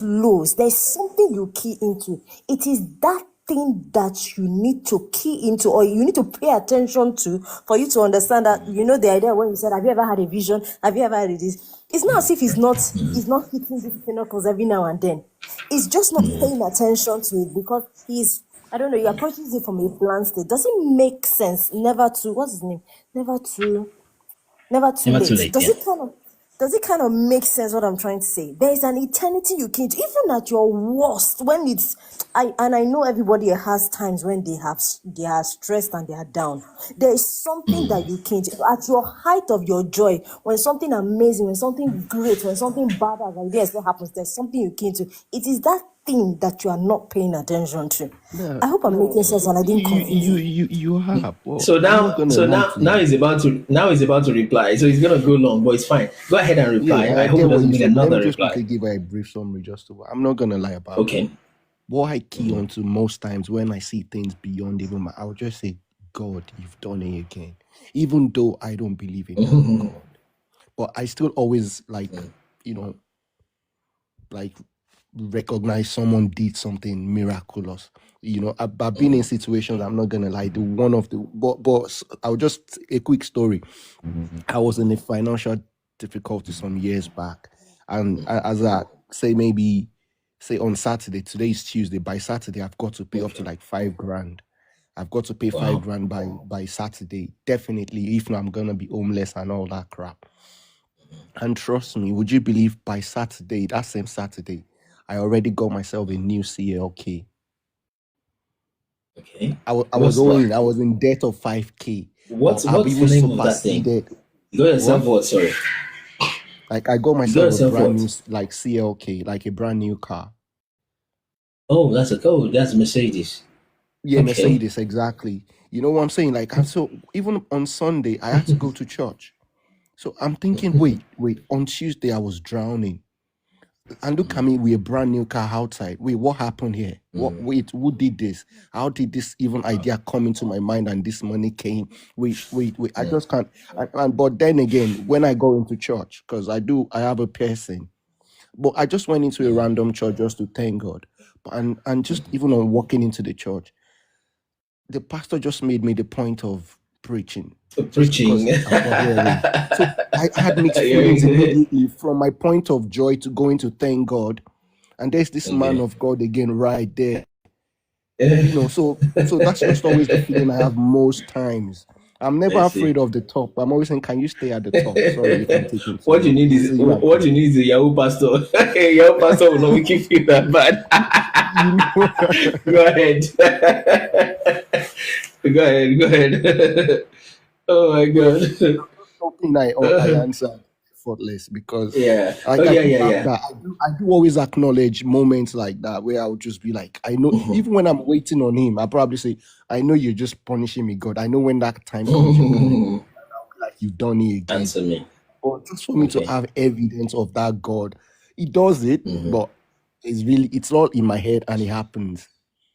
flows. There's something you key into. It is that thing that you need to key into, or you need to pay attention to, for you to understand that, the idea when you said, have you ever had a vision? Have you ever had this? It's not as if he's not hitting these pinnacles every now and then. It's just not paying attention to it because I don't know, he approaches it from a blank state. Does it make sense? What's his name? Never too late. Does it kind of make sense what I'm trying to say? There is an eternity you can't, even at your worst, when I know everybody has times when they are stressed and they are down. There is something that you can't, at your height of your joy, when something amazing, when something great, when something bad as ideas that happens, there's something you can't do. It is that thing that you are not paying attention to. I hope I'm making sense and I didn't confuse you have. Well, so now he's about to reply. So he's gonna go long, but it's fine. Go ahead and reply. Yeah, I hope it doesn't need another reply. Just give a brief summary. I'm not gonna lie about okay. It. What I key onto most times when I see things beyond even I would just say, God, you've done it again. Even though I don't believe in God, but I still always recognize someone did something miraculous. I've been in situations, I'm not gonna lie, but I'll just a quick story. I was in a financial difficulty some years back, and as I say on Saturday, today is Tuesday, by Saturday I've got to pay up to like $5,000. I've got to pay $5,000 by Saturday, definitely, if not I'm gonna be homeless and all that crap. And trust me, would you believe by Saturday, that same Saturday, I already got myself a new CLK. Okay. I was in debt of 5K. What's the name of that thing? You got yourself what? Sorry. Like I got myself a brand new CLK, like a brand new car. Oh, that's Mercedes. Yeah, okay. Mercedes, exactly. You know what I'm saying? Like, so even on Sunday, I had to go to church. So I'm thinking, wait, on Tuesday I was drowning. And look at me with a brand new car outside. Wait, what happened here? Who did this? How did this even idea come into my mind and this money came? Wait, I just can't. But then again, when I go into church, because I have a person, but I just went into a random church just to thank God. And just even on walking into the church, the pastor just made me the point of preaching. So I had mixed feelings immediately from my point of joy to going to thank God, and there's this man of God again right there. So that's just always the feeling I have most times. I'm never afraid of the top. I'm always saying, "Can you stay at the top?" Sorry, if I'm taking. What you need is a Yahoo pastor. Yahoo pastor will not make you feel that bad. Go ahead. Oh my God. Something I answer effortless because I do always acknowledge moments like that where I would just be like, I know, even when I'm waiting on him, I'll probably say, I know you're just punishing me, God. I know when that time comes, I'll be like, you've done it again. Answer me. But just for me to have evidence of that God, he does it, but it's all in my head and it happens.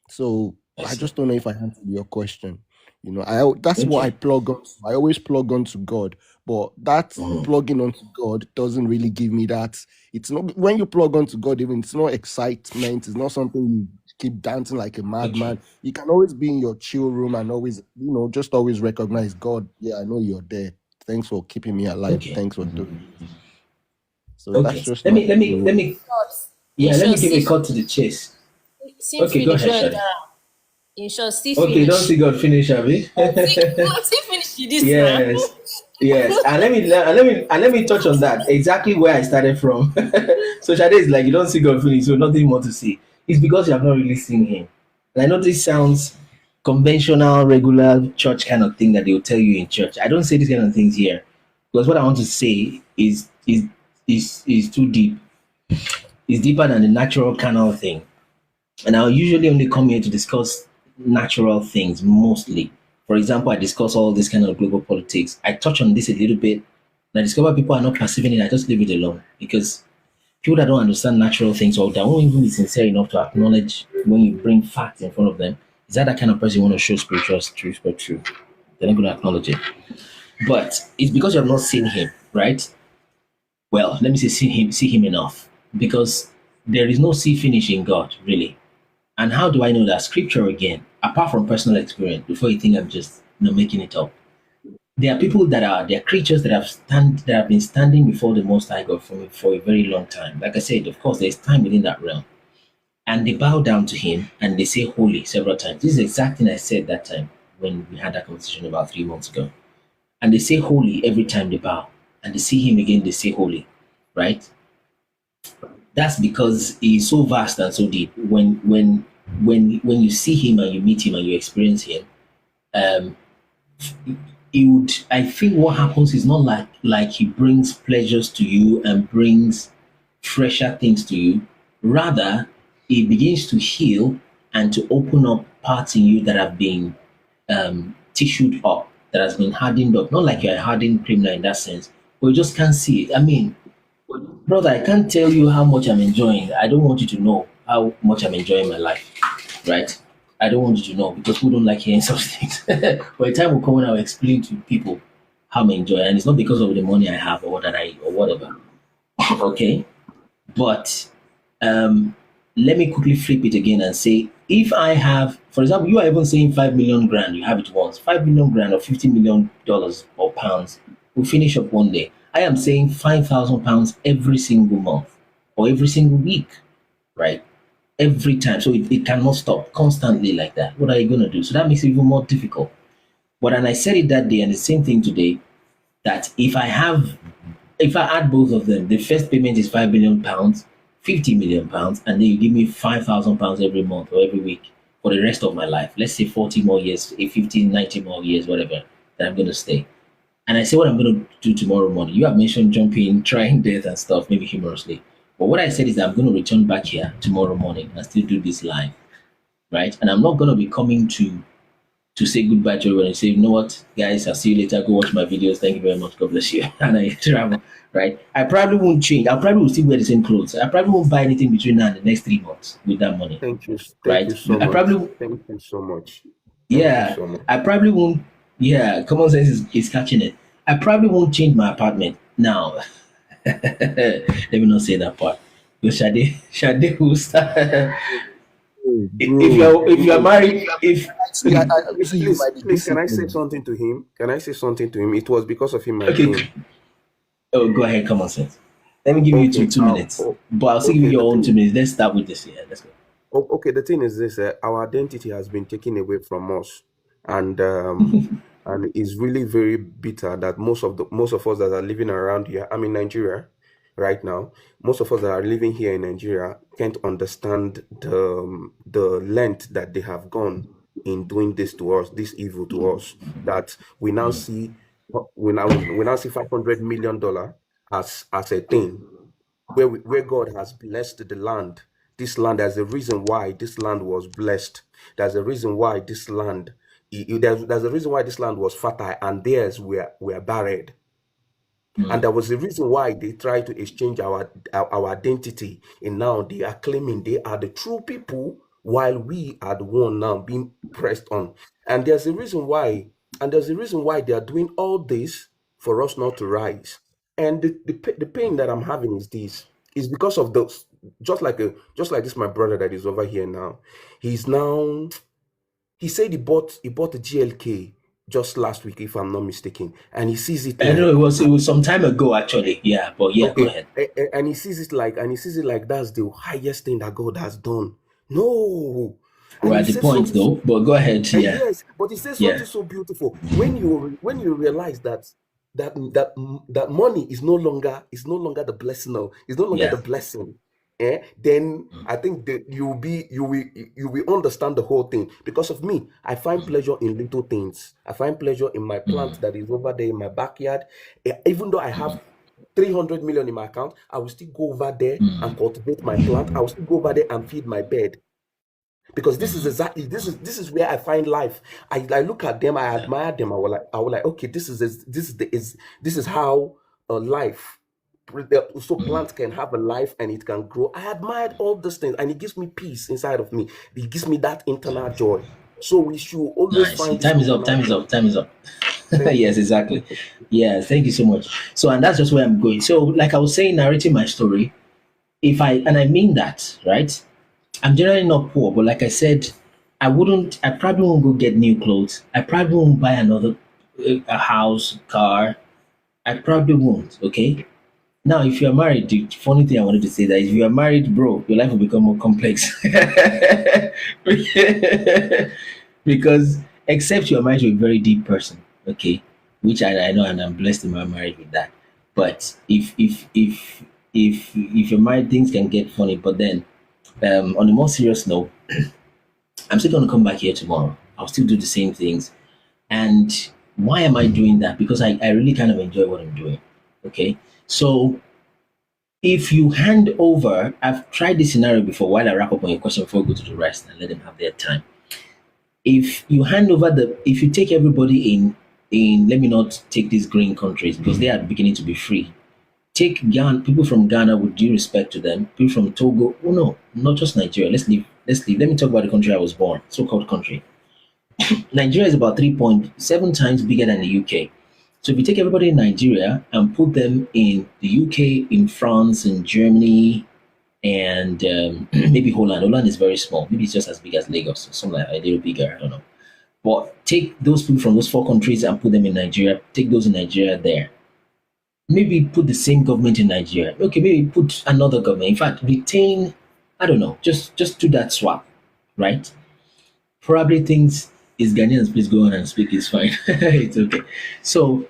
So I just don't know if I answered your question. That's what I plug on. I always plug onto God, but that plugging onto God doesn't really give me that. It's not when you plug onto God, even it's not excitement. It's not something you keep dancing like a madman. You can always be in your chill room and always, just always recognize God. Yeah, I know you're there. Thanks for keeping me alive. Thanks for doing it. So that's just let me give a cut to the chase. Okay, go ahead, Shadi. In short, don't see God finish, Abby. See finish this. Yes. And let me touch on that. Exactly where I started from. So Shade is like, you don't see God finish, so nothing more to see. It's because you have not really seen him. And I know this sounds conventional, regular church kind of thing that they will tell you in church. I don't say these kind of things here because what I want to say is too deep. It's deeper than the natural carnal thing. And I'll usually only come here to discuss natural things mostly. For example, I discuss all this kind of global politics. I touch on this a little bit, and I discover people are not perceiving it. I just leave it alone because people that don't understand natural things or that won't even be sincere enough to acknowledge when you bring facts in front of them, is that kind of person you want to show spiritual respect to? They're not going to acknowledge it. But it's because you have not seen him, right? Well, let me say see him enough, because there is no see finish in God, really. And how do I know that? Scripture again, apart from personal experience, before you think I'm just making it up. There are people there are creatures that have been standing before the Most High God for a very long time. Like I said, of course, there's time within that realm. And they bow down to him and they say holy several times. This is the exact thing I said that time when we had that conversation about 3 months ago. And they say holy every time they bow. And they see him again, they say holy. Right? That's because he's so vast and so deep. When you see him and you meet him and you experience him, I think what happens is not like he brings pleasures to you and brings fresher things to you. Rather, it begins to heal and to open up parts in you that have been tissued up, that has been hardened up. Not like you're a hardened criminal in that sense, but you just can't see it. I mean, brother, I can't tell you how much I'm enjoying. I don't want you to know how much I'm enjoying my life, right? I don't want you to know because people don't like hearing such things. But a time will come when I'll explain to people how I'm enjoying, and it's not because of the money I have or whatever. Okay, but let me quickly flip it again and say, if I have, for example, you are even saying 5 million grand, you have it once, 5 million grand or $50 million or pounds will finish up one day. I am saying £5,000 every single month or every single week, right? Every time. So it cannot stop constantly like that. What are you going to do? So that makes it even more difficult. But and I said it that day and the same thing today, that if I add both of them, the first payment is £5 million, £50 million, and then you give me £5,000 every month or every week for the rest of my life. Let's say 40 more years, 15, 90 more years, whatever, that I'm going to stay. And I say what I'm going to do tomorrow morning. You have mentioned jumping, trying death and stuff, maybe humorously. But what I said is that I'm going to return back here tomorrow morning and still do this live, right? And I'm not going to be coming to say goodbye to everyone and say, you know what, guys, I'll see you later. Go watch my videos. Thank you very much. God bless you. And I travel, right? I probably won't change. I probably will still wear the same clothes. I probably won't buy anything between now and the next 3 months with that money. Thank you. Right? Thank you so I much. probably, Thank you so much. yeah, so much. I probably won't. Yeah, common sense is catching it. I probably won't change my apartment now. Let me not say that part. Because Shade will start. If you're married, if Actually, I see you might be Please, can I say disciplined. something to him? Can I say something to him? It was because of him I okay, came. oh, go ahead, common sense. Let me give you Okay. two minutes, but I'll still give you your own 2 minutes. Let's start with this. Yeah, let's go. Okay, the thing is this: our identity has been taken away from us, and and it's really very bitter that most of us that are living around here, I'm in Nigeria right now. Most of us that are living here in Nigeria can't understand the length that they have gone in doing this to us, this evil to us. That we now see, we now see $500 million as a thing where God has blessed the land. This land, there's a reason why this land was blessed. There's a reason why this land, there's a reason why this land was fertile and theirs were buried. And there was a reason why they tried to exchange our identity, and now they are claiming they are the true people while we are the one now being pressed on. And there's a reason why, they are doing all this for us not to rise. And the pain that I'm having is this, is because of those, just like this my brother that is over here now. He said he bought a GLK just last week, if I'm not mistaken, and he sees it I know like, it was some time ago actually. Yeah, but yeah, go ahead. and he sees it like that's the highest thing that God has done. No. And We're he at the says point something though, but go ahead. Yeah, yes, but he says yeah. something so beautiful. When you realize that money is no longer the blessing, no, it's no longer Yeah. the blessing. Then I think that you will understand the whole thing. Because of me, I find pleasure in little things. I find pleasure in my plant that is over there in my backyard. Even though I have 300 million in my account, I will still go over there and cultivate my plant. I will still go over there and feed my bird. Because this is exactly this is where I find life. I look at them, I admire them. I will like, okay, this is how a life. So plants can have a life and it can grow. I admired all these things, and it gives me peace inside of me. It gives me that internal joy. So we should always Nice. find Time is up. Yes, exactly. Yeah, thank you so much. So, and that's just where I'm going. So, like I was saying, narrating my story, if I, and I mean that, right? I'm generally not poor, but like I said, I probably won't go get new clothes. I probably won't buy another a house, car. I probably won't, okay? Now, if you're married, the funny thing I wanted to say that if you are married, bro, your life will become more complex. Because except you're married to a very deep person, okay, which I know and I'm blessed to be married with that. But if you're married, things can get funny. But then, on a more serious note, I'm still gonna come back here tomorrow. I'll still do the same things. And why am I doing that? Because I really kind of enjoy what I'm doing. Okay. So if you hand over, I've tried this scenario before while I wrap up on your question before we go to the rest and let them have their time. If you hand over if you take everybody let me not take these green countries because they are beginning to be free. Take Ghana, people from Ghana with due respect to them, people from Togo, oh no, not just Nigeria. Let's leave. Let me talk about the country I was born, so-called country. Nigeria is about 3.7 times bigger than the UK. So if you take everybody in Nigeria and put them in the UK, in France, in Germany, and maybe Holland. Holland is very small. Maybe it's just as big as Lagos, or something like a little bigger. I don't know. But take those people from those 4 countries and put them in Nigeria. Take those in Nigeria there. Maybe put the same government in Nigeria. Okay, maybe put another government. In fact, retain. I don't know. Just do that swap, right? Probably things is Ghanaians. Please go on and speak. It's fine. It's okay. So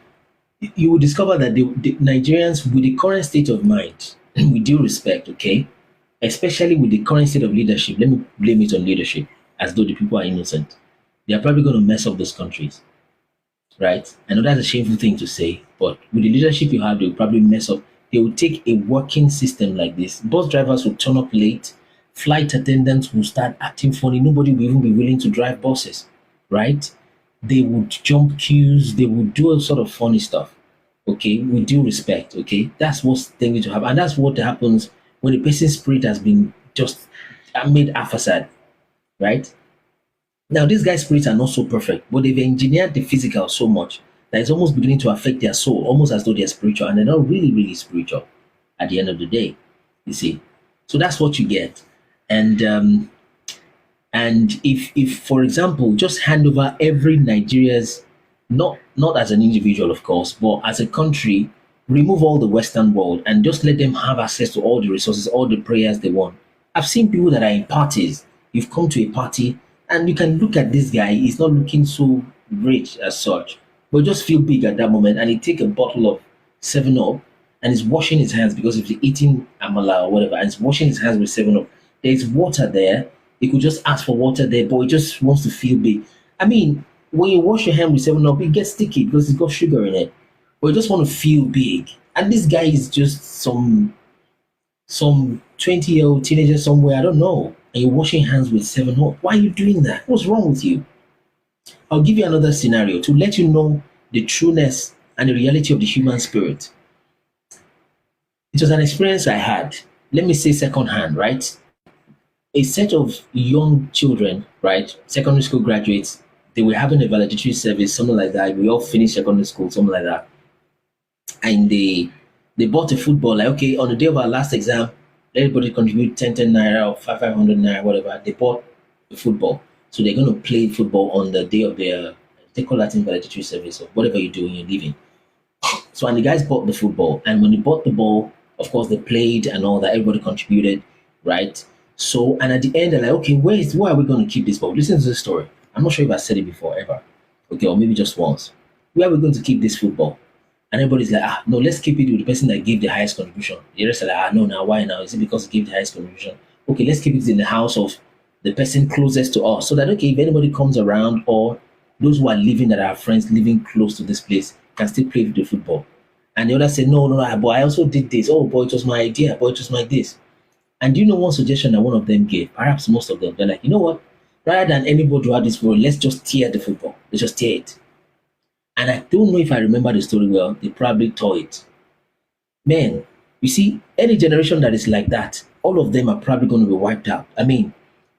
you will discover that the Nigerians, with the current state of mind, with due respect, okay, especially with the current state of leadership, let me blame it on leadership, as though the people are innocent. They are probably going to mess up those countries, right? I know that's a shameful thing to say, but with the leadership you have, they'll probably mess up. They will take a working system like this. Bus drivers will turn up late. Flight attendants will start acting funny. Nobody will even be willing to drive buses, right? They would jump queues. They would do all sort of funny stuff, okay, with due respect, okay? That's what's going to happen. And that's what happens when a person's spirit has been just made a facade, right? Now, these guys' spirits are not so perfect, but they've engineered the physical so much that it's almost beginning to affect their soul, almost as though they're spiritual, and they're not really, really spiritual at the end of the day, you see. So that's what you get. And if for example, just hand over every Nigeria's, not as an individual, of course, but as a country, remove all the Western world and just let them have access to all the resources, all the prayers they want. I've seen people that are in parties. You've come to a party and you can look at this guy, he's not looking so rich as such, but just feel big at that moment. And he take a bottle of 7 Up and he's washing his hands because if he's eating amala or whatever, and he's washing his hands with 7 Up. There's water there. He could just ask for water there, but he just wants to feel big. I mean, when you wash your hand with 7 Up, it gets sticky because it's got sugar in it. But you just want to feel big. And this guy is just some 20-year-old teenager somewhere, I don't know. And you're washing hands with 7 Up. Why are you doing that? What's wrong with you? I'll give you another scenario to let you know the trueness and the reality of the human spirit. It was an experience I had. Let me say secondhand, right? A set of young children, right? Secondary school graduates, they were having a valedictory service, something like that. We all finished secondary school, something like that. And they bought a football, like, okay, on the day of our last exam, everybody contribute 10 naira or 500 naira, whatever. They bought the football. So they're going to play football on the day of their, they call that in valedictory service or whatever you do when you're leaving. So, and the guys bought the football. And when they bought the ball, of course, they played and all that. Everybody contributed, right? So, and at the end, they're like, okay, where are we going to keep this ball? Listen to the story. I'm not sure if I said it before ever. Okay, or maybe just once. Where are we going to keep this football? And everybody's like, no, let's keep it with the person that gave the highest contribution. The rest are like, no, now why now? Is it because he gave the highest contribution? Okay, let's keep it in the house of the person closest to us. So that, okay, if anybody comes around or those who are living that are friends living close to this place can still play with the football. And the other said, no, but I also did this. Oh, boy, it was my idea. Boy, it was like this. And do you know one suggestion that one of them gave? Perhaps most of them. They're like, you know what? Rather than anybody who had this football, let's just tear the football. Let's just tear it. And I don't know if I remember the story well. They probably tore it. Man, you see, any generation that is like that, all of them are probably going to be wiped out. I mean,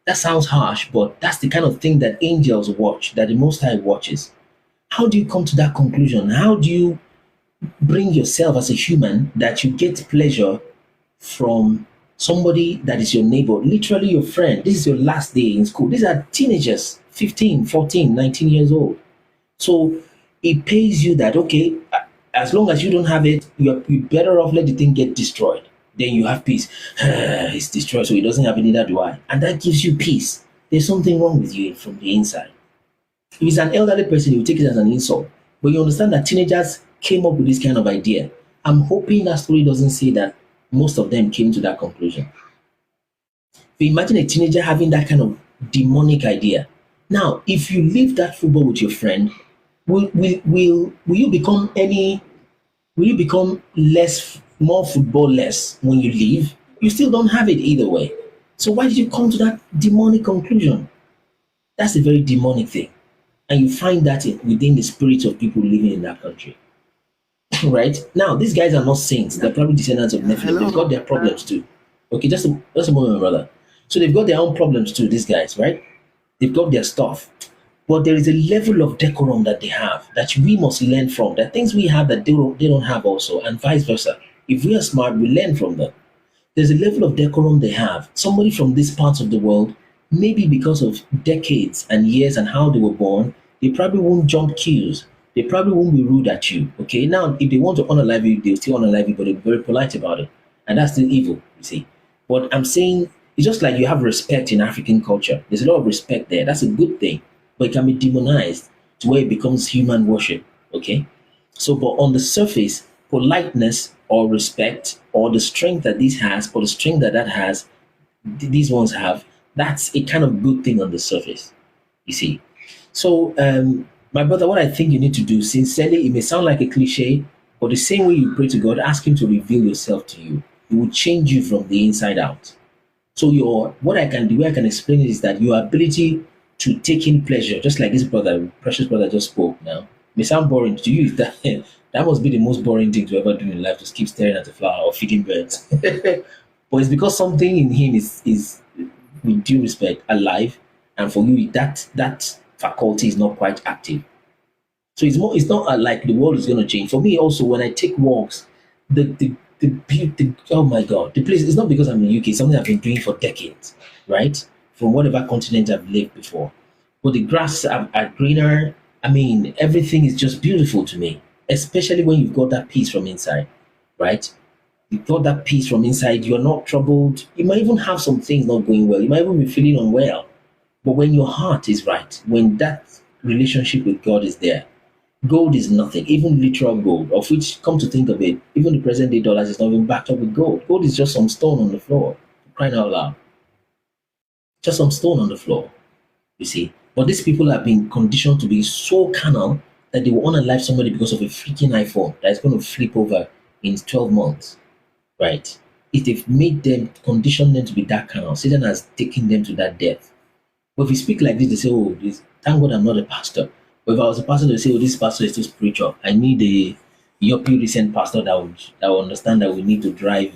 that sounds harsh, but that's the kind of thing that angels watch, that the Most High watches. How do you come to that conclusion? How do you bring yourself as a human that you get pleasure from somebody that is your neighbor, literally your friend. This is your last day in school. These are teenagers, 15, 14, 19 years old. So it pays you that, okay, as long as you don't have it, you're better off let the thing get destroyed. Then you have peace. It's destroyed, so it doesn't have it, neither do I. And that gives you peace. There's something wrong with you from the inside. If it's an elderly person, you take it as an insult. But you understand that teenagers came up with this kind of idea. I'm hoping that story doesn't say that most of them came to that conclusion. So imagine a teenager having that kind of demonic idea. Now, if you leave that football with your friend, will you become any will you become less more football less when you leave? You still don't have it either way. So why did you come to that demonic conclusion? That's a very demonic thing. And you find that within the spirits of people living in that country. Right? Now, these guys are not saints. They're probably descendants of Nephilim. They've got their problems too. Okay, just a moment, my brother. So they've got their own problems too, these guys, right? They've got their stuff. But there is a level of decorum that they have that we must learn from. There are things we have that they don't have also, and vice versa. If we are smart, we learn from them. There's a level of decorum they have. Somebody from these parts of the world, maybe because of decades and years and how they were born, they probably won't jump queues. They probably won't be rude at you. Okay, now if they want to unalive you, they'll still unalive you, but they'll be very polite about it. And that's still evil, you see. But I'm saying it's just like you have respect in African culture. There's a lot of respect there. That's a good thing. But it can be demonized to where it becomes human worship. Okay? So, but on the surface, politeness or respect or the strength that this has or the strength that that has, these ones have, that's a kind of good thing on the surface. You see. So, my brother, what I think you need to do, sincerely, it may sound like a cliche, but the same way you pray to God, ask Him to reveal yourself to you. It will change you from the inside out. So the way I can explain it is that your ability to take in pleasure, just like this brother, precious brother just spoke now, may sound boring to you. That that must be the most boring thing to ever do in life, just keep staring at the flower or feeding birds. But it's because something in him is with due respect, alive, and for you that faculty is not quite active. So it's not like the world is going to change. For me also, when I take walks, the oh my god, the place is not because I'm in the UK. It's something I've been doing for decades, right? From whatever continent I've lived before. But the grass are greener. I mean, everything is just beautiful to me, especially when you've got that peace from inside, right? You've got that peace from inside. You're not troubled. You might even have some things not going well. You might even be feeling unwell. But when your heart is right, when that relationship with God is there, gold is nothing, even literal gold, of which, come to think of it, even the present day dollars is not even backed up with gold. Gold is just some stone on the floor, crying out loud. Just some stone on the floor, you see. But these people have been conditioned to be so carnal that they will unalive somebody because of a freaking iPhone that is going to flip over in 12 months, right? If they've made them, conditioned them to be that carnal, Satan has taken them to that depth. But if you speak like this, they say, oh, thank God I'm not a pastor. But if I was a pastor, they say, oh, this pastor is too spiritual. I need a European recent pastor that will understand that we need to drive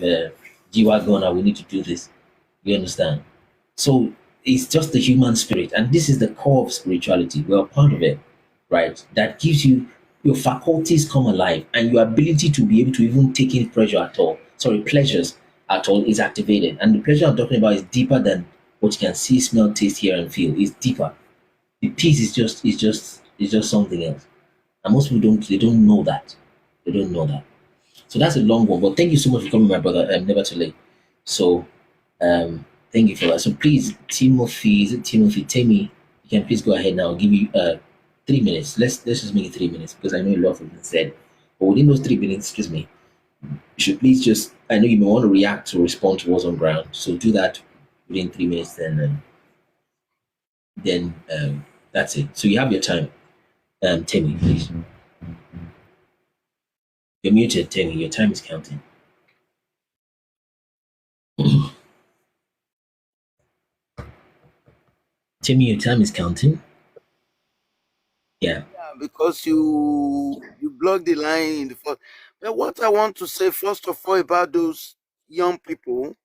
G-Wagon and we need to do this. You understand? So it's just the human spirit. And this is the core of spirituality. We're a part of it, right? That gives you your faculties come alive and your ability to be able to even take in pleasures at all is activated. And the pleasure I'm talking about is deeper than what you can see, smell, taste, hear, and feel. It's deeper. The peace is just something else. And most people don't know that. They don't know that. So that's a long one. But thank you so much for coming, my brother. I'm never too late. So thank you for that. So please, Timmy, you can please go ahead now. I'll give you 3 minutes. Let's just make it 3 minutes because I know a lot of been said. But within those 3 minutes, excuse me, you should please just, I know you may want to react or respond to what's on ground. So do that within 3 minutes, then that's it. So you have your time. Timmy, please. You're muted, Timmy. Your time is counting. Timmy, your time is counting. Yeah. Yeah, because you blocked the line in the first. But what I want to say first of all about those young people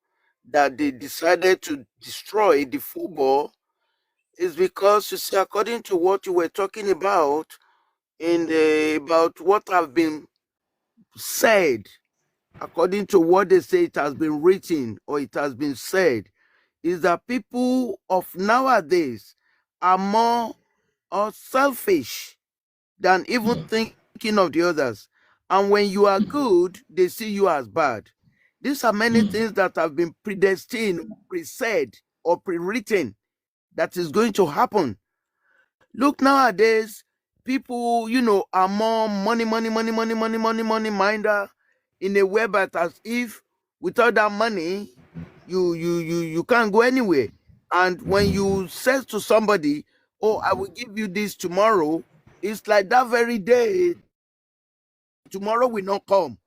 that they decided to destroy the football is because you see, according to what you were talking about about what have been said according to what they say it has been written or it has been said, is that people of nowadays are more selfish than even thinking of the others. And when you are good, they see you as bad. These are many things that have been predestined, pre-said, or pre-written that is going to happen. Look, nowadays, people, are more money minder in a way, but as if without that money, you can't go anywhere. And when you say to somebody, "Oh, I will give you this tomorrow," it's like that very day, tomorrow will not come.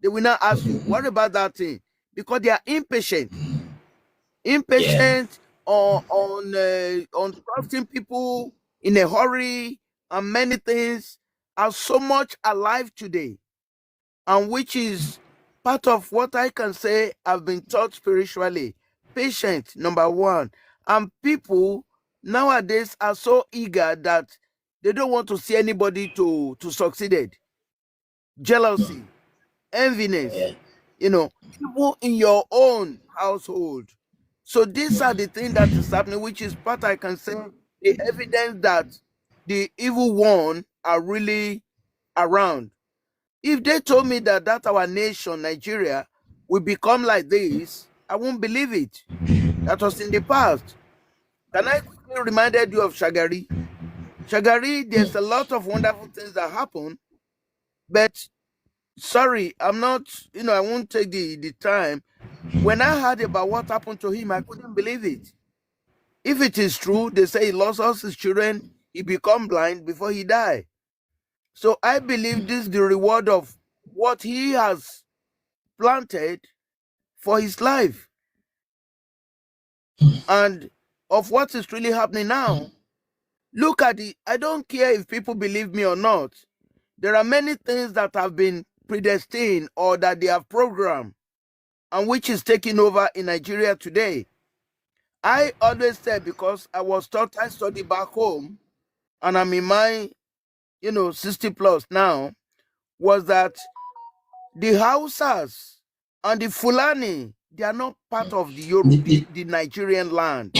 They will not ask you, "What about that thing?" Because they are impatient. On trusting people in a hurry, and many things are so much alive today, and which is part of what I can say I've been taught spiritually. Patient, number one. And people nowadays are so eager that they don't want to see anybody to succeed. Jealousy, enviness, people in your own household. So these are the things that is happening, which is part, I can say, the evidence that the evil one are really around. If they told me that our nation, Nigeria, will become like this, I won't believe it. That was in the past. Can I quickly reminded you of Shagari? Shagari, there's a lot of wonderful things that happen, but sorry, I'm not, I won't take the time. When I heard about what happened to him, I couldn't believe it. If it is true, they say he lost all his children, he become blind before he died. So I believe this is the reward of what he has planted for his life. And of what is really happening now, look at it. I don't care if people believe me or not. There are many things that have been predestined or that they have programmed, and which is taking over in Nigeria today. I always say, because I was taught, I study back home, and I'm in my, 60 plus now, was that the Hausas and the Fulani, they are not part of the Nigerian land.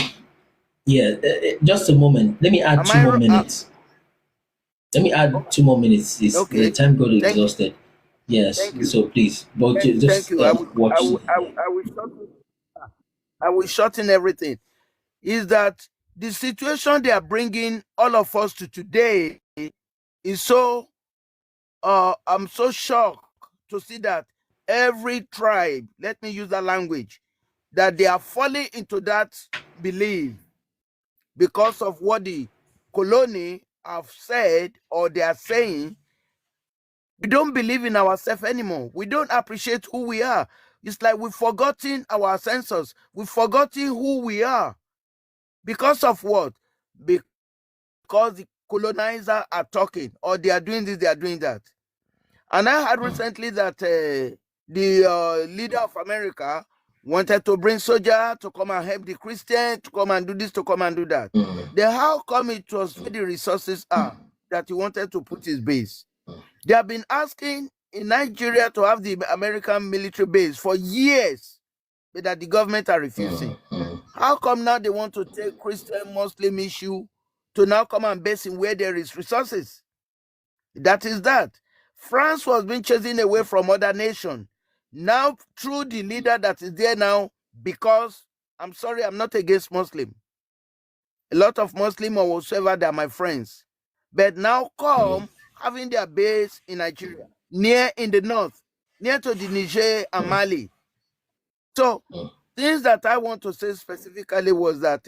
Yeah, just a moment. Let me add Am two I more ro- minutes. Let me add 2 more minutes. The okay? time got Thank you. exhausted. Yes, Thank you. so please, but Thank just you. watch. I will shorten everything. Is that the situation they are bringing all of us to today is so, I'm so shocked to see that every tribe, let me use that language, that they are falling into that belief because of what the colony have said or they are saying. We don't believe in ourselves anymore. We don't appreciate who we are. It's like we've forgotten our senses. We've forgotten who we are. Because of what? Because the colonizer are talking, or they are doing this, they are doing that. And I heard recently that the leader of America wanted to bring soldiers to come and help the Christians, to come and do this, to come and do that. Then how come it was where the resources are that he wanted to put his base? They have been asking in Nigeria to have the American military base for years, but that the government are refusing. How come now they want to take Christian Muslim issue to now come and base in where there is resources? That is that. France was being chasing away from other nations. Now, through the leader that is there now, because, I'm sorry, I'm not against Muslim. A lot of Muslim or whatsoever, they are my friends. But now come having their base in Nigeria, near in the north, near to the Niger and Mali. So things that I want to say specifically was that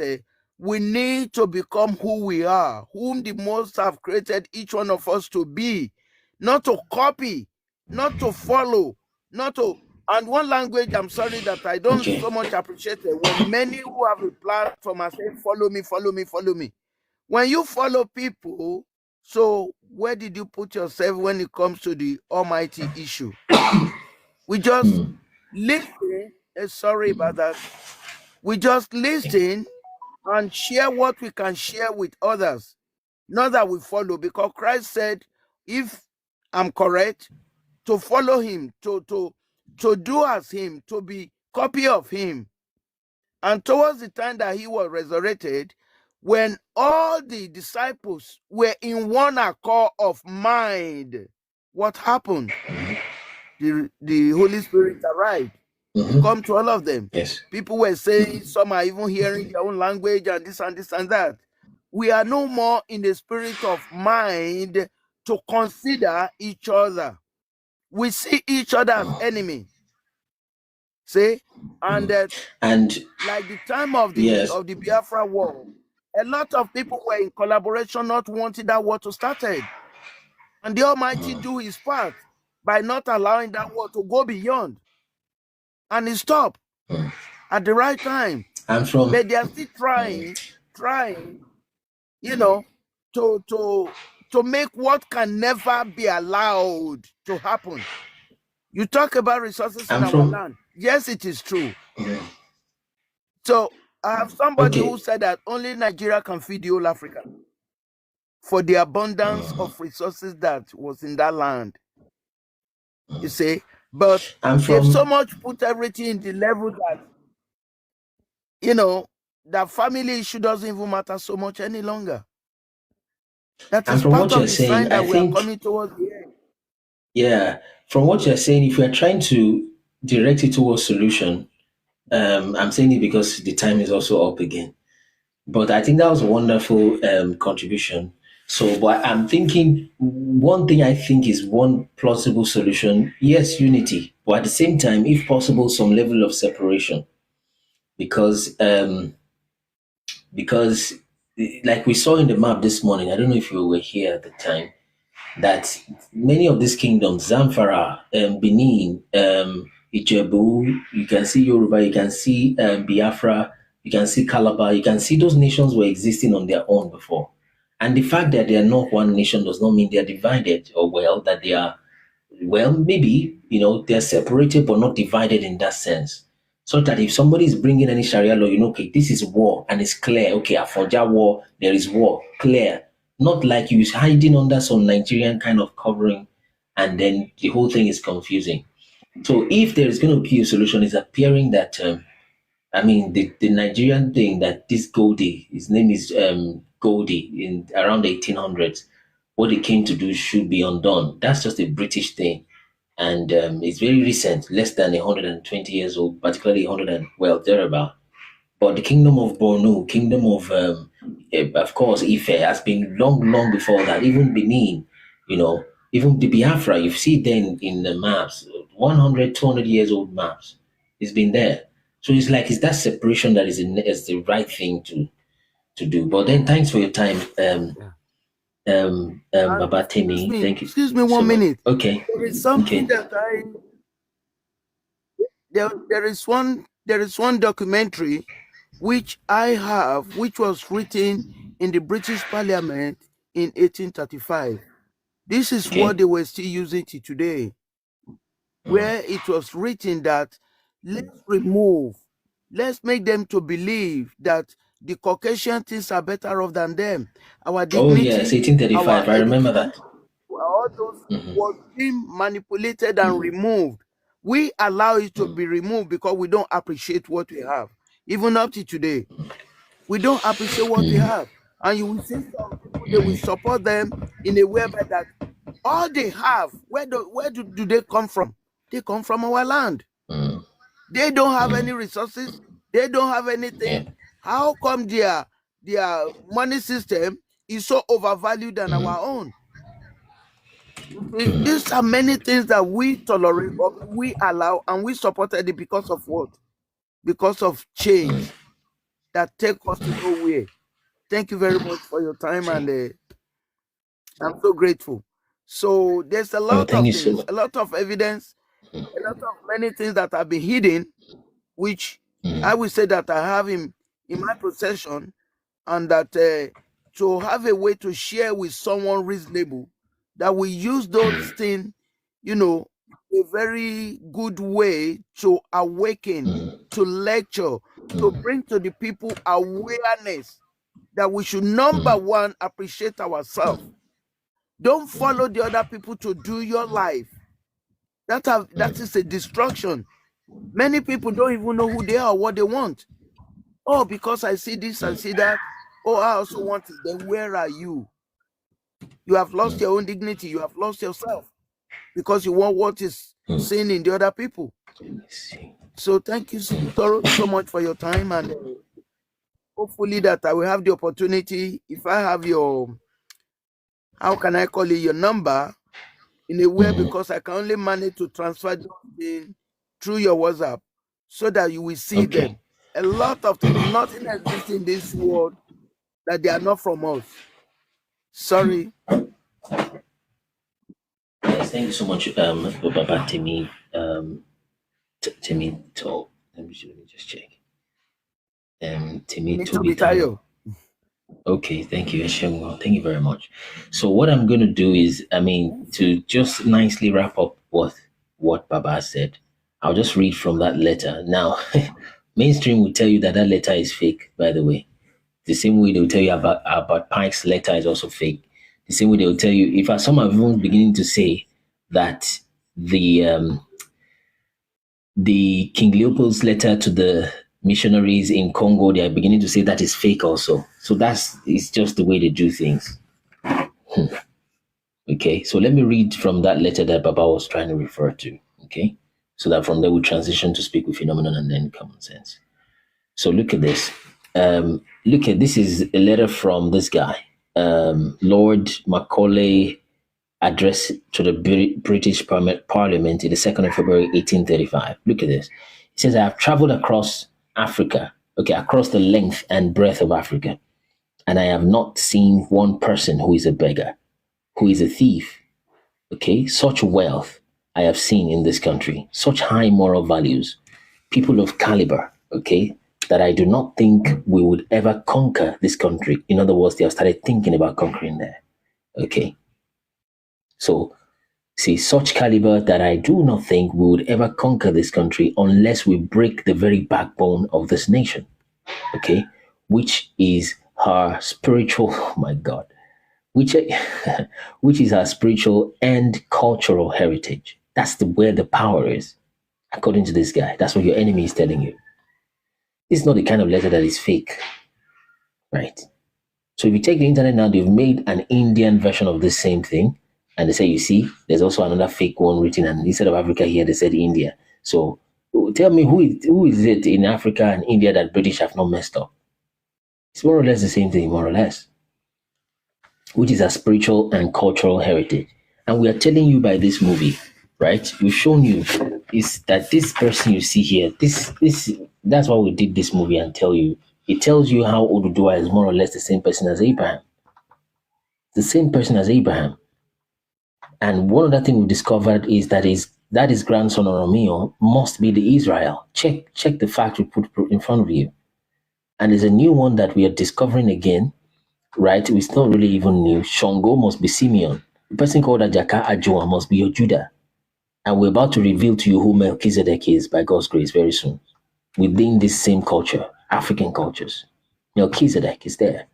we need to become who we are, whom the most have created each one of us to be, not to copy, not to follow, not to. And one language, I'm sorry that I don't so much appreciate it, when many who have a platform are saying, follow me, follow me, follow me. When you follow people, so where did you put yourself when it comes to the almighty issue? We just listen. Sorry about that. We just listen and share what we can share with others. Not that we follow, because Christ said, if I'm correct, to follow him, to to do as him, to be copy of him. And towards the time that he was resurrected, when all the disciples were in one accord of mind, what happened? The Holy Spirit arrived to come to all of them. Yes. People were saying, some are even hearing their own language and this and this and that. We are no more in the spirit of mind to consider each other. We see each other as enemy. See? And like the time of the Biafra war, a lot of people were in collaboration, not wanting that war to started. And the Almighty do his part by not allowing that war to go beyond. And he stopped at the right time. But they are still trying, to make what can never be allowed to happen. You talk about resources in our land. Yes, it is true. So I have somebody who said that only Nigeria can feed the whole Africa for the abundance of resources that was in that land. You see, but they've so much put everything in the level that, that family issue doesn't even matter so much any longer. That is part of the sign that we are coming towards the end. Yeah, from what you're saying, if we are trying to direct it towards solution, I'm saying it because the time is also up again. But I think that was a wonderful contribution. So, but I'm thinking one thing I think is one plausible solution. Yes, unity, but at the same time, if possible, some level of separation, because like we saw in the map this morning. I don't know if you were here at the time, that many of these kingdoms, Zamfara, Benin, Ijebu, you can see Yoruba, you can see Biafra, you can see Calabar, you can see those nations were existing on their own before. And the fact that they are not one nation does not mean they are divided, or that they are, maybe, they are separated but not divided in that sense. So that if somebody is bringing any Sharia law, okay, this is war and it's clear. Okay, Afonja war, there is war, clear. Not like you hiding under some Nigerian kind of covering, and then the whole thing is confusing. So if there is going to be a solution, it's appearing that, the Nigerian thing, that this Goldie, his name is Goldie, in around the 1800s, what he came to do should be undone. That's just a British thing. And it's very recent, less than 120 years old, particularly 100 and, thereabout. But the kingdom of Bornu, kingdom of course, Ife, has been long before that. Even Benin, even the Biafra, you see then in the maps, 100, 200 years old maps. It's been there. So it's like, it's that separation that is the right thing to do. But then thanks for your time, Baba Temi. Thank you. Excuse me 1 minute. Okay. There is something that there is one documentary which I have, which was written in the British Parliament in 1835. This is what they were still using to today, where it was written that let's make them to believe that the Caucasian things are better off than them. Our dignity, oh yes, 1835. I remember that. All those was being manipulated and removed. We allow it to be removed because we don't appreciate what we have. Even up to today, we don't appreciate what we have. And you will see some people, they will support them in a way by that all they have, where do they come from? They come from our land. They don't have any resources. They don't have anything. How come their money system is so overvalued than our own? These are many things that we tolerate, but we allow, and we supported it because of what? Because of change that take us to nowhere. Thank you very much for your time, and I'm so grateful. So there's a lot of things, a lot of evidence, a lot of many things that have been hidden, which I will say that I have in my possession, and that to have a way to share with someone reasonable, that we use those things, a very good way to awaken, to lecture, to bring to the people awareness that we should, number one, appreciate ourselves. Don't follow the other people to do your life. That is a destruction. Many people don't even know who they are or what they want. Oh, because I see this and see that. Oh, I also want it. Then where are you? You have lost your own dignity. You have lost yourself because you want what is seen in the other people. So thank you so much for your time, and hopefully that I will have the opportunity, if I have your, how can I call it, your number in a way, because I can only manage to transfer them through your WhatsApp so that you will see them. A lot of things, nothing exists in this world that they are not from us. Sorry. Yes, thank you so much, Baba Timmy. Timmy Talk. Let me just check. Timmy Tobitayo. Okay, thank you, Eshemwa. Thank you very much. So what I'm going to do is, to just nicely wrap up what Baba said, I'll just read from that letter. Now, mainstream will tell you that letter is fake, by the way. The same way they'll tell you about Pike's letter is also fake. The same way they'll tell you, if some are even beginning to say that the King Leopold's letter to the missionaries in Congo, they are beginning to say that is fake also. So it's just the way they do things. Okay, so let me read from that letter that Baba was trying to refer to. Okay, so that from there we transition to speak with phenomenon and then common sense. So look at this. This is a letter from this guy, Lord Macaulay, address to the British Parliament in the 2nd of February 1835. Look at this. It says, I have traveled across Africa, across the length and breadth of Africa, and I have not seen one person who is a beggar, who is a thief. Okay, such wealth I have seen in this country, such high moral values, people of caliber, that I do not think we would ever conquer this country. In other words, they have started thinking about conquering there. Okay. So, see, such caliber that I do not think we would ever conquer this country unless we break the very backbone of this nation, which is her spiritual, oh my God, which is our spiritual and cultural heritage. That's where the power is, according to this guy. That's what your enemy is telling you. This is not the kind of letter that is fake, right? So if you take the internet now, they've made an Indian version of this same thing. And they say, you see, there's also another fake one written, and instead of Africa here, they said India. So tell me, who is it in Africa and India that British have not messed up? It's more or less the same thing, more or less, which is a spiritual and cultural heritage. And we are telling you by this movie, right? We've shown you is that this person you see here, that's why we did this movie and tell you. It tells you how Oduduwa is more or less the same person as Abraham. The same person as Abraham. And one other thing we discovered is that his grandson Oromio must be the Israel. Check the fact we put in front of you. And there's a new one that we are discovering again, right? It's not really even new. Shongo must be Simeon. The person called Ajaka Ajoa must be your Judah. And we're about to reveal to you who Melchizedek is by God's grace very soon. Within this same culture, African cultures, Melchizedek is there.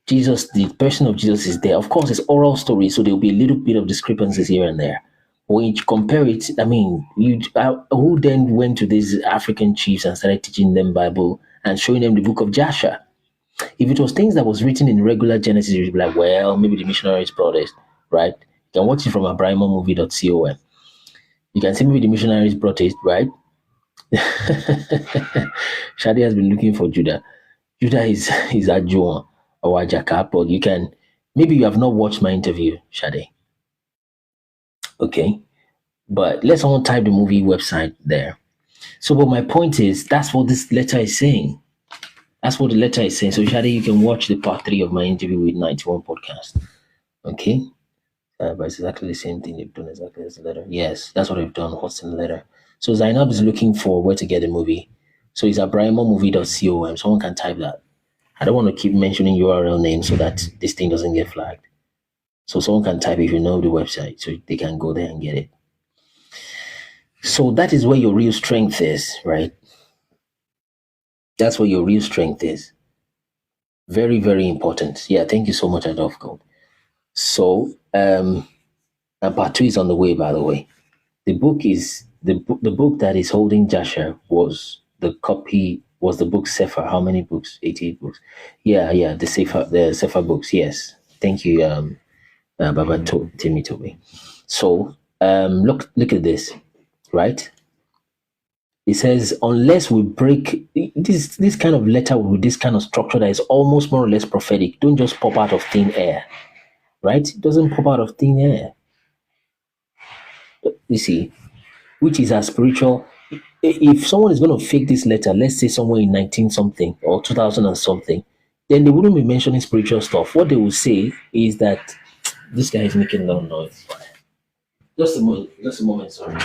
Jesus, the person of Jesus is there. Of course, it's oral story, so there'll be a little bit of discrepancies here and there. When you compare it, who then went to these African chiefs and started teaching them Bible and showing them the book of Joshua? If it was things that was written in regular Genesis, you'd be like, well, maybe the missionaries brought it, right? You can watch it from abrahamomovie.com. You can see maybe the missionaries brought it, right? Shadi has been looking for Judah. Judah is Ajoa or Ajaka, but maybe you have not watched my interview, Shadi. Okay. But let someone type the movie website there. So, but my point is, that's what this letter is saying. That's what the letter is saying. So, Shadi, you can watch the part 3 of my interview with 91 podcast. Okay. But it's exactly the same thing they've done exactly as the letter. Yes, that's what they've done. What's in the letter? So Zainab is looking for where to get the movie. So it's abrahamomovie.com. Someone can type that. I don't want to keep mentioning URL names so that this thing doesn't get flagged. So someone can type if you know the website, so they can go there and get it. So that is where your real strength is, right? That's where your real strength is. Very, very important. Yeah, thank you so much, Adolf Gold. So, and part 2 is on the way, by the way. The book is the book that is holding Jasher was the book Sefer. How many books? 88 books. Yeah, the Sefer books. Yes. Thank you, Baba Timmy told me. So look at this, right? It says, unless we break this kind of letter with this kind of structure that is almost more or less prophetic, don't just pop out of thin air, right? It doesn't pop out of thin air. You see, which is as spiritual. If someone is going to fake this letter, let's say somewhere in 19 something or 2000 and something, then they wouldn't be mentioning spiritual stuff. What they will say is that this guy is making a lot of noise. Just a moment, sorry.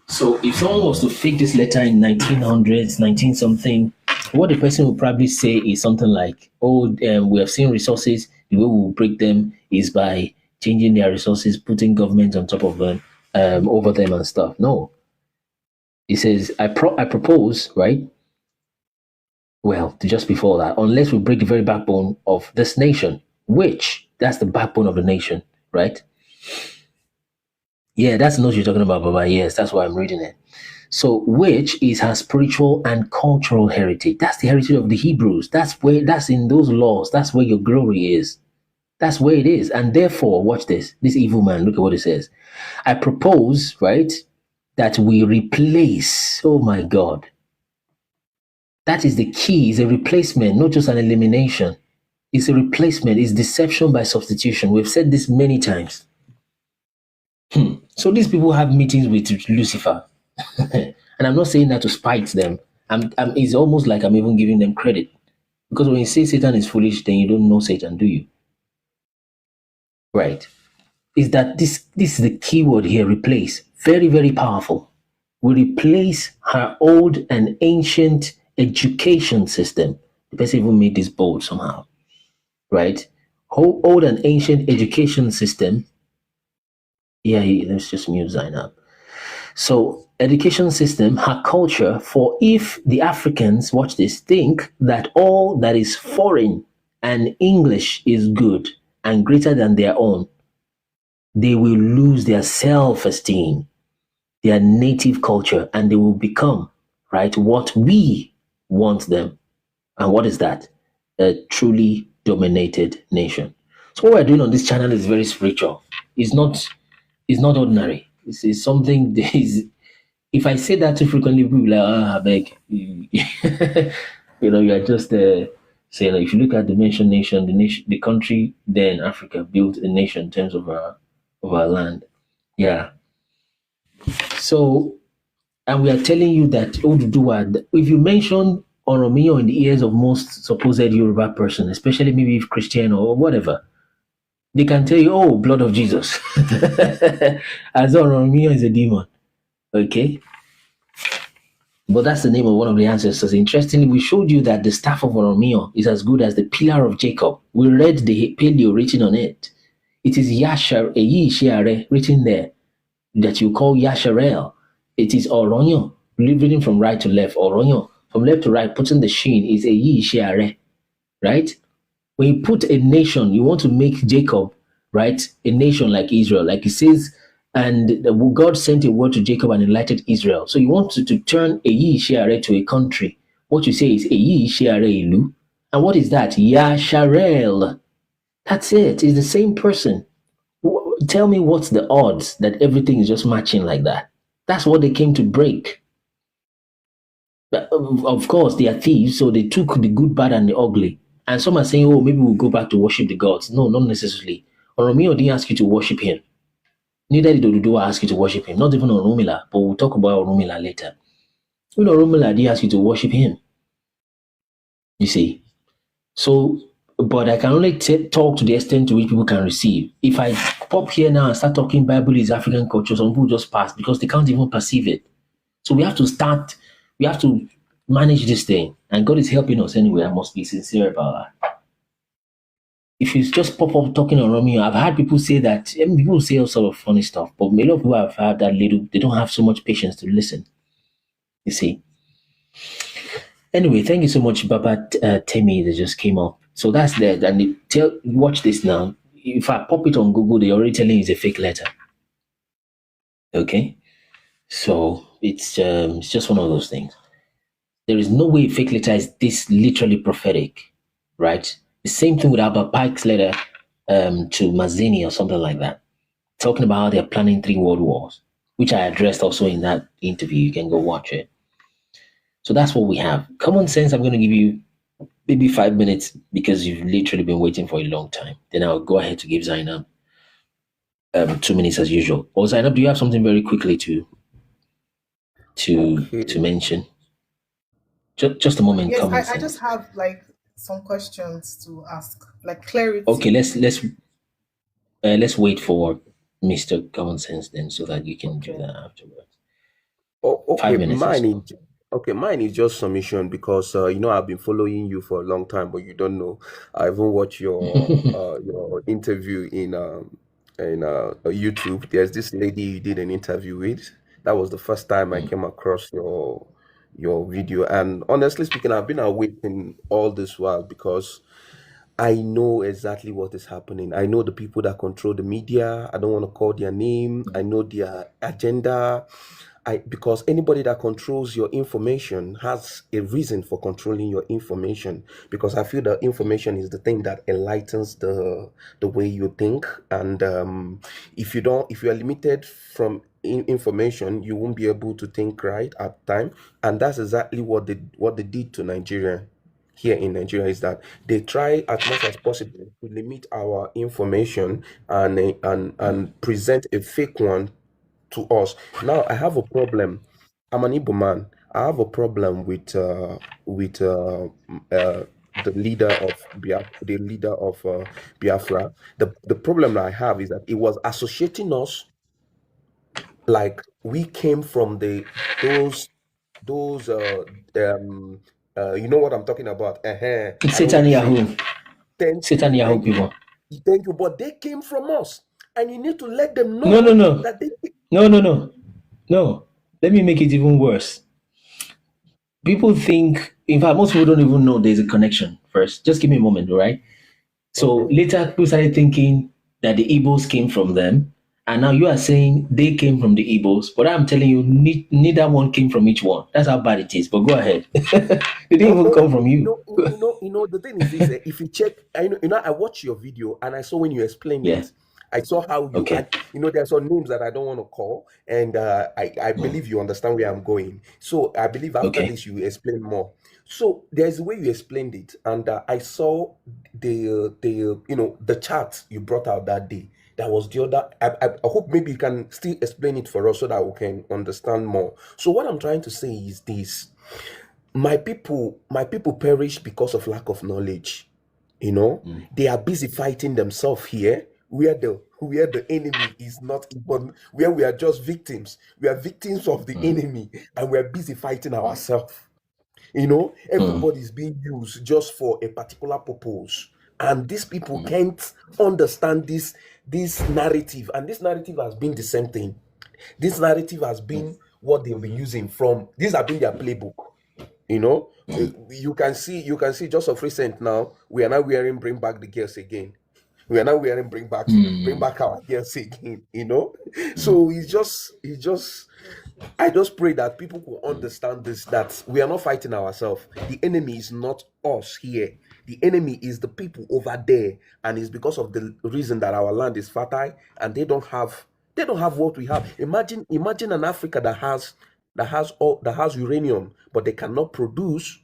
So if someone was to fake this letter in 1900s, 19 something, what the person will probably say is something like, we have seen resources, the way we will break them is by changing their resources, putting government on top of them, over them and stuff. No. It says, I propose, right? Well, just before that, unless we break the very backbone of this nation, which, that's the backbone of the nation, right? Yeah, that's the note you're talking about, Baba. Yes, that's why I'm reading it. So, which is her spiritual and cultural heritage. That's the heritage of the Hebrews. That's in those laws. That's where your glory is. That's where it is. And therefore, watch this evil man, look at what it says. I propose, right, that we replace, oh my God. That is the key, is a replacement, not just an elimination. It's a replacement, it's deception by substitution. We've said this many times. So these people have meetings with Lucifer. And I'm not saying that to spite them. It's almost like I'm even giving them credit. Because when you say Satan is foolish, then you don't know Satan, do you? Right. Is that this is the key word here, replace. Very, very powerful. We replace her old and ancient education system. The person even made this bold somehow. Right? Old and ancient education system. Yeah, let's just mute Zain up. So, education system, her culture, for if the Africans, watch this, think that all that is foreign and English is good and greater than their own, they will lose their self-esteem, their native culture, and they will become, right, what we want them. And what is that? A truly dominated nation. So what we're doing on this channel is very spiritual. It's not ordinary. It's something that is, if I say that too frequently, people will be like, I beg. You are just saying, if you look at the nation, the country, then Africa built a nation in terms of our land. Yeah. So, and we are telling you that if you mention Oromio in the ears of most supposed Yoruba person, especially maybe if Christian or whatever, they can tell you, oh, blood of Jesus. As Oromio is a demon. Okay? But that's the name of one of the ancestors. Interestingly, we showed you that the staff of Oromio is as good as the pillar of Jacob. We read the paleo written on it. It is Yashar Eyi Shiare written there that you call Yasharel. It is Oronyo, reading from right to left. Oronyo, from left to right, putting the shin is Eyi Shiare, right? When you put a nation, you want to make Jacob, right, a nation like Israel, like it says, and God sent a word to Jacob and enlightened Israel. So you want to turn Eyi Shiare to a country. What you say is Eyi Shiare Ilu. And what is that? Yasharel. That's it. It's the same person. Tell me what's the odds that everything is just matching like that? That's what they came to break. Of course, they are thieves, so they took the good, bad, and the ugly. And some are saying, oh, maybe we'll go back to worship the gods. No, not necessarily. Oromio didn't ask you to worship him. Neither did Oduduwa ask you to worship him. Not even Oromila, but we'll talk about Oromila later. Even Oromila didn't ask you to worship him. You see? So, but I can only talk to the extent to which people can receive. If I pop here now and start talking Bible is African culture, some people just pass because they can't even perceive it. So we have to manage this thing. And God is helping us anyway. I must be sincere about that. If you just pop up talking on Romeo, I've had people say that, and people say all sort of funny stuff, but a lot of people have had that they don't have so much patience to listen. You see? Anyway, thank you so much, Baba Temi, that just came up. So that's there. And watch this now. If I pop it on Google, they already telling you it's a fake letter. Okay, so it's just one of those things. There is no way a fake letter is this literally prophetic, right? The same thing with Albert Pike's letter to Mazzini or something like that, talking about how they're planning 3 world wars, which I addressed also in that interview. You can go watch it. So that's what we have. Common sense, I'm going to give you maybe 5 minutes because you've literally been waiting for a long time. Then I'll go ahead to give Zainab 2 minutes as usual. Or Zainab, do you have something very quickly to mention? Just a moment. Yes, Common I sense. just have like some questions to ask, like clarity. Okay, let's wait for Mr. Common Sense then, so that you can do that afterwards. Oh, okay. 5 minutes. Mine is just submission because I've been following you for a long time, but you don't know. I even watched your interview in YouTube. There's this lady you did an interview with. That was the first time I came across your video. And honestly speaking, I've been awaiting all this while because I know exactly what is happening. I know the people that control the media. I don't want to call their name. I know their agenda. Because anybody that controls your information has a reason for controlling your information. Because I feel that information is the thing that enlightens the way you think. And if you are limited from information, you won't be able to think right at the time. And that's exactly what they did to Nigeria. Here in Nigeria is that they try as much as possible to limit our information and present a fake one to us. Now I have a problem. I'm an Igbo man. I have a problem with the leader of Biafra. The problem that I have is that it was associating us like we came from those you know what I'm talking about. It's Satan Yahoo. Thank Satan Yahoo you. people. Thank you. But they came from us. And you need to let them know No. that they No. Let me make it even worse. People think, in fact, most people don't even know there's a connection first. Just give me a moment, all right? So later, people started thinking that the Igbos came from them. And now you are saying they came from the Igbos. But I'm telling you, neither one came from each one. That's how bad it is. But go ahead. They didn't even come from you. The thing is this, if you check, I watched your video and I saw when you explained it. I saw how you, there are some names that I don't want to call, and I believe you understand where I'm going. So I believe after this you explain more. So there's a way you explained it, and I saw the chart you brought out that day. That was the other. I hope maybe you can still explain it for us so that we can understand more. So what I'm trying to say is this: my people perish because of lack of knowledge. They are busy fighting themselves here, where the enemy is not even, where we are just victims. We are victims of the enemy, and we are busy fighting ourselves. Everybody's being used just for a particular purpose, and these people can't understand this narrative. And this narrative has been the same thing. This narrative has been what they've been using from. These have been their playbook. You can see just of recent now, we are now wearing bring back the girls again. We are now wearing bring back our girls again. So it's just I just pray that people will understand this, that we are not fighting ourselves. The enemy is not us here. The enemy is the people over there, and it's because of the reason that our land is fertile and they don't have what we have. Imagine an Africa that has uranium, but they cannot produce.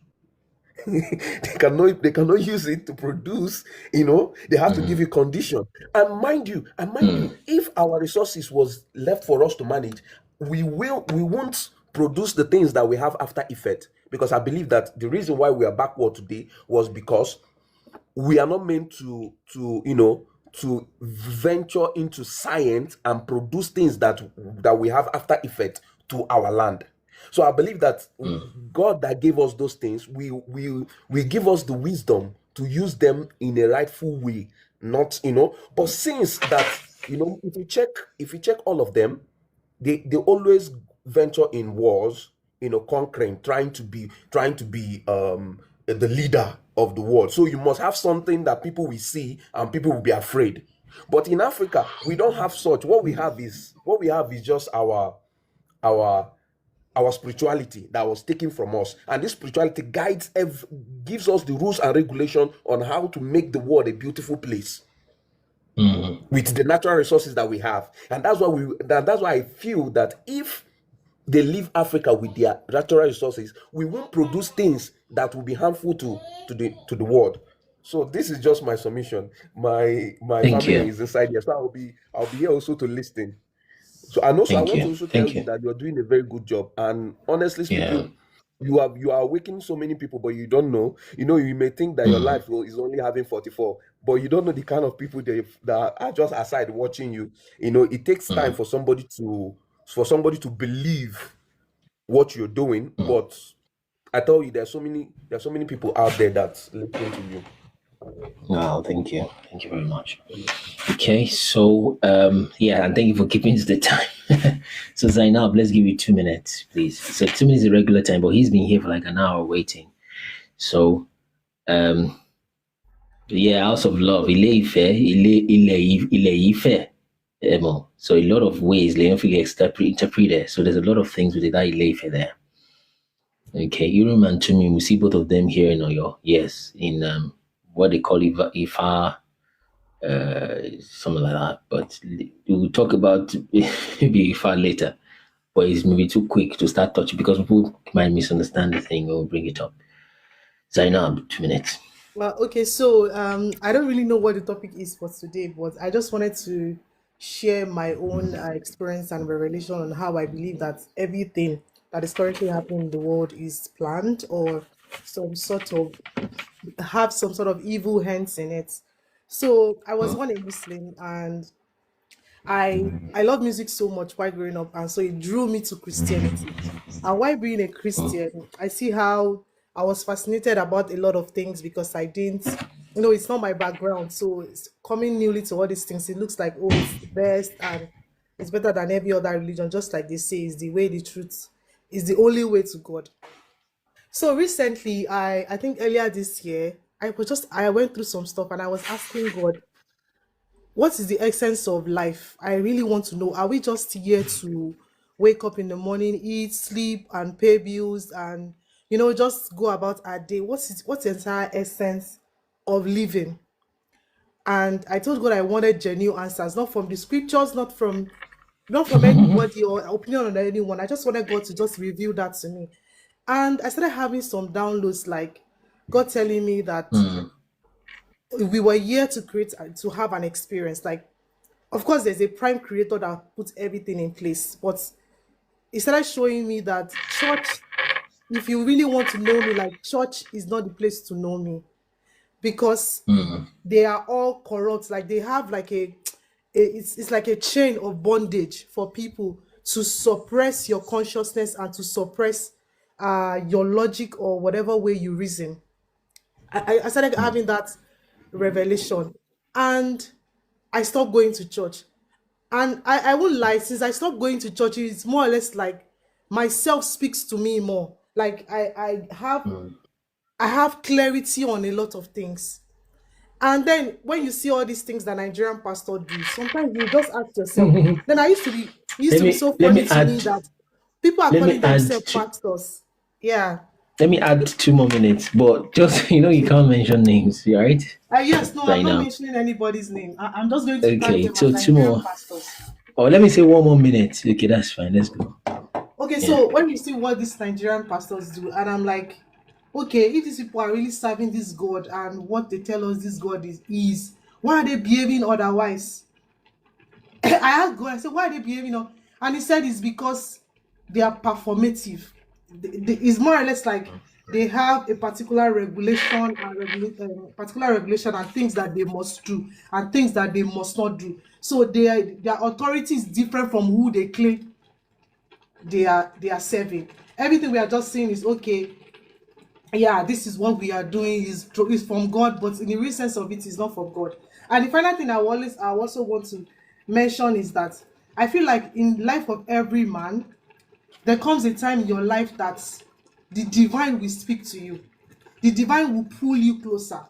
they cannot use it to produce. They have to give you condition. And mind you, if our resources was left for us to manage, we won't produce the things that we have after effect. Because I believe that the reason why we are backward today was because we are not meant to venture into science and produce things that we have after effect to our land. So I believe that God that gave us those things will give us the wisdom to use them in a rightful way. Not, but since that, if you check all of them, they always venture in wars, conquering, trying to be the leader of the world. So you must have something that people will see and people will be afraid. But in Africa, we don't have such. What we have is just our our spirituality that was taken from us, and this spirituality gives us the rules and regulation on how to make the world a beautiful place with the natural resources that we have. And that's why I feel that if they leave Africa with their natural resources, we won't produce things that will be harmful to the world. So this is just my submission. My Thank family you. is inside here, so I'll be here also to listen. So, and also I Thank want to you. also tell Thank you you. that you're doing a very good job. And honestly Yeah. speaking, you are awakening so many people, but you don't know. You may think that your life is only having 44, but you don't know the kind of people that are just aside watching you. It takes time for somebody to believe what you're doing. But I tell you, there's so many people out there that's listening to you. Wow, thank you. Thank you very much. Okay, so yeah, and thank you for keeping to the time. So Zainab, let's give you 2 minutes, please. So 2 minutes is a regular time, but he's been here for like an hour waiting. So yeah, House of Love, Ile Ife. So a lot of ways Leonfili interpreted. So there's a lot of things with that Ile Ife there. Okay, Urim and Tumim, we see both of them here in Oyo. Yes, in what they call Ifa, something like that. But we'll talk about maybe Ifa later. But it's maybe too quick to start touching because people might misunderstand the thing or bring it up. Zainab, 2 minutes. Well, okay, so I don't really know what the topic is for today, but I just wanted to share my own experience and revelation on how I believe that everything that is currently happening in the world is planned or some sort of have some sort of evil hands in it. So I was born a Muslim, and I love music so much while growing up, and so it drew me to Christianity. And while being a Christian, I see how I was fascinated about a lot of things because I didn't, it's not my background. So it's coming newly to all these things. It looks like, oh, it's the best and it's better than every other religion, just like they say, is the way, the truth, is the only way to God. So recently, I think earlier this year, I went through some stuff and I was asking God, what is the essence of life? I really want to know. Are we just here to wake up in the morning, eat, sleep, and pay bills, and just go about our day? What's the entire essence of living? And I told God I wanted genuine answers, not from the scriptures, not from anybody or opinion on anyone. I just wanted God to just reveal that to me. And I started having some downloads, like God telling me that we were here to create, to have an experience. Like, of course, there's a prime creator that puts everything in place, but he started showing me that church, if you really want to know me, like, church is not the place to know me, because they are all corrupt. Like, they have like it's like a chain of bondage for people to suppress your consciousness and to suppress your logic or whatever way you reason. I started having that revelation, and I stopped going to church. And I won't lie, since I stopped going to church, it's more or less like myself speaks to me more. Like I have clarity on a lot of things. And then when you see all these things that Nigerian pastor do, sometimes you just ask yourself. Then it used Let to be me so let funny me to add me that people are let me calling add themselves to, pastors. Yeah. let me add 2 more minutes, but just you can't mention names, right? Yes, no, I'm Right not now. mentioning anybody's name. I'm just going to tag Okay, them as so two Nigerian more. pastors. Or let me say 1 more minute. Okay, that's fine. Let's go. Okay, Yeah. so when you see what these Nigerian pastors do, and I'm like, okay, if these people are really serving this God and what they tell us this God is why are they behaving otherwise? I asked God, I said, why are they behaving? And he said it's because they are performative. It's more or less like they have a particular regulation and particular regulation and things that they must do and things that they must not do. So their authority is different from who they claim they are serving. Everything we are just saying is okay. Yeah, this is what we are doing is from God, but in the real sense of it is not from God. And the final thing I also want to mention is that I feel like in life of every man, there comes a time in your life that the divine will speak to you. The divine will pull you closer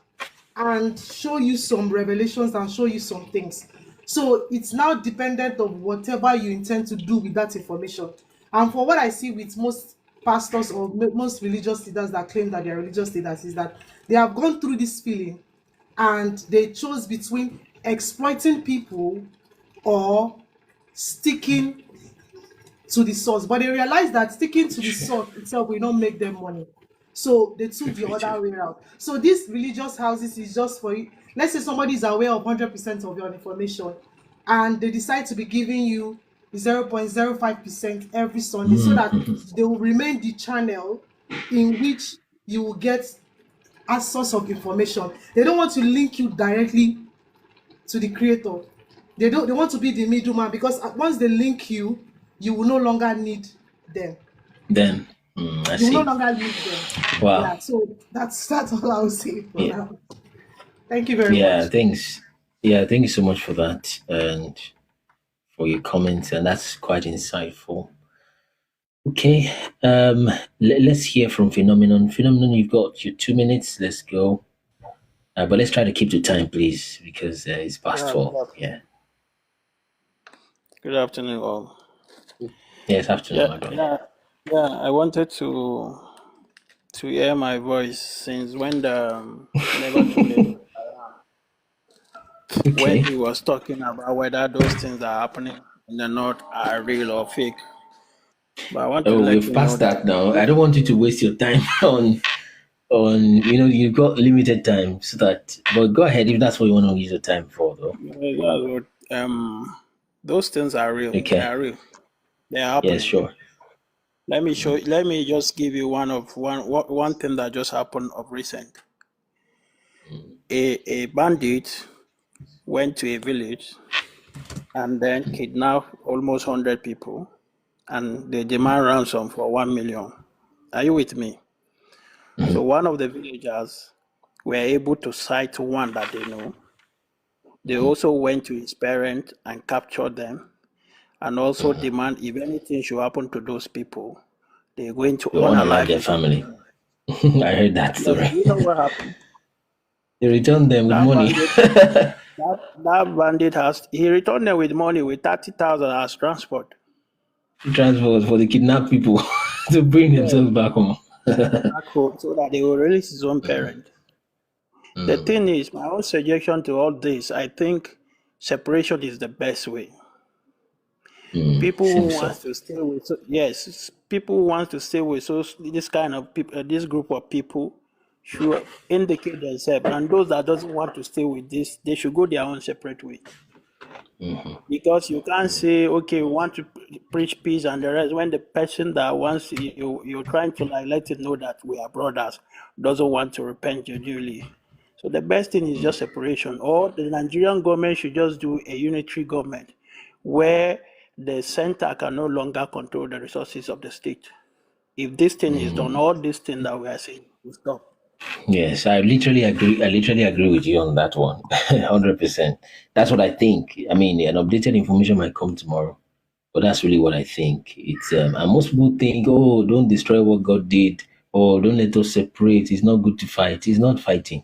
and show you some revelations and show you some things. So it's now dependent on whatever you intend to do with that information. And for what I see with most pastors or most religious leaders that claim that they are religious leaders is that they have gone through this feeling and they chose between exploiting people or sticking to the source, but they realized that sticking to the source itself will not make them money. So they took the other way around. So these religious houses is just for you. Let's say somebody is aware of 100% of your information and they decide to be giving you 0.05% every Sunday so that they will remain the channel in which you will get a source of information. They don't want to link you directly to the creator. They want to be the middleman, because once they link you, you will no longer need them. Then I You will see. no longer need them. Wow. Yeah, so that's all I will say for now. Thank you very Yeah, much. thanks. Yeah, thank you so much for that and for your comments, and that's quite insightful. Okay, let's hear from Phenomenon. Phenomenon, you've got your 2 minutes. Let's go. But let's try to keep the time, please, because it's past Yeah, 12. Yeah. good afternoon, all. Yes, afternoon, Yeah, my brother. yeah. I wanted to hear my voice since when the Never Too Late, when Okay. he was talking about whether those things that are happening in the north are real or fake. But I want to Oh, let we've you know passed that that now. I don't want you to waste your time on you've got limited time, so that, but go ahead if that's what you want to use your time for, though. those things are real. They Okay. are real. They are Yes, happening. sure. Let me just give you one thing that just happened of recent. A bandit went to a village and then kidnapped almost 100 people, and they demand ransom for 1 million. Are you with me? So one of the villagers were able to cite one that they know. They also went to his parents and captured them, and also demand if anything should happen to those people, they're going to You want to live unalive their his own family. parents. I heard that Yes, story. you know what happened? They return them with That money. bandit, that bandit he returned them with money with 30,000 as transport. Transport for the kidnapped people to bring Yeah, themselves back home. back home so that they will release his own parent. The thing is, my own suggestion to all this, I think separation is the best way. People who Seems so. want to stay with people who want to stay with this kind of people, this group of people should indicate themselves, and those that doesn't want to stay with this, they should go their own separate way. Because you can't say, okay, we want to preach peace and the rest, when the person that wants you're trying to like let it know that we are brothers doesn't want to repent genuinely. So the best thing is just separation, or the Nigerian government should just do a unitary government where the center can no longer control the resources of the state. If this thing is done, all this thing that we are saying will stop. Yes, I literally agree. I literally agree with you on that one. 100%. That's what I think. I mean, an updated information might come tomorrow, but that's really what I think. It's and most people think, oh, don't destroy what God did, or don't let us separate. It's not good to fight. It's not fighting.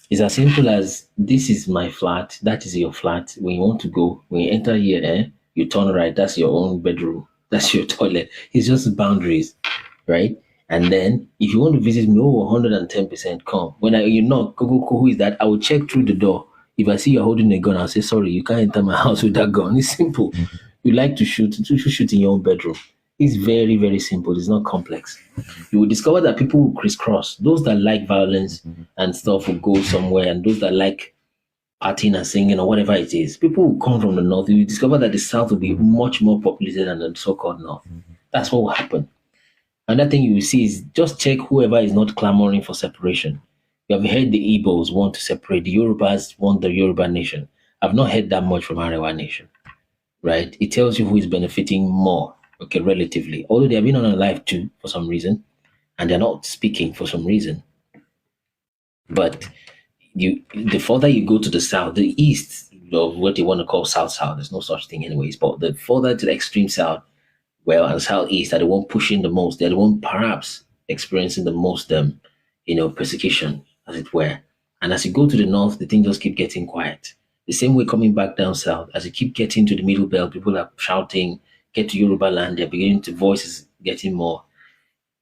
It's as simple as this is my flat, that is your flat. When you want to go, when you enter here, you turn right. That's your own bedroom. That's your toilet. It's just boundaries, right? And then if you want to visit me, oh, 110% come. When you knock, go, who is that? I will check through the door. If I see you're holding a gun, I'll say, sorry, you can't enter my house with that gun. It's simple. You like to shoot in your own bedroom. It's very, very simple. It's not complex. You will discover that people will crisscross. Those that like violence and stuff will go somewhere, and those that like partying and singing or whatever it is, people will come from the north. You will discover that the south will be much more populated than the so-called north. That's what will happen. Another thing you will see is just check whoever is not clamoring for separation. You have heard the Igbos want to separate, the Yorubas want the Yoruba nation. I've not heard that much from Arewa nation, right? It tells you who is benefiting more, okay, relatively. Although they have been on a live too for some reason, and they're not speaking for some reason. But the further you go to the south, the east of what they want to call south, there's no such thing anyways, but the further to the extreme south, well, and southeast are the one pushing the most. They're the one perhaps experiencing the most, persecution, as it were. And as you go to the north, the thing just keep getting quiet. The same way coming back down south, as you keep getting to the middle belt, people are shouting. Get to Yoruba land, they're beginning to voices getting more.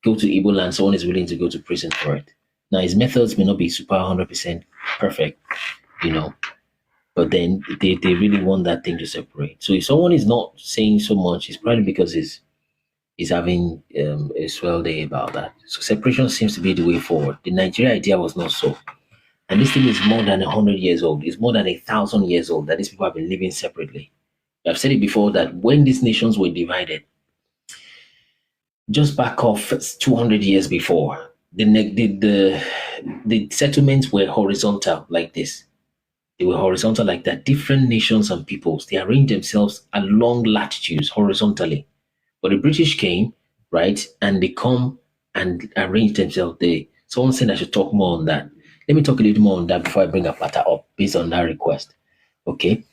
Go to Igbo land, someone is willing to go to prison for it. Now his methods may not be super 100% perfect, but then they really want that thing to separate. So if someone is not saying so much, it's probably because he's having a swell day about that. So separation seems to be the way forward. The Nigeria idea was not so. And this thing is more than 100 years old. It's more than 1,000 years old that these people have been living separately. I've said it before that when these nations were divided, just back off 200 years before, the settlements were horizontal like this. They were horizontal like that. Different nations and peoples, they arranged themselves along latitudes horizontally. But the British came, right, and they come and arrange themselves there. Someone said I should talk more on that. Let me talk a little more on that before I bring Apata up based on that request. Okay,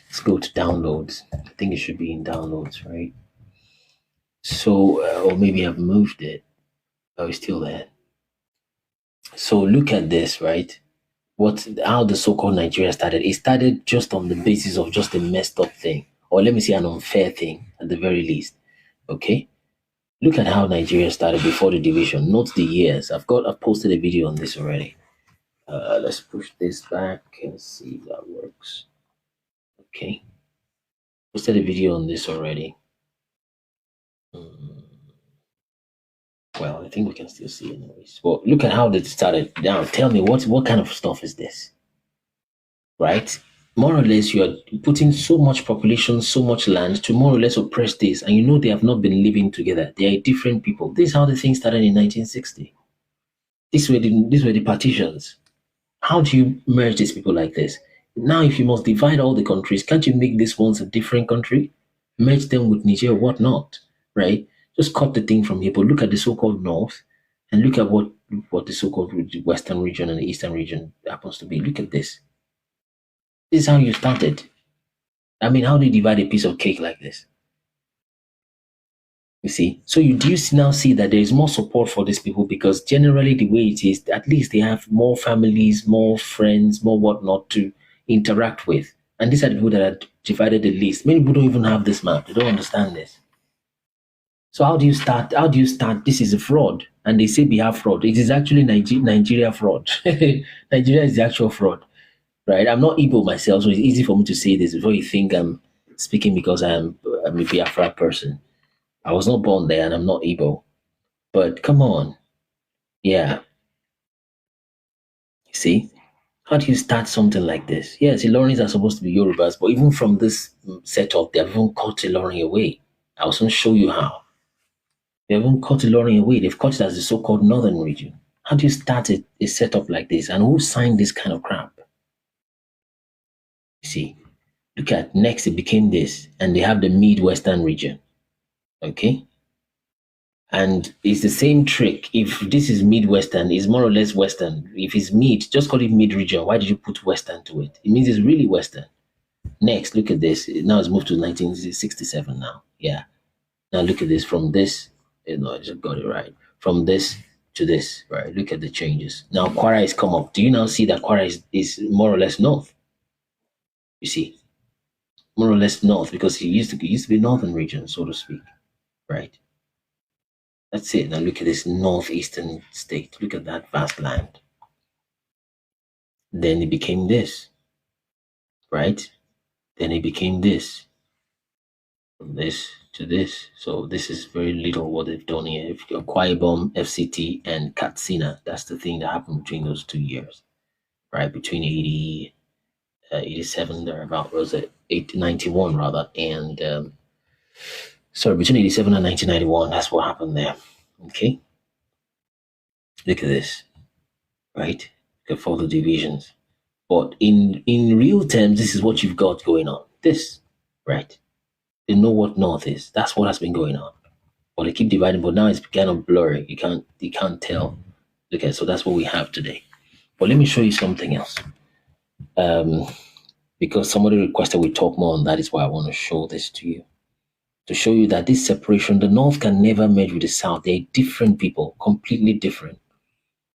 let's go to downloads. I think it should be in downloads, right? So, or maybe I've moved it. Oh, it's still there. So look at this, right? How the so-called Nigeria started. It started just on the basis of just a messed up thing, or let me say an unfair thing at the very least. Okay, look at how Nigeria started before the division. Note the years. I've posted a video on this already. Let's push this back and see if that works. Okay, posted a video on this already. Well, I think we can still see anyways. Well, look at how they started. Now, tell me what kind of stuff is this? Right? More or less, you are putting so much population, so much land to more or less oppress this, and they have not been living together. They are different people. This is how the thing started in 1960. These were the partitions. How do you merge these people like this? Now, if you must divide all the countries, can't you make this ones a different country? Merge them with Niger, whatnot, right? Just cut the thing from here, but look at the so-called north and look at what the so-called western region and the eastern region happens to be. Look at this. This is how you started. I mean, how do you divide a piece of cake like this? You see? So you do now see that there is more support for these people because generally the way it is, at least they have more families, more friends, more whatnot to interact with. And these are the people that are divided the least. Many people don't even have this map. They don't understand this. So how do you start? This is a fraud. And they say we have fraud. It is actually Nigeria fraud. Nigeria is the actual fraud. Right? I'm not Igbo myself, so it's easy for me to say this before you think I'm speaking because I'm a Biafra person. I was not born there and I'm not Igbo. But come on. Yeah. You see? How do you start something like this? Yes, Ilorians are supposed to be Yorubas, but even from this setup, they have even cut Ilorin away. I will soon show you how. They haven't cut Ilorin away. They've cut it as the so-called northern region. How do you start a setup like this? And who signed this kind of crap? You see, look at next it became this, and they have the Midwestern region. Okay? And it's the same trick. If this is Midwestern, it's more or less Western. If it's mid, just call it mid-region. Why did you put Western to it? It means it's really Western. Next, look at this. Now it's moved to 1967 now. Yeah. Now look at this. From this, I just got it right. From this to this, right? Look at the changes. Now Kwara has come up. Do you now see that Kwara is more or less north? You see, more or less north because it used to be northern region, so to speak, right? That's it. Now look at this northeastern state. Look at that vast land. Then it became this, right? Then it became this. From this to this. So this is very little what they've done here. Akwa Ibom, FCT, and Katsina. That's the thing that happened between those 2 years, right? Between 87 there about was it 91 rather, and between 87 and 1991, that's what happened there. Okay, look at this, right? Look at further divisions, but in real terms, this is what you've got going on. This, right? They know what north is. That's what has been going on. But they keep dividing, but now it's kind of blurry. You can't tell. Okay, so that's what we have today. But let me show you something else. Because somebody requested we talk more on that is why I want to show this to you. to show you that this separation, the North can never merge with the South. They're different people, completely different.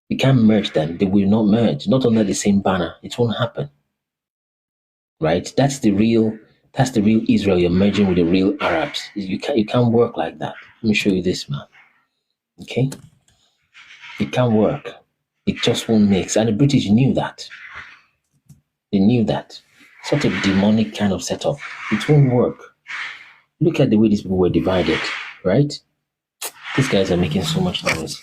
You can't merge them. They will not merge, not under the same banner. It won't happen. Right? That's the real Israel. You're merging with the real Arabs. You can't work like that. Let me show you this, man. Okay? It can't work. It just won't mix. And the British knew that. They knew that. Such a demonic kind of setup. It won't work. Look at the way these people were divided, right? These guys are making so much noise.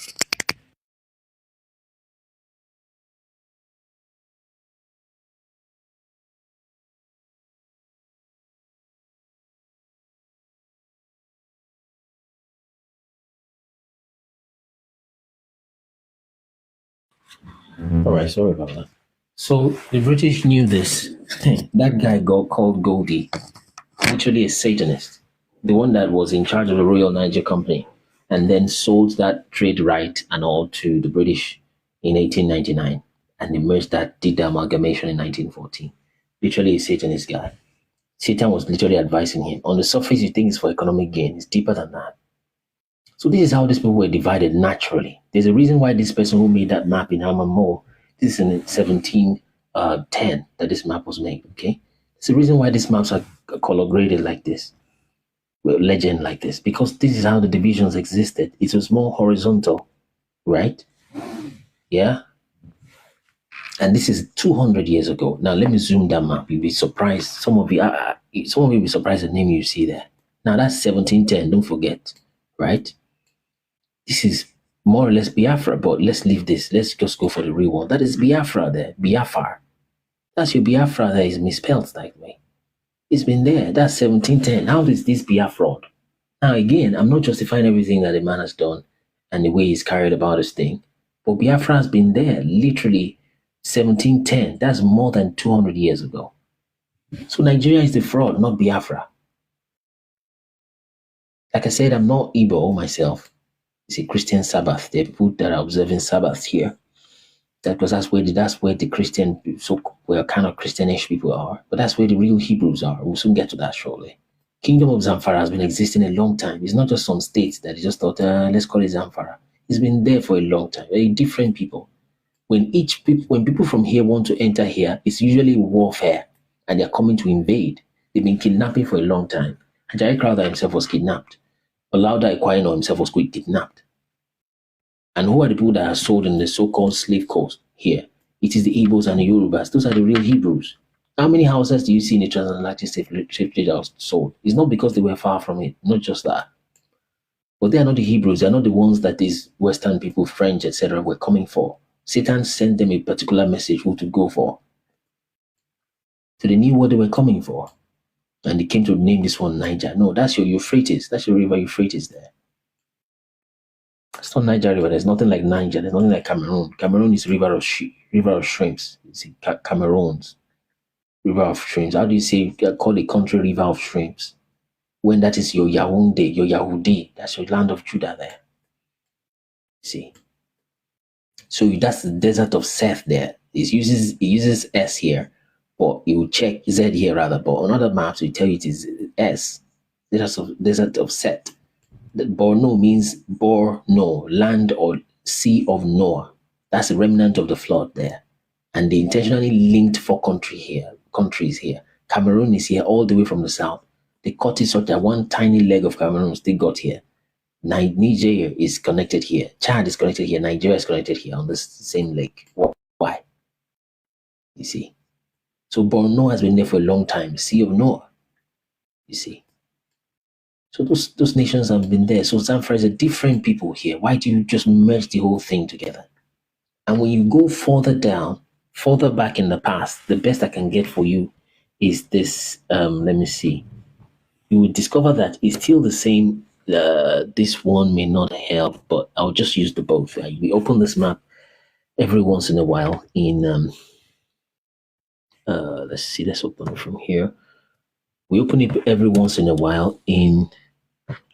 All right, sorry about that. So the British knew this. That guy called Goldie, literally a Satanist, the one that was in charge of the Royal Niger Company, and then sold that trade right and all to the British in 1899, and they merged that, did the amalgamation in 1914. Literally a Satanist guy. Satan was literally advising him. On the surface, you think it's for economic gain. It's deeper than that. So this is how these people were divided naturally. There's a reason why this person who made that map in Hamamo, this is in 1710 that this map was made, okay? There's a reason why these maps are color graded like this, with legend like this, because this is how the divisions existed. It was more horizontal, right? Yeah? And this is 200 years ago. Now, let me zoom that map. You'll be surprised. Some of you will be surprised at the name you see there. Now, that's 1710, don't forget, right? This is more or less Biafra, but let's leave this. Let's just go for the real one. That is Biafra there, Biafra. That's your Biafra there is misspelled that way. It's been there. That's 1710. How is this Biafra? Now, again, I'm not justifying everything that the man has done and the way he's carried about his thing, but Biafra has been there, literally 1710. That's more than 200 years ago. So Nigeria is the fraud, not Biafra. Like I said, I'm not Igbo myself. It's a Christian Sabbath. There are people that are observing Sabbath here. Because that's where the Christian, so well, kind of Christianish people are. But that's where the real Hebrews are. We'll soon get to that shortly. Kingdom of Zamfara has been existing a long time. It's not just some states that they just thought, let's call it Zamfara. It's been there for a long time. Very different people. When people from here want to enter here, it's usually warfare, and they're coming to invade. They've been kidnapping for a long time. Ajayi Crowther himself was kidnapped. Olaudah Equiano himself was kidnapped. And who are the people that are sold in the so-called slave coast here? It is the Igbos and the Yorubas. Those are the real Hebrews. How many houses do you see in the transatlantic slave trade that was sold? It's not because they were far from it, not just that. But they are not the Hebrews. They are not the ones that these Western people, French, etc., were coming for. Satan sent them a particular message who to go for. So they knew what they were coming for. And they came to name this one Niger. No, that's your Euphrates. That's your river Euphrates there. It's not Niger River. There's nothing like Niger. There's nothing like Cameroon. Cameroon is river of shrimps. It's Cameroon's river of shrimps. How do you say, call a country river of shrimps? When that is your Yaoundé, your Yahudi. That's your land of Judah there. See? So that's the desert of Seth there. It uses S here, but it will check Z here rather. But on other maps, it will tell you it is S. Desert of Seth. Borno means Borno, land or sea of Noah. That's a remnant of the flood there. And they intentionally linked four countries here. Cameroon is here all the way from the south. They cut it so that one tiny leg of Cameroon still got here. Niger is connected here. Chad is connected here. Nigeria is connected here on this same lake. Why? You see. So Borno has been there for a long time. Sea of Noah. You see. So those nations have been there. So Zamfara is a different people here. Why do you just merge the whole thing together? And when you go further down, further back in the past, the best I can get for you is this. Let me see. You will discover that it's still the same. This one may not help, but I'll just use the both. We open this map every once in a while in let's see, let's open it from here. We open it every once in a while and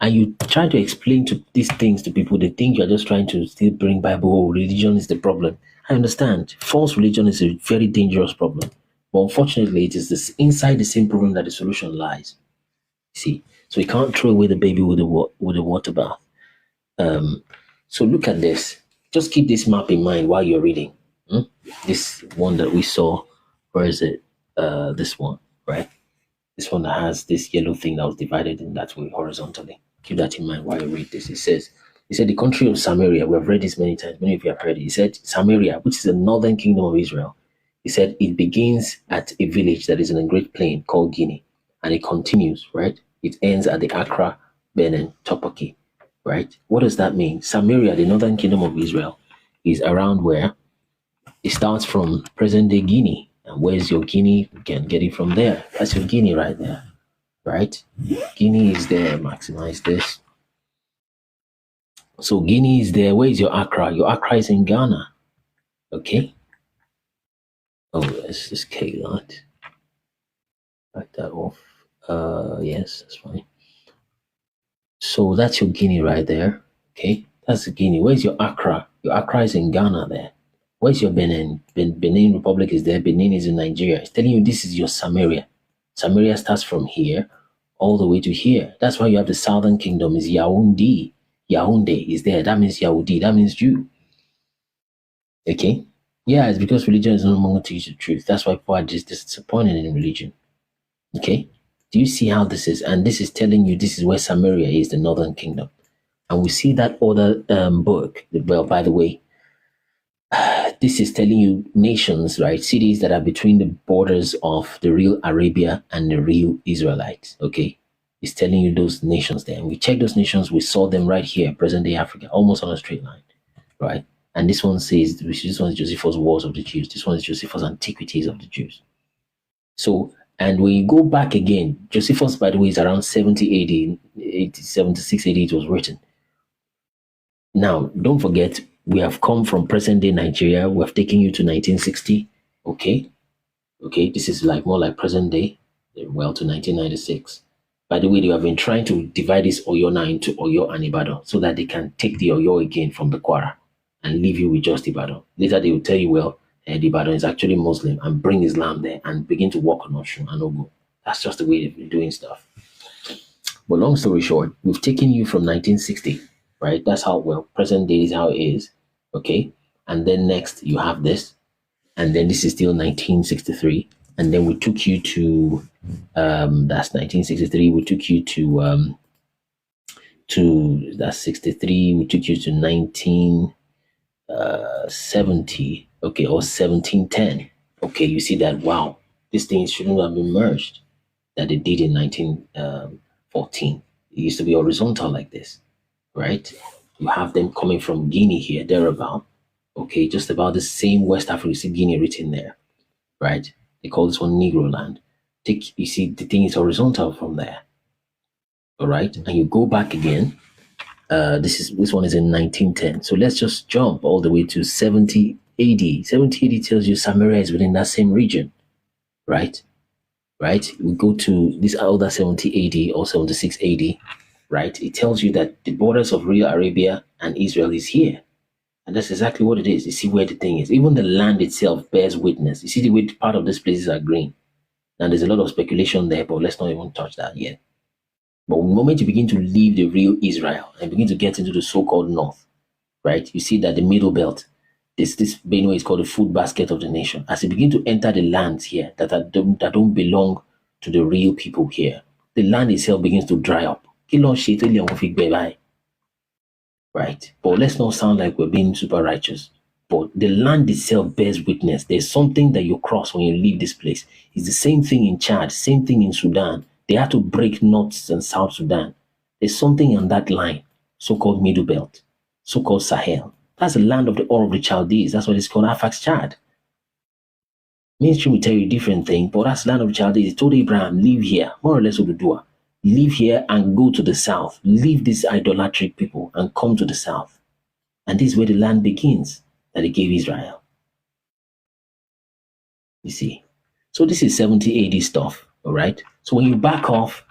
you try to explain to these things to people. They think you're just trying to still bring Bible. Oh, religion is the problem. I understand. False religion is a very dangerous problem. But unfortunately, it is inside the same problem that the solution lies. See? So So you can't throw away the baby with the water bath. So look at this. Just keep this map in mind while you're reading. This one that we saw, where is it? This one, right? This one that has this yellow thing that was divided in that way horizontally. Keep that in mind while you read this. He said, the country of Samaria, we have read this many times, many of you have heard it. He said, Samaria, which is the northern kingdom of Israel, he said, it begins at a village that is in a great plain called Guinea, and it continues, right? It ends at the Accra, Benin, Topoki, right? What does that mean? Samaria, the northern kingdom of Israel, is around where it starts from present-day Guinea. And where's your Guinea? You can get it from there. That's your Guinea right there, right? Guinea is there. Maximize this. So Guinea is there. Where is your Accra? Your Accra is in Ghana. Okay. Oh, let's just K that. Back that off. Yes, that's fine. So that's your Guinea right there. Okay. That's the Guinea. Where's your Accra? Your Accra is in Ghana there. Where's your Benin? Benin Republic is there. Benin is in Nigeria. It's telling you this is your Samaria. Samaria starts from here all the way to here. That's why you have the southern kingdom is Yaoundé. Yaoundé is there. That means Yahudi. That means Jew. Okay? Yeah, it's because religion is no longer teach the truth. That's why people are just disappointed in religion. Okay? Do you see how this is? And this is telling you this is where Samaria is, the northern kingdom. And we see that other book. Well, by the way, this is telling you nations, right? Cities that are between the borders of the real Arabia and the real Israelites. Okay? It's telling you those nations there. And we check those nations, we saw them right here, present-day Africa, almost on a straight line, right? And this one says, this one is Josephus' Wars of the Jews. This one is Josephus' Antiquities of the Jews. So, and when you go back again, Josephus, by the way, is around 70 AD, 76 AD it was written. Now, don't forget, we have come from present-day Nigeria. We have taken you to 1960, okay? Okay, this is like more like present-day, well, to 1996. By the way, they have been trying to divide this Oyo now into Oyo and Ibadan so that they can take the Oyo again from the Kwara and leave you with just Ibadan. Later, they will tell you, well, the Ibadan is actually Muslim and bring Islam there and begin to walk on Oshun and Ogo. That's just the way they've been doing stuff. But long story short, we've taken you from 1960, right? That's how, well, present day is how it is, okay? And then next, you have this. And then this is still 1963. And then we took you to, that's 1963. We took you to that's 63. We took you to 1970, okay, or 1710. Okay, you see that, wow, these things shouldn't have been merged that they did in 1914. It used to be horizontal like this, right? You have them coming from Guinea here, thereabout. Okay, just about the same West Africa. You see Guinea written there, right? They call this one Negro land. You see the thing is horizontal from there. All right, and you go back again. This one is in 1910. So let's just jump all the way to 70 AD. 70 AD tells you Samaria is within that same region, right? Right. We go to this other 70 AD or 76 AD, right? It tells you that the borders of real Arabia and Israel is here. And that's exactly what it is. You see where the thing is. Even the land itself bears witness. You see the way part of these places are green. Now there's a lot of speculation there, but let's not even touch that yet. But the moment you begin to leave the real Israel and begin to get into the so-called north, right? You see that the middle belt, this Benue is called the food basket of the nation. As you begin to enter the lands here that don't belong to the real people here, the land itself begins to dry up. Right? But let's not sound like we're being super righteous. But the land itself bears witness. There's something that you cross when you leave this place. It's the same thing in Chad, same thing in Sudan. They had to break North and South Sudan. There's something on that line, so-called Middle Belt, so-called Sahel. That's the land of the Ur of the Chaldees. That's what it's called, Arphax Chad. Mainstream will tell you a different thing, but that's the land of the Chaldees. It told Abraham, live here, more or less Ududua. Live here and go to the south. Leave these idolatric people and come to the south. And this is where the land begins that he gave Israel. You see. So this is 70 AD stuff, all right? So when you back off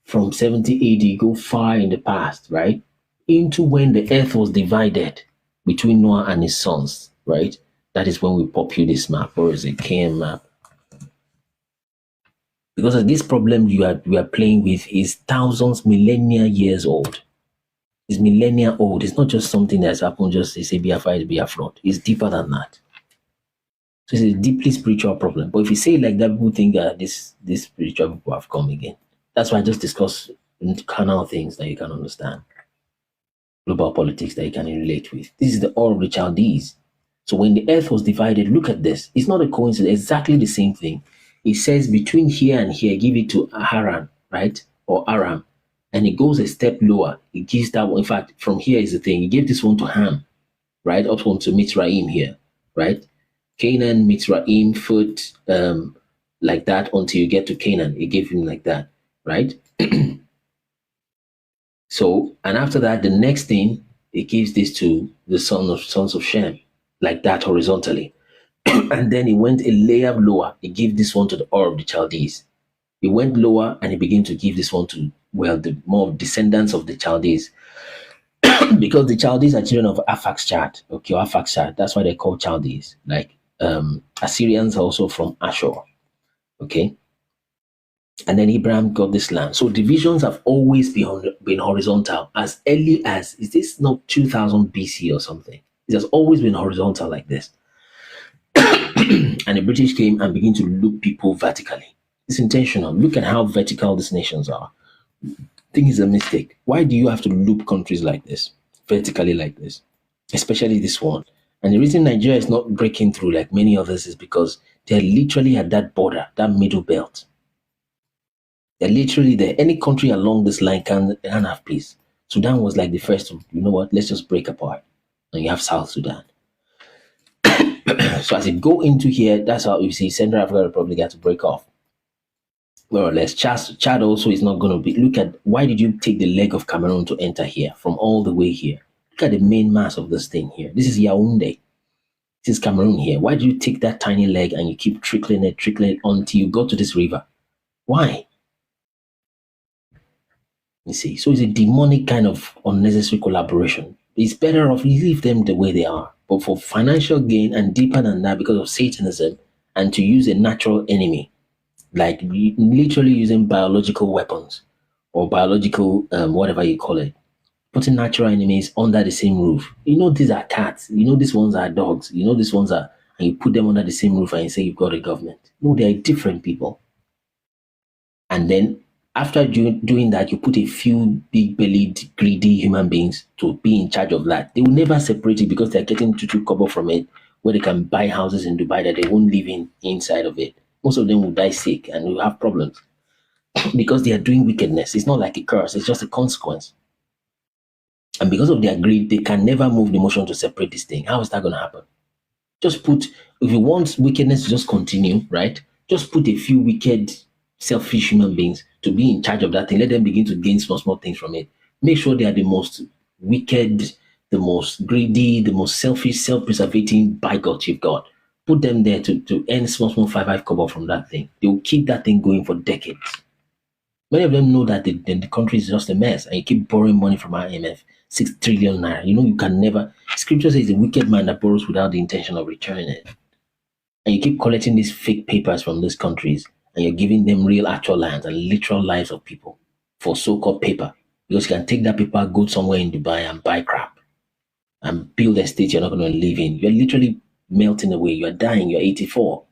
from 70 AD, go far in the past, right? Into when the earth was divided between Noah and his sons, right? That is when we pop you this map, or is it KM map? Because this problem we are playing with is thousands, millennia years old. It's millennia old. It's not just something that's happened just to say Biafra is Biafra. It's deeper than that. So it's a deeply spiritual problem. But if you say it like that, people think that this spiritual people have come again. That's why I just discuss carnal things that you can understand. Global politics that you can relate with. This is the Ur of the Chaldees. So when the earth was divided, look at this. It's not a coincidence. Exactly the same thing. It says between here and here, give it to Haran, right? Or Aram. And it goes a step lower. It gives that one. In fact, from here is the thing. He gave this one to Ham, right? Up one to Mitzrayim here, right? Canaan, Mitzrayim, foot, like that until you get to Canaan. It gave him like that, right? So, and after that, the next thing, it gives this to the sons of Shem, like that horizontally. And then he went a layer lower. He gave this one to the Ur of the Chaldees. He went lower and he began to give this one to, well, the more descendants of the Chaldees. Because the Chaldees are children of Arphaxad, okay, Arphaxad. That's why they're called Chaldees. Like Assyrians are also from Ashur, okay. And then Abraham got this land. So divisions have always been horizontal as early as, is this not 2000 BC or something? It has always been horizontal like this. And the British came and began to loop people vertically. It's intentional. Look at how vertical these nations are. I think it's a mistake. Why do you have to loop countries like this, vertically like this, especially this one? And the reason Nigeria is not breaking through like many others is because they're literally at that border, that middle belt. They're literally there. Any country along this line can have peace. Sudan was like the first to, you know what, let's just break apart. And you have South Sudan. So as you go into here, that's how you see Central African Republic had to break off. More or less. Chad also is not going to be. Look at, why did you take the leg of Cameroon to enter here from all the way here? Look at the main mass of this thing here. This is Yaoundé. This is Cameroon here. Why do you take that tiny leg and you keep trickling it until you go to this river? Why? You see, so it's a demonic kind of unnecessary collaboration. It's better off leave them the way they are. But for financial gain and deeper than that, because of Satanism, and to use a natural enemy, like literally using biological weapons or biological whatever you call it, putting natural enemies under the same roof. You know, these are cats. You know, these ones are dogs. You know, these ones are, and you put them under the same roof and you say you've got a government. No, they are different people. And then after doing that, you put a few big-bellied, greedy human beings to be in charge of that. They will never separate it because they're getting tutu kobo from it, where they can buy houses in Dubai that they won't live inside of it. Most of them will die sick and will have problems because they are doing wickedness. It's not like a curse. It's just a consequence. And because of their greed, they can never move the motion to separate this thing. How is that going to happen? Just put, if you want wickedness to just continue, right? Just put a few wicked, selfish human beings to be in charge of that thing. Let them begin to gain small things from it. Make sure they are the most wicked, the most greedy, the most selfish, self-preservating bigots you've got. Put them there to earn small 5 kobo from that thing. They will keep that thing going for decades. Many of them know that the country is just a mess and you keep borrowing money from IMF, 6 trillion naira. You know, you can never, scripture says a wicked man that borrows without the intention of returning it. And you keep collecting these fake papers from these countries and you're giving them real actual lands and literal lives of people for so-called paper. Because you can take that paper, go somewhere in Dubai and buy crap and build a state you're not going to live in. You're literally melting away. You're dying. You're 84.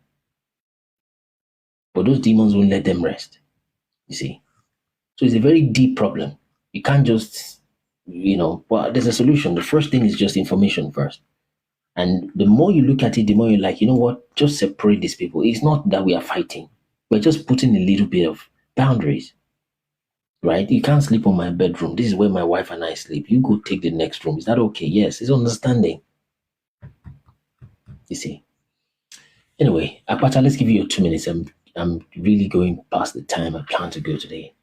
But those demons won't let them rest. You see? So it's a very deep problem. You can't just, well, there's a solution. The first thing is just information first. And the more you look at it, the more you're like, you know what? Just separate these people. It's not that we are fighting. We're just putting a little bit of boundaries, right? You can't sleep on my bedroom. This is where my wife and I sleep. You go take the next room. Is that okay? Yes, it's understanding. You see. Anyway, Akpata, let's give you your 2 minutes. I'm really going past the time I plan to go today.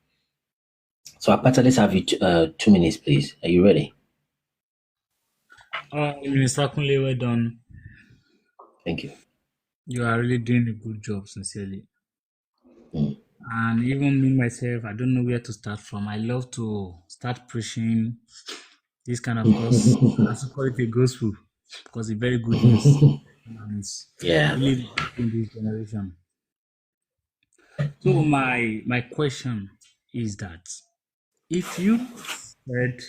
So Akpata, let's have you 2 minutes, please. Are you ready? Mr. Kunle, well done. Thank you. You are really doing a good job, sincerely. Mm. And even me myself, I don't know where to start from. I love to start preaching this kind of course. I also call it a gospel because it's very good news. And it's Yeah. really in this generation. So my question is that if you said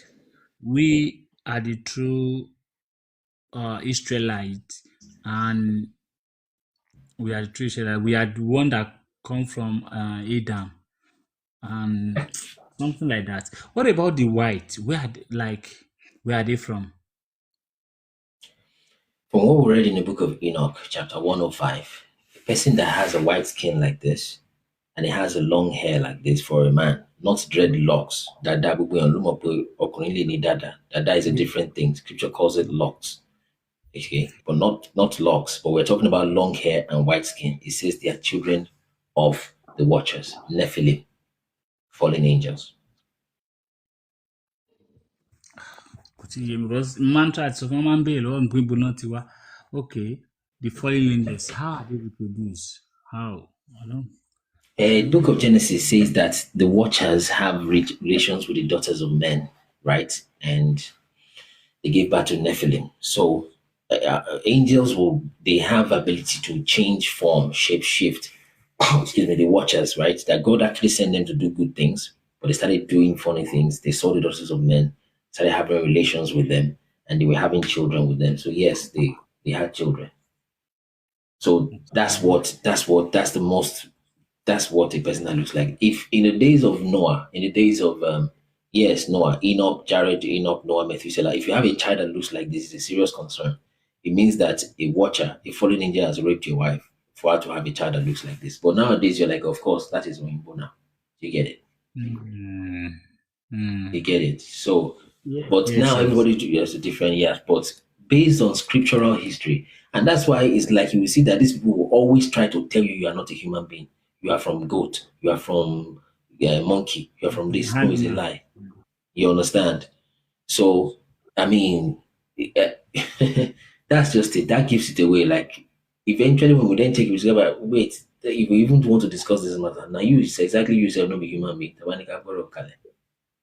we are the true Israelites and we are the true Israelites, we are the one that come from Adam and something like that. What about the white? Where are they from? From what we read in the book of Enoch, chapter 105, a person that has a white skin like this and he has a long hair like this for a man, not dreadlocks. Dada is a different thing. Scripture calls it locks. Okay, but not locks. But we're talking about long hair and white skin. It says they are children of the watchers, Nephilim, fallen angels. Because man tried to come and bail or people not to okay. The fallen angels, how are they reproduce? How? I don't. Book of Genesis says that the watchers have relations with the daughters of men, right? And they gave birth to Nephilim. So angels they have ability to change form, shape shift. Excuse me, the watchers, right? That God actually sent them to do good things, but they started doing funny things. They saw the daughters of men, started having relations with them, and they were having children with them. So yes, they had children. So that's what a person that looks like. If in the days of Noah, in the days of Noah, Enoch, Jared, Enoch, Noah, Methuselah, if you have a child that looks like this, it's a serious concern. It means that a watcher, a fallen angel has raped your wife for her to have a child that looks like this. But nowadays you're like, of course, that is Wimbo now. You get it. You get it. So but Yes, now yes. everybody has a different but based on scriptural history. And that's why it's like you will see that these people will always try to tell you are not a human being. You are from goat, you are from monkey, you are from this. No, it's a lie. You understand? So, I mean, that's just it. That gives it away. Like, eventually, when we then take it, we discover, wait, if we even want to discuss this matter, now you say exactly you yourself, not be human being.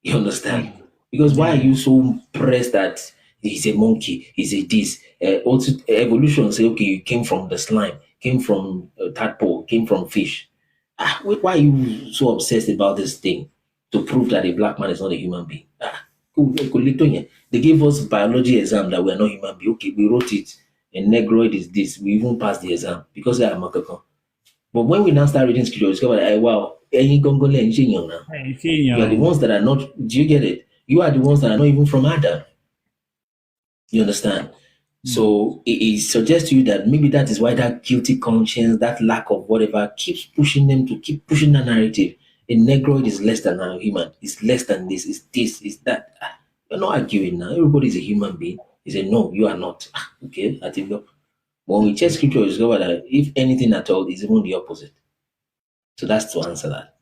You understand? Because why are you so pressed that he's a monkey, he's a this? Also, evolution say, okay, you came from the slime, came from tadpole, came from fish. Why are you so obsessed about this thing to prove that a black man is not a human being? They gave us biology exam that we're not human being. Okay, we wrote it. A negroid is this. We even passed the exam because they are Makaka. But when we now start reading scripture, we discover that, wow, you are the ones that are not. Do you get it? You are the ones that are not even from Adam. You understand? So it suggests to you that maybe that is why that guilty conscience, that lack of whatever, keeps pushing them to keep pushing the narrative. A negroid is less than a human. It's less than this. It's this. It's that. You're not arguing now. Everybody is a human being. He said, no, you are not. Okay, I think when we check scripture, we discover that if anything at all, it's even the opposite. So that's to answer that.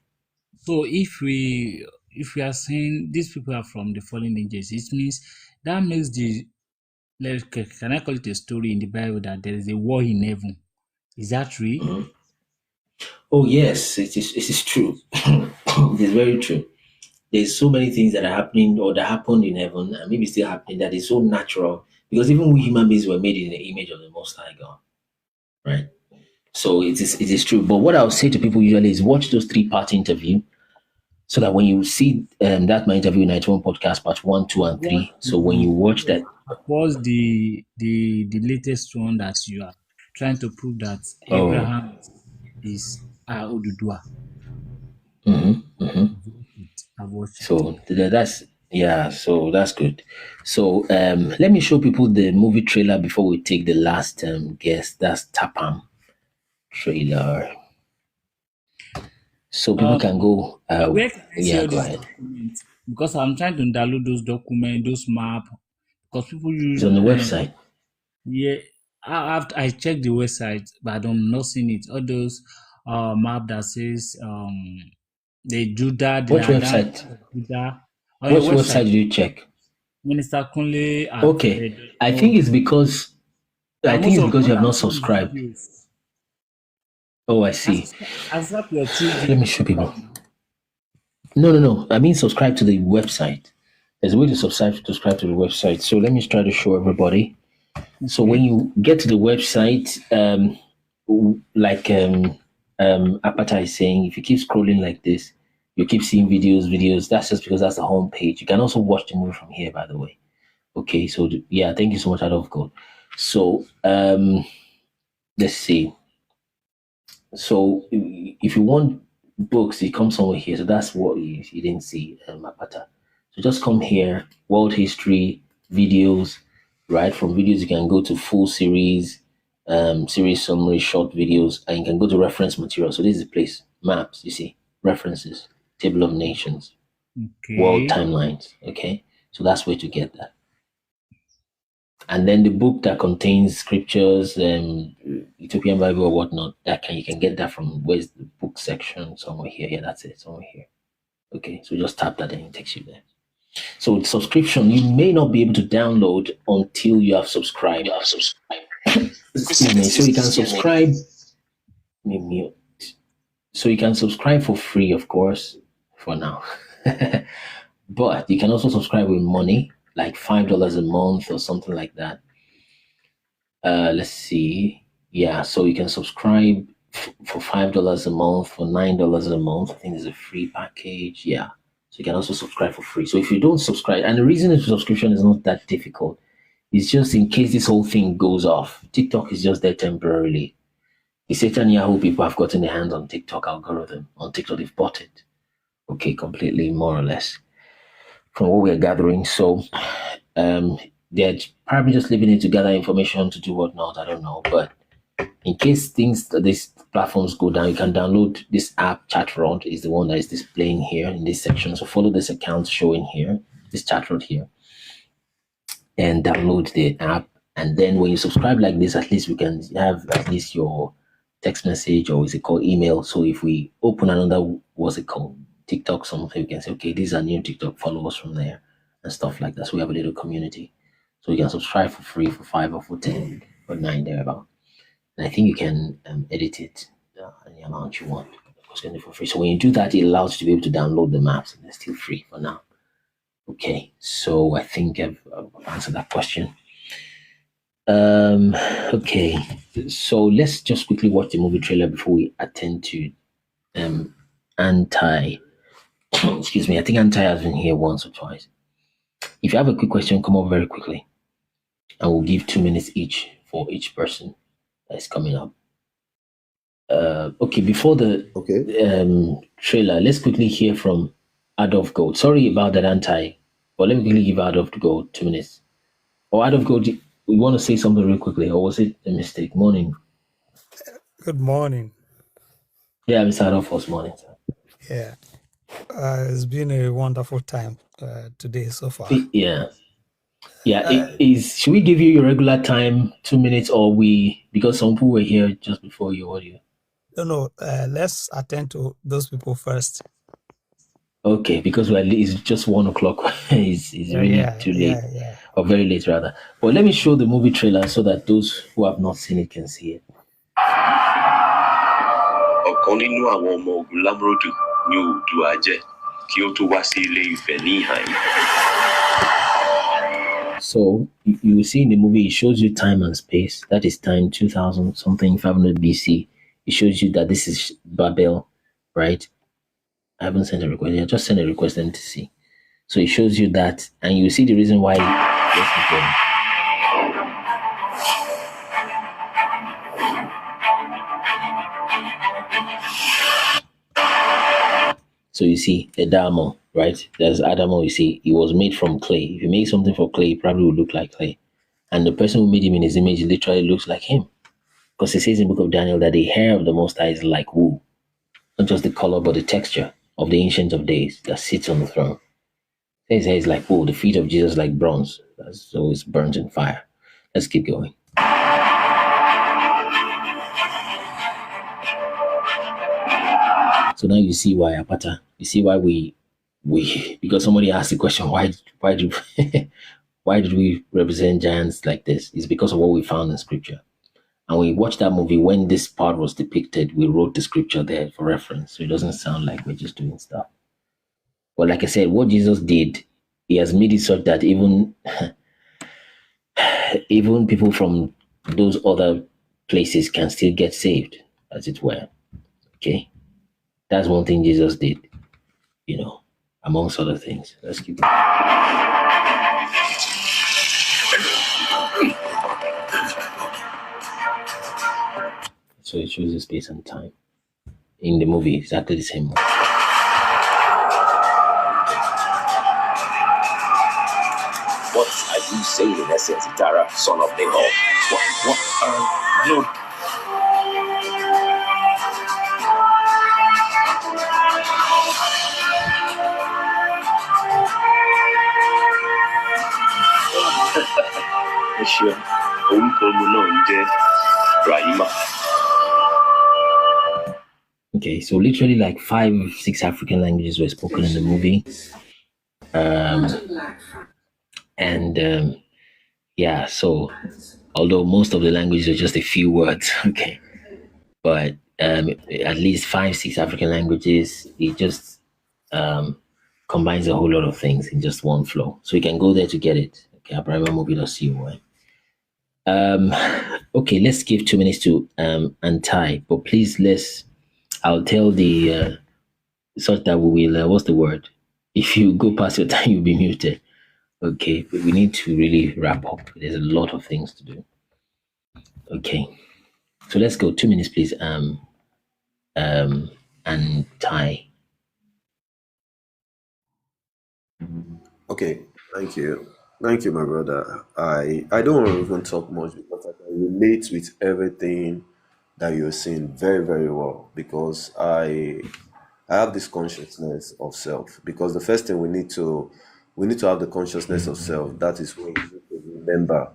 So if we are saying these people are from the fallen angels, it means that makes can I call it a story in the Bible that there is a war in heaven? Is that real? Mm-hmm. Oh yes, it is true. It is very true. There's so many things that are happening or that happened in heaven and maybe still happening that is so natural because even we human beings were made in the image of the Most High God, right? So it is true. But what I'll say to people usually is watch those 3-part interview so that when you see that my interview 91 podcast part 1, 2, and 3. So when you watch that, what's the latest one that you are trying to prove that Abraham is Odudua? So so that's good. So let me show people the movie trailer before we take the last guest. That's Tapam trailer. So people can go. Where can I see all go these ahead. documents? Because I'm trying to download those documents, those maps. Because people use It's on the website. Yeah, I checked the website, but I'm not seeing it. All those map that says the Judah. Which website? Judah. Which website did you check? Minister Kunle. Okay, I think it's because you have not subscribed. Oh, I see. Let me show people. No. I mean, subscribe to the website. There's a way to subscribe to the website. So let me try to show everybody. So when you get to the website, Apata is saying, if you keep scrolling like this, you keep seeing videos. That's just because that's the home page. You can also watch the movie from here, by the way. Okay, so yeah, thank you so much, out of God. So let's see. So if you want books, you come somewhere here. So that's what you didn't see, Apata. So just come here, world history, videos, right? From videos, you can go to full series, series summary, short videos, and you can go to reference material. So this is the place, maps, you see, references, table of nations, world Okay. timelines. Okay, so that's where to get that. And then the book that contains scriptures, Ethiopian Bible or whatnot, you can get that from, where's the book section? Somewhere here. Yeah, that's it. Somewhere here. Okay, so just tap that and it takes you there. So subscription, you may not be able to download until you have subscribed. Excuse me. So you can subscribe. Let me mute. So you can subscribe for free, of course, for now. But you can also subscribe with money, like $5 a month or something like that. Let's see. Yeah, so you can subscribe for $5 a month, for $9 a month. I think there's a free package. Yeah. So you can also subscribe for free. So if you don't subscribe, and the reason the subscription is not that difficult, it's just in case this whole thing goes off. TikTok is just there temporarily. The Satan Yahoo people have gotten their hands on TikTok algorithm. On TikTok, they've bought it. Okay, completely, more or less, from what we're gathering. So they're probably just leaving it to gather information to do whatnot. I don't know. But in case these platforms go down, you can download this app. Chatround is the one that is displaying here in this section. So follow this account showing here, this Chatround here, and download the app. And then when you subscribe like this, at least we can have at least your text message, or is it called email? So if we open another, what's it called, TikTok, something, we can say, okay, this is a new TikTok, follow us from there and stuff like that. So we have a little community. So you can subscribe for free for 5 or for 10 or 9 thereabout. And I think you can edit it any amount you want. It's going to be for free. So when you do that, it allows you to be able to download the maps, and they're still free for now. Okay, so I think I've answered that question. Okay, so let's just quickly watch the movie trailer before we attend to Anti. Excuse me, I think Anti has been here once or twice. If you have a quick question, come up very quickly, and we'll give 2 minutes each for each person that's coming up. Okay, before the trailer, let's quickly hear from Adolf Gold. Sorry about that, Anti, but let me quickly give Adolf Gold 2 minutes. Or Adolf Gold, we want to say something real quickly, or was it a mistake? Morning. Good morning. Yeah, Mr. Adolf was morning, sir. Yeah, it's been a wonderful time today so far. Yeah. Should we give you your regular time, 2 minutes, or because some people were here just before your audio? No, let's attend to those people first. Okay, because it's just 1 o'clock. it's really too late, or very late rather. But let me show the movie trailer so that those who have not seen it can see it. Ọ̀kan nínú àwọn ọmọ ogun Lámúròdù ní Oòduà jẹ́ kí ó tó wá sí Ilé Ifẹ̀ ní ìhà yìí. So you will see in the movie, it shows you time and space. That is time 2000 something 500 BC. It shows you that this is Babel, right? I haven't sent a request. I just sent a request them to see. So it shows you that, and you see the reason why. Let's keep going. So you see Adamo, right? There's Adamo, you see, he was made from clay. If you make something from clay, it probably would look like clay. And the person who made him in his image literally looks like him. Because it says in the book of Daniel that the hair of the Most High is like wool. Not just the color, but the texture of the Ancient of Days that sits on the throne. His hair is like wool, the feet of Jesus like bronze. That's always burnt in fire. Let's keep going. So now you see why Apata. You see why we because somebody asked the question, why did why did we represent giants like this? It's because of what we found in scripture. And when we watched that movie, when this part was depicted, we wrote the scripture there for reference. So it doesn't sound like we're just doing stuff. But like I said, what Jesus did, he has made it such that even people from those other places can still get saved, as it were. Okay, that's one thing Jesus did, amongst other things. Let's keep it. So it shows the space and time in the movie, exactly the same. What are you saying in essence, Itara, son of Nahor? Lord. Sure. Okay, so literally like 5-6 African languages were spoken in the movie. Yeah, so although most of the languages are just a few words, okay, but at least 5-6 African languages, it just combines a whole lot of things in just one flow. So you can go there to get it. Okay, abrahamovie.co. Okay, let's give 2 minutes to Antai, but please I'll tell the such that we will what's the word? If you go past your time, you'll be muted. Okay, but we need to really wrap up. There's a lot of things to do. Okay, so let's go. 2 minutes, please. And Ty. Okay, thank you. Thank you, my brother. I don't want to even talk much because I can relate with everything that you're saying very, very well because I have this consciousness of self. Because the first thing we need to have the consciousness of self. That is when we need to remember.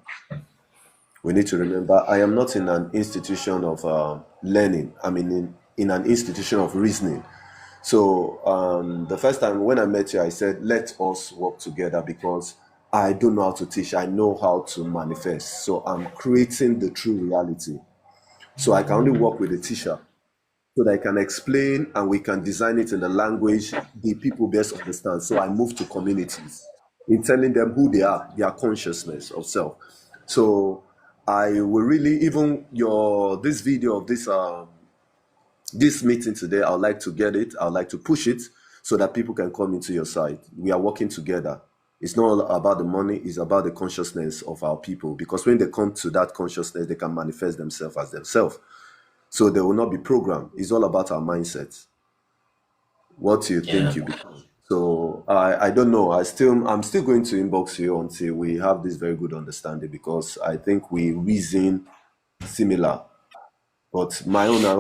We need to remember I am not in an institution of learning. I'm in an institution of reasoning. So the first time when I met you, I said, let us work together because I don't know how to teach. I know how to manifest. So I'm creating the true reality. So I can only work with the teacher so that I can explain and we can design it in the language the people best understand. So I move to communities in telling them who they are, their consciousness of self. So I will really, even this video of this meeting today, I'd like to get it. I'd like to push it so that people can come into your side. We are working together. It's not all about the money. It's about the consciousness of our people. Because when they come to that consciousness, they can manifest themselves as themselves. So they will not be programmed. It's all about our mindset. What you think you become. So I don't know. I'm still going to inbox you until we have this very good understanding because I think we reason similar. But my own, I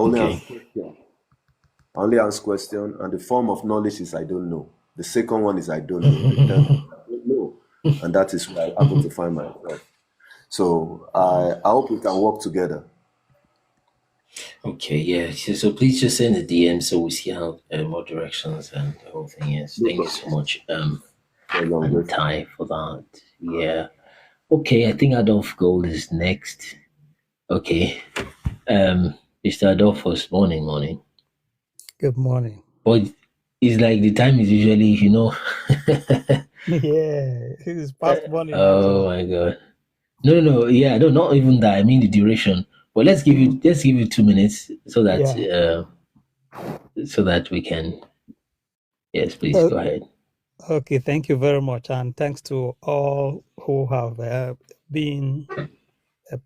only ask question, and the form of knowledge is I don't know. The second one is I don't know. The third one, I don't know, and that is where I happen to find myself. So I hope we can work together. Okay, yeah. So please just send a DM so we see how what directions and the whole thing is. Thank you so much, and Ty for that. Yeah. Okay, I think Adolf Gold is next. Okay. Mr. Adolphus, morning. Good morning. But it's like the time is usually, Yeah, it's past morning. Oh my God. No. Yeah, no, not even that. I mean the duration. But let's give you 2 minutes so that we can. Yes, please go ahead. Okay, thank you very much, and thanks to all who have been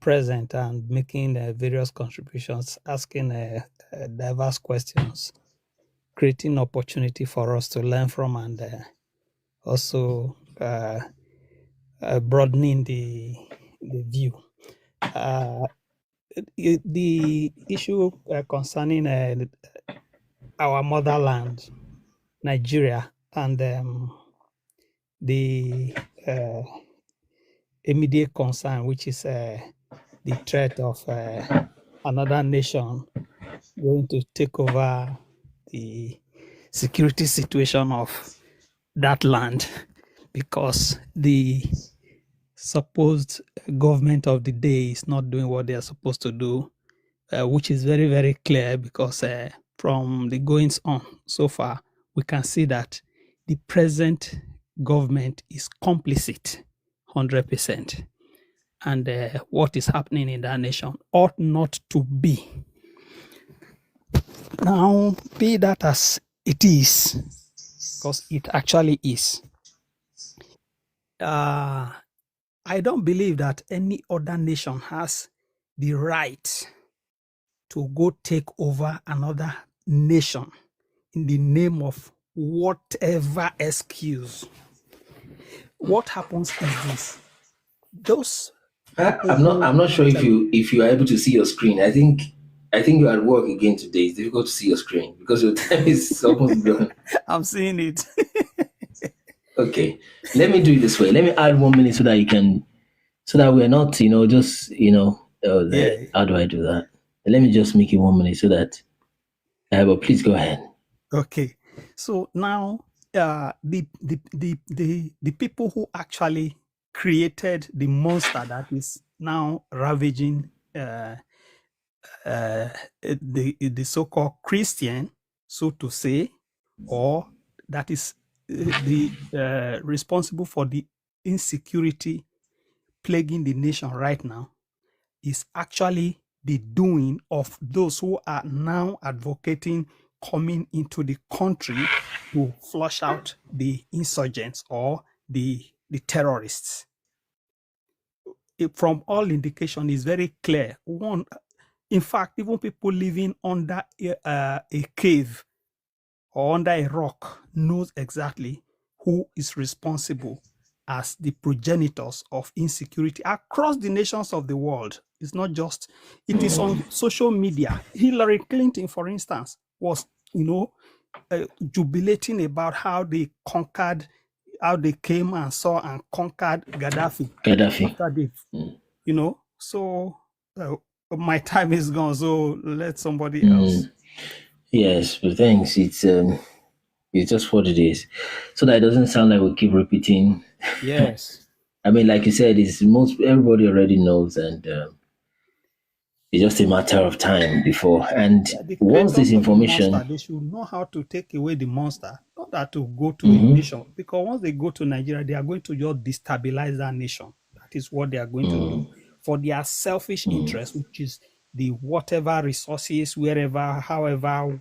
present and making various contributions, asking diverse questions, creating opportunity for us to learn from, and also broadening the view. The issue concerning our motherland, Nigeria, and the immediate concern, which is the threat of another nation going to take over the security situation of that land because the supposed government of the day is not doing what they are supposed to do, which is very, very clear because from the goings on so far, we can see that the present government is complicit 100%. And what is happening in that nation ought not to be Now, be that as it is, because it actually is. I don't believe that any other nation has the right to go take over another nation in the name of whatever excuse. What happens is this: those people who I'm not sure actually, if you are able to see your screen. I think you're at work again today. It's difficult to see your screen because your time is almost done. I'm seeing it. Okay, let me do it this way. Let me add 1 minute so that you can, so that we're not, just, Yeah. how do I do that? Let me just make it 1 minute so that, but please go ahead. Okay. So now, the people who actually created the monster that is now ravaging the so-called Christian, so to say, or that is the responsible for the insecurity plaguing the nation right now, is actually the doing of those who are now advocating coming into the country to flush out the insurgents or the terrorists. From all indication, is very clear. One, in fact, even people living under a cave or under a rock knows exactly who is responsible as the progenitors of insecurity across the nations of the world. It's not just, it is on social media. Hillary Clinton, for instance, was, jubilating about how they conquered, how they came and saw and conquered Gaddafi. After they, so my time is gone, so let somebody else. Yes, but thanks. It's just what it is, so that it doesn't sound like we keep repeating. Yes. I mean, like you said, it's most everybody already knows, and it's just a matter of time before. And once this information, monster, they should know how to take away the monster, not that to go to a nation. Because once they go to Nigeria, they are going to just destabilize that nation. That is what they are going to do for their selfish interest, which is the whatever resources, wherever, however,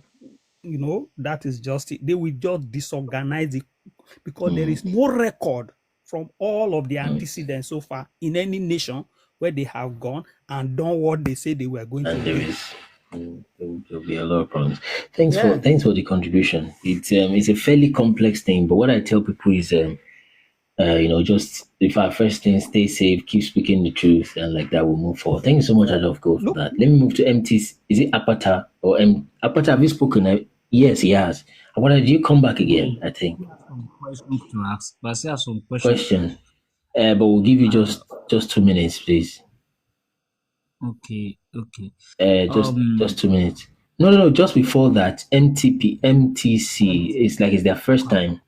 that is just it. They will just disorganize it because there is no record from all of the antecedents so far in any nation where they have gone and done what they say they were going to do. There'll be a lot of problems. Thanks for the contribution. It's a fairly complex thing, but what I tell people is just if our first thing, stay safe, keep speaking the truth, and like that we'll move forward. Thank you so much. I love go for that. Let me move to MT. Is it Apata or Apata? Have you spoken? Yes, he has. What did you come back again? I think. Some questions to ask, but I still have some questions. Question. But we'll give you just 2 minutes, please. Okay. Just 2 minutes. No. Just before that, MTC. It's like it's their first time.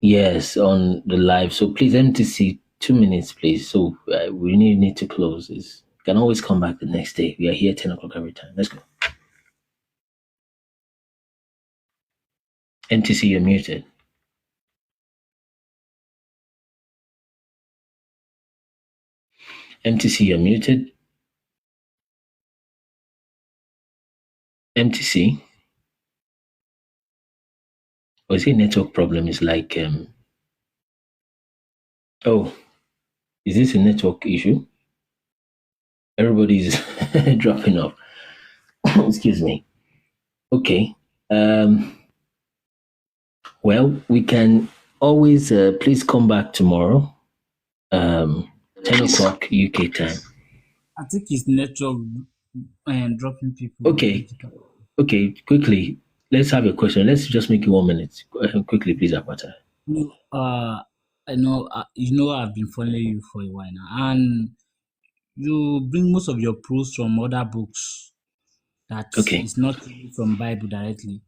Yes, on the live. So please, MTC, 2 minutes, please. So we need to close this. You can always come back the next day. We are here 10 o'clock every time. Let's go. MTC, you're muted. MTC, you're muted. MTC. Or is it a network problem? It's like, oh, is this a network issue? Everybody's dropping off. Excuse me. Okay. Well, we can always please come back tomorrow, 10 o'clock UK time. I think it's network and dropping people. Okay, quickly. Let's have a question. Let's just make it 1 minute. Quickly, please, Apata. I know, I've been following you for a while now, and you bring most of your proofs from other books that is not from Bible directly.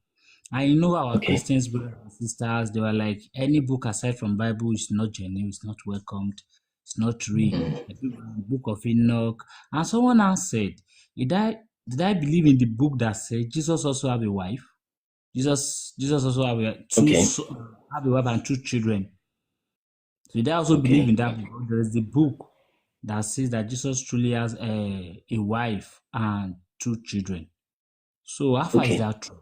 I know our Christians brothers and sisters, they were like, any book aside from Bible is not genuine, it's not welcomed, it's not real. Like the Book of Enoch. And someone else said, did I believe in the book that said Jesus also have a wife? Jesus also have a wife and 2 children. So did I also believe in that book? There is the book that says that Jesus truly has a wife and 2 children. So how far is Okay. that true?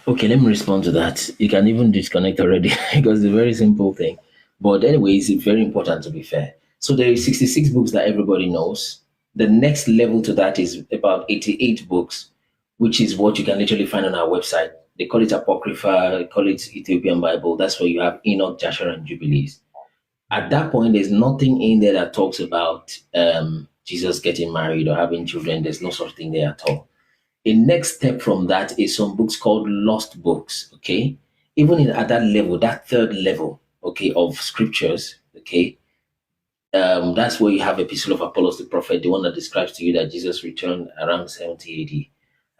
Okay, let me respond to that. You can even disconnect already because it's a very simple thing. But anyway, it's very important to be fair. So there is 66 books that everybody knows. The next level to that is about 88 books, which is what you can literally find on our website. They call it Apocrypha, they call it Ethiopian Bible. That's where you have Enoch, Jasher, and Jubilees. At that point, there's nothing in there that talks about Jesus getting married or having children. There's no such thing there at all. A next step from that is some books called lost books. Okay, even at that level, that third level, okay, of scriptures, okay, that's where you have Epistle of Apollos the prophet, the one that describes to you that Jesus returned around 70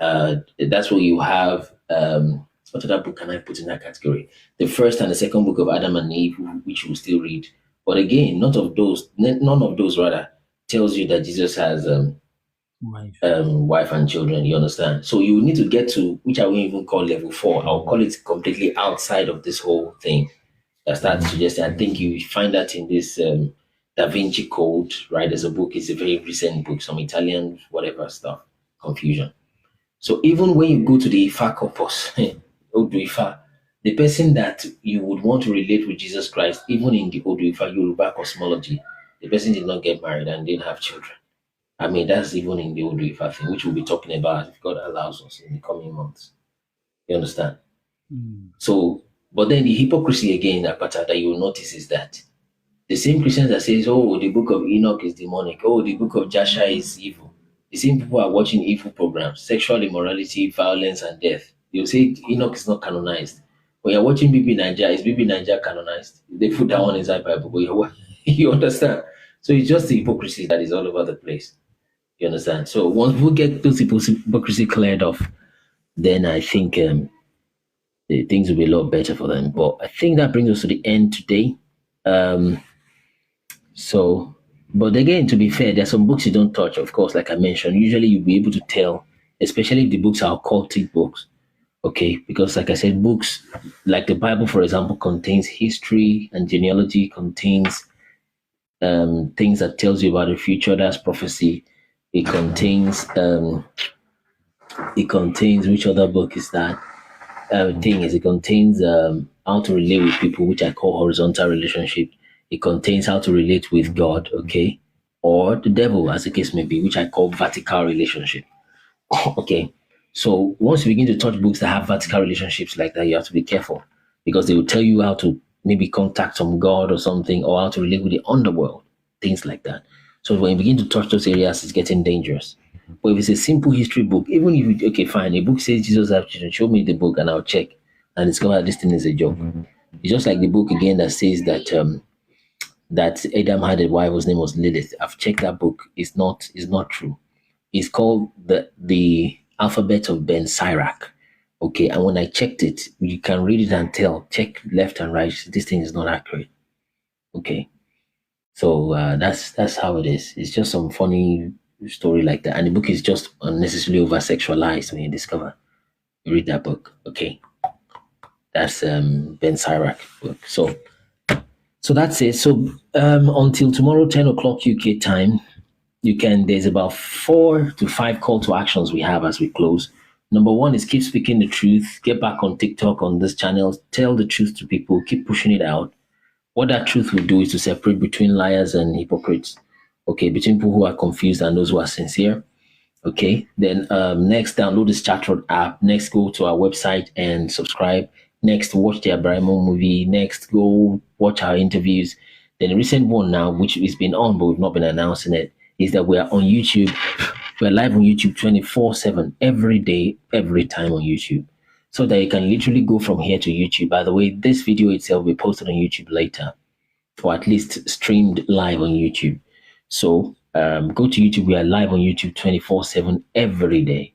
AD. That's where you have what other book can I put in that category? The first and the second book of Adam and Eve, which you will still read. But again, none of those rather tells you that Jesus has wife and children. You understand? So you need to get to, which I won't even call level 4. I'll call it completely outside of this whole thing. That starts suggesting. I think you find that in this Da Vinci Code, right? There's a book. It's a very recent book, some Italian whatever stuff, confusion. So even when you go to the Ifa corpus, Odu Ifa, the person that you would want to relate with Jesus Christ, even in the Odu Ifa Yoruba cosmology, the person did not get married and didn't have children. I mean, that's even in the Odu Ifa thing, which we'll be talking about if God allows us in the coming months. You understand? So, but then the hypocrisy again, Apata, that you will notice is that the same Christians that says, oh, the book of Enoch is demonic, oh, the book of Jasher is evil. The same people are watching evil programs, sexual immorality, violence, and death. They'll say Enoch is not canonized. When you're watching BB Niger, is BB Niger canonized? They put that one inside Bible, but you understand? So it's just the hypocrisy that is all over the place. You understand? So once we get those hypocrisy cleared off, then I think things will be a lot better for them. But I think that brings us to the end today. But again, to be fair, there are some books you don't touch, of course, like I mentioned. Usually you'll be able to tell, especially if the books are occultic books. Okay, because like I said, books like the Bible, for example, contains history and genealogy, contains things that tells you about the future. That's prophecy. It contains which other book is that? It contains how to relate with people, which I call horizontal relationship. It contains how to relate with God, okay, or the devil, as the case may be, which I call vertical relationship. Okay, so once you begin to touch books that have vertical relationships like that, you have to be careful because they will tell you how to maybe contact some God or something, or how to relate with the underworld, things like that. So when you begin to touch those areas, it's getting dangerous. But if it's a simple history book, even if you, okay, fine, a book says Jesus have children, show me the book and I'll check and discover that this thing is a joke. It's just like the book again that says that that Adam had a wife whose name was Lilith. I've checked that book. It's not true. It's called the Alphabet of Ben Sirach. Okay, and when I checked it, you can read it and tell. Check left and right. This thing is not accurate. Okay, so that's how it is. It's just some funny story like that, and the book is just unnecessarily over sexualized. When you discover, you read that book. Okay, that's Ben Sirach book. So that's it. So until tomorrow, 10 o'clock UK time, there's about 4 to 5 call to actions we have as we close. Number 1 is keep speaking the truth. Get back on TikTok, on this channel. Tell the truth to people. Keep pushing it out. What that truth will do is to separate between liars and hypocrites. Okay, between people who are confused and those who are sincere. Okay, then next, download this Chatroad app. Next, go to our website and subscribe. Next, watch the Abraimo movie. Next, go watch our interviews. Then the recent one now, which has been on, but we've not been announcing it, is that we are on YouTube. We're live on YouTube 24/7, every day, every time on YouTube. So that you can literally go from here to YouTube. By the way, this video itself will be posted on YouTube later, or at least streamed live on YouTube. So go to YouTube. We are live on YouTube 24/7 every day.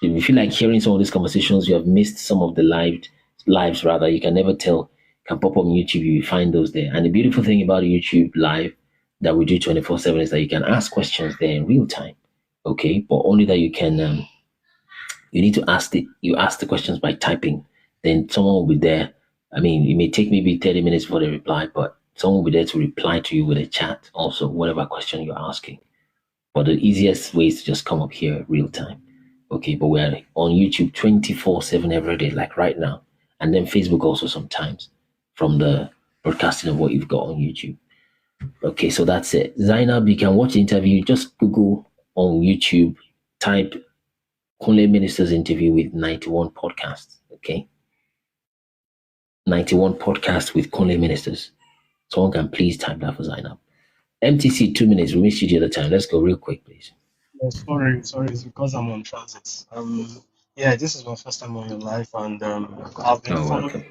If you feel like hearing some of these conversations, you have missed some of the lives rather, you can never tell. You can pop up on YouTube, you will find those there. And the beautiful thing about YouTube live that we do 24/7 is that you can ask questions there in real time. Okay, but only that you can you need to ask the questions by typing. Then someone will be there. I mean, it may take maybe 30 minutes for the reply, but someone will be there to reply to you with a chat also, whatever question you're asking. But the easiest way is to just come up here real time. Okay, but we're on YouTube 24/7 every day, like right now. And then Facebook also sometimes from the broadcasting of what you've got on YouTube. Okay, so that's it. Zainab, you can watch the interview. Just Google on YouTube, type Kunle Minister's interview with 91 podcasts. Okay, 91 podcasts with Kunle Ministers. Someone can please type that for Zainab. MTC, 2 minutes. We missed you the other time. Let's go real quick, please. Sorry, it's because I'm on transit. Yeah, this is my first time on your live, and I've been Oh, following welcome.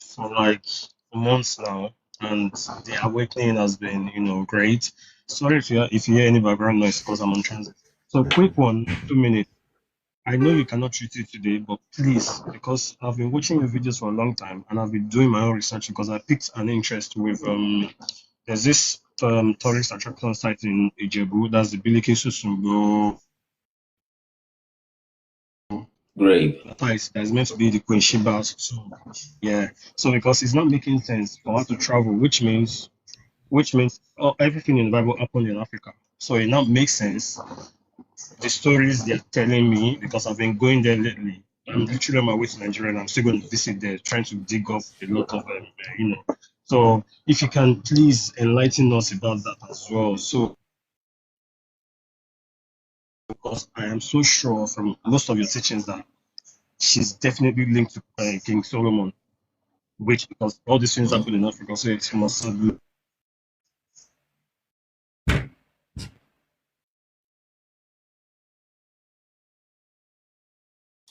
for like months now, and the awakening has been, great. Sorry if you hear any background noise because I'm on transit. So quick one, 2 minutes. I know you cannot treat it today, but please, because I've been watching your videos for a long time, and I've been doing my own research because I picked an interest with there's this tourist attraction site in Ijebu, that's the Biliki Susumbo. Great. That's meant to be the Queen Shiba's. So yeah, so because it's not making sense for her to travel, which means everything in the Bible happened in Africa. So it now makes sense. The stories they're telling me, because I've been going there lately. I'm literally on my way to Nigeria and I'm still going to visit there, trying to dig up a lot of, So if you can please enlighten us about that as well. So, because I am so sure from most of your teachings that she's definitely linked to King Solomon, which, because all these things happen in Africa, so she must have.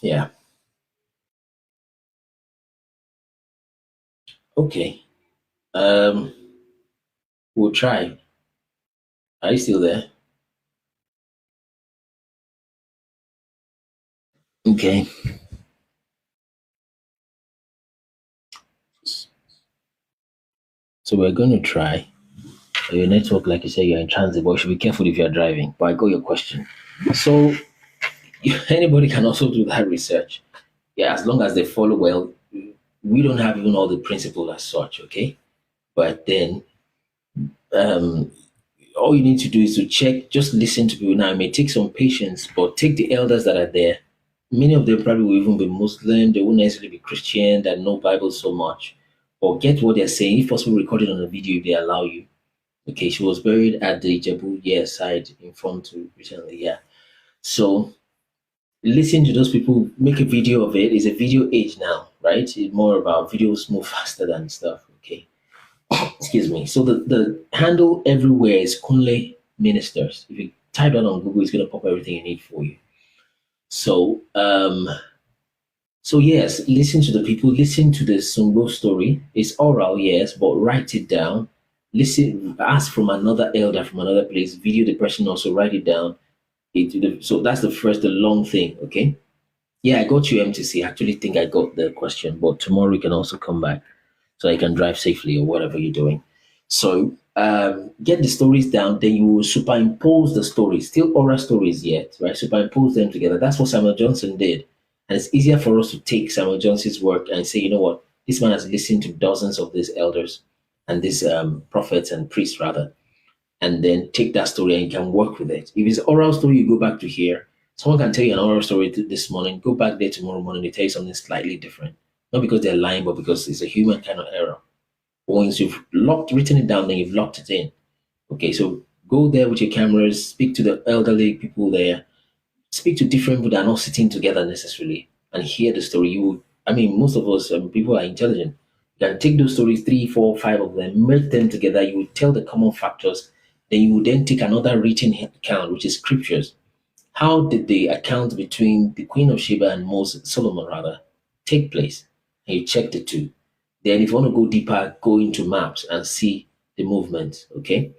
Yeah. Okay. We'll try. Are you still there? Okay. So we're going to try. Your network, like you say, you're in transit, but you should be careful if you're driving. But I got your question. So anybody can also do that research. Yeah, as long as they follow well. We don't have even all the principles as such, okay? But then all you need to do is to check, just listen to people. Now, it may take some patience, but take the elders that are there. Many of them probably will even be Muslim. They won't necessarily be Christian, that know Bible so much. Or get what they're saying, if possible, record it on a video if they allow you. Okay, she was buried at the Ijebu side in front of recently, yeah. So listen to those people, make a video of it. It's a video age now, right? It's more about videos move faster than stuff. Okay. Excuse me. So the handle everywhere is Kunle Ministers. If you type that on Google, it's gonna pop everything you need for you. So so yes, listen to the people, listen to the Sumbo story. It's oral, yes, but write it down. Listen, ask from another elder from another place, video the person also, write it down. So that's the long thing, okay? Yeah, I got you, MTC. I actually think I got the question, but tomorrow you can also come back so you can drive safely or whatever you're doing. So get the stories down, then you will superimpose the stories, still oral stories yet, right? Superimpose them together. That's what Samuel Johnson did. And it's easier for us to take Samuel Johnson's work and say, you know what, this man has listened to dozens of these elders and these prophets and priests, rather, and then take that story and you can work with it. If it's an oral story, you go back to here. Someone can tell you an oral story this morning, go back there tomorrow morning, they tell you something slightly different. Not because they're lying, but because it's a human kind of error. Once you've written it down, then you've locked it in. Okay, so go there with your cameras, speak to the elderly people there, speak to different people that are not sitting together necessarily, and hear the story. Most of us, people are intelligent. You can take those stories, 3, 4, 5 of them, merge them together. You will tell the common factors. Then you will then take another written account, which is scriptures. How did the account between the Queen of Sheba and Solomon rather take place? And you check the two. Then if you want to go deeper, go into maps and see the movements, okay?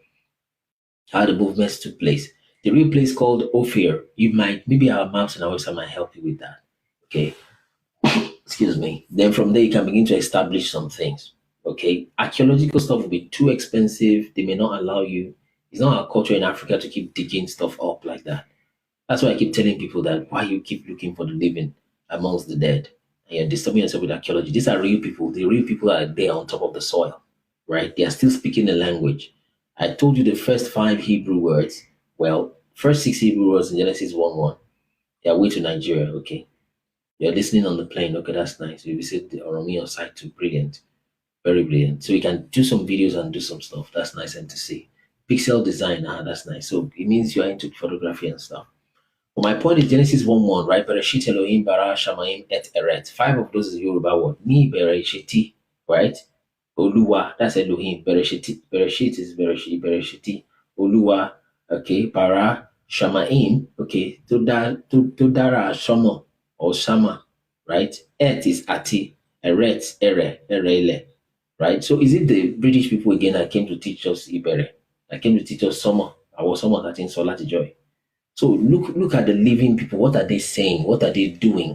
How the movements took place. The real place called Ophir, maybe our maps and our website might help you with that, okay? Excuse me. Then from there, you can begin to establish some things, okay? Archaeological stuff will be too expensive. They may not allow you. It's not our culture in Africa to keep digging stuff up like that. That's why I keep telling people that why you keep looking for the living amongst the dead and you're disturbing yourself with archaeology. These are real people. The real people are there on top of the soil, right? They are still speaking the language. I told you the first 5 Hebrew words. Well, First 6 Hebrew words in Genesis 1:1. They are way to Nigeria, okay? You're listening on the plane. Okay, that's nice. You visit the Oromio site too. Brilliant. Very brilliant. So you can do some videos and do some stuff. That's nice and to see. Pixel design, that's nice. So it means you are into photography and stuff. But my point is Genesis 1:1, right? Bereshit Elohim bara Shamayim et Eret. 5 of those is Yoruba word. Ni Bereshiti, right? Oluwa, that's Elohim. Bereshit is Bereshiti. Oluwa, okay. Bara Shamayim, okay. Dara Shama or Shama, right? Et is Ati. Eret, Erele. Right? So is it the British people again that came to teach us Ibere? That came to teach us Summer? I was Summer that in Solar Joy. So look at the living people. What are they saying? What are they doing?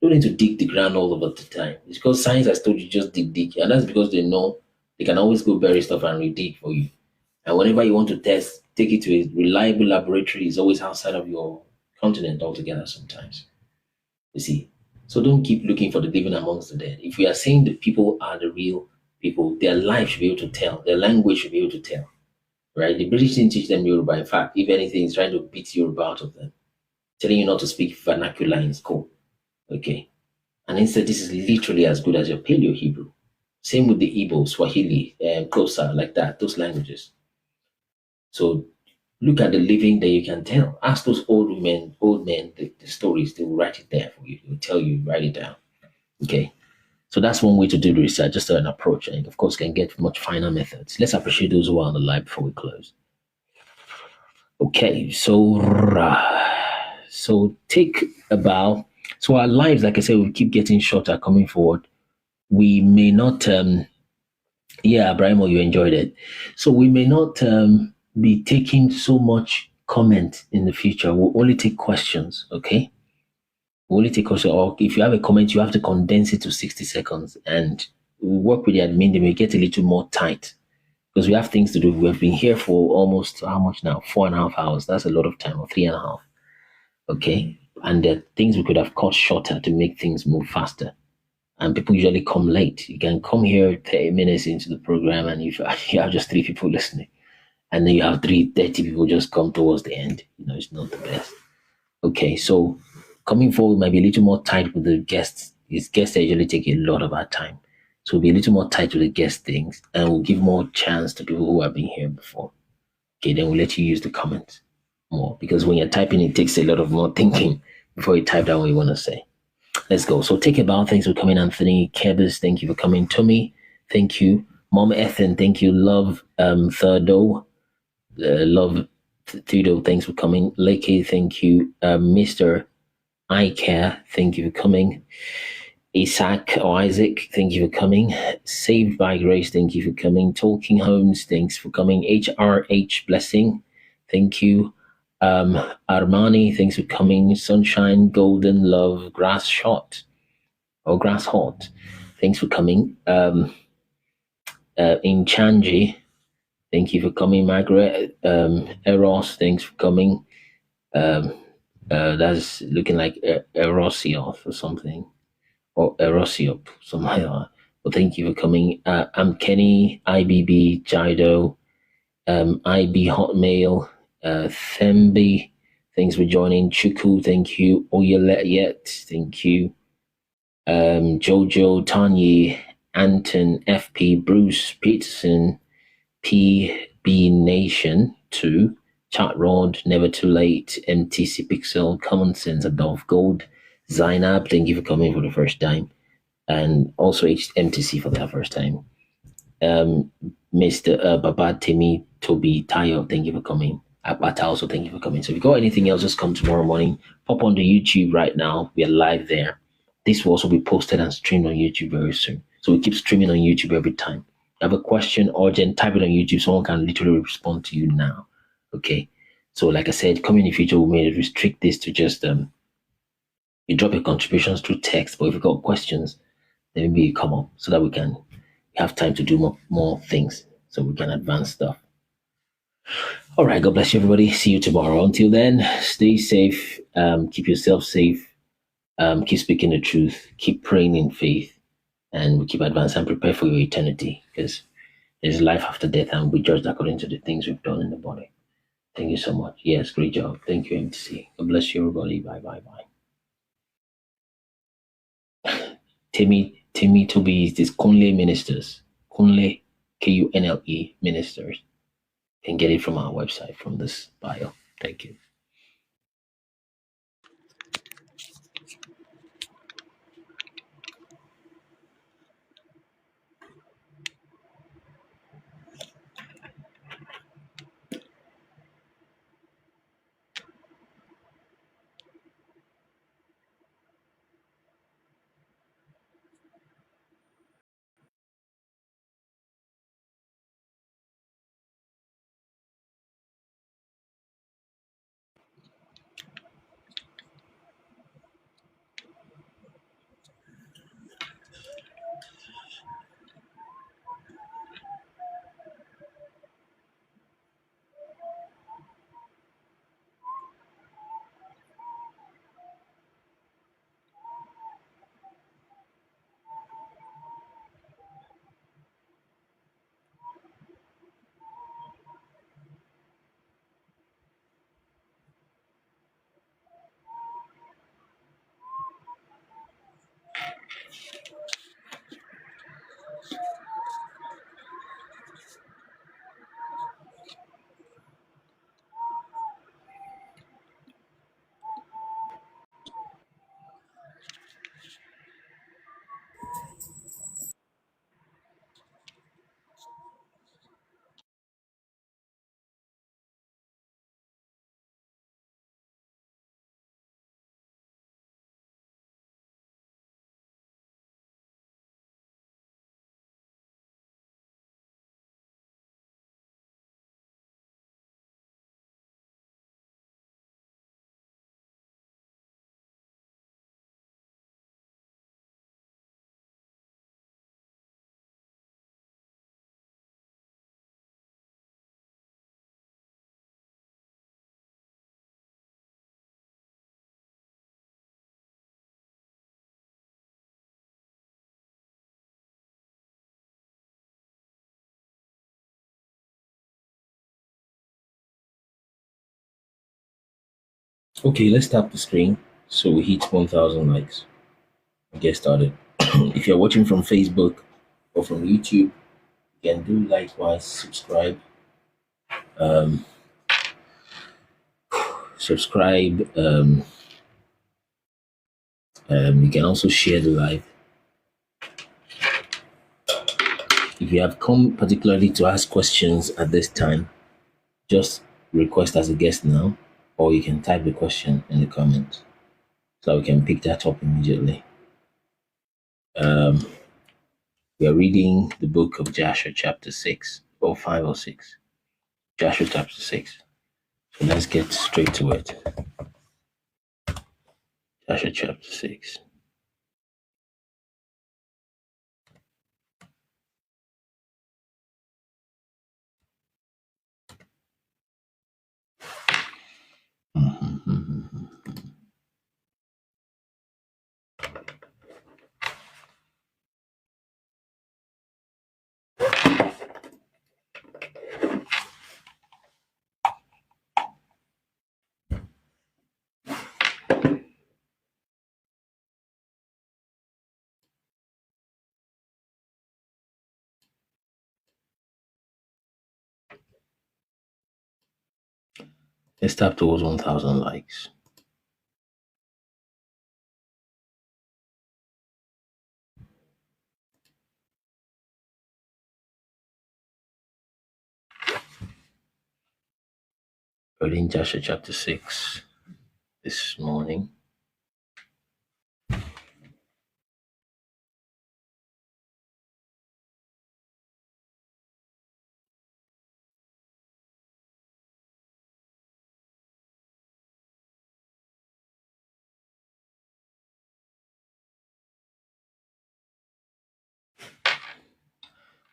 You don't need to dig the ground all over the time. It's because science has told you just dig. And that's because they know they can always go bury stuff and re-dig for you. And whenever you want to test, take it to a reliable laboratory. It's always outside of your continent altogether sometimes. You see? So don't keep looking for the living amongst the dead. If we are saying the people are the real people, their life should be able to tell. Their language should be able to tell. Right? The British didn't teach them Yoruba. In fact, if anything, it's trying to beat Yoruba out of them. Telling you not to speak vernacular in school. Okay? And instead, this is literally as good as your Paleo Hebrew. Same with the Igbo, Swahili, Xhosa, like that, those languages. So look at the living that you can tell. Ask those old men, the stories. They will write it there for you. They will tell you, write it down. Okay? So that's one way to do the research, just an approach. And of course, can get much finer methods. Let's appreciate those who are on the live before we close. Okay, so take a bow. So our lives, like I said, will keep getting shorter coming forward. We may not, Abrahamo, you enjoyed it. So we may not be taking so much comment in the future. We'll only take questions, okay? We'll only take questions. Or if you have a comment, you have to condense it to 60 seconds. And we'll work with the admin, they may get a little more tight because we have things to do. We've been here for almost, how much now? 4.5 hours. That's a lot of time, or 3.5. Okay? And there are things we could have cut shorter to make things move faster. And people usually come late. You can come here 30 minutes into the program and you have just 3 people listening. And then you have 30 people just come towards the end. It's not the best. Okay, so coming forward might be a little more tight with the guests. These guests usually take a lot of our time. So we'll be a little more tight with the guest things and we'll give more chance to people who have been here before. Okay, then we'll let you use the comments more because when you're typing, it takes a lot of more thinking before you type down what you want to say. Let's go. So take about. Thanks for coming, Anthony. Kebis, thank you for coming. Tommy, thank you. Mom Ethan, thank you. Love Thurdo. Love Thudo, thanks for coming. Lakey, thank you. Mr. I Care, thank you for coming. Isaac or Isaac, thank you for coming. Saved by Grace, thank you for coming. Talking Homes, thanks for coming. HRH Blessing, thank you. Armani, thanks for coming. Sunshine, Golden Love, Grass Hot, thanks for coming. Inchanji, thank you for coming. Margaret, Eros, thanks for coming. That's looking like Erosioth or something, or Erosiop, something like that. But thank you for coming. I'm Kenny, IBB, Jido, IB Hotmail, Thembi, thanks for joining. Chuku, thank you. Oyelet, thank you. Jojo, Tanyi, Anton, FP, Bruce, Peterson, PB Nation 2, Chat Rod, Never Too Late, MTC Pixel, Common Sense, Adolf Gold, Zainab, thank you for coming for the first time, and also MTC for the first time. Mr. Babatemi, Toby, Tayo, thank you for coming. Abata also, thank you for coming. So if you got anything else, just come tomorrow morning. Pop on the YouTube right now. We are live there. This will also be posted and streamed on YouTube very soon. So we keep streaming on YouTube every time. Have a question, urgent, type it on YouTube. Someone can literally respond to you now. Okay. So like I said, coming in the future, we may restrict this to just you drop your contributions through text. But if you got questions, then maybe you come up so that we have time to do more things, so we can advance stuff. All right. God bless you, everybody. See you tomorrow. Until then, stay safe. Keep yourself safe. Keep speaking the truth. Keep praying in faith. And we keep advancing and prepare for your eternity, because there's life after death and we judge according to the things we've done in the body. Thank you so much. Yes, great job. Thank you, MTC. God bless you, everybody. Bye, bye, bye. Timmy Toby is this Kunle Ministers. Kunle, Kunle Ministers. You can get it from our website, from this bio. Thank you. Okay, let's tap the screen so we hit 1,000 likes and get started. If you're watching from Facebook or from YouTube, you can do likewise. Subscribe. Um, subscribe. You can also share the live. If you have come particularly to ask questions at this time, just request as a guest now, or you can type the question in the comments so we can pick that up immediately. We are reading the book of Joshua, chapter 6, or 5 or 6. Joshua, chapter 6. So let's get straight to it. Joshua, chapter 6. Let's tap towards 1,000 likes. Reading Joshua chapter 6 this morning.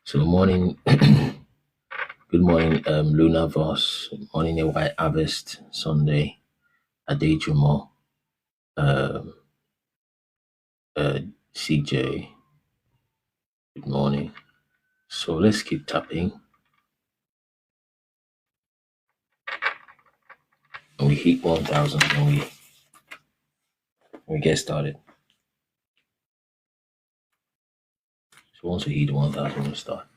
So morning, good morning, Luna Voss. Morning, a White Harvest Sunday. Adejumo, um, CJ. Good morning. So let's keep tapping. we hit 1,000, then we get started. So once we hit 1,000, we start.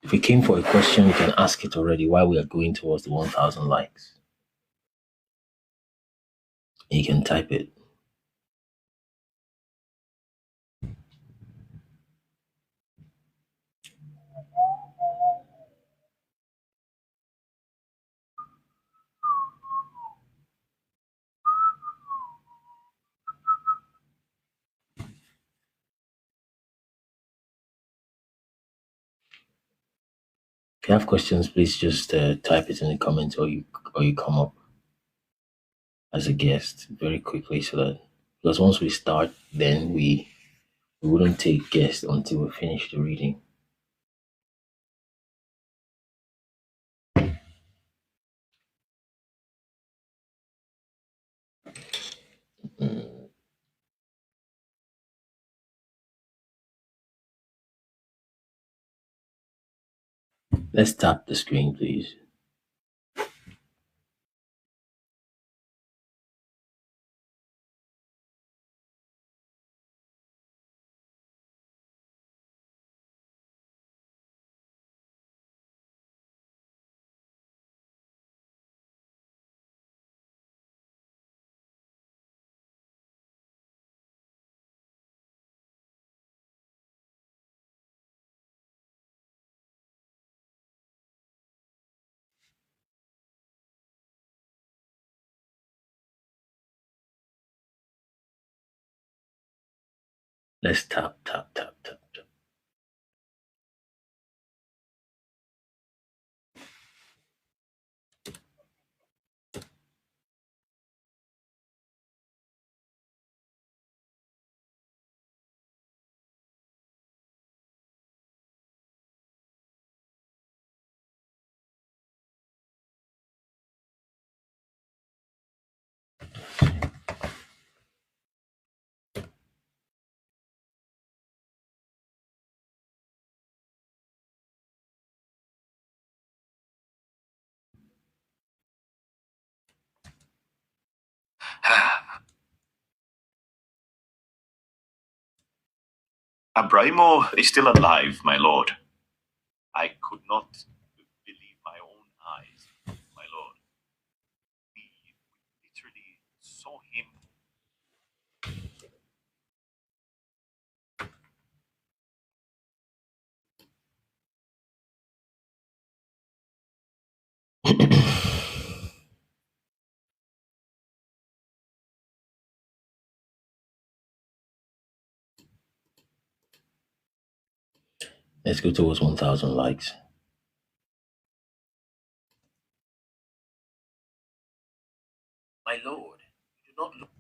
If you came for a question, you can ask it already while we are going towards the 1,000 likes. You can type it. If you have questions, please just type it in the comments, or you come up as a guest very quickly, so that, because once we start, then we wouldn't take guests until we finish the reading. Let's tap the screen, please. Let's tap, tap, tap, tap, tap. Abraimo is still alive, my lord. I could not believe my own eyes, my lord. We literally saw him. Let's go towards 1,000 likes. My lord, you do not look.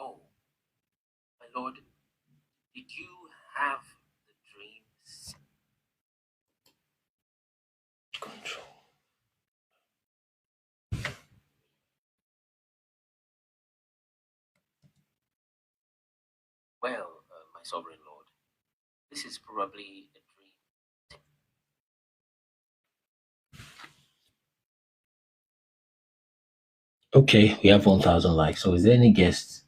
Oh, my lord, did you have the dreams? Control. Well, my sovereign lord, this is probably a dream. Okay, we have 1,000 likes. So is there any guests?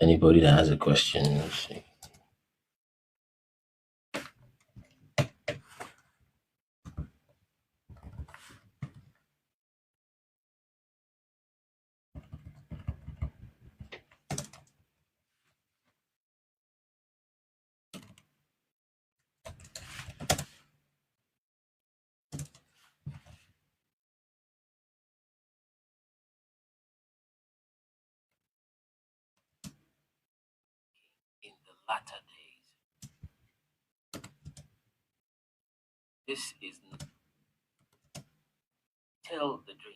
Anybody that has a question? Let's see. latter days. This is tell the dream.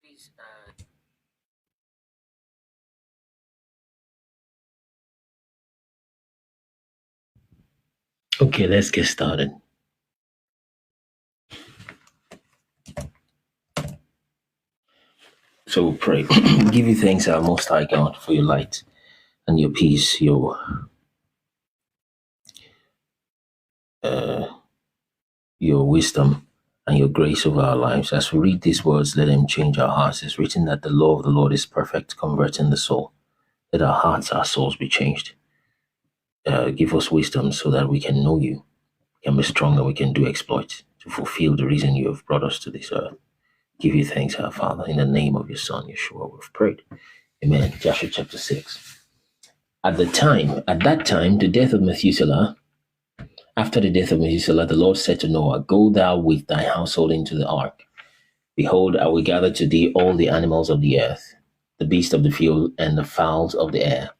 Please, okay, let's get started. So we'll pray. Give you thanks, our Most High God, for your light and your peace, your wisdom and your grace over our lives. As we read these words, let them change our hearts. It's written that the law of the Lord is perfect, converting the soul. Let our hearts, our souls be changed. Give us wisdom so that we can know you, we can be stronger, we can do exploits to fulfill the reason you have brought us to this earth. Give you thanks, our Father, in the name of your Son, Yeshua, we've prayed. Amen. Joshua chapter 6. At that time, the death of Methuselah, after the death of Methuselah, the Lord said to Noah, Go thou with thy household into the ark. Behold, I will gather to thee all the animals of the earth, the beasts of the field, and the fowls of the air,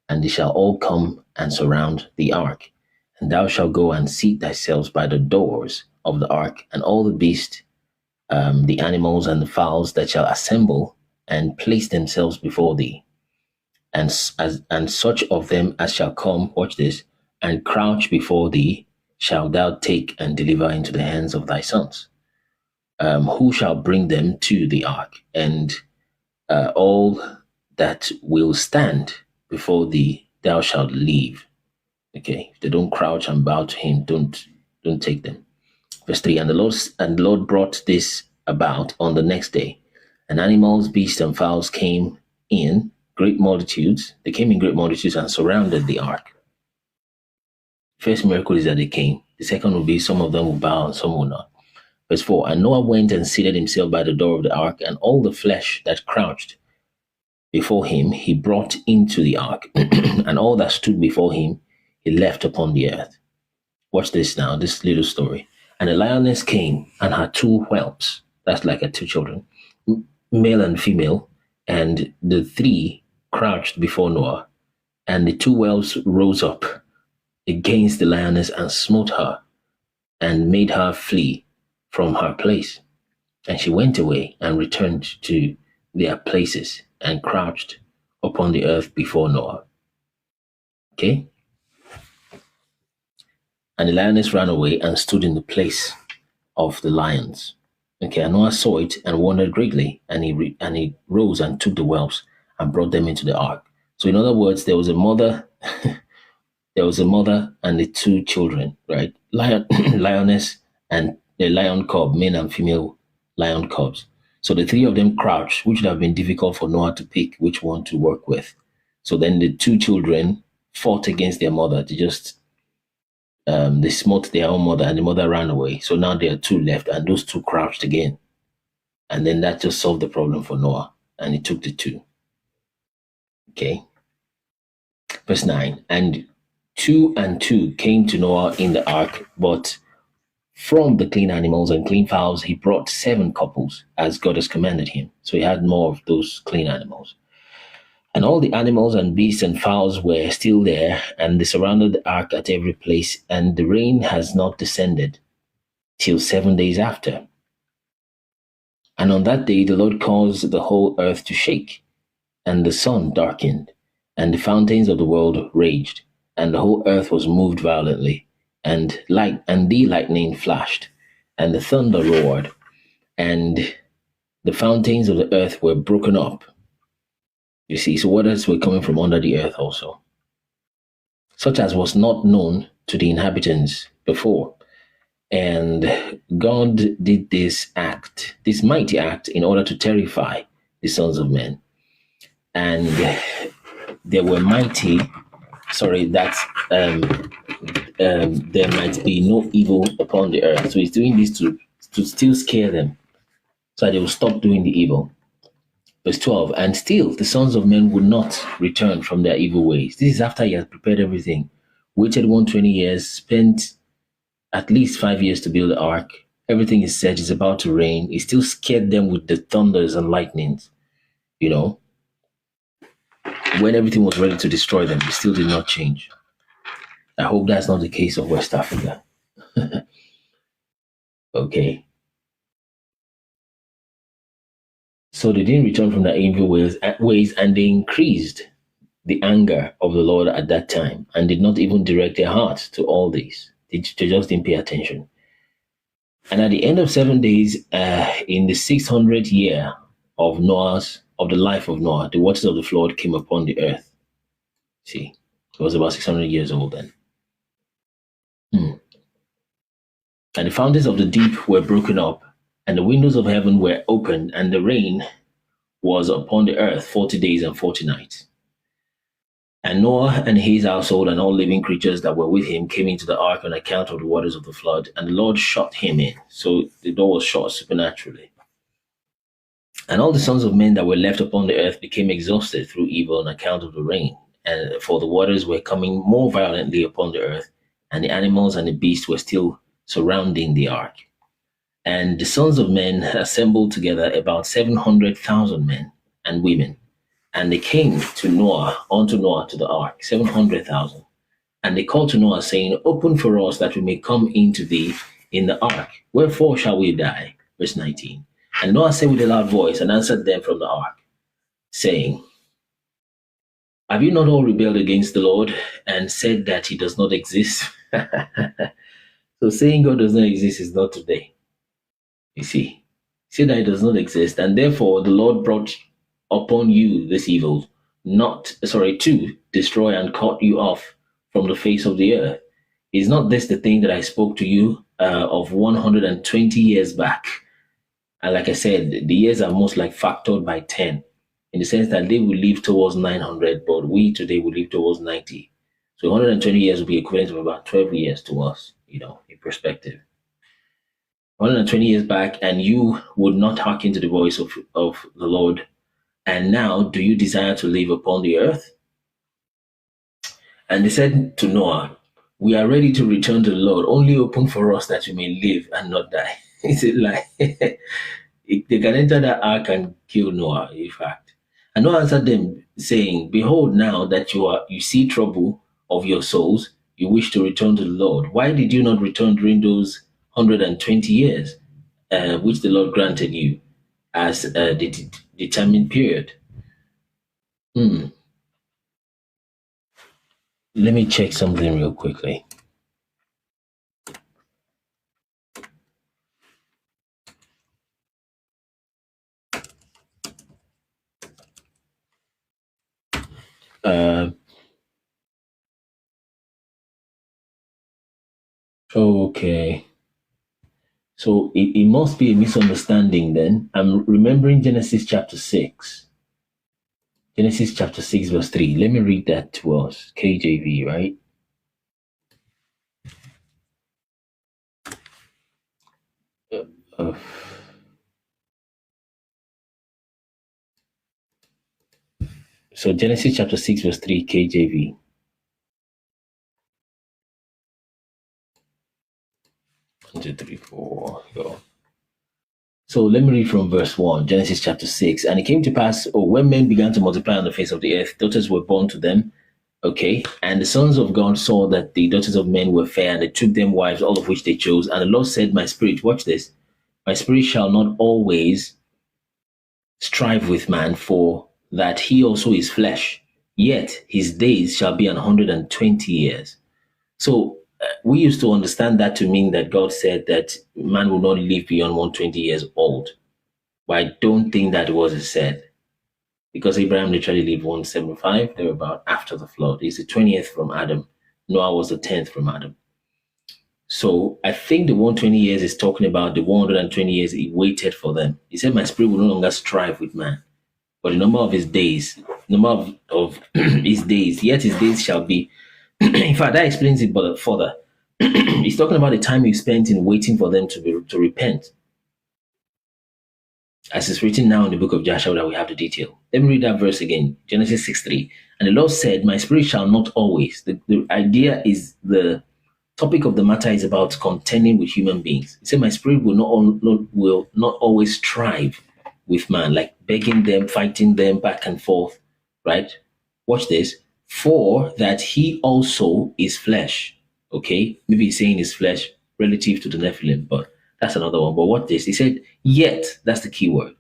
and they shall all come and surround the ark. And thou shalt go and seat thyself by the doors of the ark, and all the beasts, the animals, and the fowls that shall assemble and place themselves before thee. And such of them as shall come, watch this, and crouch before thee, shalt thou take and deliver into the hands of thy sons, who shall bring them to the ark, and all that will stand before thee thou shalt leave. Okay, if they don't crouch and bow to him, don't take them. Verse 3, and the Lord brought this about on the next day, and animals, beasts, and fowls came in great multitudes. They came in great multitudes and surrounded the ark. First miracle is that they came. The second will be some of them will bow and some will not. Verse 4, and Noah went and seated himself by the door of the ark, and all the flesh that crouched before him he brought into the ark, and all that stood before him he left upon the earth. Watch this now, this little story. And a lioness came and had two whelps, that's like two children, male and female, and the three crouched before Noah. And the two whelps rose up against the lioness and smote her and made her flee from her place. And she went away and returned to their places and crouched upon the earth before Noah. Okay? And the lioness ran away and stood in the place of the lions. Okay, and Noah saw it and wondered greatly, and he rose and took the whelps and brought them into the ark. So in other words, there was a mother, and the two children, right? Lioness and the lion cub, male and female lion cubs. So the three of them crouched, which would have been difficult for Noah to pick which one to work with. So then the two children fought against their mother. They smote their own mother, and the mother ran away. So now there are two left, and those two crouched again. And then that just solved the problem for Noah, and he took the two. Okay. Verse 9, and two and two came to Noah in the ark, but from the clean animals and clean fowls, he brought 7 couples, as God has commanded him. So he had more of those clean animals. And all the animals and beasts and fowls were still there, and they surrounded the ark at every place, and the rain has not descended till 7 days after. And on that day the Lord caused the whole earth to shake, and the sun darkened, and the fountains of the world raged, and the whole earth was moved violently, and the lightning flashed, and the thunder roared, and the fountains of the earth were broken up. You see, so waters were coming from under the earth also, such as was not known to the inhabitants before. And God did this mighty act, in order to terrify the sons of men. And there might be no evil upon the earth. So he's doing this to still scare them, so that they will stop doing the evil. Verse 12, and still the sons of men would not return from their evil ways. This is after he has prepared everything, waited 120 years, spent at least 5 years to build the ark, Everything is set, it's about to rain. He still scared them with the thunders and lightnings, you know. When everything was ready to destroy them, it still did not change. I hope that's not the case of West Africa. Okay. So they didn't return from their evil ways, and they increased the anger of the Lord at that time and did not even direct their hearts to all this. They just didn't pay attention. And at the end of 7 days, in the 600th year of the life of Noah, the waters of the flood came upon the earth. See, he was about 600 years old then. And the fountains of the deep were broken up, and the windows of heaven were opened, and the rain was upon the earth 40 days and 40 nights. And Noah and his household and all living creatures that were with him came into the ark on account of the waters of the flood, and the Lord shut him in. So the door was shut supernaturally. And all the sons of men that were left upon the earth became exhausted through evil on account of the rain, and for the waters were coming more violently upon the earth, and the animals and the beasts were still surrounding the ark. And the sons of men assembled together, about 700,000 men and women, and they came unto Noah to the ark, 700,000. And they called to Noah, saying, Open for us that we may come into thee in the ark. Wherefore shall we die? Verse 19. And Noah said with a loud voice, and answered them from the ark, saying, Have you not all rebelled against the Lord, and said that he does not exist? So saying God does not exist is not today. You see, say that it does not exist, and therefore the Lord brought upon you this evil, to destroy and cut you off from the face of the earth. Is not this the thing that I spoke to you of 120 years back? And like I said, the years are most like factored by 10, in the sense that they will live towards 900, but we today will live towards 90. So 120 years will be equivalent of about 12 years to us, in perspective. 120 years back, and you would not hearken to the voice of the Lord. And now, do you desire to live upon the earth? And they said to Noah, We are ready to return to the Lord. Only open for us that we may live and not die. Is it like they can enter that ark and kill Noah, in fact? And Noah answered them, saying, Behold, now that you see trouble of your souls, you wish to return to the Lord. Why did you not return during those 120 years, which the Lord granted you as the determined period? Let me check something real quickly. Okay. So it must be a misunderstanding then. I'm remembering Genesis chapter 6. Genesis chapter 6 verse 3. Let me read that to us. KJV, right? So Genesis chapter 6 verse 3 KJV. One, two, three, four, go. So let me read from verse 1, Genesis chapter 6. And it came to pass, when men began to multiply on the face of the earth, daughters were born to them. Okay. And the sons of God saw that the daughters of men were fair, and they took them wives, all of which they chose. And the Lord said, My spirit, watch this, my spirit shall not always strive with man, for that he also is flesh, yet his days shall be 120 years. So we used to understand that to mean that God said that man will not live beyond 120 years old. But I don't think that was said, because Abraham literally lived 175, thereabout, after the flood. He's the 20th from Adam. Noah was the 10th from Adam. So I think the 120 years is talking about the 120 years he waited for them. He said, My spirit will no longer strive with man, but the number of his days, his days, yet his days shall be. In fact, that explains it further. He's talking about the time he spent in waiting for them to repent. As it's written now in the book of Joshua that we have the detail. Let me read that verse again. Genesis 6:3. And the Lord said, My spirit shall not always. The idea is the topic of the matter is about contending with human beings. He said, my spirit will not always strive with man, like begging them, fighting them back and forth, right? Watch this. For that he also is flesh. Okay? Maybe he's saying his flesh relative to the Nephilim, but that's another one. But what this? He said, yet, that's the key word.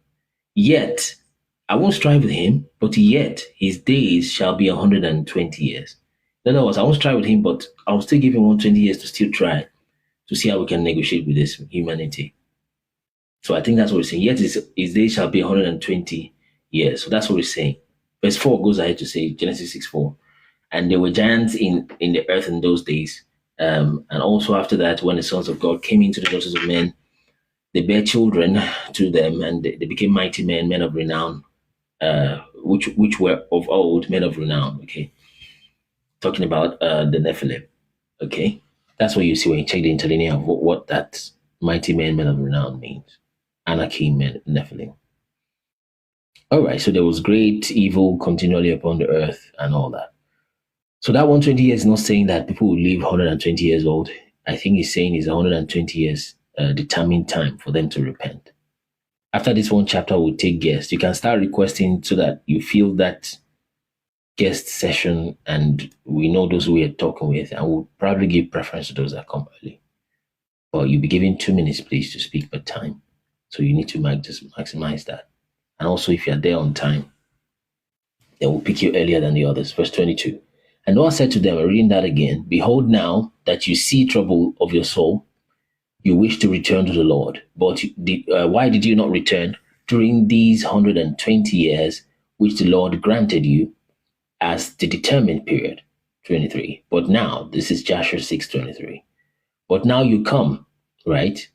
Yet, I won't strive with him, but yet his days shall be 120 years. In other words, I won't strive with him, but I'll still give him 120 years to still try to see how we can negotiate with this humanity. So I think that's what we're saying. Yet his days shall be 120 years. So that's what we're saying. Verse 4 goes ahead to say, Genesis 6:4. And there were giants in the earth in those days. And also after that, when the sons of God came into the daughters of men, they bare children to them, and they became mighty men of renown, which were of old, men of renown. Okay, talking about the Nephilim. Okay, that's what you see when you check the interlinear of what that mighty men of renown means. Anakim, Nephilim. All right, so there was great evil continually upon the earth and all that. So that 120 years is not saying that people will live 120 years old. I think he's saying it's 120 years determined time for them to repent. After this one chapter, we'll take guests. You can start requesting so that you feel that guest session, and we know those who we are talking with, and we'll probably give preference to those that come early. But you'll be given 2 minutes, please, to speak per time. So you need to maximize that. And also, if you're there on time, then we'll pick you earlier than the others. Verse 22. And Noah said to them, I'm reading that again, behold, now that you see trouble of your soul, you wish to return to the Lord. But why did you not return during these 120 years, which the Lord granted you as the determined period? 23. But now, this is Joshua 6:23. But now you come, right,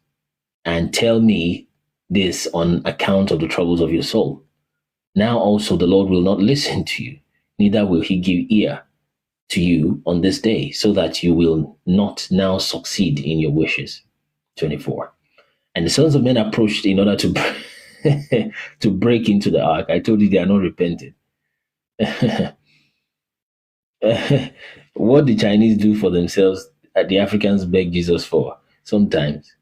and tell me this on account of the troubles of your soul. Now also the Lord will not listen to you, neither will he give ear to you on this day, so that you will not now succeed in your wishes. 24. And the sons of men approached in order to to break into the ark. I told you they are not repentant. What the Chinese do for themselves, the Africans beg Jesus for sometimes.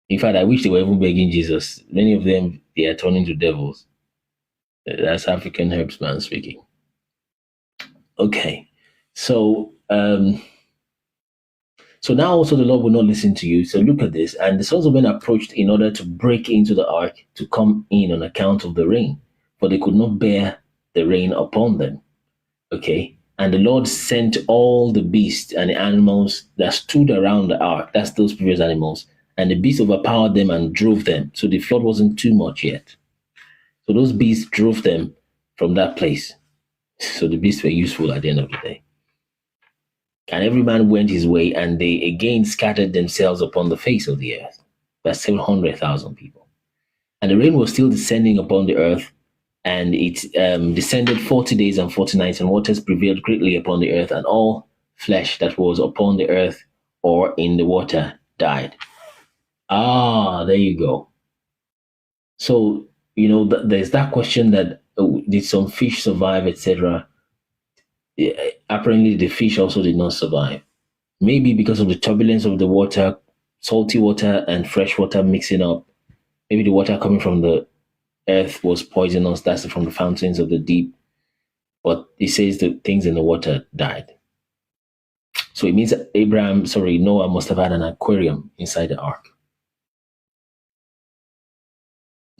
In fact, I wish they were even begging Jesus. Many of them, they are turning to devils. That's African herbsman speaking. Okay. So now also the Lord will not listen to you. So look at this. And the sons of men approached in order to break into the ark to come in on account of the rain, for they could not bear the rain upon them. Okay. And the Lord sent all the beasts and the animals that stood around the ark. That's those previous animals. And the beasts overpowered them and drove them. So the flood wasn't too much yet. So those beasts drove them from that place. So the beasts were useful at the end of the day. And every man went his way, and they again scattered themselves upon the face of the earth. That's 700,000 people. And the rain was still descending upon the earth, and it descended 40 days and 40 nights, and waters prevailed greatly upon the earth, and all flesh that was upon the earth or in the water died. There you go. So, there's that question that did some fish survive, etc. Apparently, the fish also did not survive. Maybe because of the turbulence of the water, salty water and fresh water mixing up. Maybe the water coming from the earth was poisonous. That's from the fountains of the deep. But it says the things in the water died. So it means Noah must have had an aquarium inside the ark.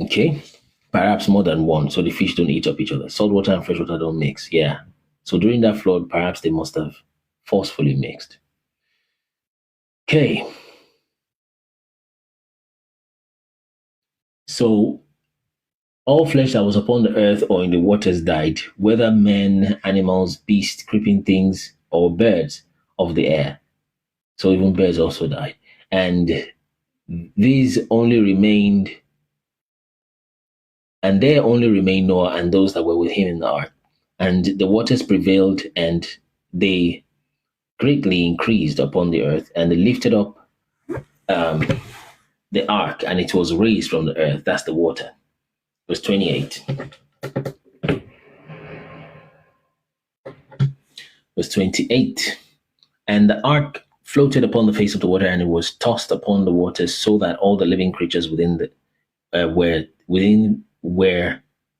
Okay? Perhaps more than one, so the fish don't eat up each other. Salt water and fresh water don't mix. Yeah. So during that flood, perhaps they must have forcefully mixed. Okay. So all flesh that was upon the earth or in the waters died, whether men, animals, beasts, creeping things, or birds of the air. So even birds also died. And these only remained, and there only remained Noah and those that were with him in the ark. And the waters prevailed, and they greatly increased upon the earth, and they lifted up the ark, and it was raised from the earth. That's the water. Verse 28. Verse 28. And the ark floated upon the face of the water, and it was tossed upon the waters, so that all the living creatures were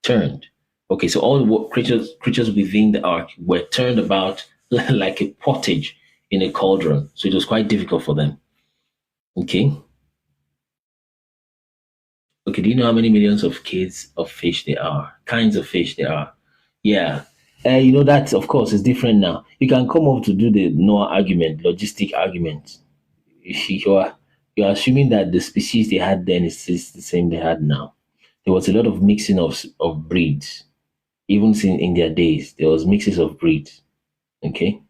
turned. Okay, so all the creatures within the ark were turned about like a pottage in a cauldron. So it was quite difficult for them. Okay. Okay, do you know how many millions of kinds of fish there are? Yeah. That, of course, is different now. You can come up to do the Noah argument, logistic argument. You're assuming that the species they had then is the same they had now. There was a lot of mixing of breeds. Even in their days, there was mixes of breeds. Okay?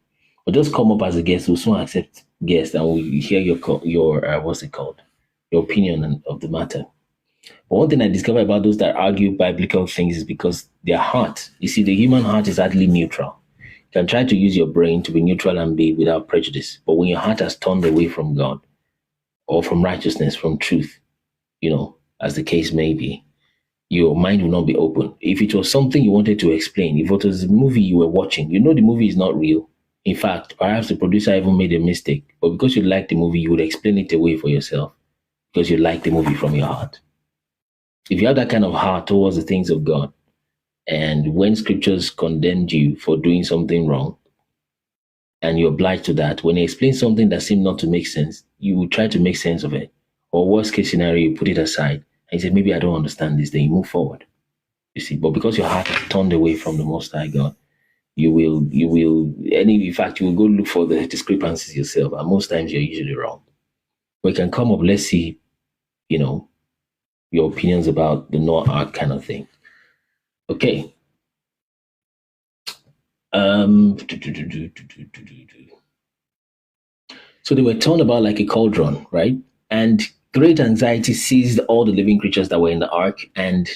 But just come up as a guest. We'll soon accept guests and we'll hear your what's it called? Your opinion of the matter. But one thing I discovered about those that argue biblical things is because their heart, you see, the human heart is hardly neutral. You can try to use your brain to be neutral and be without prejudice. But when your heart has turned away from God or from righteousness, from truth, as the case may be, your mind will not be open. If it was something you wanted to explain, if it was a movie you were watching, the movie is not real. In fact, perhaps the producer even made a mistake. But because you like the movie, you would explain it away for yourself because you like the movie from your heart. If you have that kind of heart towards the things of God, and when scriptures condemned you for doing something wrong, and you're obliged to that, when they explain something that seemed not to make sense, you will try to make sense of it. Or worst case scenario, you put it aside and you say, maybe I don't understand this, then you move forward. You see, but because your heart is turned away from the Most High God, you will go look for the discrepancies yourself, and most times you're usually wrong. We can come up, let's see, your opinions about the Noah Ark kind of thing. Okay. So they were turned about like a cauldron, right? And great anxiety seized all the living creatures that were in the ark, and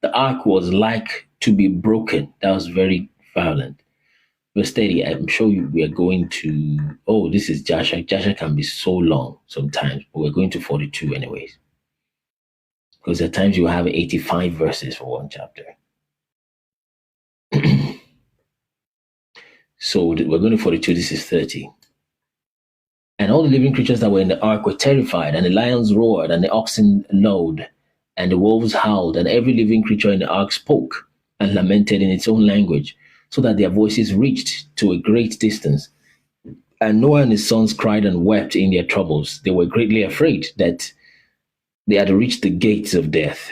the ark was like to be broken. That was very violent. Verse 30, I'm sure we are going to, this is Joshua. Joshua can be so long sometimes, but we're going to 42 anyways. Because at times you have 85 verses for one chapter. So we're going to 42, this is 30. And all the living creatures that were in the ark were terrified, and the lions roared, and the oxen lowed, and the wolves howled, and every living creature in the ark spoke and lamented in its own language, so that their voices reached to a great distance. And Noah and his sons cried and wept in their troubles. They were greatly afraid that they had reached the gates of death.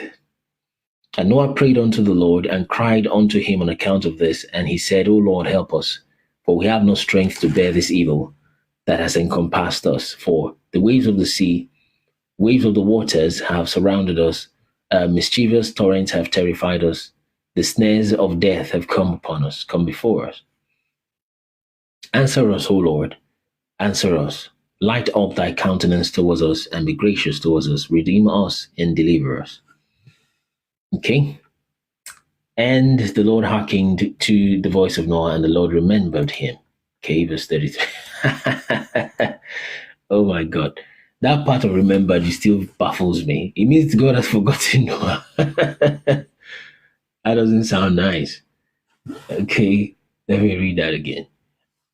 And Noah prayed unto the Lord and cried unto him on account of this. And he said, O Lord, help us, for we have no strength to bear this evil that has encompassed us. For the waves of the sea, waves of the waters have surrounded us. Mischievous torrents have terrified us. The snares of death have come upon us, come before us. Answer us, O Lord, answer us. Light up thy countenance towards us and be gracious towards us. Redeem us and deliver us. Okay. And the Lord hearkened to the voice of Noah, and the Lord remembered him. Okay, verse 33. Oh my God. That part of remembered still baffles me. It means God has forgotten Noah. That doesn't sound nice. Okay, let me read that again.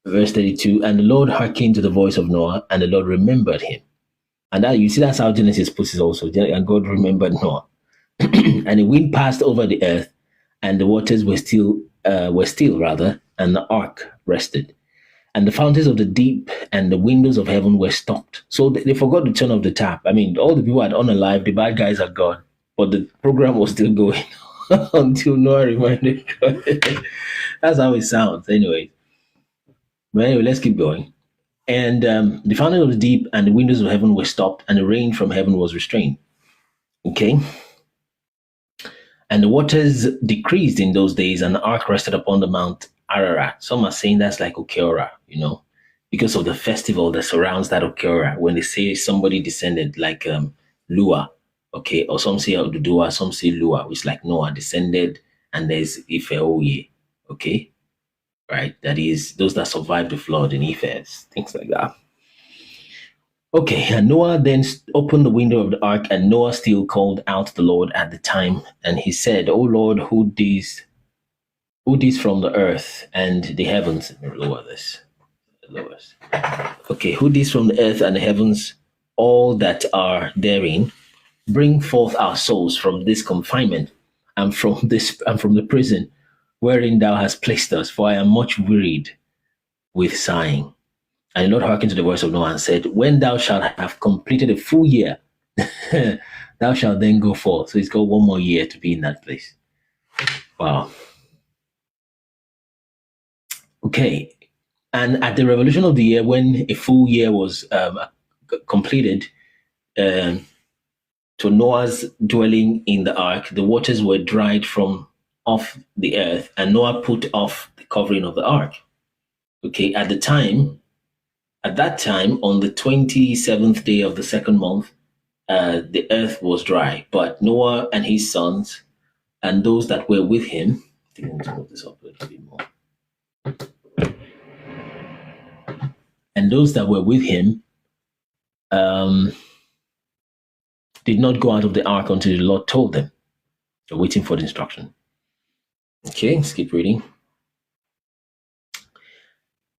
Verse 32, and the Lord hearkened to the voice of Noah, and the Lord remembered him. And that, you see, that's how Genesis puts it also. And God remembered Noah. And the wind passed over the earth, and the waters were still, and the ark rested. And the fountains of the deep and the windows of heaven were stopped. So they forgot to turn off the tap. I mean, all the people had unalive, the bad guys are gone. But the program was still going until Noah reminded God. That's how it sounds, anyway. But anyway, let's keep going. And the fountain of the deep and the windows of heaven were stopped, and the rain from heaven was restrained. Okay? And the waters decreased in those days, and the ark rested upon the Mount Ararat. Some are saying that's like Okeora, because of the festival that surrounds that Okeora. When they say somebody descended, like Lua, okay? Or some say Odudua, some say Lua, which is like Noah descended, and there's Ifeoye, okay? Right? That is those that survived the flood in Ephes, things like that. Okay, and Noah then opened the window of the ark, and Noah still called out the Lord at the time, and he said, O Lord, who these from the earth and the heavens. Let me lower this. the lowest. Okay, who did from the earth and the heavens, all that are therein, bring forth our souls from this confinement and from the prison wherein thou hast placed us, for I am much wearied with sighing. And the Lord hearkened to the voice of Noah and said, when thou shalt have completed a full year, thou shalt then go forth. So he's got one more year to be in that place. Wow. Okay. And at the revolution of the year, when a full year was completed, to Noah's dwelling in the ark, the waters were dried from off the earth, and Noah put off the covering of the ark. Okay, at that time, on the 27th day of the second month, the earth was dry, but Noah and his sons and those that were with him, I think I need to move this up a little bit more. And those that were with him did not go out of the ark until the Lord told them. They're waiting for the instruction. Okay, let's keep reading.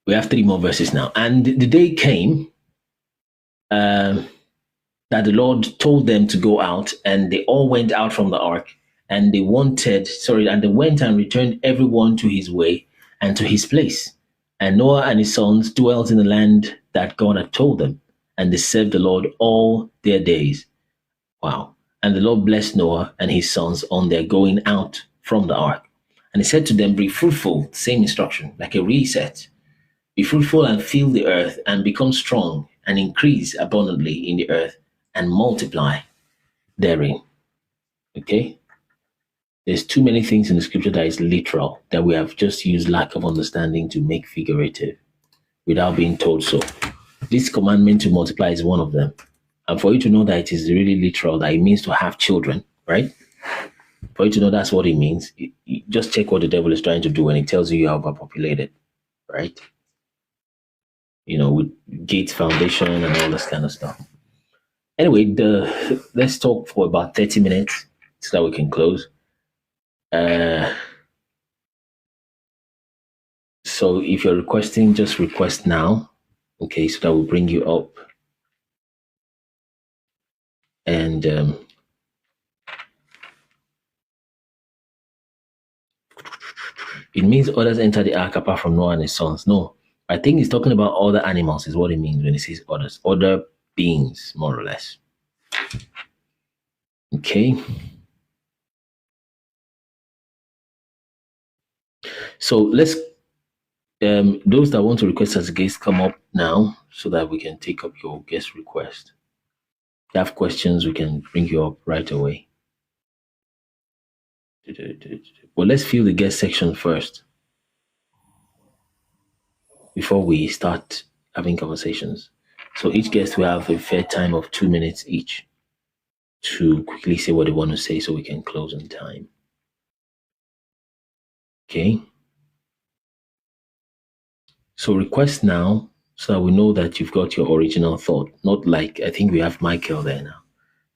We have 3 more verses now. And the day came that the Lord told them to go out, and they all went out from the ark, and they went and returned everyone to his way and to his place. And Noah and his sons dwelt in the land that God had told them, and they served the Lord all their days. Wow. And the Lord blessed Noah and his sons on their going out from the ark. And he said to them, be fruitful, same instruction, like a reset. Be fruitful and fill the earth and become strong and increase abundantly in the earth and multiply therein. Okay? There's too many things in the scripture that is literal, that we have just used lack of understanding to make figurative without being told so. This commandment to multiply is one of them. And for you to know that it is really literal, that it means to have children, right? For you to know that's what it means, you just check what the devil is trying to do when he tells you are overpopulated, right? You know, with Gates Foundation and all this kind of stuff. Anyway, let's talk for about 30 minutes so that we can close. So if you're requesting, just request now, okay, so that will bring you up. And it means others enter the ark apart from Noah and his sons. No, I think he's talking about other animals is what it means when he says others. Other beings, more or less. Okay. So let's, those that want to request as a guest, come up now so that we can take up your guest request. If you have questions, we can bring you up right away. Well, let's fill the guest section first before we start having conversations. So each guest will have a fair time of 2 minutes each to quickly say what they want to say so we can close on time. Okay. So request now so that we know that you've got your original thought. Not like, I think we have Michael there now.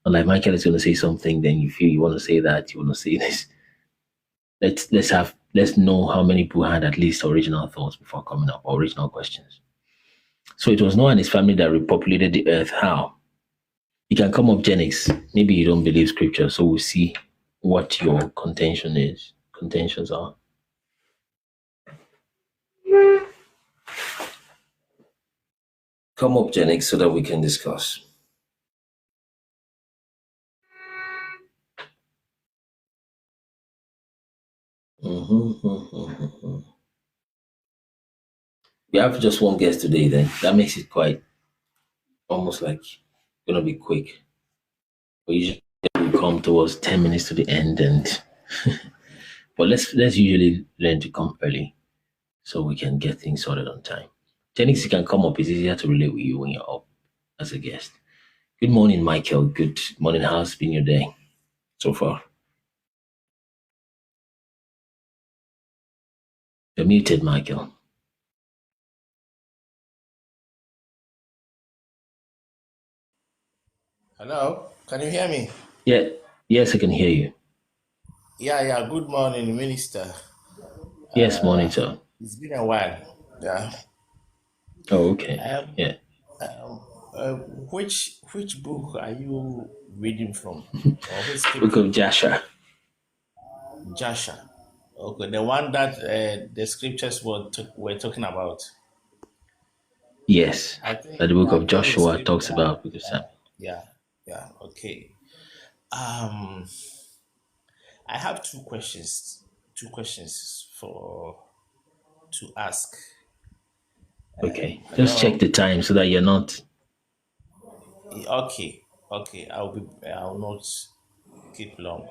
Not like Michael is going to say something, then you feel you want to say that, you want to say this. Let's know how many people had at least original thoughts before coming up, original questions. So it was Noah and his family that repopulated the earth. How? You can come up, Genix. Maybe you don't believe scripture, so we'll see what your contentions are. Come up, Genix, so that we can discuss. We have just one guest today then. That makes it quite almost like gonna be quick. We usually come towards 10 minutes to the end, and but let's usually learn to come early so we can get things sorted on time. Genix, you can come up. It's easier to relate with you when you're up as a guest. Good morning, Michael. Good morning. How's been your day so far? You're muted, Michael. Hello, can you hear me? Yeah, yes, I can hear you. Yeah. Good morning, Minister. Yes, morning, sir. It's been a while. Yeah. Oh, okay. Um, Yeah. um, uh, which book are you reading from, or which Book scripture? of Joshua. Joshua. Okay, the one that the scriptures were talking about. Yes. I think That the book of I've got the Joshua script. talks about because Yeah, yeah. Okay. Um, I have two questions. Two questions for to ask. okay. I don't Just check know. the time so that you're not Okay, okay. I'll not keep long.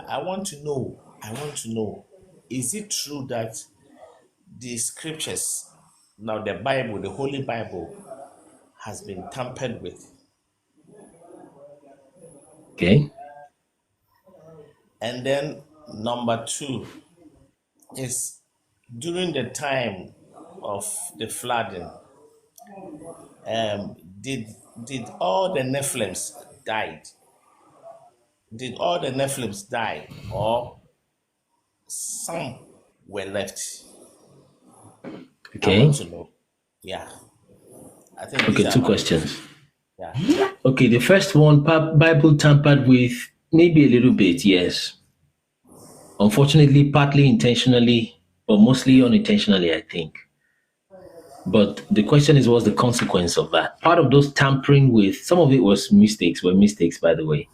I want to know. I want to know. Is it true that the scriptures, now the Bible, the Holy Bible, has been tampered with? okay. And then number two is during the time of the flooding, did all the Nephilims died? Did all the Nephilims die, or some were left? I want Okay. to know. Yeah, I think these Okay, are two my questions. questions. Yeah. Okay, the first one, Bible tampered with, maybe a little bit, yes. Unfortunately, partly intentionally, but mostly unintentionally, I think. But the question is, what's the consequence of that? Part of those tampering with, some of it were mistakes, by the way.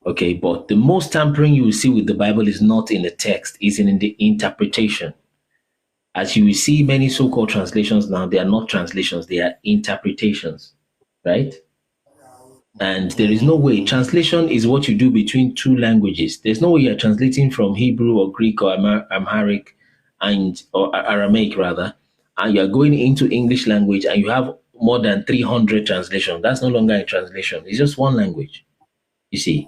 Okay, but the most tampering you will see with the Bible is not in the text, it's in the interpretation. As you will see many so-called translations now, they are not translations, they are interpretations, right? And there is no way. Translation is what you do between two languages. There's no way you're translating from Hebrew or Greek or Amharic or Aramaic rather, and you're going into English language and you have more than 300 translations. That's no longer a translation. It's just one language. You see.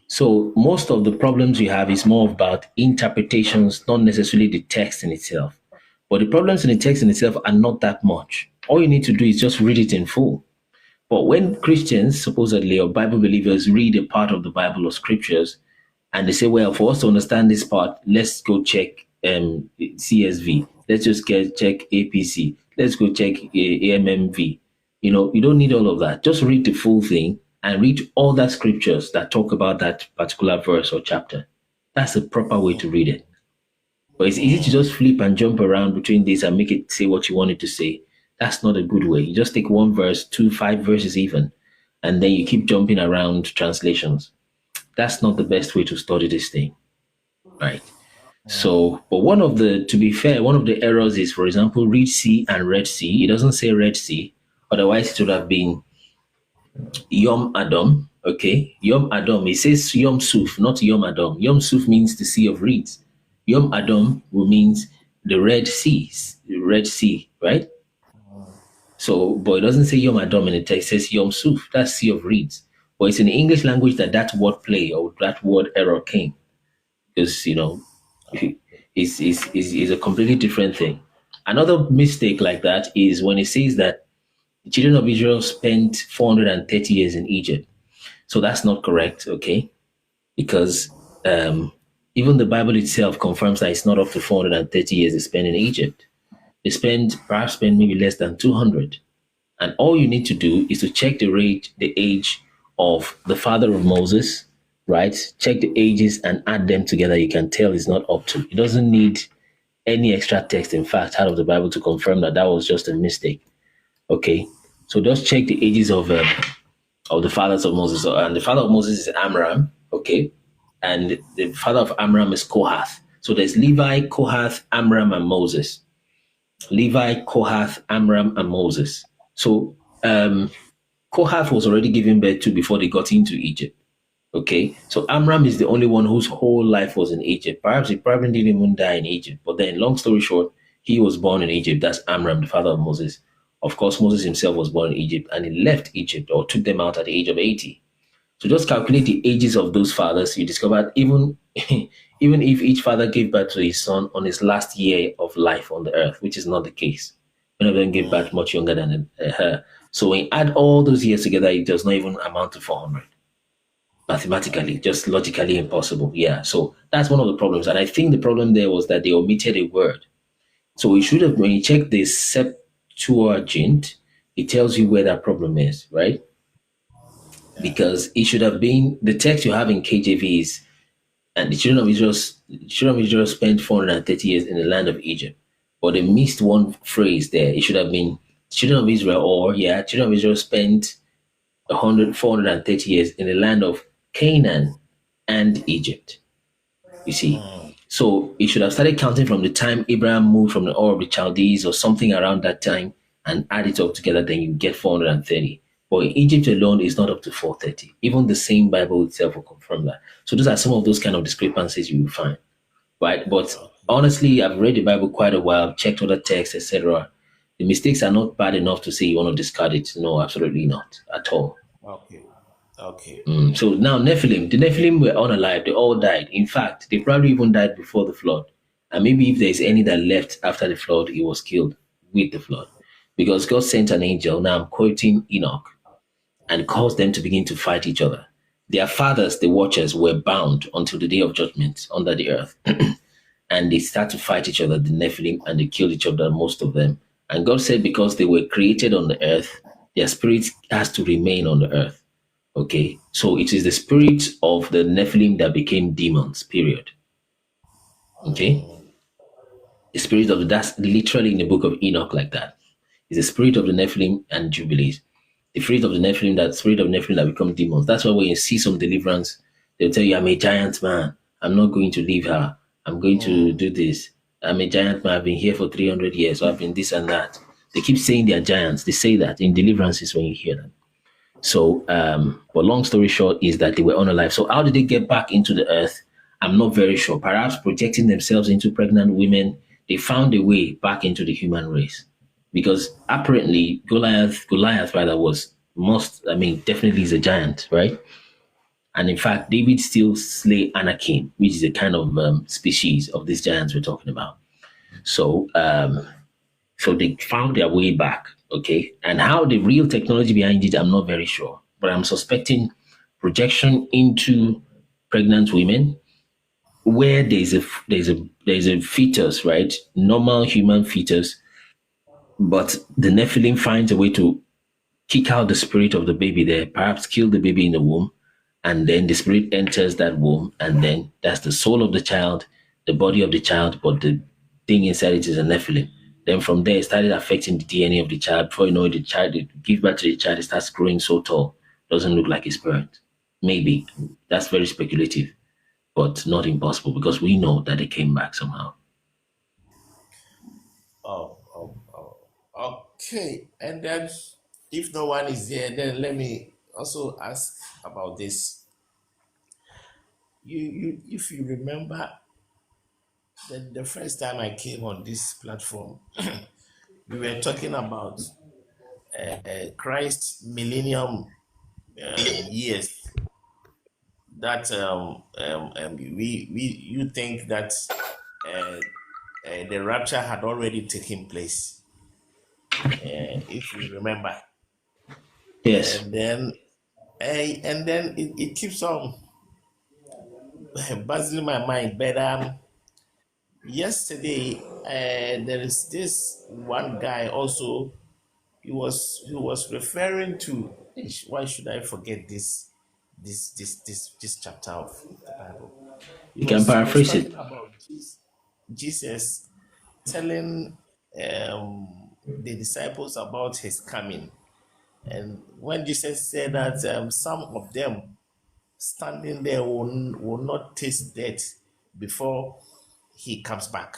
So most of the problems we have is more about interpretations, not necessarily the text in itself. But the problems in the text in itself are not that much. All you need to do is just read it in full. But when Christians, supposedly, or Bible believers read a part of the Bible or scriptures, and they say, well, for us to understand this part, let's go check CSV. Let's just check APC. Let's go check AMMV. You don't need all of that. Just read the full thing and read all that scriptures that talk about that particular verse or chapter. That's the proper way to read it. But it's easy to just flip and jump around between this and make it say what you want it to say. That's not a good way. You just take one verse, two, five verses even, and then you keep jumping around translations. That's not the best way to study this thing, right? So, but to be fair, one of the errors is, for example, read Sea and Red Sea. It doesn't say Red Sea, otherwise it would have been Yom Adam. Okay, Yom Adam. It says Yom Suf, not Yom Adam. Yom Suf means the Sea of Reeds. Yom Adam means the Red Seas, the Red Sea, right? So, but it doesn't say Yom Adam in the text. It says Yom Suf. That's Sea of Reeds. But it's in the English language that word play or that word error came because it's a completely different thing. Another mistake like that is when it says that the children of Israel spent 430 years in Egypt. So that's not correct, okay? Because even the Bible itself confirms that it's not up to 430 years they spent in Egypt. They perhaps spent maybe less than 200. And all you need to do is to check the age of the father of Moses, right? Check the ages and add them together. You can tell it's not up to. It doesn't need any extra text, in fact, out of the Bible to confirm that was just a mistake. Okay, so just check the ages of the fathers of Moses. And the father of Moses is Amram, okay? And the father of Amram is Kohath. So there's Levi, Kohath, Amram, and Moses. Levi, Kohath, Amram, and Moses. So Kohath was already given birth to before they got into Egypt. Okay, so Amram is the only one whose whole life was in Egypt. Perhaps he probably didn't even die in Egypt. But then, long story short, he was born in Egypt. That's Amram, the father of Moses. Of course, Moses himself was born in Egypt and he left Egypt or took them out at the age of 80. So just calculate the ages of those fathers. You discover even if each father gave birth to his son on his last year of life on the earth, which is not the case. None of them gave birth much younger than her. So when you add all those years together, it does not even amount to 400. Mathematically, just logically impossible. Yeah. So that's one of the problems. And I think the problem there was that they omitted a word. So we should have, when you check this Septuagint, it tells you where that problem is, right? Because it should have been the text you have in KJV is, and the children of Israel spent 430 years in the land of Egypt. But they missed one phrase there. It should have been children of Israel, or children of Israel spent 430 years in the land of Canaan and Egypt. You see, so it should have started counting from the time Abraham moved from the Ur of the Chaldees or something around that time and add it all together, then you get 430. But in Egypt alone is not up to 430. Even the same Bible itself will confirm that. So those are some of those kind of discrepancies you will find, right? But honestly, I've read the Bible quite a while, checked other texts, etc. The mistakes are not bad enough to say you want to discard it. No, absolutely not at all. Okay. So now the Nephilim were unalive. They all died. In fact, they probably even died before the flood. And maybe if there's any that left after the flood, he was killed with the flood. Because God sent an angel, now I'm quoting Enoch, and caused them to begin to fight each other. Their fathers, the watchers, were bound until the day of judgment under the earth. And they start to fight each other, the Nephilim, and they killed each other, most of them. And God said because they were created on the earth, their spirit has to remain on the earth. Okay, so it is the spirit of the Nephilim that became demons, period. Okay? The spirit of that's literally in the book of Enoch like that. It's the spirit of the Nephilim and Jubilees. The spirit of the Nephilim that become demons. That's why when you see some deliverance, they'll tell you, I'm a giant man. I'm not going to leave her. I'm going to do this. I'm a giant man. I've been here for 300 years. So I've been this and that. They keep saying they're giants. They say that in deliverances when you hear them. So, but long story short is that they were unalive. So how did they get back into the earth? I'm not very sure. Perhaps projecting themselves into pregnant women, they found a way back into the human race. Because apparently Goliath rather was definitely is a giant, right? And in fact, David still slay Anakim, which is a kind of species of these giants we're talking about. So, so they found their way back, okay? And how the real technology behind it, I'm not very sure. But I'm suspecting projection into pregnant women where there's a fetus, right? Normal human fetus, but the Nephilim finds a way to kick out the spirit of the baby there, perhaps kill the baby in the womb, and then the spirit enters that womb, and then that's the soul of the child, the body of the child, but the thing inside it is a Nephilim. Then from there, it started affecting the DNA of the child. Before you know it, the child, it gives back to the child, it starts growing so tall. Doesn't look like his parent. Maybe. That's very speculative, but not impossible because we know that they came back somehow. Okay. And then if no one is there, then let me also ask about this. If you remember the first time I came on this platform, we were talking about Christ millennium years. That you think that the rapture had already taken place, if you remember. Yes. And then it keeps on buzzing my mind. But yesterday, there is this one guy also. He was referring to. Why should I forget this chapter of the Bible? You can paraphrase it. About Jesus telling the disciples about his coming, and when Jesus said that some of them standing there will not taste death before he comes back.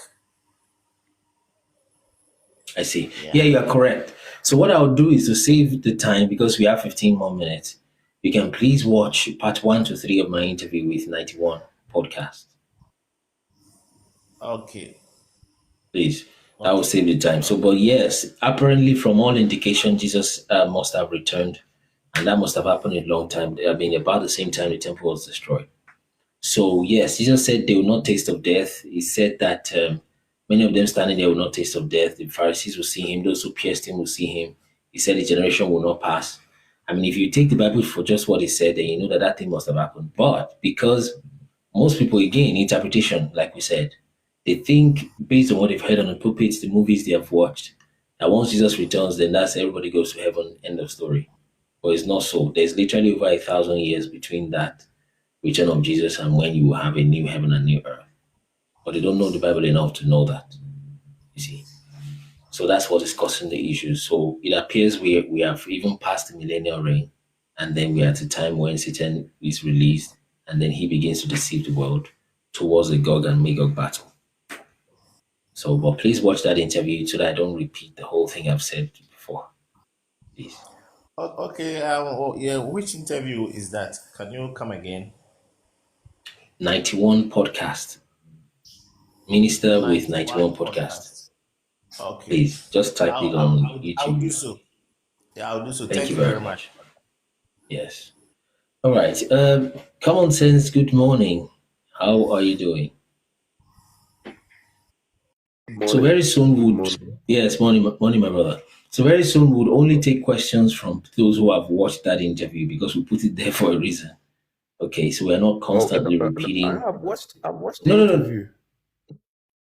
I see. Yeah, you are correct. So what I'll do is to save the time, because we have 15 more minutes, you can please watch part 1 to 3 of my interview with 91 podcast. Okay. Please. That will save the time. So, but yes, apparently from all indication, Jesus must have returned. And that must have happened a long time. I mean, about the same time the temple was destroyed. So yes, Jesus said they will not taste of death. He said that many of them standing there will not taste of death. The Pharisees will see him. Those who pierced him will see him. He said the generation will not pass. I mean, if you take the Bible for just what he said, then you know that that thing must have happened. But because most people, again, interpretation, like we said, they think based on what they've heard on the pulpits, the movies they have watched, that once Jesus returns, then that's everybody goes to heaven, end of story. But it's not so. There's literally over 1,000 years between that return of Jesus and when you will have a new heaven and new earth. But they don't know the Bible enough to know that. You see. So that's what is causing the issue. So it appears we have even passed the millennial reign, and then we are at a time when Satan is released, and then he begins to deceive the world towards the Gog and Magog battle. So, but please watch that interview so that I don't repeat the whole thing I've said before. Please. Okay. Yeah. Which interview is that? Can you come again? 91 podcast. Minister with 91 91 podcast. Okay. Please just type it on I'll YouTube. do so. Yeah, I'll do so. Thank Thank you you very very much. much. Yes. All right. Common Sense, good morning. How are you doing? So very soon morning, my brother. So very soon we'll only take questions from those who have watched that interview because we put it there for a reason. Okay, so we're not constantly repeating. I've watched the No, interview.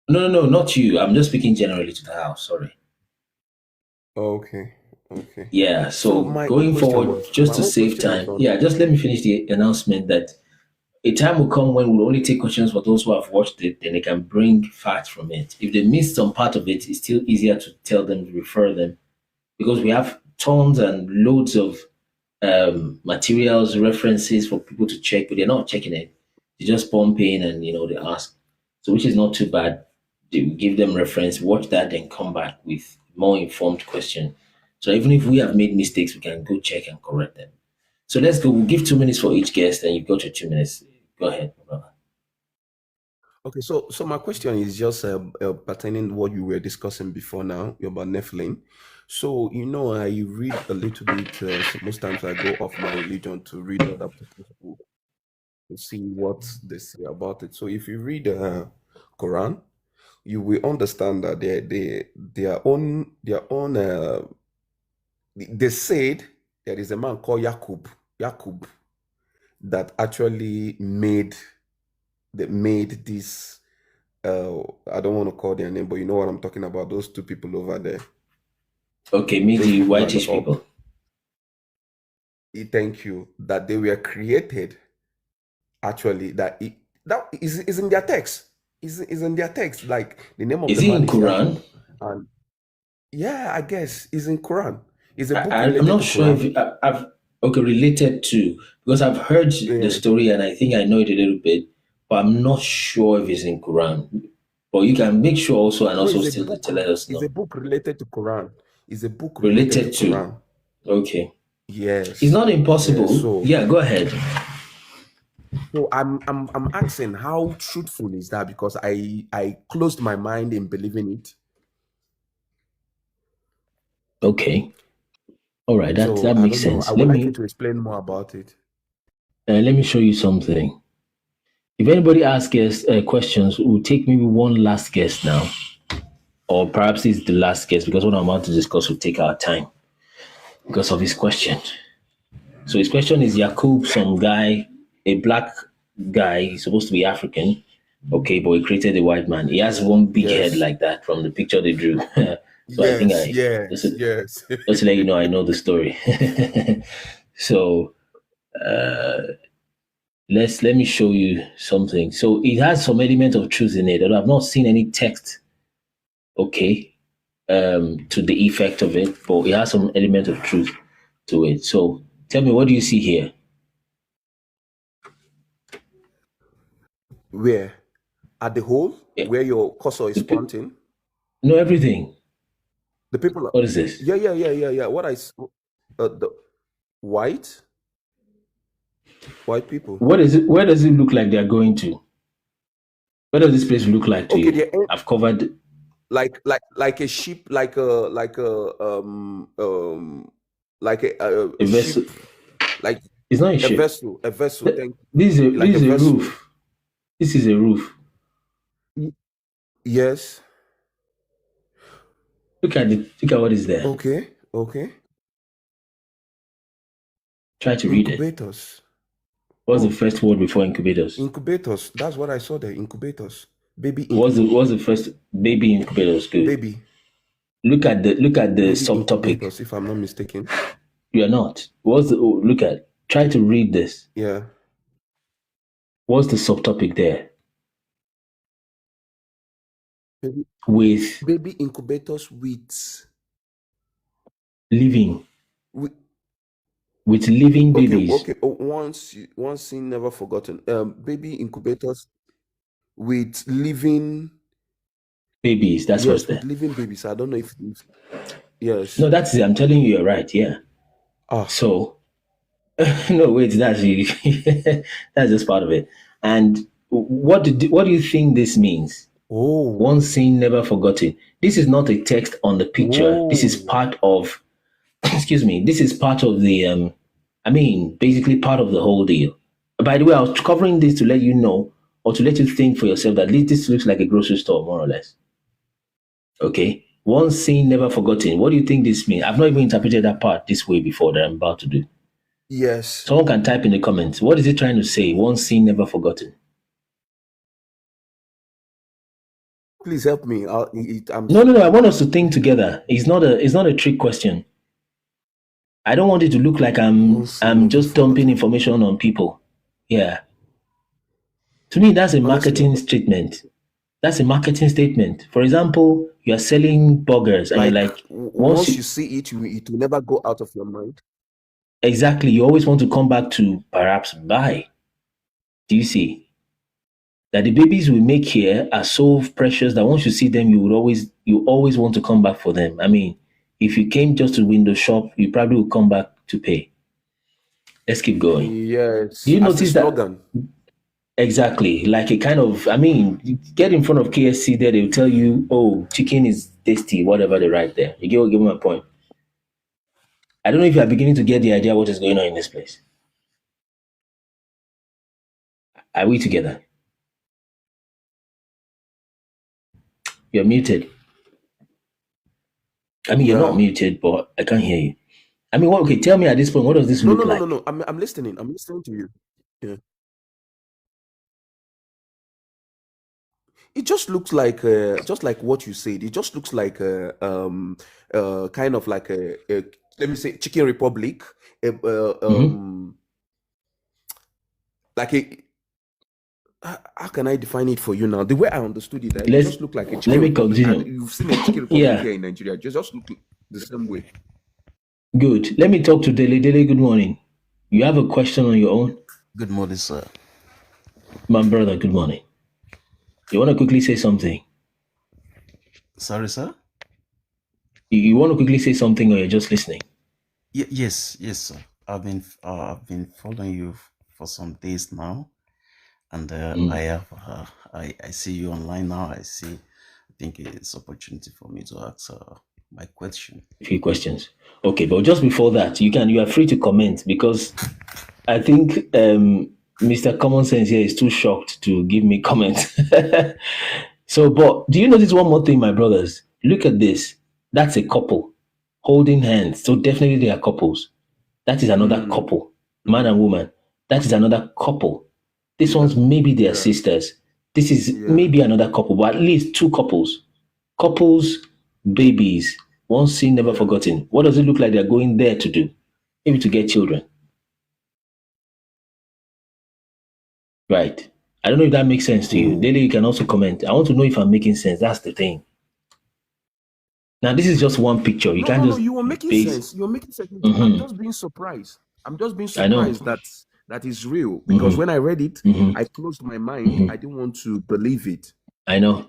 No, not you. I'm just speaking generally to the house. Sorry. Okay. Yeah. So my going own question forward, was- just my to own save question was time. on- Yeah, just let me finish the announcement that a time will come when we'll only take questions for those who have watched it, then they can bring facts from it. If they missed some part of it, it's still easier to tell them, refer them, because we have tons and loads of materials, references for people to check, but they're not checking it. They just bump in and they ask. So which is not too bad. They give them reference, watch that, then come back with more informed question. So even if we have made mistakes, we can go check and correct them. So let's go. We'll give 2 minutes for each guest, and you've got your 2 minutes. Go ahead, brother. Okay, so my question is just pertaining to what you were discussing before now about Nephilim. So I read a little bit. So most times I go off my religion to read other people's book to see what they say about it. So if you read Quran, you will understand that they said there is a man called Yakub that actually made this. I don't want to call their name, but you know what I'm talking about. Those two people over there. Okay, me Those the people at whitish the up. people. Thank you. That they were created. Actually, that is in their text. Is in their text. Like the name of Is the it man in is Quran? Yakub. And yeah, I guess it's in Quran. It's a book I'm related not to sure Quran. if I've related to, because I've heard the story and I think I know it a little bit, but I'm not sure if it's in Quran. But you can make sure also and No, also it's a still book. to let us know. It's a book related to Quran. It's a book Related related to to. Quran. Okay. Yes. It's not impossible. Yes, so Yeah, go ahead. So I'm asking how truthful is that, because I closed my mind in believing it. Okay. All right, that So I makes don't know. sense. I would like you to explain more about it. Let me show you something. If anybody asks us questions, we'll take maybe one last guess now, or perhaps it's the last guess, because what I'm about to discuss will take our time because of his question. So his question is Yakub, some guy, a black guy, he's supposed to be African, okay, but he created a white man. He has one big head like that from the picture they drew. So I think just to let you know, I know the story. So let me show you something. So it has some element of truth in it, although I've not seen any text, okay, to the effect of it, but it has some element of truth to it. So tell me, what do you see here? Where? At the hole? Yeah. Where your cursor is pointing? No, everything. The people. What is this? Yeah. What the white people. What is it? Where does it look like they're going to? Where does this place look like to you? I've covered like a sheep, like a vessel. Sheep, like it's not a ship. A vessel. This is a roof. This is a roof. Yes. Look at what is there. Okay. Try to read Incubators. What's the first word before incubators? Incubators. That's what I saw there. Incubators. Baby. What's the first baby incubators? Good. Baby. Look at the Maybe subtopic. incubators, if I'm not mistaken. You are not. Look at? Try to read this. Yeah. What's the subtopic there? With Baby incubators with living babies. Okay. One scene never forgotten. Baby incubators with living babies. That's what's there. With living babies. I don't know if yes. No, that's it. I'm telling you, you're right. Yeah. So no, wait. That's that's just part of it. And what do you think this means? Oh, one scene never forgotten. This is not a text on the picture. This is part of. Excuse me. This is part of the. Basically part of the whole deal. By the way, I was covering this to let you know, or to let you think for yourself that this looks like a grocery store, more or less. Okay. One scene never forgotten. What do you think this means? I've not even interpreted that part this way before that I'm about to do. Yes. Someone can type in the comments. What is it trying to say? One scene never forgotten. Please help me. No. I want us to think together. It's not a trick question. I don't want it to look like I'm just dumping information on people. Yeah. To me, that's a marketing statement. That's a marketing statement. For example, you are selling burgers and you're like, once you see it, it will never go out of your mind. Exactly. You always want to come back to perhaps buy. Do you see? That the babies we make here are so precious that once you see them, you always want to come back for them. If you came just to window shop, you probably will come back to pay. Let's keep going. Yes. Do you notice that? Exactly. Like a kind of, you get in front of KFC there, they'll tell you, oh, chicken is tasty, whatever they write there. You give my point. I don't know if you are beginning to get the idea what is going on in this place. Are we together? You're muted. You're not muted, but I can't hear you. Okay, tell me at this point, what does this look like? No. I'm listening. I'm listening to you. Yeah. It just looks like, just like what you said. It just looks like kind of like a let me say, Chicken Republic. Like a. How can I define it for you now? The way I understood it, it just looked like a chicken. Let me continue. You've seen a Chicken Republic here in Nigeria. It just look the same way. Good. Let me talk to Dele. Dele, good morning. You have a question on your own? Good morning, sir. My brother, good morning. You want to quickly say something? Sorry, sir? You want to quickly say something, or you're just listening? Yes, sir. I've been following you for some days now, and I see you online now. I think it's opportunity for me to ask my question. A few questions. Okay, but just before that, you are free to comment, because I think Mr. Common Sense here is too shocked to give me comments. So, but do you notice one more thing, my brothers? Look at this. That's a couple holding hands. So definitely they are couples. That is another couple, man and woman. That is another couple. This one's maybe their sisters. This is maybe another couple, but at least two couples. Couples, babies. One scene never forgotten. What does it look like they're going there to do? Maybe to get children. Right. I don't know if that makes sense to you. Dele, you can also comment. I want to know if I'm making sense. That's the thing. Now, this is just one picture. You can't just. You were making sense. You're making sense. I'm just being surprised. That is real. Because when I read it, I closed my mind. I didn't want to believe it. I know.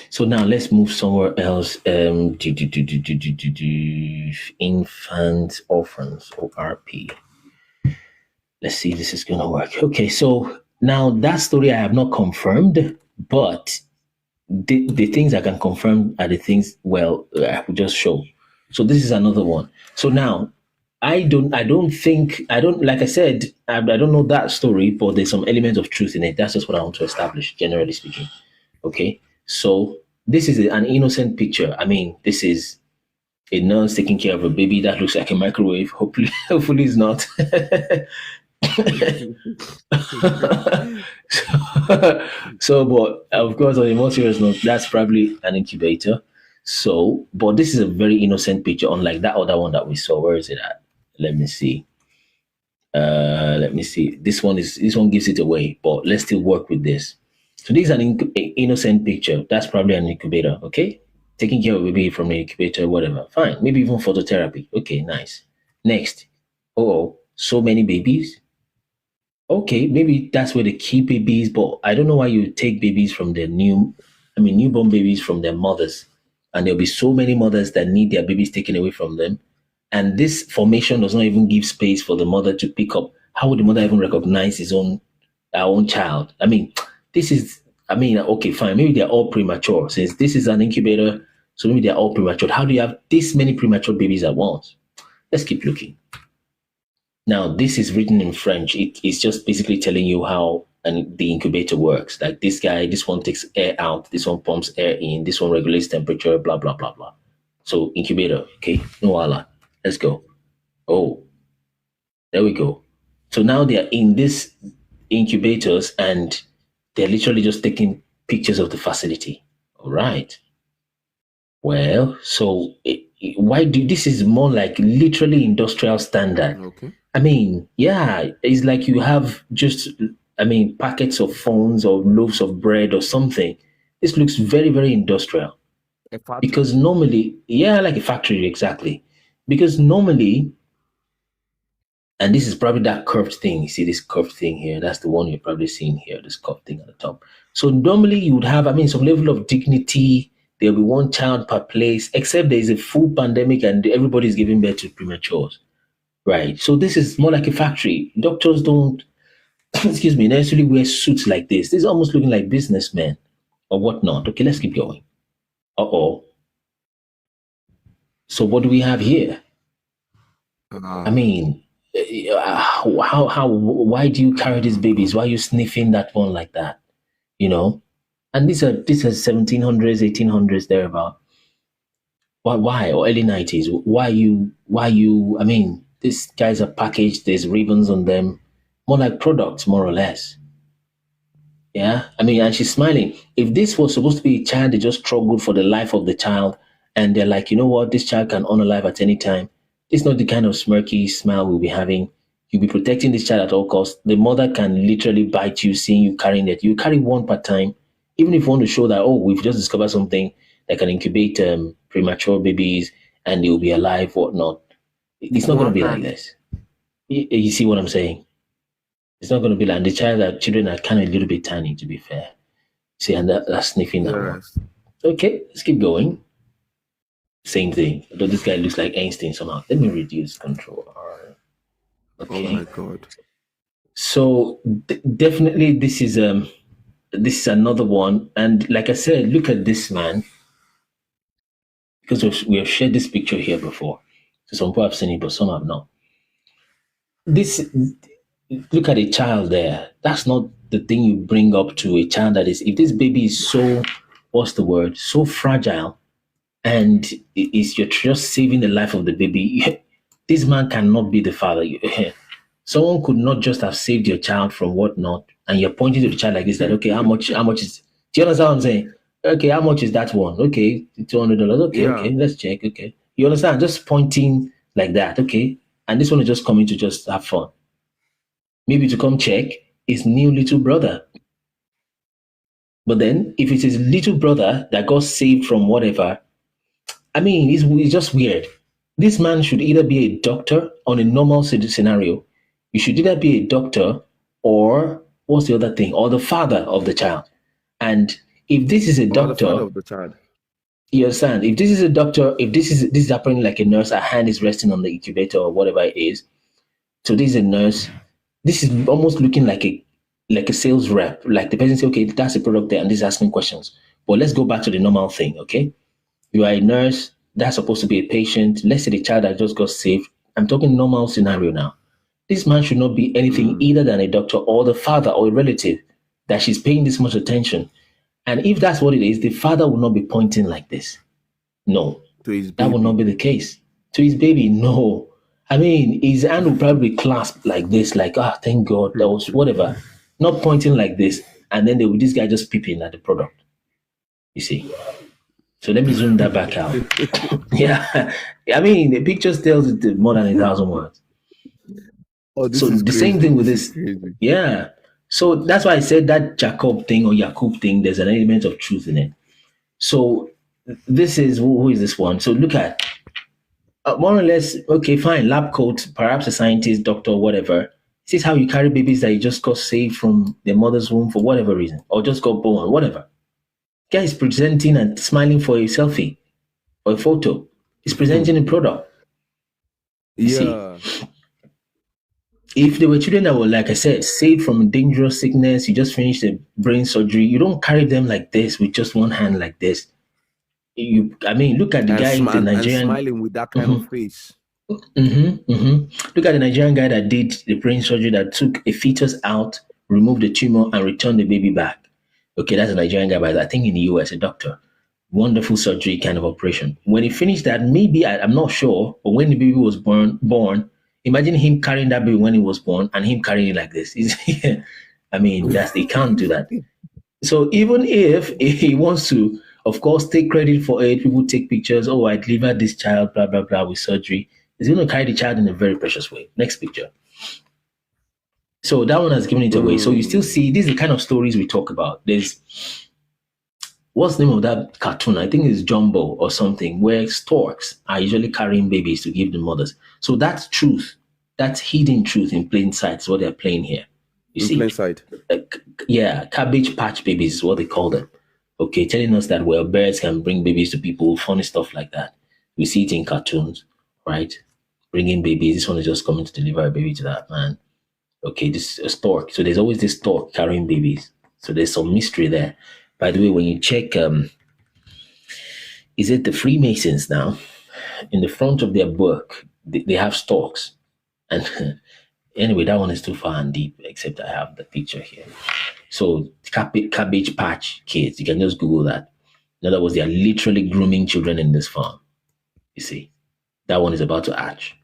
So now let's move somewhere else. Infant orphans, ORP. Let's see if this is going to work. Okay, so now that story I have not confirmed, but the things I can confirm are the things, I will just show. So this is another one. So now, like I said, I don't know that story, but there's some element of truth in it. That's just what I want to establish, generally speaking. Okay, so this is an innocent picture. This is a nurse taking care of a baby that looks like a microwave. Hopefully it's not. But of course, on a more serious note, that's probably an incubator. So, but this is a very innocent picture, unlike that other one that we saw. Where is it at? Let me see. Let me see. This one gives it away, but let's still work with this. So this is an innocent picture. That's probably an incubator. Okay, taking care of a baby from an incubator, whatever. Fine. Maybe even phototherapy. Okay, nice. Next. Oh, so many babies. Okay, maybe that's where they keep babies, but I don't know why you take babies from their newborn babies from their mothers, and there'll be so many mothers that need their babies taken away from them, and this formation does not even give space for the mother to pick up. How would the mother even recognize her own child? Okay, fine, maybe they're all premature. Since this is an incubator, so maybe they're all premature. How do you have this many premature babies at once? Let's keep looking. Now, this is written in French. It's just basically telling you how the incubator works. Like this one takes air out, this one pumps air in, this one regulates temperature, blah, blah, blah, blah. So incubator, okay, no Allah. Let's go. Oh, there we go. So now they're in this incubators and they're literally just taking pictures of the facility. All right. Well, so this is more like literally industrial standard. Okay. Yeah, it's like you have just, packets of phones or loaves of bread or something. This looks very, very industrial. A factory. Because normally, yeah, like a factory, exactly. Because normally, and this is probably that curved thing. You see this curved thing here? That's the one you're probably seeing here, this curved thing at the top. So normally you would have, some level of dignity. There'll be one child per place, except there is a full pandemic and everybody's giving birth to prematures. Right. So this is more like a factory. Doctors don't, necessarily wear suits like this. This is almost looking like businessmen or whatnot. Okay, let's keep going. Uh-oh. So what do we have here? Why do you carry these babies? Why are you sniffing that one like that? And these are 1700s, 1800s, thereabout. Why? Or early 90s? These guys are packaged, there's ribbons on them, more like products, more or less. Yeah, and she's smiling. If this was supposed to be a child, they just struggled for the life of the child, and they're like, you know what, this child can unalive at any time. It's not the kind of smirky smile we'll be having. You'll be protecting this child at all costs. The mother can literally bite you, seeing you carrying it. You carry one per time, even if you want to show that, we've just discovered something that can incubate premature babies and they'll be alive, whatnot. It's not going to be like this. You see what I'm saying? It's not going to be like the children are kind of a little bit tiny, to be fair. See, and that's sniffing that one. Okay, let's keep going. Same thing. Although this guy looks like Einstein somehow. Let me reduce control R. Okay. Oh my God. So definitely this is another one. And like I said, look at this man. Because we have shared this picture here before. So some people have seen it, but some have not. Look at a child there. That's not the thing you bring up to a child that is, if this baby is so fragile, and you're just saving the life of the baby, this man cannot be the father. Someone could not just have saved your child from whatnot, and you're pointing to the child like this, that, okay, how much is, do you understand what I'm saying? Okay, how much is that one? Okay, $200. Okay, Yeah. okay, let's check. Okay, you understand? Just pointing like that. Okay, and this one is just coming to just have fun. Maybe to come check his new little brother. But then, if it's his little brother that got saved from whatever, it's just weird. This man should either be a doctor on a normal scenario. You should either be a doctor or what's the other thing? Or the father of the child. And if this is a doctor, the father of the child. you understand? If this is a doctor, if this is happening like a nurse, her hand is resting on the incubator or whatever it is. So this is a nurse. This is almost looking like a sales rep. Like the person say, okay, that's a product there, and this is asking questions. But let's go back to the normal thing, okay? You are a nurse, that's supposed to be a patient. Let's say the child that just got saved. I'm talking normal scenario now. This man should not be anything either than a doctor or the father or a relative that she's paying this much attention. And if that's what it is, the father will not be pointing like this. No, that will not be the case. To his baby, no. His hand will probably clasp like this, like, thank God, that was whatever. Not pointing like this. And then this guy just peeping at the product. You see? So let me zoom that back out. Yeah, I mean the picture tells it more than 1,000 words. Oh, this So is the crazy. same thing with This is this. crazy. Yeah. So that's why I said that Jacob thing or Yakub thing, there's an element of truth in it. So this is who is this one? So look at more or less, okay, fine, lab coat, perhaps a scientist, doctor, whatever. This is how you carry babies that you just got saved from their mother's womb for whatever reason, or just got born, whatever. Guy is presenting and smiling for a selfie or a photo. He's presenting a product. You Yeah. see, if there were children that were, like I said, saved from a dangerous sickness, you just finished a brain surgery, you don't carry them like this with just one hand like this. I mean, look at the guy, the And Nigerian. smiling with that kind of face. Look at the Nigerian guy that did the brain surgery that took a fetus out, removed the tumor, and returned the baby back. Okay, that's a Nigerian guy, but I think in the US, a doctor. Wonderful surgery kind of operation. When he finished that, maybe I'm not sure, but when the baby was born, imagine him carrying that baby when he was born and him carrying it like this. I mean, he can't do that. So even if he wants to, of course, take credit for it, people take pictures. Oh, I delivered this child, blah blah blah, with surgery. He's going to carry the child in a very precious way. Next picture. So that one has given it away. So you still see, these are the kind of stories we talk about. There's, what's the name of that cartoon? I think it's Jumbo or something, where storks are usually carrying babies to give the mothers. So that's truth. That's hidden truth in plain sight is what they're playing here. You see? Plain sight. Yeah, cabbage patch babies is what they call them. Okay, telling us that, well, birds can bring babies to people, funny stuff like that. We see it in cartoons, right? Bringing babies. This one is just coming to deliver a baby to that man. Okay, this is a stork. So there's always this stork carrying babies. So there's some mystery there. By the way, when you check, is it the Freemasons now? In the front of their book, they have storks. And anyway, that one is too far and deep, except I have the picture here. So cabbage patch kids, you can just Google that. In other words, they are literally grooming children in this farm. You see, that one is about to hatch.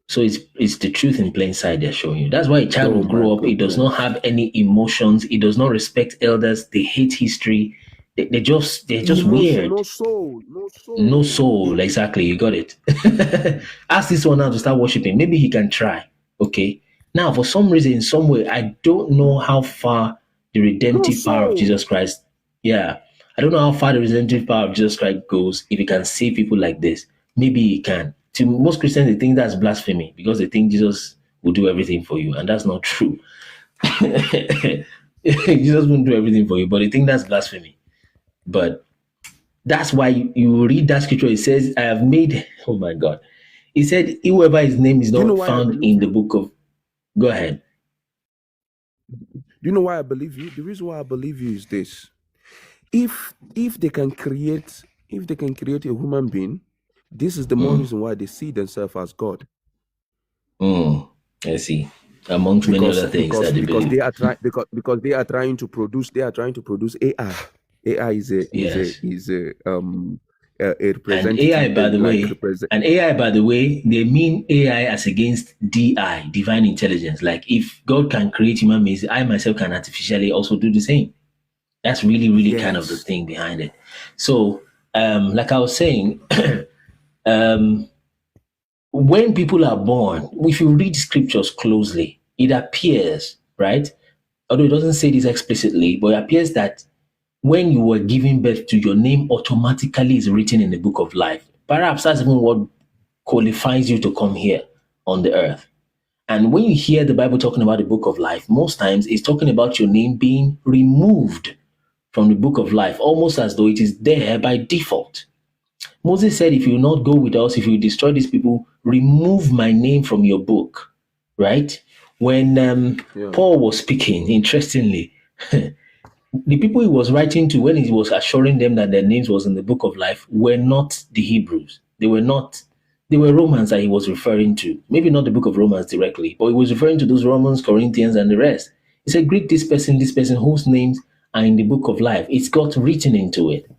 So it's the truth in plain sight they're showing you. That's why a child will grow up. It does not have any emotions. It does not respect elders. They hate history. They're just weird. No soul. No soul. Exactly. You got it. Ask this one now to start worshiping. Maybe he can try. Okay. Now, for some reason, in some way, I don't know how far the redemptive power of Jesus Christ. Yeah. I don't know how far the redemptive power of Jesus Christ goes if he can save people like this. Maybe he can. To most Christians, they think that's blasphemy because they think Jesus will do everything for you, and that's not true. Jesus won't do everything for you, but they think that's blasphemy. But that's why you read that scripture. It says, I have made, oh my God. He said, whoever his name is not found in the book of, go ahead. Do you know why I believe you? The reason why I believe you is this. If they can create a human being, this is the more reason why they see themselves as God. I see. Amongst many other things that they believe. Because they are trying to produce AI. AI is a representative. And AI, by the way, they mean AI as against DI, divine intelligence. Like if God can create human beings, I myself can artificially also do the same. That's really kind of the thing behind it. So, like I was saying, when people are born, if you read scriptures closely, it appears, right? Although it doesn't say this explicitly, but it appears that when you were giving birth to, your name automatically is written in the book of life. Perhaps that's even what qualifies you to come here on the earth. And when you hear the Bible talking about the book of life, most times it's talking about your name being removed from the book of life, almost as though it is there by default. Moses said, if you will not go with us, if you destroy these people, remove my name from your book, right? When Paul was speaking, interestingly, the people he was writing to, when he was assuring them that their names was in the book of life, were not the Hebrews. They were Romans that he was referring to. Maybe not the book of Romans directly, but he was referring to those Romans, Corinthians, and the rest. He said, greet this person whose names are in the book of life. It's got written into it.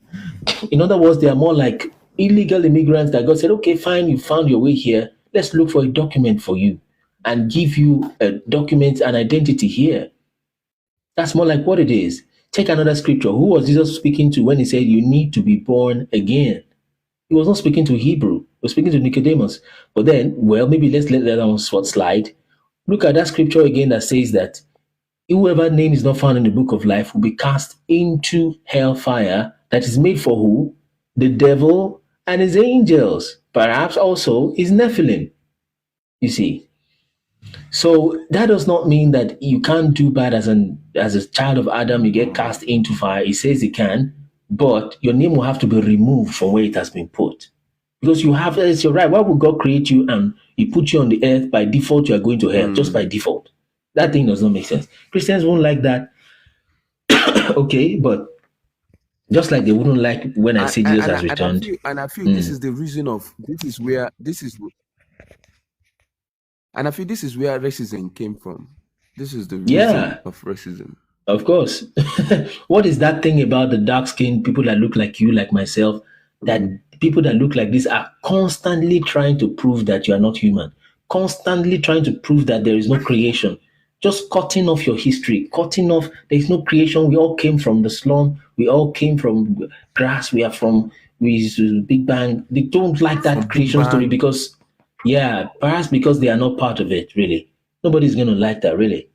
In other words, they are more like illegal immigrants that God said, okay, fine, you found your way here. Let's look for a document for you and give you a document, an identity here. That's more like what it is. Check another scripture. Who was Jesus speaking to when he said you need to be born again? He was not speaking to Hebrew. He was speaking to Nicodemus. But then, well, maybe let's let that one slide. Look at that scripture again that says that whoever name is not found in the book of life will be cast into hellfire that is made for who? The devil and his angels. Perhaps also his Nephilim. You see. So that does not mean that you can't do bad as a child of Adam, you get cast into fire. He says you can, but your name will have to be removed from where it has been put. Because you have, it's your right. Why would God create you and he put you on the earth by default? You are going to hell just by default. That thing does not make sense. Christians won't like that. Okay, but just like they wouldn't like when I say Jesus has returned. And I feel this is the reason of and I feel this is where racism came from. This is the reason of racism. Of course. What is that thing about the dark-skinned people that look like you, like myself, that people that look like this are constantly trying to prove that you are not human, constantly trying to prove that there is no creation, just cutting off your history, cutting off, there is no creation. We all came from the slum. We all came from grass. We are from Big Bang. They don't like that creation story because, perhaps because they are not part of it, really. Nobody's going to like that, really.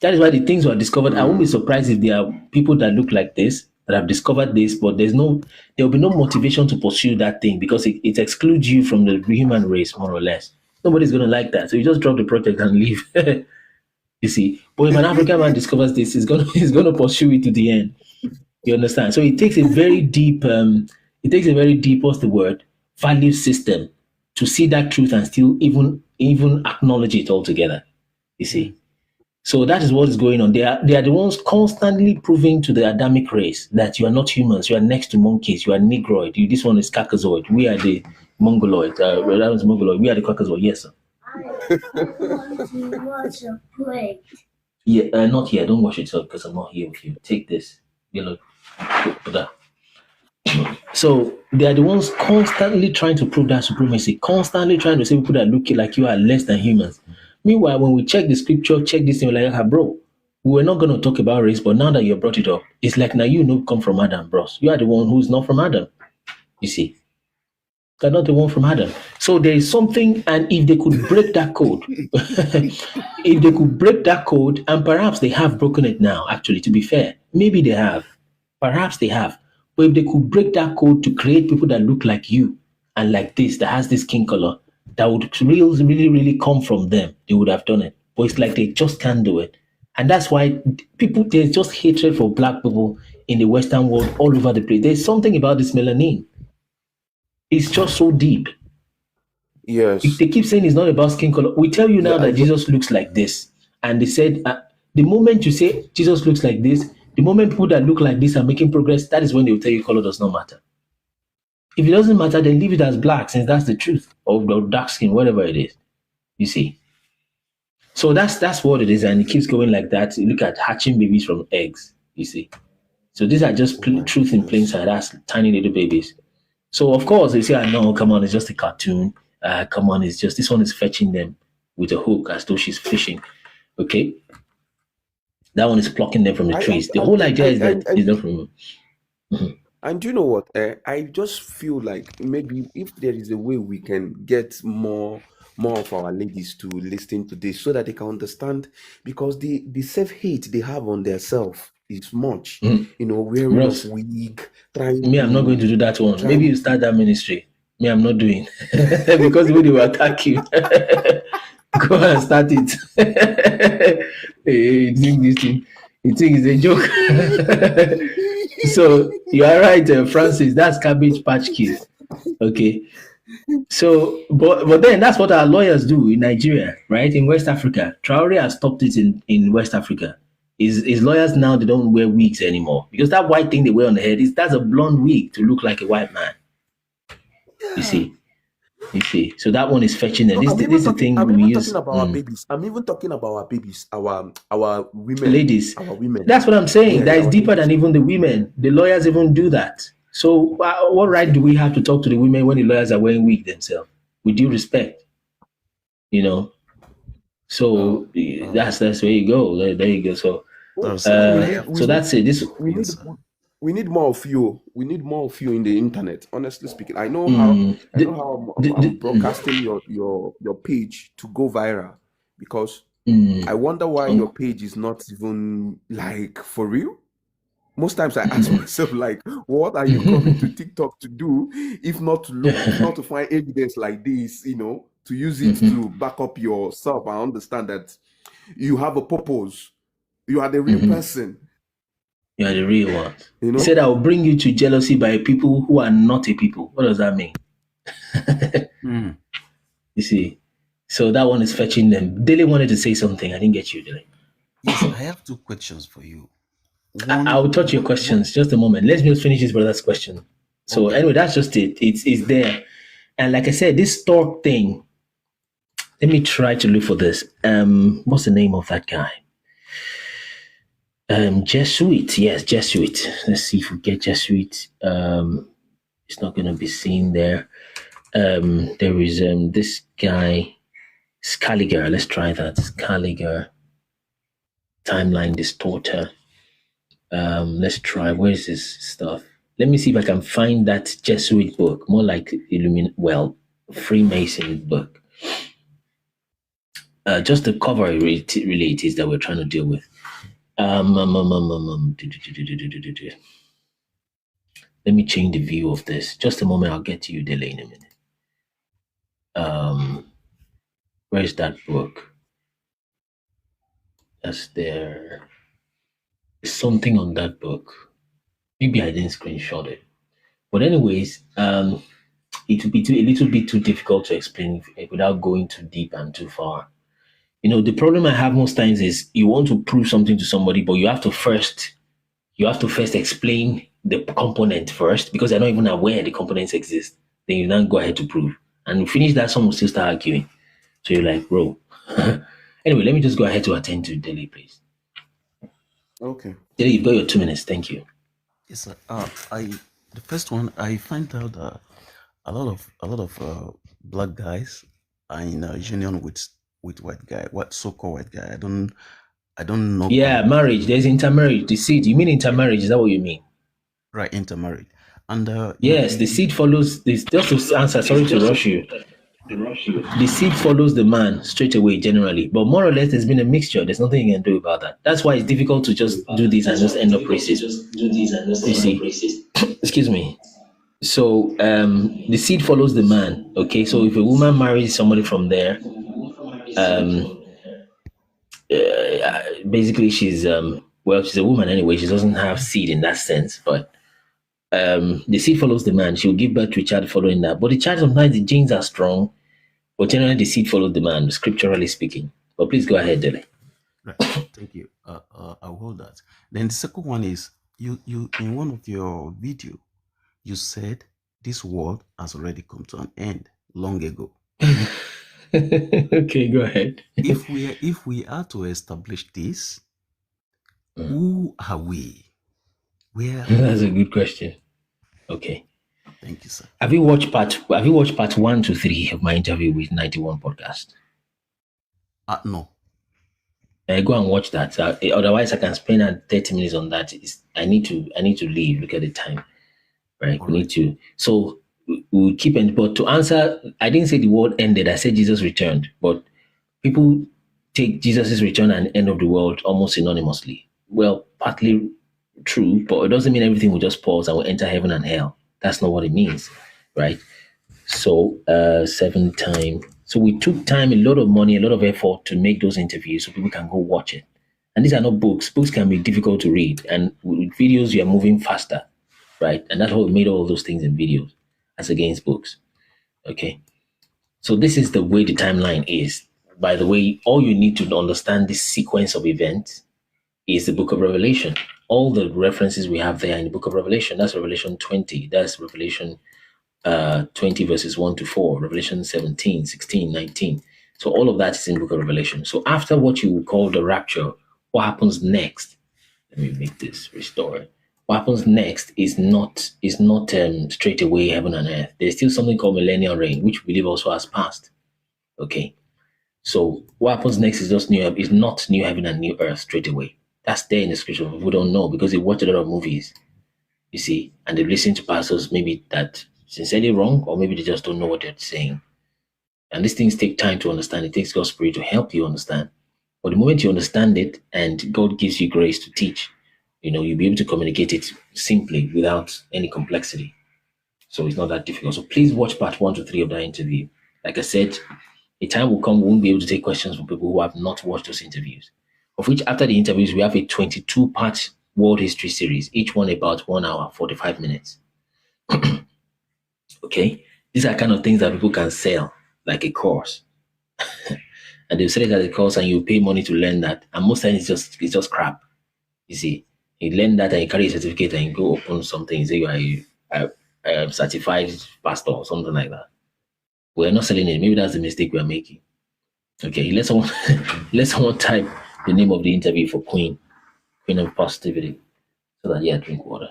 That is why the things were discovered. I won't be surprised if there are people that look like this that have discovered this, but there will be no motivation to pursue that thing because it excludes you from the human race, more or less. Nobody's going to like that. So you just drop the project and leave. You see, but if an African man discovers this, he's gonna pursue it to the end. You understand? So it takes a very deep, what's the word, value system to see that truth and still even acknowledge it altogether. You see, so that is what is going on. They are the ones constantly proving to the Adamic race that you are not humans. You are next to monkeys. You are Negroid. This one is Caucasoid. We are the Mongoloid. That was Mongoloid. We are the Caucasoid. Yes, sir. Yeah, not here. Don't wash it up because I'm not here with you. Take this. Yellow. So they are the ones constantly trying to prove that supremacy, constantly trying to say people that look like you are less than humans. Meanwhile, when we check the scripture, check this thing, we're like, bro, we were not going to talk about race, but now that you brought it up, it's like now you come from Adam, bros. You are the one who's not from Adam. You see. They're not the one from Adam. So there is something, and if they could break that code, and perhaps they have broken it now, actually, to be fair, maybe they have, perhaps they have, but if they could break that code to create people that look like you and like this, that has this skin color, that would really, really, really come from them, they would have done it. But it's like they just can't do it. And that's why there's just hatred for black people in the Western world all over the place. There's something about this melanin. It's just so deep. Yes. If they keep saying it's not about skin color, we tell you now that Jesus looks like this. And they said, the moment you say Jesus looks like this, the moment people that look like this are making progress, that is when they will tell you color does not matter. If it doesn't matter, then leave it as black, since that's the truth, or dark skin, whatever it is. You see. So that's what it is, and it keeps going like that. You look at hatching babies from eggs, you see. So these are just truth in plain sight. That's tiny little babies. So of course they say, no, come on, it's just a cartoon. Come on, it's just this one is fetching them with a hook as though she's fishing. Okay, that one is plucking them from the trees. The whole idea is that it's not from. And do you know what? I just feel like maybe if there is a way we can get more of our ladies to listen to this so that they can understand, because the self-hate they have on their self is much. Wearing a wig, trying. Me, I'm not going to do that one. Maybe you start that ministry. Me, I'm not doing because the way they will attack you. Go and start it. You think this thing? You think it's a joke? So you are right, Francis. That's Cabbage Patch Kids. Okay. So, but then that's what our lawyers do in Nigeria, right? In West Africa, Traore has stopped it in West Africa. His lawyers now, they don't wear wigs anymore because that white thing they wear on the head that's a blonde wig to look like a white man. You see. So that one is fetching them. This is the thing we use. Talking about our babies. I'm even talking about our babies, our women, ladies. Our women. That's what I'm saying. That is deeper than even the women. The lawyers even do that. So what right do we have to talk to the women when the lawyers are wearing wig themselves? With due respect, So that's where you go. There you go. So We need we So need that's it. This. we need Yes, sir. we need more of you. We need more of you in the internet. Honestly speaking, I know The, how I'm the, broadcasting your page to go viral because mm, I wonder why um, your page is not even like for real. Most times I ask mm, myself like, what are you coming to TikTok to do if not to find evidence like this, to use it to back up yourself. I understand that you have a purpose. You are the real person, You are the real one. you He said, know? I will bring you to jealousy by people who are not a people. What does that mean? Mm. You see? So that one is fetching them. Dele wanted to say something. I didn't get you, Dele. Yes, I have two questions for you. I will touch your questions. Just a moment. Let's just finish his brother's question. So Okay. anyway, that's just it. It's there. And like I said, this stork thing, let me try to look for this. What's the name of that guy? Jesuit. Yes, Jesuit. Let's see if we get Jesuit. It's not going to be seen there. There is this guy, Scaliger. Let's try that. Scaliger. Timeline distorter. Let's try. Where's this stuff? Let me see if I can find that Jesuit book. More like Freemason book. Just the cover really it is that we're trying to deal with. Let me change the view of this. Just a moment, I'll get to you, Dele, in a minute. Where's that book? That's there. There's something on that book. Maybe I didn't screenshot it. But anyways, it would be a little bit too difficult to explain without going too deep and too far. The problem I have most times is you want to prove something to somebody, but you have to first explain the component first because they're not even aware the components exist. Then you then go ahead to prove. And you finish that, someone will still start arguing. So you're like, bro. Anyway, let me just go ahead to attend to Dele, please. Okay. Dele, you've got your 2 minutes. Thank you. Yes, sir. The first one, I find out that a lot of black guys are in a union with white guy, so-called white guy. I don't know. Yeah, marriage. There's intermarriage. The seed. You mean intermarriage? Is that what you mean? Right, intermarried. And yes, the seed follows this. Just to answer, sorry to rush you. The seed follows the man straight away, generally. But more or less, there's been a mixture. There's nothing you can do about that. That's why it's difficult to just do this and just end up racist. You see? Excuse me. So the seed follows the man. Okay, so if a woman marries somebody from there, basically she's she's a woman anyway. She doesn't have seed in that sense, but the seed follows the man. She'll give birth to a child following that. But the child, sometimes the genes are strong, but generally the seed follows the man, scripturally speaking. But please go ahead, Dele. Right. Thank you. I'll hold that. Then the second one is you in one of your video, you said this world has already come to an end long ago. Okay, go ahead. If we are to establish this, who are we? Where? That's a good question. Okay. Thank you, sir. Have you watched part 1 to 3 of my interview with 91 podcast? No. Go and watch that. Otherwise, I can spend 30 minutes on that. I need to leave. Look at the time. Right? We need to. So we'll keep it. But to answer, I didn't say the world ended. I said Jesus returned. But people take Jesus' return and end of the world almost synonymously. Well, partly true, but it doesn't mean everything will just pause and will enter heaven and hell. That's not what it means, right? So 7 time. So we took time, a lot of money, a lot of effort to make those interviews so people can go watch it. And these are not books. Books can be difficult to read. And with videos, you are moving faster, right? And that's why we made all those things in videos as against books. Okay. So this is the way the timeline is. By the way, all you need to understand this sequence of events is the book of Revelation. All the references we have there in the book of Revelation, that's Revelation 20, that's Revelation 20 verses 1 to 4, Revelation 17, 16, 19. So all of that is in the book of Revelation. So after what you would call the rapture, what happens next? Let me make this restore it. What happens next is not straight away heaven and earth. There's still something called millennial reign, which we believe also has passed. Okay. So what happens next is not new heaven and new earth straight away. That's there in the scripture. People don't know because they watch a lot of movies, you see, and they listen to pastors maybe that sincerely wrong, or maybe they just don't know what they're saying. And these things take time to understand. It takes God's Spirit to help you understand. But the moment you understand it and God gives you grace to teach, you'll be able to communicate it simply without any complexity. So it's not that difficult. So please watch part 1 to 3 of that interview. Like I said, a time will come we won't be able to take questions from people who have not watched those interviews. Of which, after the interviews, we have a 22-part world history series, each one about 1 hour, 45 minutes. Okay? These are kind of things that people can sell, like a course. And they'll sell it as a course and you pay money to learn that. And most times it's just crap. You see, you learn that and you carry a certificate and you go open something, you say you are a certified pastor or something like that. We're not selling it. Maybe that's the mistake we're making. Okay, let someone type the name of the interview for Queen of Positivity. So that, drink water.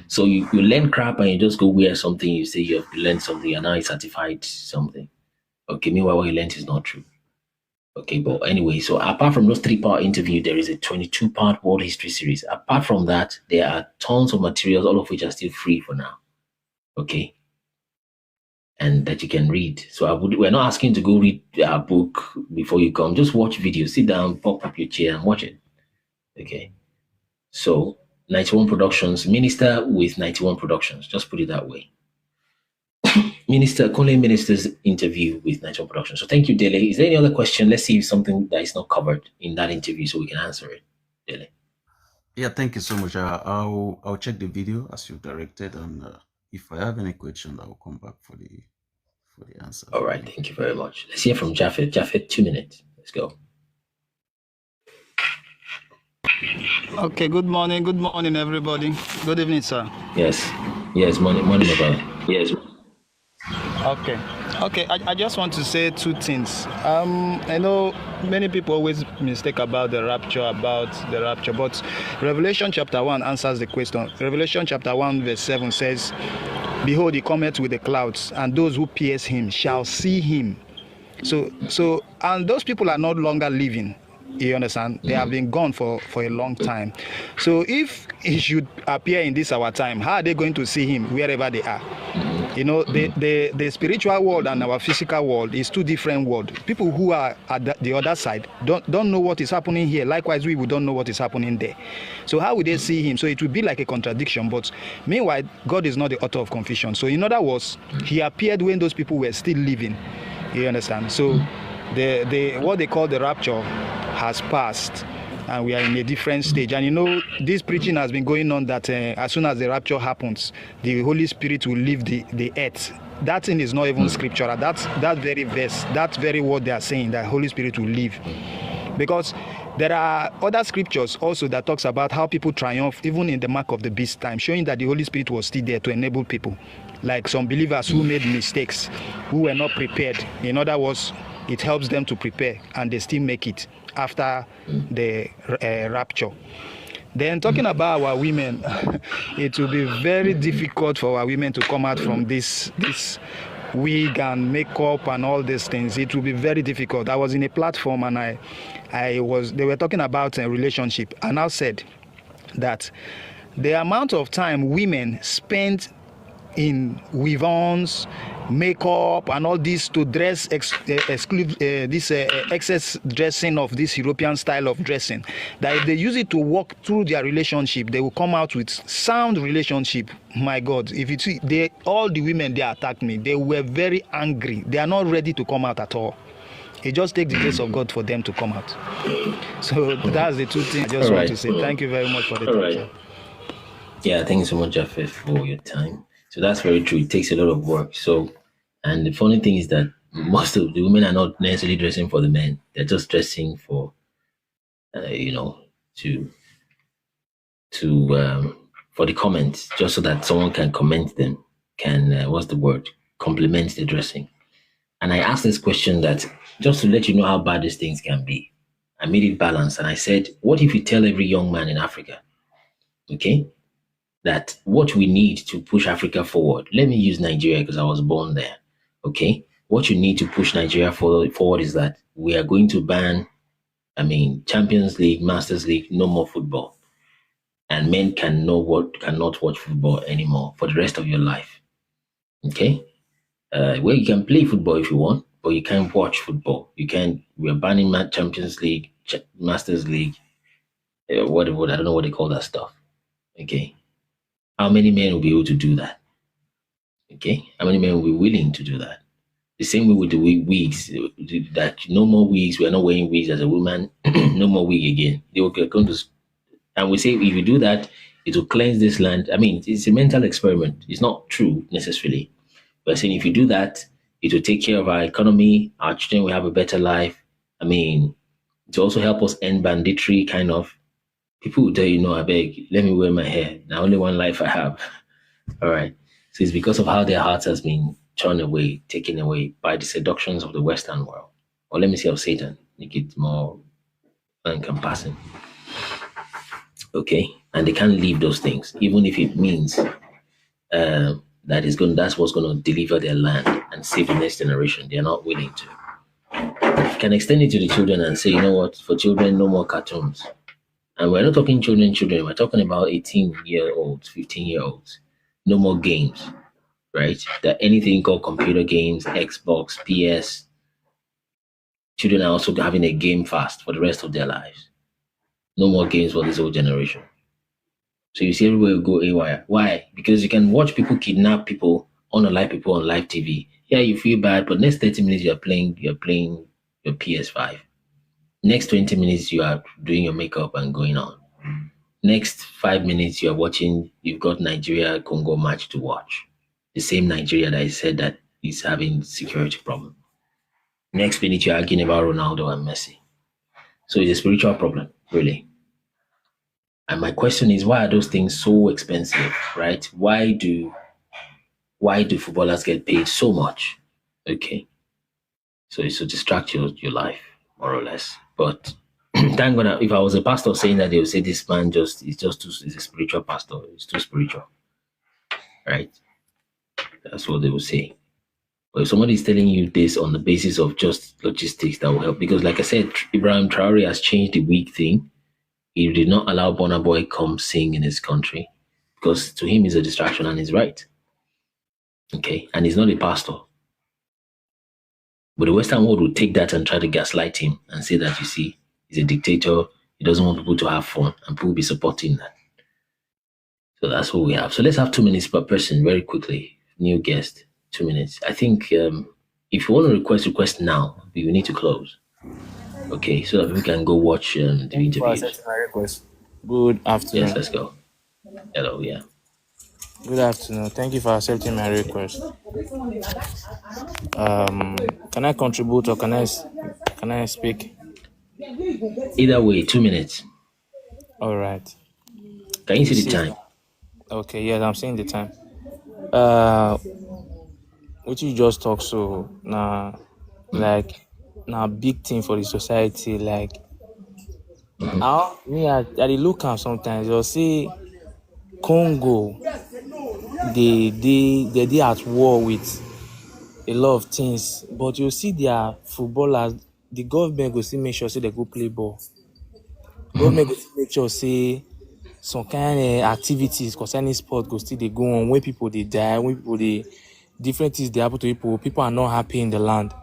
So you learn crap and you just go wear something, you say you have learned something and now you certified something. Okay, meanwhile what you learned is not true. Okay, but anyway, so apart from those 3-part interview, there is a 22-part world history series. Apart from that, there are tons of materials, all of which are still free for now. Okay, and that you can read. So we're not asking you to go read our book before you come. Just watch videos. Sit down, pop up your chair and watch it. Okay, so 91 Productions, minister with 91 Productions. Just put it that way. Calling Minister's interview with 91 Productions. So thank you, Dele. Is there any other question? Let's see if something that is not covered in that interview so we can answer it. Dele. Yeah, thank you so much. I'll check the video as you directed, and if I have any question, I will come back for the answer. All right, thank you very much. Let's hear from Japheth. Japheth, 2 minutes. Let's go. Okay, good morning, everybody. Good evening, sir. Yes, morning, my brother. Yes. Okay. I just want to say 2 things. I know many people always mistake about the rapture, but Revelation chapter 1 answers the question. Revelation chapter 1 verse 7 says, "Behold, he cometh with the clouds, and those who pierce him shall see him." So, and those people are no longer living. You understand? They have been gone for a long time. So if he should appear in this our time, how are they going to see him wherever they are? The spiritual world and our physical world is 2 different worlds. People who are at the other side don't know what is happening here. Likewise, we don't know what is happening there. So how will they see him? So it will be like a contradiction. But meanwhile, God is not the author of confusion. So in other words, he appeared when those people were still living. You understand? So the what they call the rapture has passed, and we are in a different stage. And this preaching has been going on that as soon as the rapture happens, the Holy Spirit will leave the earth. That thing is not even scriptural. That very verse, that very word they are saying, that Holy Spirit will leave. Because there are other scriptures also that talks about how people triumph even in the mark of the beast time, showing that the Holy Spirit was still there to enable people. Like some believers who made mistakes, who were not prepared. In other words, it helps them to prepare, and they still make it after the rapture. Then talking about our women, it will be very difficult for our women to come out from this wig and makeup and all these things. It will be very difficult. I was in a platform and they were talking about a relationship, and I said that the amount of time women spend in weave-ons, makeup, and all this to dress excess dressing of this European style of dressing, that if they use it to walk through their relationship, they will come out with sound relationship. My God, if you see, all the women they attacked me, they were very angry. They are not ready to come out at all. It just takes the grace of God for them to come out. So that's the 2 things I just want to say. Thank you very much for the time. Yeah, thank you so much, Japheth, for your time. So that's very true. It takes a lot of work. So, and the funny thing is that most of the women are not necessarily dressing for the men. They're just dressing for, for the comments, just so that someone can comment them, compliment the dressing. And I asked this question that just to let you know how bad these things can be. I made it balanced, and I said, what if you tell every young man in Africa, okay, that what we need to push Africa forward, let me use Nigeria because I was born there, okay? What you need to push Nigeria forward is that we are going to ban I mean, Champions League, Masters League, no more football. And men cannot watch football anymore for the rest of your life. Okay? Well, you can play football if you want, but you can't watch football. You can't. We're banning Champions League, Masters League, whatever. I don't know what they call that stuff. Okay, how many men will be able to do that? Okay, how many men will be willing to do that? The same way with the wigs. That no more wigs. We are not wearing wigs as a woman. No more wig again. They will come to, and we say if you do that, it will cleanse this land. I mean, it's a mental experiment. It's not true necessarily. We're saying if you do that, it will take care of our economy. Our children will have a better life. I mean, to also help us end banditry, kind of. People will tell you, no, I beg, let me wear my hair. Now only one life I have. All right. So it's because of how their hearts has been torn away, taken away by the seductions of the Western world. Or let me say of Satan, make it more encompassing. Okay. And they can't leave those things, even if it means that's what's going to deliver their land and save the next generation. They're not willing to. You can extend it to the children and say, you know what, for children, no more cartoons. And we're not talking children, we're talking about 18-year-olds, 15-year-olds. No more games, right? That anything called computer games, Xbox, PS. Children are also having a game fast for the rest of their lives. No more games for this old generation. So you see everywhere you go AWire. Why? Because you can watch people kidnap people, unalive people on live TV. Yeah, you feel bad, but next 30 minutes you're playing your PS5. Next 20 minutes you are doing your makeup and going on. Next 5 minutes you've got Nigeria Congo match to watch. The same Nigeria that I said that is having security problem. Next minute you're arguing about Ronaldo and Messi. So it's a spiritual problem, really. And my question is, why are those things so expensive, right? Why do footballers get paid so much? Okay. So it's to distract your life, more or less. But thank God, if I was a pastor saying that, they would say this man is a spiritual pastor. It's too spiritual, right? That's what they would say. But if somebody is telling you this on the basis of just logistics, that will help. Because like I said, Ibrahim Traore has changed the week thing. He did not allow Burna Boy come sing in his country because to him it's a distraction and he's right. Okay, and he's not a pastor. But the Western world will take that and try to gaslight him and say that, you see, he's a dictator, he doesn't want people to have fun, and people will be supporting that. So that's what we have. So let's have 2 minutes per person very quickly. New guest, 2 minutes. I think if you want to request now, we need to close. Okay, so that we can go watch the interviews. Good afternoon. Yes, let's go. Hello, yeah. Good afternoon. Thank you for accepting my request. Can I contribute or can I speak? Either way, 2 minutes. All right. Can you see the time? Okay, yes, I'm seeing the time. What you just talk so now, big thing for the society. Like, how me I dey look am sometimes. You'll see Congo, they at war with a lot of things, but you see their footballers, the government go still make sure say they go play ball. Government go still make sure say some kind of activities concerning sport go still they go on when people they die, when people they different things they happen to people are not happy in the land.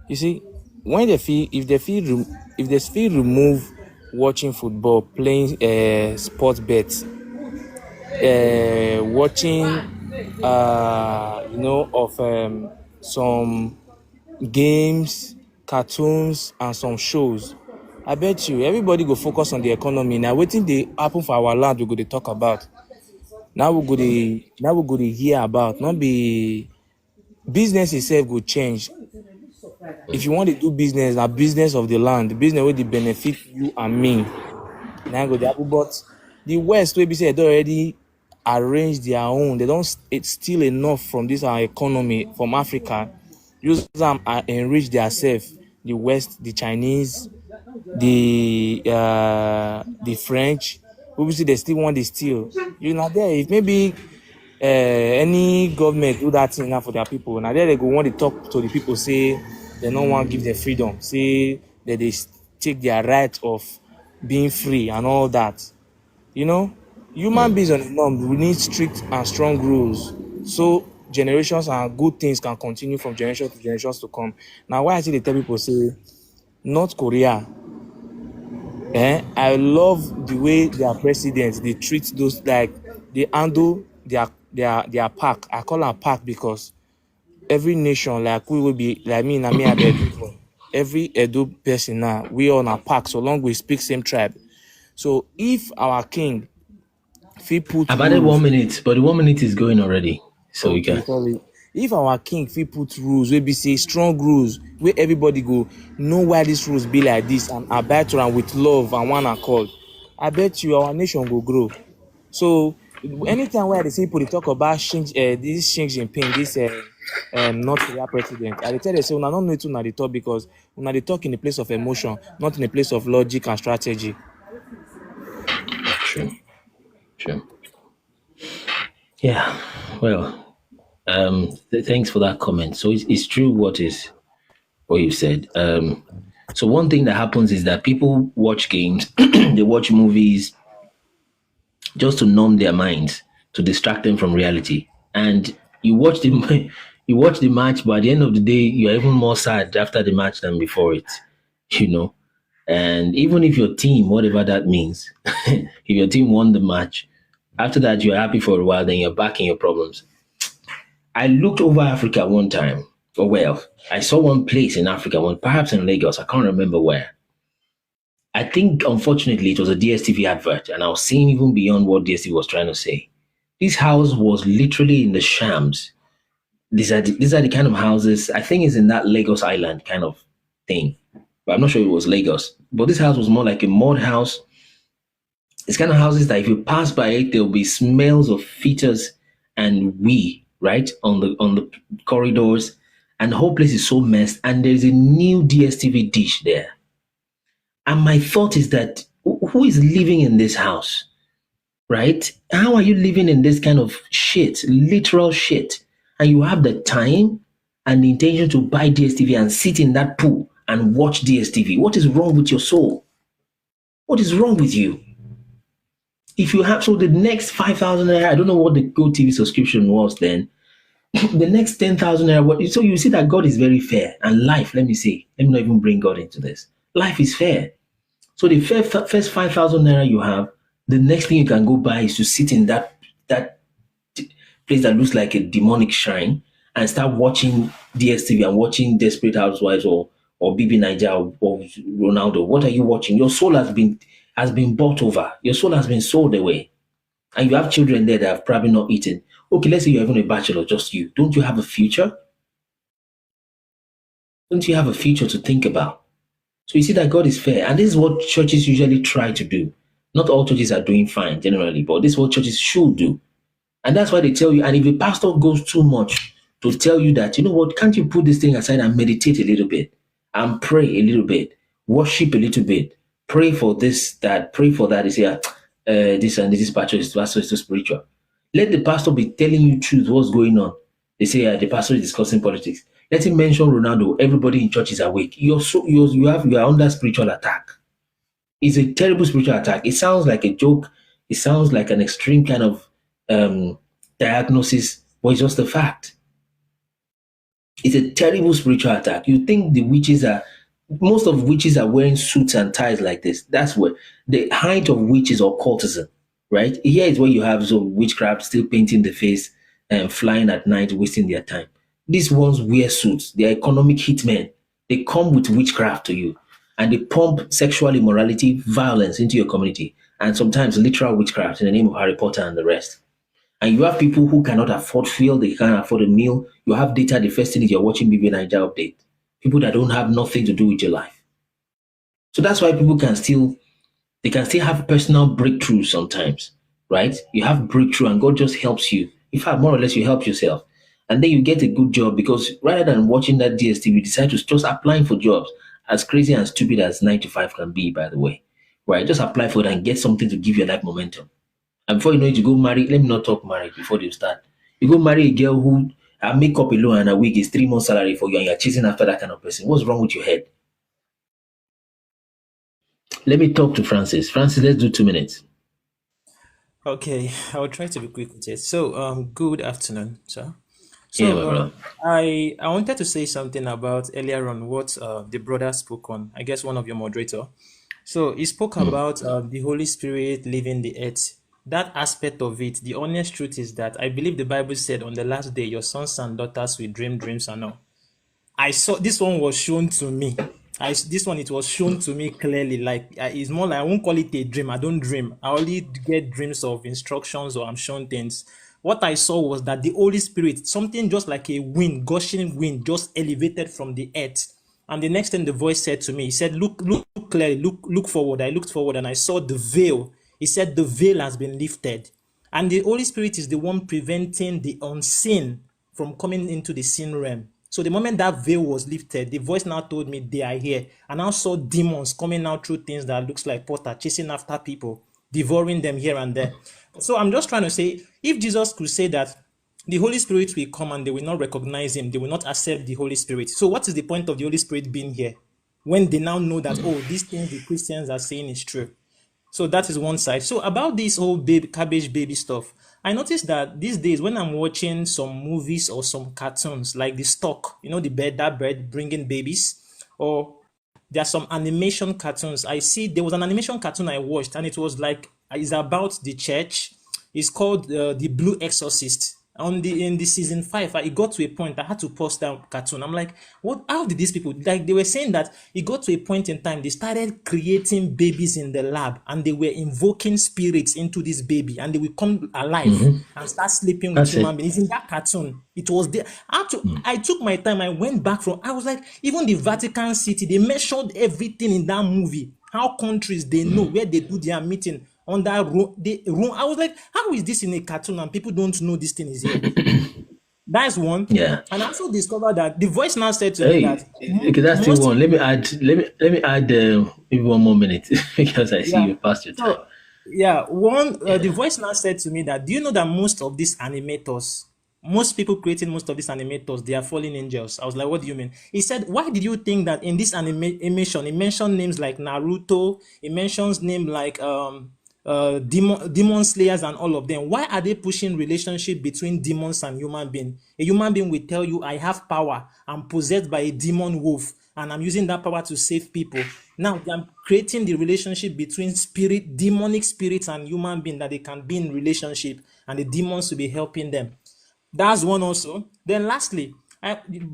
You see, when they feel if they feel remove watching football, playing sports bets, watching of some games, cartoons and some shows, I bet you everybody go focus on the economy. Now wetin dey happen for our land we go dey talk about. Now we go dey hear about. Not be business itself go change. If you want to do business, na business of the land, the business wey dey benefit you and me. Now go dey happen. But the West wey be say they don already arrange their own. They don't steal enough from this our economy from Africa. Use them and enrich themselves. The West, the Chinese, the French. Obviously, they still want to steal. You know, there if maybe any government do that thing now for their people. Now there they go want to talk to the people, say they don't want to give them freedom. Say that take their right of being free and all that. You know, human beings on the norm, we need strict and strong rules so generations and good things can continue from generation to generations to come. Now, why I see they tell people say North Korea, I love the way their presidents they treat those, like they handle their pack. I call them pack because every nation, like we will be like me and me at Edo. Every Edo person now, we all on a pack so long we speak same tribe. So if our king put I've added rules, 1 minute, but the 1 minute is going already. So you okay, can. sorry. If our king put rules, we be say strong rules, where everybody go know why these rules be like this and abide to them with love and one accord, I bet you our nation will grow. So anytime where they see people they talk about this Xi Jinping, this North Korea president, I dey tell them say una no know it una dey talk because una dey talk in the place of emotion, not in the place of logic and strategy. True. Yeah. Well, thanks for that comment. So it's true what you said. So one thing that happens is that people watch games, they watch movies just to numb their minds, to distract them from reality. And you watch the you watch the match, but at the end of the day, you're even more sad after the match than before it. You know, and even if your team, whatever that means, if your team won the match, after that you're happy for a while, then you're back in your problems. I looked over Africa one time. Oh well, I saw one place in Africa, one perhaps in Lagos. I can't remember where. I think unfortunately it was a DSTV advert, and I was seeing even beyond what DSTV was trying to say. This house was literally in the shams. These are the kind of houses I think is in that Lagos Island kind of thing. But I'm not sure it was Lagos. But this house was more like a mud house. It's kind of houses that if you pass by it, there'll be smells of fetus and wee, right? On the corridors. And the whole place is so messed. And there's a new DSTV dish there. And my thought is that who is living in this house? Right? How are you living in this kind of shit, literal shit? And you have the time and the intention to buy DSTV and sit in that pool and watch DSTV. What is wrong with your soul? What is wrong with you? If you have, so the next 5,000 naira, I don't know what the Go TV subscription was then. The next 10,000 naira, so you see that God is very fair. And life, let me not even bring God into this. Life is fair. So the first 5,000 naira you have, the next thing you can go buy is to sit in that place that looks like a demonic shrine and start watching DSTV and watching Desperate Housewives or BB Niger or Ronaldo. What are you watching? Your soul has been bought over. Your soul has been sold away. And you have children there that have probably not eaten. Okay, let's say you're even a bachelor, just you. Don't you have a future? Don't you have a future to think about? So you see that God is fair. And this is what churches usually try to do. Not all churches are doing fine generally, but this is what churches should do. And that's why they tell you, and if a pastor goes too much to tell you that, you know what, can't you put this thing aside and meditate a little bit and pray a little bit, worship a little bit, pray for this, that, pray for that. They say, this and this pastor is too spiritual. Let the pastor be telling you truth, what's going on. They say the pastor is discussing politics. Let him mention Ronaldo. Everybody in church is awake. You are under spiritual attack. It's a terrible spiritual attack. It sounds like a joke. It sounds like an extreme kind of diagnosis, but it's just a fact. It's a terrible spiritual attack. You think most of witches are wearing suits and ties like this. That's where the height of witches or cultism, right? Here is where you have some witchcraft still painting the face and flying at night, wasting their time. These ones wear suits. They are economic hitmen. They come with witchcraft to you and they pump sexual immorality, violence into your community, and sometimes literal witchcraft in the name of Harry Potter and the rest. And you have people who cannot afford fuel, they can't afford a meal. You have data, the first thing is you're watching BB Niger update. People that don't have nothing to do with your life. So that's why people can still have personal breakthroughs sometimes, right? You have breakthrough and God just helps you. In fact, more or less you help yourself. And then you get a good job because rather than watching that DSTV, you decide to just applying for jobs, as crazy and stupid as 9 to 5 can be, by the way. Right? Just apply for it and get something to give your life momentum. And before you know it, you go marry. Let me not talk marriage before they start. You go marry a girl who her makeup alone and a wig is 3 months salary for you, and you're chasing after that kind of person. What's wrong with your head? Let me talk to Francis. Francis, let's do 2 minutes. Okay, I'll try to be quick with it. So, good afternoon, sir. Yeah, my So, brother. I wanted to say something about earlier on what the brother spoke on. I guess one of your moderator. So he spoke about the Holy Spirit leaving the earth. That aspect of it, the honest truth is that I believe the Bible said on the last day, your sons and daughters will dream dreams and all. I saw this one was shown to me. This one it was shown to me clearly. Like it's more like I won't call it a dream. I don't dream. I only get dreams of instructions or I'm shown things. What I saw was that the Holy Spirit, something just like a wind, gushing wind, just elevated from the earth. And the next thing the voice said to me, he said, "Look clearly, look forward." I looked forward and I saw the veil. He said, "The veil has been lifted." And the Holy Spirit is the one preventing the unseen from coming into the seen realm. So the moment that veil was lifted, the voice now told me they are here. And I saw demons coming out through things that looks like Potter, chasing after people, devouring them here and there. So I'm just trying to say, if Jesus could say that the Holy Spirit will come and they will not recognize him, they will not accept the Holy Spirit. So what is the point of the Holy Spirit being here when they now know that, oh, these things the Christians are saying is true? So that is one side. So about this whole cabbage baby stuff, I noticed that these days when I'm watching some movies or some cartoons like the Stock, that bird bringing babies, or there are some animation cartoons. I see there was an animation cartoon I watched and it was like it's about the church. It's called the Blue Exorcist. In the season 5, it got to a point I had to pause that cartoon. I'm like, what? How did these people, like, they were saying that it got to a point in time they started creating babies in the lab and they were invoking spirits into this baby and they will come alive and start sleeping with human beings. In that cartoon, it was there. I took my time. I went back I was like, even the Vatican City, they measured everything in that movie. How countries they know where they do their meeting. On that room, I was like, how is this in a cartoon and people don't know this thing is here? That's one. Yeah. And I also discovered that the voice now said to me that okay, that's still one. Let me add maybe 1 more minute because I see you past your time. So, the voice now said to me that, do you know that most of these animators, most people creating most of these animators, they are fallen angels? I was like, what do you mean? He said, why did you think that in this animation, it mentioned names like Naruto, it mentions names like demon slayers and all of them? Why are they pushing relationship between demons and human being? A human being will tell you, I have power, I'm possessed by a demon wolf and I'm using that power to save people. Now I'm creating the relationship between demonic spirits and human being, that they can be in relationship and the demons will be helping them. That's one also. Then lastly,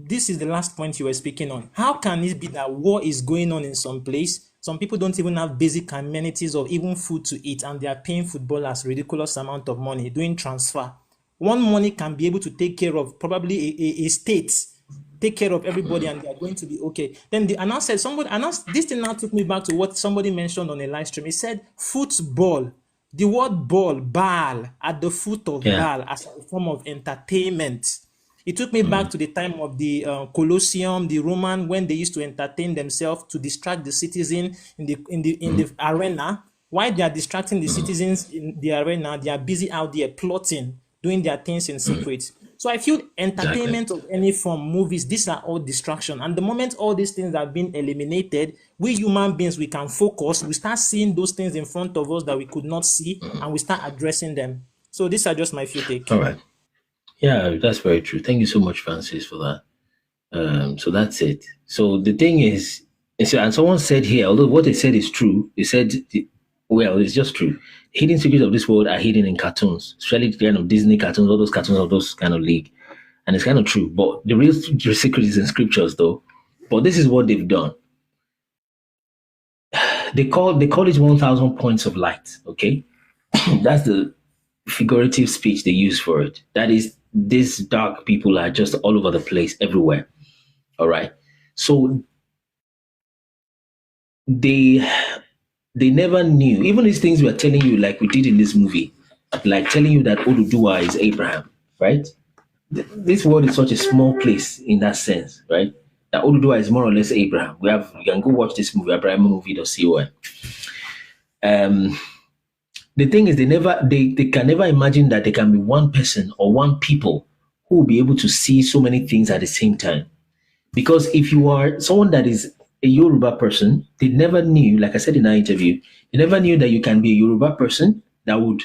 this is the last point you were speaking on. How can it be that war is going on in some place? Some people don't even have basic amenities or even food to eat, and they are paying footballers ridiculous amount of money, doing transfer. One money can be able to take care of probably a state, take care of everybody, and they are going to be okay. Then somebody announced, this thing now took me back to what somebody mentioned on a live stream. He said football. The word ball, Baal, at the foot of Baal as a form of entertainment. It took me back to the time of the Colosseum, the Roman, when they used to entertain themselves to distract the citizen in the arena. While they are distracting the citizens in the arena, they are busy out there plotting, doing their things in secret. So I feel entertainment of any form, movies, these are all distraction. And the moment all these things have been eliminated, we human beings, we can focus, we start seeing those things in front of us that we could not see, and we start addressing them. So these are just my few takes. All right. Yeah, that's very true. Thank you so much, Francis, for that. So that's it. So the thing is, and someone said here, although what they said is true, they said, well, it's just true. Hidden secrets of this world are hidden in cartoons, especially the kind of Disney cartoons, all those cartoons of those kind of league. And it's kind of true. But the real secret is in scriptures, though. But this is what they've done. They call it 1,000 points of light, okay? That's the figurative speech they use for it. That is, these dark people are just all over the place, everywhere. All right? So they never knew. Even these things we are telling you, like we did in this movie, like telling you that Oduduwa is Abraham, right? This world is such a small place in that sense, right? That Oduduwa is more or less Abraham. You can go watch this movie, abrahamovie.com. The thing is, they can never imagine that there can be one person or one people who will be able to see so many things at the same time. Because if you are someone that is a Yoruba person, they never knew, like I said in our interview, they never knew that you can be a Yoruba person that would,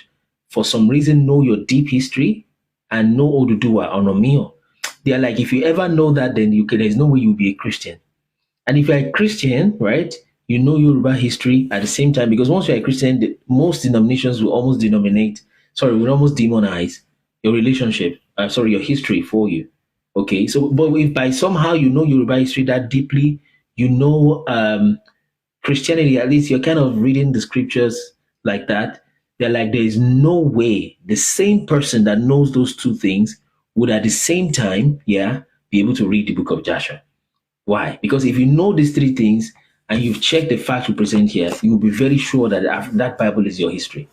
for some reason, know your deep history and know Oduduwa or Nomio. They are like, if you ever know that, then there's no way you'll be a Christian. And if you're a Christian, right, you know Yoruba history at the same time, because once you're a Christian, most denominations will almost will almost demonize your relationship, your history for you. Okay, so, but if by somehow you know Yoruba history that deeply, you know Christianity, at least you're kind of reading the scriptures like that, they're like, there is no way the same person that knows those two things would at the same time, be able to read the book of Joshua. Why? Because if you know these three things and you've checked the facts we present here, you will be very sure that that Bible is your history.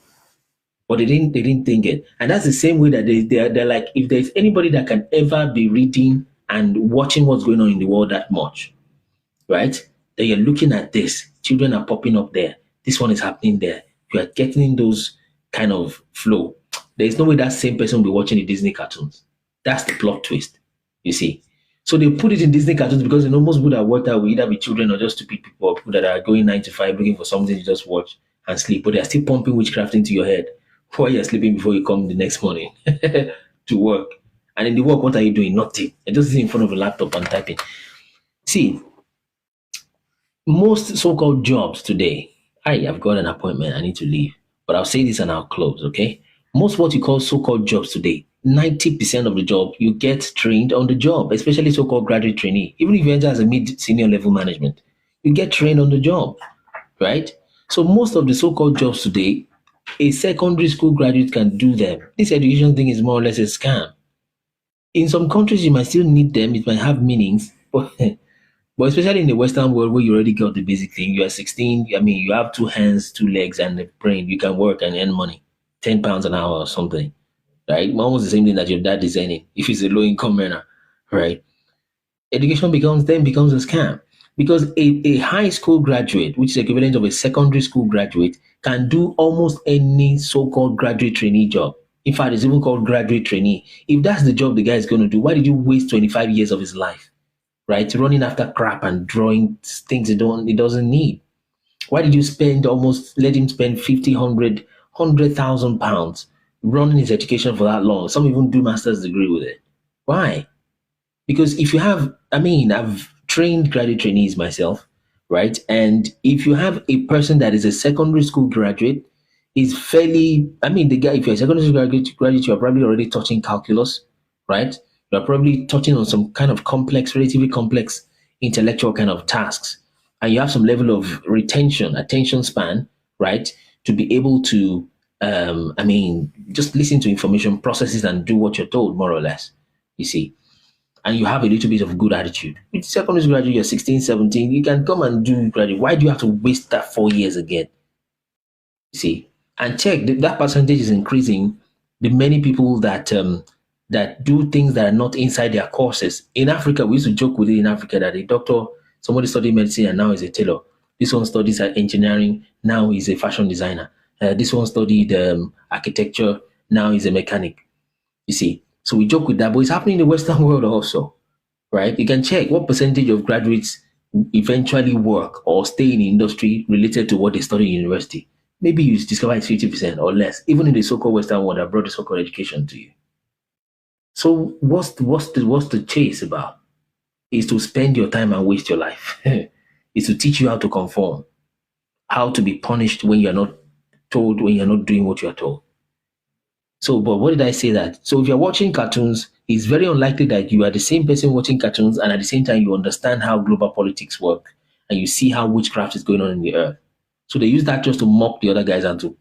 But they didn't think it. And that's the same way that they're like, if there's anybody that can ever be reading and watching what's going on in the world that much, right? Then you're looking at this. Children are popping up there. This one is happening there. You are getting those kind of flow. There's no way that same person will be watching the Disney cartoons. That's the plot twist, you see. So they put it in Disney cartoons because they know most people that watch that will either be children or just stupid people or people that are going 9 to 5 looking for something to just watch and sleep. But they're still pumping witchcraft into your head while you're sleeping before you come the next morning to work. And in the work, what are you doing? Nothing. You're just sitting in front of a laptop and typing. See, most so-called jobs today, I've got an appointment, I need to leave. But I'll say this and I'll close, okay? Most what you call so-called jobs today, 90% of the job, you get trained on the job, especially so-called graduate trainee. Even if you enter as a mid-senior level management, you get trained on the job, right? So most of the so-called jobs today, a secondary school graduate can do them. This education thing is more or less a scam. In some countries, you might still need them. It might have meanings, but especially in the Western world where you already got the basic thing, you are 16, you have 2 hands, 2 legs, and a brain. You can work and earn money, £10 an hour or something, right? Almost the same thing that your dad is earning if he's a low-income earner, right? Education becomes a scam because a high school graduate, which is equivalent of a secondary school graduate, can do almost any so-called graduate trainee job. In fact, it's even called graduate trainee. If that's the job the guy is going to do, why did you waste 25 years of his life, right? Running after crap and drawing things he doesn't need. Why did you let him spend 50, 100,000 pounds running his education for that long? Some even do master's degree with it. Why? Because if you have, I've trained graduate trainees myself, right? And if you have a person that is a secondary school graduate, is fairly, the guy, if you're a secondary school graduate, you're probably already touching calculus, right? You're probably touching on some kind of relatively complex intellectual kind of tasks. And you have some level of attention span, right? To be able to, just listen to information, process it, and do what you're told, more or less, you see. And you have a little bit of good attitude. With secondary school graduate, you're 16, 17, you can come and do graduate. Why do you have to waste that 4 years again? You see, and check that percentage is increasing. The many people that do things that are not inside their courses. In Africa, we used to joke with it in Africa that a doctor, somebody studied medicine and now is a tailor. This one studies engineering, now he's a fashion designer. This one studied architecture, now he's a mechanic. You see, so we joke with that, but it's happening in the Western world also, right? You can check what percentage of graduates eventually work or stay in the industry related to what they study in university. Maybe you discover it's 50% or less, even in the so-called Western world that brought the so-called education to you. So what's the chase about? Is to spend your time and waste your life. Is to teach you how to conform, how to be punished when you're not told, when you're not doing what you're told. So, but what did I say that? So if you're watching cartoons, it's very unlikely that you are the same person watching cartoons and at the same time you understand how global politics work and you see how witchcraft is going on in the earth. So they use that just to mock the other guys and to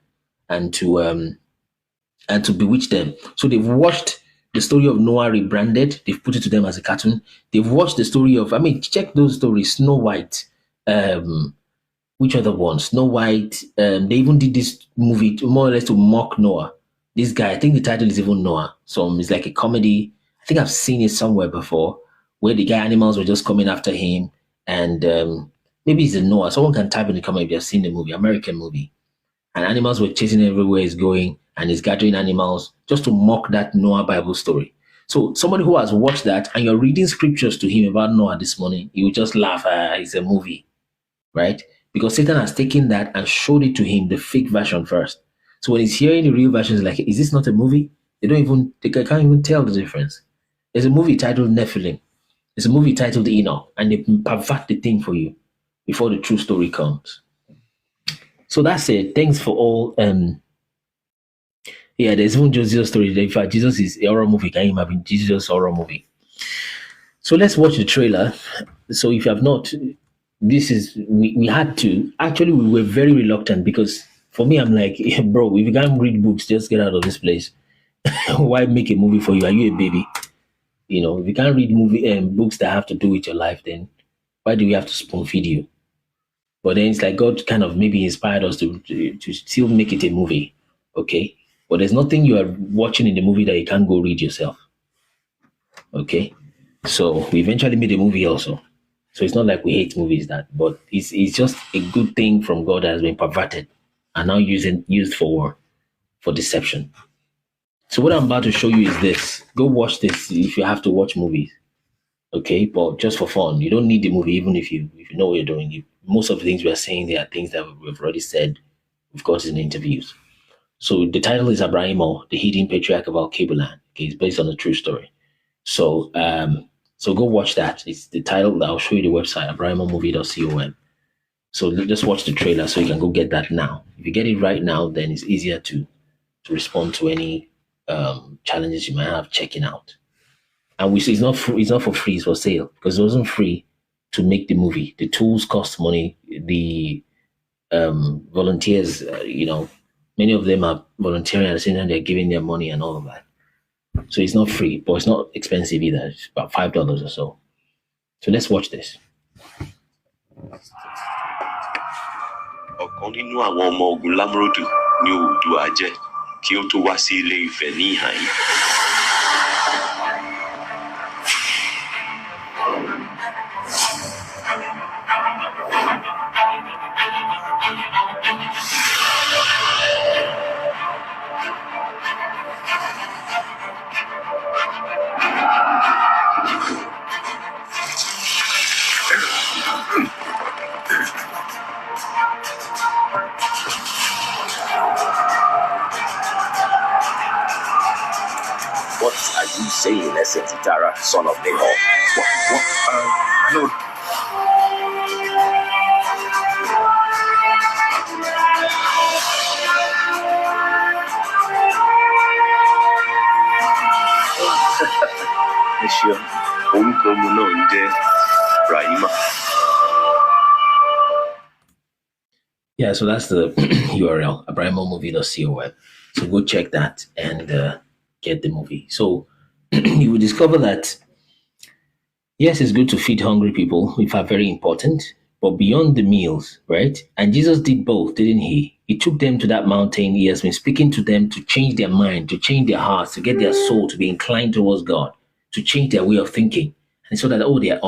bewitch them. So they've watched the story of Noah rebranded. They've put it to them as a cartoon. They've watched the story of, check those stories. Snow White. Which other one? Snow White. They even did this movie more or less to mock Noah. This guy, I think the title is even Noah. So it's like a comedy. I think I've seen it somewhere before where the guy animals were just coming after him. And maybe it's a Noah. Someone can type in the comment if you've seen the movie, American movie. And animals were chasing everywhere he's going and he's gathering animals just to mock that Noah Bible story. So somebody who has watched that and you're reading scriptures to him about Noah this morning, he will just laugh, it's a movie. right? Because Satan has taken that and showed it to him, the fake version first. So when he's hearing the real version, he's like, is this not a movie? They can't even tell the difference. There's a movie titled Nephilim. There's a movie titled Enoch, and they pervert the thing for you before the true story comes. So that's it. Thanks for all. Yeah, there's even Jesus story. In fact, Jesus is a horror movie. Can you imagine Jesus horror movie? So let's watch the trailer. So if you have not, this is we had to. Actually, we were very reluctant because for me, I'm like, bro, if you can't read books, just get out of this place. Why make a movie for you? Are you a baby? You know, if you can't read books that have to do with your life, then why do we have to spoon feed you? But then it's like God kind of maybe inspired us to still make it a movie, okay? But there's nothing you are watching in the movie that you can't go read yourself, okay? So we eventually made a movie also. So it's not like we hate movies but it's just a good thing from God that has been perverted and now used for deception. So what I'm about to show you is this. Go watch this if you have to watch movies. Okay, but just for fun. You don't need the movie even if you know what you're doing. Most of the things we are saying there are things that we've already said, we've got in interviews. So the title is Abrahamo, the hidden patriarch of Al-Kabulan. Okay, it's based on a true story. So so go watch that. It's the title. I'll show you the website, abrahamomovie.com. So just watch the trailer so you can go get that now. If you get it right now, then it's easier to respond to any challenges you might have checking out. And we say it's not for free, it's for sale because it wasn't free to make the movie. The tools cost money. The volunteers, many of them are volunteering at the same time they're giving their money and all of that. So it's not free, but it's not expensive either. It's about $5 or so. So let's watch this. Ọ̀kan nínú àwọn ọmọ ogun Lámúròdù ní Oòduà jẹ́ kí ó tó wá sí Ilé Ifẹ̀ ní ìhà yìí. What are you saying, Esentitara, son of Nahor? No. Monsieur, orúkọ ọmọ náà ń jẹ́ Rahima. Yeah, so that's the URL, abrahamomovie.com. So go check that and get the movie. So you will discover that, yes, it's good to feed hungry people, which are very important, but beyond the meals, right? And Jesus did both, didn't he? He took them to that mountain. He has been speaking to them to change their mind, to change their hearts, to get their soul to be inclined towards God, to change their way of thinking. And so that, they're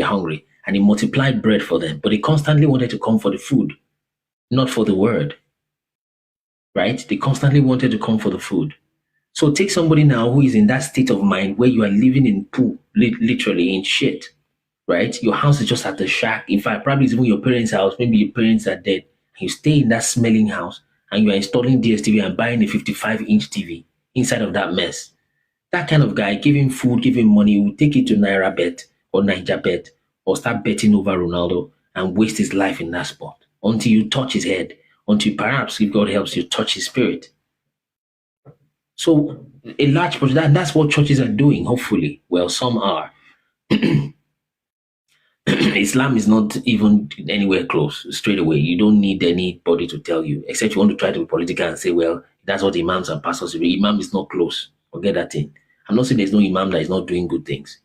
hungry. And he multiplied bread for them, but they constantly wanted to come for the food, not for the word, right? They constantly wanted to come for the food. So take somebody now who is in that state of mind where you are living in poo, literally in shit, right? Your house is just at the shack. In fact, probably it's even your parents' house. Maybe your parents are dead. And you stay in that smelling house and you are installing DSTV and buying a 55-inch TV inside of that mess. That kind of guy, give him food, give him money, will take it to Naira Bet or Niger Bet or start betting over Ronaldo and waste his life in that spot until you touch his head, until perhaps, if God helps you, touch his spirit. So a large portion, that's what churches are doing, hopefully. Well, some are. Islam is not even anywhere close, straight away. You don't need anybody to tell you, except you want to try to be political and say, well, that's what imams and pastors do. Imam is not close. Forget that thing. I'm not saying there's no imam that is not doing good things.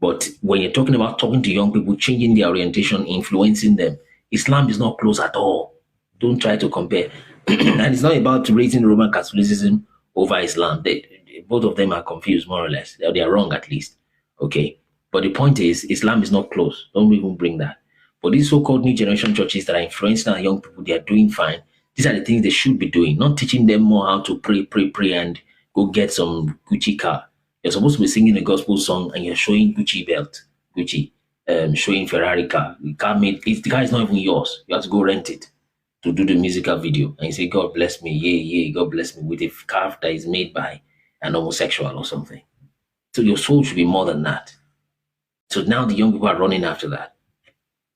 But when you're talking about talking to young people, changing their orientation, influencing them, Islam is not close at all. Don't try to compare. And it's not about raising Roman Catholicism over Islam. Both of them are confused, more or less. They are wrong, at least. Okay? But the point is, Islam is not close. Don't even bring that. But these so-called new generation churches that are influencing our young people, they are doing fine. These are the things they should be doing, not teaching them more how to pray, and go get some Gucci car. You're supposed to be singing a gospel song and you're showing Gucci belt. Gucci. showing Ferrari car. The car is not even yours. You have to go rent it to do the musical video. And you say, God bless me, yeah, God bless me, with a car that is made by an homosexual or something. So your soul should be more than that. So now the young people are running after that.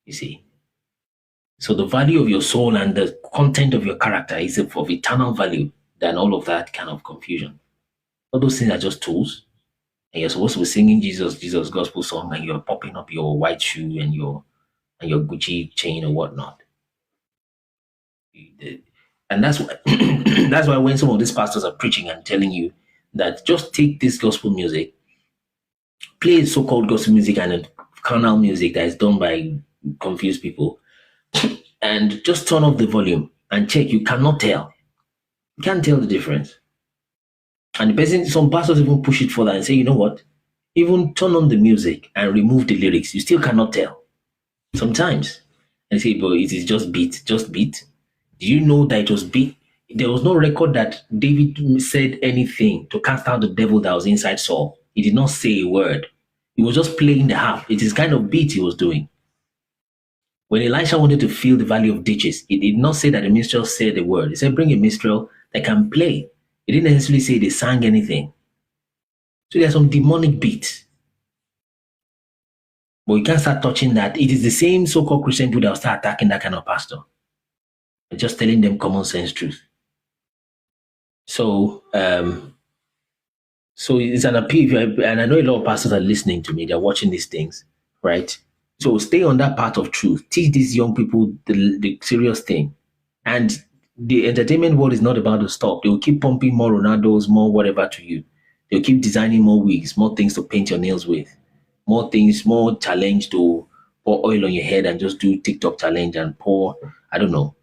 You see. So the value of your soul and the content of your character is of eternal value than all of that kind of confusion. All those things are just tools. And you're supposed to be singing Jesus gospel song, and you're popping up your white shoe and your Gucci chain or whatnot. And that's why that's why when some of these pastors are preaching and telling you that just take this gospel music, play so-called gospel music and carnal music that is done by confused people, and just turn off the volume and check, you cannot tell. You can't tell the difference. And some pastors even push it further and say, you know what? Even turn on the music and remove the lyrics, you still cannot tell. Sometimes. And say, but it is just beat. Do you know that it was beat? There was no record that David said anything to cast out the devil that was inside Saul. He did not say a word. He was just playing the harp. It is kind of beat he was doing. When Elisha wanted to fill the valley of ditches, he did not say that the minstrel said a word. He said, bring a minstrel that can play. He didn't necessarily say they sang anything. So there's some demonic beats. But you can't start touching that. It is the same so-called Christian people that will start attacking that kind of pastor. And just telling them common sense truth. So, so it's an appeal, and I know a lot of pastors are listening to me. They're watching these things, right? So stay on that path of truth. Teach these young people the serious thing. And the entertainment world is not about to stop. They will keep pumping more Ronaldos, more whatever to you. They'll keep designing more wigs, more things to paint your nails with, more things, more challenge to pour oil on your head and just do TikTok challenge and pour, I don't know,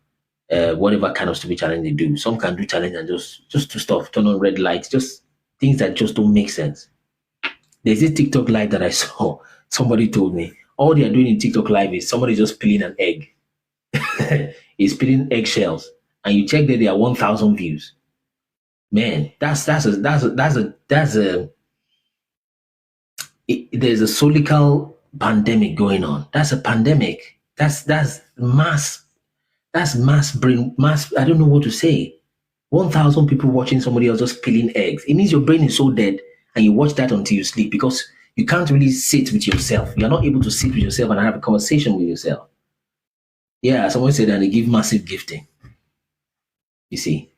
whatever kind of stupid challenge they do. Some can do challenge and just to stuff, turn on red lights, just things that just don't make sense. There's this TikTok live that I saw. Somebody told me all they are doing in TikTok live is somebody just peeling an egg. He's peeling eggshells, and you check that there are 1,000 views. Man, there's a solical pandemic going on. That's a pandemic. That's mass. That's mass brain mass. I don't know what to say. 1,000 people watching somebody else just peeling eggs. It means your brain is so dead, and you watch that until you sleep because you can't really sit with yourself. You're not able to sit with yourself and have a conversation with yourself. Yeah, someone said that they give massive gifting. You see,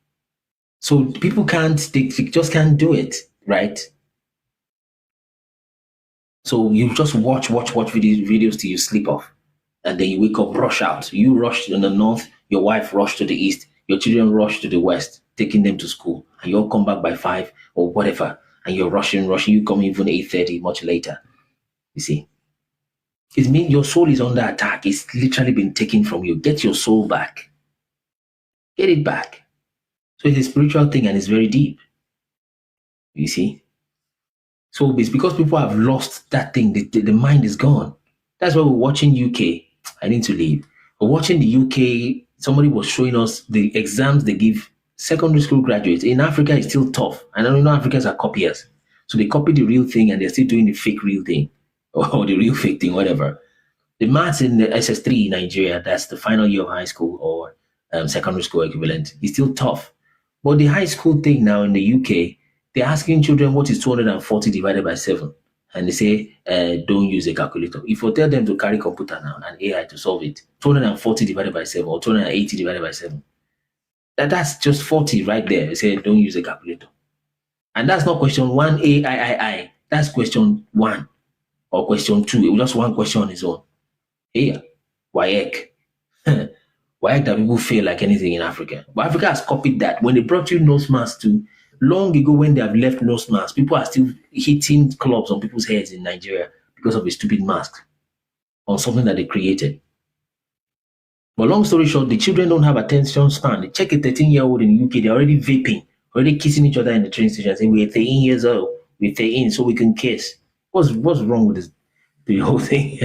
so people they just can't do it, right? So you just watch videos till you sleep off, and then you wake up, rush out. You rush to the north, your wife rush to the east, your children rush to the west, taking them to school, and you all come back by 5 or whatever, and you're rushing. You come even 8:30, much later. You see, it means your soul is under attack. It's literally been taken from you. Get your soul back. Get it back. So it's a spiritual thing and it's very deep. You see? So it's because people have lost that thing. The mind is gone. That's why we're watching UK. I need to leave. We're watching the UK. Somebody was showing us the exams they give secondary school graduates. In Africa, it's still tough. And I know Africans are copiers. So they copy the real thing and they're still doing the fake real thing. Or the real fake thing, whatever. The maths in the SS3 in Nigeria, that's the final year of high school or secondary school equivalent, is still tough. But the high school thing now in the UK, they're asking children what is 240 divided by 7. And they say, don't use a calculator. If you tell them to carry computer now and AI to solve it, 240 divided by 7 or 280 divided by 7. That's just 40 right there. They say, don't use a calculator. And that's not question 1, A-I-I-I. That's question 1 or question 2. It was just one question on its own. Hey, WAEC. WAEC that people fail like anything in Africa. But Africa has copied that. When they brought you nose masks too, long ago when they have left nose masks, people are still hitting clubs on people's heads in Nigeria because of a stupid mask on something that they created. But long story short, the children don't have attention span. They check a 13-year-old in the UK, they're already vaping, already kissing each other in the train station, saying, we're 13 years old, we're 13, so we can kiss. What's wrong with this? The whole thing.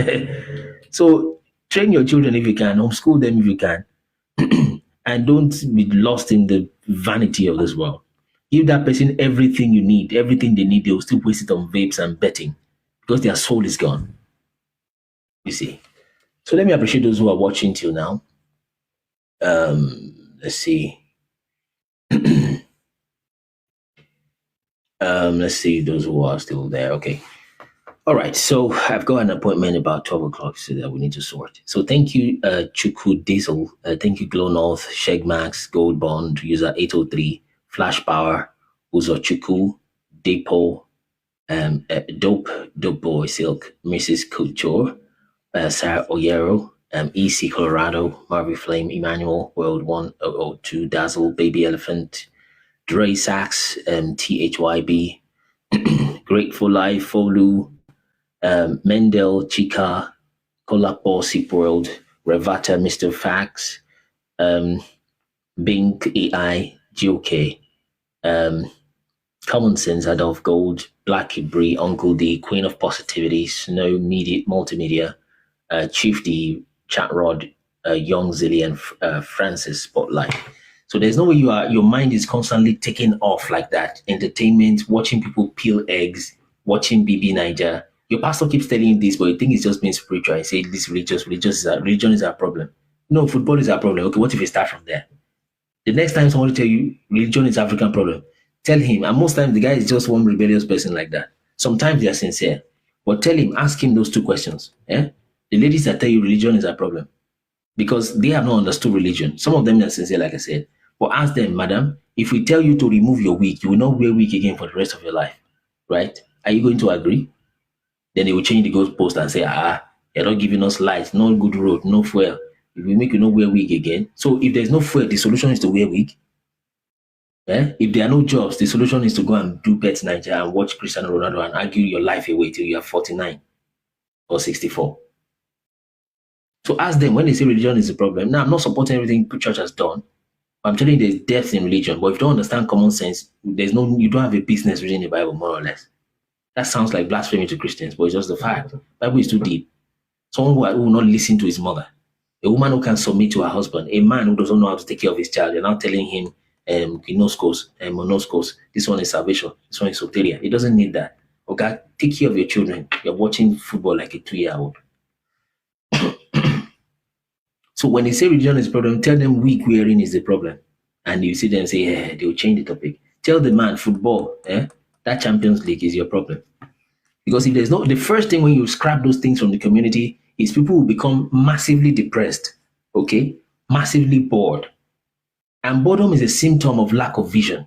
So train your children if you can, homeschool them if you can, and don't be lost in the vanity of this world. Give that person everything you need, everything they need. They will still waste it on vapes and betting because their soul is gone. You see. So let me appreciate those who are watching till now. Let's see. Let's see those who are still there. Okay. All right. So I've got an appointment about 12 o'clock, so that we need to sort. So thank you, Chuku Diesel. Thank you, Glow North, Shegmax, Gold Bond, user 803, Flash Power, Uzo Chuku, Depot, Dope Boy Silk, Mrs. Couture, Sarah Oyero, EC Colorado, Marvy Flame, Emmanuel, World 1002, Dazzle, Baby Elephant, Dre Sax, THYB, Grateful Life, Folu, Mendel, Chica, Kolapo, Sip World, Revata, Mr. Fax, Bink AI, GOK, Common Sense, Adolf Gold, Black Brie, Uncle D, Queen of Positivity, Snow Media, Multimedia, Chief D, Chat Rod, Young Zillion, Francis Spotlight. So there's no way your mind is constantly taken off like that. Entertainment, watching people peel eggs, watching BB Niger. Your pastor keeps telling you this, but you think it's just being spiritual. I say this religion is our problem. No, football is our problem. Okay, what if we start from there? The next time somebody tell you religion is African problem, tell him, and most times the guy is just one rebellious person like that. Sometimes they are sincere, but tell him, ask him those two questions. The ladies that tell you religion is a problem, because they have not understood religion. Some of them are sincere, like I said, but ask them, madam, if we tell you to remove your wig, you will not wear wig again for the rest of your life, right? Are you going to agree? Then they will change the goalpost and say, you're not giving us light, no good road, no fuel. If we make you not wear wig again. So if there's no fuel, the solution is to wear wig. If there are no jobs, the solution is to go and do Bet Nigeria and watch Cristiano Ronaldo and argue your life away till you are 49 or 64. So ask them when they say religion is the problem. Now, I'm not supporting everything the church has done. I'm telling you there's depth in religion. But if you don't understand common sense, you don't have a business reading the Bible, more or less. That sounds like blasphemy to Christians, but it's just the fact. The Bible is too deep. Someone who will not listen to his mother. A woman who can submit to her husband. A man who doesn't know how to take care of his child. You're now telling him, monoskos, this one is salvation, this one is soteria. It doesn't need that. Okay, take care of your children. You're watching football like a 2-year-old. So when they say religion is the problem, tell them wig wearing is the problem. And you see them say, they'll change the topic. Tell the man, football, that Champions League is your problem. Because if there's the first thing when you scrap those things from the community is people will become massively depressed, okay? Massively bored. And boredom is a symptom of lack of vision.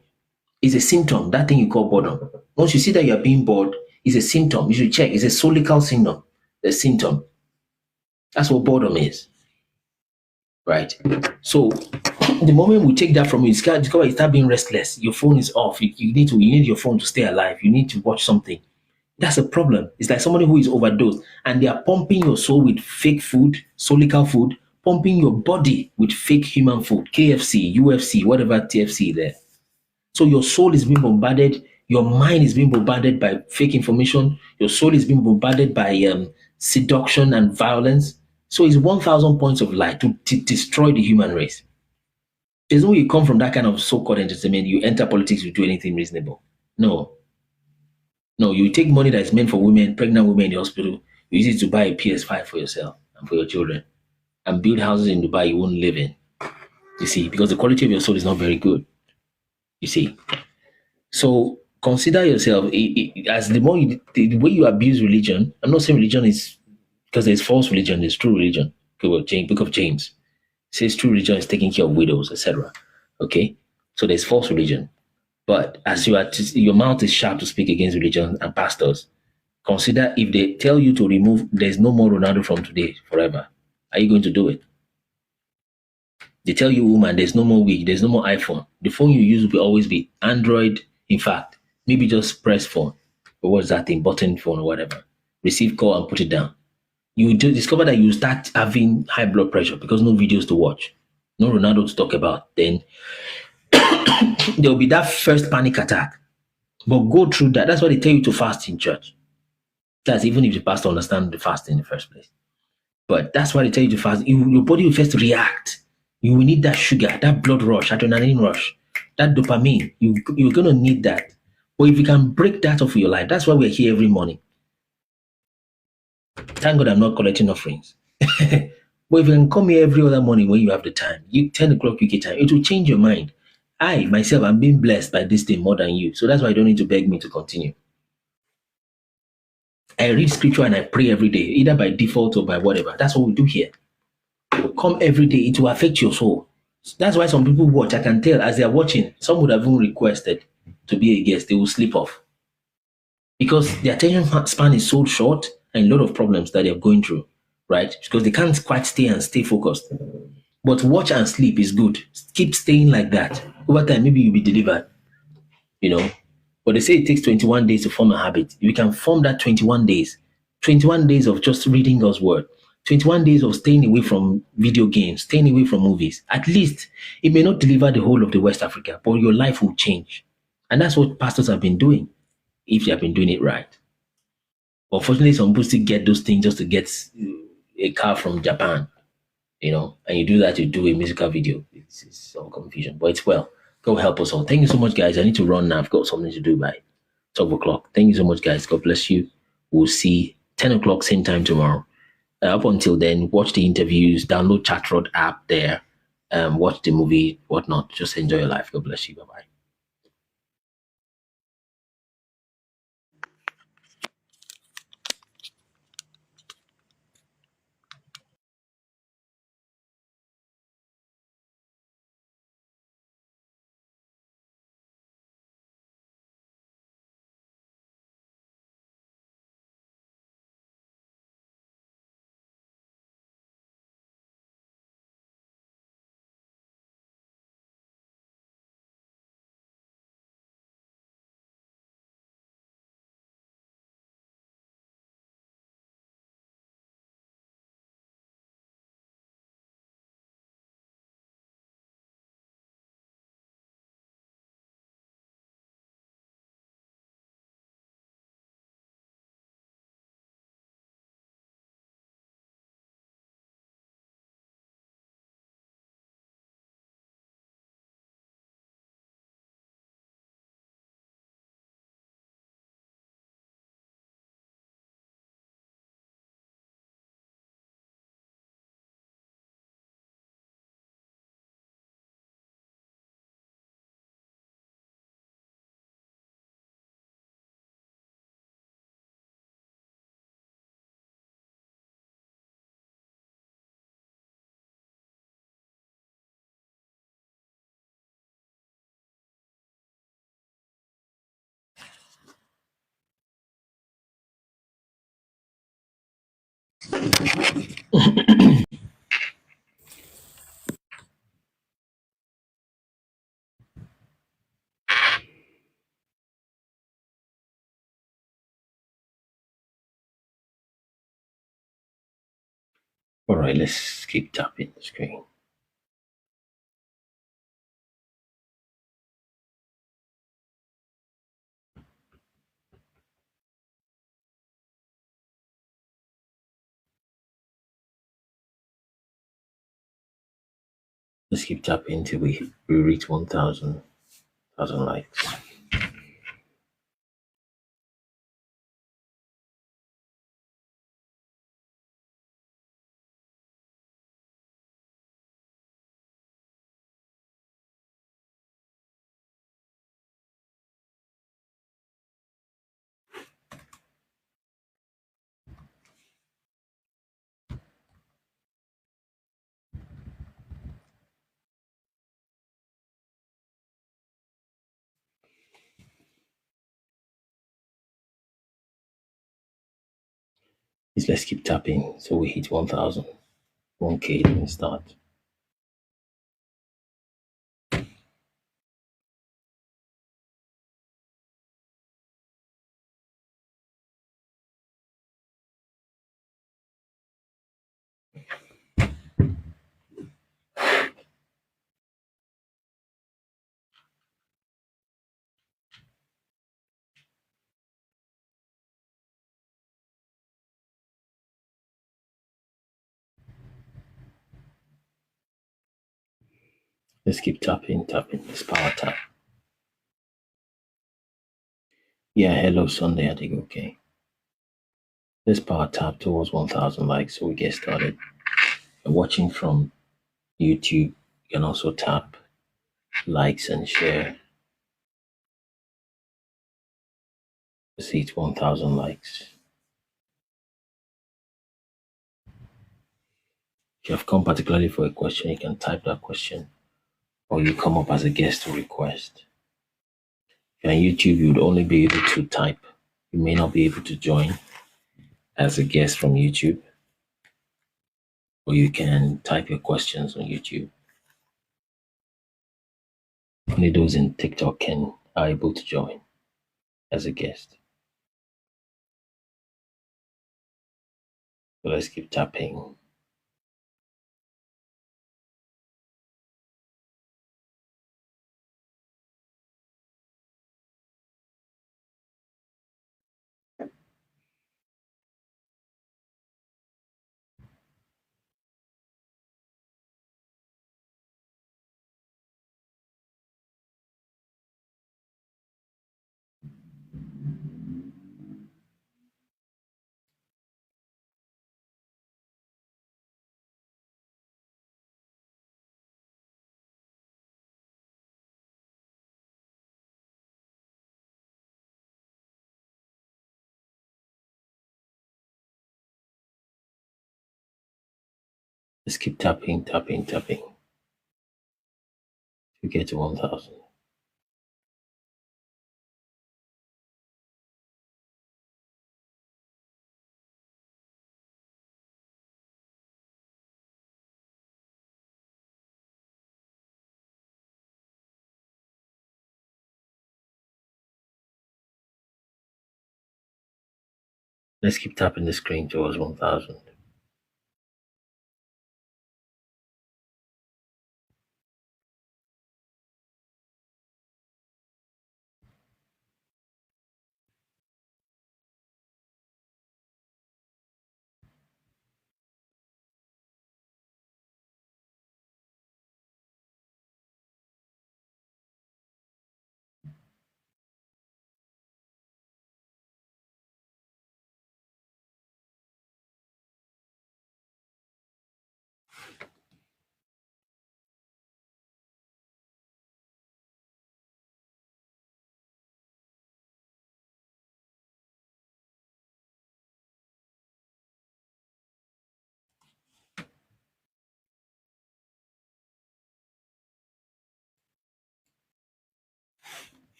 It's a symptom, that thing you call boredom. Once you see that you're being bored, it's a symptom. You should check. It's a solical syndrome, a symptom. That's what boredom is. Right? So the moment we take that from you, you start being restless. Your phone is off. You need your phone to stay alive. You need to watch something. That's a problem. It's like somebody who is overdosed and they are pumping your soul with fake food, solical food, pumping your body with fake human food, KFC, UFC, whatever TFC there. So your soul is being bombarded. Your mind is being bombarded by fake information. Your soul is being bombarded by seduction and violence. So it's 1,000 points of light to destroy the human race. There's no way you come from that kind of so-called entertainment, you enter politics, you do anything reasonable. No, you take money that is meant for women, pregnant women in the hospital, you use it to buy a PS5 for yourself and for your children, and build houses in Dubai you won't live in. You see, because the quality of your soul is not very good. You see. So consider yourself as the way you abuse religion. I'm not saying religion is because there's false religion, there's true religion. Book of James says true religion is taking care of widows, etc. Okay, so there's false religion, but as your mouth is sharp to speak against religion and pastors, consider if they tell you to remove, there's no more Ronaldo from today forever. Are you going to do it? They tell you, woman, there's no more wig, there's no more iPhone. The phone you use will always be Android. In fact, maybe just press phone, or what's that thing, button phone or whatever. Receive call and put it down. You discover that you start having high blood pressure because no videos to watch, no Ronaldo to talk about. Then there'll be that first panic attack. But go through that. That's why they tell you to fast in church. That's even if the pastor understands the fast in the first place. But that's why they tell you to fast. Your body will first react. You will need that sugar, that blood rush, adrenaline rush, that dopamine. You're going to need that. But if you can break that off of your life, that's why we're here every morning. Thank God I'm not collecting offerings. But if you can come here every other morning when you have the time, 10 o'clock UK time, it will change your mind. I, myself, I'm being blessed by this thing more than you. So that's why you don't need to beg me to continue. I read scripture and I pray every day, either by default or by whatever. That's what we do here. You come every day, it will affect your soul. That's why some people watch. I can tell as they're watching, some would have even requested to be a guest. They will sleep off because the attention span is so short and a lot of problems that they're going through, right? Because they can't quite stay focused. But watch and sleep is good. Keep staying like that. Over time, maybe you'll be delivered, you know. But they say it takes 21 days to form a habit. If you can form that 21 days of just reading God's word, 21 days of staying away from video games, staying away from movies, at least it may not deliver the whole of the West Africa, but your life will change. And that's what pastors have been doing, if they have been doing it right. Unfortunately, some people still get those things just to get a car from Japan, you know, and you do that, you do a musical video. It's some confusion, but it's well. God help us all. Thank you so much, guys. I need to run now. I've got something to do by 12 o'clock. Thank you so much, guys. God bless you. We'll see 10 o'clock, same time tomorrow. Up until then, watch the interviews, download Chatrod app there, watch the movie, whatnot. Just enjoy your life. God bless you. Bye-bye. All right, let's keep tapping the screen. Let's keep tapping until we reach 1,000 likes. Let's keep tapping so we hit 1,000. 1K, then we start. Let's keep tapping. Let's power tap. Yeah, hello Sunday, I think okay. Let's power tap towards 1,000 likes so we get started. You're watching from YouTube, you can also tap likes and share. See, it's 1,000 likes. If you have come particularly for a question, you can type that question, or you come up as a guest to request. If you're on YouTube, you would only be able to type. You may not be able to join as a guest from YouTube, or you can type your questions on YouTube. Only those in TikTok are able to join as a guest. So let's keep tapping. Let's keep tapping, tapping, tapping to get to 1,000. Let's keep tapping the screen towards 1,000.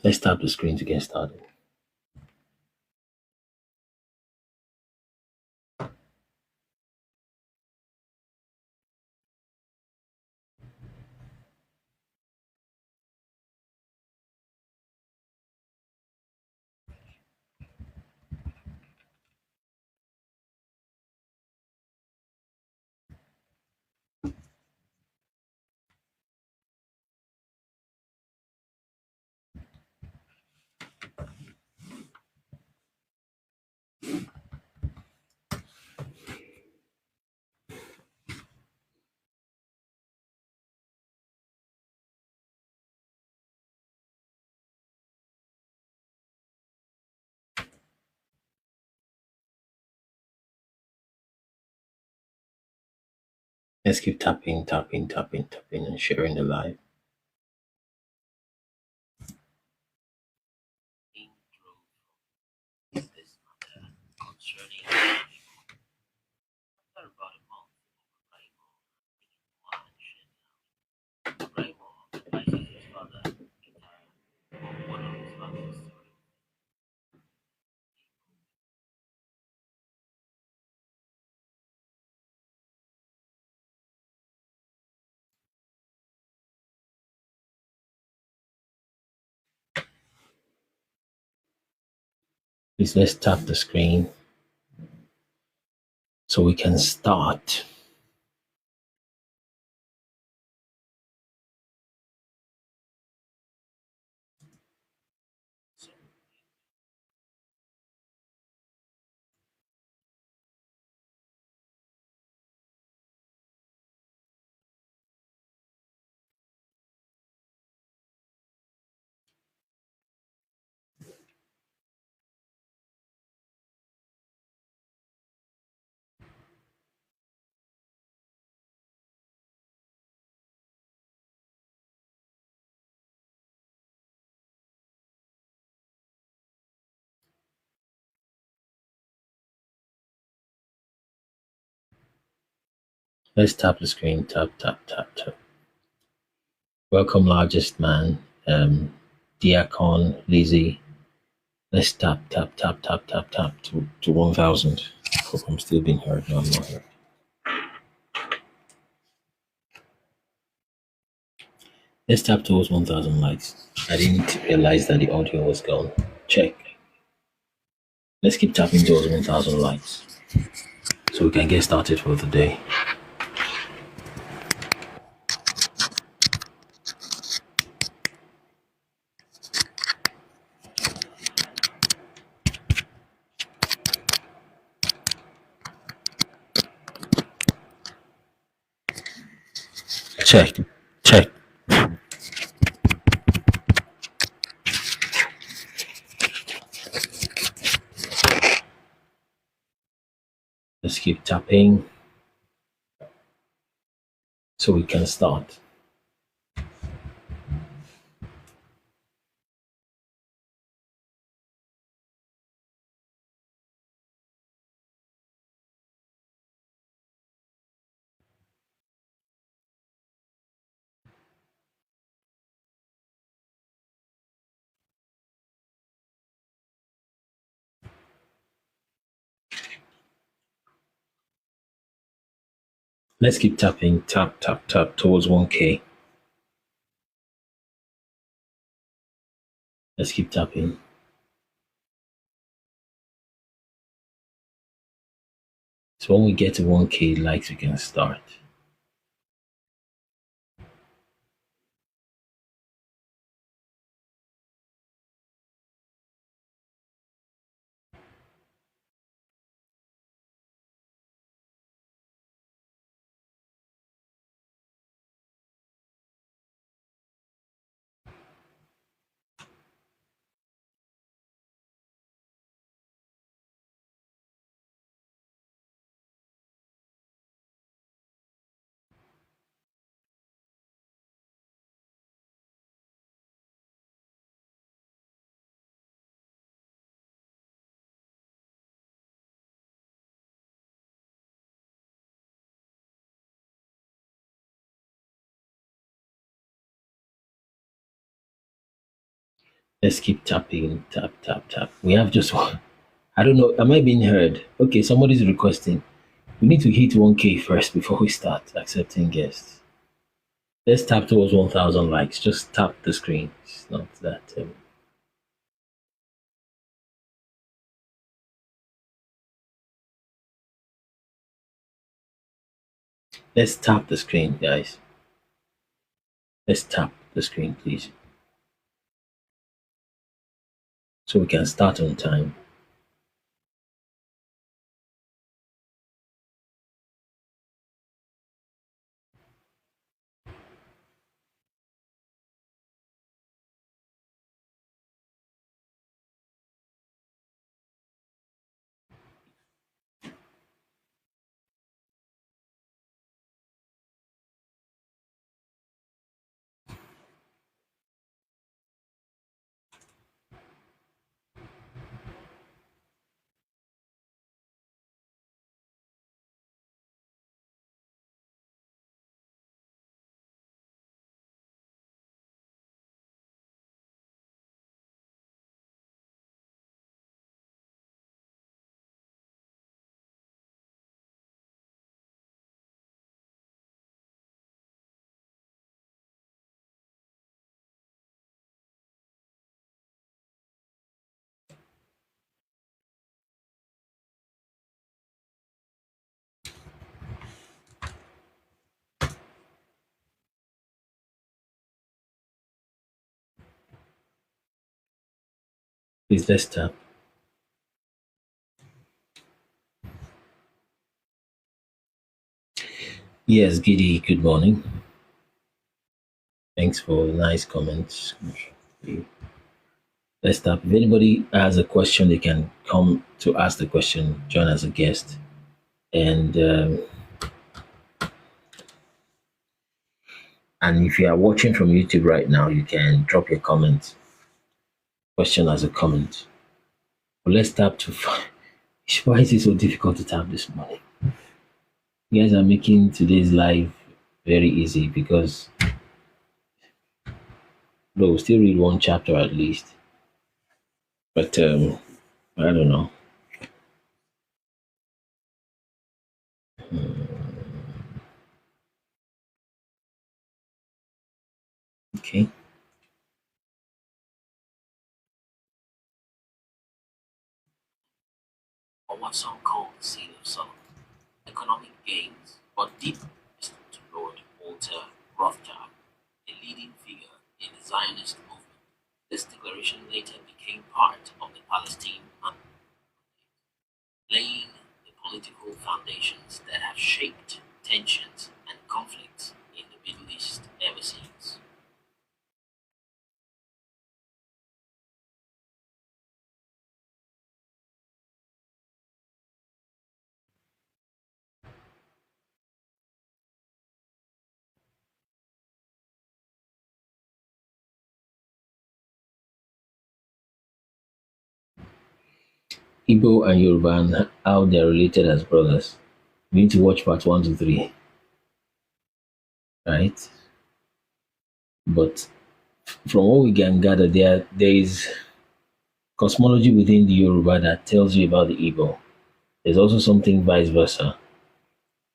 Let's tap the screen to get started. Let's keep tapping, tapping, tapping, tapping, and sharing the live. Please let's tap the screen so we can start. Let's tap the screen. Tap, tap, tap, tap. Welcome, largest man. Diacon, Lizzie. Let's tap, tap, tap, tap, tap, tap to 1,000. Hope I'm still being heard. No, I'm not heard. Let's tap towards 1,000 likes. I didn't realize that the audio was gone. Check. Let's keep tapping towards 1,000 likes so we can get started for the day. Check. Check. Let's keep tapping so we can start. Let's keep tapping, tap, tap, tap towards 1K. Let's keep tapping. So when we get to 1K likes, we can start. Let's keep tapping, tap, tap, tap. We have just one. I don't know. Am I being heard? Okay, somebody's requesting. We need to hit 1K first before we start accepting guests. Let's tap towards 1,000 likes. Just tap the screen. It's not that. Let's tap the screen, guys. Let's tap the screen, please. So we can start on time. Please, let's tap. Yes, Giddy, good morning. Thanks for nice comments. Let's tap. If anybody has a question, they can come to ask the question, join as a guest. And if you are watching from YouTube right now, you can drop your comment, question as a comment. But let's tap to find. Why is it so difficult to tap this morning? You guys are making today's life very easy because we'll still read one chapter at least. But I don't know. Okay. Or what some call the seed of Solomon. Economic gains, but deep to Lord Walter Rothschild, a leading figure in the Zionist movement. This declaration later became part of the Palestine Mandate, laying the political foundations that have shaped tensions and conflicts in the Middle East ever since. Igbo and Yoruba and how they're related as brothers. We need to watch part 1 to 3, right? But from what we can gather, there is cosmology within the Yoruba that tells you about the Igbo. There's also something vice versa.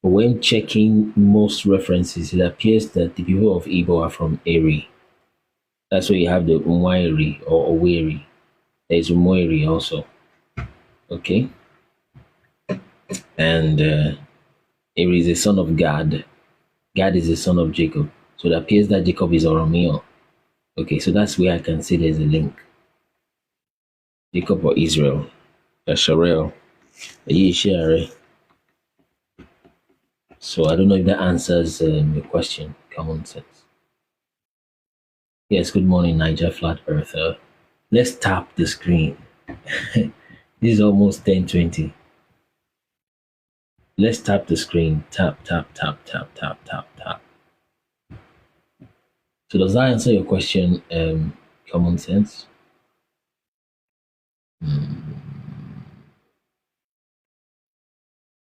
But when checking most references, it appears that the people of Igbo are from Eri. That's where you have the Umwairi or Oweri. There's Umoiri also. Okay? And Eri is a son of Gad. Gad is a son of Jacob. So it appears that Jacob is Oromio. Okay, so that's where I can say there's a link. Jacob or Israel. Yasharel. Yishare. So I don't know if that answers your question. Common sense. Yes, good morning, Niger Flat Earther. Let's tap the screen. This is almost 10:20. Let's tap the screen. Tap, tap, tap, tap, tap, tap, tap. So does that answer your question, common sense?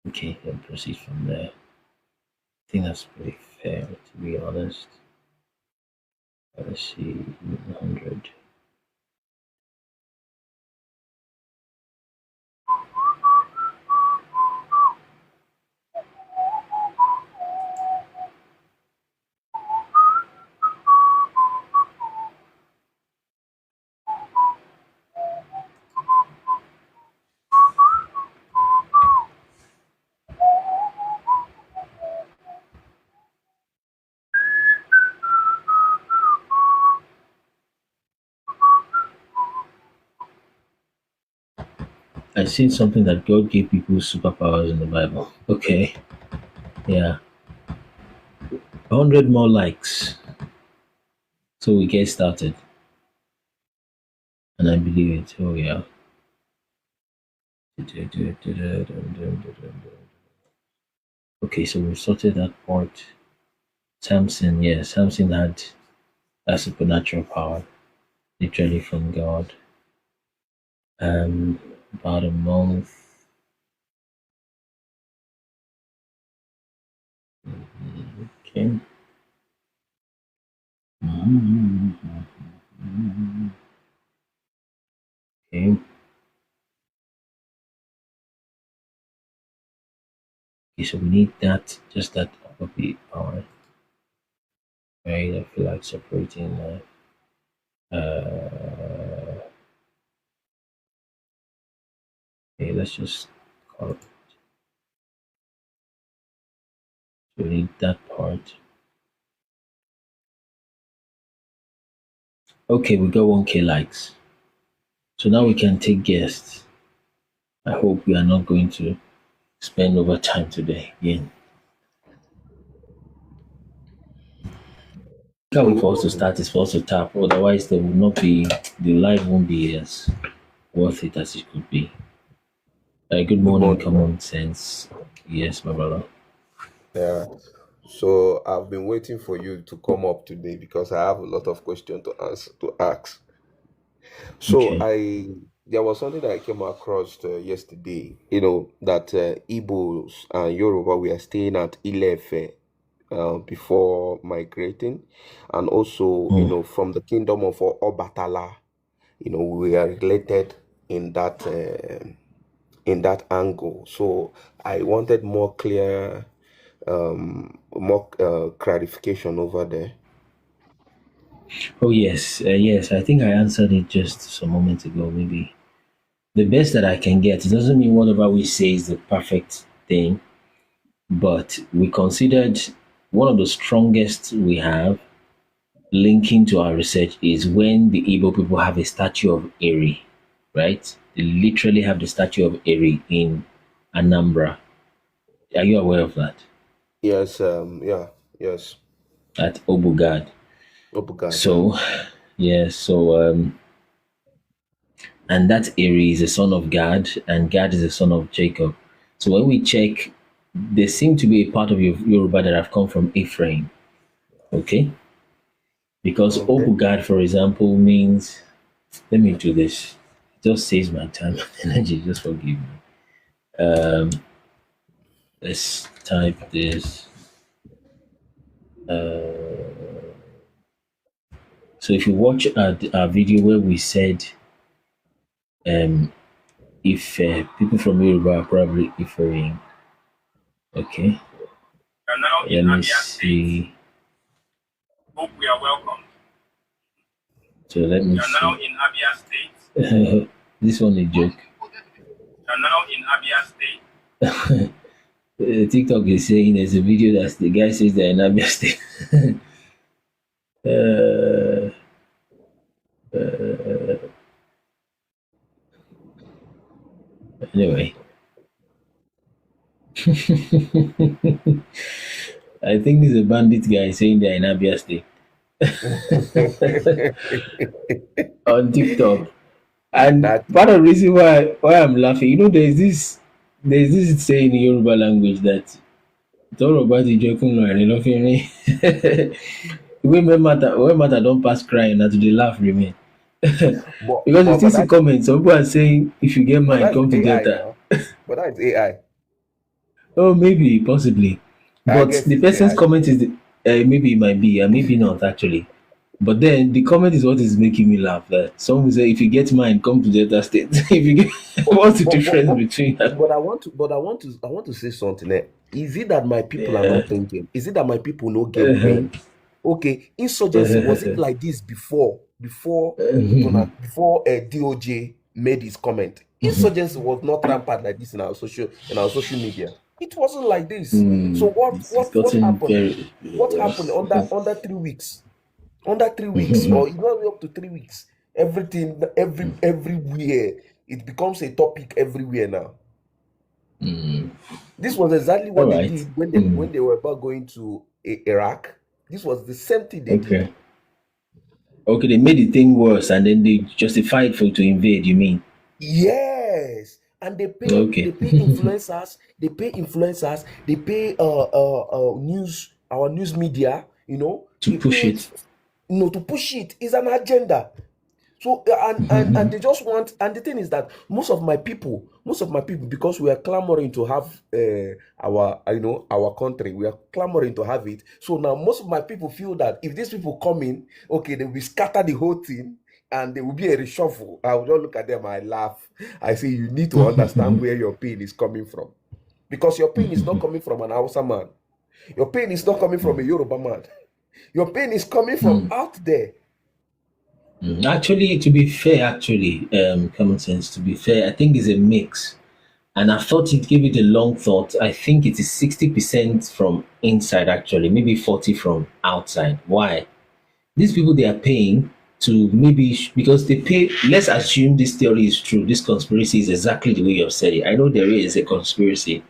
Okay, then proceed from there. I think that's pretty fair, to be honest. Let's see, 100. I seen something that God gave people superpowers in the Bible. Okay, yeah. 100 more likes. So we get started. And I believe it. Oh, yeah. Okay, so we've sorted that part. Samson, yeah, Samson had a supernatural power, literally from God. About a month. Okay. Okay. Okay, so we need that, just that upper beat power. Right, I feel like separating okay, let's just call it. So we need that part. Okay, we got 1K likes. So now we can take guests. I hope we are not going to spend over time today again. Can't wait for us to start is for us to tap. Otherwise, there will not be the live won't be as worth it as it could be. Good morning, common sense. Yes, my brother. Yeah. So I've been waiting for you to come up today because I have a lot of questions to ask. So Okay. there was something that I came across yesterday. That Igbos and Yoruba were staying at Ilefe before migrating, and also from the kingdom of Obatala. We are related in that angle. So I wanted more clarification over there. Oh yes, yes. I think I answered it just some moments ago. Maybe the best that I can get. It doesn't mean whatever we say is the perfect thing, but we considered one of the strongest we have linking to our research is when the Igbo people have a statue of Eri, right? They literally have the statue of Eri in Anambra. Are you aware of that? Yes, yeah, yes. At Obugad. Obugad. So, yeah, and that Eri is a son of Gad, and Gad is a son of Jacob. So when we check, there seem to be a part of Yoruba that have come from Ephraim. Okay? Because Obugad, for example, means, let me do this. It just saves my time and energy. Just forgive me. Let's type this. So if you watch our video where we said, if people from Yoruba are probably Ephraim. Okay. Let me see. Hope we are welcome. So let me You are see. now in Abia State. This one is a joke. You are now in Abia State. TikTok is saying there's a video that the guy says they're in Abia State. Anyway. I think there's a bandit guy saying they're in Abia State. On TikTok. And part of the reason why I'm laughing, there's this saying in Yoruba language that talk about the joking and laughing. When matter don't pass crying, and to the laugh remain. Because you still see comments, some people are saying if you get mine, come to Delta. But that's AI. Oh, maybe, possibly. But the person's comment is maybe it might be, and maybe not actually. But then the comment is what is making me laugh. That someone say, "If you get mine, come to Delta State." If you get, what's the difference between that? But I want to say something. Is it that my people are not thinking? Is it that my people no get brain? Okay, insurgency was it like this before DOJ made his comment? Insurgency was not rampant like this in our social media. It wasn't like this. So what happened? What happened under 3 weeks? Under 3 weeks, or even up to 3 weeks, everything, everywhere, it becomes a topic everywhere now. This was exactly what they did when they were about going to Iraq. This was the same thing they did. Okay, they made the thing worse, and then they justified to invade. You mean? Yes, and they pay influencers. They pay our news media. To push it. To push it is an agenda. So and they just want, and the thing is that most of my people, because we are clamoring to have our country, we are clamoring to have it. So now most of my people feel that if these people come in, okay, they will scatter the whole thing and there will be a reshuffle. I will just look at them, I laugh. I say, you need to understand where your pain is coming from, because your pain is not coming from an Hausa man. Your pain is not coming from a Yoruba man. Your pain is coming from out there. Actually, to be fair, common sense, to be fair, I think it's a mix. And I thought it gave it a long thought. I think it is 60% from inside, actually, maybe 40 from outside. Why? These people, they are paying to because they pay. Let's assume this theory is true. This conspiracy is exactly the way you have said it. I know there is a conspiracy,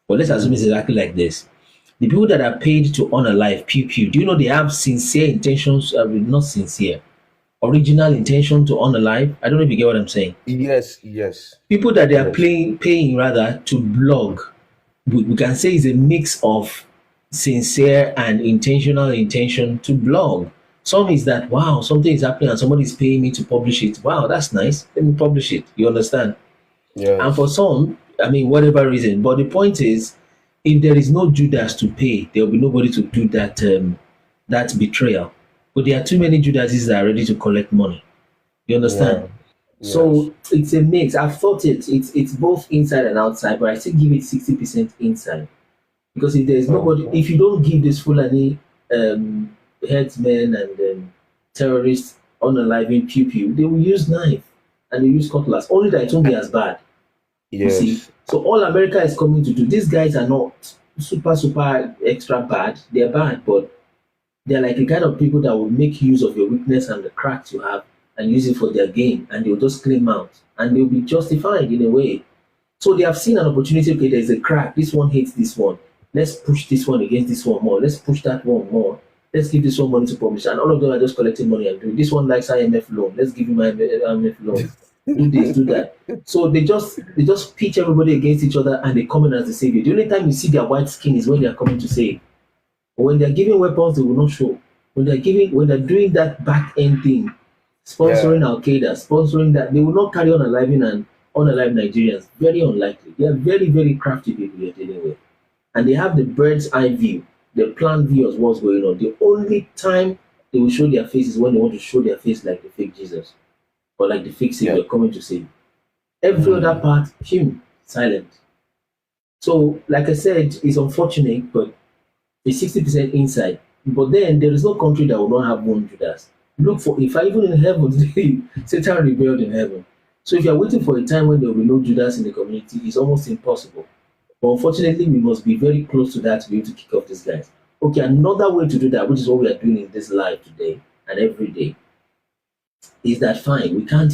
but let's assume it's exactly like this. The people that are paid to honor life, do you know they have sincere intentions, not sincere, original intention to honor life? I don't know if you get what I'm saying. Yes. People that they are paying rather to blog, we can say is a mix of sincere and intentional intention to blog. Some is that, wow, something is happening and somebody is paying me to publish it. Wow, that's nice. Let me publish it. You understand? And for Yes. some, I mean, whatever reason. But the point is, if there is no Judas to pay, there will be nobody to do that betrayal. But there are too many Judases that are ready to collect money. You understand? Yeah. Yes. So it's a mix. I've thought it's both inside and outside, but I still give it 60% inside. Because if there is nobody, Okay. if you don't give this Fulani headsmen and terrorists unaliving pew pew, they will use knife and they use cutlass. Only that it won't be as bad. You see, Yes. so all America is coming to do. These guys are not super extra bad. They're bad, but they're like the kind of people that will make use of your weakness and the cracks you have and use it for their gain, and they'll just claim out and they'll be justified in a way. So they have seen an opportunity. Okay, there's a crack. This one hates this one. Let's push this one against this one more. Let's push that one more. Let's give this one money to publish. And all of them are just collecting money and doing. This one likes IMF loan. Let's give him IMF loan. Do this, do that. So they just pitch everybody against each other and they come in as the savior. The only time you see their white skin is when they are coming to save. But when they're giving weapons, they will not show. When they're doing that back end thing, Yeah. sponsoring Al Qaeda, sponsoring that, they will not carry on aliving and unalive Nigerians. Very unlikely. They are very crafty people you're dealing with. And they have the bird's eye view, the plan view of what's going on. The only time they will show their face is when they want to show their face like the fake Jesus or like the fake savior coming to save. Every other part, silent. So, like I said, it's unfortunate, but it's 60% inside. But then there is no country that will not have one Judas. Look for, if I even in heaven today, Satan rebelled in heaven. So if you're waiting for a time when there will be no Judas in the community, it's almost impossible. But unfortunately, we must be very close to that to be able to kick off these guys. Okay, another way to do that, which is what we are doing in this live today and every day, is that fine. We can't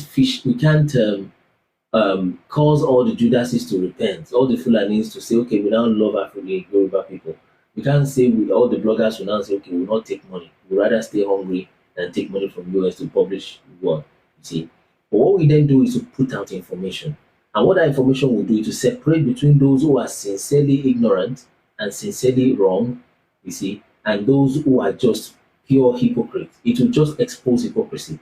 cause all the Judases to repent, all the Fulanis to say, okay, we now love African Yoruba people. We can't say all the bloggers will now say, okay, we'll not take money. We'd rather stay hungry than take money from US to publish what you see. But what we then do is to put out information. And what that information will do is to separate between those who are sincerely ignorant and sincerely wrong, you see, and those who are just pure hypocrites. It will just expose hypocrisy.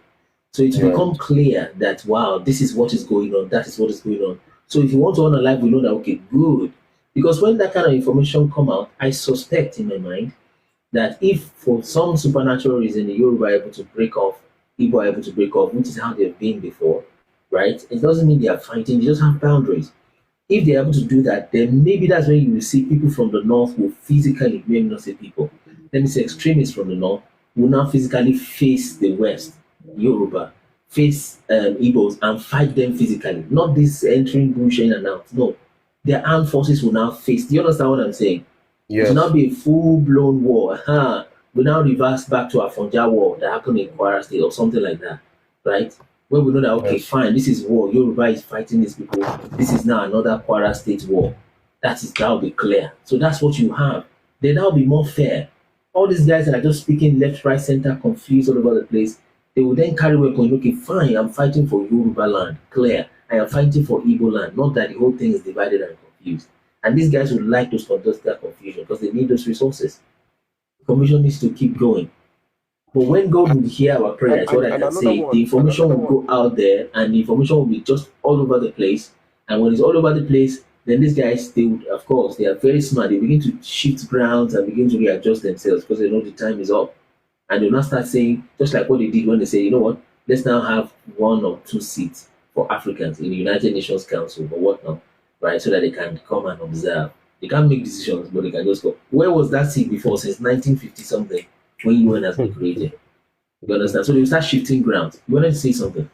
So it will become clear that, wow, this is what is going on, that is what is going on. So if you want to honor life, we know that, okay, good. Because when that kind of information come out, I suspect in my mind that if for some supernatural reason the Yoruba are able to break off, Igbo are able to break off, which is how they've been before, right? It doesn't mean they are fighting, they just have boundaries. If they're able to do that, then maybe that's when you will see people from the north will physically, maybe not say people, let me say extremists from the north, will now physically face the west, Yoruba, face Igbos and fight them physically. Not this entering bush in and out. No. Their armed forces will now face. Do you understand what I'm saying? It will now be a full-blown war. We now reverse back to our Fonja war that happened in Kwara State or something like that, right? Where we know that, okay, fine, this is war. Yoruba is fighting these people. This is now another Kwara State war. That will be clear. So that's what you have. Then that will be more fair. All these guys that are just speaking left, right, center, confused all over the place, they will then carry weapons. Okay, fine, I'm fighting for Yoruba land. Clear. I am fighting for Igbo land. Not that the whole thing is divided and confused. And these guys would like to conduct that confusion because they need those resources. The commission needs to keep going. But when God will hear our prayers, what I can say, the information will go out there and the information will be just all over the place. And when it's all over the place, then these guys, they would, of course, they are very smart. They begin to shift grounds and begin to readjust themselves because they know the time is up. And they'll not start saying, just like what they did when they say, you know what, let's now have 1 or 2 seats for Africans in the United Nations Council or whatnot, right? So that they can come and observe. They can't make decisions, but they can just go. Where was that seat before since 1950 something when UN has been created? You understand? So they will start shifting ground. You wanted to say something?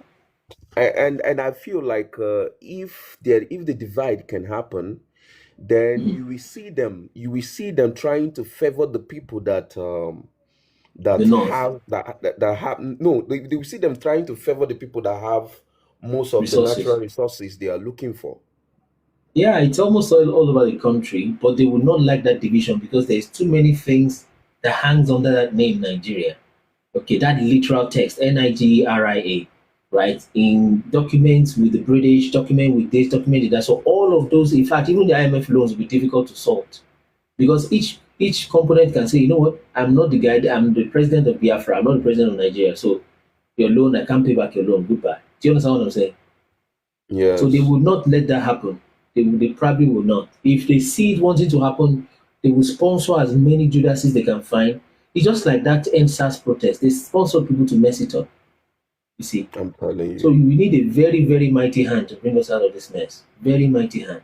And I feel like if the divide can happen, then you will see them trying to favor the people that The North. have no, they will see them trying to favor the people that have most of the Resources. natural resources they are looking for. Yeah, it's almost all over the country, but they would not like that division because there's too many things that hangs under that name Nigeria. Okay, that literal text, Nigeria, right? In documents with the British, document with this, document with that. So all of those, in fact, even the IMF loans will be difficult to sort because each each component can say, you know what, I'm not the guy, I'm the president of Biafra, I'm not the president of Nigeria, so your loan, I can't pay back your loan, goodbye. Do you understand what I'm saying? Yes. So they would not let that happen. They probably will not. If they see it wanting to happen, they will sponsor as many Judases they can find. It's just like that NSAS protest. They sponsor people to mess it up. You see? I'm telling you. So we need a very, very mighty hand to bring us out of this mess. Very mighty hand.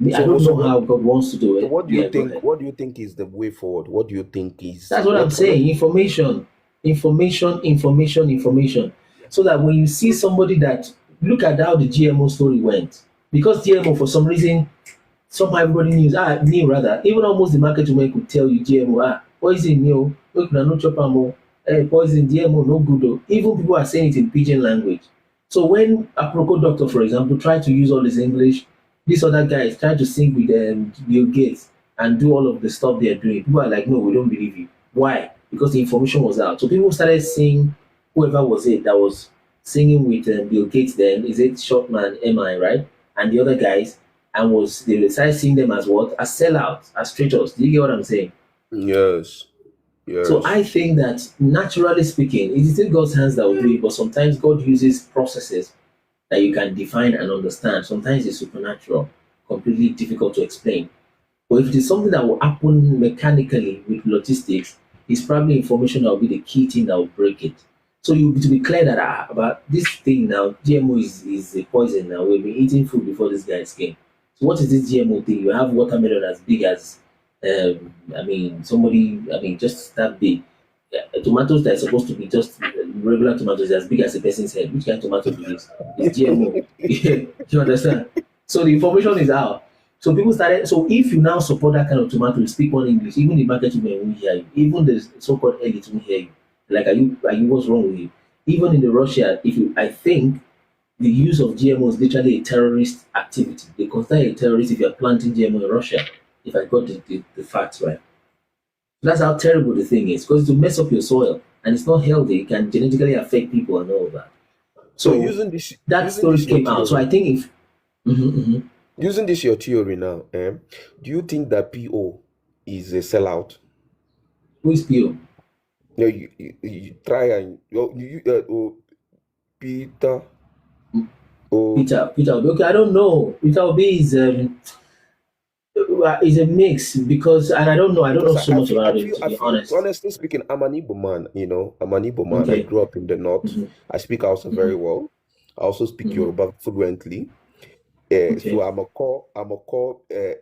I don't know how God wants to do it. So what do you Yeah, go think? ahead. What do you think is the way forward? What do you think is? That's what I'm saying. Information. So that when you see somebody that, look at how the GMO story went. Because GMO, for some reason, somehow everybody knew rather. Even almost the market women could tell you GMO, poison, we can not chop am, poison, GMO, no good. Oh. Even people are saying it in pidgin language. So when a Proco doctor, for example, tried to use all this English, this other guy is trying to sing with Bill Gates and do all of the stuff they're doing. People are like, no, we don't believe you. Why? Because the information was out. So people started seeing whoever was it that was singing with Bill Gates then, is it Shortman, MI, right? And the other guys, and they started seeing them as what? As sellouts, as traitors. Do you get what I'm saying? Yes. Yes. So I think that naturally speaking, it is still God's hands that will do it, but sometimes God uses processes that you can define and understand. Sometimes it's supernatural, completely difficult to explain. But if it is something that will happen mechanically with logistics, it's probably information that will be the key thing that will break it. So to be clear that about this thing now, GMO is a poison now. We've been eating food before these guys came. So what is this GMO thing? You have watermelon as big as, just that big. Tomatoes that are supposed to be just regular tomatoes as big as a person's head. Which kind of tomato is this? It's GMO. You understand? So the information is out. So people started. So if you now support that kind of tomato, you speak one English, even the market women won't hear you. Even the so-called elite won't hear you. Like, are you? What's wrong with you? Even in the Russia, I think the use of GMO is literally a terrorist activity. They consider a terrorist if you're planting GMO in Russia. If I got the facts right. That's how terrible the thing is, because it will mess up your soil and it's not healthy. It can genetically affect people and all of that. So that story came out. So I think if using this your theory now, do you think that PO is a sellout? Who is PO? Yeah, you try and Peter. Peter Obi. Okay, I don't know. Peter Obi is a mix because, and I don't know so much about it, to be honest. Honestly speaking, I'm an Igbo man. I'm an Igbo man. Okay. I grew up in the north. I speak Hausa very well. I also speak Yoruba fluently. So I'm a core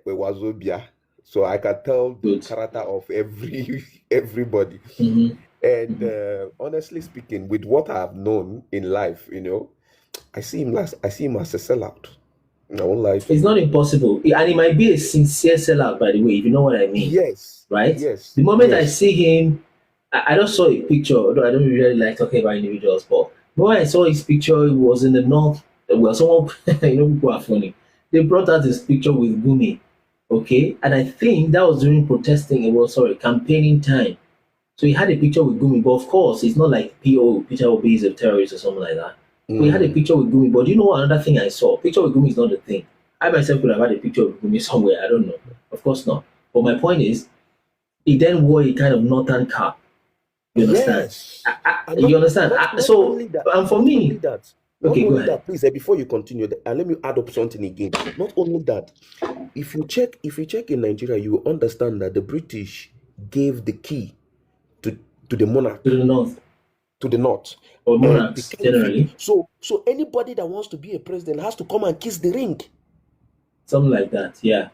Wazobia. So I can tell the character of everybody. And honestly speaking, with what I've known in life, I see him as a sellout. I won't lie to you. It's not impossible, and it might be a sincere sellout, by the way, if you know what I mean. Yes. Right. Yes. The moment I see him, I just saw a picture. Although I don't really like talking about individuals, but when I saw his picture, it was in the north. Well, someone, people are funny. They brought out this picture with Gumi, okay, and I think that was during campaigning time. So he had a picture with Gumi, but of course, it's not like Peter Obi is a terrorist or something like that. We had a picture with Gumi, but you know what? Another thing I saw, picture with Gumi is not the thing. I myself could have had a picture with Gumi somewhere. I don't know. Of course not. But my point is, he then wore a kind of northern cap. You understand? Yes. You understand? And for me, okay, go ahead. Please, before you continue, let me add up something again. Not only that, if you check in Nigeria, you will understand that the British gave the key to the monarch. To the north. To the north. Or monarchs, generally. So anybody that wants to be a president has to come and kiss the ring. Something like that, yeah.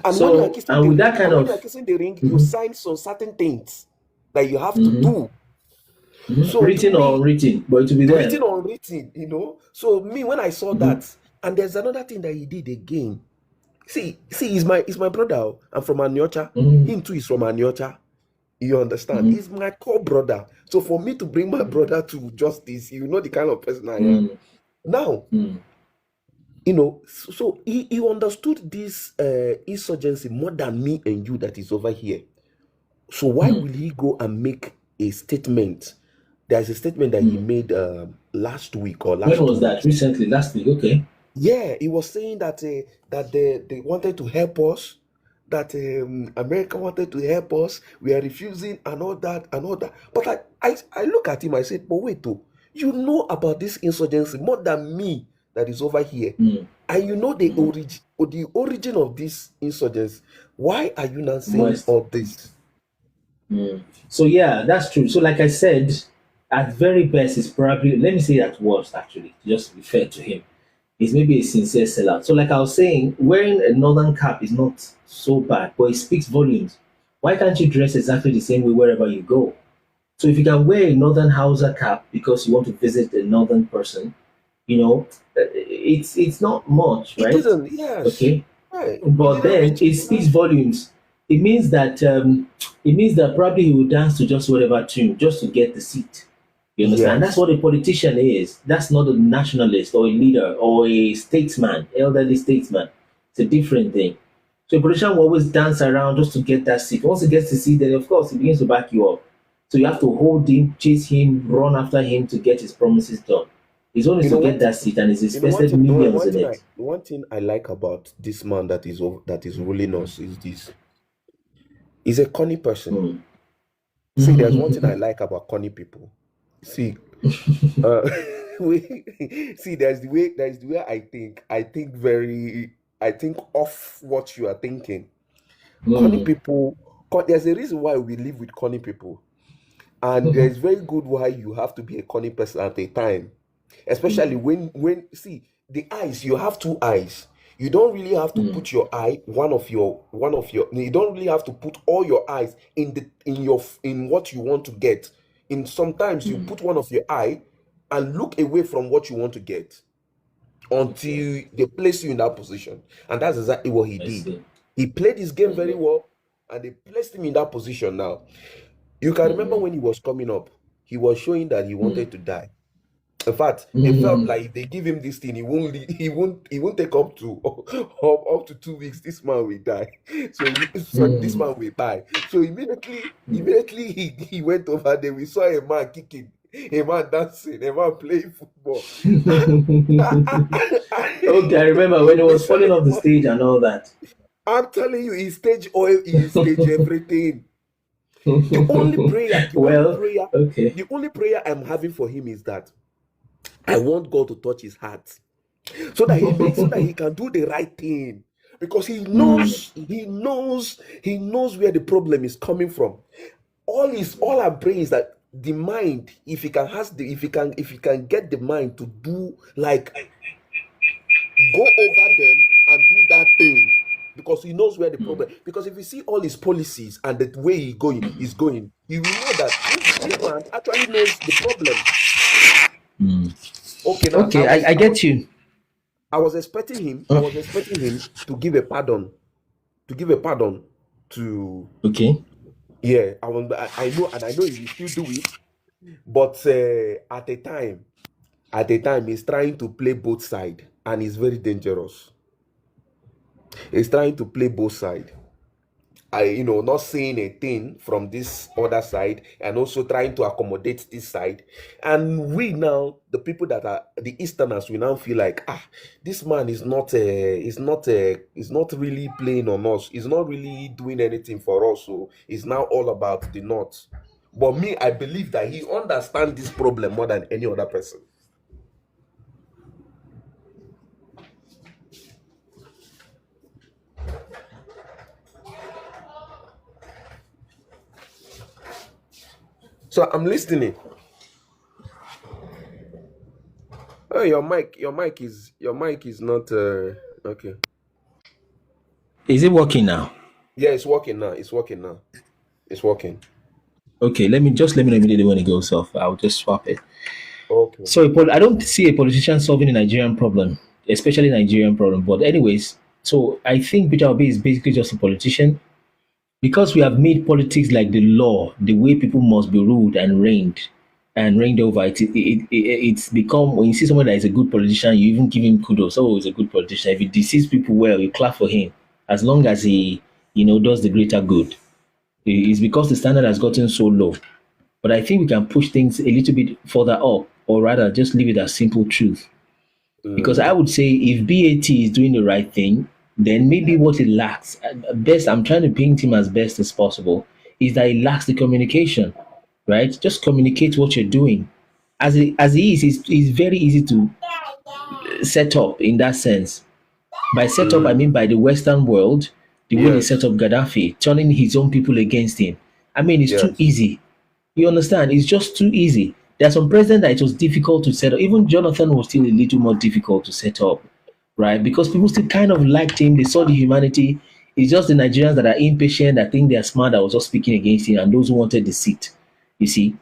And so, when you're kissing and the with ring, that kind of kissing the ring, you sign some certain things that you have to do. So written or unwritten, but it will be there. Written or unwritten, So me, when I saw that, and there's another thing that he did again. See, he's my brother. I'm from Aniocha. Him too is from Aniocha. You understand? He's my core brother. So for me to bring my brother to justice, you know the kind of person I am. Now, so he understood this insurgency more than me and you that is over here. So why will he go and make a statement? There's a statement that he made last week or last. When was that? Recently, last week. Okay. Yeah, he was saying that they wanted to help us, that America wanted to help us, we are refusing, and all that, and all that. But I look at him, I said, but wait, though, you know about this insurgency more than me that is over here. And you know the origin of this insurgency. Why are you not saying West. all this? So yeah, that's true. So like I said, at very best, it's probably, let me say at worst actually, just to be fair to him, is maybe a sincere sellout. So like I was saying, wearing a northern cap is not so bad, but it speaks volumes. Why can't you dress exactly the same way wherever you go? So if you can wear a northern Hausa cap because you want to visit a northern person, you know, it's not much, It right? didn't, yes. Okay, Right. but then it speaks volumes. It means that probably he will dance to just whatever tune just to get the seat. You understand? Yes. That's what a politician is. That's not a nationalist or a leader or a statesman, elderly statesman. It's a different thing. So a politician will always dance around just to get that seat. Once he gets the seat, then of course he begins to back you up. So you have to hold him, chase him, run after him to get his promises done. His own is You to know get what? that seat, and he's You know invested millions in it. one thing I like about this man that is ruling us is this. He's a corny person. See, there's one thing I like about corny people. See, there's the way I think. I think off what you are thinking. Corny people. There's a reason why we live with corny people, and there's very good why you have to be a corny person at a time, especially when see the eyes. You have two eyes. You don't really have to put your eye one of your. You don't really have to put all your eyes in what you want to get. In sometimes you put one of your eye and look away from what you want to get until they place you in that position, and that's exactly what he did. He played his game very well, and they placed him in that position. Now you can remember when he was coming up, he was showing that he wanted to die. In fact, it felt like if they give him this thing, he won't take up to up to 2 weeks. This man will die. So this man will die. So immediately he went over there. We saw a man kicking, a man dancing, a man playing football. Okay, I remember when he was falling off the stage and all that. I'm telling you, he stage oil, he stage everything. The only prayer I'm having for him is that I want God to touch his heart so that he can do the right thing, because he knows where the problem is coming from. All I'm praying is that the mind, if he can get the mind to do, like, go over them and do that thing, because he knows where the problem. Because if you see all his policies and the way he's going, you will know that this man actually knows the problem. Okay, now I get you. I was expecting him to give a pardon. To okay. Yeah, I know, and I know he will still do it. But at the time, he's trying to play both sides, and it's very dangerous. He's trying to play both sides. Not saying a thing from this other side, and also trying to accommodate this side. And we now, the people that are the Easterners, we now feel like, this man is not really playing on us. He's not really doing anything for us. So it's now all about the North. But me, I believe that he understands this problem more than any other person. So I'm listening. Oh, your mic is not okay. Is it working now? Yeah, it's working now. It's working. Okay, let me know immediately when it goes off. I'll just swap it. Okay. So I don't see a politician solving a Nigerian problem, especially Nigerian problem. But anyways, so I think Peter Obi is basically just a politician, because we have made politics like the law, the way people must be ruled and reigned over. It's become, when you see someone that is a good politician, you even give him kudos. Oh, he's a good politician. If he deceives people well, you clap for him, as long as he does the greater good. It's because the standard has gotten so low. But I think we can push things a little bit further up, or rather just leave it as simple truth. Because I would say if BAT is doing the right thing, then maybe what it lacks, best, I'm trying to paint him as best as possible, is that it lacks the communication, right? Just communicate what you're doing. As he is, it's very easy to set up in that sense. By set up, I mean by the Western world, the way they set Yes. up Gaddafi, turning his own people against him. I mean, it's too Yes. easy. You understand? It's just too easy. There are some presidents that it was difficult to set up. Even Jonathan was still a little more difficult to set up, right? Because people still kind of liked him. They saw the humanity. It's just the Nigerians that are impatient, that think they're smart, that was just speaking against him, and those who wanted the seat, you see.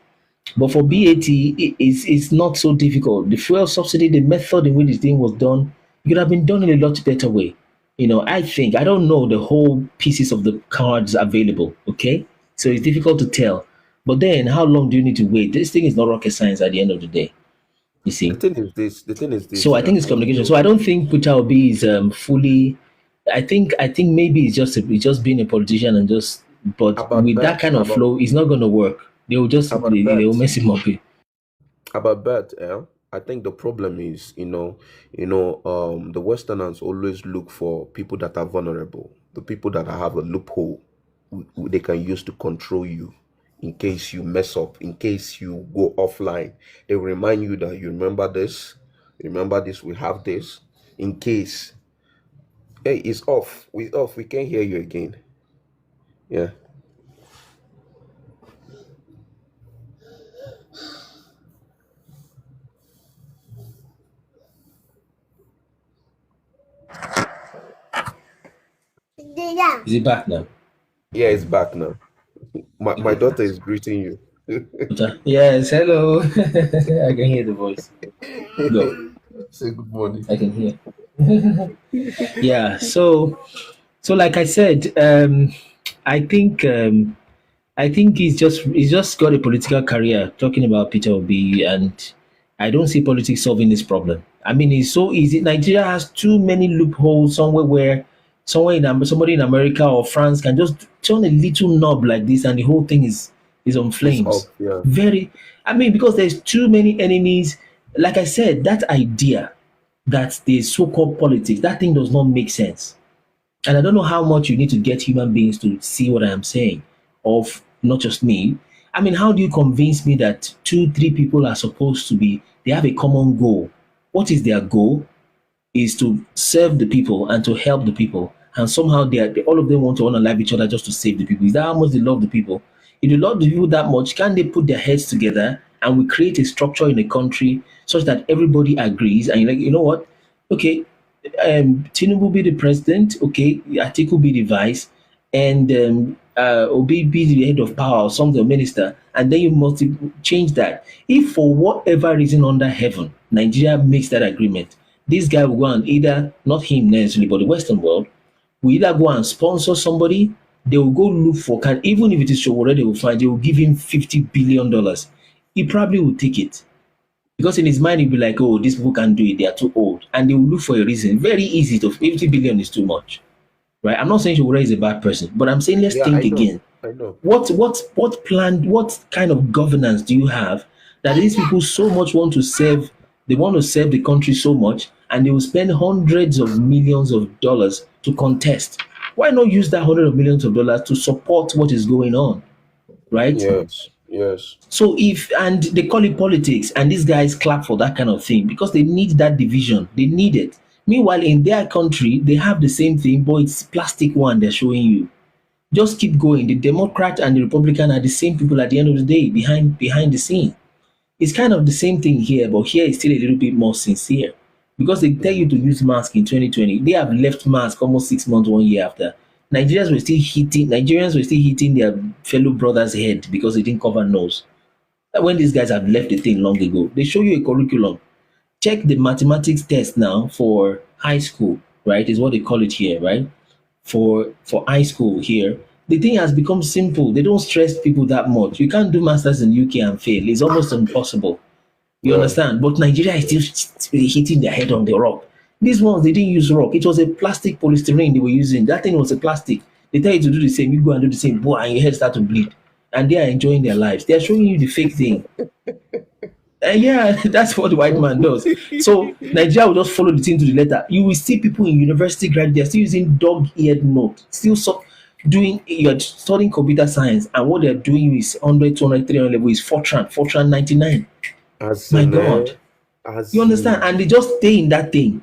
But for BAT, it's not so difficult. The fuel subsidy, the method in which the thing was done, it could have been done in a lot better way. I think, I don't know the whole pieces of the cards available, okay? So it's difficult to tell. But then, how long do you need to wait? This thing is not rocket science at the end of the day, you The see. thing is this. The thing is So this. I think it's communication. So I don't think Peter Obi is fully. I think maybe it's just being a politician and just. But About with that that, kind of flow, it's not going to work. They will just about they will that. mess him up. About that, I think the problem is, the Westerners always look for people that are vulnerable, the people that have a loophole they can use to control you in case you mess up, in case you go offline. They will remind you that remember this, we have this, in case, hey, it's off, we can't hear you again. Yeah. Is it back now? Yeah, it's back now. My daughter is greeting you. Yes, hello. I can hear the voice. Go. Say good morning. I can hear. Yeah. So like I said, I think he's just got a political career talking about Peter Obi, and I don't see politics solving this problem. I mean, it's so easy. Nigeria has too many loopholes somewhere where somebody in America or France can just turn a little knob like this, and the whole thing is on It's off. flames. Yeah. Very, I mean, because there's too many enemies. Like I said, that idea that the so-called politics, that thing does not make sense. And I don't know how much you need to get human beings to see what I am saying, of not just me. I mean, how do you convince me that two, three people are supposed to be, they have a common goal? What is their goal? Is to serve the people and to help the people. And somehow all of them want to unalive each other just to save the people. Is that how much they love the people? If they love the people that much, can they put their heads together and we create a structure in a country such that everybody agrees and you're like, you know what? Okay, Tinubu be the president, okay, Atiku be the vice, and Obi be the head of power or something, or minister, and then you must change that. If for whatever reason under heaven, Nigeria makes that agreement, this guy will go and either, not him necessarily, but the Western world, will either go and sponsor somebody, they will go look for, even if it is Showore, they will find, they will give him $50 billion. He probably will take it. Because in his mind, he'll be like, oh, these people can't do it, they are too old. And they will look for a reason. Very easy to, 50 billion is too much. Right? I'm not saying Showore is a bad person, but I'm saying let's Yeah, think I know. again. I know. What kind of governance do you have that these people so much want to serve, they want to serve the country so much, and they will spend hundreds of millions of dollars to contest? Why not use that hundreds of millions of dollars to support what is going on? Right? Yes. Yes. So and they call it politics, and these guys clap for that kind of thing because they need that division. They need it. Meanwhile, in their country, they have the same thing, but it's plastic one they're showing you. Just keep going. The Democrat and the Republican are the same people at the end of the day behind the scene. It's kind of the same thing here, but here it's still a little bit more sincere because they tell you to use mask in 2020. They have left mask almost 6 months, 1 year after. Nigerians were still hitting their fellow brother's head because they didn't cover nose. When these guys have left the thing long ago, they show you a curriculum. Check the mathematics test now for high school, right? Is what they call it here, right? For high school here, the thing has become simple. They don't stress people that much. You can't do masters in UK and fail. It's almost impossible. You understand? But Nigeria is still hitting their head on the rock. These ones, they didn't use rock. It was a plastic polystyrene they were using. That thing was a plastic. They tell you to do the same. You go and do the same. Boy, and your head start to bleed. And they are enjoying their lives. They are showing you the fake thing. Yeah, that's what the white man does. So Nigeria will just follow the thing to the letter. You will see people in university grad, they're still using dog-eared note, still doing, you're studying computer science, and what they're doing is 100, 200, 300 level is Fortran 99. As My in, God. You as understand? in, And they just stay in that thing.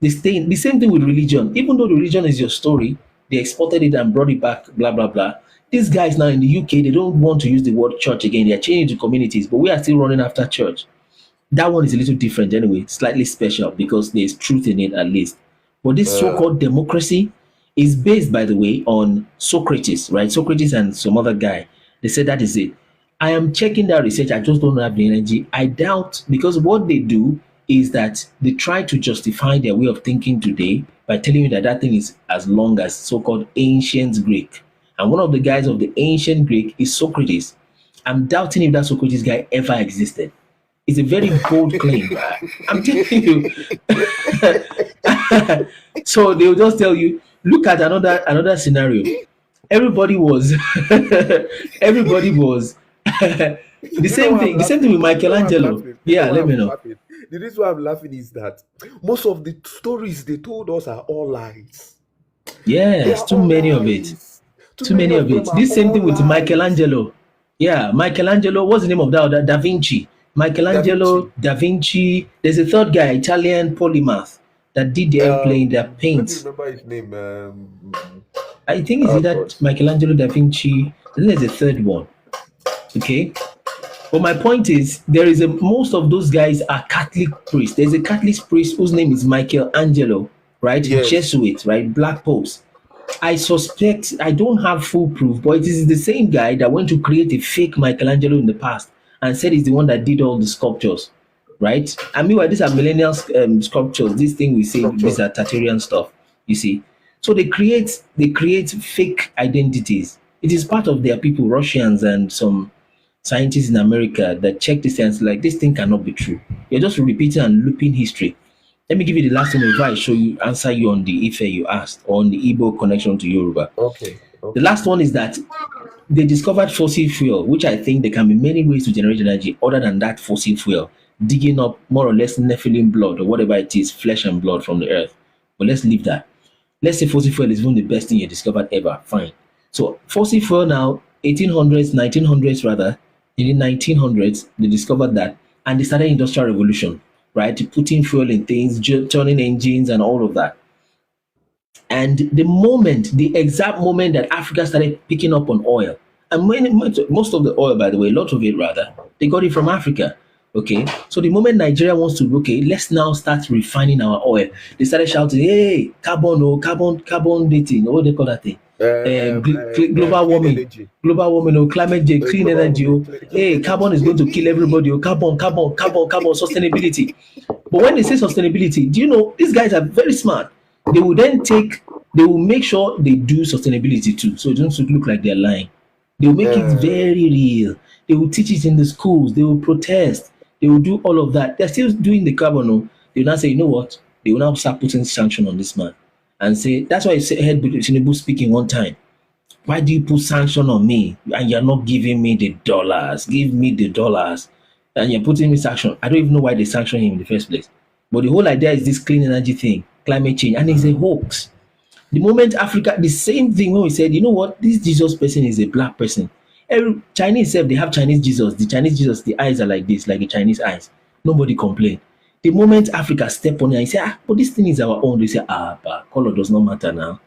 They stay in the same thing with religion. Even though the religion is your story, they exported it and brought it back, blah, blah, blah. These guys now in the UK, they don't want to use the word church again. They're changing to communities, but we are still running after church. That one is a little different anyway, slightly special because there's truth in it at least. But this uh, so-called democracy is based, by the way, on Socrates, right? Socrates and some other guy. They said that is it. I am checking that research. I just don't have the energy. I doubt, because what they do is that they try to justify their way of thinking today by telling you that that thing is as long as so-called ancient Greek. And one of the guys of the ancient Greek is Socrates. I'm doubting if that Socrates guy ever existed. It's a very bold claim. I'm telling you. So they'll just tell you, look at another scenario. Everybody was everybody was the you know same why I'm thing. The same thing laughing? with You know why I'm Michelangelo. laughing? You know Yeah, why let me I'm know. laughing? The reason why I'm laughing is that most of the stories they told us are all lies. They Yes, are too all many of it. lies. Too Too many many of of them it. are This same all thing with lies. Michelangelo. Yeah, Michelangelo. What's the name of that other? Da Vinci. Da Vinci. Michelangelo, Da Vinci. There's a third guy, Italian polymath, that did the airplane, that Let me paints. remember his name. I think is Oh it God. that Michelangelo da Vinci? I think there's a third one. Okay. But my point is, there is a most of those guys are Catholic priests. There's a Catholic priest whose name is Michelangelo, right? Yes. Jesuit, right? Black Post. I suspect, I don't have full proof, but it is the same guy that went to create a fake Michelangelo in the past and said he's the one that did all the sculptures, right? And meanwhile, these are millennial sculptures. This thing we say, these Structures. are Tartarian stuff, you see. So they create fake identities. It is part of their people, Russians and some scientists in America that check this and say, like, this thing cannot be true. You're just repeating and looping history. Let me give you the last one before I show you, answer you on the Ife you asked, on the Igbo connection to Yoruba. Okay. The Okay. last one is that they discovered fossil fuel, which I think there can be many ways to generate energy other than that fossil fuel, digging up more or less Nephilim blood or whatever it is, flesh and blood from the earth. But let's leave that. Let's say fossil fuel is even the best thing you discovered ever. Fine. So fossil fuel now, 1800s, 1900s rather, in the 1900s, they discovered that and they started industrial revolution, right? Putting fuel in things, turning engines and all of that. And the exact moment that Africa started picking up on oil, and most of the oil, by the way, a lot of it rather, they got it from Africa. Okay, so the moment Nigeria wants to, okay, let's now start refining our oil, they started shouting, hey, carbon, oh, carbon dating, what do they call that thing? Global Clean warming, energy. oh, climate change, clean Global energy, warming. oh, Clean hey, energy. carbon is going to kill everybody, oh, carbon, sustainability. But when they say sustainability, do you know these guys are very smart? They will they will make sure they do sustainability too, so it doesn't look like they're lying. They will make it Uh, very real. They will teach it in the schools. They will protest. They will do all of that. They're still doing the carbon. Oh. They will now say, you know what? They will now start putting sanction on this man and say, that's why I heard Tinubu speaking one time. Why do you put sanction on me and you're not giving me the dollars? Give me the dollars. And you're putting me sanction. I don't even know why they sanction him in the first place. But the whole idea is this clean energy thing, climate change, and it's a hoax. The moment Africa, the same thing when we said, you know what, this Jesus person is a black person. Chinese self, they have Chinese Jesus. The Chinese Jesus, the eyes are like this, like the Chinese eyes. Nobody complain. The moment Africa step on it and say, but this thing is our own, they say, but color does not matter now.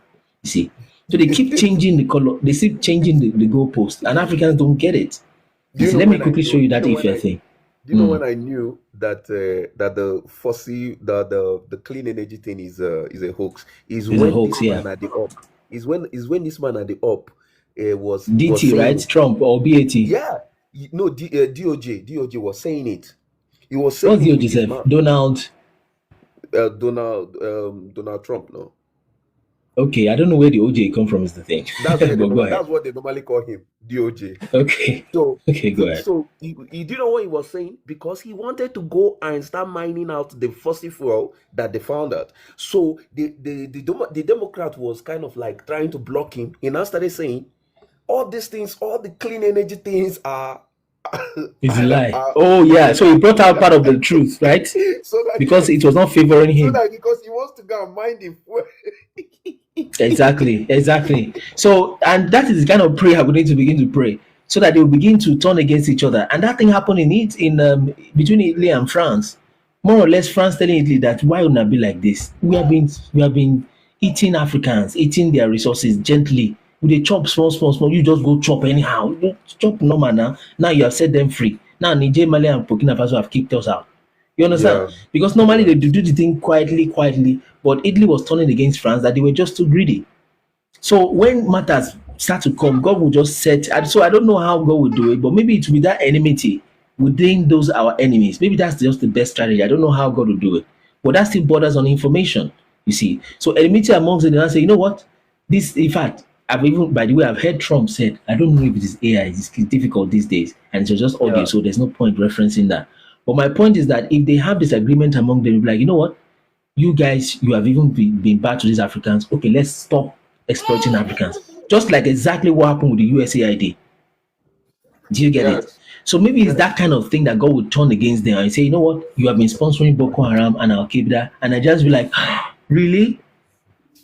You see. So they keep changing the color, they keep changing the goalpost, and Africans don't get it. do You you see, know let me when I quickly show knew? you Do you that know when Ife I? thing. Do you know when I knew that that the fossil, the clean energy thing is a hoax? Is It's a when hoax, this yeah. man at the up. Is when this man at the up was DT, right? saying it. Trump or BAT. Yeah. No, DOJ was saying it. He was saying What's the it OG with his self? mouth. Donald. Donald Trump. No, Okay, I don't know where the OJ come from is the thing. that's But where they go normal. ahead. That's what they normally call him, DOJ. Okay. So, Okay, go so, ahead. so he do you know what he was saying? Because he wanted to go and start mining out the fossil fuel that they found out. So the Democrat was kind of like trying to block him. He now started saying all these things, all the clean energy things are It's a lie. I- Oh yeah, yes, so he brought out part of the truth, right? so that Because it was not favoring so him. that because he wants to go and mind the Exactly. So, and that is the kind of prayer we need to begin to pray, so that they will begin to turn against each other. And that thing happened in between Italy and France. More or less, France telling Italy that why would not be like this? We have been eating Africans, eating their resources gently. With a chop small. You just go chop anyhow. You chop normal now. Now you have set them free. Now Niger, Mali, and Burkina Faso have kicked us out. You understand? Yeah. Because normally they do the thing quietly, but Italy was turning against France that they were just too greedy. So when matters start to come, God will just set. And so I don't know how God will do it, but maybe it will be that enmity within those our enemies. Maybe that's just the best strategy. I don't know how God will do it, but that still borders on information. You see, so enmity amongst them, and say, you know what? This, in fact, I've even, by the way, I've heard Trump said, I don't know if it is AI. It's difficult these days, and it's just audio, Yeah. so there's no point referencing that. But my point is that if they have disagreement among them, like, you know what? You guys, you have even been bad to these Africans. Okay, let's stop exploiting Africans. Just like exactly what happened with the USAID. Do you get it? Yes. So maybe it's that kind of thing that God would turn against them and say, you know what? You have been sponsoring Boko Haram and Al Qaeda, and I just be like, really?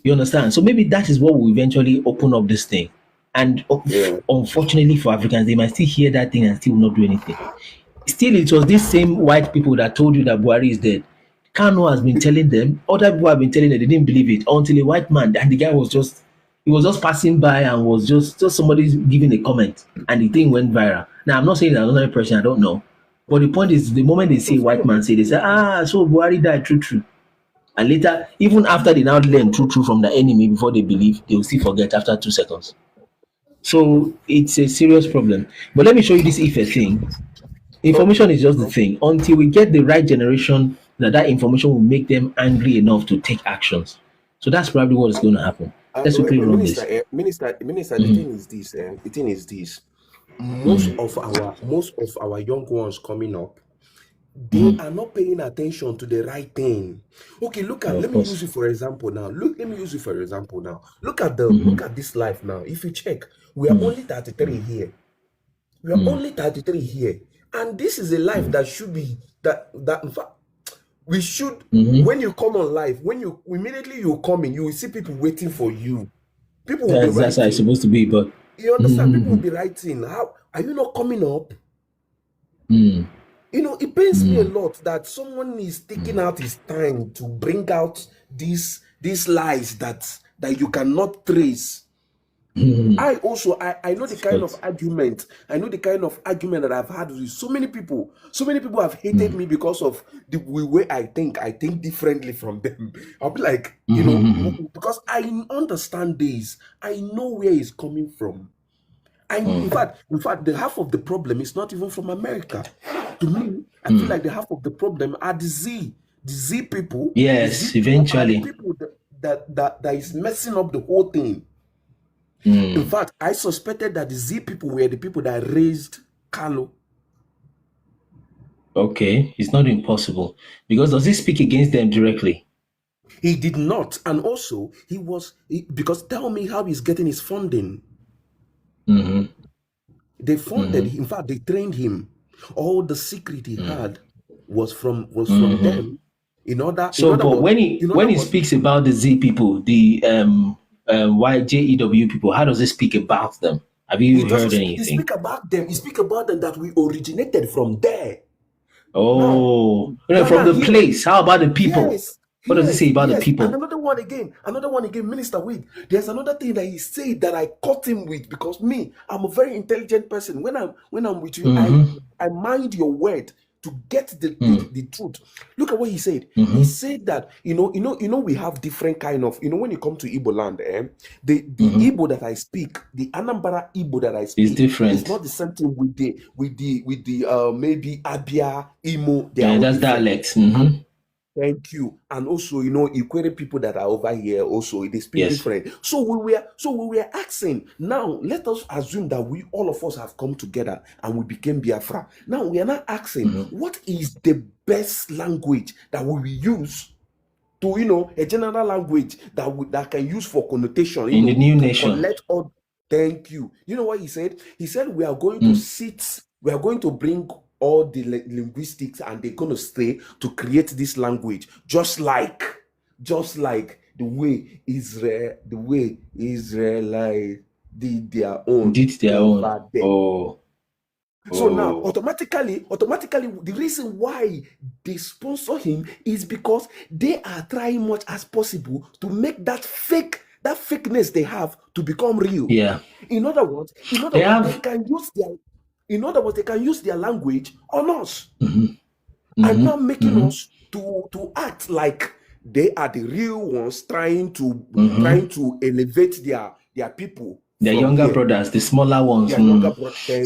You understand? So maybe that is what will eventually open up this thing. And Yeah. unfortunately for Africans, they might still hear that thing and still not do anything. Still, it was these same white people that told you that Buhari is dead. Kano has been telling them, other people have been telling them, they didn't believe it until a white man, and the guy was just, he was just passing by and was just somebody giving a comment, and the thing went viral. Now, I'm not saying that another person, I don't know. But the point is, the moment they see a white man say, they say, so Buhari died, true. And later, even after they now learn true from the enemy before they believe, they will still forget after 2 seconds. So it's a serious problem. But let me show you this Ife thing. Information is just the thing. Until we get the right generation, that information will make them angry enough to take actions. So that's probably what is going to happen. Let's quickly run this. Minister, Mhm. the thing is this. The thing is this. Most of our young ones coming up, they are not paying attention to the right thing. Okay, Of let me course. use you for example now. Look at this life now. If you check, we are only 33 here. We are only 33 here. And this is a life that should be that in fact we should when you come on live, when you immediately you come in, you will see people waiting for you. People will be That's how it's writing. supposed to be, but You understand? People will be writing. How are you not coming up? You know, it pains me a lot that someone is taking out his time to bring out these lies that you cannot trace. I know the kind of argument. I know the kind of argument that I've had with so many people. So many people have hated me because of the way I think. I think differently from them. I'll be like, you know, because I understand this. I know where it's coming from. In fact, the half of the problem is not even from America. To me, I feel like the half of the problem are the Z people. Yes, the Z people eventually. are the people that is messing up the whole thing. In fact, I suspected that the Z people were the people that raised Carlo. Okay, it's not impossible. Because does he speak against them directly? He did not. And also, because tell me how he's getting his funding. They funded, in fact, they trained him. All the secret he had was from them. When he speaks about the Z people, the YJEW people, how does he speak about them? Have you heard anything? He speak about them that we originated from there. Oh, from the place. How about the people? Yes. What does he say about the people? And another one again, Minister Wig. There's another thing that he said that I caught him with, because I'm a very intelligent person. When I'm with you, I mind your word to get the truth. Look at what he said. He said that you know we have different kind of, when you come to Igbo land, the Igbo that I speak, the Anambra Igbo that I speak is different. It's not the same thing with the maybe Abia, Imo. That's dialects. Thank you. And also, Ikwere people that are over here also, they speak different. So we were asking, now let us assume that all of us have come together and we became Biafra. Now we are not asking, what is the best language that we will use to, a general language that can use for connotation in the new nation. Thank you. You know what he said? He said we are going to sit we are going to bring all the linguistics and they're going to stay to create this language, just like the way Israelite did their own over there. So now automatically, the reason why they sponsor him is because they are trying much as possible to make that fakeness they have to become real. Yeah. In other words, they can use their language on us and now making us to act like they are the real ones, trying to elevate their people. The younger brothers, the smaller ones.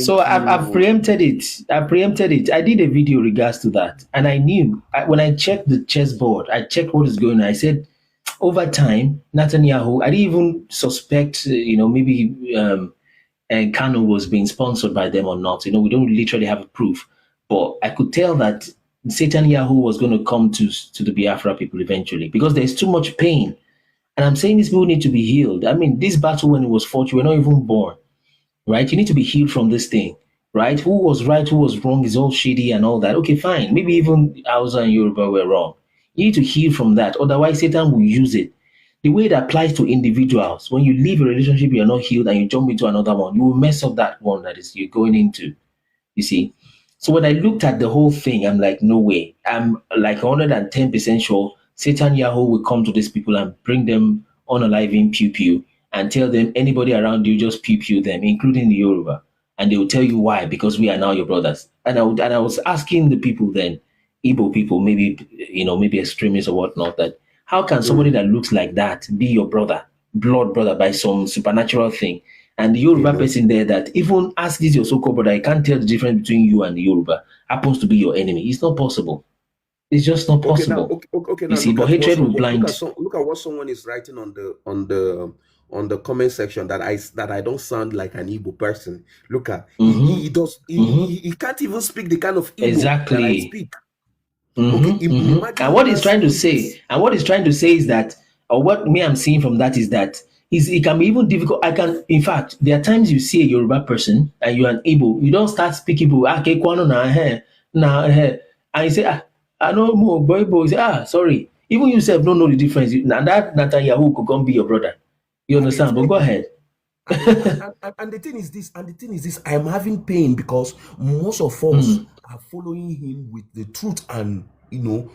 So I've preempted it. I did a video regards to that. And I knew, when I checked the chessboard, I checked what is going on. I said, over time, Netanyahu, I didn't even suspect, maybe Kano was being sponsored by them or not. We don't literally have a proof. But I could tell that Netanyahu was going to come to the Biafra people eventually because there's too much pain. And I'm saying these people need to be healed. I mean, this battle when it was fought, you were not even born, right? You need to be healed from this thing, right? Who was right, who was wrong is all shady and all that. Okay, fine. Maybe even Hausa and Yoruba were wrong. You need to heal from that. Otherwise, Satan will use it. The way it applies to individuals, when you leave a relationship, you're not healed and you jump into another one, you will mess up that one that is you're going into, you see? So when I looked at the whole thing, I'm like, no way. I'm like 110% sure Satan Yahoo will come to these people and bring them unaliving pew and tell them anybody around you just pew them, including the Yoruba. And they will tell you why, because we are now your brothers. And I was asking the people then, Igbo people, maybe extremists or whatnot, that how can somebody that looks like that be your brother, blood brother by some supernatural thing? And the Yoruba person there that even ask this your so-called brother, I can't tell the difference between you and the Yoruba, happens to be your enemy. It's not possible. It's just not possible. Okay, you see, but hatred will blind. Look at what someone is writing on the comment section that I don't sound like an Igbo person. Look at he can't even speak the kind of Igbo that I speak. And what he's trying to say, is that, or what me I'm seeing from that is that it can be even difficult. In fact, there are times you see a Yoruba person and you're an Igbo, you don't start speaking Igbo, and you say, I know more boy. Say, sorry. Even you self don't know the difference. And that Netanyahu could come be your brother. You understand? But go ahead. And the thing is this. I am having pain because most of us are following him with the truth and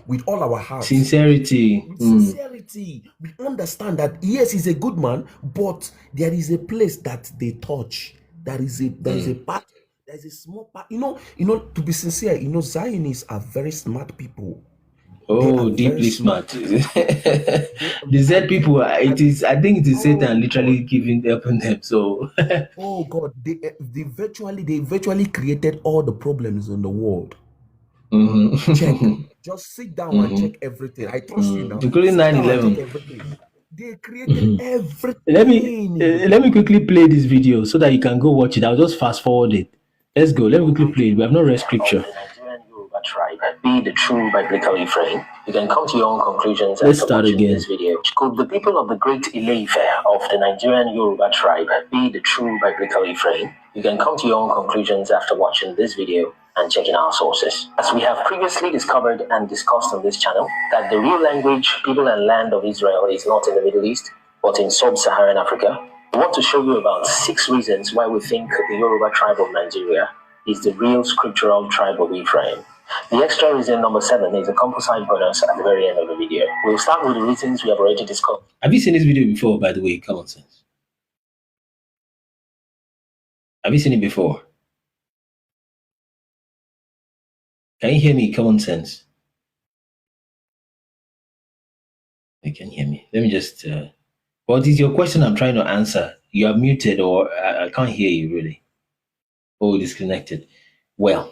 with all our hearts. Sincerity. We understand that yes, he's a good man, but there is a place that they touch. There is a part. There's a small part, to be sincere, Zionists are very smart people. Oh, deeply smart. The Z people, I think it is Satan literally helping them. So oh God, they virtually created all the problems in the world. Check. Just sit down and check everything. I trust you now. Including 9/11. They created everything. Let me quickly play this video so that you can go watch it. I'll just fast forward it. Let's go. Let me quickly play it. We have not read scripture. Tribe be the true biblical Ephraim. You can come to your own conclusions. Let's start again. This video. Could the people of the great Ileife of the Nigerian Yoruba tribe be the true biblical Ephraim? You can come to your own conclusions after watching this video and checking our sources. As we have previously discovered and discussed on this channel, that the real language, people and land of Israel is not in the Middle East, but in Sub-Saharan Africa. I want to show you about 6 reasons why we think the Yoruba tribe of Nigeria is the real scriptural tribe of Ephraim. The extra reason number 7 is a composite bonus at the very end of the video. We'll start with the reasons we have already discussed. Have you seen this video before, by the way? Common sense. Have you seen it before? Can you hear me? Common sense. You can hear me. Let me just... What is your question I'm trying to answer? You are muted or I can't hear you really. Oh, disconnected. Well,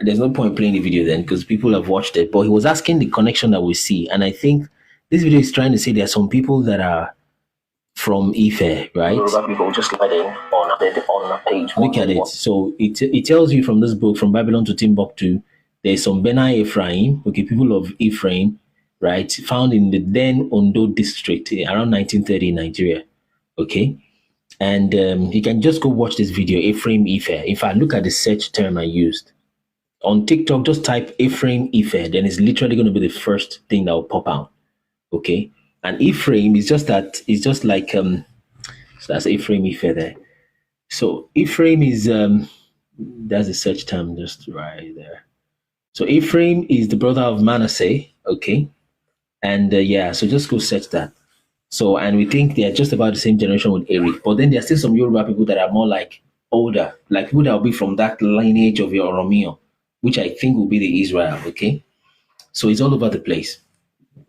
there's no point playing the video then because people have watched it. But he was asking the connection that we see. And I think this video is trying to say there are some people that are from Ife, right? Yoruba people just slide in on page 1. Look at it. So it tells you from this book, From Babylon to Timbuktu, there's some Benai Ephraim, okay, people of Ephraim, right, found in the then Ondo district around 1930 in Nigeria, okay? And you can just go watch this video, Ephraim Ife. If I look at the search term I used on TikTok, just type Ephraim Ife, then it's literally going to be the first thing that will pop out. Okay. And Ephraim is just that, it's just like, so that's Ephraim Ife there. So Ephraim is, that's the search term just right there. So Ephraim is the brother of Manasseh. Okay. And yeah, so just go search that. So, and we think they are just about the same generation with Eric, but then there are still some Yoruba people that are more like older, like people that will be from that lineage of your Oromio, which I think will be the Israel. Okay, so it's all over the place.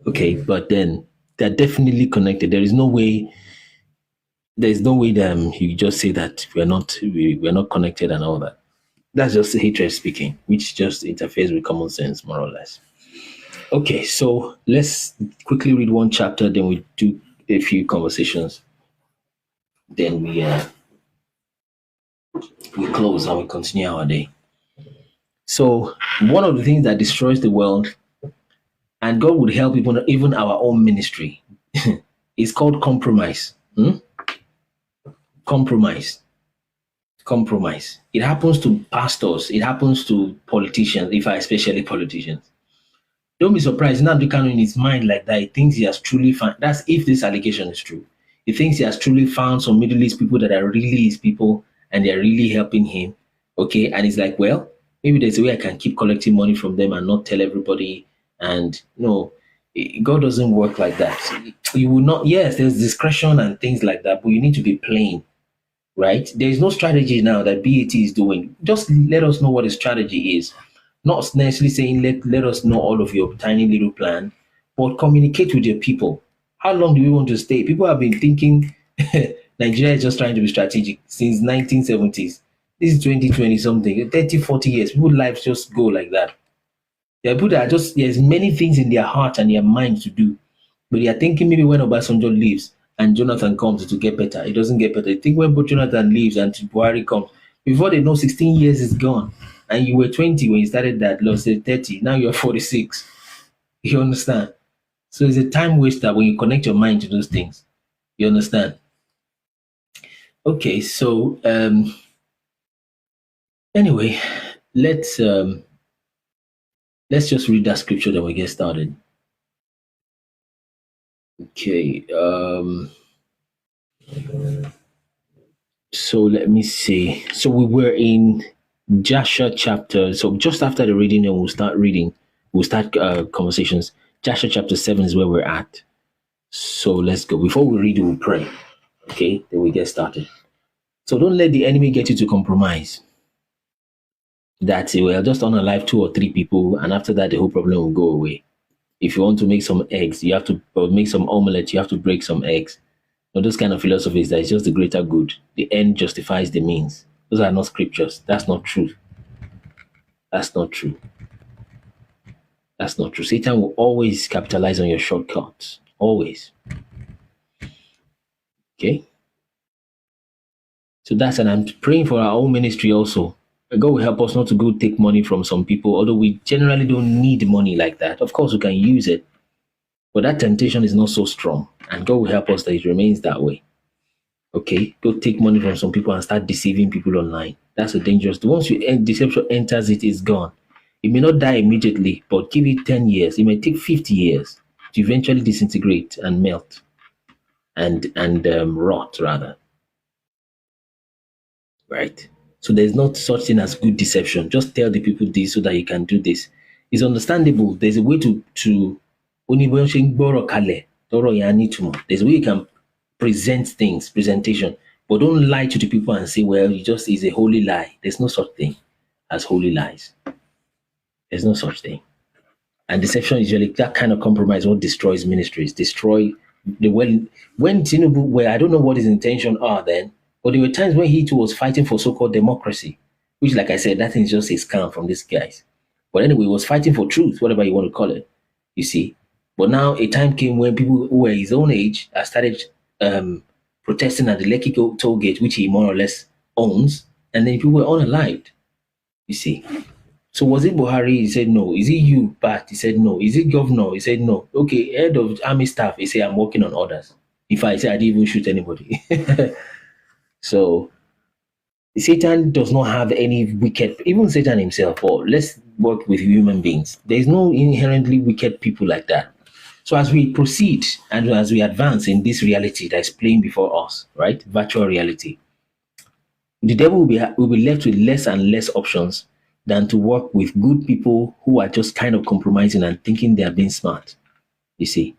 Okay, but then they're definitely connected. There is no way that you just say that we're not connected and all that. That's just hatred speaking, which just interferes with common sense, more or less. Okay, so let's quickly read one chapter, then we do a few conversations. Then we close and we continue our day. So one of the things that destroys the world, and God would help even our own ministry, is called compromise. Compromise. It happens to pastors. It happens to politicians, especially politicians. Don't be surprised. Nnamdi Kanu in his mind like that, he thinks he has truly found, that's if this allegation is true. He thinks he has truly found some Middle East people that are really his people and they're really helping him. Okay. And he's like, well, maybe there's a way I can keep collecting money from them and not tell everybody. And no, God doesn't work like that. You will not, yes, there's discretion and things like that, but you need to be plain, right? There is no strategy now that BAT is doing. Just let us know what the strategy is. Not necessarily saying let us know all of your tiny little plan, but communicate with your people. How long do we want to stay? People have been thinking Nigeria is just trying to be strategic since 1970s. This is 2020 something, 30, 40 years. People's lives just go like that. There are people that are just, there's many things in their heart and their mind to do. But they are thinking maybe when Obasanjo leaves and Jonathan comes, it will get better. It doesn't get better. They think when Jonathan leaves and Buhari comes, before they know 16 years is gone. And you were 20 when you started that, lost 30. Now you're 46. You understand? So it's a time waster when you connect your mind to those things. You understand? Okay, so anyway, let's just read that scripture, then we get started. Okay. So let me see. So we were in Joshua chapter. So just after the reading, then we'll start reading. We'll start conversations. Joshua chapter 7 is where we're at. So let's go. Before we read, we'll pray. Okay, then we get started. So don't let the enemy get you to compromise. That's it. Well, just unalive 2 or 3 people, and after that, the whole problem will go away. If you want to make some eggs, you have to make some omelette. You have to break some eggs. Now, those kind of philosophies that is just the greater good. The end justifies the means. Those are not scriptures. That's not true. That's not true. That's not true. Satan will always capitalize on your shortcuts. Always. Okay? So that's, and I'm praying for our own ministry also. God will help us not to go take money from some people, although we generally don't need money like that. Of course, we can use it, but that temptation is not so strong, and God will help us that it remains that way. Okay, go take money from some people and start deceiving people online. That's a dangerous. Once deception enters, it is gone. It may not die immediately, but give it 10 years. It may take 50 years to eventually disintegrate and melt and rot rather. Right. So there's not such thing as good deception. Just tell the people this so that you can do this. It's understandable. There's a way to there's a way you can present things, presentation, but don't lie to the people and say, well, it just is a holy lie. There's no such thing as holy lies. There's no such thing. And deception is usually that kind of compromise what destroys ministries, destroy the when Tinubu, where I don't know what his intention are then, but there were times when he too was fighting for so-called democracy, which, like I said, that thing is just a scam from these guys. But anyway, he was fighting for truth, whatever you want to call it, you see. But now a time came when people who were his own age started protesting at the Lekki toll gate, which he more or less owns, and then people were unalived, you see. So was it Buhari? He said no. Is it you, Pat? He said no. Is it governor? He said no. Okay, head of army staff, he said I'm working on orders. If I say I didn't even shoot anybody. So Satan does not have any wicked, even Satan himself, or let's work with human beings. There is no inherently wicked people like that. So as we proceed and as we advance in this reality that is playing before us, right? Virtual reality, the devil will be left with less and less options than to work with good people who are just kind of compromising and thinking they are being smart. You see.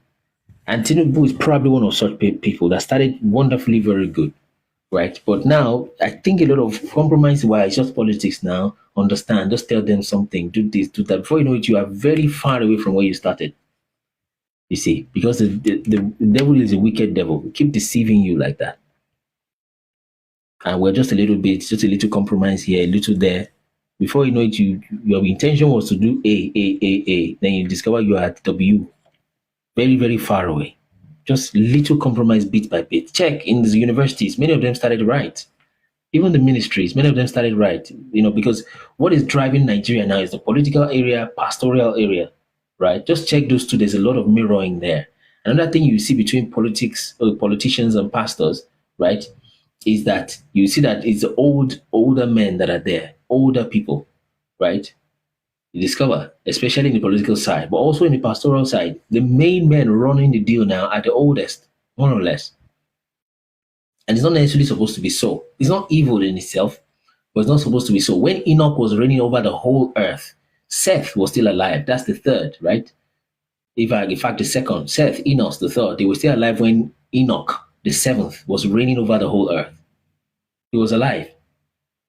And Tinubu is probably one of such people that started wonderfully very good, right? But now I think a lot of compromise, why it's just politics now. Understand, just tell them something, do this, do that. Before you know it, you are very far away from where you started. You see, because the devil is a wicked devil. Keep deceiving you like that. And we're just a little bit, just a little compromise here, a little there. Before you know it, your intention was to do A. Then you discover you are at W, very, very far away. Just little compromise bit by bit. Check in the universities, many of them started right. Even the ministries, many of them started right. Because what is driving Nigeria now is the political area, pastoral area, right? Just check those two. There's a lot of mirroring there. Another thing you see between politicians and pastors, right, is that you see that it's the older men that are there, older people, right? You discover, especially in the political side, but also in the pastoral side, the main men running the deal now are the oldest, more or less. And it's not necessarily supposed to be so. It's not evil in itself, but it's not supposed to be so. When Enoch was reigning over the whole earth, Seth was still alive. That's the third, right? In fact, the second, Seth, Enos, the third, they were still alive when Enoch, the seventh, was reigning over the whole earth. He was alive.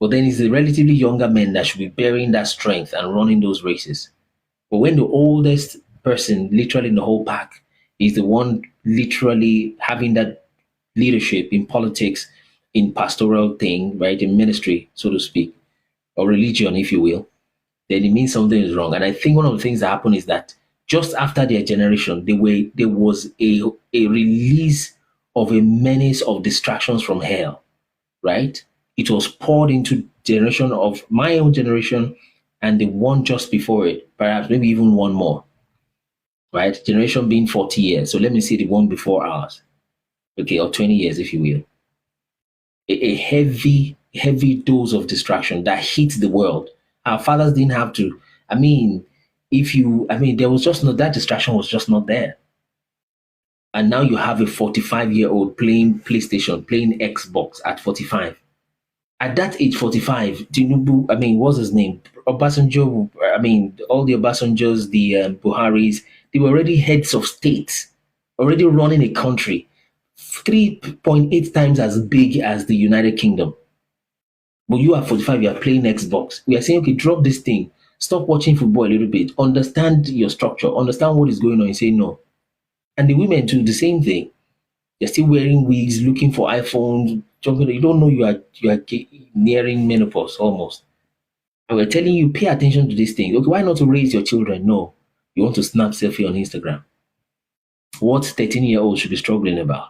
But then it's the relatively younger men that should be bearing that strength and running those races. But when the oldest person, literally in the whole pack, is the one literally having that leadership in politics, in pastoral thing, right, in ministry, so to speak, or religion, if you will, then it means something is wrong. And I think one of the things that happened is that just after their generation, there was a release of a menace of distractions from hell, right? It was poured into generation of my own generation and the one just before it, perhaps maybe even one more, right? Generation being 40 years. So let me see the one before ours, okay, or 20 years, if you will. A heavy, heavy dose of distraction that hit the world. Our fathers didn't have to. There was just no, that distraction was just not there. And now you have a 45-year-old playing PlayStation, playing Xbox at 45. At that age, 45, Tinubu, what's his name? Obasanjo, all the Obasanjos, the Buharis, they were already heads of state, already running a country 3.8 times as big as the United Kingdom. But you are 45, you are playing Xbox. We are saying, okay, drop this thing, stop watching football a little bit, understand your structure, understand what is going on. You say no. And the women do the same thing. They're still wearing wigs, looking for iPhones, jumping. You don't know you are nearing menopause almost. And we're telling you, pay attention to this thing. Okay, why not to raise your children? No. You want to snap selfie on Instagram. What 13-year-olds should be struggling about?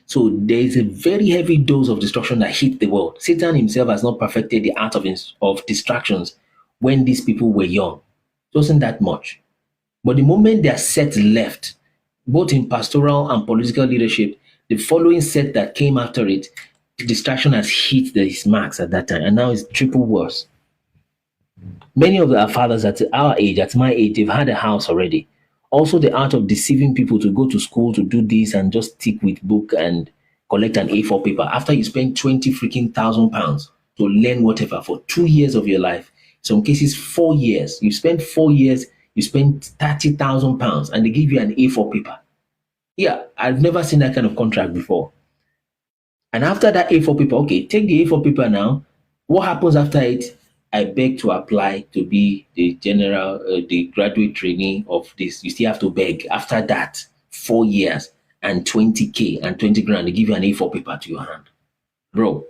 So there is a very heavy dose of destruction that hit the world. Satan himself has not perfected the art of distractions when these people were young. It wasn't that much. But the moment their set left, both in pastoral and political leadership, the following set that came after it, the distraction has hit his marks at that time, and now it's triple worse. Many of our fathers at our age, at my age, they've had a house already. Also, the art of deceiving people to go to school to do this and just stick with book and collect an A4 paper. After you spend 20 freaking thousand pounds to learn whatever for 2 years of your life, some cases 4 years. You spend 4 years, you spend 30,000 pounds, and they give you an A4 paper. Yeah, I've never seen that kind of contract before. And after that A4 paper, okay, take the A4 paper now. What happens after it? I beg to apply to be the the graduate trainee of this. You still have to beg. After that, 4 years and 20K and 20 grand, they give you an A4 paper to your hand. Bro,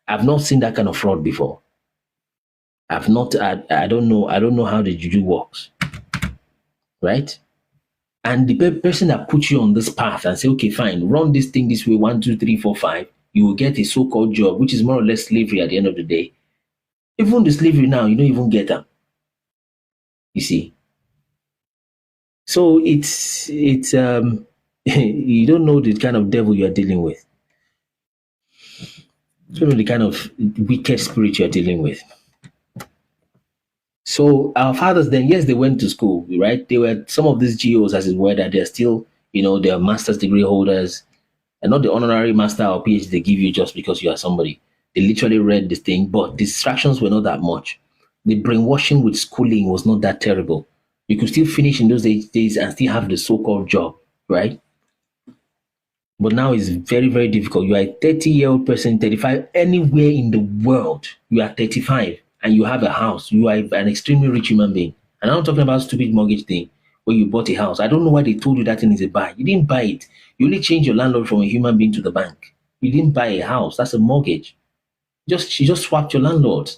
I've not seen that kind of fraud before. I don't know how the juju works. Right? And the person that put you on this path and say, okay, fine, run this thing this way, 1, 2, 3, 4, 5, you will get a so-called job, which is more or less slavery at the end of the day. Even the slavery now, you don't even get them. You see. So it's you don't know the kind of devil you are dealing with. You know the kind of wicked spirit you're dealing with. So our fathers then, yes, they went to school, right? They were some of these GOs, as it were, that they're still, they're master's degree holders, and not the honorary master or PhD they give you just because you are somebody. They literally read this thing, but distractions were not that much. The brainwashing with schooling was not that terrible. You could still finish in those days and still have the so-called job, right? But now it's very, very difficult. You are a 30-year-old person, 35, anywhere in the world, you are 35 and you have a house. You are an extremely rich human being. And I'm not talking about stupid mortgage thing where you bought a house. I don't know why they told you that thing is a buy. You didn't buy it. You only changed your landlord from a human being to the bank. You didn't buy a house. That's a mortgage. You just swapped your landlord.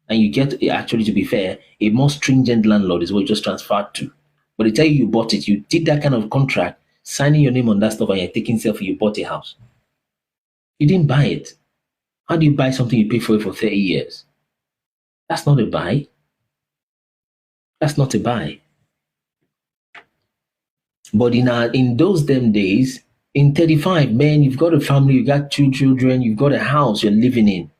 And you get, actually, to be fair, a more stringent landlord is what you just transferred to. But they tell you bought it. You did that kind of contract, signing your name on that stuff, and you're taking selfie, you bought a house. You didn't buy it. How do you buy something you pay for it for 30 years? That's not a buy. That's not a buy. But in those damn days, in 35, man, you've got a family, you've got 2 children, you've got a house you're living in,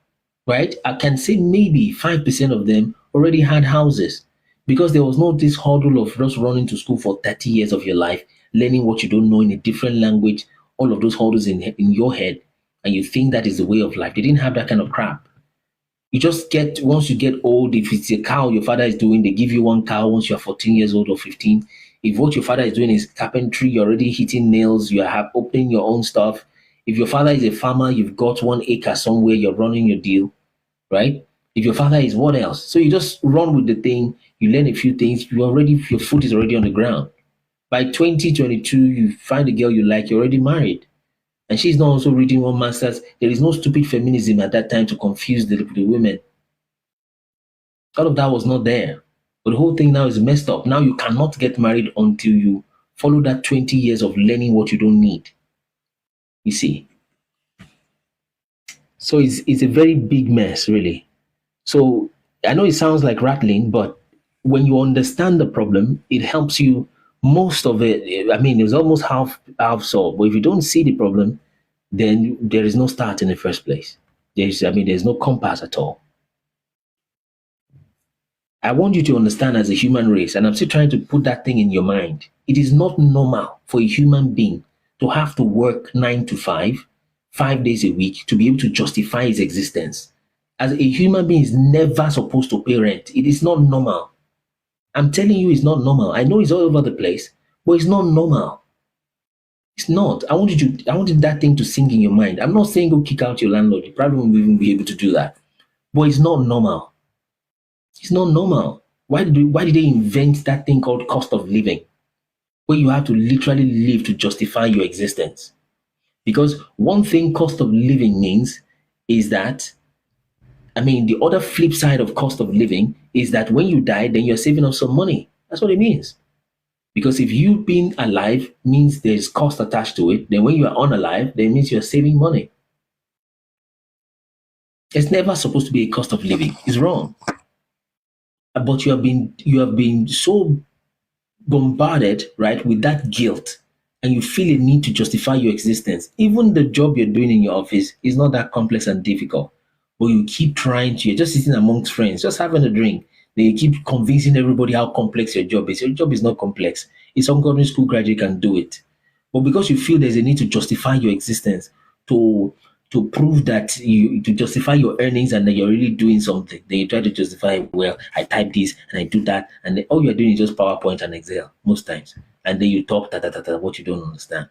right? I can say maybe 5% of them already had houses because there was no this hurdle of just running to school for 30 years of your life, learning what you don't know in a different language, all of those hurdles in your head, and you think that is the way of life. They didn't have that kind of crap. You just get, once you get old, if it's a cow your father is doing, they give you 1 cow once you're 14 years old or 15. If what your father is doing is carpentry, you're already hitting nails, you are opening your own stuff. If your father is a farmer, you've got 1 acre somewhere, you're running your deal, right? If your father is what else? So you just run with the thing, you learn a few things, your foot is already on the ground. By 2022, you find a girl you like, you're already married. And she's not also reading 1 master's. There is no stupid feminism at that time to confuse the women. All of that was not there. But the whole thing now is messed up. Now you cannot get married until you follow that 20 years of learning what you don't need. You see? So it's a very big mess, really. So I know it sounds like rattling, but when you understand the problem, it helps you. Most of it, I mean, it's almost half solved. But if you don't see the problem, then there is no start in the first place. There's no compass at all. I want you to understand as a human race, and I'm still trying to put that thing in your mind. It is not normal for a human being to have to work 9 to 5, 5 days a week to be able to justify his existence. As a human being is never supposed to pay rent. It is not normal. I'm telling you, it's not normal. I know it's all over the place, but it's not normal. It's not. I wanted that thing to sink in your mind. I'm not saying go kick out your landlord. You probably won't even be able to do that. But it's not normal. It's not normal. Why did they invent that thing called cost of living? Where you have to literally live to justify your existence. Because one thing cost of living means is that, the other flip side of cost of living is that when you die, then you're saving up some money. That's what it means. Because if you being alive means there's cost attached to it, then when you are unalive, then it means you're saving money. It's never supposed to be a cost of living. It's wrong. But you have been so bombarded, right, with that guilt, and you feel a need to justify your existence. Even the job you're doing in your office is not that complex and difficult. But you keep trying to, you're just sitting amongst friends, just having a drink. Then you keep convincing everybody how complex your job is. Your job is not complex. If some government school graduate can do it. But because you feel there's a need to justify your existence, to prove that to justify your earnings and that you're really doing something, then you try to justify, well, I type this and I do that, and then all you're doing is just PowerPoint and Excel most times. And then you talk what you don't understand.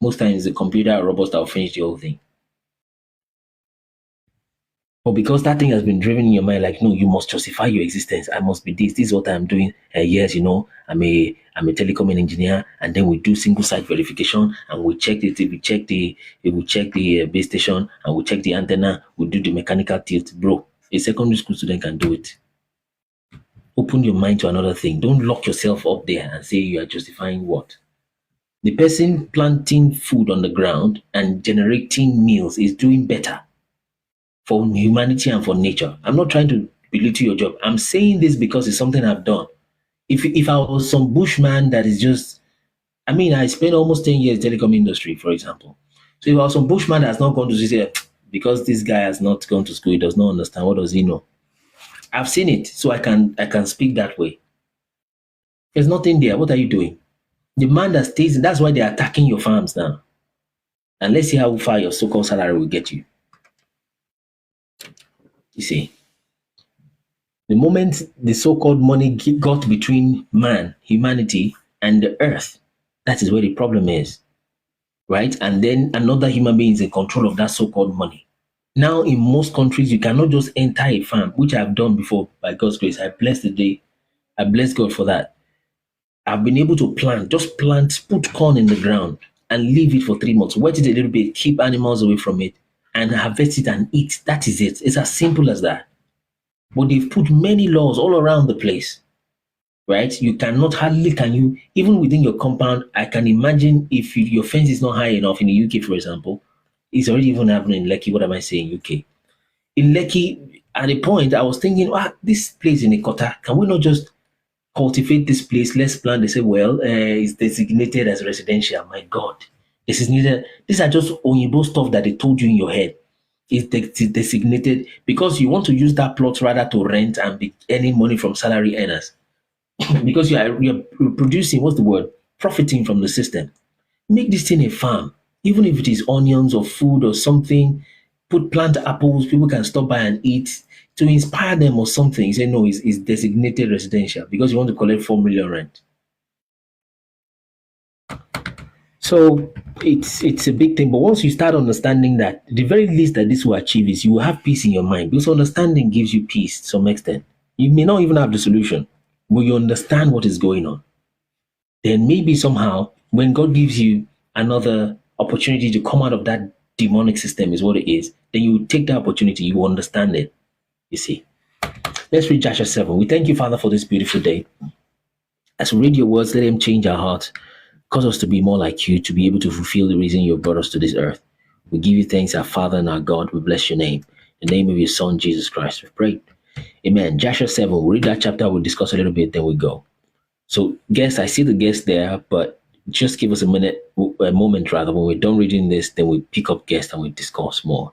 Most times the computer or robots that will finish the whole thing. But because that thing has been driven in your mind, like, no, you must justify your existence. I must be this. This is what I'm doing. Yes, I'm a telecom engineer, and then we do single site verification, and we check it. We check the base station, and we check the antenna. We do the mechanical tilt, bro. A secondary school student can do it. Open your mind to another thing. Don't lock yourself up there and say you are justifying what. The person planting food on the ground and generating meals is doing better for humanity and for nature. I'm not trying to belittle your job. I'm saying this because it's something I've done. If I was some bushman that is just, I spent almost 10 years telecom industry, for example. So if I was some bushman that's not going to say, because this guy has not gone to school, he does not understand. What does he know? I've seen it, so I can speak that way. There's nothing there. What are you doing? The man that stays, that's why they're attacking your farms now. And let's see how far your so-called salary will get you. You see, the moment the so-called money got between man, humanity, and the earth, that is where the problem is, right? And then another human being is in control of that so-called money. Now, in most countries, you cannot just enter a farm, which I've done before by God's grace. I bless the day. I bless God for that. I've been able to just plant, put corn in the ground and leave it for 3 months, wet it a little bit, keep animals away from it, and harvest it and eat. That is it. It's as simple as that. But they've put many laws all around the place, right? You cannot, hardly can you, even within your compound, I can imagine if your fence is not high enough in the UK, for example, it's already even happening in Lekki. What am I saying, UK? In Lekki, at a point, I was thinking, this place in Ikota, can we not just cultivate this place? Let's plant. They say, well, it's designated as residential. My God, this is needed. These are just Onyibo stuff that they told you in your head. It's designated because you want to use that plot rather to rent and be earning money from salary earners. Because you're producing, what's the word? Profiting from the system. Make this thing a farm. Even if it is onions or food or something, plant apples, people can stop by and eat to inspire them or something. You say, no, it's designated residential because you want to collect 4 million rent. So it's a big thing. But once you start understanding that, the very least that this will achieve is you will have peace in your mind, because understanding gives you peace to some extent. You may not even have the solution, but you understand what is going on. Then maybe somehow, when God gives you another opportunity to come out of that demonic system, is what it is, then you take the opportunity, you understand it. You see. Let's read Joshua 7. We thank you, Father, for this beautiful day. As we read your words, let them change our hearts. Cause us to be more like you, to be able to fulfill the reason you have brought us to this earth. We give you thanks, our Father and our God. We bless your name. In the name of your Son, Jesus Christ, we pray. Amen. Joshua 7. We'll read that chapter. We'll discuss a little bit, then we go. So, guests, I see the guests there, but just give us a moment rather. When we're done reading this, then we pick up guests and we discuss more.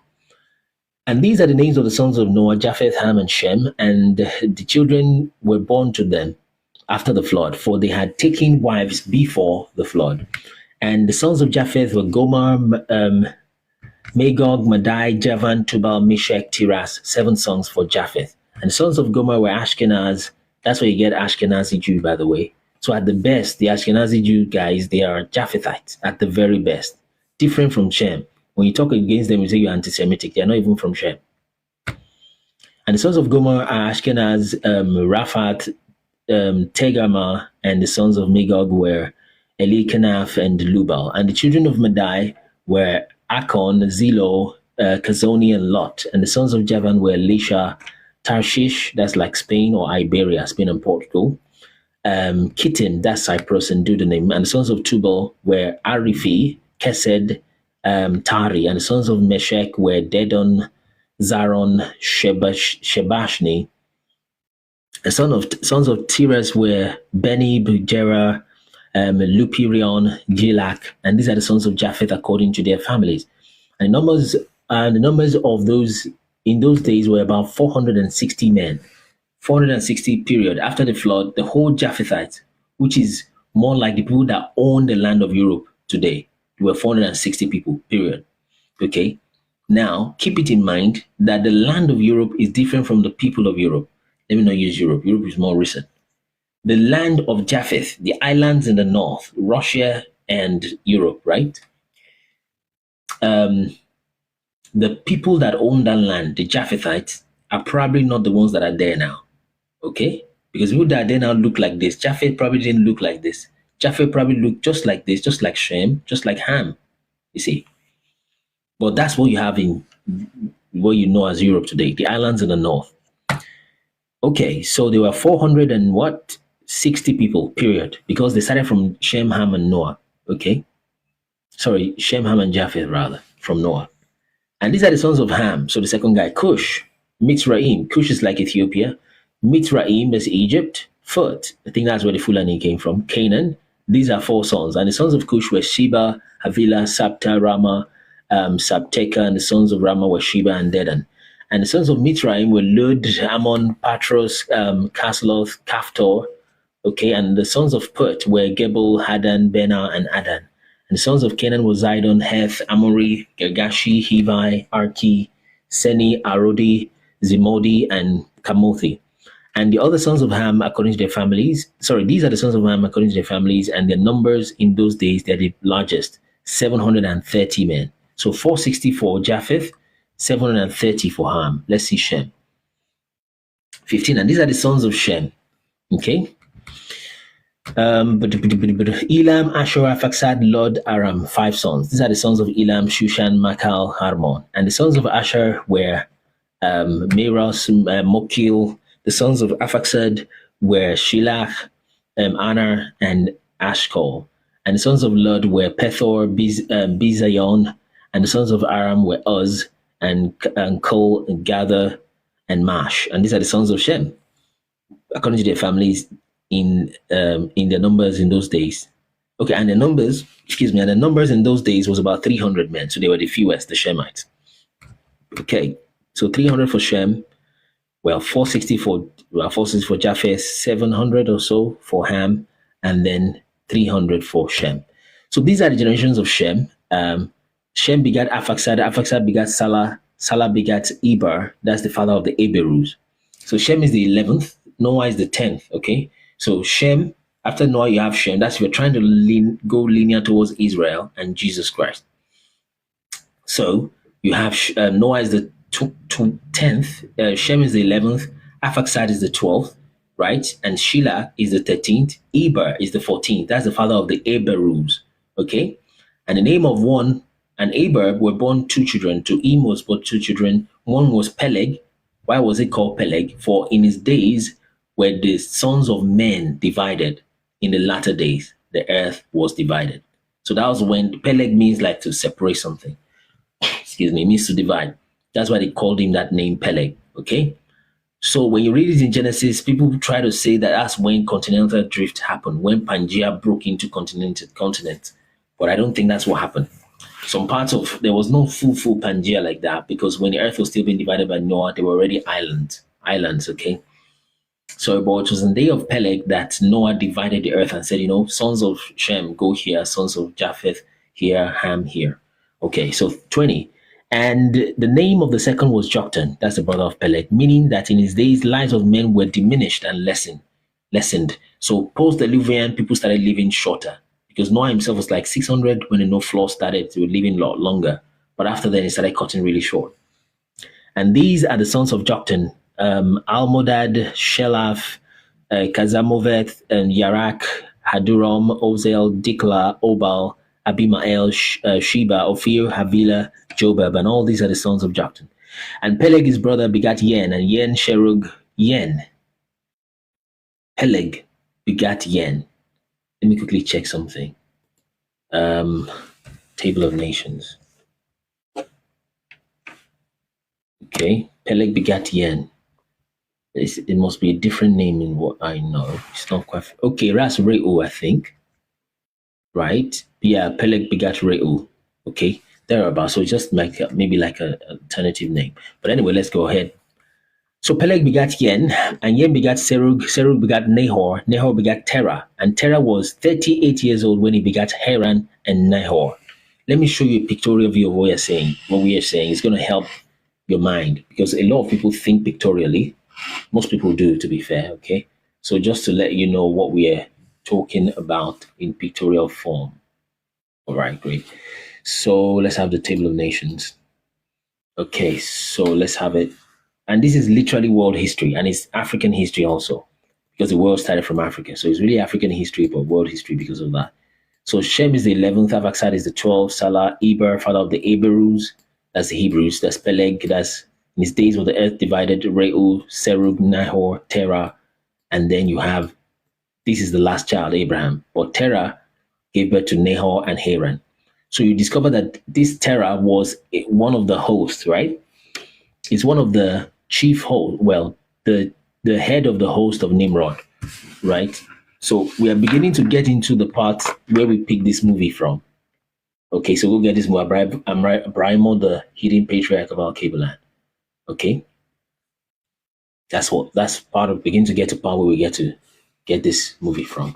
And these are the names of the sons of Noah, Japheth, Ham, and Shem. And the children were born to them after the flood, for they had taken wives before the flood. And the sons of Japheth were Gomer, Magog, Madai, Javan, Tubal, Meshach, Tiras, 7 sons for Japheth. And the sons of Gomer were Ashkenaz. That's where you get Ashkenazi Jew, by the way. So at the best, the Ashkenazi Jew guys, they are Japhethites at the very best. Different from Shem. When you talk against them, you say you're anti-Semitic. They're not even from Shem. And the sons of Gomer are Ashkenaz, Raphat, Tegama, and the sons of Magog were Elikanaf and Lubal. And the children of Madai were Akon, Zilo, Kazoni, and Lot. And the sons of Javan were Elisha, Tarshish, that's like Spain or Iberia, Spain and Portugal. Kittim, that's Cyprus and Dudanim. And the sons of Tubal were Arifi, Kesed, Tari. And the sons of Meshach were Dedon, Zaron, Shebashni. The sons of Tiras were Beni, Bujera, Lupirion, Gilak. And these are the sons of Japheth according to their families. And the numbers of those in those days were about 460 men. 460 period. After the flood, the whole Japhethites, which is more like the people that own the land of Europe today, were 460 people, period. Okay? Now, keep it in mind that the land of Europe is different from the people of Europe. Let me not use Europe. Europe is more recent. The land of Japheth, the islands in the north, Russia and Europe, right? The people that own that land, the Japhethites, are probably not the ones that are there now. Okay? Because people that are there now look like this. Japheth probably didn't look like this. Japheth probably looked just like this, just like Shem, just like Ham. You see? But that's what you have in what you know as Europe today, the islands in the north. Okay, so there were 460 people, period, because they started from Shem, Ham, and Noah. Okay? Sorry, Shem, Ham, and Japheth, rather, from Noah. And these are the sons of Ham. So the second guy, Cush, Mitzrayim. Cush is like Ethiopia. Mitzrayim is Egypt. Phut, I think that's where the Fulani came from. Canaan. These are 4 sons. And the sons of Cush were Sheba, Havilah, Sabta, Rama, Sabteka, and the sons of Rama were Sheba and Dedan. And the sons of Mitraim were Lud, Ammon, Patros, Casloth, Kaftor. Okay, and the sons of Put were Gebel, Hadan, Bena, and Adan. And the sons of Canaan were Zidon, Heth, Amori, Gergashi, Hivi, Arki, Seni, Arodi, Zimodi, and Kamothi. And the other sons of Ham, according to their families, these are the sons of Ham according to their families, and their numbers in those days, they're the largest, 730 men. So 460 for Japheth, 730 for Ham. Let's see Shem. 15, and these are the sons of Shem. Okay. Elam, Asherah, Faxad, Lod, Aram, 5 sons. These are the sons of Elam, Shushan, Makal, Harmon. And the sons of Asher were Meros, Mokil. The sons of Afaxad were Shilach, Anar, and Ashkol. And the sons of Lod were Pethor, Bizayon. And the sons of Aram were Uz, and Kol, and Gather, and Mash. And these are the sons of Shem, according to their families in the numbers in those days. Okay, and the numbers in those days was about 300 men. So they were the fewest, the Shemites. Okay, so 300 for Shem. Well, 460 for Japheth, 700 or so for Ham, and then 300 for Shem. So these are the generations of Shem. Shem begat Arphaxad, Arphaxad begat Salah, Salah begat Eber, that's the father of the Eberus. So Shem is the 11th, Noah is the 10th, okay? So Shem, after Noah you have Shem, that's if you're trying to go linear towards Israel and Jesus Christ. So you have Noah is the 10th, Shem is the 11th, Arphaxad is the 12th, right? And Shelah is the 13th, Eber is the 14th. That's the father of the Eberus, okay? And the name of one and Eber were born 2 children. To Em was born 2 children. One was Peleg. Why was it called Peleg? For in his days were the sons of men divided. In the latter days, the earth was divided. So that was when Peleg means like to separate something. Excuse me, it means to divide. That's why they called him that name Peleg, okay? So when you read it in Genesis, people try to say that that's when continental drift happened, when Pangea broke into continent. But I don't think that's what happened. Some parts of, there was no full Pangea like that, because when the earth was still being divided by Noah, they were already islands, okay? So, but it was in the day of Peleg that Noah divided the earth and said, sons of Shem, go here, sons of Japheth here, Ham here. Okay, so 20. And the name of the second was Joktan, that's the brother of Peleg, meaning that in his days, lives of men were diminished and lessened. So post-Diluvian, people started living shorter, because Noah himself was like 600 when the no flood started, to living a lot longer. But after that, he started cutting really short. And these are the sons of Joktan, Almodad, Shelaf, Kazamoveth, Yarak, Haduram, Ozel, Dikla, Obal, Abimael, Sheba, Ophir, Havila, Jobab, and all these are the sons of Joktan. And Peleg, his brother, begat Yen, and Yen, Sherug, Yen. Peleg begat Yen. Let me quickly check something. Table of Nations. Okay, Peleg begat Yen. It must be a different name in what I know. It's not quite... Okay, that's Reu, I think. Right? Yeah, Peleg begat Reu. Okay, thereabouts. So just maybe like an alternative name. But anyway, let's go ahead. So Peleg begat Yen, and Yen begat Serug, Serug begat Nahor, Nahor begat Terah, and Terah was 38 years old when he begat Haran and Nahor. Let me show you a pictorial view of what we are saying. It's going to help your mind, because a lot of people think pictorially. Most people do, to be fair, okay? So just to let you know what we are talking about in pictorial form. All right, great. So let's have the Table of Nations. Okay, so let's have it. And this is literally world history, and it's African history also, because the world started from Africa. So it's really African history, but world history because of that. So Shem is the 11th, Arphaxad is the 12th, Salah, Eber, father of the Eberus, that's the Hebrews, that's Peleg, that's in his days when the earth divided, Reu, Serug, Nahor, Terah, and then you have, this is the last child, Abraham. But Terah gave birth to Nahor and Haran. So you discover that this Terah was one of the hosts, right? It's one of the chief host, the head of the host of Nimrod, right? So we are beginning to get into the part where we pick this movie from. Okay, so we'll get this more. Abrahamo, the hidden patriarch of our cable land. Okay, that's part of begin to get to part where we get to get this movie from.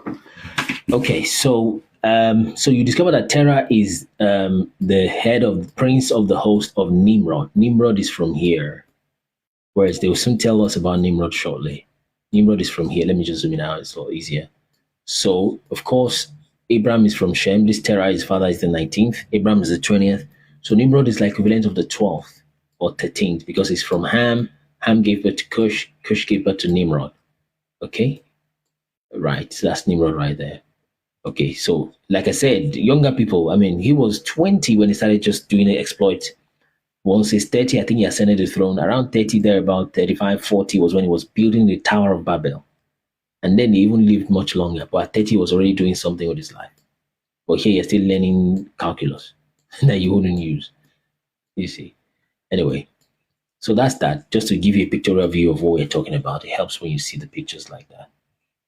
Okay, so so you discover that Terah is the head of prince of the host of Nimrod. Nimrod is from here, whereas they will soon tell us about Nimrod shortly. Nimrod is from here. Let me just zoom in out; it's a lot easier. So of course, Abraham is from Shem. This Terah, his father, is the 19th. Abraham is the 20th. So Nimrod is like equivalent of the 12th or 13th because he's from Ham. Ham gave birth to Cush. Cush gave birth to Nimrod. Okay, right. So that's Nimrod right there. Okay, so like I said, younger people, I mean, he was 20 when he started just doing the exploit. Once he's 30, I think he ascended the throne. Around 30, there about 35, 40 was when he was building the Tower of Babel. And then he even lived much longer. But at 30, he was already doing something with his life. But here you're still learning calculus that you wouldn't use. You see. Anyway, so that's that. Just to give you a pictorial view of what we're talking about. It helps when you see the pictures like that.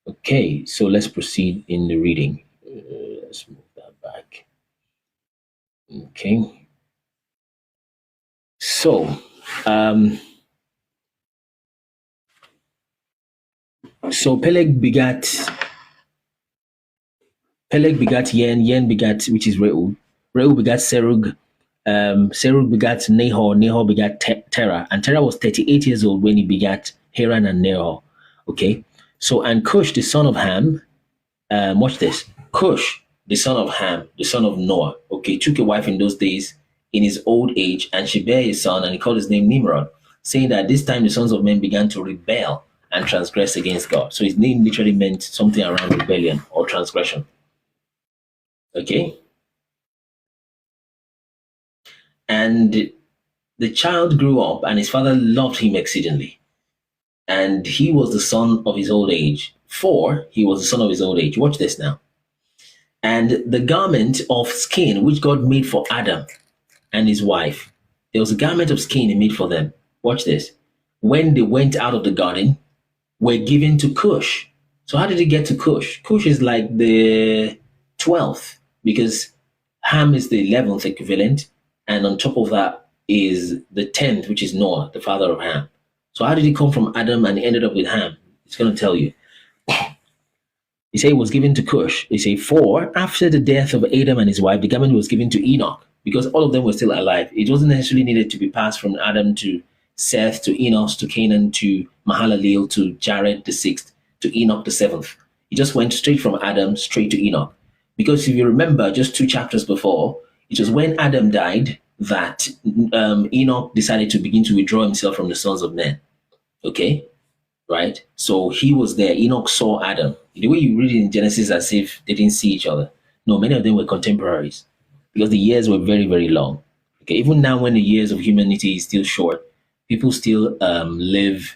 Okay, so let's proceed in the reading. Let's move that back. Okay. So, Peleg begat Yen, Yen begat, which is Reu. Reu begat Serug. Serug begat Nahor, Nahor begat Terah, and Terah was 38 years old when he begat Haran and Nahor. Okay, so and Cush, the son of Ham, watch this. Cush, the son of Ham, the son of Noah, okay, took a wife in those days in his old age, and she bare a son, and he called his name Nimrod, saying that this time the sons of men began to rebel and transgress against God. So his name literally meant something around rebellion or transgression. Okay. And the child grew up, and his father loved him exceedingly. And he was the son of his old age. For he was the son of his old age. Watch this now. And the garment of skin which God made for Adam and his wife, there was a garment of skin he made for them. Watch this. When they went out of the garden, were given to Cush. So how did he get to Cush? Cush is like the 12th because Ham is the 11th equivalent. And on top of that is the 10th, which is Noah, the father of Ham. So how did he come from Adam and ended up with Ham? It's going to tell you. He said it was given to Cush. He said, for after the death of Adam and his wife, the garment was given to Enoch because all of them were still alive. It wasn't necessarily needed to be passed from Adam to Seth to Enos to Canaan to Mahalalel to Jared the 6th to Enoch the 7th. He just went straight from Adam straight to Enoch. Because if you remember just 2 chapters before, it was when Adam died that Enoch decided to begin to withdraw himself from the sons of men. Okay? Right? So he was there. Enoch saw Adam. The way you read it in Genesis as if they didn't see each other. No, many of them were contemporaries because the years were very, very long. Okay, even now when the years of humanity is still short, people still live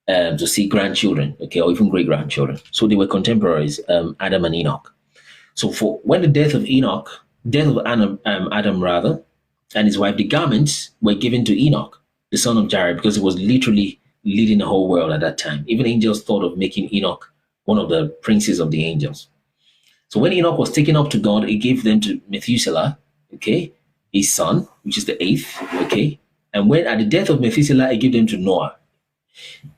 to see grandchildren, okay, or even great-grandchildren. So they were contemporaries, Adam and Enoch. So for when the death of Adam rather, and his wife, the garments were given to Enoch, the son of Jared, because he was literally leading the whole world at that time. Even angels thought of making Enoch one of the princes of the angels. So when Enoch was taken up to God, he gave them to Methuselah, okay, his son, which is the 8th, okay. And when at the death of Methuselah, he gave them to Noah.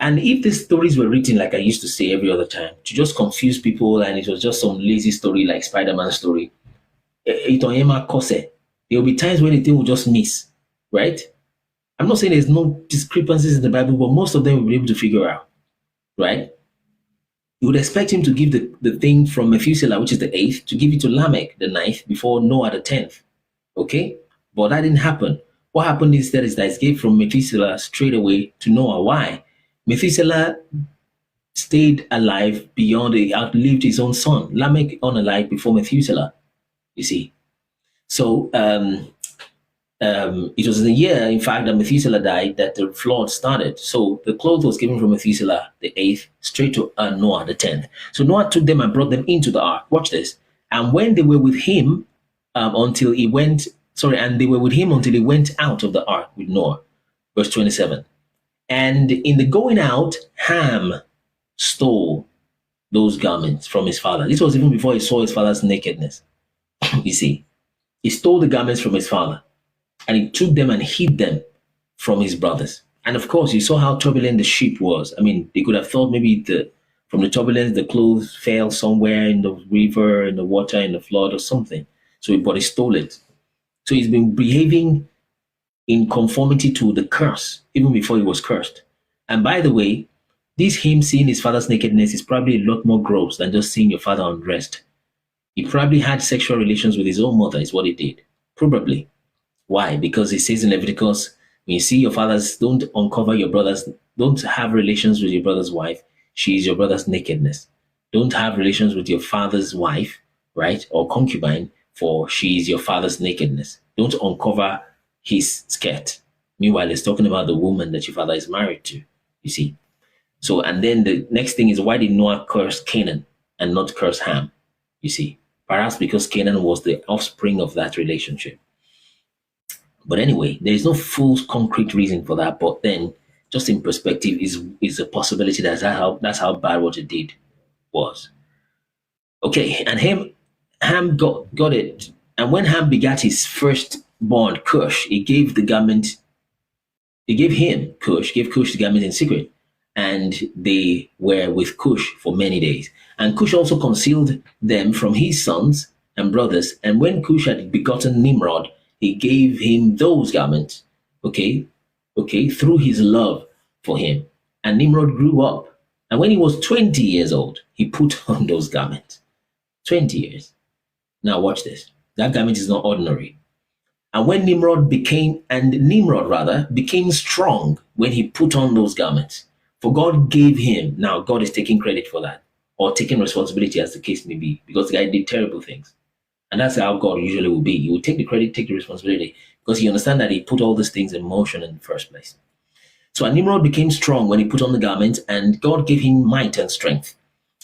And if these stories were written like I used to say every other time, to just confuse people, and it was just some lazy story like Spider-Man story, there will be times when the thing will just miss, right? I'm not saying there's no discrepancies in the Bible, but most of them will be able to figure out, right? You would expect him to give the thing from Methuselah, which is the 8th, to give it to Lamech, the 9th, before Noah, the 10th, okay? But that didn't happen. What happened instead is that it gave from Methuselah straight away to Noah. Why? Methuselah stayed alive beyond, he outlived his own son. Lamech unalive before Methuselah, you see. So it was in the year, in fact, that Methuselah died that the flood started. So the cloth was given from Methuselah, the 8th, straight to Noah, the 10th. So Noah took them and brought them into the ark. Watch this. And when they were with him until he went, and they were with him until he went out of the ark with Noah. Verse 27. And in the going out, Ham stole those garments from his father. This was even before he saw his father's nakedness. You see. He stole the garments from his father, and he took them and hid them from his brothers. And of course, you saw how turbulent the ship was. I mean, they could have thought maybe from the turbulence, the clothes fell somewhere in the river, in the water, in the flood, or something. But he stole it. So he's been behaving in conformity to the curse, even before he was cursed. And by the way, him seeing his father's nakedness is probably a lot more gross than just seeing your father undressed. He probably had sexual relations with his own mother, is what he did. Probably. Why? Because it says in Leviticus, when you see your fathers, don't uncover your brothers, don't have relations with your brother's wife. She is your brother's nakedness. Don't have relations with your father's wife, right? Or concubine, for she is your father's nakedness. Don't uncover his skirt. Meanwhile, it's talking about the woman that your father is married to, you see. So, and then the next thing is, why did Noah curse Canaan and not curse Ham? You see, perhaps because Canaan was the offspring of that relationship. But anyway, there is no full concrete reason for that. But then, just in perspective, is a possibility that's how bad what it did was. Okay, and Ham got it. And when Ham begat his firstborn Cush, he gave Cush the garment in secret. And they were with Cush for many days. And Cush also concealed them from his sons and brothers. And when Cush had begotten Nimrod, he gave him those garments, through his love for him. And Nimrod grew up. And when he was 20 years old, he put on those garments. 20 years. Now watch this. That garment is not ordinary. And when Nimrod became strong when he put on those garments. For God gave him, now God is taking credit for that, or taking responsibility as the case may be, because the guy did terrible things. And that's how God usually will be. He will take the credit, take the responsibility, because he understands that he put all these things in motion in the first place. So Nimrod became strong when he put on the garment, and God gave him might and strength.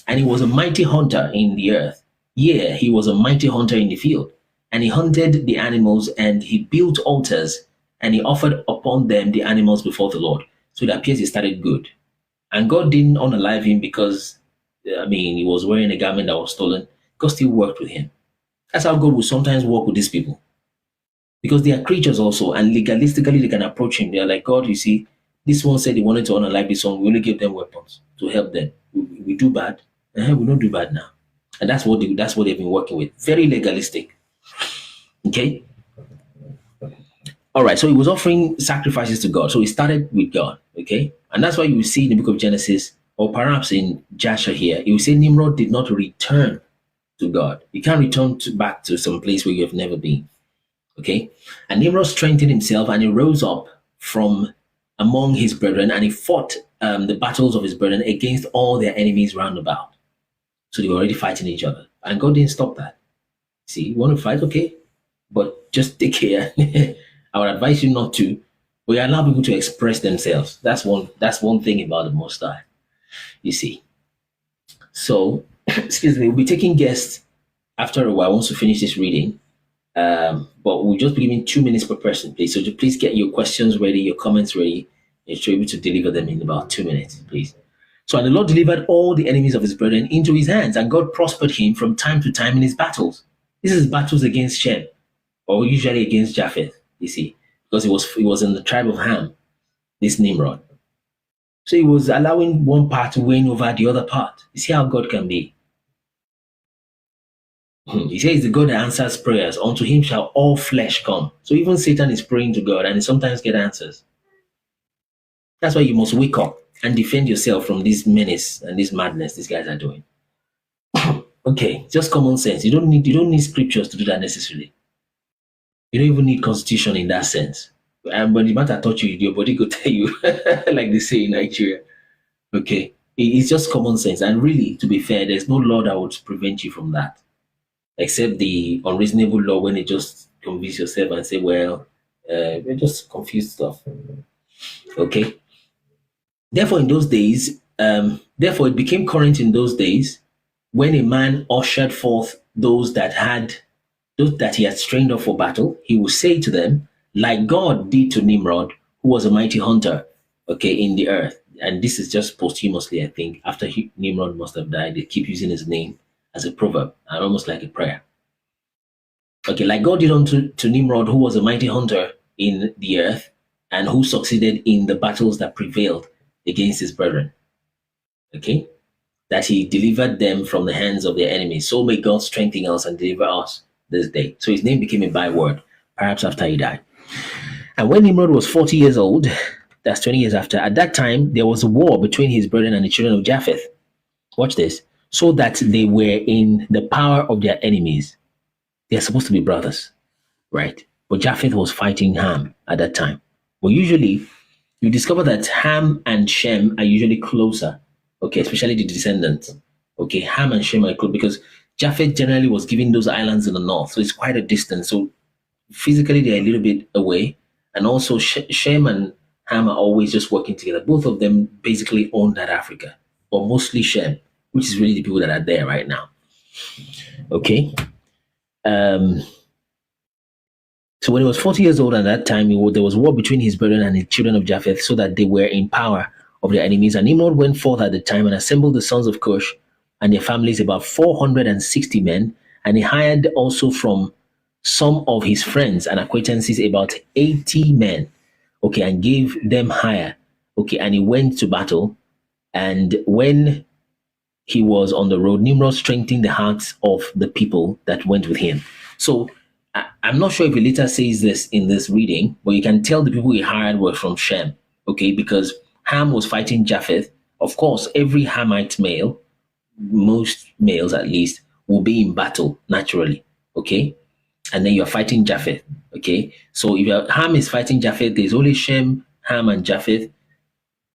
And he was a mighty hunter in the earth. Yeah, he was a mighty hunter in the field. And he hunted the animals, and he built altars, and he offered upon them the animals before the Lord. So it appears he started good. And God didn't unalive him because, he was wearing a garment that was stolen. God still worked with him. That's how God will sometimes work with these people. Because they are creatures also, and legalistically they can approach him. They are like, God, you see, this one said he wanted to unalive this one. We only gave them weapons to help them. We do bad. We don't do bad now. And that's what they've been working with. Very legalistic. Okay? All right, so he was offering sacrifices to God. So he started with God, okay? And that's why you will see in the book of Genesis, or perhaps in Jasher here, you will say Nimrod did not return to God. You can't return back to some place where you have never been, okay? And Nimrod strengthened himself, and he rose up from among his brethren, and he fought the battles of his brethren against all their enemies round about. So they were already fighting each other. And God didn't stop that. See, you want to fight? Okay. But just take care. I would advise you not to, but you allow people to express themselves. That's one thing about the Most High, you see. So, excuse me, we'll be taking guests after a while once we finish this reading. But we'll just be giving 2 minutes per person, please. So please get your questions ready, your comments ready, and you're able to deliver them in about 2 minutes, please. So, and the Lord delivered all the enemies of his brethren into his hands, and God prospered him from time to time in his battles. This is battles against Shem, or usually against Japheth, you see, because he was in the tribe of Ham, this Nimrod. So he was allowing one part to win over the other part. You see how God can be. He says the God that answers prayers, unto him shall all flesh come. So even Satan is praying to God, and he sometimes get answers. That's why you must wake up and defend yourself from this menace and this madness these guys are doing. Okay, just common sense. You don't need scriptures to do that necessarily. You don't even need constitution in that sense. And when the matter touch you, your body could tell you, like they say in Nigeria. Okay, it's just common sense. And really, to be fair, there's no law that would prevent you from that, except the unreasonable law when you just convince yourself and say, well, you're just confused stuff. Okay. Therefore, in those days, it became current in those days when a man ushered forth those that he had strained up for battle. He would say to them, like God did to Nimrod, who was a mighty hunter, in the earth. And this is just posthumously, I think, after Nimrod must have died. They keep using his name as a proverb and almost like a prayer. Okay, like God did unto to Nimrod, who was a mighty hunter in the earth and who succeeded in the battles that prevailed against his brethren. Okay, that he delivered them from the hands of their enemies. So may God strengthen us and deliver us this day. So his name became a byword, perhaps after he died. And when Nimrod was 40 years old, that's 20 years after, at that time, there was a war between his brethren and the children of Japheth. Watch this. So that they were in the power of their enemies. They're supposed to be brothers, right? But Japheth was fighting Ham at that time. Well, usually, you discover that Ham and Shem are usually closer, okay, especially the descendants. Okay, Ham and Shem are close because Japheth generally was given those islands in the north, so it's quite a distance. So physically, they're a little bit away. And also, Shem and Ham are always just working together. Both of them basically own that Africa, or mostly Shem, which is really the people that are there right now. Okay. So when he was 40 years old at that time, there was war between his brethren and the children of Japheth, so that they were in power of their enemies. And Nimrod went forth at the time and assembled the sons of Cush and their families, about 460 men. And he hired also from some of his friends and acquaintances about 80 men, okay, and gave them hire, okay, and he went to battle. And when he was on the road, Nimrod strengthened the hearts of the people that went with him. So I'm not sure if he later says this in this reading, but you can tell the people he hired were from Shem, okay, because Ham was fighting Japheth. Of course, every Hamite male, most males at least, will be in battle naturally, okay? And then you're fighting Japheth, okay? So if Ham is fighting Japheth, there's only Shem, Ham, and Japheth.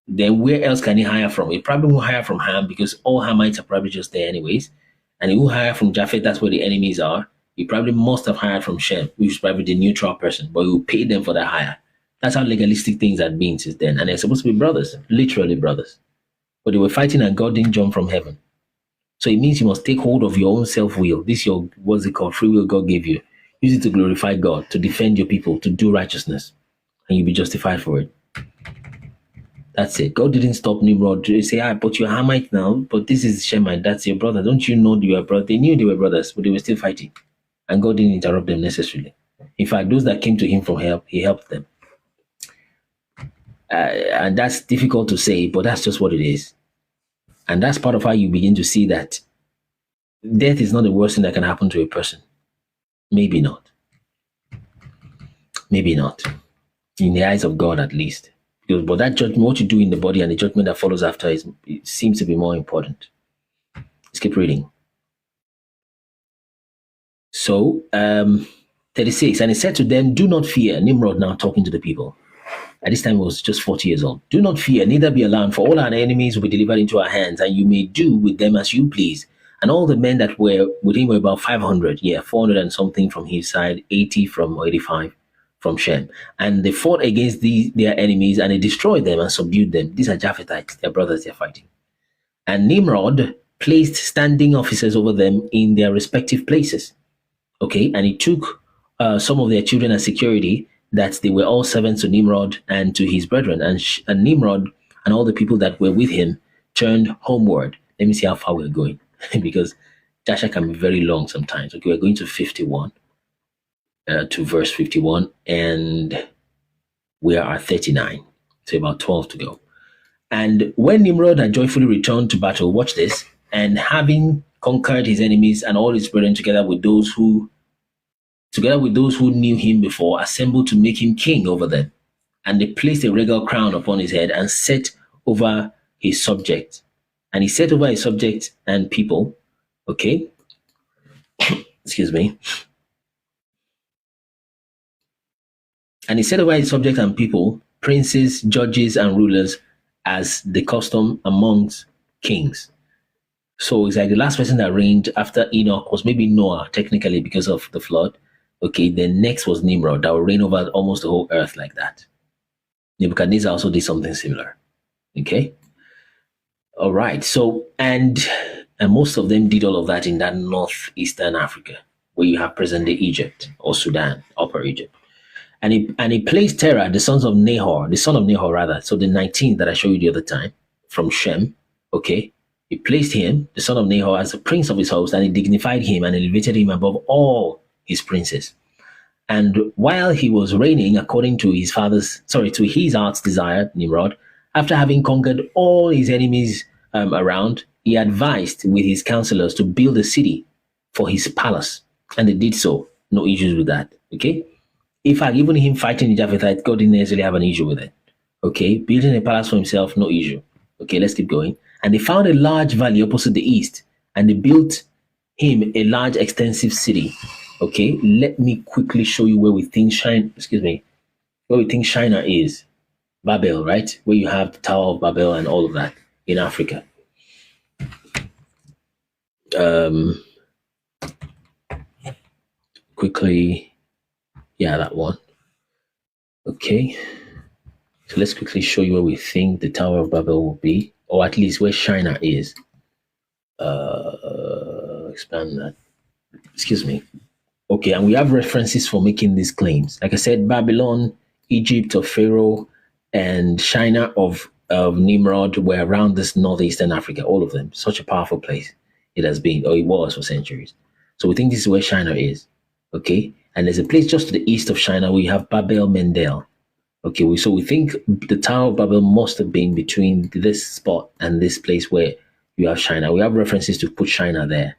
Then where else can he hire from? He probably won't hire from Ham because all Hamites are probably just there anyways. And he will hire from Japheth, that's where the enemies are. He probably must have hired from Shem, which is probably the neutral person, but he will pay them for that hire. That's how legalistic things have been since then. And they're supposed to be brothers, literally brothers. But they were fighting and God didn't jump from heaven. So it means you must take hold of your own self-will. This your, what's it called, free will God gave you. Use it to glorify God, to defend your people, to do righteousness. And you'll be justified for it. That's it. God didn't stop Nimrod to say, but you're Hamite now, but this is Shemite, that's your brother. Don't you know you are brother? They knew they were brothers, but they were still fighting. And God didn't interrupt them necessarily. In fact, those that came to him for help, he helped them. And that's difficult to say, but that's just what it is. And that's part of how you begin to see that death is not the worst thing that can happen to a person. Maybe not. Maybe not. In the eyes of God, at least. But that judgment, what you do in the body and the judgment that follows after, it seems to be more important. Let's keep reading. So, 36, and he said to them, do not fear. Nimrod now talking to the people. At this time, he was just 40 years old. Do not fear, neither be alarmed, for all our enemies will be delivered into our hands, and you may do with them as you please. And all the men that were with him were about 500, 400 and something from his side, 80 from 85 from Shem. And they fought against their enemies, and they destroyed them and subdued them. These are Japhethites, their brothers they're fighting. And Nimrod placed standing officers over them in their respective places. Okay, and he took some of their children as security, that they were all servants to Nimrod and to his brethren. And Nimrod and all the people that were with him turned homeward. Let me see how far we're going, because Jasha can be very long sometimes. Okay, we're going to 51, to verse 51, and we are at 39. So about 12 to go. And when Nimrod had joyfully returned to battle, watch this, and having conquered his enemies and all his brethren together with those who knew him before, assembled to make him king over them. And they placed a regal crown upon his head and set over his subjects. And he set over his subjects and people, okay? Excuse me. And he set over his subjects and people, princes, judges, and rulers, as the custom amongst kings. So it's like the last person that reigned after Enoch was maybe Noah, technically, because of the flood. Okay, then next was Nimrod, that will reign over almost the whole earth like that. Nebuchadnezzar also did something similar. Okay? All right, so, and most of them did all of that in that northeastern Africa, where you have present-day Egypt, or Sudan, Upper Egypt. And he placed Terah, the son of Nahor, so the 19th that I showed you the other time, from Shem, okay? He placed him, the son of Nahor, as the prince of his host, and he dignified him and elevated him above all his princes. And while he was reigning according to his heart's desire, Nimrod, after having conquered all his enemies around, he advised with his counselors to build a city for his palace. And they did so. No issues with that. Okay? In fact, even him fighting the Japhethite, God didn't necessarily have an issue with it. Okay? Building a palace for himself, no issue. Okay, let's keep going. And they found a large valley opposite the east, and they built him a large, extensive city. Okay, let me quickly show you where we think Shinar is. Babel, right? Where you have the Tower of Babel and all of that in Africa. Quickly, yeah, that one. Okay, so let's quickly show you where we think the Tower of Babel will be, or at least where Shinar is. Expand that. Excuse me. Okay, and we have references for making these claims. Like I said, Babylon, Egypt of Pharaoh, and Shinar of Nimrod were around this northeastern Africa, all of them. Such a powerful place it has been, or it was for centuries. So we think this is where Shinar is. Okay, and there's a place just to the east of Shinar where you have Babel Mendel. Okay, so we think the Tower of Babel must have been between this spot and this place where you have Shinar. We have references to put Shinar there.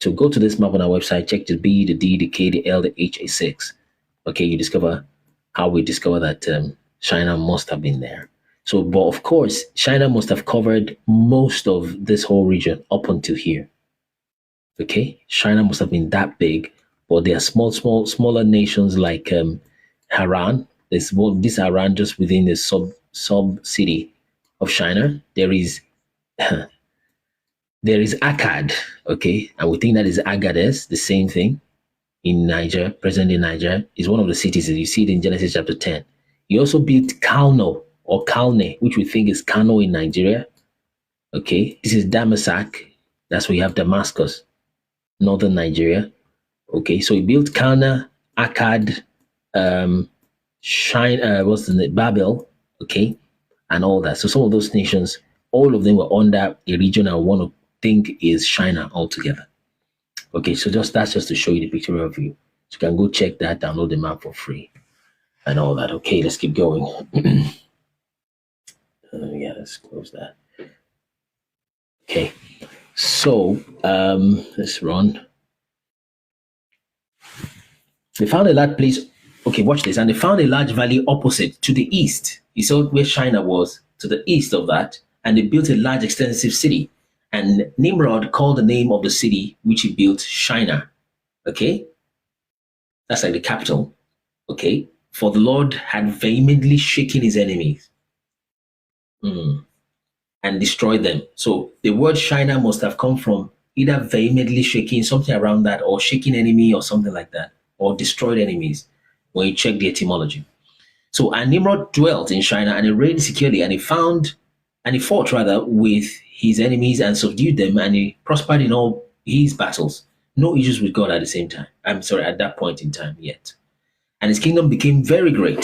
So go to this map on our website, check the B, the D, the K, the L, the H, A6. Okay, you discover how we discover that Shinar must have been there. So, but of course, Shinar must have covered most of this whole region up until here. Okay, Shinar must have been that big, but there are smaller nations like Haran. There's this Haran just within the sub city of Shinar. There is Akkad, okay, and we think that is Agadez, the same thing in Niger, present in Niger, is one of the cities that you see it in Genesis chapter 10. He also built Kalno or Kalne, which we think is Kano in Nigeria. Okay, this is Damasak, that's where you have Damascus, northern Nigeria. Okay, so he built Kalna, Akkad, Babel, okay, and all that. So some of those nations, all of them were under a region I want to think is Shinar altogether. Okay, so that's just to show you the pictorial view. So you can go check that, download the map for free and all that. Okay, let's keep going. Yeah, let's close that. Okay, so let's run. They found a large place. Okay, watch this. And they found a large valley opposite to the east. You saw where Shinar was, to the east of that. And they built a large, extensive city. And Nimrod called the name of the city which he built Shinar. Okay? That's like the capital. Okay? For the Lord had vehemently shaken his enemies and destroyed them. So the word Shinar must have come from either vehemently shaking, something around that, or shaking enemy or something like that, or destroyed enemies when you check the etymology. So, and Nimrod dwelt in Shinar, and he reigned securely, and he fought with his enemies and subdued them, and he prospered in all his battles. No issues with God at the same time. At that point in time yet. And his kingdom became very great,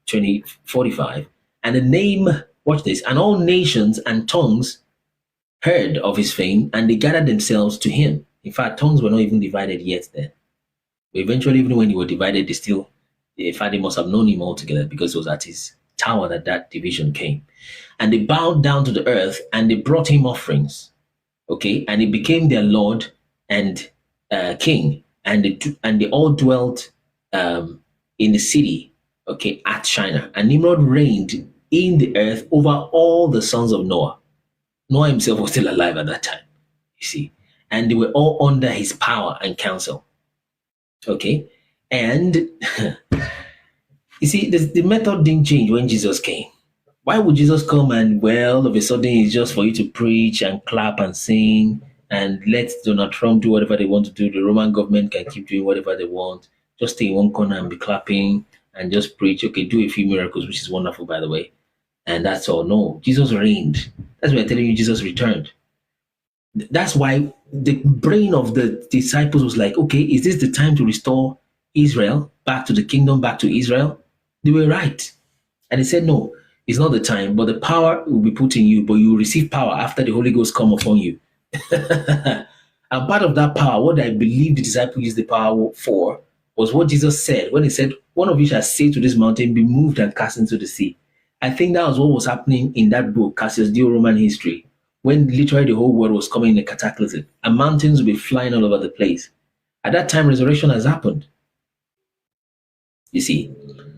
2045. And the name, watch this, and all nations and tongues heard of his fame, and they gathered themselves to him. In fact, tongues were not even divided yet then. But eventually, even when they were divided, they must have known him altogether, because it was at his tower that division came. And they bowed down to the earth, and they brought him offerings. Okay, and he became their Lord and king, and they all dwelt in the city, okay, at Shinar. And Nimrod reigned in the earth over all the sons of Noah. Noah himself was still alive at that time, you see, and they were all under his power and counsel. Okay, and you see, the method didn't change when Jesus came. Why would Jesus come and, all of a sudden it's just for you to preach and clap and sing and let Donald Trump do whatever they want to do? The Roman government can keep doing whatever they want. Just stay in one corner and be clapping and just preach. Okay, do a few miracles, which is wonderful, by the way. And that's all. No, Jesus reigned. That's why I'm telling you, Jesus returned. That's why the brain of the disciples was like, okay, is this the time to restore Israel back to the kingdom, back to Israel? They were right. And he said, no, it's not the time, but the power will be put in you, but you will receive power after the Holy Ghost come upon you. And part of that power, what I believe the disciples used the power for, was what Jesus said when he said, "One of you shall say to this mountain, be moved and cast into the sea." I think that was what was happening in that book, Cassius Dio Roman History, when literally the whole world was coming in a cataclysm and mountains would be flying all over the place. At that time, resurrection has happened. You see.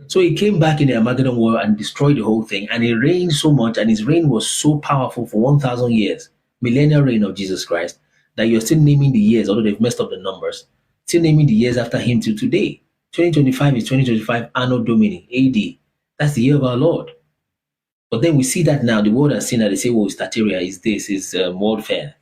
So he came back in the Armageddon war and destroyed the whole thing. And he reigned so much, and his reign was so powerful for 1,000 years, millennial reign of Jesus Christ, that you're still naming the years, although they've messed up the numbers, still naming the years after him till today. 2025 is 2025 Anno Domini, AD. That's the year of our Lord. But then we see that now, the world has seen that they say, well, Stateria is this, is World Fair.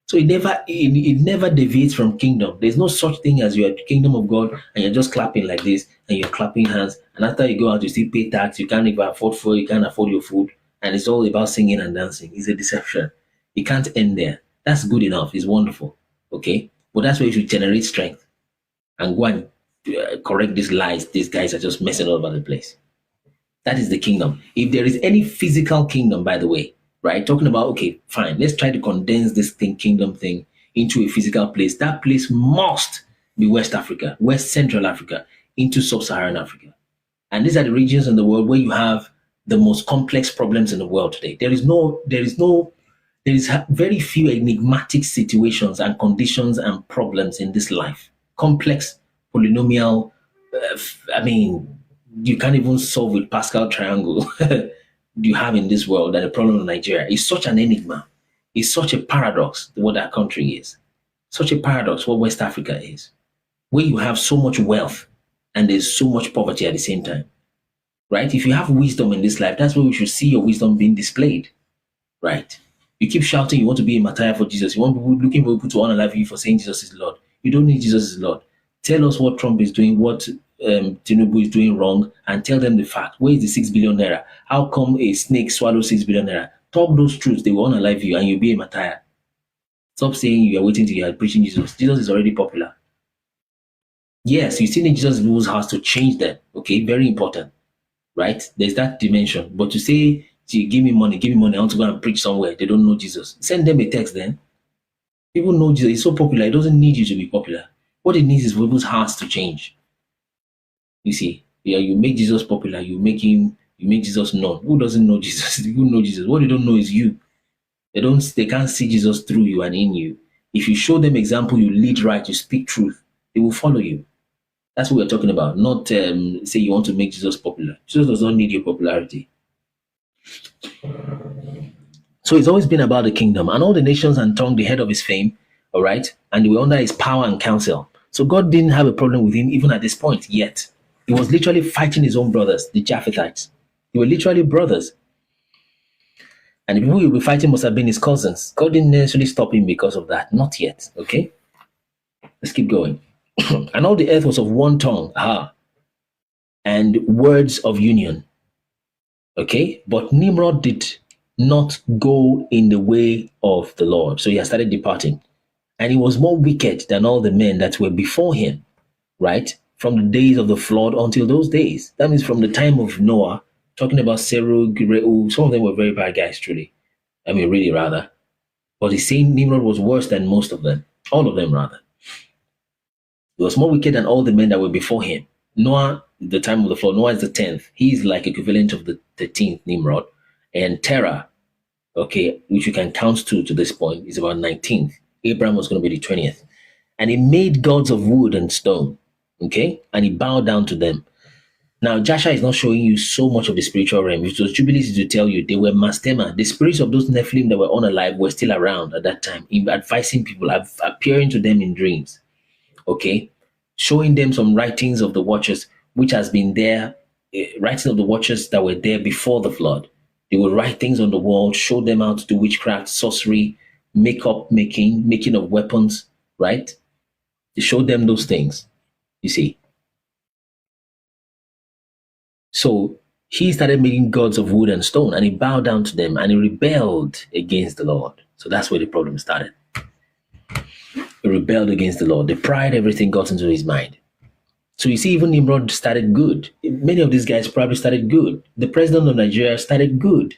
So it never deviates from kingdom. There's no such thing as you're the kingdom of God and you're just clapping like this and you're clapping hands. And after you go out, you still pay tax. You can't even afford food. You can't afford your food. And it's all about singing and dancing. It's a deception. It can't end there. That's good enough. It's wonderful. Okay? But that's where you should generate strength and go and correct these lies. These guys are just messing all over the place. That is the kingdom. If there is any physical kingdom, by the way, right? Talking about, okay, fine, let's try to condense this kingdom thing into a physical place. That place must be West Africa, West Central Africa, into Sub-Saharan Africa. And these are the regions in the world where you have the most complex problems in the world today. There is very few enigmatic situations and conditions and problems in this life. Complex, polynomial, you can't even solve with Pascal triangle. You have in this world that the problem of Nigeria is such an enigma. It's such a paradox what that country is. Such a paradox what West Africa is. Where you have so much wealth and there's so much poverty at the same time. Right? If you have wisdom in this life, that's where we should see your wisdom being displayed. Right? You keep shouting you want to be a martyr for Jesus. You want people looking for people to honor life you for saying Jesus is Lord. You don't need Jesus is Lord. Tell us what Trump is doing, what Tinubu is doing wrong, and tell them the fact. Where is the 6 billion naira? How come a snake swallows 6 billion naira? Talk those truths. They will honor life you and you'll be a martyr. Stop saying you are waiting till you are preaching Jesus. Jesus is already popular. Yes, you still need Jesus in people's hearts to change them. Okay, very important. Right? There's that dimension. But to say, gee, give me money, I want to go and preach somewhere. They don't know Jesus. Send them a text then. People know Jesus. He's so popular. It doesn't need you to be popular. What it needs is for people's hearts to change. You see, yeah, you make Jesus popular, you make Jesus known. Who doesn't know Jesus? Who know Jesus? What they don't know is you. They can't see Jesus through you and in you. If you show them example, you lead right, you speak truth, they will follow you. That's what we're talking about. Not say you want to make Jesus popular. Jesus does not need your popularity. So it's always been about the kingdom, and all the nations and tongue the head of his fame, all right? And they were under his power and counsel. So God didn't have a problem with him even at this point yet. He was literally fighting his own brothers, the Japhethites. They were literally brothers. And the people he would be fighting must have been his cousins. God didn't necessarily stop him because of that. Not yet. Okay? Let's keep going. And all the earth was of one tongue. And words of union. Okay? But Nimrod did not go in the way of the Lord. So he had started departing. And he was more wicked than all the men that were before him. Right? From the days of the flood until those days. That means from the time of Noah, talking about Serug, Reu, some of them were very bad guys, truly. I mean, really, rather. But he's saying Nimrod was worse than most of them. All of them, rather. He was more wicked than all the men that were before him. Noah, the time of the flood, Noah is the 10th. He's like equivalent of the 13th Nimrod. And Terah, okay, which you can count to this point, is about 19th. Abraham was going to be the 20th. And he made gods of wood and stone. Okay? And he bowed down to them. Now, Jasha is not showing you so much of the spiritual realm. It was Jubilees to tell you they were Mastema. The spirits of those Nephilim that were unalive were still around at that time, advising people, appearing to them in dreams. Okay? Showing them some writings of the watchers, which has been there, writings of the watchers that were there before the flood. They would write things on the wall, show them how to do witchcraft, sorcery, makeup making of weapons, right? They showed them those things. You see. So he started making gods of wood and stone, and he bowed down to them, and he rebelled against the Lord. So that's where the problem started. He rebelled against the Lord. The pride, everything got into his mind. So you see, even Nimrod started good. Many of these guys probably started good. The president of Nigeria started good.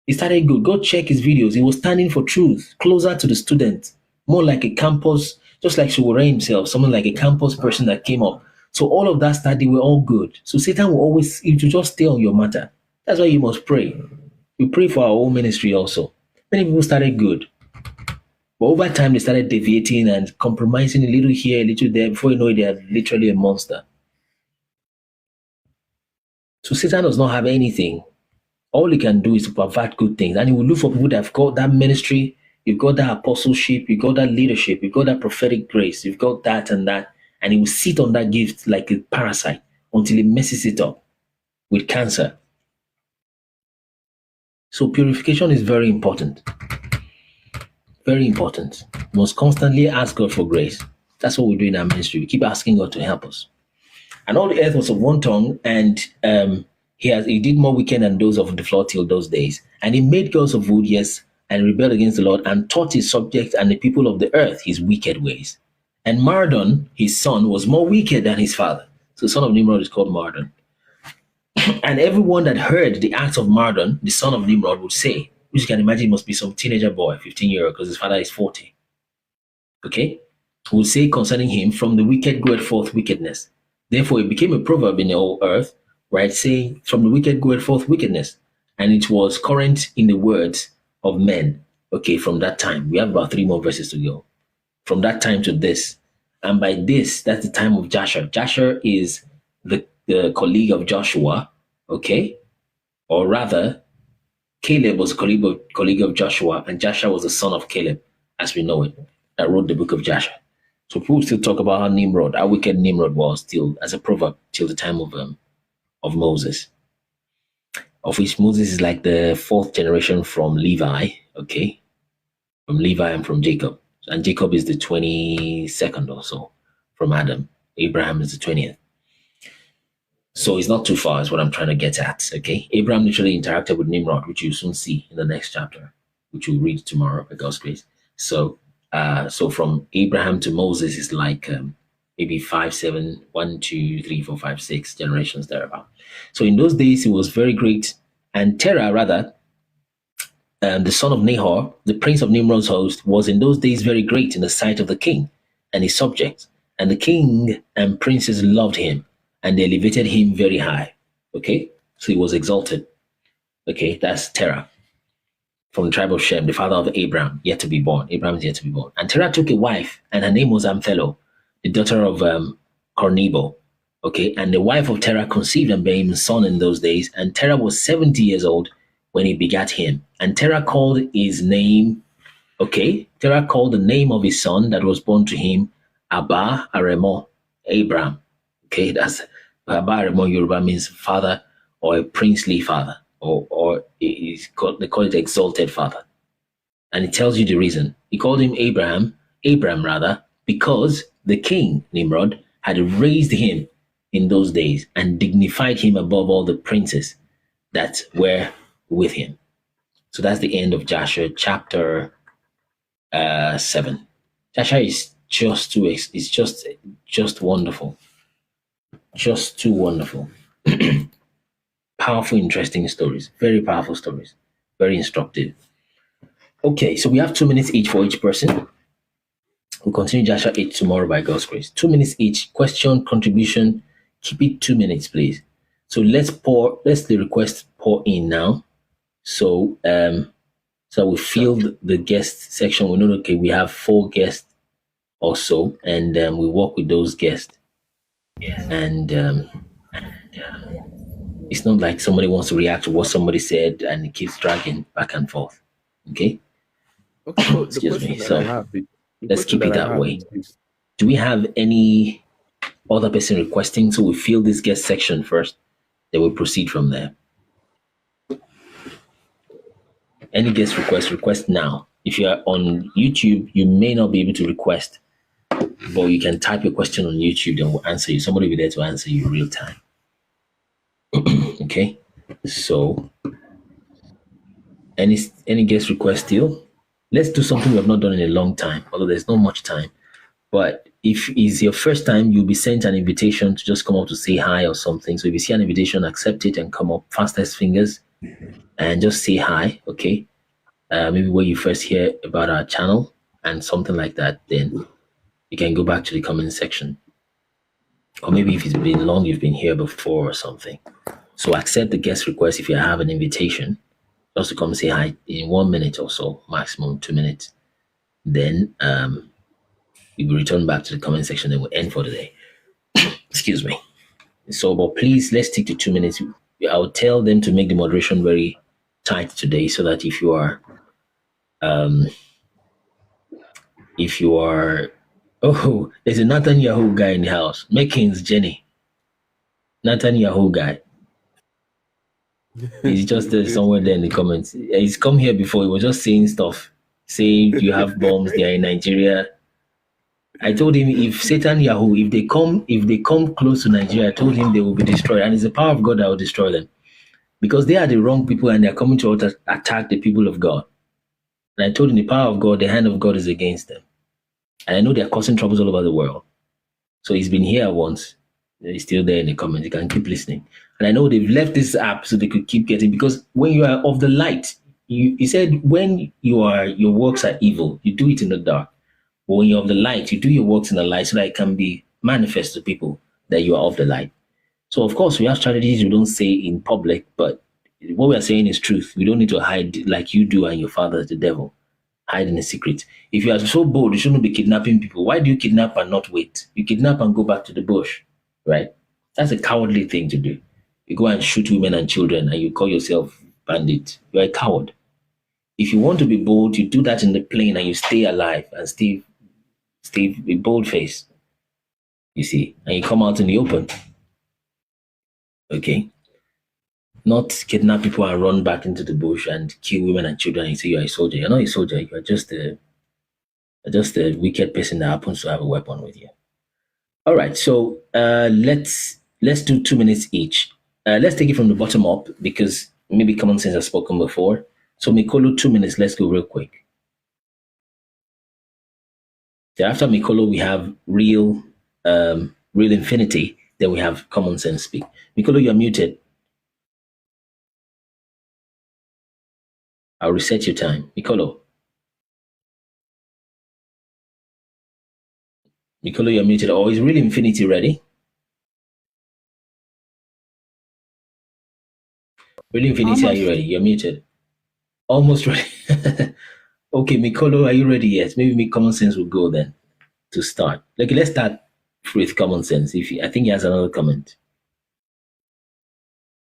He started good. Go check his videos. He was standing for truth, closer to the students more like a campus, just like Showore himself, someone like a campus person that came up. So all of that stuff, they were all good. So Satan will always, you to just stay on your matter. That's why you must pray. We pray for our own ministry also. Many people started good, but over time they started deviating and compromising a little here, a little there. Before you know it, they are literally a monster. So Satan does not have anything. All he can do is to pervert good things. And he will look for people that have got that ministry, you've got that apostleship, you've got that leadership, you've got that prophetic grace, you've got that and that. And he will sit on that gift like a parasite until he messes it up with cancer. So purification is very important. Very important. We must constantly ask God for grace. That's what we do in our ministry. We keep asking God to help us. And all the earth was of one tongue, and he did more wicked than those of the floor till those days. And he made gods of wood, yes, and rebelled against the Lord, and taught his subjects and the people of the earth his wicked ways. And Mardon, his son, was more wicked than his father. So the son of Nimrod is called Mardon. And everyone that heard the acts of Mardon, the son of Nimrod, would say, which you can imagine must be some teenager boy, 15-year-old, because his father is 40. Okay? Would say concerning him, from the wicked goeth forth wickedness. Therefore, it became a proverb in the whole earth, right? Saying, from the wicked goeth forth wickedness. And it was current in the words of men. Okay, from that time. We have about 3 more verses to go. From that time to this. And by this, that's the time of Jasher. Jasher is the colleague of Joshua, okay? Or rather, Caleb was a colleague of Joshua, and Jasher was the son of Caleb, as we know it, that wrote the book of Jasher. So people still talk about how wicked Nimrod was still as a proverb till the time of Moses, of which Moses is like the 4th generation from Levi, okay? From Levi and from Jacob. And Jacob is the 22nd or so from Adam. Abraham is the 20th. So it's not too far is what I'm trying to get at, okay? Abraham literally interacted with Nimrod, which you'll soon see in the next chapter, which we'll read tomorrow by God's grace. So from Abraham to Moses is like maybe 5, 7, 1, 2, 3, 4, 5, 6 generations thereabout. So in those days, he was very great. And Terah, rather, the son of Nahor, the prince of Nimrod's host, was in those days very great in the sight of the king and his subjects. And the king and princes loved him, and they elevated him very high. Okay? So he was exalted. Okay, that's Terah. From the tribe of Shem, the father of Abraham, yet to be born. Abraham is yet to be born. And Terah took a wife, and her name was Amphelo, the daughter of Cornebo. Okay, and the wife of Terah conceived and bare him a son in those days. And Terah was 70 years old when he begat him. And Terah called his name, Terah called the name of his son that was born to him Abba Aremo, Abraham. Okay, that's Abba Aremo Yoruba means father or a princely father, or they call it exalted father. And it tells you the reason. He called him Abram rather, because the king, Nimrod, had raised him in those days and dignified him above all the princes that were with him. So that's the end of Jasher chapter 7. Jasher is just wonderful. Just too wonderful. Powerful, interesting stories. Very powerful stories. Very instructive. Okay, so we have 2 minutes each for each person. We'll continue Joshua 8 tomorrow by God's grace. 2 minutes each. Question, contribution. Keep it 2 minutes, please. So let's the request pour in now. So we filled the guest section. We know, okay, we have 4 guests or so, and we work with those guests. And it's not like somebody wants to react to what somebody said and it keeps dragging back and forth. Okay? So Excuse me. So let's keep it that way. Do we have any other person requesting? So we fill this guest section first, then we'll proceed from there. Any guest request now. If you are on YouTube, you may not be able to request, but you can type your question on YouTube, then we'll answer you. Somebody will be there to answer you real time. Okay, so any guest request still? Let's do something we have not done in a long time, although there's not much time. But if it's your first time, you'll be sent an invitation to just come up to say hi or something. So if you see an invitation, accept it and come up, fastest fingers, and just say hi, okay? Maybe when you first hear about our channel, and something like that, then you can go back to the comment section. Or maybe if it's been long, you've been here before or something. So accept the guest request if you have an invitation, just to come say hi in 1 minute or so, maximum 2 minutes. Then you will return back to the comment section and we'll end for the day. Excuse me. So, but please, let's stick to 2 minutes. I'll tell them to make the moderation very tight today so that if you are, oh, there's a Netanyahu guy in the house. Makings, Jenny. Netanyahu guy. He's just somewhere there in the comments. He's come here before. He was just saying stuff, saying you have bombs there in Nigeria. I told him if Satan Yahoo, if they come close to Nigeria, I told him they will be destroyed, and it's the power of God that will destroy them, because they are the wrong people and they are coming to attack the people of God. And I told him the power of God, the hand of God is against them, and I know they are causing troubles all over the world. So he's been here once. He's still there in the comments. You can keep listening. And I know they've left this app so they could keep getting, because when you are of the light, he said when your works are evil, you do it in the dark. But when you're of the light, you do your works in the light so that it can be manifest to people that you are of the light. So of course we have strategies we don't say in public, but what we are saying is truth. We don't need to hide like you do and your father, the devil, hide in a secret. If you are so bold, you shouldn't be kidnapping people. Why do you kidnap and not wait? You kidnap and go back to the bush, right? That's a cowardly thing to do. You go and shoot women and children and you call yourself bandit. You're a coward. If you want to be bold, you do that in the plain and you stay alive and stay with bold face. You see, and you come out in the open. Okay? Not kidnap people and run back into the bush and kill women and children and you say you're a soldier. You're not a soldier, you're just a wicked person that happens to have a weapon with you. All right, so let's do 2 minutes each. Let's take it from the bottom up because maybe common sense has spoken before. So Mikolo, 2 minutes. Let's go real quick. Then after Mikolo, we have real infinity. Then we have common sense speak. Mikolo, you're muted. I'll reset your time. Mikolo, you're muted. Oh, is real infinity ready? Real infinity, are you ready? You're muted. Almost ready. Okay, Mikolo, are you ready yet? Maybe common sense will go then to start. Okay, let's start with common sense. I think he has another comment.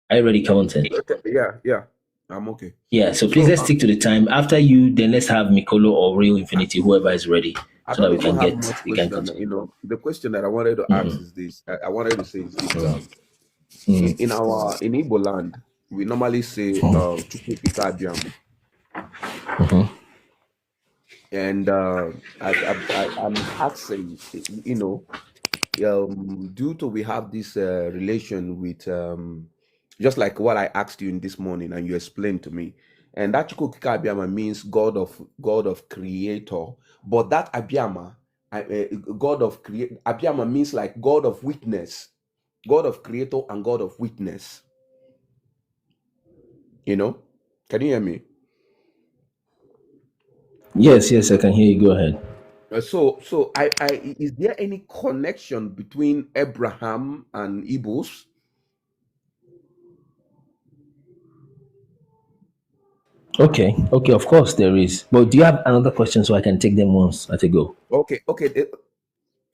Are you ready, common sense? Yeah. I'm okay. Yeah, so please let's stick to the time. After you, then let's have Mikolo or real infinity, whoever is ready, so that we can continue. You know, the question that I wanted to ask is this. I wanted to say is this. In Igbo land, we normally say Chukwuka Abiam. And I'm asking, you know, due to we have this relation with just like what I asked you in this morning and you explained to me, and that Chukwuka Abiama means God of creator, but that Abiama, God of create, Abiama means like God of witness, God of creator and God of witness. You know, can you hear me? Yes, I can hear you. Go ahead. So is there any connection between Abraham and Igbos? Okay, of course there is. But do you have another question so I can take them once at a go? Okay.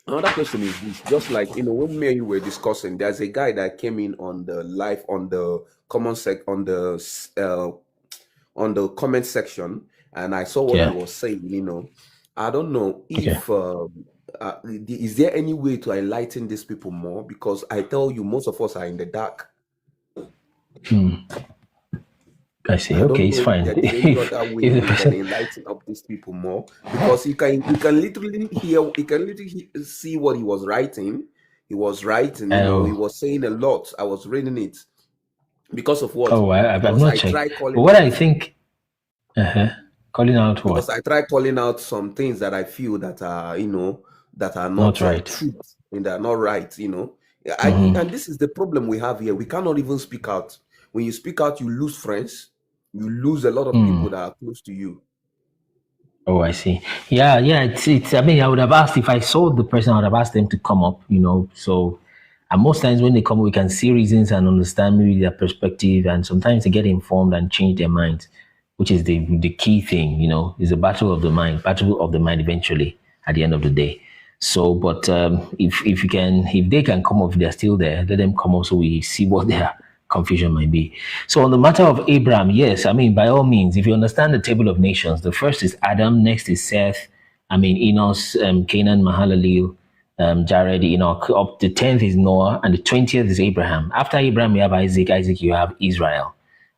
Another question is this: just like when me and you were discussing, there's a guy that came in on the live on the on the comment section, and I saw what he was saying. I don't know if is there any way to enlighten these people more, because I tell you, most of us are in the dark. I see. Okay, it's fine. There is any other way we can enlighten up these people more, because you can literally see what he was writing. He was writing, he was saying a lot. I was reading it because of what? Oh, I've not checked. But what I think, calling out what? Because I try calling out some things that I feel that are that are not right, truth, and they're not right. And this is the problem we have here. We cannot even speak out. When you speak out, you lose friends. You lose a lot of people that are close to you. Oh, I see. Yeah, yeah. It's. I mean, I would have asked if I saw the person. I would have asked them to come up. So, and most times when they come, we can see reasons and understand maybe their perspective, and sometimes they get informed and change their minds, which is the key thing. Is a battle of the mind. Battle of the mind. Eventually, at the end of the day. So, but if they can come up, if they're still there, let them come up so we see what their confusion might be. So on the matter of Abraham, yes, I mean, by all means, if you understand the table of nations, the first is Adam, next is Seth, I mean, Enos, Canaan, Mahalalel, Jared, Enoch, up the 10th is Noah, and the 20th is Abraham. After Abraham, you have Isaac, you have Israel.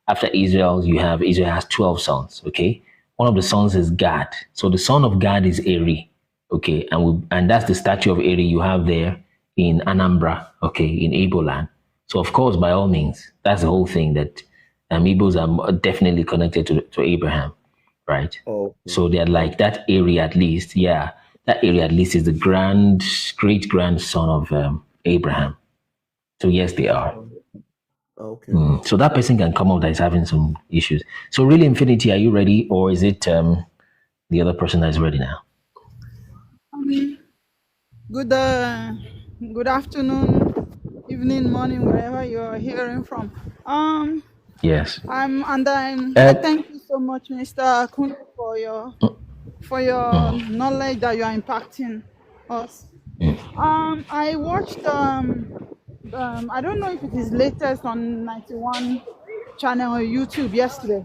After Israel, Israel has 12 sons, okay? One of the sons is Gad. So the son of Gad is Eri, okay? And that's the statue of Eri you have there in Anambra, okay, in Igbo land. So of course, by all means, that's the whole thing that Igbos are definitely connected to Abraham, right? Oh, So they're like that area at least, yeah. That area at least is the great grandson of Abraham. So yes, they are. okay. So that person can come up that is having some issues. So really, Infinity, are you ready, or is it the other person that is ready now? Good good afternoon, evening, morning, wherever you're hearing from. Yes. I thank you so much, Mr. Kuno, for your knowledge that you are impacting us. I watched I don't know if it is latest on 91 channel on YouTube yesterday.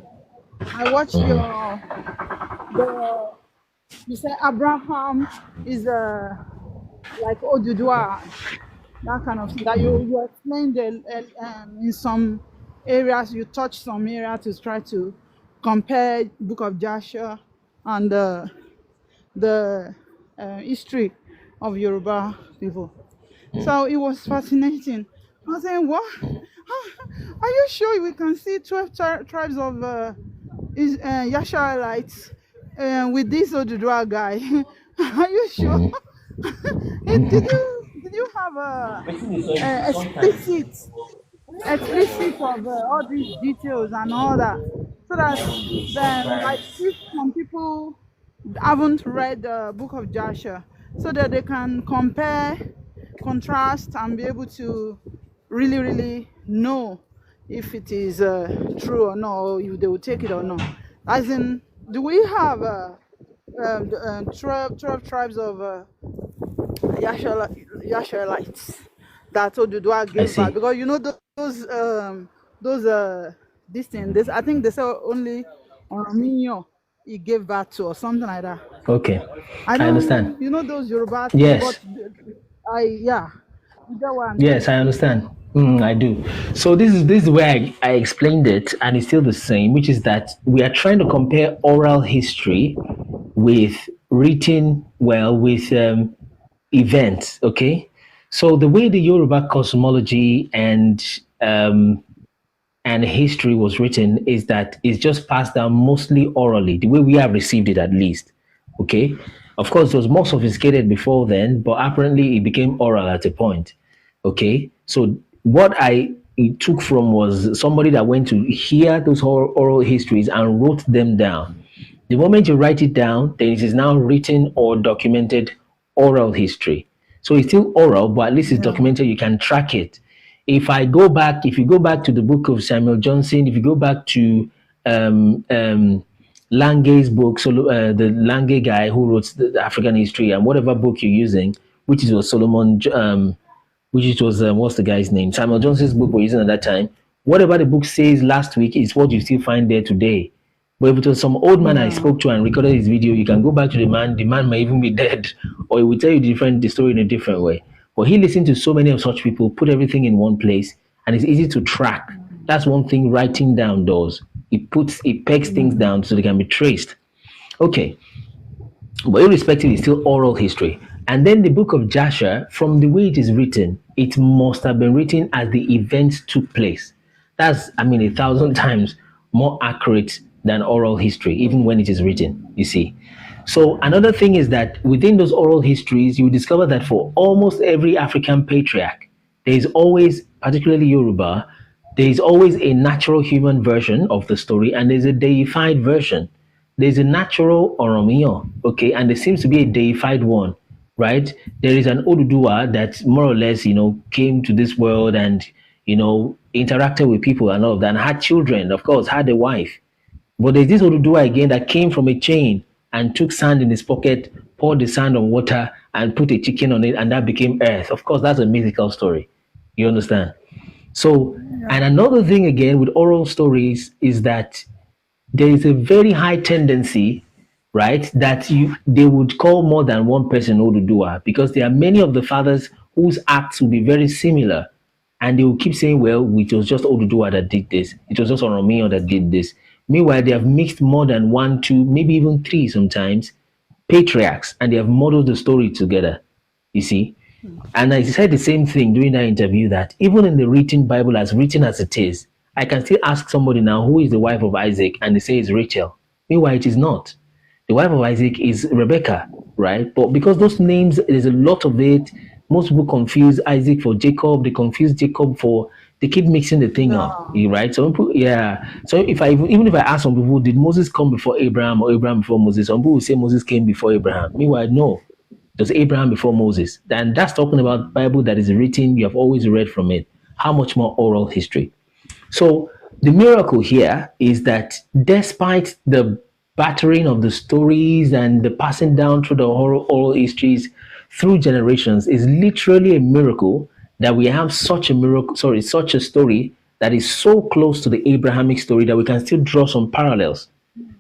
I watched you said Abraham is like Odudua, that kind of thing. That you explained in some areas, you touched some areas to try to compare Book of Joshua and the history of Yoruba people. So it was fascinating. I was saying, what? Are you sure we can see 12 tribes of Yasharites with this Odudua guy? Are you sure? Did you have a explicit of all these details and all that, so that then, like, if some people haven't read the Book of Joshua, so that they can compare, contrast, and be able to really know if it is true or not, or if they will take it or not. As in, do we have 12 tribes of Yasharites that Odudua gave back? Because you know this thing. I think they say only Orominyo he gave back to, or something like that. Okay. I don't understand. You know those Yoruba things, Yes. but you get what I'm Yes, I saying? understand. I do. So this is where I explained it, and it's still the same, which is that we are trying to compare oral history with written, with events. Okay, so the way the Yoruba cosmology and history was written is that it's just passed down mostly orally, the way we have received it at least. Okay, of course, it was more sophisticated before then, but apparently it became oral at a point. Okay, so what I took from was somebody that went to hear those oral histories and wrote them down. The moment you write it down, then it is now written or documented oral history. So it's still oral, but at least it's documented. You can track it. If you go back to the book of Samuel Johnson, if you go back to Lange's book, the Lange guy who wrote the African history, and whatever book you're using, which was Solomon, which was what's the guy's name? Samuel Johnson's book we're using at that time. Whatever the book says last week is what you still find there today. But if it was some old man I spoke to and recorded his video, you can go back to the man. The man may even be dead, or he will tell you the story in a different way. But he listened to so many of such people, put everything in one place, and it's easy to track. That's one thing writing down does. It pegs things down so they can be traced. Okay. But irrespective, it's still oral history. And then the book of Joshua, from the way it is written, it must have been written as the events took place. That's, 1,000 times more accurate than oral history, even when it is written, you see. So another thing is that within those oral histories, you discover that for almost every African patriarch, there is always, particularly Yoruba, there is always a natural human version of the story, and there's a deified version. there's a natural Oromiyan, okay, and there seems to be a deified one, right? There is an Oduduwa that more or less, came to this world and, interacted with people and all of that, and had children, of course, had a wife. But there's this Oduduwa again that came from a chain and took sand in his pocket, poured the sand on water, and put a chicken on it, and that became earth. Of course, that's a mythical story. You understand? So, and another thing again with oral stories is that there is a very high tendency, right, that they would call more than one person Oduduwa because there are many of the fathers whose acts will be very similar, and they will keep saying, "Well, it was just Oduduwa that did this. It was just Oromiyo that did this." Meanwhile, they have mixed more than one, two, maybe even three sometimes patriarchs, and they have modeled the story together. You see. And I said the same thing during that interview that even in the written Bible, as written as it is, I can still ask somebody now who is the wife of Isaac, and they say it's Rachel. Meanwhile, it is not. The wife of Isaac is Rebecca, right? But because those names, there's a lot of it. Most people confuse Isaac for Jacob. They confuse Jacob for. They keep mixing the thing up, right? So yeah. So even if I ask some people, did Moses come before Abraham or Abraham before Moses? Some people will say Moses came before Abraham. Meanwhile, no. There's Abraham before Moses. And that's talking about Bible that is written. You have always read from it. How much more oral history? So the miracle here is that despite the battering of the stories and the passing down through the oral histories through generations, is literally a miracle that we have such a story that is so close to the Abrahamic story that we can still draw some parallels.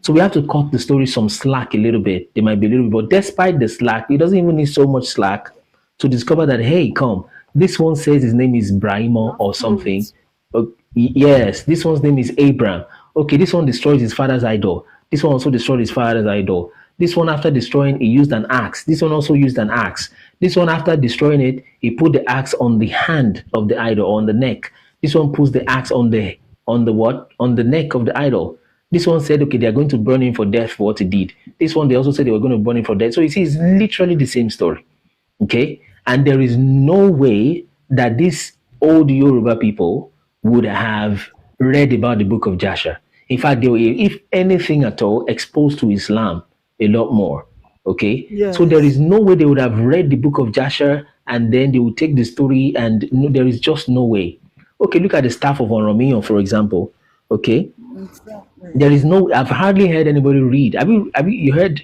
So we have to cut the story some slack a little bit. There might be a little bit, but despite the slack, it doesn't even need so much slack to discover that, hey, come, this one says his name is Brahima or something. Yes, this one's name is Abraham. Okay, this one destroys his father's idol. This one also destroyed his father's idol. This one, after destroying, he used an axe. This one also used an axe. This one, after destroying it, he put the axe on the hand of the idol, on the neck. This one puts the axe on the what? On the neck of the idol. This one said, okay, they are going to burn him for death for what he did. This one, they also said they were going to burn him for death. So you see, it's literally the same story. Okay? And there is no way that these old Yoruba people would have read about the book of Jasher. In fact, they were, if anything at all, exposed to Islam a lot more. Okay? Yes. So there is no way they would have read the book of Jasher and then they would take the story, and no, there is just no way. Okay, look at the staff of Oromiyo, for example. Okay? There is no, I've hardly heard anybody read.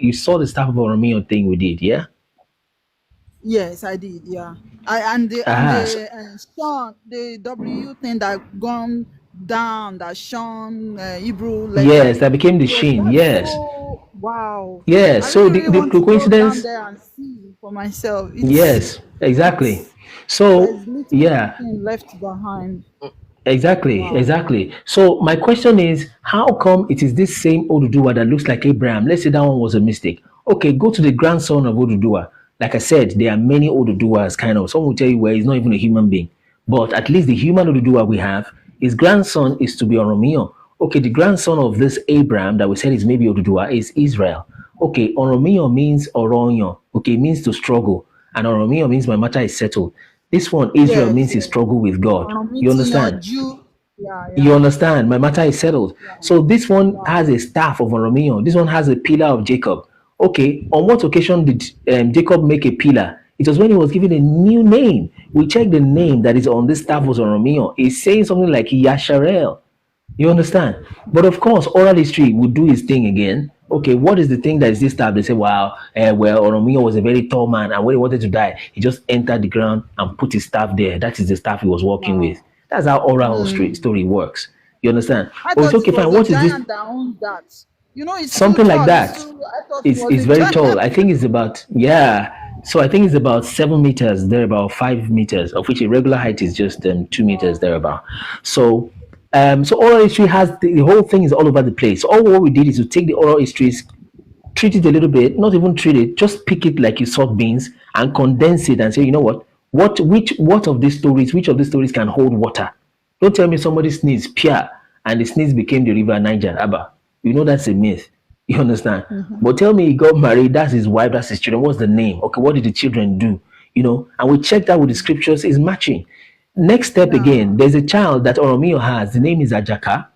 You saw the staff of Oromiyo thing we did, yeah? Yes, I did. Yeah, and the Sean, the W thing that gone down, that Sean Hebrew letter. Yes, that became the Shin. Yes. So, wow. Yes. So really the coincidence. Go down there and see for myself. Yes, exactly. So yeah, left behind. Exactly, Wow. exactly. So my question is, how come it is this same Oduduwa that looks like Abraham? Let's say that one was a mistake. Okay, go to the grandson of Oduduwa. Like I said, there are many Oduduwas, kind of. Some will tell you, well, he's not even a human being. But at least the human Oduduwa we have, his grandson is to be Oromiyo. Okay, the grandson of this Abraham that we said is maybe Oduduwa is Israel. Okay, Oromiyo means Oronyo. Okay, it means to struggle. And Oromiyo means my matter is settled. This one, Israel, means he struggle with God. You understand? You understand? My matter is settled. So this one has a staff of Oromiyo. This one has a pillar of Jacob. Okay, on what occasion did Jacob make a pillar? It was when he was given a new name. We check the name that is on this staff was Oromiyo. It's saying something like Yasharel. You understand? But of course, oral history would do his thing again. Okay, what is the thing that is this staff? They say, wow, well, Oromiyo was a very tall man, and when he wanted to die, he just entered the ground and put his staff there. That is the staff he was working with. That's how oral story works. You understand? I But it's thought okay, it fine. was What a is this? giant that owns that. You know, it's Something too like tall. that. I thought It's it was a very giant. tall. I think it's about, yeah. So I think it's about 7 meters, there about 5 meters, of which a regular height is just 2 meters thereabout. So so oral history has the whole thing is all over the place. All what we did is to take the oral histories, treat it a little bit, not even treat it, just pick it like you salt beans and condense it and say, you know what? Which of these stories can hold water? Don't tell me somebody sneezed pure and the sneeze became the river Niger, Abba. You know that's a myth. You understand? But tell me he got married, that's his wife, that's his children. What's the name? Okay, what did the children do? You know, and we check that with the scriptures, is matching. Next step again, there's a child that Oromiyo has. The name is Ajaka.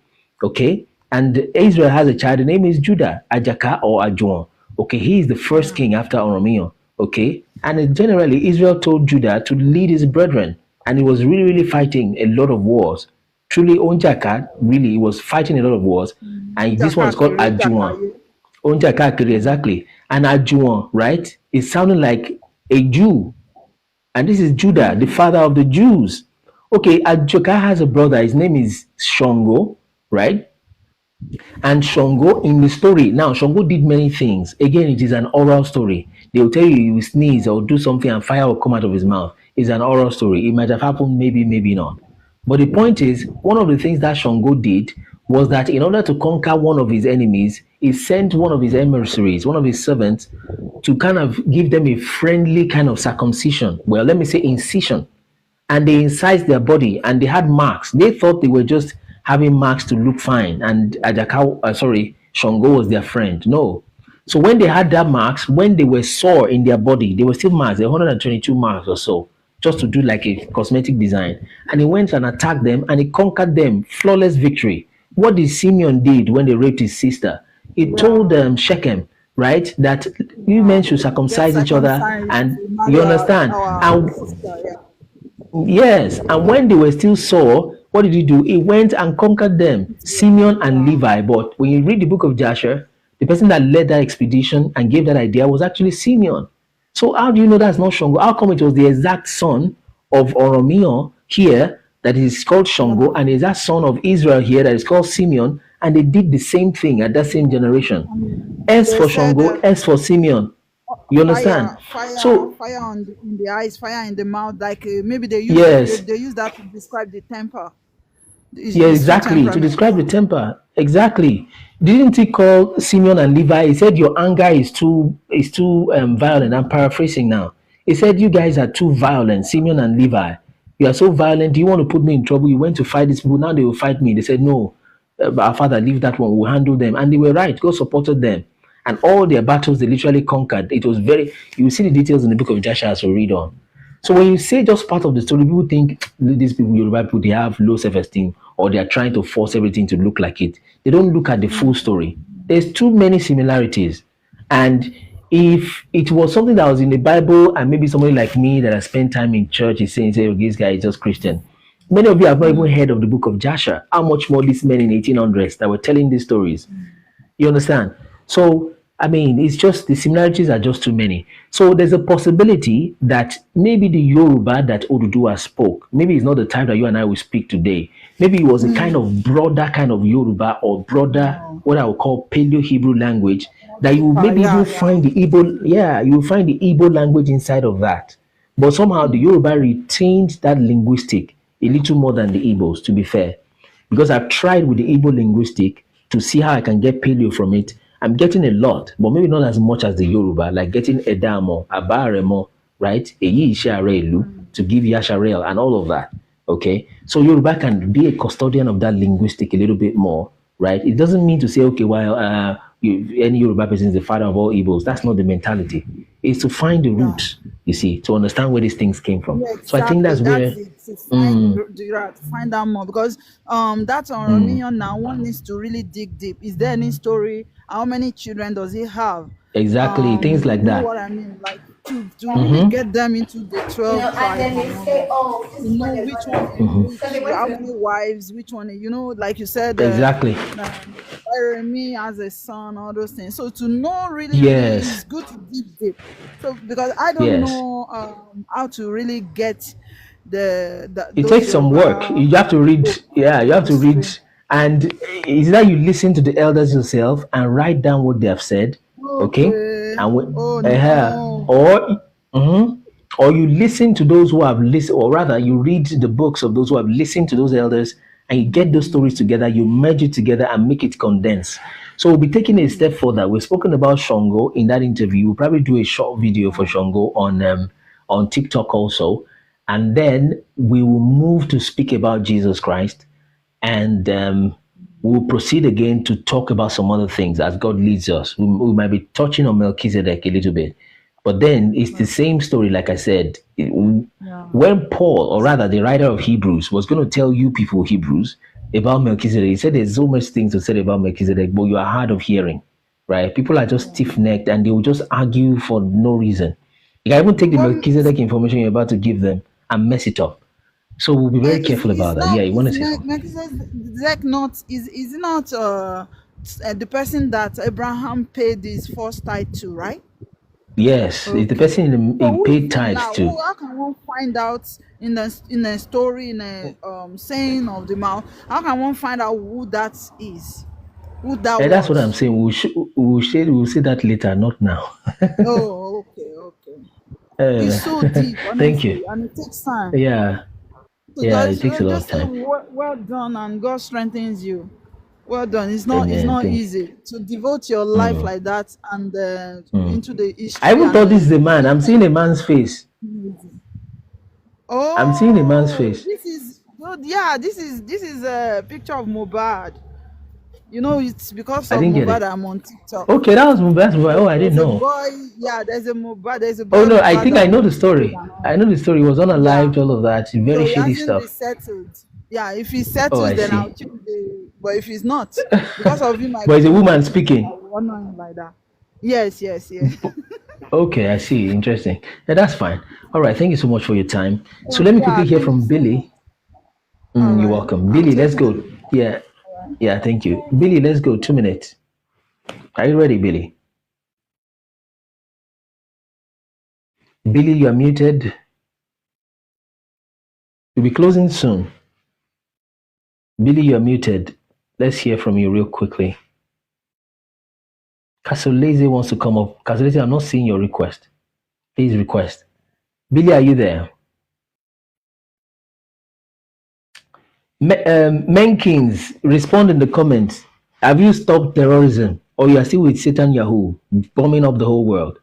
Okay, And Israel has a child. The name is Judah, Ajaka or Ajuan. Okay, he is the first king after Oromio. Okay, and generally Israel told Judah to lead his brethren, and he was really, really fighting a lot of wars. Truly, Onjaka really was fighting a lot of wars, and this one is called Ajuan. Onjaka, exactly. And Ajuan, right? It's sounding like a Jew, and this is Judah, the father of the Jews. Okay, Ajoka has a brother. His name is Shongo, right? And Shongo in the story, now Shongo did many things. Again, it is an oral story. They will tell you he will sneeze or do something and fire will come out of his mouth. It's an oral story. It might have happened, maybe, maybe not. But the point is, one of the things that Shongo did was that in order to conquer one of his enemies, he sent one of his emissaries, one of his servants, to kind of give them a friendly kind of circumcision. Well, let me say incision. And they incised their body and they had marks. They thought they were just having marks to look fine, and Shongo was their friend. No. So when they had that marks, when they were sore in their body, they were still marks, they were 122 marks or so, just to do like a cosmetic design. And he went and attacked them and he conquered them. Flawless victory. What did Simeon did when they raped his sister? He told Shechem, right, that you men should circumcise each other, and you understand. And yes, and when they were still sore, what did he do? He went and conquered them, Simeon and Levi. But when you read the book of Jasher, the person that led that expedition and gave that idea was actually Simeon. So how do you know that's not Shongo? How come it was the exact son of Oromio here that is called Shongo, and the exact son of Israel here that is called Simeon, and they did the same thing at that same generation? S for Shongo, S for Simeon. You understand? So fire in the eyes, fire in the mouth. Like maybe they use yes, they use that to describe the temper. yeah, exactly. To describe the temper, exactly. Didn't he call Simeon and Levi? He said your anger is too violent. I'm paraphrasing now. He said you guys are too violent, Simeon and Levi. You are so violent. Do you want to put me in trouble? You went to fight these people. Now they will fight me. They said no, our father, leave that one. We'll handle them. And they were right. God supported them. And all their battles, they literally conquered. It was very, you will see the details in the book of Joshua as we read on. So when you say just part of the story, people think these people, Yoruba people, they have low self-esteem or they are trying to force everything to look like it. They don't look at the full story. There's too many similarities. And if it was something that was in the Bible and maybe somebody like me that has spent time in church is saying, oh, this guy is just Christian. Many of you have not even heard of the book of Joshua. How much more these men in 1800s that were telling these stories? You understand? So, I mean, it's just the similarities are just too many. So there's a possibility that maybe the Yoruba that Oduduwa spoke, maybe it's not the type that you and I will speak today. Maybe it was a kind of broader kind of Yoruba or broader, what I would call Paleo-Hebrew language, that you will maybe even find the Igbo, you will find the Igbo language inside of that. But somehow the Yoruba retained that linguistic a little more than the Igbos, to be fair. Because I've tried with the Igbo linguistic to see how I can get Paleo from it. I'm getting a lot, but maybe not as much as the Yoruba, like getting Edamo, Abaremo, right? Eyi Isharelu to give Yasharel and all of that. Okay. So Yoruba can be a custodian of that linguistic a little bit more, right? It doesn't mean to say, okay, well, any Yoruba person is the father of all Igbos. That's not the mentality. It's to find the roots, you see, to understand where these things came from. Yeah, exactly. So I think that's where it. To find out more, because that's on Romeo now. One needs to really dig deep. Is there any story? How many children does he have? Exactly, things like You know that. what I mean? Like to really get them into the 12 tribes. You know which one, how many wives, which one, like you said, Exactly. Jeremy has a son, all those things. So to know really, Yes. it's good to dig deep. So because I don't Yes. know how to really get the It those takes some work. Yoruba You have to read, you have to read. And it's that you listen to the elders yourself and write down what they have said. Okay? And when, or you listen to those who have listened, or rather, you read the books of those who have listened to those elders, and you get those stories together, you merge it together and make it condensed. So we'll be taking it a step further. We've spoken about Shongo in that interview. We'll probably do a short video for Shongo on TikTok also. And then we will move to speak about Jesus Christ. And we'll proceed again to talk about some other things as God leads us. We might be touching on Melchizedek a little bit. But then it's the same story, like I said. When Paul, or rather the writer of Hebrews, was going to tell you people, Hebrews, about Melchizedek. He said there's so much things to say about Melchizedek, but you are hard of hearing, right? People are just stiff-necked and they will just argue for no reason. You can even take the Well, Melchizedek information you're about to give them and mess it up. So we'll be very careful about that. Yeah, you want to say something? Melchizedek not is not the person that Abraham paid his first tithe to, right? Yes, it's the person So he who is paid it tithes now? to. How can one find out in a story, in a saying of the mouth? How can one find out who that is? Who that And that's what I'm was? saying. We'll see that later, not now. Oh, okay. It's so deep, Thank honestly, you. and it takes time. Yeah, So yeah, it guys, takes a lot of just say time. well done, and God strengthens you. Well done. It's Amen. not Thank you. easy to devote your life Mm, like that and mm. into the I history even and thought this is a man. I'm seeing a man's face. I'm seeing a man's oh, face. this is good. Yeah, this is a picture of Mubad. You know, it's because I of didn't get Mubad it. I'm on TikTok. Okay, that was Mubad. Oh, I didn't There's a know. boy, yeah, there's a Oh boy no, I Mubad think that I know the wants to story. I know the story. He was on a live, all of that. Very so he shady hasn't stuff. resettled. Yeah, if he Oh, settles, I then I'll see. choose the. But if he's not, because of him, I But it's a came on woman TikTok. I speaking. will honor him like that. Yes. Okay, I see. Interesting. Yeah, that's fine. All right. Thank you so much for your time. So let me Yeah, quickly hear thank you from so much. Billy. All You're right, welcome. I'm Billy, let's taking go. Yeah. Yeah, thank you. Billy, let's go. 2 minutes. Are you ready, Billy? Billy, you are muted. We'll be closing soon. Billy, you are muted. Let's hear from you real quickly. Casolese wants to come up. Casolese, I'm not seeing your request. Please request. Billy, are you there? Menkins, respond in the comments. Have you stopped terrorism or you are still with Satan Yahoo bombing up the whole world?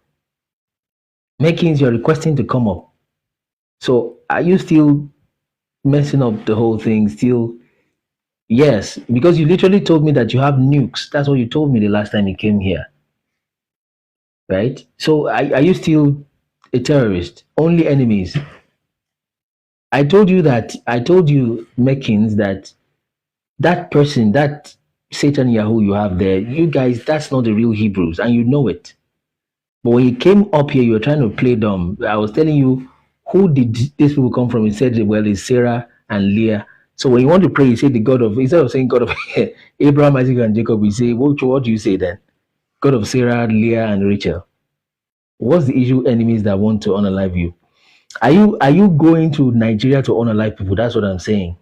Menkins, you're requesting to come up. So are you still messing up the whole thing? Still, yes, because you literally told me that you have nukes. That's what you told me the last time you came here, right? So are you still a terrorist? Only enemies. I told you, Menkins, that person, that Satan Yahoo you have there, you guys, that's not the real Hebrews, and you know it. But when you came up here, you were trying to play dumb. I was telling you, who did these people come from? He said, well, it's Sarah and Leah. So when you want to pray, you say the God of, instead of saying God of Abraham, Isaac, and Jacob, you say, what do you say then? God of Sarah, Leah, and Rachel. What's the issue? Enemies that want to unalive you. Are you going to Nigeria to unalive people? That's what I'm saying.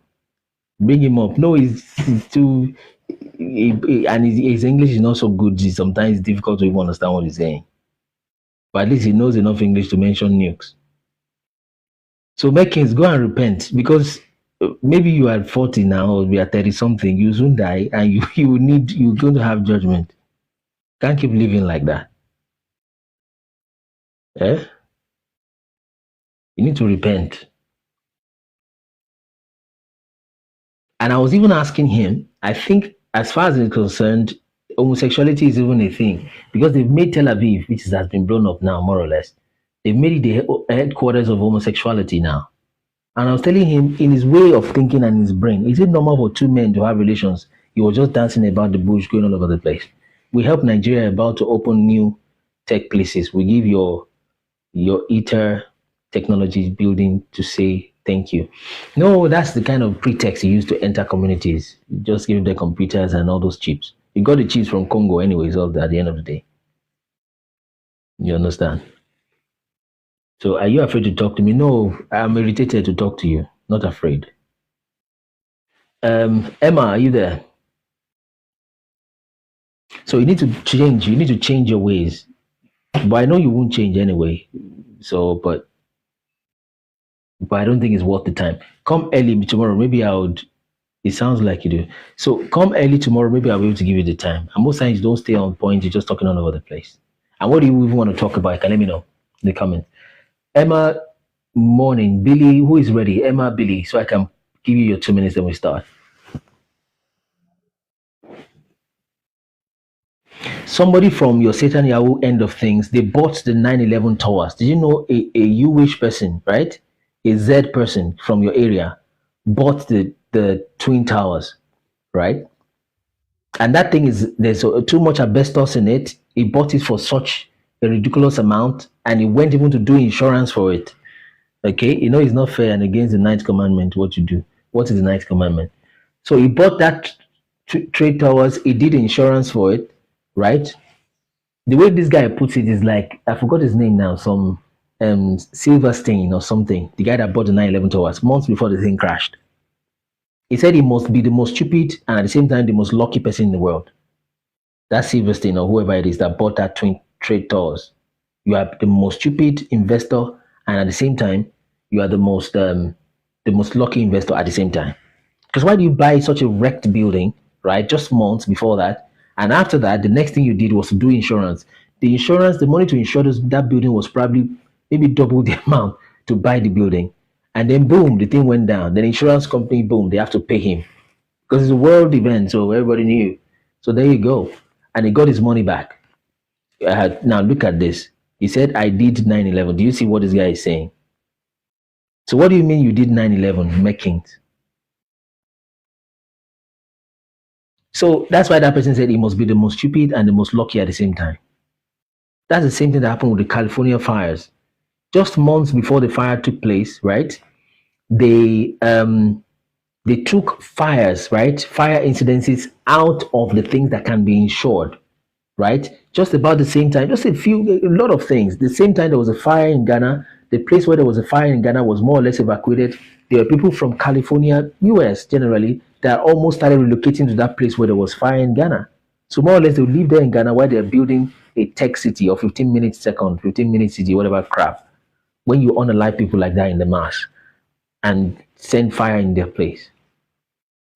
Bring him up. No, he's too, and his English is not so good. Sometimes it's difficult to even understand what he's saying. But at least he knows enough English to mention nukes. So Mekins, go and repent, because maybe you are 40 now or we are 30 something. You soon die, and you're going to have judgment. Can't keep living like that. Eh? You need to repent. And I was even asking him, I think as far as it's concerned, homosexuality is even a thing, because they've made Tel Aviv, which has been blown up now, more or less, they've made it the headquarters of homosexuality now. And I was telling him, in his way of thinking and his brain, is it normal for two men to have relations? He was just dancing about the bush, going all over the place. We help Nigeria about to open new tech places. We give your ITER technology building to say thank you. No, that's the kind of pretext he used to enter communities. You just give the computers and all those chips. You got the chips from Congo anyways, at the end of the day. You understand? So are you afraid to talk to me? No, I'm irritated to talk to you, not afraid. Emma, are you there? So you need to change. You need to change your ways. But I know you won't change anyway. So, but I don't think it's worth the time. Come early tomorrow. Maybe I would. It sounds like you do. So come early tomorrow. Maybe I'll be able to give you the time. And most times you don't stay on point. You're just talking all over the place. And what do you even want to talk about? You can let me know in the comments. Emma, morning. Billy, who is ready? Emma, Billy. So I can give you your 2 minutes. Then we start. Somebody from your Satan Yahoo end of things, they bought the 9/11 towers. Did you know a U-ish person, right? A Z person from your area bought the Twin Towers. right? And that thing is, there's too much asbestos in it. He bought it for such a ridiculous amount, and he went even to do insurance for it. Okay, you know it's not fair and against the ninth commandment. What you do? What is the ninth commandment? So he bought that trade towers. He did insurance for it, right? The way this guy puts it is like, I forgot his name now. Some Silverstein or something. The guy that bought the 9/11 towers months before the thing crashed. He said he must be the most stupid and at the same time the most lucky person in the world. That Silverstein or whoever it is that bought that twin trade towers. You are the most stupid investor, and at the same time, you are the most lucky investor at the same time. Because why do you buy such a wrecked building, right? Just months before that, and after that, the next thing you did was to do insurance. The insurance, the money to insure that building was probably maybe double the amount to buy the building, and then boom, the thing went down. Then insurance company, boom, they have to pay him because it's a world event, so everybody knew. So there you go, and he got his money back. Now look at this. He said, I did 9/11. Do you see what this guy is saying? So what do you mean you did 9/11, Mekins? So that's why that person said he must be the most stupid and the most lucky at the same time. That's the same thing that happened with the California fires. Just months before the fire took place, right? They took fires, right? Fire incidences out of the things that can be insured, right? Just about the same time, just a lot of things. The same time there was a fire in Ghana, the place where there was a fire in Ghana was more or less evacuated. There were people from California, US generally, that almost started relocating to that place where there was fire in Ghana. So more or less they would live there in Ghana while they're building a tech city or 15 minutes city, whatever crap. When you unalive people like that in the mass and send fire in their place.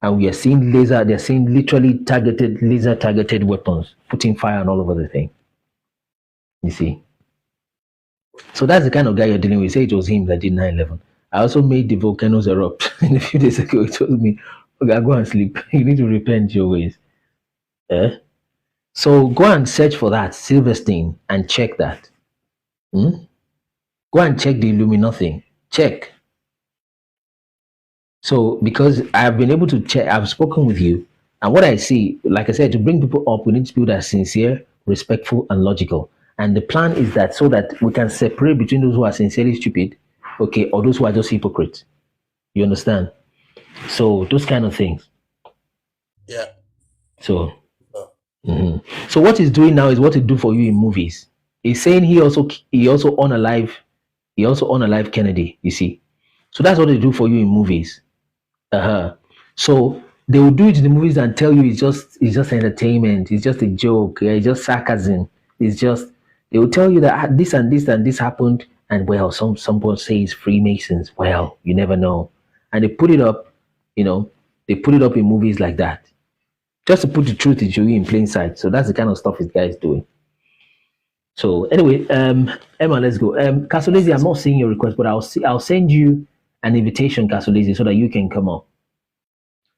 And we are seeing they're seeing literally laser targeted weapons, putting fire on all over the thing. You see? So that's the kind of guy you're dealing with. Say it was him that did 9/11. I also made the volcanoes erupt a few days ago. He told me, okay, go and sleep. You need to repent your ways. So go and search for that, Silverstein, and check that. Go and check the Illuminati. Check. So because I've been able to check, I've spoken with you, and what I see, like I said, to bring people up, we need people that are sincere, respectful, and logical. And the plan is that so that we can separate between those who are sincerely stupid, okay, or those who are just hypocrites. You understand? So those kind of things. Yeah. So, so what he's doing now is what he do for you in movies. He's saying he also unalive Kennedy. You see, so that's what they do for you in movies. So they will do it in the movies and tell you it's just entertainment. It's just a joke. Yeah, it's just sarcasm. It's just they will tell you that this and this and this happened, and well, someone says Freemasons. Well, you never know, and they put it up. They put it up in movies like that, just to put the truth into you in plain sight. So that's the kind of stuff this guy is doing. So anyway, Emma, let's go. Kasolezi, I'm not seeing your request, but I'll send you an invitation, Kasolezi, so that you can come up.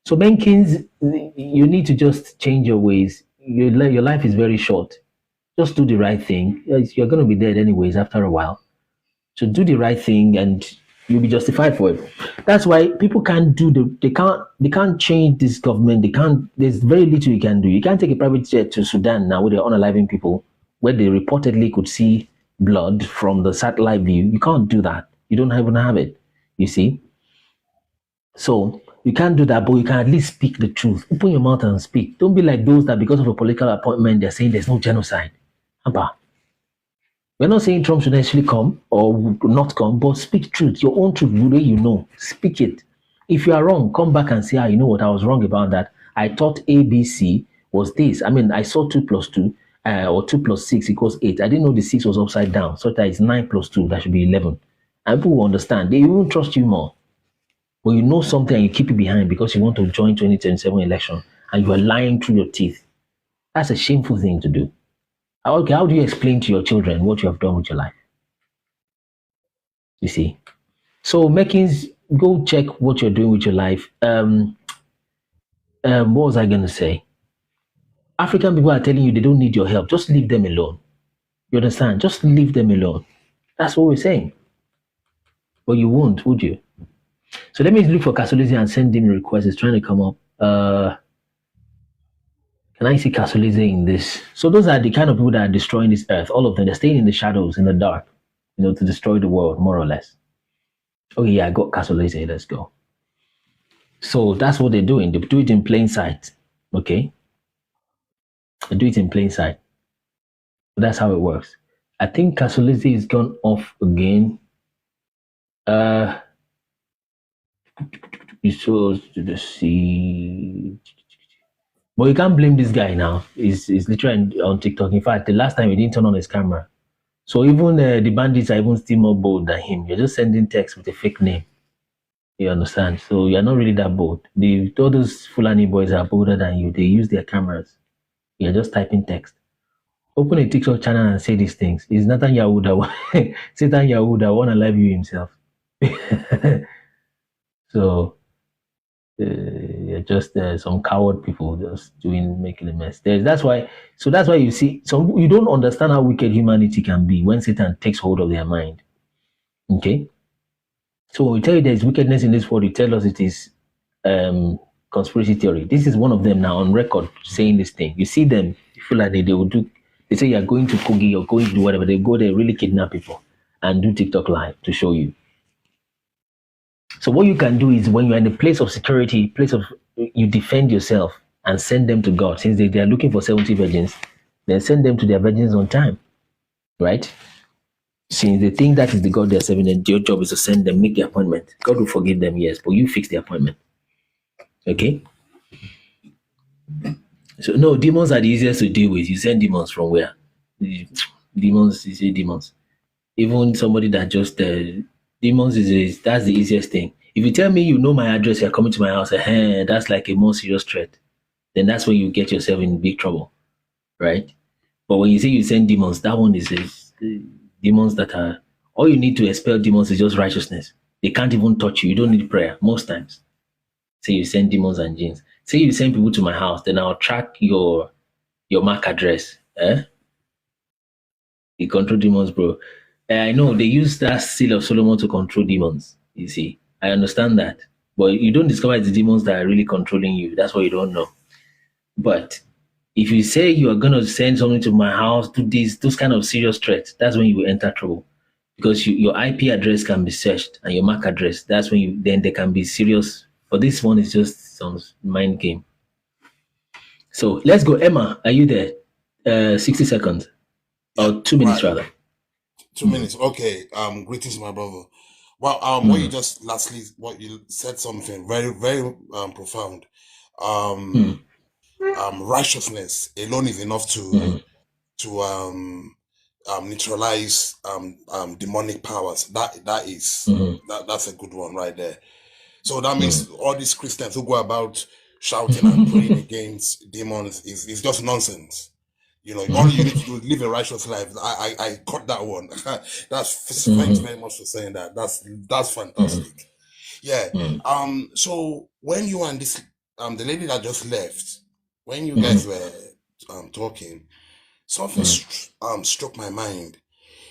So Menkins, you need to just change your ways. Your life is very short. Just do the right thing. You're going to be dead anyways after a while. So do the right thing and you'll be justified for it. That's why people can't they can't change this government. There's very little you can do. You can't take a private jet to Sudan now where they're unaliving people, where they reportedly could see blood from the satellite view. You can't do that. You don't even have it, you see? So you can't do that, but you can at least speak the truth. Open your mouth and speak. Don't be like those that because of a political appointment, they're saying there's no genocide. We're not saying Trump should actually come or not come, but speak truth, your own truth, the way you know. Speak it. If you are wrong, come back and say, you know what, I was wrong about that. I thought ABC was this. I mean, I saw 2 + 2 or 2 + 6 = 8. I didn't know the 6 was upside down, so that it's 9 + 2, that should be 11. And people will understand. They will trust you more. When you know something and you keep it behind because you want to join 2027 election and you are lying through your teeth, that's a shameful thing to do. Okay, how do you explain to your children what you have done with your life? You see? So, Mekins, go check what you're doing with your life. What was I going to say? African people are telling you they don't need your help. Just leave them alone. You understand? Just leave them alone. That's what we're saying. But you won't, would you? So let me look for Kasolisi and send him a request. He's trying to come up. Can I see Kasolise in this? So those are the kind of people that are destroying this earth. All of them, they're staying in the shadows, in the dark, to destroy the world, more or less. Oh yeah, I got Kasolise. Let's go. So that's what they're doing. They do it in plain sight. Okay? They do it in plain sight. That's how it works. I think Kasolise is gone off again. It shows to the sea. But you can't blame this guy now. He's literally on TikTok. In fact, the last time he didn't turn on his camera. So even the bandits are even still more bold than him. You're just sending text with a fake name. You understand? So you're not really that bold. All those Fulani boys are bolder than you. They use their cameras. You're just typing text. Open a TikTok channel and say these things. It's Nathan Yahuda. Satan Yahuda want to live you himself. So you're just some coward people just making a mess. That's why you see you don't understand how wicked humanity can be when Satan takes hold of their mind. Okay? So when we tell you there's wickedness in this world, you tell us it is conspiracy theory. This is one of them now on record saying this thing. You see them, you feel like they will do. They say you're going to Kogi or going to do whatever. They go there, really kidnap people and do TikTok live to show you. So what you can do is when you're in a place of security, you defend yourself and send them to God. Since they are looking for 70 virgins, then send them to their virgins on time, right? Since they think that is the God they're serving, then your job is to send them, make the appointment. God will forgive them, yes, but you fix the appointment. Okay? So no, demons are the easiest to deal with. You send demons from where? Demons, you say demons. Even somebody that just demons that's the easiest thing. If you tell me you know my address, you're coming to my house, that's like a more serious threat. Then that's when you get yourself in big trouble, right? But when you say you send demons, that one is demons that are all you need to expel demons is just righteousness. They can't even touch you. You don't need prayer most times. Say you send demons and jinns. Say you send people to my house, then I'll track your MAC address. You control demons, bro. I know they use that seal of Solomon to control demons. You see, I understand that, but you don't discover the demons that are really controlling you. That's what you don't know. But if you say you are gonna send something to my house, do those kind of serious threats, that's when you will enter trouble, because your IP address can be searched and your MAC address. That's when then they can be serious. But this one is just some mind game. So let's go, Emma. Are you there? 60 seconds or 2 minutes rather. 2 minutes. Okay. Greetings, my brother. Well, what you just lastly, what you said something very, very profound. Righteousness alone is enough to neutralize demonic powers. That's a good one right there. So that means all these Christians who go about shouting and praying against demons is just nonsense. All you need to do is live a righteous life. I caught that one. Thanks very much for saying that. That's fantastic. Yeah. So when you and this the lady that just left, when you guys were talking, something struck my mind.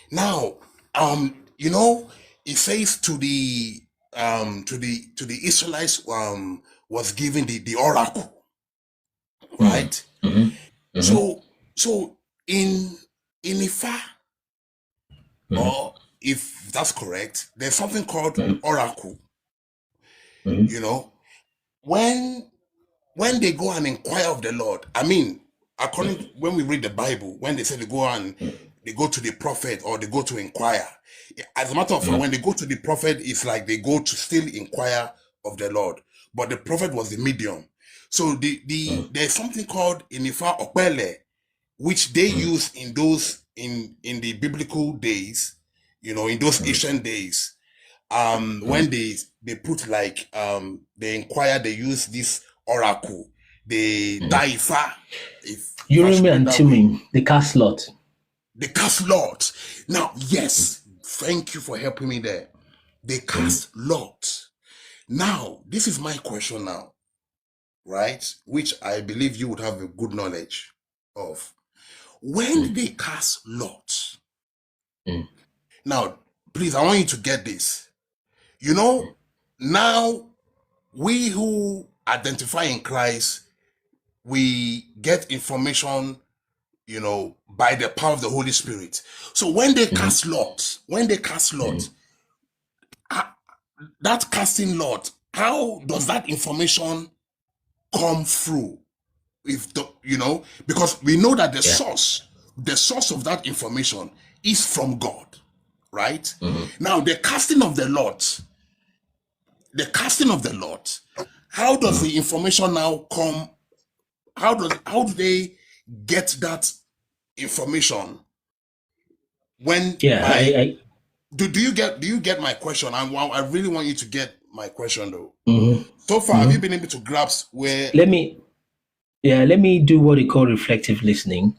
Now, it says to the Israelites was given the oracle, right? So in Ifa, or if that's correct, there's something called oracle. When they go and inquire of the Lord, I mean, when we read the Bible, when they say they go to the prophet or they go to inquire, as a matter of fact, when they go to the prophet, it's like they go to still inquire of the Lord, but the prophet was the medium. So there's something called Inifa Okpele, which they use in the biblical days, in those ancient days. When they put like they inquire, they use this oracle, the Daifa. Urim and Thummim, the cast lot. The cast lot. Now, yes, thank you for helping me there. The cast lot. Now, this is my question now, right? Which I believe you would have a good knowledge of. When they cast lot, now, please, I want you to get this. Now we who identify in Christ, we get information, by the power of the Holy Spirit. So when they cast lots, that casting lot, how does that information come through? Because we know that the source of that information is from God, right? Now the casting of the lot, how does the information now come? How do they get that information? When do you get my question? I really want you to get my question though. So far, have you been able to grasp where? Let me do what you call reflective listening,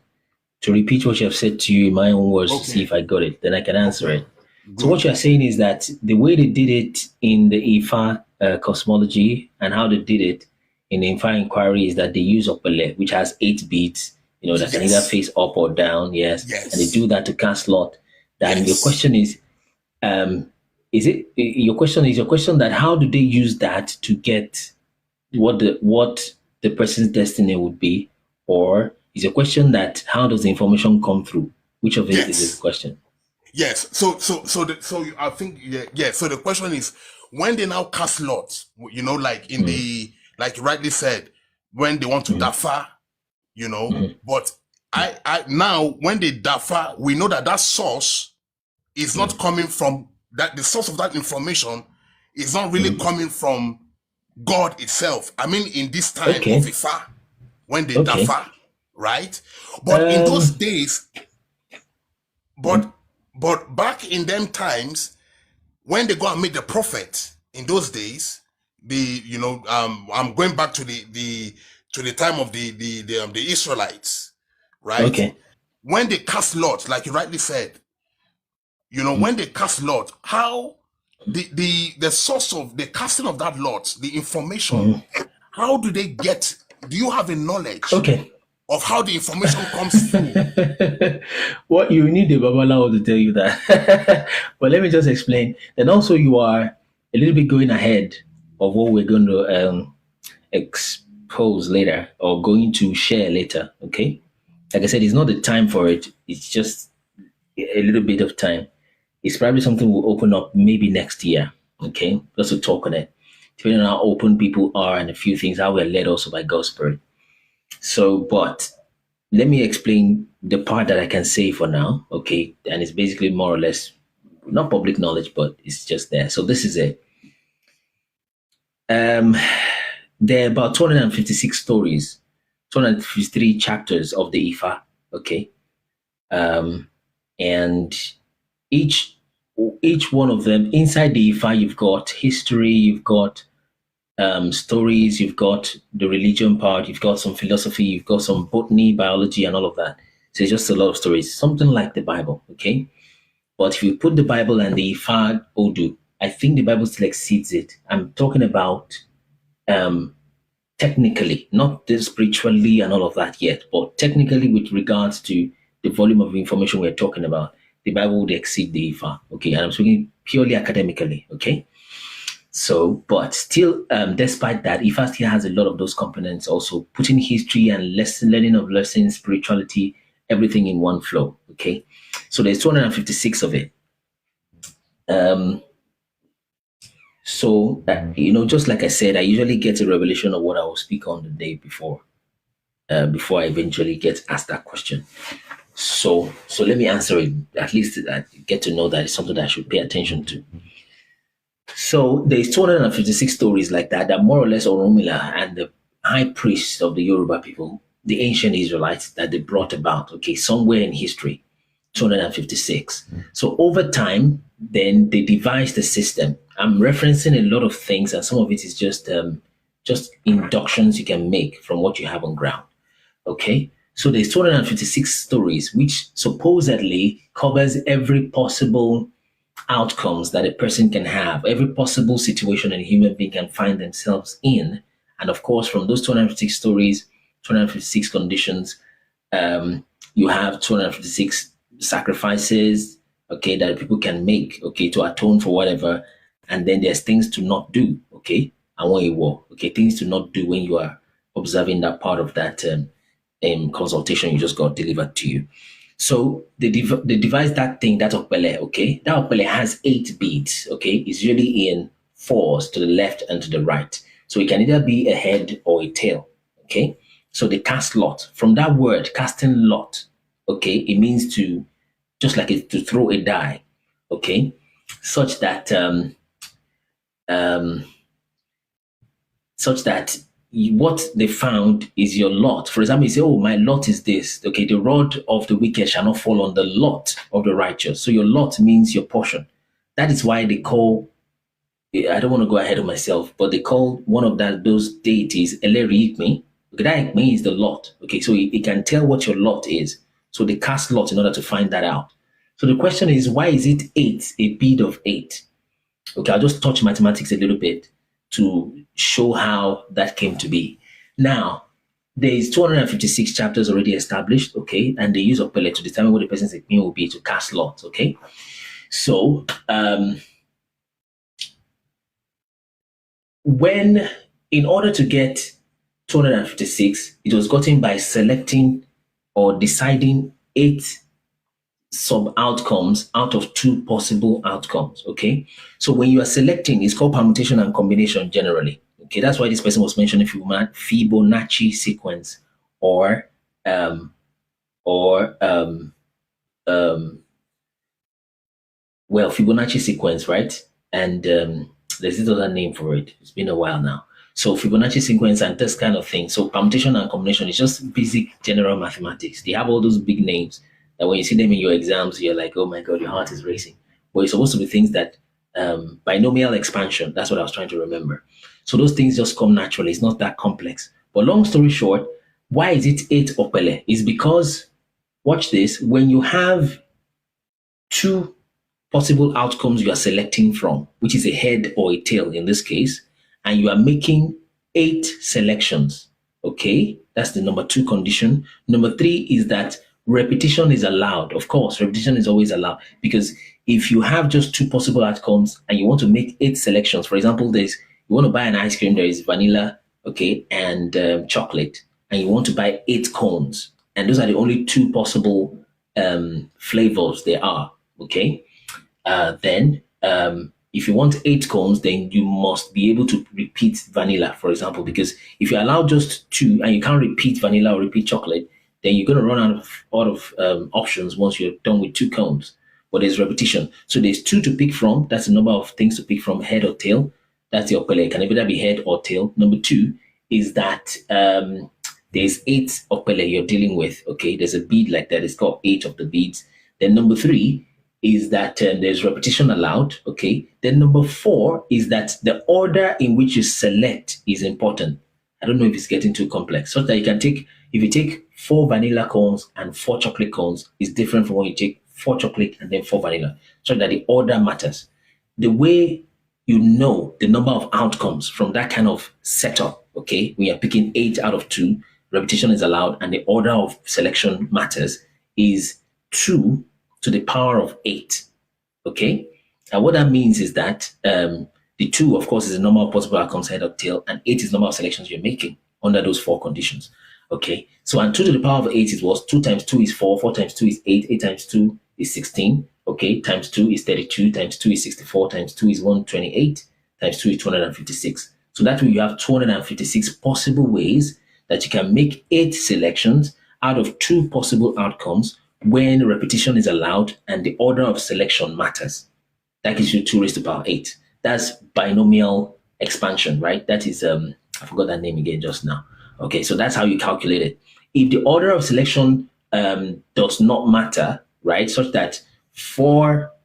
to repeat what you have said to you in my own words to see if I got it. Then I can answer it. Good. So what you are saying is that the way they did it in the Ifa cosmology and how they did it in the Ifa inquiry is that they use Opele, which has 8 beats, that can either face up or down. Yes. And they do that to cast lot. Then your question is, your question that how do they use that to get what the person's destiny would be, or is a question that how does the information come through? Which of it is the question? Yes. So I think So the question is, when they now cast lots, like in the, like you rightly said, when they want to dafa, but I now when they dafa, we know that source is not coming from that. The source of that information is not really coming from God itself. I mean, in this time of Ifa, when they dafa, right? But in those days, but back in them times, when they go and meet the prophet, in those days, I'm going back to the time of the Israelites, right? Okay. When they cast lot, like you rightly said, when they cast lot, how the source of the casting of that lot, the information, how do they get? Do you have a knowledge of how the information comes through? What you need the Babalawo to tell you that. But let me just explain. And also you are a little bit going ahead of what we're going to expose later or going to share later. Okay. Like I said, it's not the time for it. It's just a little bit of time. It's probably something we'll open up maybe next year. Okay. Just to talk on it. Depending on how open people are and a few things, how we're led also by God's Spirit. So, but let me explain the part that I can say for now, okay? And it's basically more or less not public knowledge, but it's just there. So this is it. There are about 256 stories, 253 chapters of the Ifa, okay? And each one of them, inside the Ifa, you've got history, you've got stories, you've got the religion part, you've got some philosophy, you've got some botany, biology, and all of that. So it's just a lot of stories, something like the Bible, okay? But if you put the Bible and the Ifa Odu, I think the Bible still exceeds it. I'm talking about technically, not spiritually and all of that yet, but technically with regards to the volume of information we're talking about, the Bible would exceed the Ifa, okay? And I'm speaking purely academically, okay? So, but still, despite that, Ifa still has a lot of those components, also putting history and learning of lessons, spirituality, everything in one flow, okay? So there's 256 of it. Just like I said, I usually get a revelation of what I will speak on the day before I eventually get asked that question. So let me answer it. At least I get to know that it's something that I should pay attention to. So there's 256 stories like that more or less Oromila and the high priests of the Yoruba people, the ancient Israelites that they brought about, okay, somewhere in history, 256. So over time, then they devised a system. I'm referencing a lot of things, and some of it is just inductions you can make from what you have on ground, okay? So there's 256 stories, which supposedly covers every possible outcomes that a person can have, every possible situation a human being can find themselves in. And of course, from those 256 stories, 256 conditions, you have 256 sacrifices, okay, that people can make, okay, to atone for whatever. And then there's things to not do, okay, and when you walk, okay, things to not do when you are observing that part of that consultation you just got delivered to you. So they devised that thing, that opele, okay? That opele has 8 beads, okay? It's usually in 4s to the left and to the right. So it can either be a head or a tail, okay? So they cast lot. From that word, casting lot, okay, it means to, just like it, to throw a die, okay? Such that what they found is your lot. For example, you say, oh, my lot is this. Okay, the rod of the wicked shall not fall on the lot of the righteous. So your lot means your portion. That is why they call, I don't want to go ahead of myself, but they call one of those deities Elerikmi. Okay, that Ikmi is the lot. Okay, so it can tell what your lot is. So they cast lot in order to find that out. So the question is, why is it 8, a bead of 8? Okay, I'll just touch mathematics a little bit to show how that came to be. Now, there is 256 chapters already established, okay, and they use Opele to determine what the person's opinion will be to cast lots, okay. So, in order to get 256, it was gotten by selecting or deciding 8 sub-outcomes out of 2 possible outcomes, okay? So when you are selecting, it's called permutation and combination generally, okay? That's why this person was mentioning Fibonacci sequence or Fibonacci sequence, right? And there's this other name for it. It's been a while now. So Fibonacci sequence and this kind of thing. So permutation and combination is just basic general mathematics. They have all those big names that when you see them in your exams, you're like, oh my God, your heart is racing. But it's supposed to be things that binomial expansion, that's what I was trying to remember. So those things just come naturally. It's not that complex. But long story short, why is it 8 opele? It's because, watch this, when you have 2 possible outcomes you are selecting from, which is a head or a tail in this case, and you are making 8 selections, okay? That's the number 2 condition. Number 3 is that repetition is allowed. Of course, repetition is always allowed, because if you have just 2 possible outcomes and you want to make 8 selections, for example, you want to buy an ice cream, there is vanilla, okay, and chocolate, and you want to buy 8 cones, and those are the only 2 possible flavors there are, okay? Then if you want 8 cones, then you must be able to repeat vanilla, for example, because if you allow just 2 and you can't repeat vanilla or repeat chocolate, then you're going to run out of options once you're done with 2 cones. But there's repetition. So there's 2 to pick from. That's the number of things to pick from, head or tail. That's the opele. It can either be head or tail. Number 2 is that there's 8 opele you're dealing with. Okay, there's a bead like that. It's called 8 of the beads. Then number 3 is that there's repetition allowed. Okay. Then number 4 is that the order in which you select is important. I don't know if it's getting too complex. So that you can take, if you take 4 vanilla cones and 4 chocolate cones, it's different from when you take 4 chocolate and then 4 vanilla. So that the order matters. The way you know the number of outcomes from that kind of setup, okay, when you're picking 8 out of 2, repetition is allowed, and the order of selection matters, is 2 to the power of 8, okay? And what that means is that the 2, of course, is the number of possible outcomes, head or tail, and 8 is the number of selections you're making under those 4 conditions, okay? So, and 2 to the power of 8 is what? 2 times 2 is 4, 4 times 2 is 8, 8 times 2 is 16, okay? Times 2 is 32, times 2 is 64, times 2 is 128, times 2 is 256. So that way you have 256 possible ways that you can make 8 selections out of 2 possible outcomes when repetition is allowed and the order of selection matters. That gives you 2 raised to the power 8. That's binomial expansion, right? That is, I forgot that name again just now. Okay, so that's how you calculate it. If the order of selection does not matter, right, such that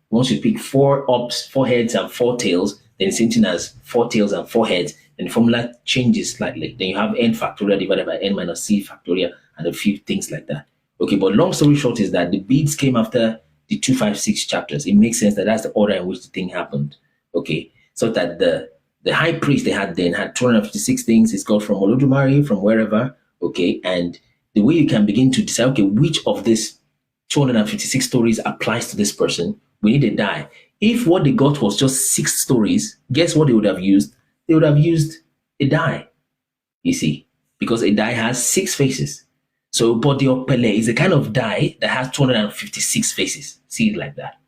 once you pick 4 ups, 4 heads, and 4 tails, then the same thing as 4 tails and 4 heads, then the formula changes slightly. Then you have n factorial divided by n minus c factorial and a few things like that. Okay, but long story short is that the beads came after the 256 chapters. It makes sense that that's the order in which the thing happened. Okay, so that the high priest they had then had 256 things. It's got from Olodumare, from wherever. Okay, and the way you can begin to decide, okay, which of these 256 stories applies to this person, we need a die. If what they got was just 6 stories, guess what they would have used? They would have used a die, you see. because a die has 6 faces. So body of Pele is a kind of die that has 256 faces. See it like that.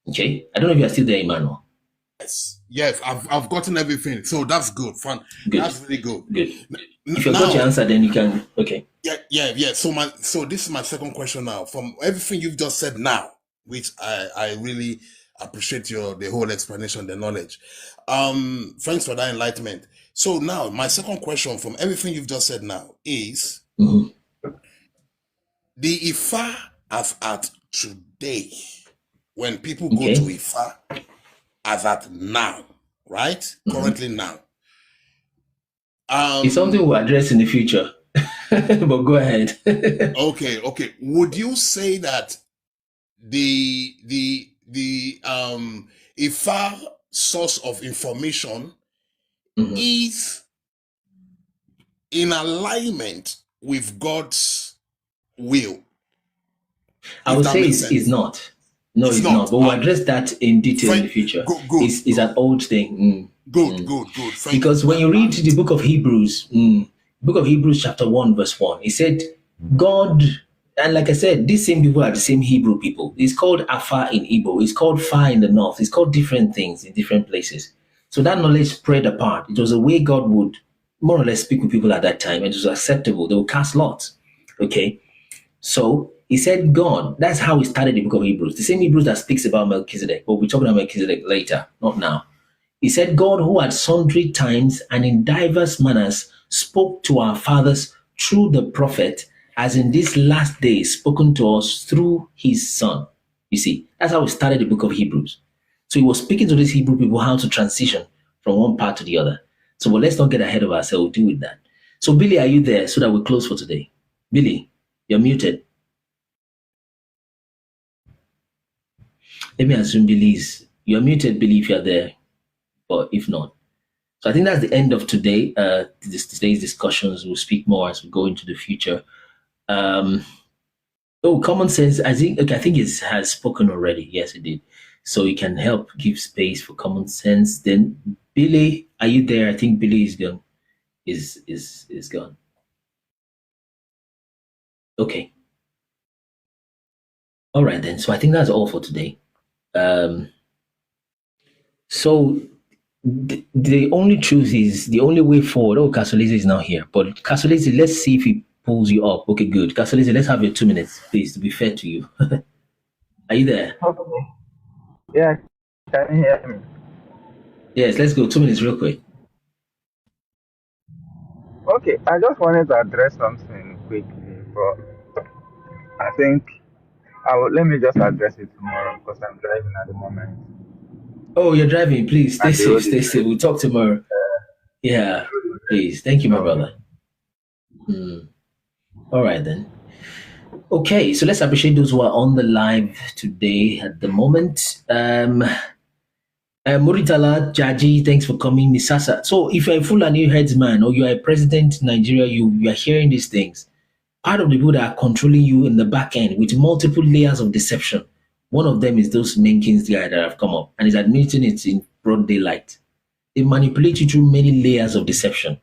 Okay? I don't know if you're still there, Emmanuel. Yes, I've gotten everything. So that's good. Fun. Good. That's really good. Good. If you've got your answer, then you can. Okay. Yeah. So this is my second question now. From everything you've just said now, which I really appreciate the whole explanation, the knowledge. Thanks for that enlightenment. So now my second question from everything you've just said now is the Ifa as at today, when people go to Ifa as at now, right? Currently now. It's something we'll address in the future. But go ahead. Okay. Would you say that the Ifa source of information is in alignment with God's will? I would say it's not. No, it's not. But we'll address that in detail in the future. It's an old thing. Good. Because when you read the book of Hebrews, chapter 1, verse 1, it said, God, and like I said, these same people are the same Hebrew people. It's called Afa in Igbo. It's called Fa in the north. It's called different things in different places. So that knowledge spread apart. It was a way God would more or less speak with people at that time. And it was acceptable. They would cast lots. Okay. So he said God, that's how he started the book of Hebrews. The same Hebrews that speaks about Melchizedek. But we're talking about Melchizedek later, not now. He said, God, who at sundry times and in diverse manners spoke to our fathers through the prophet, as in these last days spoken to us through his son. You see, that's how he started the book of Hebrews. So he was speaking to these Hebrew people how to transition from one part to the other. So well, let's not get ahead of ourselves. We'll deal with that. So Billy, are you there so that we close for today? Billy, you're muted. Let me assume you're muted, Billy, if you're there. Or if not. So I think that's the end of today. Today's discussions. We'll speak more as we go into the future. Common sense. I think it has spoken already. Yes, it did. So you can help give space for common sense. Then Billy, are you there? I think Billy is gone. Is gone. Okay. All right then. So I think that's all for today. So the only truth is the only way forward. Oh, Casolese is now here. But Casolese, let's see if he pulls you up. Okay, good. Casolese, let's have your 2 minutes, please, to be fair to you. Are you there? Okay. Yeah, can you hear me? Yes, let's go. 2 minutes real quick. Okay, I just wanted to address something quickly, but I think let me just address it tomorrow because I'm driving at the moment. Oh, you're driving. Please stay safe. Stay safe. We'll talk tomorrow. Yeah, please. Thank you, my brother. All right, then. Okay, so let's appreciate those who are on the live today at the moment. Muritala, Jaji, thanks for coming. Misasa. So if you're a Fulani headsman or you're a president in Nigeria, you are hearing these things. Part of the people that are controlling you in the back end with multiple layers of deception. One of them is those Menkins guy that have come up and is admitting it in broad daylight. They manipulate you through many layers of deception,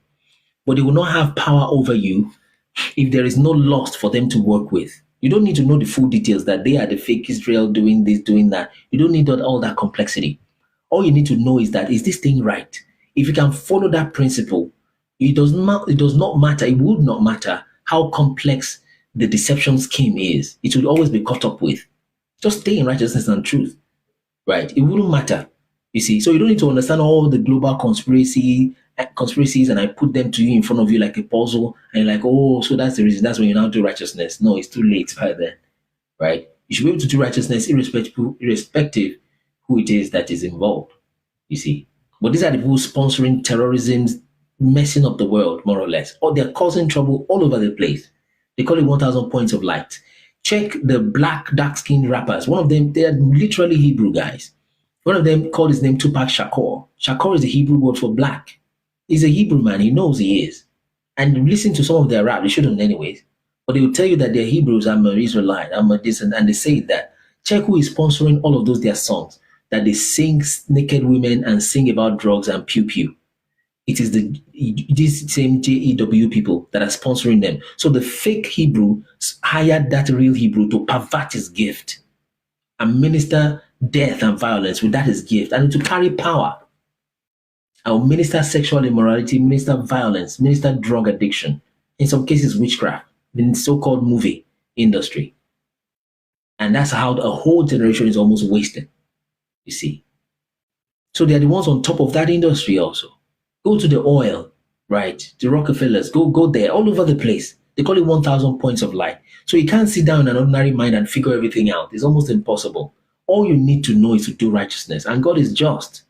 but they will not have power over you if there is no lust for them to work with. You don't need to know the full details that they are the fake Israel doing this, doing that. You don't need all that complexity. All you need to know is this thing right? If you can follow that principle, it does not matter, it would not matter how complex the deception scheme is. It will always be caught up with. Just stay in righteousness and truth, right? It wouldn't matter, you see. So you don't need to understand all the global conspiracies, and I put them to you in front of you like a puzzle, and you're like, oh, so that's the reason. That's when you now do righteousness. No, it's too late by then, right? You should be able to do righteousness irrespective who it is that is involved, you see. But these are the people sponsoring terrorism, messing up the world, more or less. Or they're causing trouble all over the place. They call it 1,000 points of light. Check the black, dark-skinned rappers. One of them, they are literally Hebrew guys. One of them called his name Tupac Shakur. Shakur is the Hebrew word for black. He's a Hebrew man. He knows he is. And listen to some of their rap. They shouldn't anyways. But they will tell you that they're Hebrews. I'm an Israelite. I'm a this. And they say that. Check who is sponsoring all of those their songs. That they sing naked women and sing about drugs and pew-pew. It is these same JEW people that are sponsoring them. So the fake Hebrew hired that real Hebrew to pervert his gift and minister death and violence with that his gift, and to carry power. And minister sexual immorality, minister violence, minister drug addiction, in some cases witchcraft, in the so-called movie industry. And that's how a whole generation is almost wasted, you see. So they're the ones on top of that industry also. Go to the oil, right? The Rockefellers, go there, all over the place. They call it 1,000 points of light. So you can't sit down in an ordinary mind and figure everything out. It's almost impossible. All you need to know is to do righteousness. And God is just.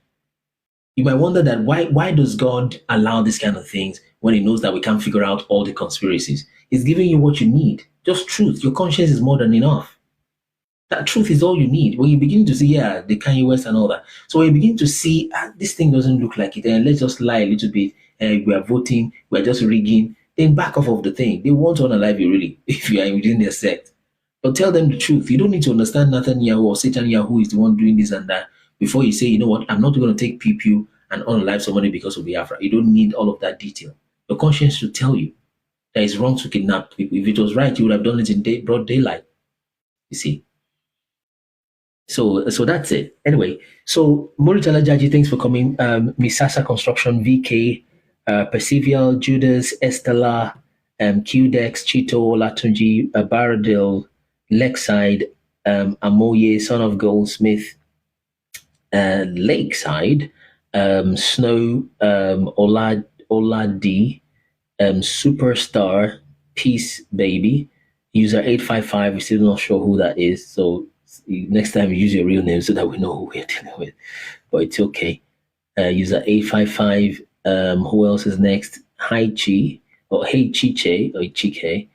You might wonder that why does God allow these kind of things when he knows that we can't figure out all the conspiracies? He's giving you what you need. Just truth. Your conscience is more than enough. That truth is all you need. When you begin to see, the Kanye West and all that. So when you begin to see, this thing doesn't look like it, and let's just lie a little bit, we are voting, we are just rigging, then back off of the thing. They won't unalive you really, if you are within their sect. But tell them the truth. You don't need to understand Netanyahu or Satan Yahoo is the one doing this and that before you say, you know what, I'm not going to take PPU and unalive somebody because of Biafra. You don't need all of that detail. Your conscience should tell you that it's wrong to kidnap people. If it was right, you would have done it in broad daylight. You see? So that's it. Anyway, so Muritala Jaji, thanks for coming. Misasa Construction, VK, Percival, Judas, Estella, QDex, Chito, Latunji, Baradil, Lakeside, Amoye, Son of Goldsmith, Lakeside, Snow, Oladi, Superstar, Peace Baby, user 855. We're still not sure who that is. So next time use your real name so that we know who we're dealing with. But it's okay. User 855. Who else is next? Hi Chi or Hey Chiche or Chike.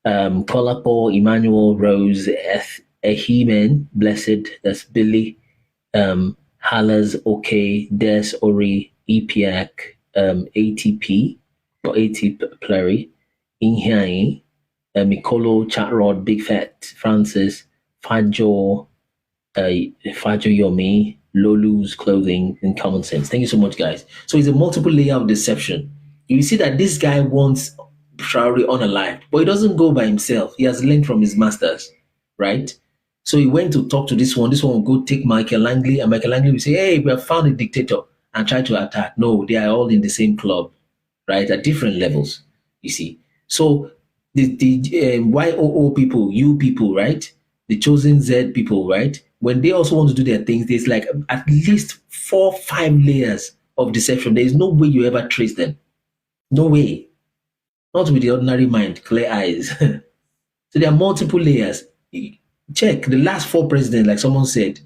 Kolapo, Emmanuel, Rose, Ehimen, Blessed, that's Billy. Halas, OK, Des, Ori, Epiac, ATP or AT Plurry, Inhai, Mikolo, Chatrod, Big Fat, Francis, Fajo Yomi, Lolu's Clothing, and Common Sense. Thank you so much, guys. So it's a multiple layer of deception. You see that this guy wants Traore unalived, but he doesn't go by himself. He has learned from his masters, right? So he went to talk to this one. This one will go take Michael Langley, and Michael Langley will say, hey, we have found a dictator, and try to attack. No, they are all in the same club, right? At different levels, you see. So the YOO people, you people, right? The chosen Z people, right? When they also want to do their things, there's like at least 4-5 layers of deception. There is no way you ever trace them. No way. Not with the ordinary mind, clear eyes. So there are multiple layers. Check the last 4 presidents, like someone said,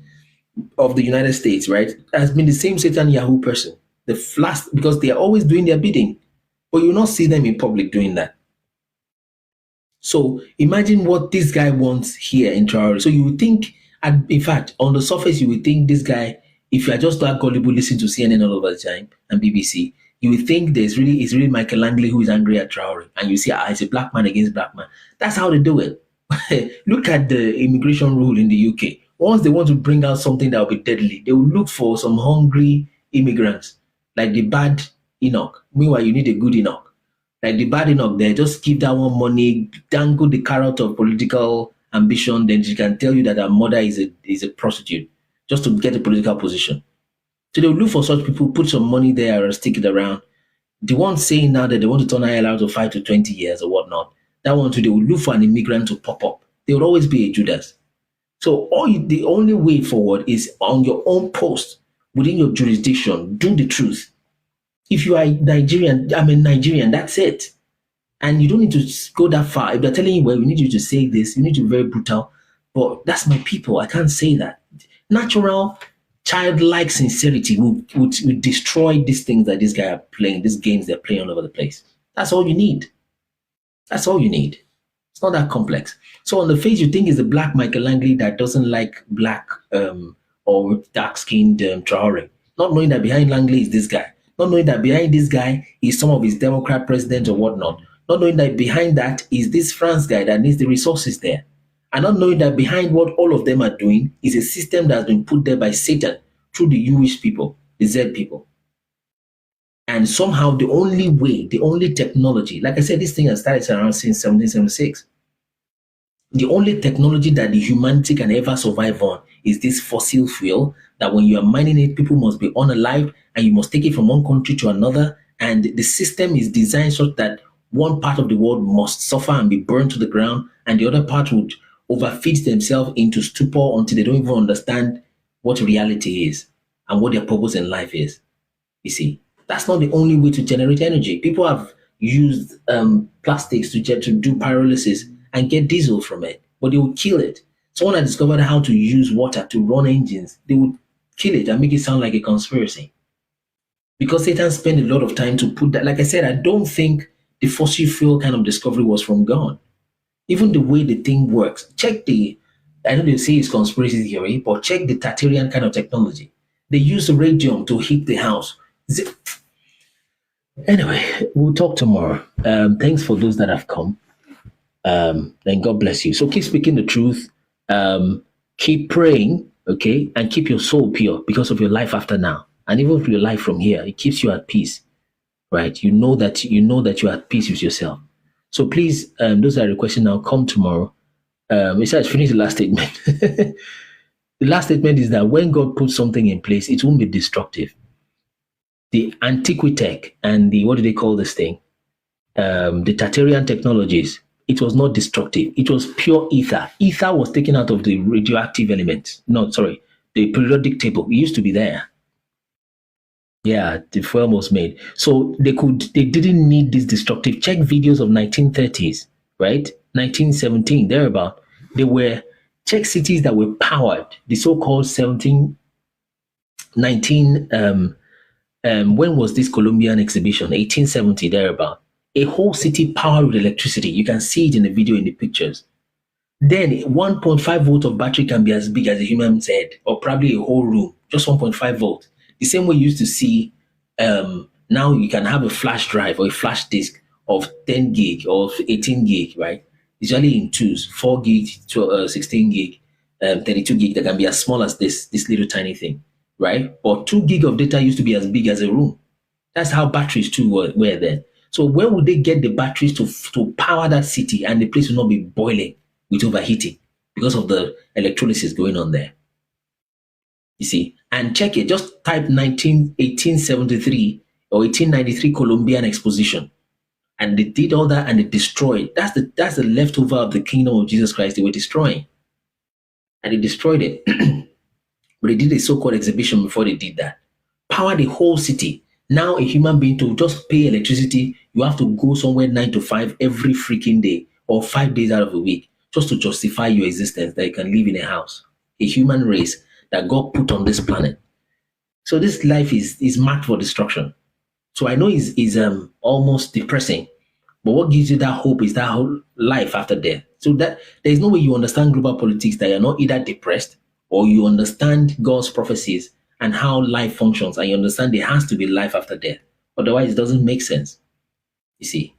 of the United States, right, has been the same Satan Yahoo person. The last, because they are always doing their bidding, but you will not see them in public doing that. So imagine what this guy wants here in Traore. So you would think, in fact, on the surface, you would think this guy, if you are just that gullible, listen to CNN all over the time and BBC, you would think it's really Michael Langley who is angry at Traore, and you see, it's a black man against black man. That's how they do it. Look at the immigration rule in the UK. Once they want to bring out something that will be deadly, they will look for some hungry immigrants, like the bad Enoch. Meanwhile, you need a good Enoch. Like the bad Enoch there, just give that one money, dangle the carrot of political ambition, then she can tell you that her mother is a prostitute, just to get a political position. So they will look for such people, put some money there or stick it around. The one saying now that they want to turn ILR to 5 to 20 years or whatnot, that one too, they will look for an immigrant to pop up. They will always be a Judas. So the only way forward is on your own post, within your jurisdiction, do the truth. If you are Nigerian, I'm a Nigerian, that's it. And you don't need to go that far. If they're telling you, well, we need you to say this, you need to be very brutal. But that's my people. I can't say that. Natural, childlike sincerity would destroy these things that this guy are playing, these games they're playing all over the place. That's all you need. That's all you need. It's not that complex. So on the face, you think it's a black Michael Langley that doesn't like black or dark-skinned Traore. Not knowing that behind Langley is this guy. Not knowing that behind this guy is some of his Democrat presidents or whatnot. Not knowing that behind that is this France guy that needs the resources there. And not knowing that behind what all of them are doing is a system that has been put there by Satan through the Jewish people, the Z people. And somehow the only way, the only technology, like I said, this thing has started around since 1776. The only technology that the humanity can ever survive on is this fossil fuel, that when you are mining it, people must be unalive and you must take it from one country to another. And the system is designed such that one part of the world must suffer and be burned to the ground, and the other part would overfeed themselves into stupor until they don't even understand what reality is and what their purpose in life is. You see, that's not the only way to generate energy. People have used plastics to do pyrolysis and get diesel from it, but they would kill it. Someone had discovered how to use water to run engines. They would kill it and make it sound like a conspiracy. Because Satan spent a lot of time to put that. Like I said, I don't think the fossil fuel kind of discovery was from God. Even the way the thing works. Check I know they say it's conspiracy theory, but check the Tartarian kind of technology. They use radium to heat the house. Anyway, we'll talk tomorrow. Thanks for those that have come. Then God bless you. So keep speaking the truth. Keep praying, okay, and keep your soul pure because of your life after now, and even for your life from here. It keeps you at peace, right? You know that you're at peace with yourself. So please, those that are requesting now, come tomorrow. Besides, finish the last statement. The last statement is that when God puts something in place, it won't be destructive. The Antiquitech and the, what do they call this thing? The Tartarian technologies, it was not destructive. It was pure ether. Ether was taken out of the radioactive elements. No, sorry, the periodic table. It used to be there. Yeah, the fuel was made. So they didn't need this destructive. Check videos of 1930s, right? 1917, thereabout. Check cities that were powered, the so-called 19, when was this Colombian exhibition? 1870, thereabout. A whole city powered with electricity. You can see it in the video, in the pictures. Then 1.5 volt of battery can be as big as a human's head, or probably a whole room, just 1.5 volt. The same way you used to see, now you can have a flash drive or a flash disk of 10 gig or 18 gig, right? Usually in twos, 4 gig to 16 gig, 32 gig, that can be as small as this little tiny thing, right? But 2 gig of data used to be as big as a room. That's how batteries too were then. So when would they get the batteries to power that city and the place will not be boiling with overheating because of the electrolysis going on there? You see, and check it, just type 1873 or 1893 Colombian exposition. And they did all that and they destroyed. That's the leftover of the kingdom of Jesus Christ they were destroying. And they destroyed it. But they did a so-called exhibition before they did that. Power the whole city. Now a human being, to just pay electricity, you have to go somewhere 9 to 5 every freaking day or 5 days out of the week just to justify your existence, that you can live in a house. A human race that God put on this planet. So this life is marked for destruction. So I know it's almost depressing, but what gives you that hope is that whole life after death. So that there is no way you understand global politics that you're not either depressed, or you understand God's prophecies and how life functions, and you understand there has to be life after death. Otherwise, it doesn't make sense. You see,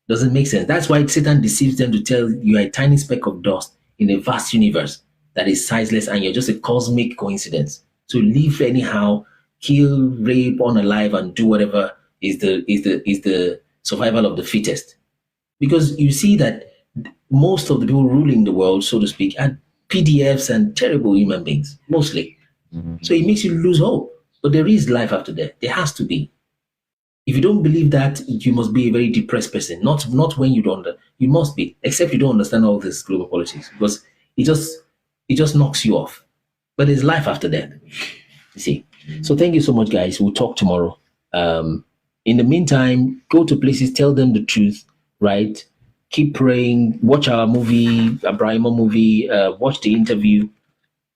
it doesn't make sense. That's why Satan deceives them to tell you are a tiny speck of dust in a vast universe that is sizeless, and you're just a cosmic coincidence. So live anyhow, kill, rape, unalive, and do whatever is the survival of the fittest. Because you see that most of the people ruling the world, so to speak, are PDFs and terrible human beings, mostly. So it makes you lose hope. But there is life after death. There has to be. If you don't believe that, you must be a very depressed person. Not when you don't. You must be, except you don't understand all this global politics, because it just knocks you off. But there's life after death. You see. So thank you so much, guys. We'll talk tomorrow. In the meantime, go to places, tell them the truth, right? Keep praying. Watch our movie, Abrahima movie. Watch the interview,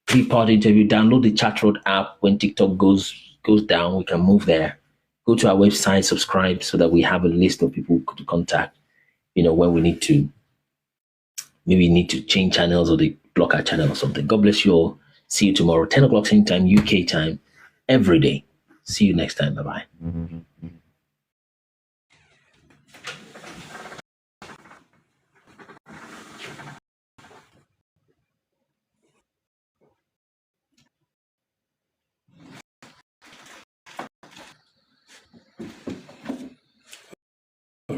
3-part interview. Download the Chat Road app. When TikTok goes down, we can move there. Go to our website, subscribe, so that we have a list of people to contact. When we need to, maybe need to change channels or they block our channel or something. God bless you all. See you tomorrow, 10 o'clock same time, UK time, every day. See you next time. Bye-bye.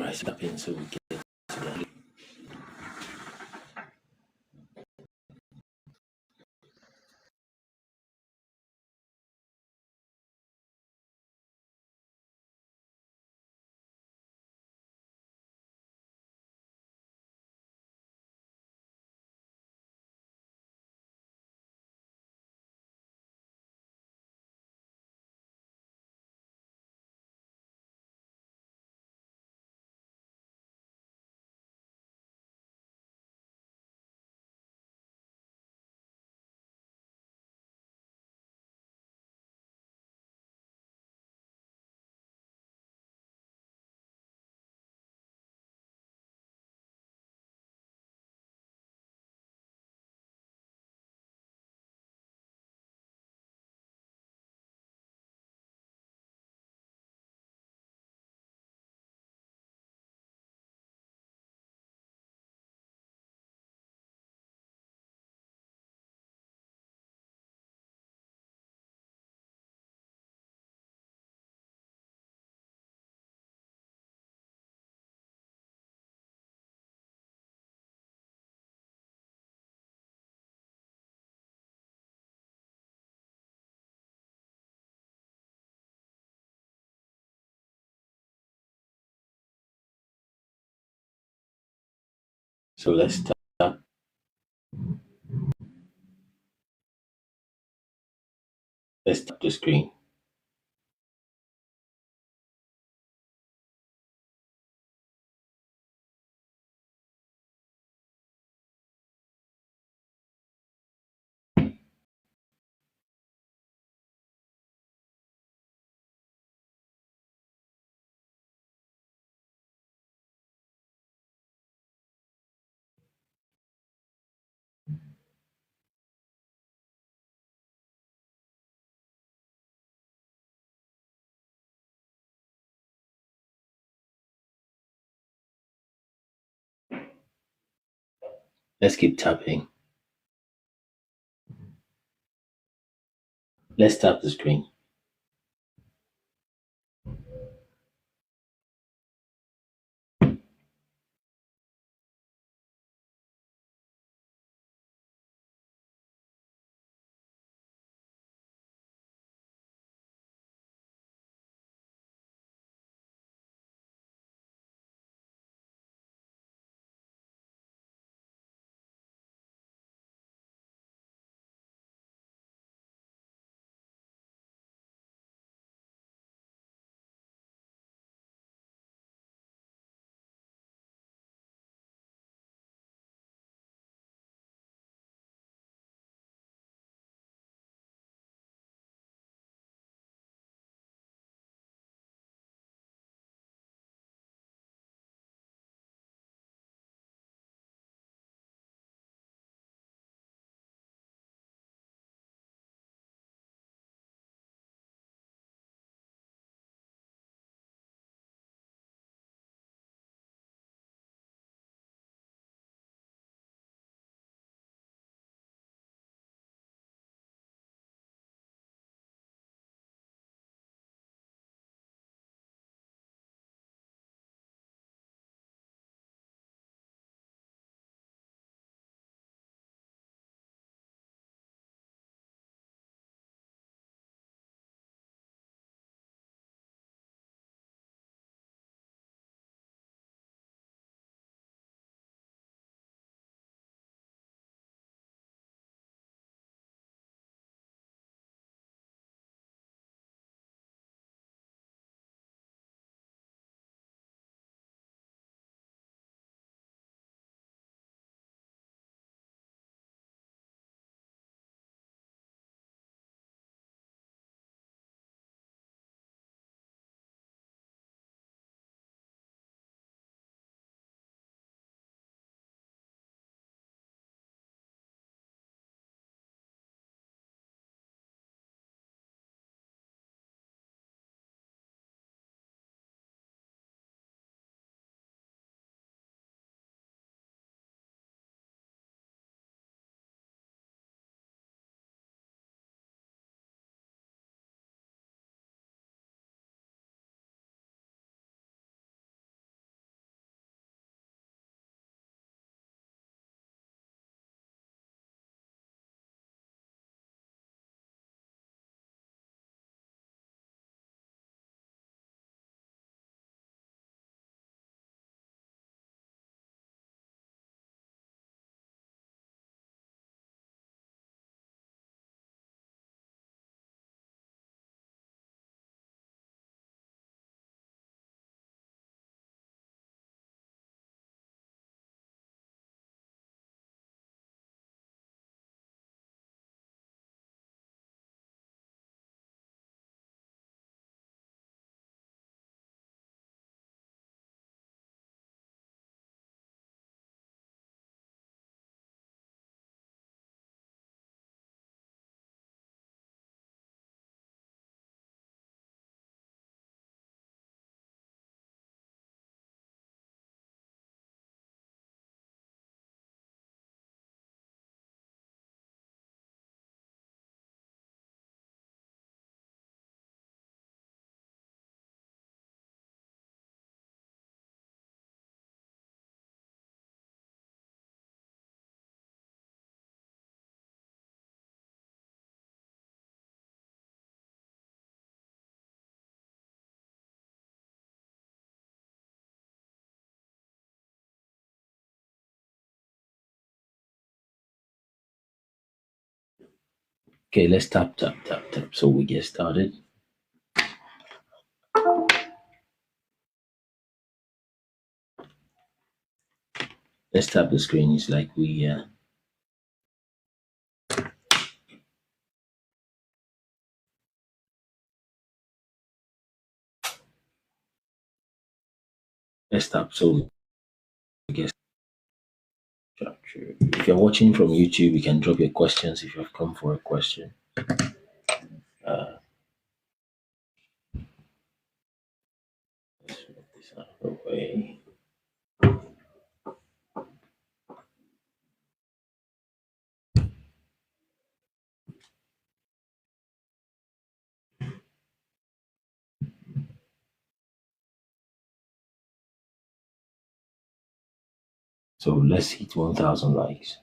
Right, step in so we get to that. So let's tap the screen. Let's keep tapping. Let's tap the screen. Okay, let's tap, tap, tap, tap. So we get started. Let's tap the screen. It's like we let's tap. So I guess if you're watching from YouTube, you can drop your questions if you've come for a question. Let's move this out of the way. So let's hit 1,000 likes.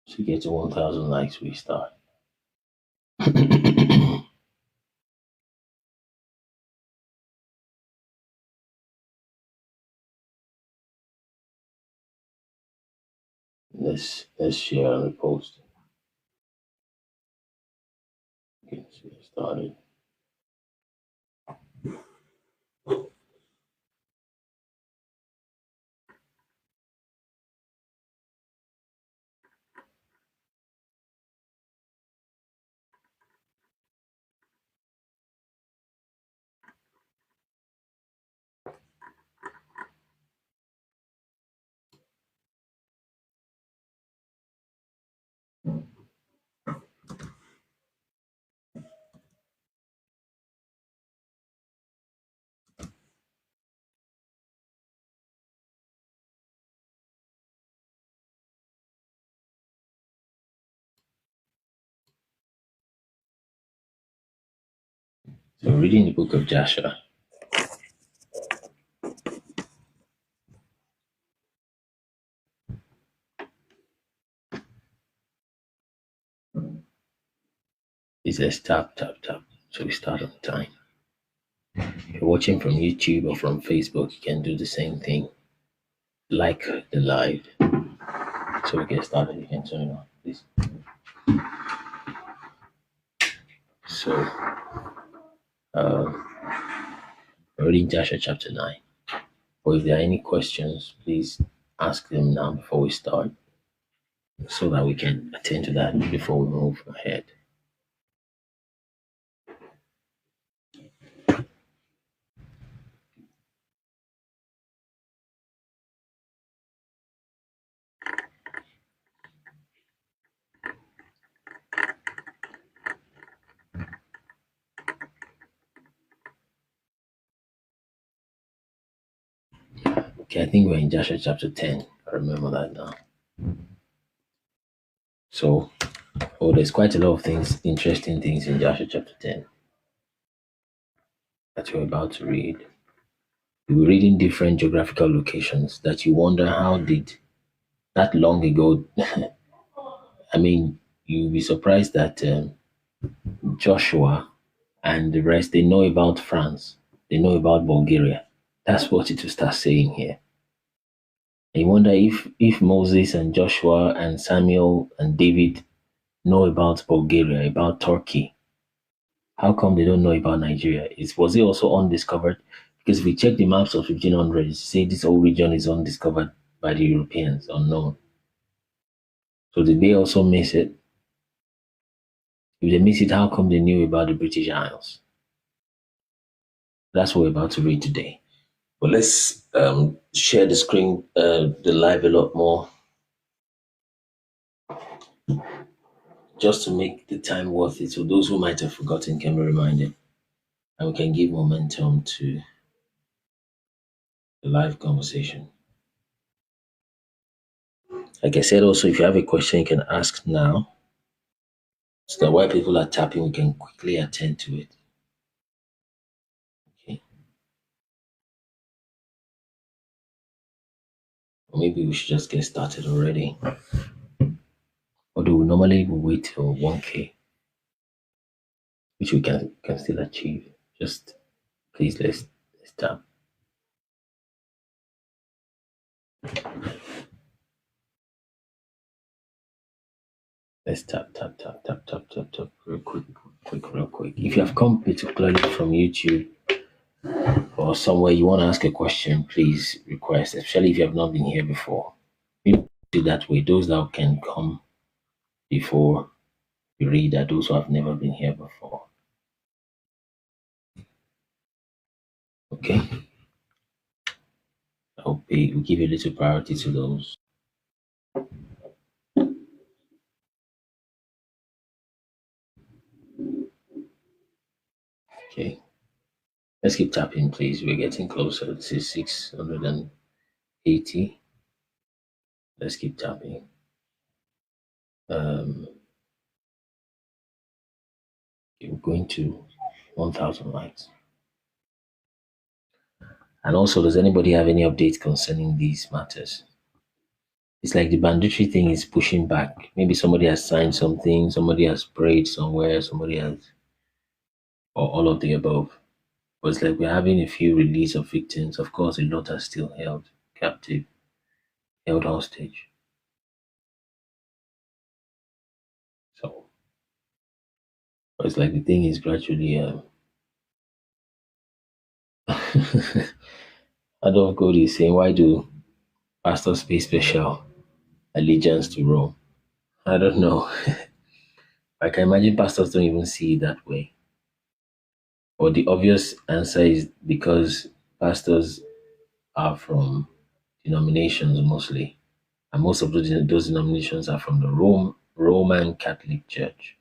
To get to 1,000 likes, we start. Let's share and repost. Okay, let's get started. So reading the book of Joshua. It says tap, tap, tap. So we start on time. If you're watching from YouTube or from Facebook, you can do the same thing. Like the live. So we get started. You can turn it on, please. So, reading Joshua chapter 9. Or if there are any questions, please ask them now before we start, so that we can attend to that before we move ahead. Okay, I think we're in Joshua chapter 10. I remember that now. So, there's quite a lot of things, interesting things in Joshua chapter 10 that we're about to read. We're reading different geographical locations that you wonder how did that long ago. I mean, you'll be surprised that Joshua and the rest, they know about France, they know about Bulgaria. That's what it will start saying here. And you wonder if Moses and Joshua and Samuel and David know about Bulgaria, about Turkey, how come they don't know about Nigeria? Was it also undiscovered? Because if you check the maps of 1500s, you say this whole region is undiscovered by the Europeans, unknown. So did they also miss it? If they miss it, how come they knew about the British Isles? That's what we're about to read today. But let's share the screen, the live a lot more, just to make the time worth it. So those who might have forgotten can be reminded, and we can give momentum to the live conversation. Like I said, also, if you have a question, you can ask now, so that while people are tapping, we can quickly attend to it. Okay. Or maybe we should just get started already. Although we normally will wait till 1K, which we can still achieve. Just please let's tap. Let's tap. Real quick. If you have come particularly from YouTube or somewhere you want to ask a question, please request, especially if you have not been here before. You do that way. Those that can come before you read are those who have never been here before. Okay? I'll we'll give a little priority to those. Okay. Let's keep tapping, please. We're getting closer. This is 680. Let's keep tapping. We're going to 1,000 likes. And also, does anybody have any updates concerning these matters? It's like the banditry thing is pushing back. Maybe somebody has signed something, somebody has prayed somewhere, somebody has, or all of the above. But it's like we're having a few release of victims. Of course, a lot are still held captive, held hostage. So, but it's like the thing is gradually. Adolf Gold is saying, why do pastors pay special allegiance to Rome? I don't know. I can imagine pastors don't even see it that way. But the obvious answer is because pastors are from denominations mostly, and most of those denominations are from the Roman Catholic Church.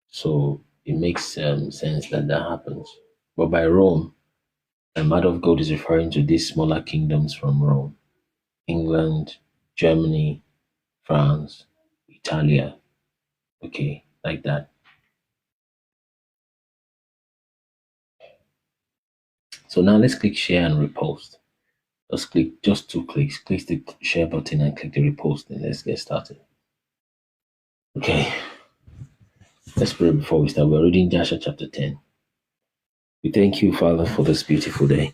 So it makes sense that happens. But by Rome, Adolf Gold is referring to these smaller kingdoms from Rome: England, Germany, France, Italia. Okay, like that. So now let's click share and repost. Just 2 clicks. Click the share button and click the repost, and let's get started. Okay. Let's pray before we start. We're reading Joshua chapter 10. We thank you, Father, for this beautiful day.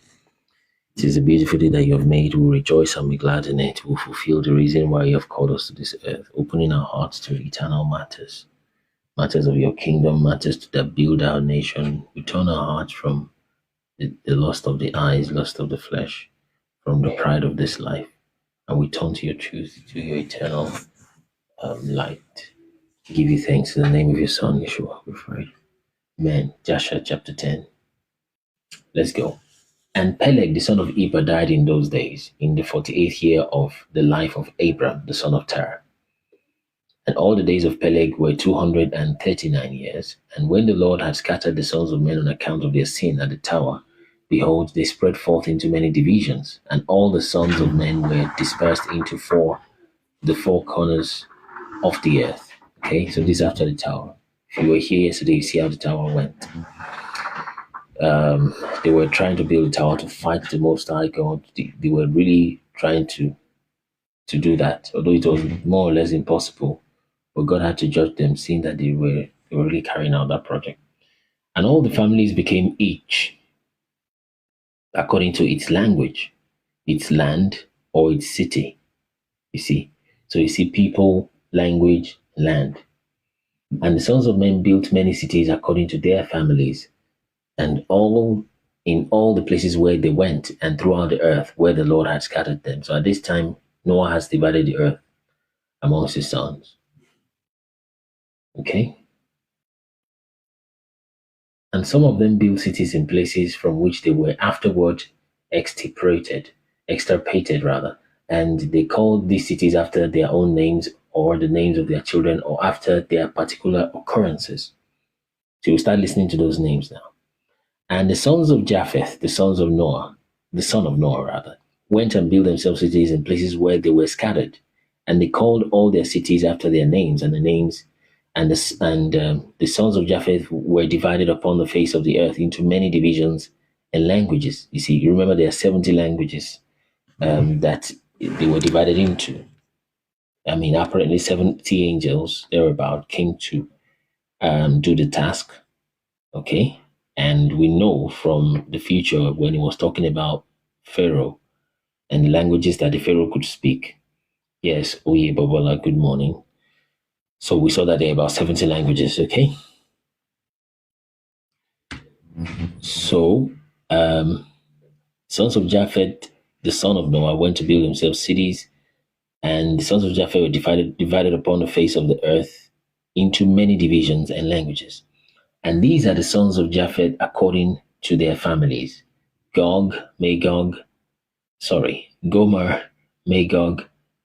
It is a beautiful day that you have made. We will rejoice and be glad in it. We will fulfill the reason why you have called us to this earth, opening our hearts to eternal matters, matters of your kingdom, matters that build our nation. We turn our hearts from the lust of the eyes, lust of the flesh, from the pride of this life, and we turn to your truth, to your eternal light. Give you thanks in the name of your Son, Yeshua, we pray. Amen. Joshua chapter 10. Let's go. And Peleg, the son of Eber, died in those days, in the 48th year of the life of Abram, the son of Terah. And all the days of Peleg were 239 years. And when the Lord had scattered the sons of men on account of their sin at the tower, behold, they spread forth into many divisions, and all the sons of men were dispersed into the four corners of the earth. Okay, so this is after the tower. If you were here yesterday, you see how the tower went. They were trying to build a tower to fight the Most High God. They were really trying to do that, although it was more or less impossible. But God had to judge them, seeing that they were really carrying out that project. And all the families became each according to its language, its land, or its city. You see? So you see people, language, land. And the sons of men built many cities according to their families, and in all the places where they went, and throughout the earth where the Lord had scattered them. So at this time, Noah has divided the earth amongst his sons. Okay? And some of them built cities in places from which they were afterward extirpated, and they called these cities after their own names, or the names of their children, or after their particular occurrences. So you start listening to those names now. And the sons of Japheth, the son of Noah, went and built themselves cities in places where they were scattered, and they called all their cities after their names, and the sons of Japheth were divided upon the face of the earth into many divisions and languages. You see, you remember there are 70 languages that they were divided into. I mean, apparently 70 angels thereabout came to do the task. Okay. And we know from the future when he was talking about Pharaoh and the languages that the Pharaoh could speak. Yes, Oye Babala, good morning. So we saw that there are about 70 languages, okay? So, sons of Japheth, the son of Noah, went to build themselves cities, and the sons of Japheth were divided upon the face of the earth into many divisions and languages. And these are the sons of Japheth according to their families: Gomer, Magog,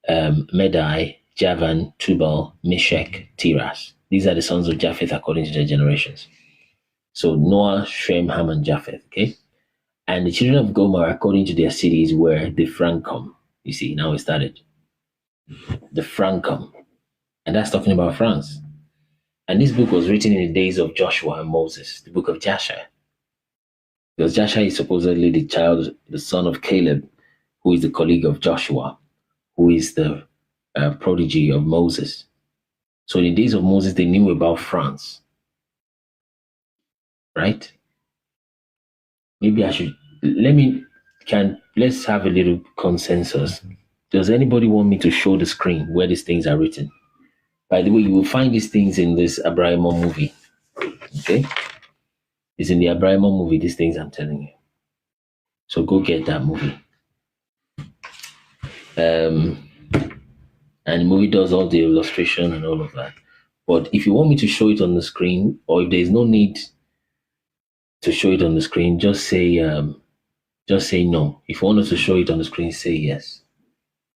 Medai, Javan, Tubal, Meshech, Tiras. These are the sons of Japheth according to their generations. So Noah, Shem, Ham, and Japheth, okay? And the children of Gomer according to their cities were the Francom. You see, now we started. The Francom. And that's talking about France. And this book was written in the days of Joshua and Moses, the book of Jasher. Because Jasher is supposedly the son of Caleb, who is the colleague of Joshua, who is the prodigy of Moses. So in the days of Moses, they knew about France. Right? Maybe I should, let's have a little consensus. Does anybody want me to show the screen where these things are written? By the way, you will find these things in this Abrahamo movie. Okay? It's in the Abrahamo movie, these things I'm telling you. So go get that movie. And the movie does all the illustration and all of that. But if you want me to show it on the screen, or if there's no need to show it on the screen, just say no. If you want us to show it on the screen, say yes.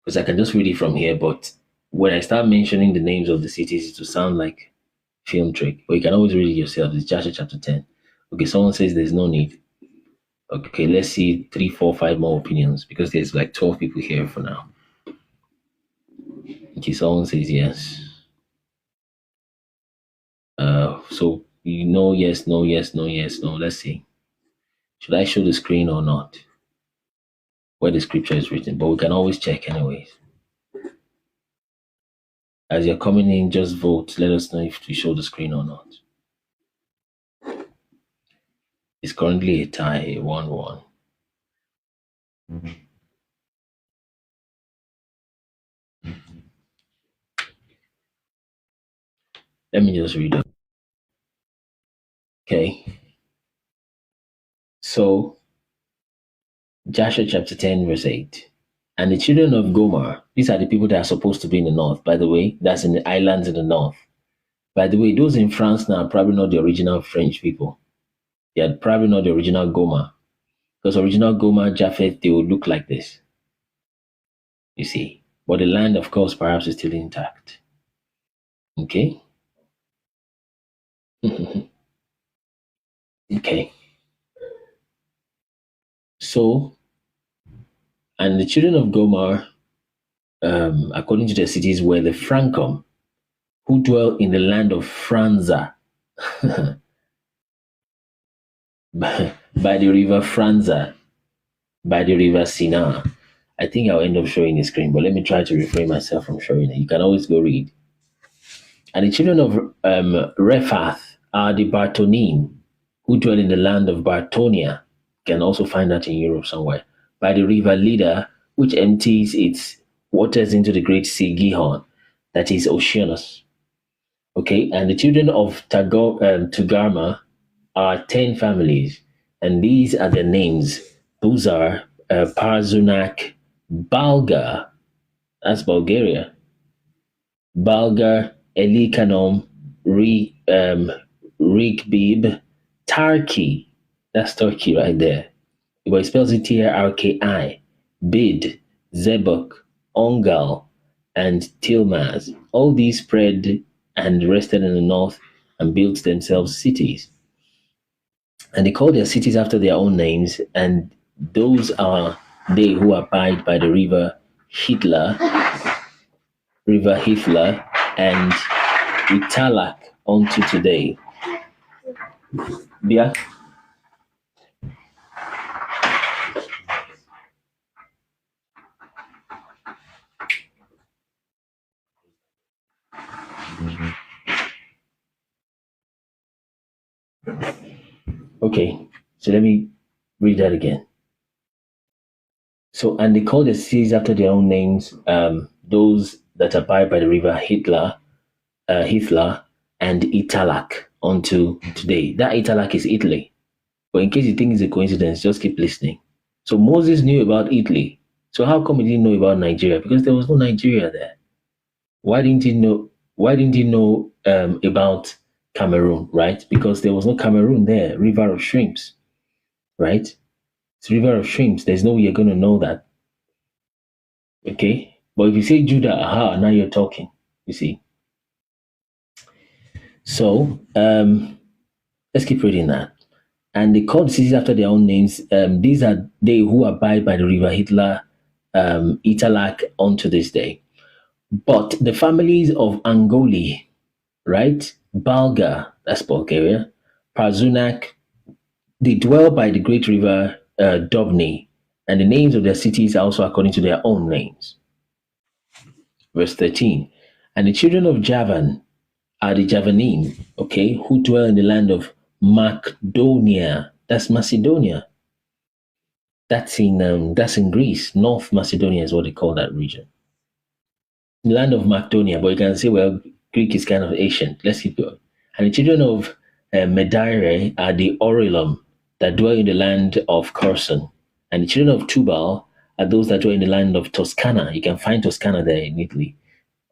Because I can just read it from here, but when I start mentioning the names of the cities, it will sound like film trick. But you can always read it yourself. It's Joshua chapter 10. Okay, someone says there's no need. Okay, let's see 3, 4, 5 more opinions, because there's like 12 people here for now. Okay, someone says yes. So yes, no, yes, no, yes, no. Let's see. Should I show the screen or not? Where the scripture is written, but we can always check anyways. As you're coming in, just vote. Let us know if to show the screen or not. It's currently a tie, 1-1. Let me just read it. Okay. So, Joshua chapter 10, verse 8. And the children of Gomer, these are the people that are supposed to be in the north. By the way, that's in the islands in the north. By the way, those in France now are probably not the original French people. They are probably not the original Gomer. Because original Gomer, Japheth, they will look like this. You see. But the land, of course, perhaps is still intact. Okay? Okay. So, and the children of Gomer, according to their cities, were the Francom, who dwell in the land of Franza, by the river Franza, by the river Sina. I think I'll end up showing the screen, but let me try to refrain myself from showing it. You can always go read. And the children of Rephath are the Bartonim, who dwell in the land of Bartonia. You can also find that in Europe somewhere. By the river Lida, which empties its waters into the great sea Gihon, that is Oceanus. Okay, and the children of Togarmah are 10 families, and these are their names: Buzar, Parzunak, Balga, that's Bulgaria, Balgar, Elikanom, Rigbib, Tarki, that's Turkey right there. But it spells it Trki, Bid, Zebuk, Ongal, and Tilmaz. All these spread and rested in the north and built themselves cities. And they call their cities after their own names, and those are they who abide by the river Hitler, and Italak unto today. Yeah. Okay, so let me read that again. So, and they call the cities after their own names, those that abide by the river Hitler Hitler and Italak until today. That Italak is Italy. But in case you think it's a coincidence, just keep listening. So Moses knew about Italy. So how come he didn't know about Nigeria? Because there was no Nigeria there. Why didn't he know? Why didn't he know about Cameroon? Right? Because there was no Cameroon there. River of Shrimps, right? It's River of Shrimps. There's no way you're going to know that. Okay? But if you say Judah, aha, now you're talking. You see? So, let's keep reading that. And they called the cities after their own names. These are they who abide by the river Hitler, Italak, unto this day. But the families of Angoli, right? Balga, that's Bulgaria, Parzunak, they dwell by the great river Dobny, and the names of their cities are also according to their own names. Verse 13. And the children of Javan are the Javanim, okay, who dwell in the land of Macedonia. That's Macedonia. That's in Greece. North Macedonia is what they call that region. The land of Macedonia, but you can say, well, Greek is kind of ancient. Let's keep going. And the children of Medaire are the Orelum that dwell in the land of Corson. And the children of Tubal are those that dwell in the land of Toscana. You can find Toscana there in Italy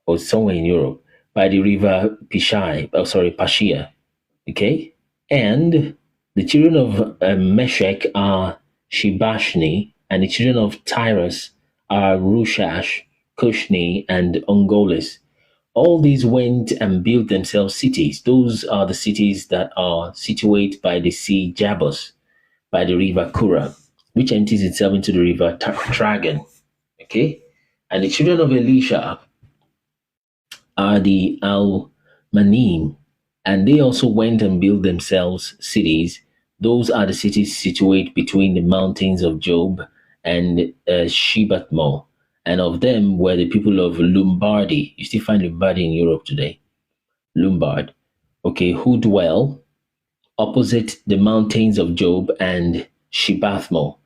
or somewhere in Europe by the river Pashia. Okay? And the children of Meshech are Shibashni, and the children of Tyrus are Rushash, Kushni, and Ongolis. All these went and built themselves cities. Those are the cities that are situated by the sea Jabus, by the river Kura, which empties itself into the river Tragan. Okay? And the children of Elisha are the Al-Manim, and they also went and built themselves cities. Those are the cities situated between the mountains of Job and Shibatmo. And of them were the people of Lombardy. You still find Lombardy in Europe today. Lombard. Okay, who dwell opposite the mountains of Job and Shibathmo.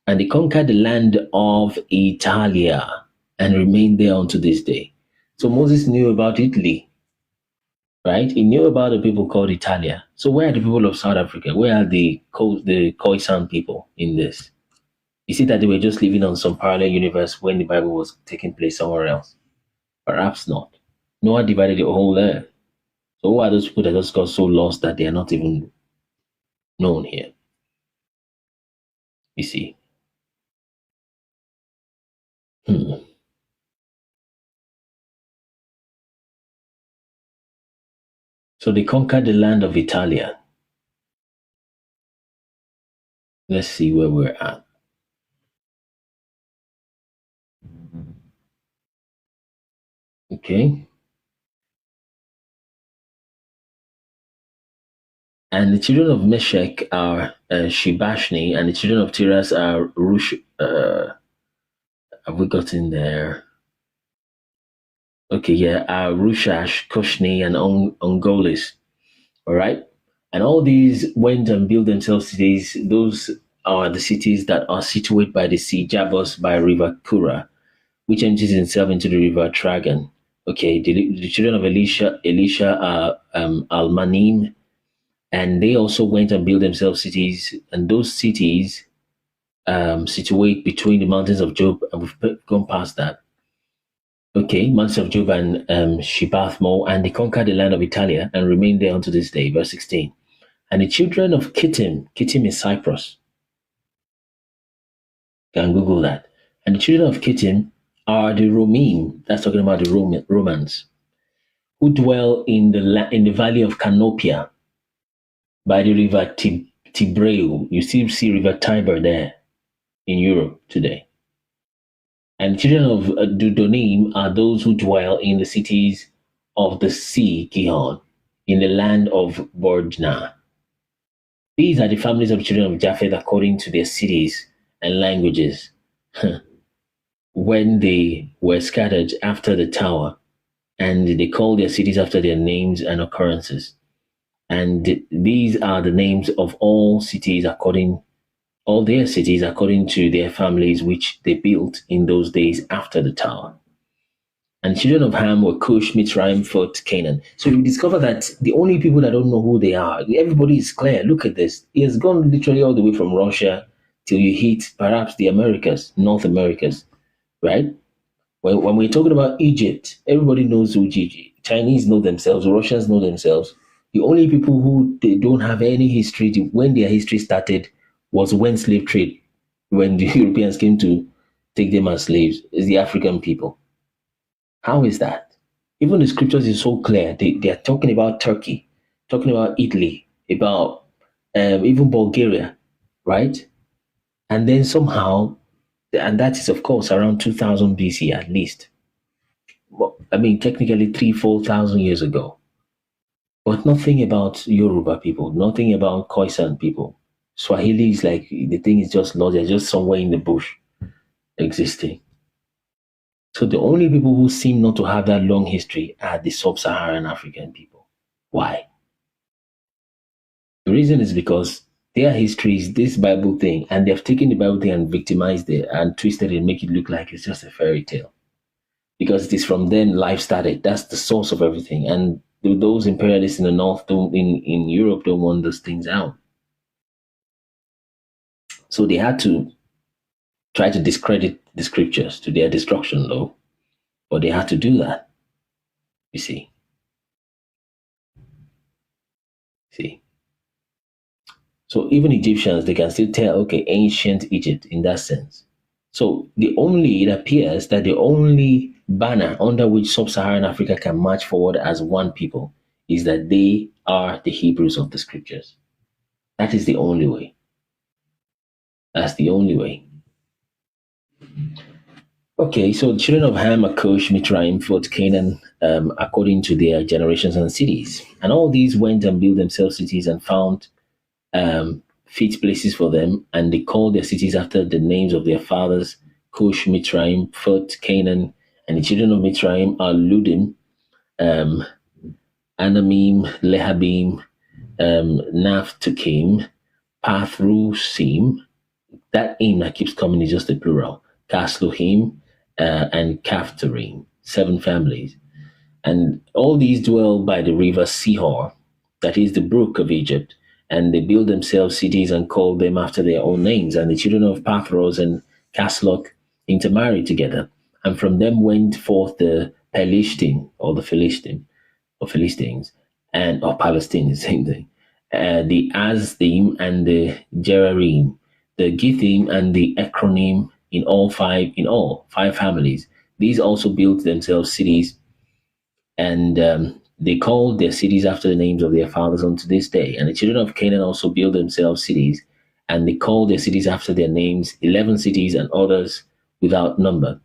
And they conquered the land of Italia and remained there unto this day. So Moses knew about Italy, right? He knew about the people called Italia. So where are the people of South Africa? Where are the Khoisan people in this? You see that they were just living on some parallel universe when the Bible was taking place somewhere else? Perhaps not. Noah divided the whole earth. So who are those people that just got so lost that they are not even known here? You see? So they conquered the land of Italia. Let's see where we're at. Okay. And the children of Meshech are Shibashni, and the children of Tiras are Rush. Have we got in there? Okay, yeah, Rushash, Kushni, and Ongolis. All right. And all these went and built themselves cities. Those are the cities that are situated by the sea Jabus, by river Kura, which empties itself into the river Tragan. Okay, the children of Elisha are Almanim, and they also went and built themselves cities. And those cities situate between the mountains of Job, and we've gone past that. Okay, mountains of Job and Shibathmo, and they conquered the land of Italia and remained there unto this day. Verse 16. And the children of Kittim is Cyprus. You can Google that. And the children of Kittim are the Romim, that's talking about the Romans, who dwell in the valley of Canopia by the river Tibreu. You still see river Tiber there in Europe today. And the children of Dudonim are those who dwell in the cities of the sea Gihon, in the land of Bordna. These are the families of the children of Japheth according to their cities and languages, when they were scattered after the tower, and they called their cities after their names and occurrences. And these are the names of all their cities according to their families which they built in those days after the tower. And the children of Ham were Cush, Mitzrayim, Phut, Canaan. So you discover that the only people that don't know who they are, everybody is clear. Look at this. He has gone literally all the way from Russia till you hit perhaps the Americas, North Americas, right? When we're talking about Egypt, everybody knows who Egypt. Chinese know themselves, Russians know themselves. The only people who they don't have any history, when their history started, was when slave trade, when the Europeans came to take them as slaves, is the African people. How is that? Even the scriptures is so clear. They are talking about Turkey, talking about Italy, about even Bulgaria, right? And then somehow, and that is of course around 2000 BC at least. Well, I mean, technically 4,000 years ago. But nothing about Yoruba people, nothing about Khoisan people. Swahili is like, the thing is just lost, they're just somewhere in the bush existing. So the only people who seem not to have that long history are the sub-Saharan African people. Why? The reason is because their history is this Bible thing, and they've taken the Bible thing and victimized it and twisted it and make it look like it's just a fairy tale. Because it is from then life started. That's the source of everything. And those imperialists in the north, in Europe, don't want those things out. So they had to try to discredit the scriptures to their destruction, though. But they had to do that. You see. So even Egyptians, they can still tell, okay, ancient Egypt in that sense. So it appears that the only banner under which sub-Saharan Africa can march forward as one people is that they are the Hebrews of the scriptures. That is the only way. That's the only way. Okay, so the children of Ham, Cush, Mitzrayim, Phut, Canaan, according to their generations and cities. And all these went and built themselves cities and found fit places for them, and they called their cities after the names of their fathers, Cush, Mitzrayim, Phut, Canaan. And the children of Mitzrayim are Ludim, Anamim, Lehabim, Naphtukim, Pathrusim. That aim that keeps coming is just a plural. Kasluhim and Kaphtorim, 7 families. And all these dwell by the river Sihor, that is the brook of Egypt. And they build themselves cities and call them after their own names. And the children of Pathros and Kasloch intermarried together. And from them went forth the Pelishtim, or the Philistine, or Philistines, or Palestine, same thing. The Azdim and the Gerarim, the Githim and the Ekronim, in all five families. These also built themselves cities, and they called their cities after the names of their fathers unto this day. And the children of Canaan also built themselves cities, and they called their cities after their names, 11 cities and others without number.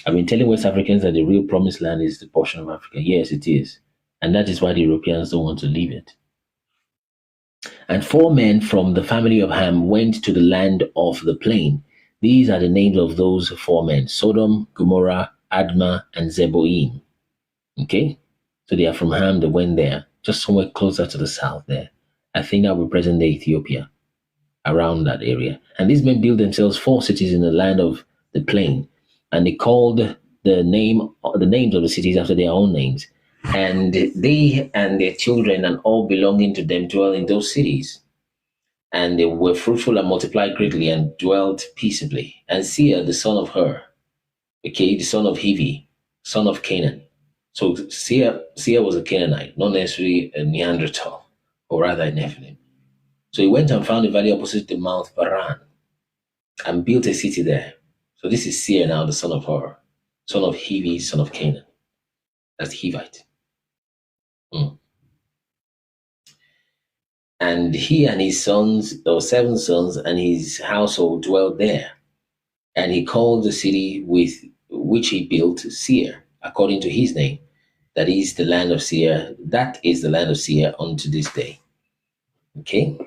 I've been telling West Africans that the real promised land is the portion of Africa. Yes, it is. And that is why the Europeans don't want to leave it. And 4 men from the family of Ham went to the land of the plain. These are the names of those 4 men: Sodom, Gomorrah, Admah, and Zeboim. Okay? So they are from Ham, they went there, just somewhere closer to the south there. I think that would present day Ethiopia, around that area. And these men built themselves 4 cities in the land of the plain. And they called the names of the cities after their own names. And they and their children and all belonging to them dwell in those cities. And they were fruitful and multiplied greatly and dwelt peaceably. And Seir, the son of Hur, okay, the son of Hivi, son of Canaan. So Seir was a Canaanite, not necessarily a Neanderthal, or rather a Nephilim. So he went and found a valley opposite the Mount Paran and built a city there. So this is Seir now, the son of Hur, son of Hivi, son of Canaan. That's the Hivite. And he and his sons, or 7 sons, and his household dwelt there. And he called the city with which he built Seir, according to his name. That is the land of Seir. That is the land of Seir unto this day. Okay?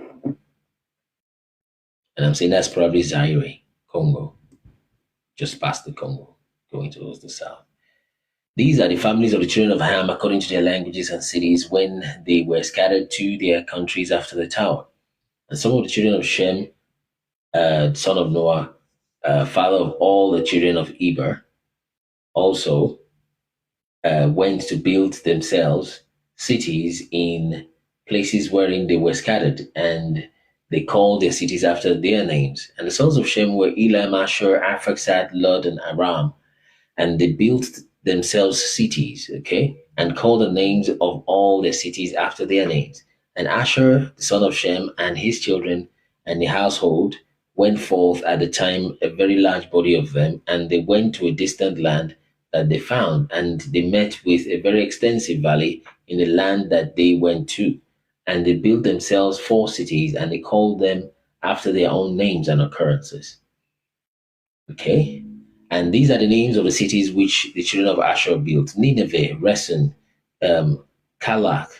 And I'm saying that's probably Zaire, Congo, just past the Congo, going towards the south. These are the families of the children of Ham according to their languages and cities when they were scattered to their countries after the tower. And some of the children of Shem, son of Noah, father of all the children of Eber, also went to build themselves cities in places wherein they were scattered, and they called their cities after their names. And the sons of Shem were Elam, Asshur, Arphaxad, Lud, and Aram. And they built themselves cities, okay, and called the names of all their cities after their names. And Asher, the son of Shem, and his children and the household went forth at the time, a very large body of them, and they went to a distant land that they found, and they met with a very extensive valley in the land that they went to. And they built themselves 4 cities, and they called them after their own names and occurrences. Okay? And these are the names of the cities which the children of Asher built: Nineveh, Resen, Kalach,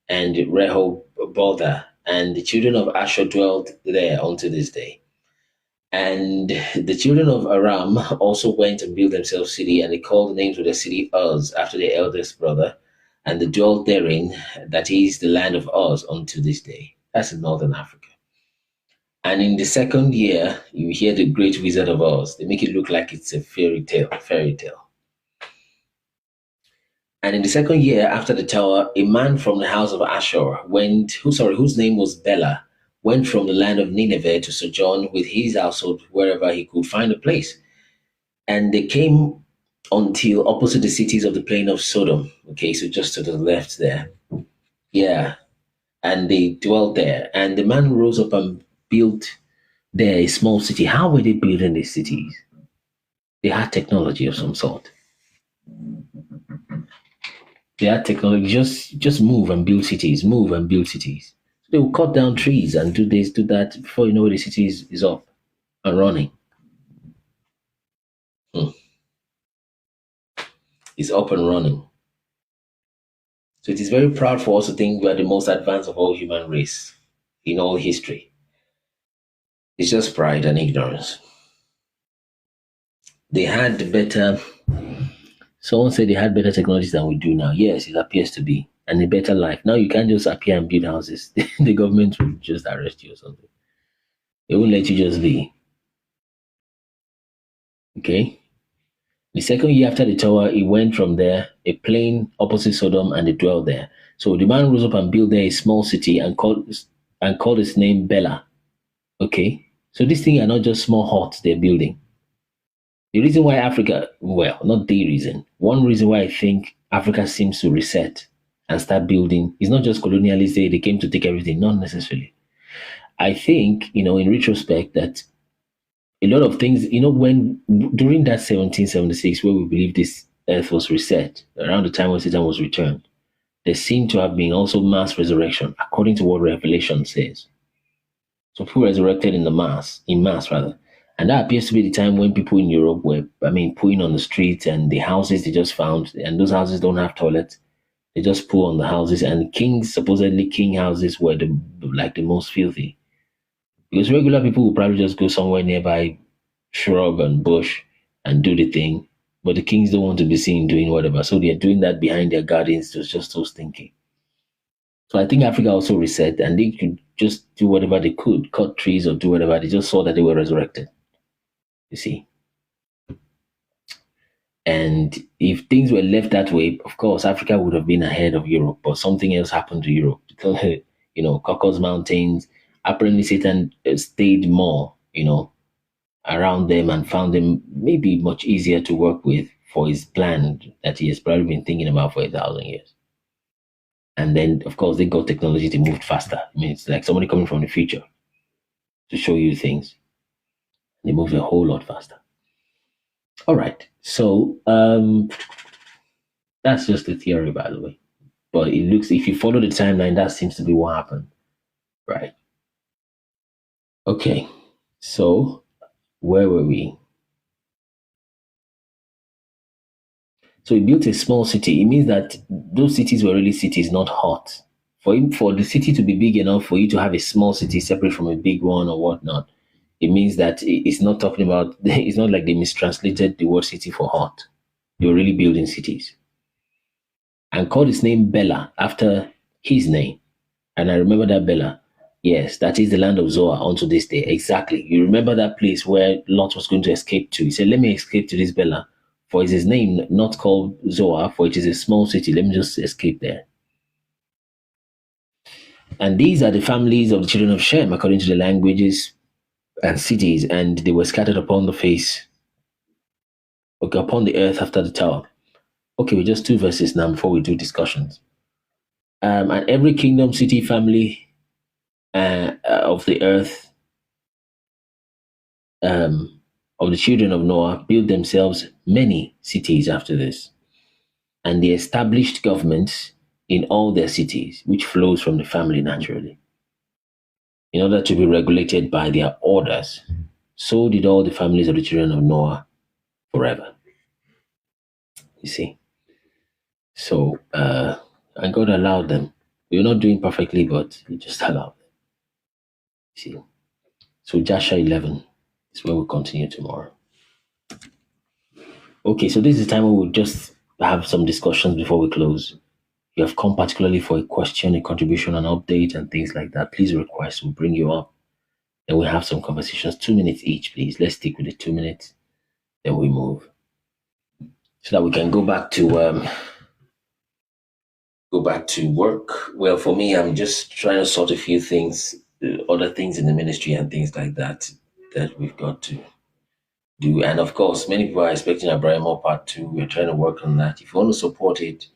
and Rehoboth. And the children of Asher dwelt there unto this day. And the children of Aram also went and built themselves city, and they called the names of the city Uz, after their eldest brother, and they dwelt therein, that is the land of Uz, unto this day. That's in northern Africa. And in the second year, you hear the great Wizard of Oz. They make it look like it's a fairy tale. And in the second year after the tower, a man from the house of Ashur whose name was Bela, went from the land of Nineveh to sojourn with his household wherever he could find a place. And they came until opposite the cities of the plain of Sodom. Okay, so just to the left there. Yeah. And they dwelt there. And the man rose up and built there a small city. How were they building these cities? They had technology of some sort. They had technology. Just move and build cities. Move and build cities. So they will cut down trees and do this, do that. Before you know, the city is up and running. It's up and running. So it is very proud for us to think we are the most advanced of all human race in all history. It's just pride and ignorance. They had better, someone said they had better technologies than we do now. Yes, it appears to be. And a better life. Now you can't just appear and build houses. The government will just arrest you or something. They won't let you just be. Okay? The second year after the tower, he went from there, a plain opposite Sodom, and they dwelt there. So the man rose up and built there a small city and called its name Bela. Okay? So these things are not just small huts they're building. The reason why Africa, well, not the reason, one reason why I think Africa seems to reset and start building is not just colonialists, they came to take everything, not necessarily. I think, in retrospect, that a lot of things, when during that 1776, where we believe this earth was reset, around the time when Satan was returned, there seemed to have been also mass resurrection, according to what Revelation says. So people resurrected in mass, rather. And that appears to be the time when people in Europe were, pooing on the streets, and the houses they just found, and those houses don't have toilets. They just poo on the houses, and supposedly king houses were the most filthy. Because regular people will probably just go somewhere nearby, shrub and bush, and do the thing. But the kings don't want to be seen doing whatever. So they're doing that behind their gardens. It was just so stinky. So I think Africa also reset, and they could just do whatever they could, cut trees or do whatever. They just saw that they were resurrected. You see? And if things were left that way, of course, Africa would have been ahead of Europe, but something else happened to Europe. Because, Caucasus Mountains, apparently Satan stayed more, around them and found them maybe much easier to work with for his plan that he has probably been thinking about for 1,000 years. And then, of course, they got technology to move faster. It's like somebody coming from the future to show you things. They move a whole lot faster. All right. So that's just the theory, by the way. But it looks, if you follow the timeline, that seems to be what happened. Right. Okay. So where were we? So he built a small city. It means that those cities were really cities, not hot. For the city to be big enough for you to have a small city separate from a big one or whatnot, it means that it's not talking about, it's not like they mistranslated the word city for hot. They were really building cities. And called his name Bela after his name. And I remember that Bela. Yes, that is the land of Zoar unto this day. Exactly. You remember that place where Lot was going to escape to. He said, let me escape to this Bela For is his name not called Zoar, for it is a small city. Let me just escape there. And these are the families of the children of Shem, according to the languages and cities, and they were scattered upon the face, okay, upon the earth after the tower. Okay, we're just 2 verses now before we do discussions. And every kingdom, city, family of the earth, of the children of Noah, built themselves many cities after this. And they established governments in all their cities, which flows from the family naturally, in order to be regulated by their orders. So did all the families of the children of Noah forever. You see? So, and God allowed them. We were not doing perfectly, but He just allowed them. You see? So, Joshua 11 is where we'll continue tomorrow. Okay, so this is the time we will just have some discussions before we close. You have come particularly for a question, a contribution, an update, and things like that. Please request. We'll bring you up. Then we'll have some conversations. 2 minutes each, please. Let's stick with the 2 minutes. Then we move. So that we can go back to work. Well, for me, I'm just trying to sort a few things, other things in the ministry and things like that we've got to do. And of course, many people are expecting Abraham Part 2. We're trying to work on that. If you want to support it,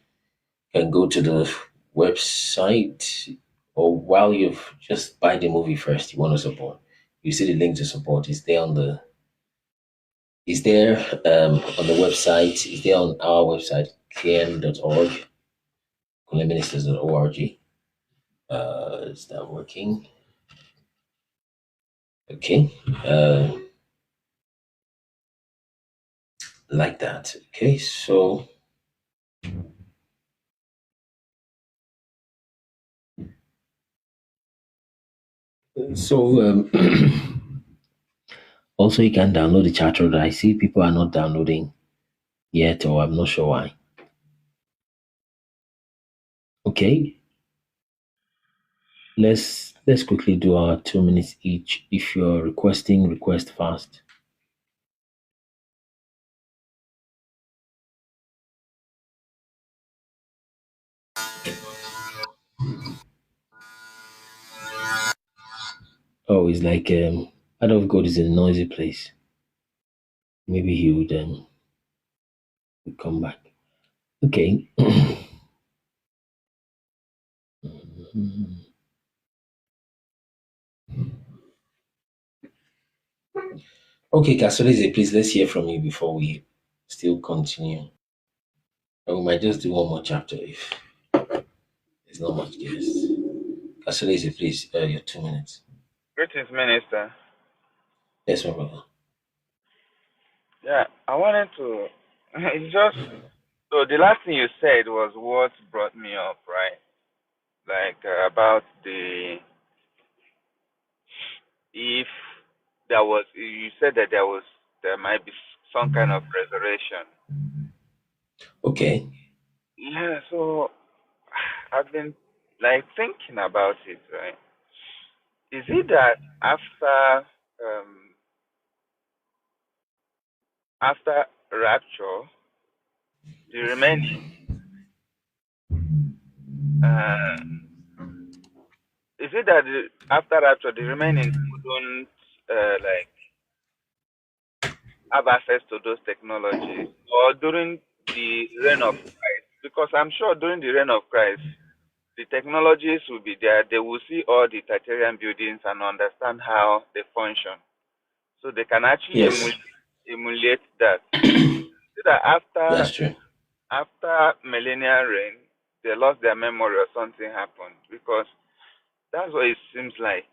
you can go to the website, or while you've just buy the movie first, you want to support. You see the link to support. It's there on the website. It's there on our website, kn.org, ministers.org. Is that working? Okay. Like that. Okay, so also you can download the chat road. I see people are not downloading yet, or I'm not sure why. Okay. Let's quickly do our 2 minutes each. If you're requesting, request fast. Oh, it's like out of God is a noisy place. Maybe he would come back. Okay. Okay, Kasolese, please, let's hear from you before we still continue. Or we might just do one more chapter if there's not much guests. Kasolese, please, your 2 minutes. Greetings, Minister. Yes, my brother. Yeah, I wanted to. It's just so the last thing you said was what brought me up, right? Like about if there was, you said that there might be some kind of resurrection. Okay. Yeah, so I've been like thinking about it, right? Is it that after rapture, the remaining is it that after rapture the remaining wouldn't like have access to those technologies, or during the reign of Christ? Because I'm sure during the reign of Christ, the technologies will be there. They will see all the Tertullian buildings and understand how they function, so they can actually emulate that. So that That's true. after millennial reign, they lost their memory or something happened, because that's what it seems like.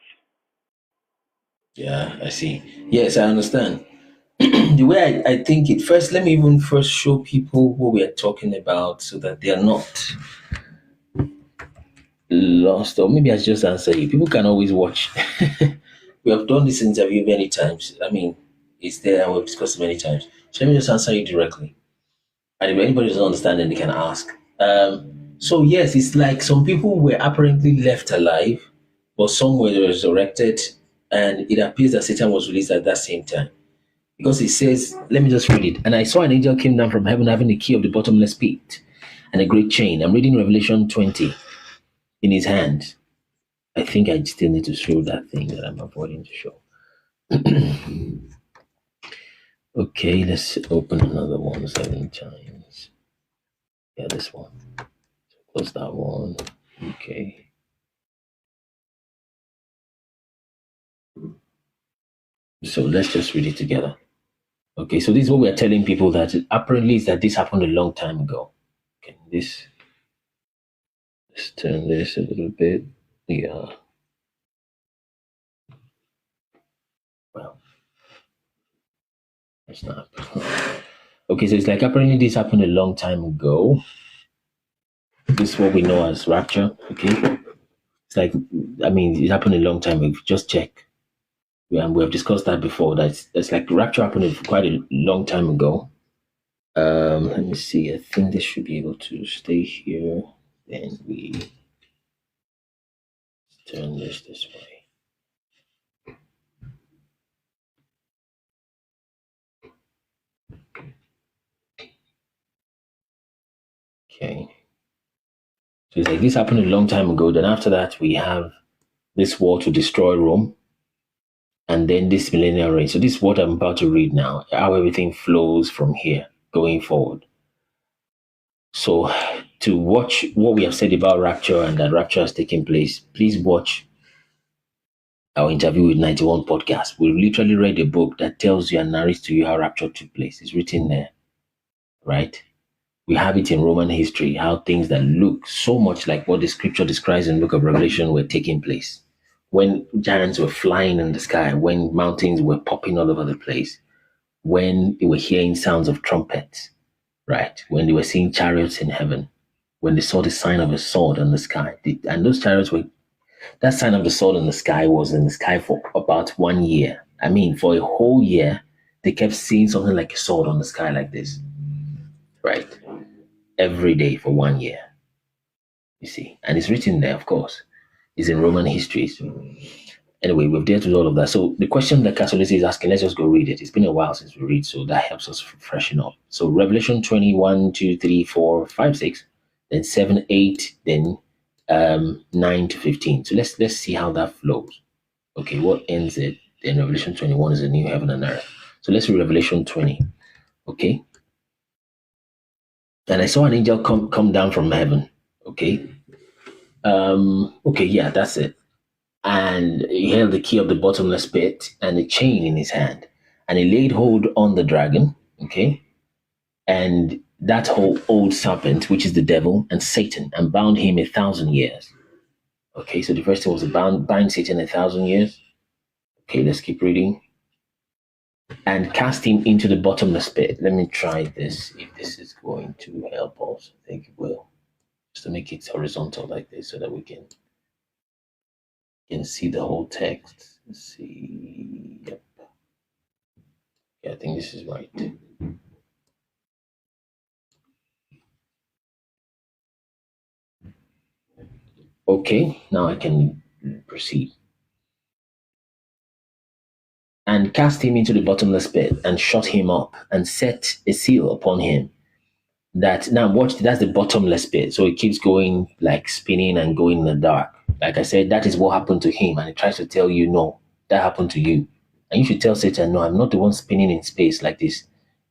Yeah, I see. Yes, I understand. The way I think it, first, let me even first show people what we are talking about so that they are not lost. Or maybe I just answer you. People can always watch. We have done this interview many times. I mean, it's there and we've discussed it many times. So let me just answer you directly. And if anybody doesn't understand, then they can ask. So yes, it's like some people were apparently left alive, but some were resurrected, and it appears that Satan was released at that same time. Because it says, let me just read it. And I saw an angel came down from heaven having the key of the bottomless pit and a great chain. I'm reading Revelation 20 in his hand. I think I still need to show that thing that I'm avoiding to show. Okay, let's open another one 7 times. Yeah, this one. Close that one. Okay. So let's just read it together. Okay, so this is what we are telling people, that apparently is that this happened a long time ago. Okay, let's turn this a little bit. Yeah. Well, it's not. Okay, so it's like apparently this happened a long time ago. This is what we know as rapture. Okay, it's like, I mean, it happened a long time ago. Just check. And we have discussed that before. That's like rapture happened quite a long time ago. Let me see. I think this should be able to stay here. Then we turn this way. Okay. So it's like this happened a long time ago. Then after that, we have this war to destroy Rome, and then this millennial reign. So this is what I'm about to read now, how everything flows from here going forward. So to watch what we have said about rapture and that rapture has taken place, please watch our interview with 91 podcast. We literally read a book that tells you and narrates to you how rapture took place. It's written there, right? We have it in Roman history, how things that look so much like what the scripture describes in the book of Revelation were taking place. When giants were flying in the sky, when mountains were popping all over the place, when they were hearing sounds of trumpets, right? When they were seeing chariots in heaven, when they saw the sign of a sword in the sky. And those chariots were, that sign of the sword in the sky was in the sky for about 1 year. I mean, for a whole year, they kept seeing something like a sword on the sky like this, right? Every day for 1 year, you see. And it's written there, of course. It's in Roman history. So anyway, we've dealt with all of that. So the question that Casolisi is asking, let's just go read it. It's been a while since we read, so that helps us freshen up. So Revelation 21, 2, 3, 4, 5, 6, then 7, 8, then 9 to 15. So let's see how that flows. Okay, what ends it? Then Revelation 21 is a new heaven and earth. So let's read Revelation 20. Okay. And I saw an angel come down from heaven. Okay. Okay, yeah, that's it. And he held the key of the bottomless pit and a chain in his hand. And he laid hold on the dragon, okay, and that whole old serpent, which is the devil and Satan, and bound him 1,000 years. Okay, so the first thing was to bind Satan 1,000 years. Okay, let's keep reading. And cast him into the bottomless pit. Let me try this, if this is going to help us. I think it will. Just to make it horizontal like this so that we can see the whole text. Let's see. Yep. Yeah, I think this is right. Okay, now I can proceed. And cast him into the bottomless pit and shut him up and set a seal upon him. That now watch, that's the bottomless pit. So it keeps going, like spinning and going in the dark. Like I said, that is what happened to him, and it tries to tell you, no, that happened to you. And you should tell Satan, no, I'm not the one spinning in space like this,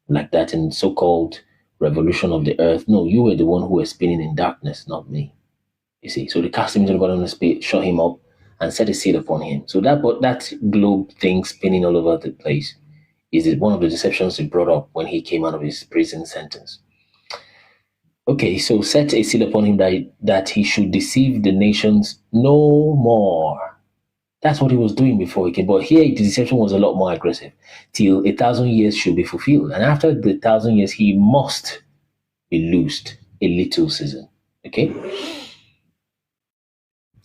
like that in so-called revolution of the earth. No, you were the one who was spinning in darkness, not me. You see, so they cast him into the bottomless pit, shut him up, and set a seal upon him. So that globe thing spinning all over the place is one of the deceptions he brought up when he came out of his prison sentence. Okay, so set a seal upon him that he should deceive the nations no more. That's what he was doing before he came. But here the deception was a lot more aggressive. Till 1,000 years should be fulfilled. And after the 1,000 years, he must be loosed a little season. Okay?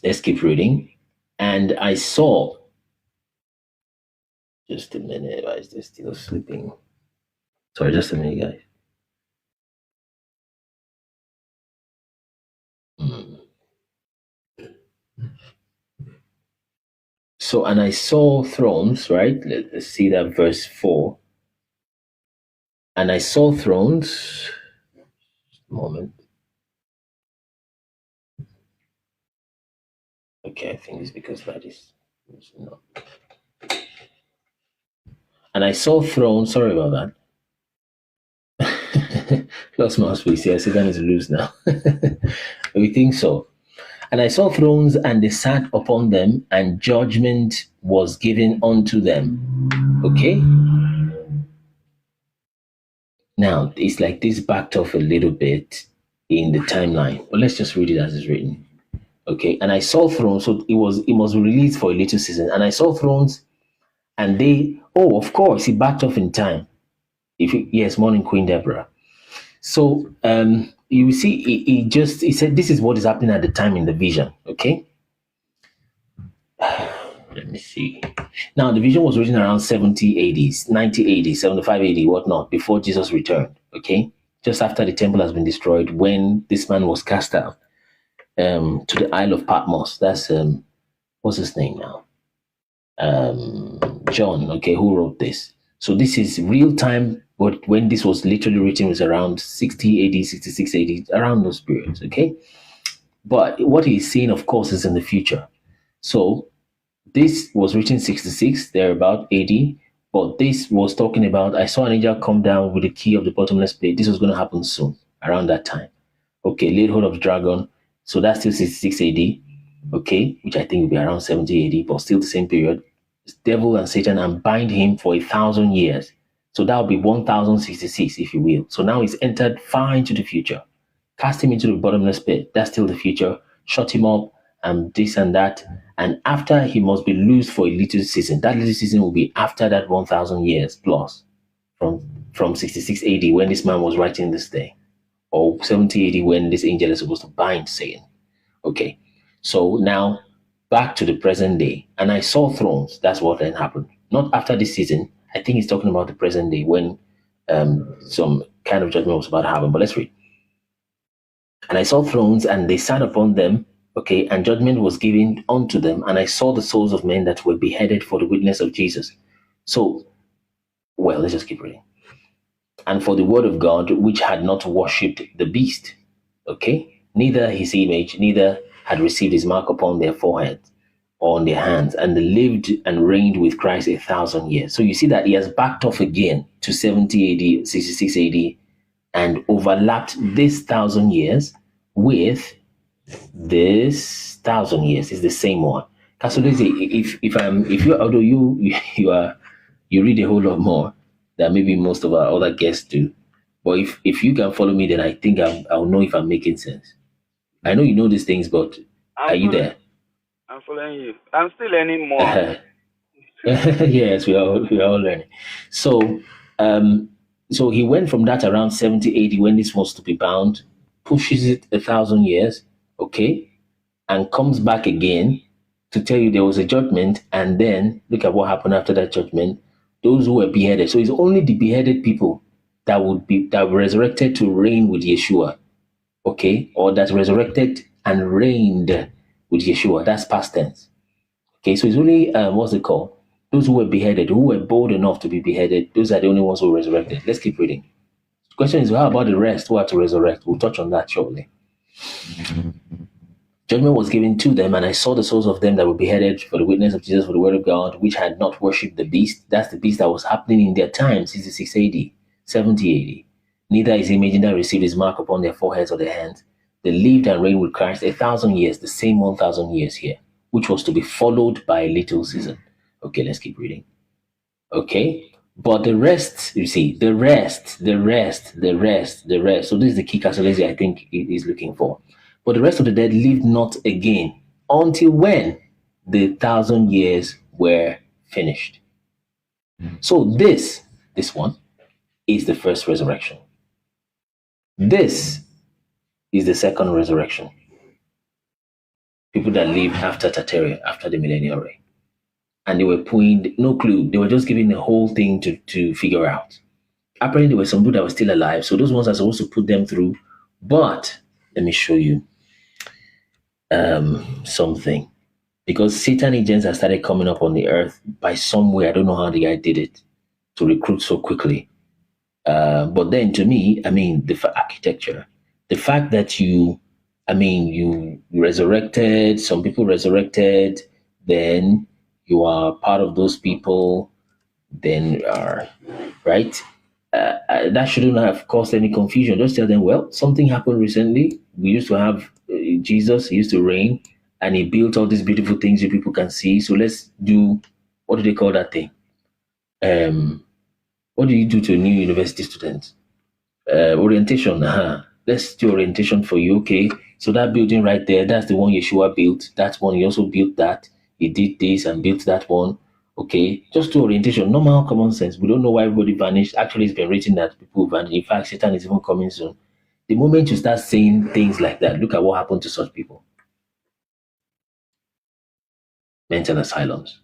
Let's keep reading. And I saw, just a minute, why is this still sleeping? Sorry, just a minute, guys. So, and I saw thrones, right? Let's see that verse 4. And I saw thrones. Moment. Okay, I think it's because that is no. And I saw thrones. Sorry about that. Lost my space. Yeah, Satan is loose now. We think so. And I saw thrones, and they sat upon them, and judgment was given unto them. Okay? Now, it's like this backed off a little bit in the timeline. But let's just read it as it's written. Okay? And I saw thrones, so it was released for a little season. And I saw thrones, and they, oh, of course, it backed off in time. Yes, morning, Queen Deborah. So you see, he said this is what is happening at the time in the vision. Okay. Let me see. Now the vision was written around 70 AD, 90 AD, 75 AD, whatnot, before Jesus returned. Okay. Just after the temple has been destroyed, when this man was cast out to the Isle of Patmos. That's what's his name now? John. Okay, who wrote this? So this is real time. But when this was literally written was around 60 AD, 66 AD, around those periods, okay? But what he's saying, of course, is in the future. So this was written 66, thereabout AD, but this was talking about, I saw an angel come down with the key of the bottomless pit. This was going to happen soon, around that time. Okay, laid hold of the dragon. So that's still 66 AD, okay, which I think will be around 70 AD, but still the same period. Devil and Satan, and bind him for 1,000 years. So that would be 1066, if you will. So now he's entered far into the future. Cast him into the bottomless pit. That's still the future. Shut him up and this and that. And after, he must be loose for a little season. That little season will be after that 1,000 years plus from 66 AD when this man was writing this thing. Or 70 AD when this angel is supposed to bind Satan. Okay. So now back to the present day. And I saw thrones. That's what then happened. Not after this season. I think he's talking about the present day when some kind of judgment was about to happen. But let's read. And I saw thrones, and they sat upon them, okay, and judgment was given unto them. And I saw the souls of men that were beheaded for the witness of Jesus. So, well, let's just keep reading. And for the word of God, which had not worshipped the beast, okay, neither his image, neither had received his mark upon their foreheads or on their hands, and they lived and reigned with Christ 1,000 years. So you see that he has backed off again to 70 AD, 66 AD, and overlapped this 1,000 years with this 1,000 years. Is the same one. Kasolese, although you read a whole lot more than maybe most of our other guests do, but if you can follow me, then I think I'll know if I'm making sense. I know you know these things, but are you there? I'm following you. I'm still learning more. Yes, we are all learning. So, so he went from that around 70, 80 when this was to be bound, pushes it 1,000 years, okay, and comes back again to tell you there was a judgment, and then look at what happened after that judgment. Those who were beheaded. So it's only the beheaded people that were resurrected to reign with Yeshua, okay, or that resurrected and reigned with Yeshua. That's past tense. Okay, so it's only what's it called? Those who were beheaded, who were bold enough to be beheaded, those are the only ones who were resurrected. Let's keep reading. The question is, how about the rest who are to resurrect? We'll touch on that shortly. Judgment was given to them, and I saw the souls of them that were beheaded for the witness of Jesus, for the word of God, which had not worshipped the beast. That's the beast that was happening in their time, 66 AD, 70 AD. Neither his image, neither received his mark upon their foreheads or their hands. They lived and reigned with Christ 1,000 years, the same 1,000 years here, which was to be followed by a little season. Okay, let's keep reading. Okay, but the rest, you see, the rest. So this is the key Casolesi I think is looking for. But the rest of the dead lived not again until when the 1,000 years were finished. So this one is the first resurrection. This is the second resurrection. People that lived after Tartaria, after the millennial reign. And they were putting no clue. They were just giving the whole thing to figure out. Apparently, there were some people that were still alive. So those ones are supposed to put them through. But let me show you something. Because Satan agents have started coming up on the earth by some way. I don't know how the guy did it to recruit so quickly. But then to me, I mean, architecture, the fact that you resurrected, some people resurrected, then you are part of those people, then are right. That shouldn't have caused any confusion. Just tell them, well, something happened recently. We used to have Jesus, he used to reign, and he built all these beautiful things you people can see. So let's do, what do they call that thing? What do you do to a new university student? Orientation. Let's do orientation for you. Okay. So that building right there, that's the one Yeshua built. That one, he also built that. He did this and built that one. Okay. Just do orientation. Normal common sense. We don't know why everybody vanished. Actually, it's been written that people vanished. In fact, Satan is even coming soon. The moment you start saying things like that, look at what happened to such people. Mental asylums.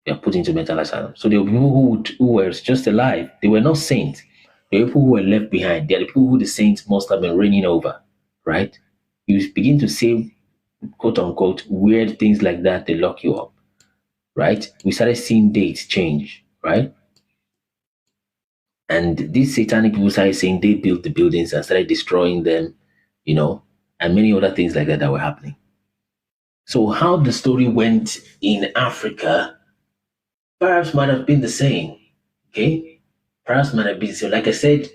They are put into mental asylum. So there were people who were just alive. They were not saints. There were people who were left behind. They are the people who the saints must have been reigning over, right? You begin to say, quote unquote, weird things like that, they lock you up, right? We started seeing dates change, right? And these satanic people started saying they built the buildings and started destroying them, and many other things like that were happening. So how the story went in Africa perhaps might have been the same, okay? Perhaps might have been the same. Like I said,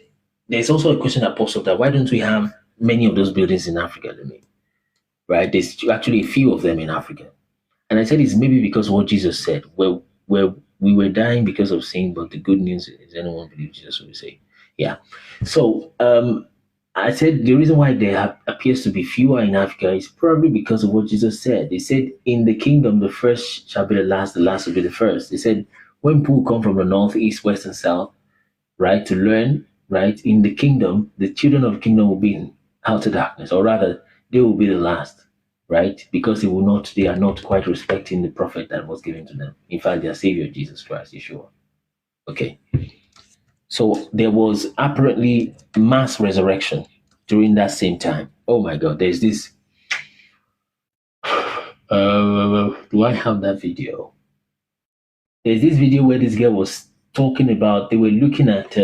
there's also a question that pops up that why don't we have many of those buildings in Africa, right? There's actually a few of them in Africa. And I said it's maybe because of what Jesus said, where we were dying because of sin, but the good news is anyone believe Jesus will say. Yeah. So I said the reason why there appears to be fewer in Africa is probably because of what Jesus said. He said, in the kingdom, the first shall be the last will be the first. He said, when people come from the north, east, west, and south, right, to learn, right, in the kingdom, the children of the kingdom will be in outer darkness, or rather, they will be the last, right, because they are not quite respecting the prophet that was given to them. In fact, their Savior, Jesus Christ, Yeshua. Okay. So there was apparently mass resurrection during that same time. Oh my God, there's this. Do I have that video? There's this video where this girl was talking about, they were looking at,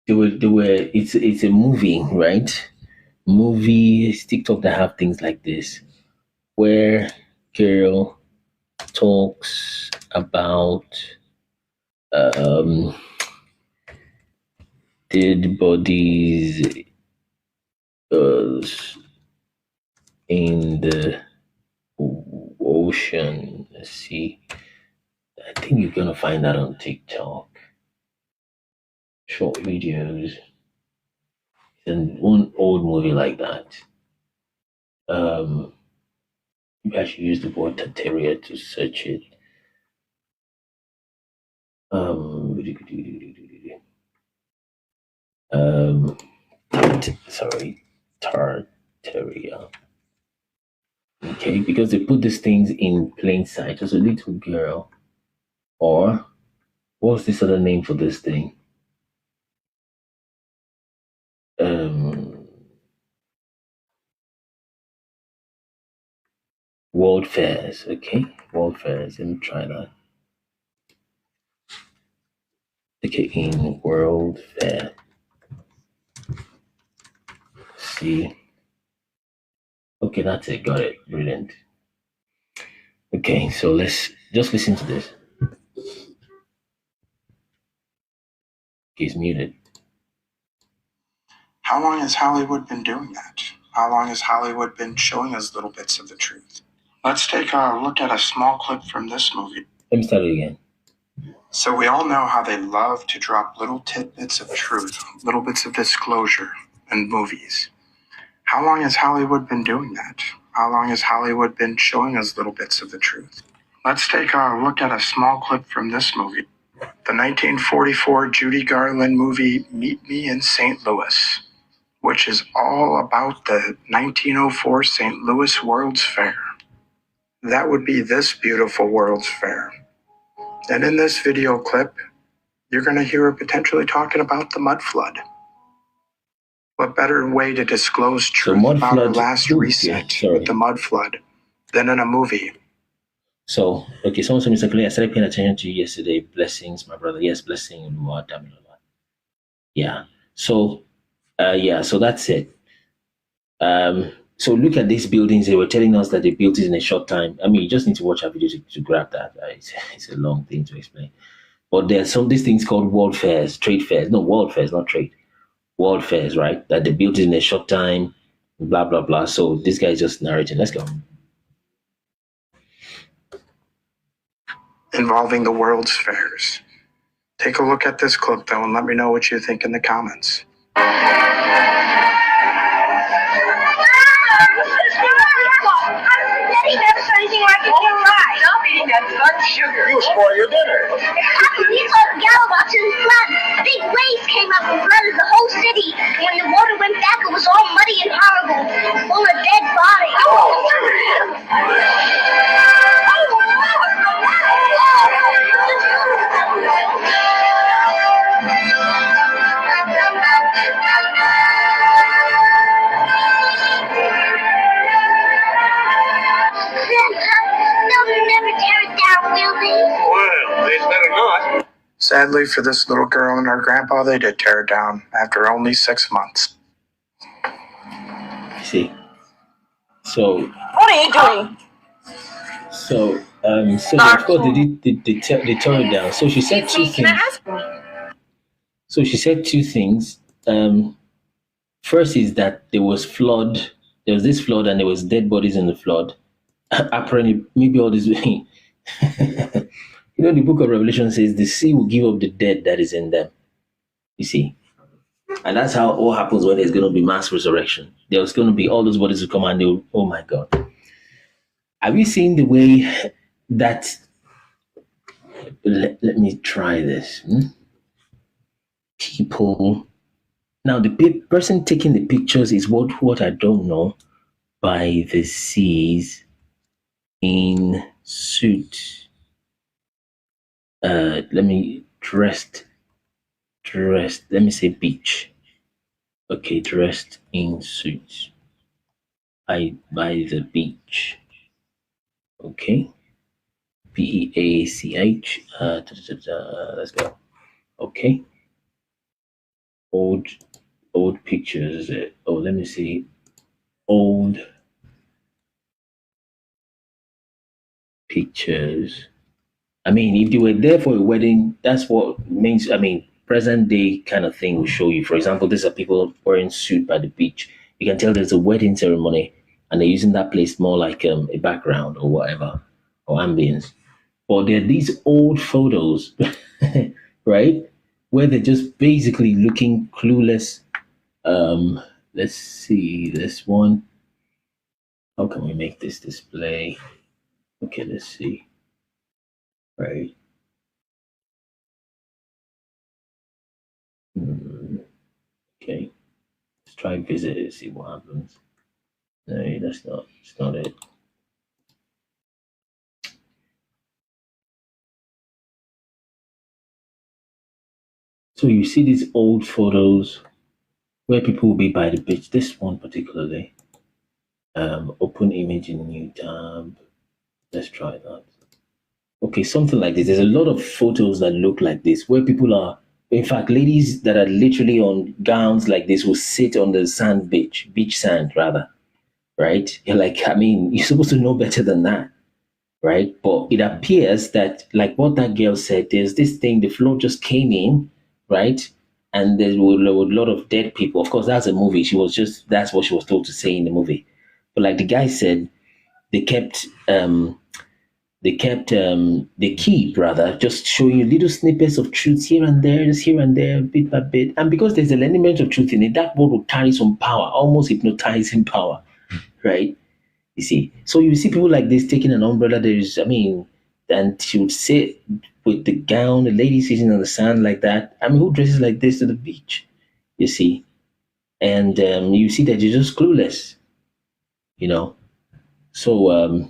it's a movie, right? Movies, TikTok that have things like this, where girl talks about dead bodies in the ocean. Let's see. I think you're gonna find that on TikTok. Short videos. And one old movie like that. Maybe I should use the word Tateria to search it. Tartaria. Okay, because they put these things in plain sight. There's a little girl, or what's this other name for this thing? World fairs. Okay, world fairs. Let me try that. Okay, in world fair. See. Okay, that's it. Got it. Brilliant. Okay, so let's just listen to this. He's muted. How long has Hollywood been doing that? How long has Hollywood been showing us little bits of the truth? Let's take a look at a small clip from this movie. Let me start it again. So we all know how they love to drop little tidbits of truth, little bits of disclosure in movies. How long has Hollywood been doing that? How long has Hollywood been showing us little bits of the truth? Let's take a look at a small clip from this movie. The 1944 Judy Garland movie Meet Me in St. Louis, which is all about the 1904 St. Louis World's Fair. That would be this beautiful World's Fair. And in this video clip, you're going to hear her potentially talking about the mud flood. What better way to disclose truth about our last reset with the mud flood than in a movie? So, okay, someone told me, Mr. Clay, I started paying attention to you yesterday. Blessings, my brother. Yes, blessing. Yeah. So, yeah, so that's it. So look at these buildings. They were telling us that they built it in a short time. I mean, you just need to watch our video to grab that. It's a long thing to explain. But there's some these things called world fairs, trade fairs. No, world fairs, not trade. World fairs, right? That they built it in a short time, blah, blah, blah. So this guy is just narrating. Let's go. Involving the world's fairs. Take a look at this clip, though, and let me know what you think in the comments. Stop eating that blood sugar. You spoil your dinner. These little gallowbots in flood. Big waves came up and flooded the whole city. When the water went back, it was all muddy and horrible, full of dead bodies. They'll never tear it down, will they? Well, they better not. Sadly for this little girl and her grandpa, they did tear it down after only 6 months. See. So. What are you doing? So, of course they tore it down. So she said two things. So she said two things. First is that there was flood. There was this flood, and there was dead bodies in the flood. Apparently, maybe all this. The book of Revelation says the sea will give up the dead that is in them. You see, and that's how all happens when there's going to be mass resurrection. There's going to be all those bodies who come and they'll. Oh my God. Have you seen the way that? Let me try this. People. Now, the person taking the pictures is what I don't know. By the seas in suit. Let me dressed. Let me say beach. Okay, dressed in suits. By the beach. Okay. Beach. Let's go. Okay. Old pictures. Oh, let me see. Old pictures. I mean, if you were there for a wedding, that's what means. I mean, present day kind of thing will show you. For example, these are people wearing suit by the beach. You can tell there's a wedding ceremony, and they're using that place more like a background or whatever, or ambience. But there are these old photos, right, where they're just basically looking clueless. Let's see this one. How can we make this display? Okay, let's see. Right. Okay. Let's try visit it, see what happens. No, it's not it. So you see these old photos where people will be by the beach. This one particularly. Open image in new tab. Let's try that. Okay, something like this. There's a lot of photos that look like this, where people are, in fact, ladies that are literally on gowns like this will sit on the sand beach sand rather, right? You're like, I mean, you're supposed to know better than that, right? But it appears that, like what that girl said, there's this thing, the flood just came in, right? And there were a lot of dead people. Of course, that's a movie. That's what she was told to say in the movie. But like the guy said, they kept just showing you little snippets of truth here and there, bit by bit. And because there's an element of truth in it, that word will carry some power, almost hypnotizing power, right? You see. So you see people like this taking an umbrella. And she would sit with the gown, the lady sitting on the sand like that. I mean, who dresses like this to the beach? You see. And you see that you're just clueless, So,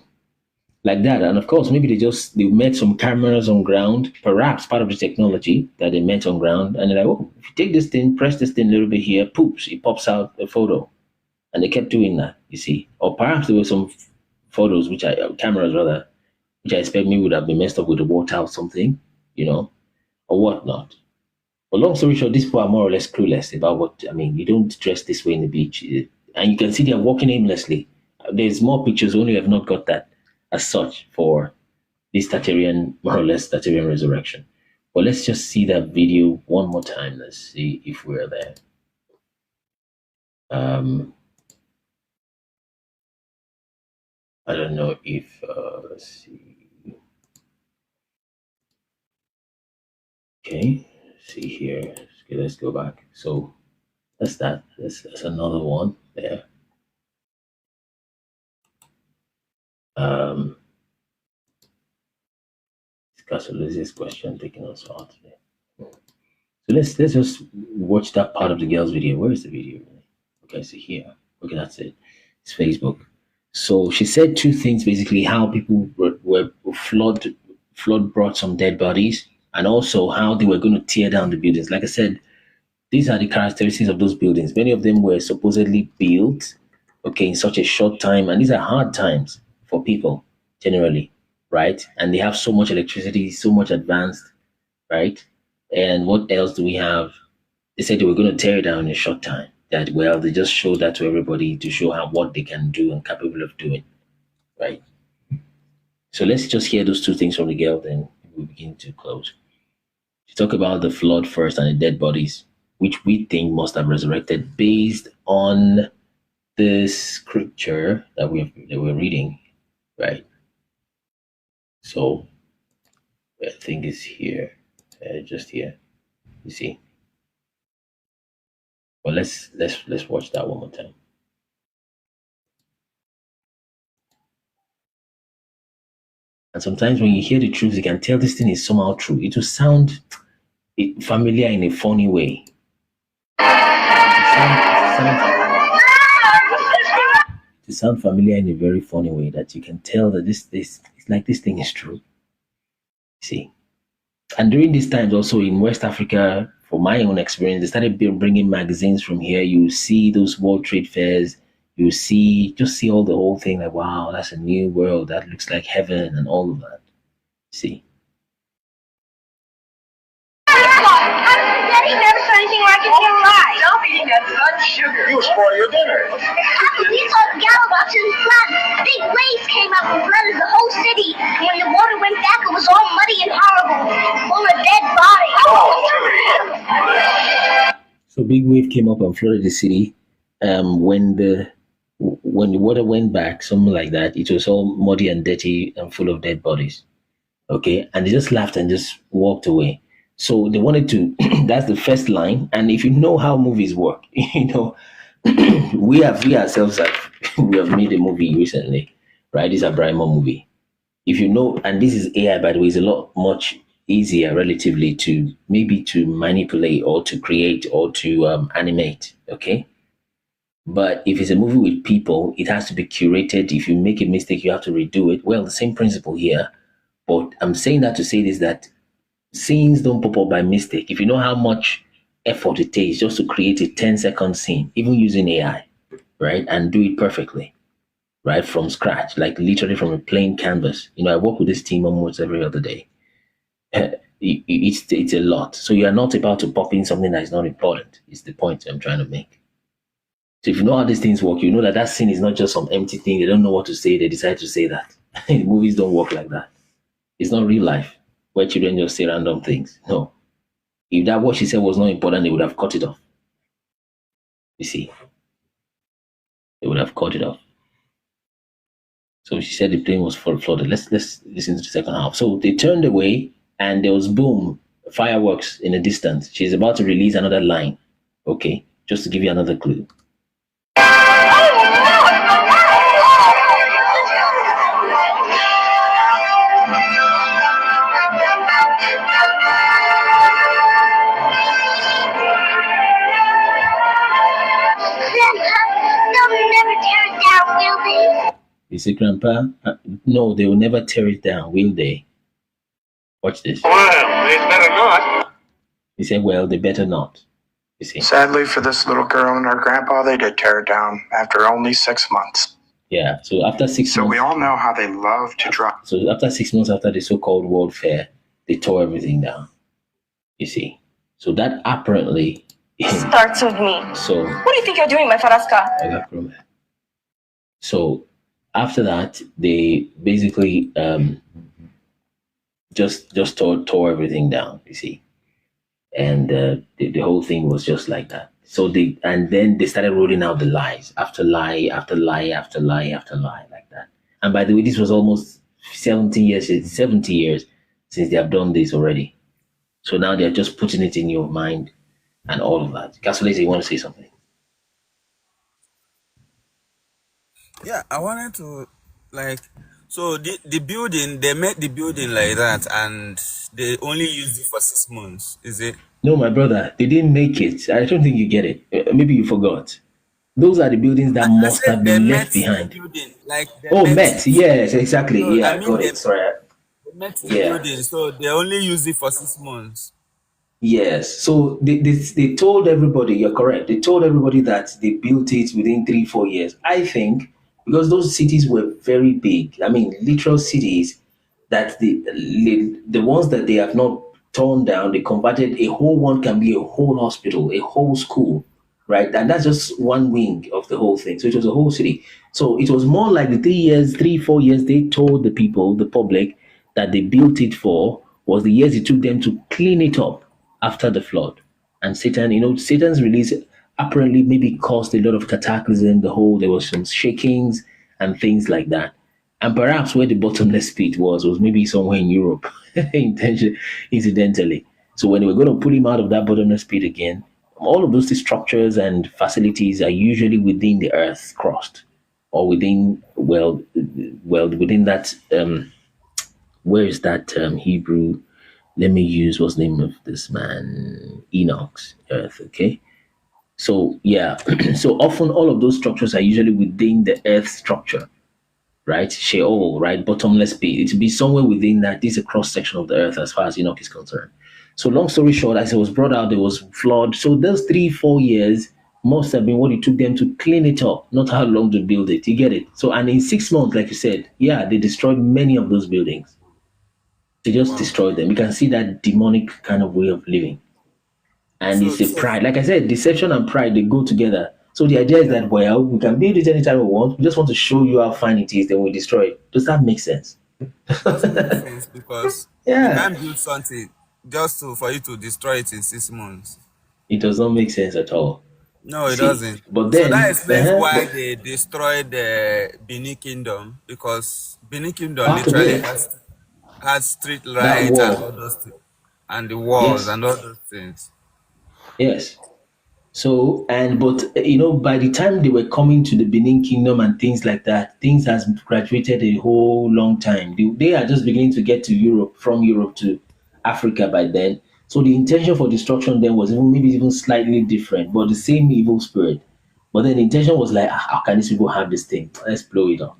like that. And of course, maybe they met some cameras on ground, perhaps part of the technology that they met on ground. And they're like, oh, if you take this thing, press this thing a little bit here, poops, it pops out a photo. And they kept doing that, you see. Or perhaps there were some photos, cameras rather, which I expect maybe would have been messed up with the water or something, or whatnot. But long story short, these people are more or less clueless about what, you don't dress this way in the beach. And you can see they're walking aimlessly. There's more pictures, only have not got that as such for this more or less Tartarian resurrection. But let's just see that video one more time. Let's see if we're there. I don't know if, let's see. Okay, see here. Okay, let's go back. So that's that. That's another one there. This question taking us out today. So let's just watch that part of the girl's video. Where is the video? Okay, so here. Okay, that's it. It's Facebook. So she said two things basically: how people were flood brought some dead bodies, and also how they were going to tear down the buildings. Like I said, these are the characteristics of those buildings. Many of them were supposedly built, in such a short time, and these are hard times for people generally, right? And they have so much electricity, so much advanced, right? And what else do we have? They said they were going to tear it down in a short time. That, well, they just showed that to everybody to show what they can do and capable of doing, right? So let's just hear those two things from the girl, then we begin to close. She talked about the flood first and the dead bodies, which we think must have resurrected based on the scripture that we're reading, right? So I think it's here, just here. You see. Well, let's watch that one more time. And sometimes when you hear the truth, you can tell this thing is somehow true. It will sound familiar in a funny way. To sound familiar in a very funny way that you can tell that this it's like this thing is true. See, and during these times also in West Africa, from my own experience, they started bringing magazines from here. You see those World Trade Fairs. You see all the whole thing like, wow, that's a new world. That looks like heaven and all of that. See. Daddy never saw anything like it in your life. Stop eating that blood sugar. You'll spoil your dinner. We saw the galaxies flood. Big waves came up and flooded the whole city. And when the water went back, it was all muddy and horrible, full of dead bodies. So big wave came up and flooded the city. When the water went back, something like that, it was all muddy and dirty and full of dead bodies. Okay, and they just laughed and just walked away. So they wanted to. That's the first line. And if you know how movies work, we ourselves we have made a movie recently, right? This is a Brahma movie. If you know, and this is AI, by the way, is a lot much easier relatively to manipulate or to create or to animate. Okay. But if it's a movie with people, it has to be curated. If you make a mistake, you have to redo it. Well, the same principle here. But I'm saying that to say this, that scenes don't pop up by mistake. If you know how much effort it takes just to create a 10-second scene, even using AI, right, and do it perfectly, right, from scratch, like literally from a plain canvas. I work with this team almost every other day. It's a lot. So you are not about to pop in something that is not important. It's the point I'm trying to make. So if you know how these things work, you know that scene is not just some empty thing. They don't know what to say. They decide to say that. Movies don't work like that. It's not real life where children just say random things. No. If that what she said was not important, they would have cut it off. You see. They would have cut it off. So she said the plane was flooded. Let's listen to the second half. So they turned away and there was boom, fireworks in the distance. She's about to release another line. Okay. Just to give you another clue. He said, Grandpa, no, they will never tear it down, will they? Watch this. Well, they better not. He said, well, they better not. You see. Sadly for this little girl and her grandpa, they did tear it down after only 6 months. Yeah. So after 6 So we months, all know how they love to drop. so after 6 months after the so-called World Fair, they tore everything down. You see. So that apparently starts with me. So What do you think you're doing, my Faraska? I got from So after that, they basically just tore everything down. You see, and the whole thing was just like that. So then they started rolling out the lies after lie after lie after lie after lie like that. And by the way, this was almost 70 years since they have done this already. So now they're just putting it in your mind and all of that. Casolese, you want to say something? Yeah, I wanted to so the building, they made the building like that and they only used it for 6 months, is it? No, my brother, they didn't make it. I don't think you get it. Maybe you forgot. Those are the buildings that I must have said they been met left the behind. building, like they Oh, met Met. it. Yes, exactly. So Yeah, I I mean got it. Sorry. they met the Yeah. building, so they only used it for 6 months. Yes. So they told everybody, you're correct. They told everybody that they built it within 3-4 years. I think because those cities were very big. I mean, literal cities that the ones that they have not torn down, they converted. A whole one can be a whole hospital, a whole school, right? And that's just one wing of the whole thing. So it was a whole city. So it was more like the 3-4 years they told the people, the public, that they built it for was the years it took them to clean it up after the flood. And Satan's release apparently maybe caused a lot of cataclysm. There was some shakings and things like that. And perhaps where the bottomless pit was maybe somewhere in Europe, incidentally. So when they were going to pull him out of that bottomless pit again, all of those structures and facilities are usually within the earth's crust, or within within that where is that Hebrew? Let me use what's the name of this man? Enoch's earth. Okay. So yeah, so often all of those structures are usually within the earth structure, right? Sheol, right? Bottomless pit. It will be somewhere within that. This is a cross section of the earth as far as Enoch is concerned. So long story short, as it was brought out, there was flood. So those 3-4 years must have been what it took them to clean it up, not how long to build it. You get it? So and in 6 months, like you said, yeah, they destroyed many of those buildings. They just destroyed them. You can see that demonic kind of way of living. And it's a pride. Like I said, deception and pride, they go together. So the idea is that, well, we can build it anytime we want. We just want to show you how fine it is, then we destroy it. Does that make sense? It doesn't make sense because you can't build something just for you to destroy it in 6 months. It does not make sense at all. No, it doesn't. But then, so that explains why they destroyed the Benin Kingdom, because Benin Kingdom literally has street lights and all those things, and the walls and all those things. Yes. So, but by the time they were coming to the Benin Kingdom and things like that, things has graduated a whole long time. They are just beginning to get to Europe, from Europe to Africa by then. So the intention for destruction then was maybe even slightly different, but the same evil spirit. But then the intention was like, how can these people have this thing? Let's blow it up,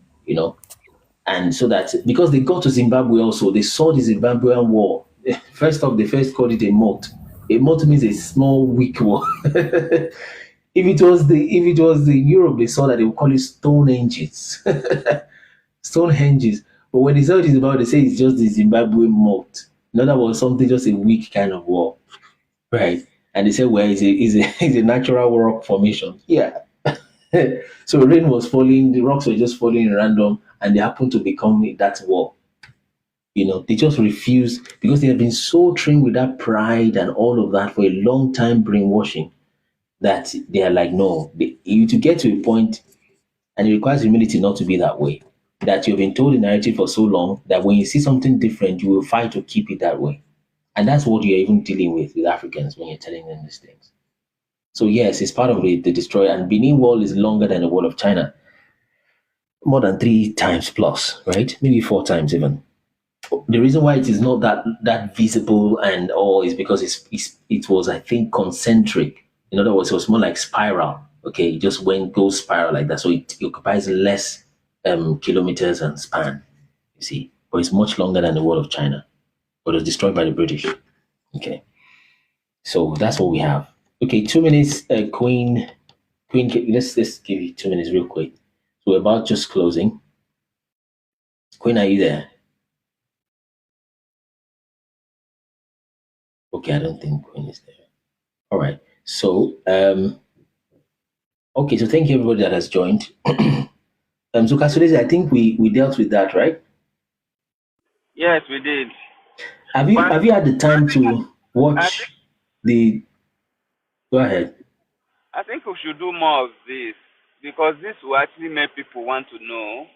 And so that, because they got to Zimbabwe also, they saw the Zimbabwean war. First off, they first called it a moat. A moat means a small, weak wall. If it was the Europe, they saw that they would call it Stonehenges. Stonehenges. But when they saw it in Zimbabwe, they say it's just the Zimbabwe moat. In other words, something just a weak kind of wall. Right? And they said, well, it's a natural rock formation. Yeah. So rain was falling, the rocks were just falling in random, and they happened to become that wall. They just refused, because they have been so trained with that pride and all of that for a long time, brainwashing, that they are like, no, you to get to a point, and it requires humility not to be that way, that you've been told the narrative for so long that when you see something different, you will fight to keep it that way. And that's what you're even dealing with Africans when you're telling them these things. So yes, it's part of the destroy. And Benin Wall is longer than the Wall of China, more than 3 times plus, right? Maybe 4 times even. The reason why it is not that visible and all is because it was, I think, concentric. In other words, it was more like spiral. Okay, it just goes spiral like that. So it occupies less kilometers and span. You see, but it's much longer than the Wall of China, but it was destroyed by the British. Okay, so that's what we have. Okay, 2 minutes, Queen. Let's give you 2 minutes real quick. So we're about just closing. Queen, are you there? Okay, I don't think Queen is there. All right. So okay, so thank you everybody that has joined. So Kasudezi, I think we dealt with that, right? Yes, we did. Have you had the time to I watch the? Go ahead. I think we should do more of this because this will actually make people want to know.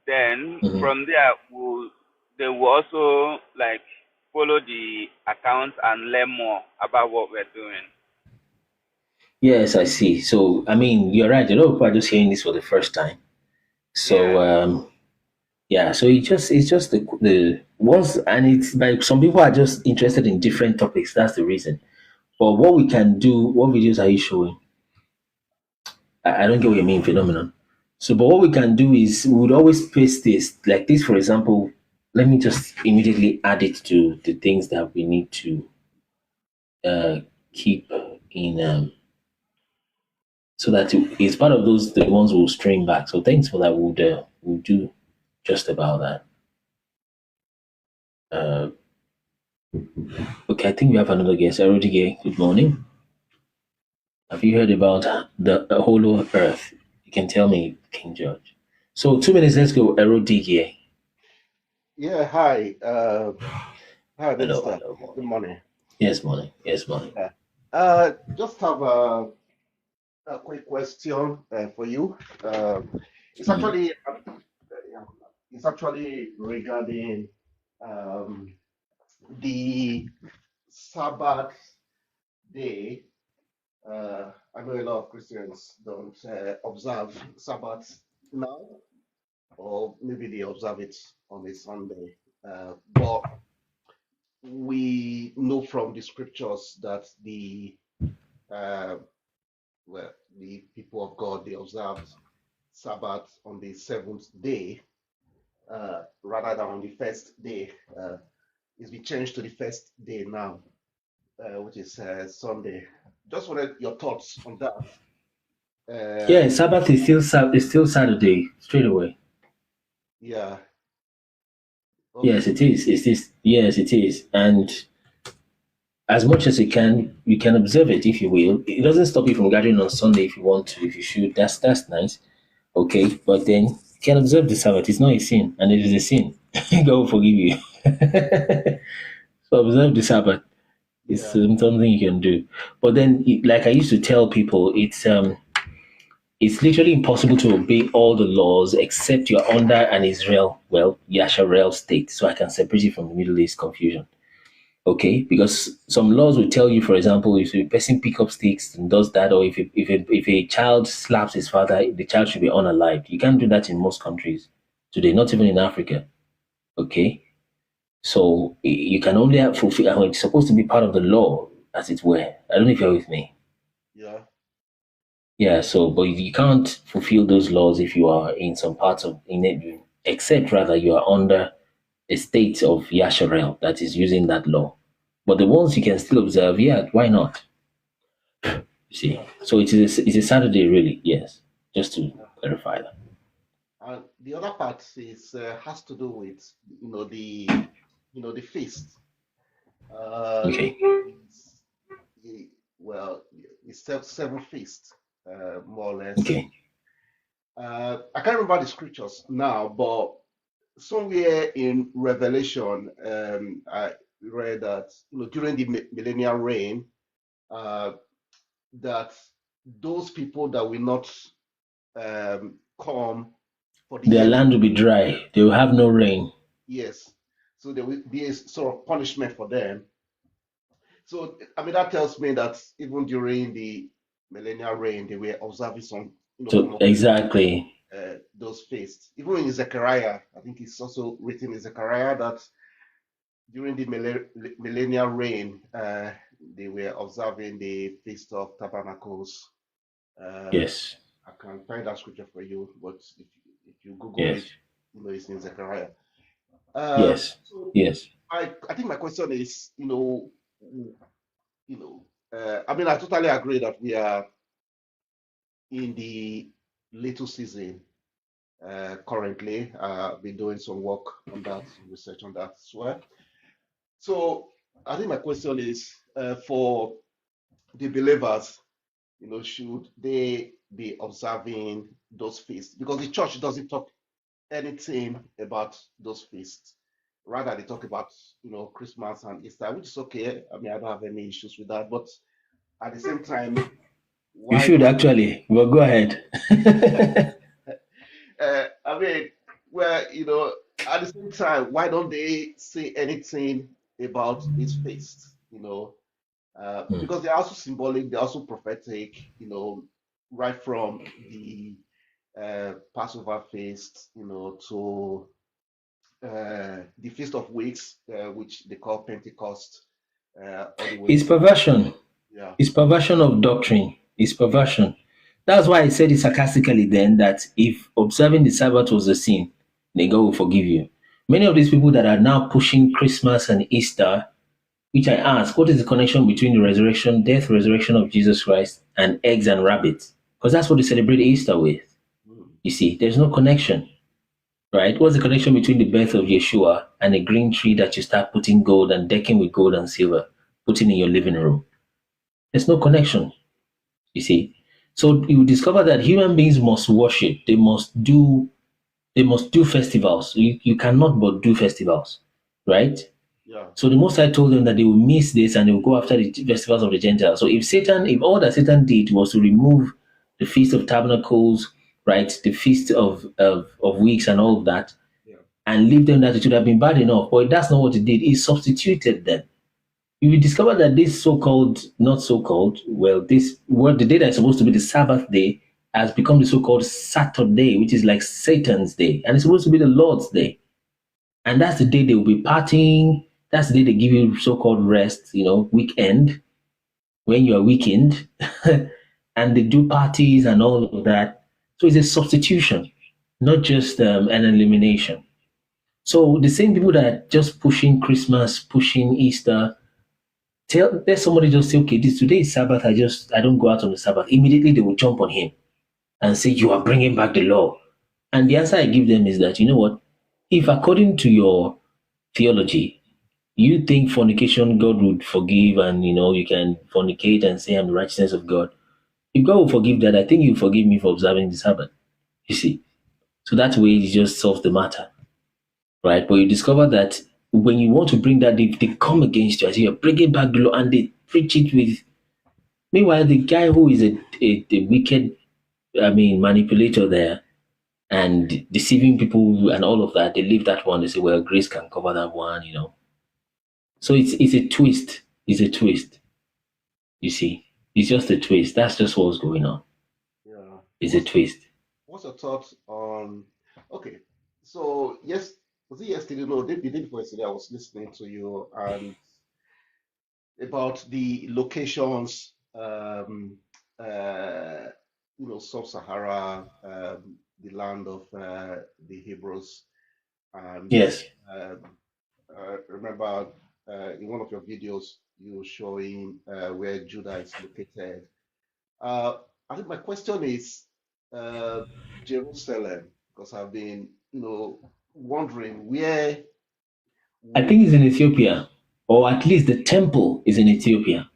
Then from there, they will also like follow the account and learn more about what we're doing. Yes, I see. So I mean, you're right. A lot of people are just hearing this for the first time. So yeah. So it's just the ones, and it's like some people are just interested in different topics. That's the reason. But what we can do, what videos are you showing? I don't get what you mean, phenomenon. So, but what we can do is we would always paste this, like this, for example. Let me just immediately add it to the things that we need to keep in, so that it's part of those the ones we'll stream back. So, thanks for that. We'll do just about that. Okay, I think we have another guest. Erodige, good morning. Have you heard about the Hollow Earth? You can tell me, King George. So 2 minutes. Let's go. Erodige. Yeah, hi. Hi, Hello, Minister. hello. Good morning. Yes, morning. Yes, morning. Yeah. Just have a quick question for you. It's actually regarding the Sabbath day. I know a lot of Christians don't observe Sabbath now, or maybe they observe it on a Sunday. But we know from the scriptures that the people of God, they observed Sabbath on the seventh day rather than on the first day. It's been changed to the first day now, which is Sunday. Just wanted your thoughts on that. Yeah, Sabbath is still Saturday straight away. Yeah. Okay. Yes, it is. It is. Yes, it is. And as much as you can observe it if you will. It doesn't stop you from gathering on Sunday if you want to, if you should. That's nice. Okay, but then you can observe the Sabbath. It's not a sin, and it is a sin. God will forgive you. So observe the Sabbath. It's something you can do. But then, like I used to tell people, it's literally impossible to obey all the laws except you're under an Yasharel state. So I can separate it from the Middle East confusion. Okay, because some laws will tell you, for example, if a person pick up sticks and does that, or if a child slaps his father, the child should be unalived. You can't do that in most countries today, not even in Africa. Okay, so you can only fulfill. I mean, it's supposed to be part of the law, as it were. I don't know if you're with me. Yeah. Yeah. So, but you can't fulfill those laws if you are in some parts of except rather you are under a state of Yasharel that is using that law. But the ones you can still observe, yeah, why not? You see, so it's a Saturday, really. Yes, just to clarify that. And the other part is has to do with the feast. Okay. It's seven feasts, more or less. Okay. I can't remember the scriptures now, but somewhere in Revelation, I read that during the millennial reign, that those people that will not come for the Their year, land will be dry. They will have no rain. yes, so there will be a sort of punishment for them. So I mean that tells me that even during the millennial reign, they were observing some, So exactly. Those feasts. Even in Zechariah, I think it's also written in Zechariah that during the millennial reign, they were observing the Feast of Tabernacles. Yes. I can find that scripture for you, but if you Google Yes. it, it's in Zechariah. Yes. So Yes. I think my question is, I mean, I totally agree that we are in the little season, currently. Been doing some work on that, research on that as well. So I think my question is for the believers, should they be observing those feasts? Because the church doesn't talk anything about those feasts. Rather, they talk about, Christmas and Easter, which is okay. I mean, I don't have any issues with that. But at the same time, You why should don't actually. Well, go ahead. I mean, well, at the same time, why don't they say anything about these feasts? Because they're also symbolic, they're also prophetic, right from the Passover feast, to the Feast of Weeks, which they call Pentecost, all the way It's to, perversion. yeah. It's perversion of doctrine. It's perversion. That's why I said it sarcastically then that if observing the Sabbath was a sin, then God will forgive you. Many of these people that are now pushing Christmas and Easter, which I ask, what is the connection between the resurrection of Jesus Christ and eggs and rabbits? Because that's what they celebrate Easter with. You see, there's no connection, right? What's the connection between the birth of Yeshua and a green tree that you start putting gold and decking with gold and silver, putting in your living room? There's no connection, you see. So you discover that human beings must worship. They must do festivals. You cannot but do festivals, right? Yeah. So the Most High told them that they will miss this and they will go after the festivals of the Gentiles. So if all that Satan did was to remove the Feast of Tabernacles, right, the Feast of Weeks and all of that, and leave them that, it would have been bad enough. But that's not what he did. He substituted them. You will discover that this the day that is supposed to be the Sabbath day has become the so-called Saturday, which is like Satan's day, and it's supposed to be the Lord's day. And that's the day they will be partying. That's the day they give you so-called rest, weekend, when you are weekend, and they do parties and all of that. So it's a substitution, not just an elimination. So the same people that are just pushing Christmas, pushing Easter, let somebody just say, okay, today is Sabbath, I don't go out on the Sabbath. Immediately they will jump on him and say, you are bringing back the law. And the answer I give them is that, you know what? If according to your theology, you think fornication God would forgive and, you can fornicate and say I'm the righteousness of God, if God will forgive that, I think He will forgive me for observing the Sabbath. You see? So that way it just solves the matter, right? But you discover that when you want to bring that, they come against you as you're bringing back the law and they preach it with. Meanwhile, the guy who is a wicked, manipulator there and deceiving people and all of that, they leave that one. They say, well, grace can cover that one, So it's a twist. It's a twist. You see, it's just a twist. That's just what's going on. Yeah. It's a twist. What's your thoughts on? Okay, so was it yesterday? No, the day before yesterday, I was listening to you and about the locations, Sub-Sahara, the land of the Hebrews, and Yes. remember in one of your videos you were showing where Judah is located. I think my question is Jerusalem, because I've been, wondering where. I think it's in Ethiopia, or at least the temple is in Ethiopia.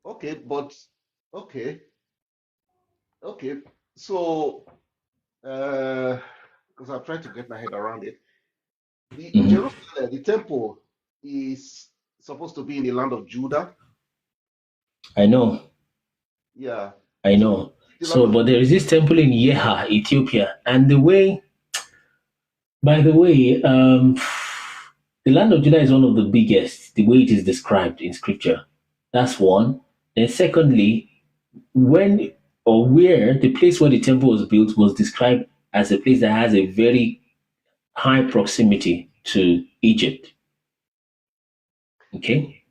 Okay, but okay. So, because I'm trying to get my head around it, the Jerusalem, the temple is supposed to be in the land of Judah. I know. Yeah. I know. So, but there is this temple in Yeha, Ethiopia, and by the way, the land of Judah is one of the biggest, the way it is described in scripture. That's one. And secondly, where the place where the temple was built was described as a place that has a very high proximity to Egypt. Okay?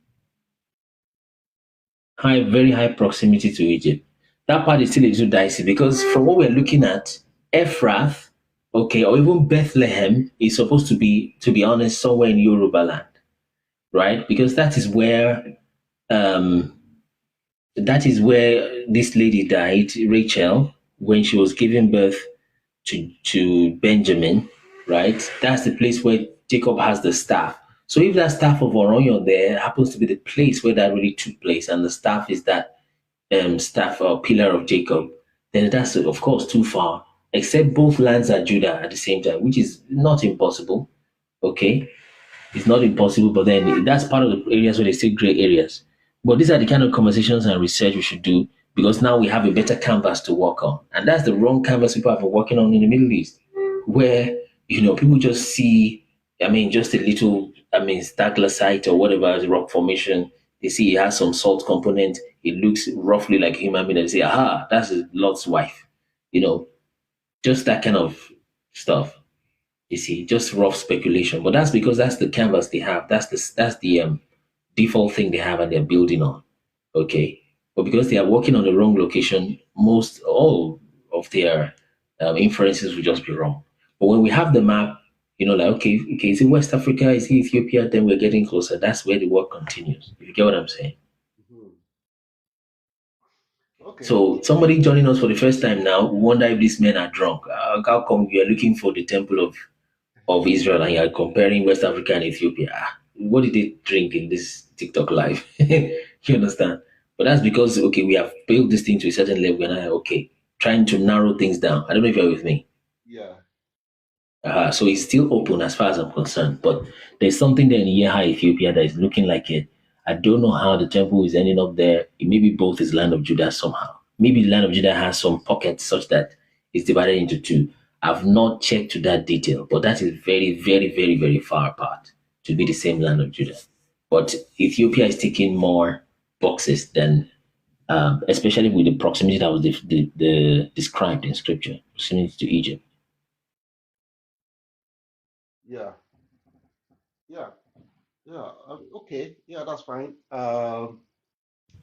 Very high proximity to Egypt. That part is still a little dicey because from what we're looking at, Ephrath, or even Bethlehem is supposed to be honest, somewhere in Yoruba land, right? Because that is where this lady died, Rachel, when she was giving birth to Benjamin, right? That's the place where Jacob has the staff. So if that staff of Oroyon there happens to be the place where that really took place, and the staff is that staff or pillar of Jacob, then that's of course too far. Except both lands are Judah at the same time, which is not impossible. Okay, it's not impossible, but then that's part of the areas where they say gray areas. But these are the kind of conversations and research we should do because now we have a better canvas to work on. And that's the wrong canvas people have been working on in the Middle East, where, people just see, just a little, stalactite or whatever, the rock formation. They see it has some salt component. It looks roughly like a human being. They say, aha, that's Lot's wife. Just that kind of stuff. You see, just rough speculation. But that's because that's the canvas they have. That's the default thing they have and they're building on. Okay. But because they are working on the wrong location, all of their inferences will just be wrong. But when we have the map, okay, is it West Africa? Is it Ethiopia? Then we're getting closer. That's where the work continues. If you get what I'm saying. Okay. So somebody joining us for the first time now, we wonder if these men are drunk. How come we are looking for the temple of Israel and you're comparing West Africa and Ethiopia? What did they drink in this TikTok live? You understand? But that's because, okay, we have built this thing to a certain level and trying to narrow things down. I don't know if you're with me. Yeah. So it's still open as far as I'm concerned. But there's something there in Yeha, Ethiopia that is looking like it. I don't know how the temple is ending up there. It may be both is land of Judah somehow. Maybe the land of Judah has some pockets such that it's divided into two. I've not checked to that detail, but that is very, very, very, very far apart to be the same land of Judah. But Ethiopia is ticking more boxes than, especially with the proximity that was described in scripture, proximity to Egypt. Yeah. Okay. Yeah, that's fine. I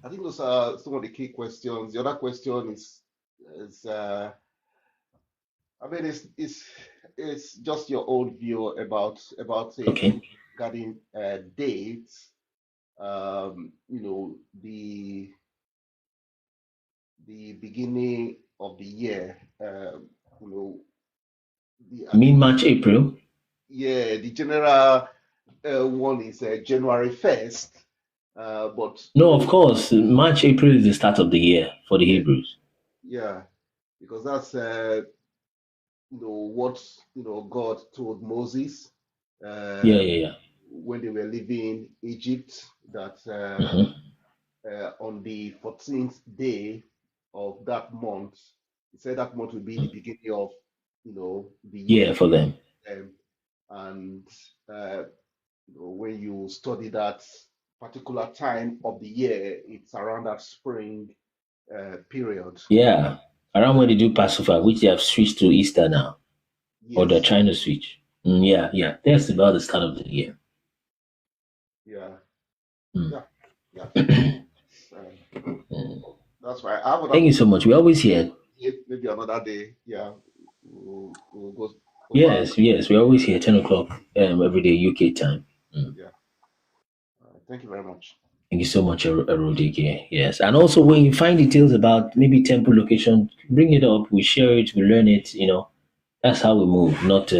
think those are some of the key questions. The other question is it's just your own view about Okay. regarding dates. The beginning of the year. March, April. Yeah, the general one is January 1st. But no, of course, March, April is the start of the year for the Hebrews. Yeah, because that's what God told Moses. Yeah. When they were leaving Egypt, that on the 14th day of that month, he said that month will be the beginning of the year. Yeah, for them. And when you study that particular time of the year, it's around that spring period. Yeah, around when they do Passover, which they have switched to Easter now, or they're trying to switch. Yeah, that's about the start of the year. That's right. Thank you so much. We're always here. Maybe another day. Yeah, we'll go. Yes, we're always here, 10 o'clock every day UK time. Yeah. Thank you very much. Thank you so much, Arodike. Yes, and also when you find details about maybe temple location, bring it up. We share it. We learn it. That's how we move. Not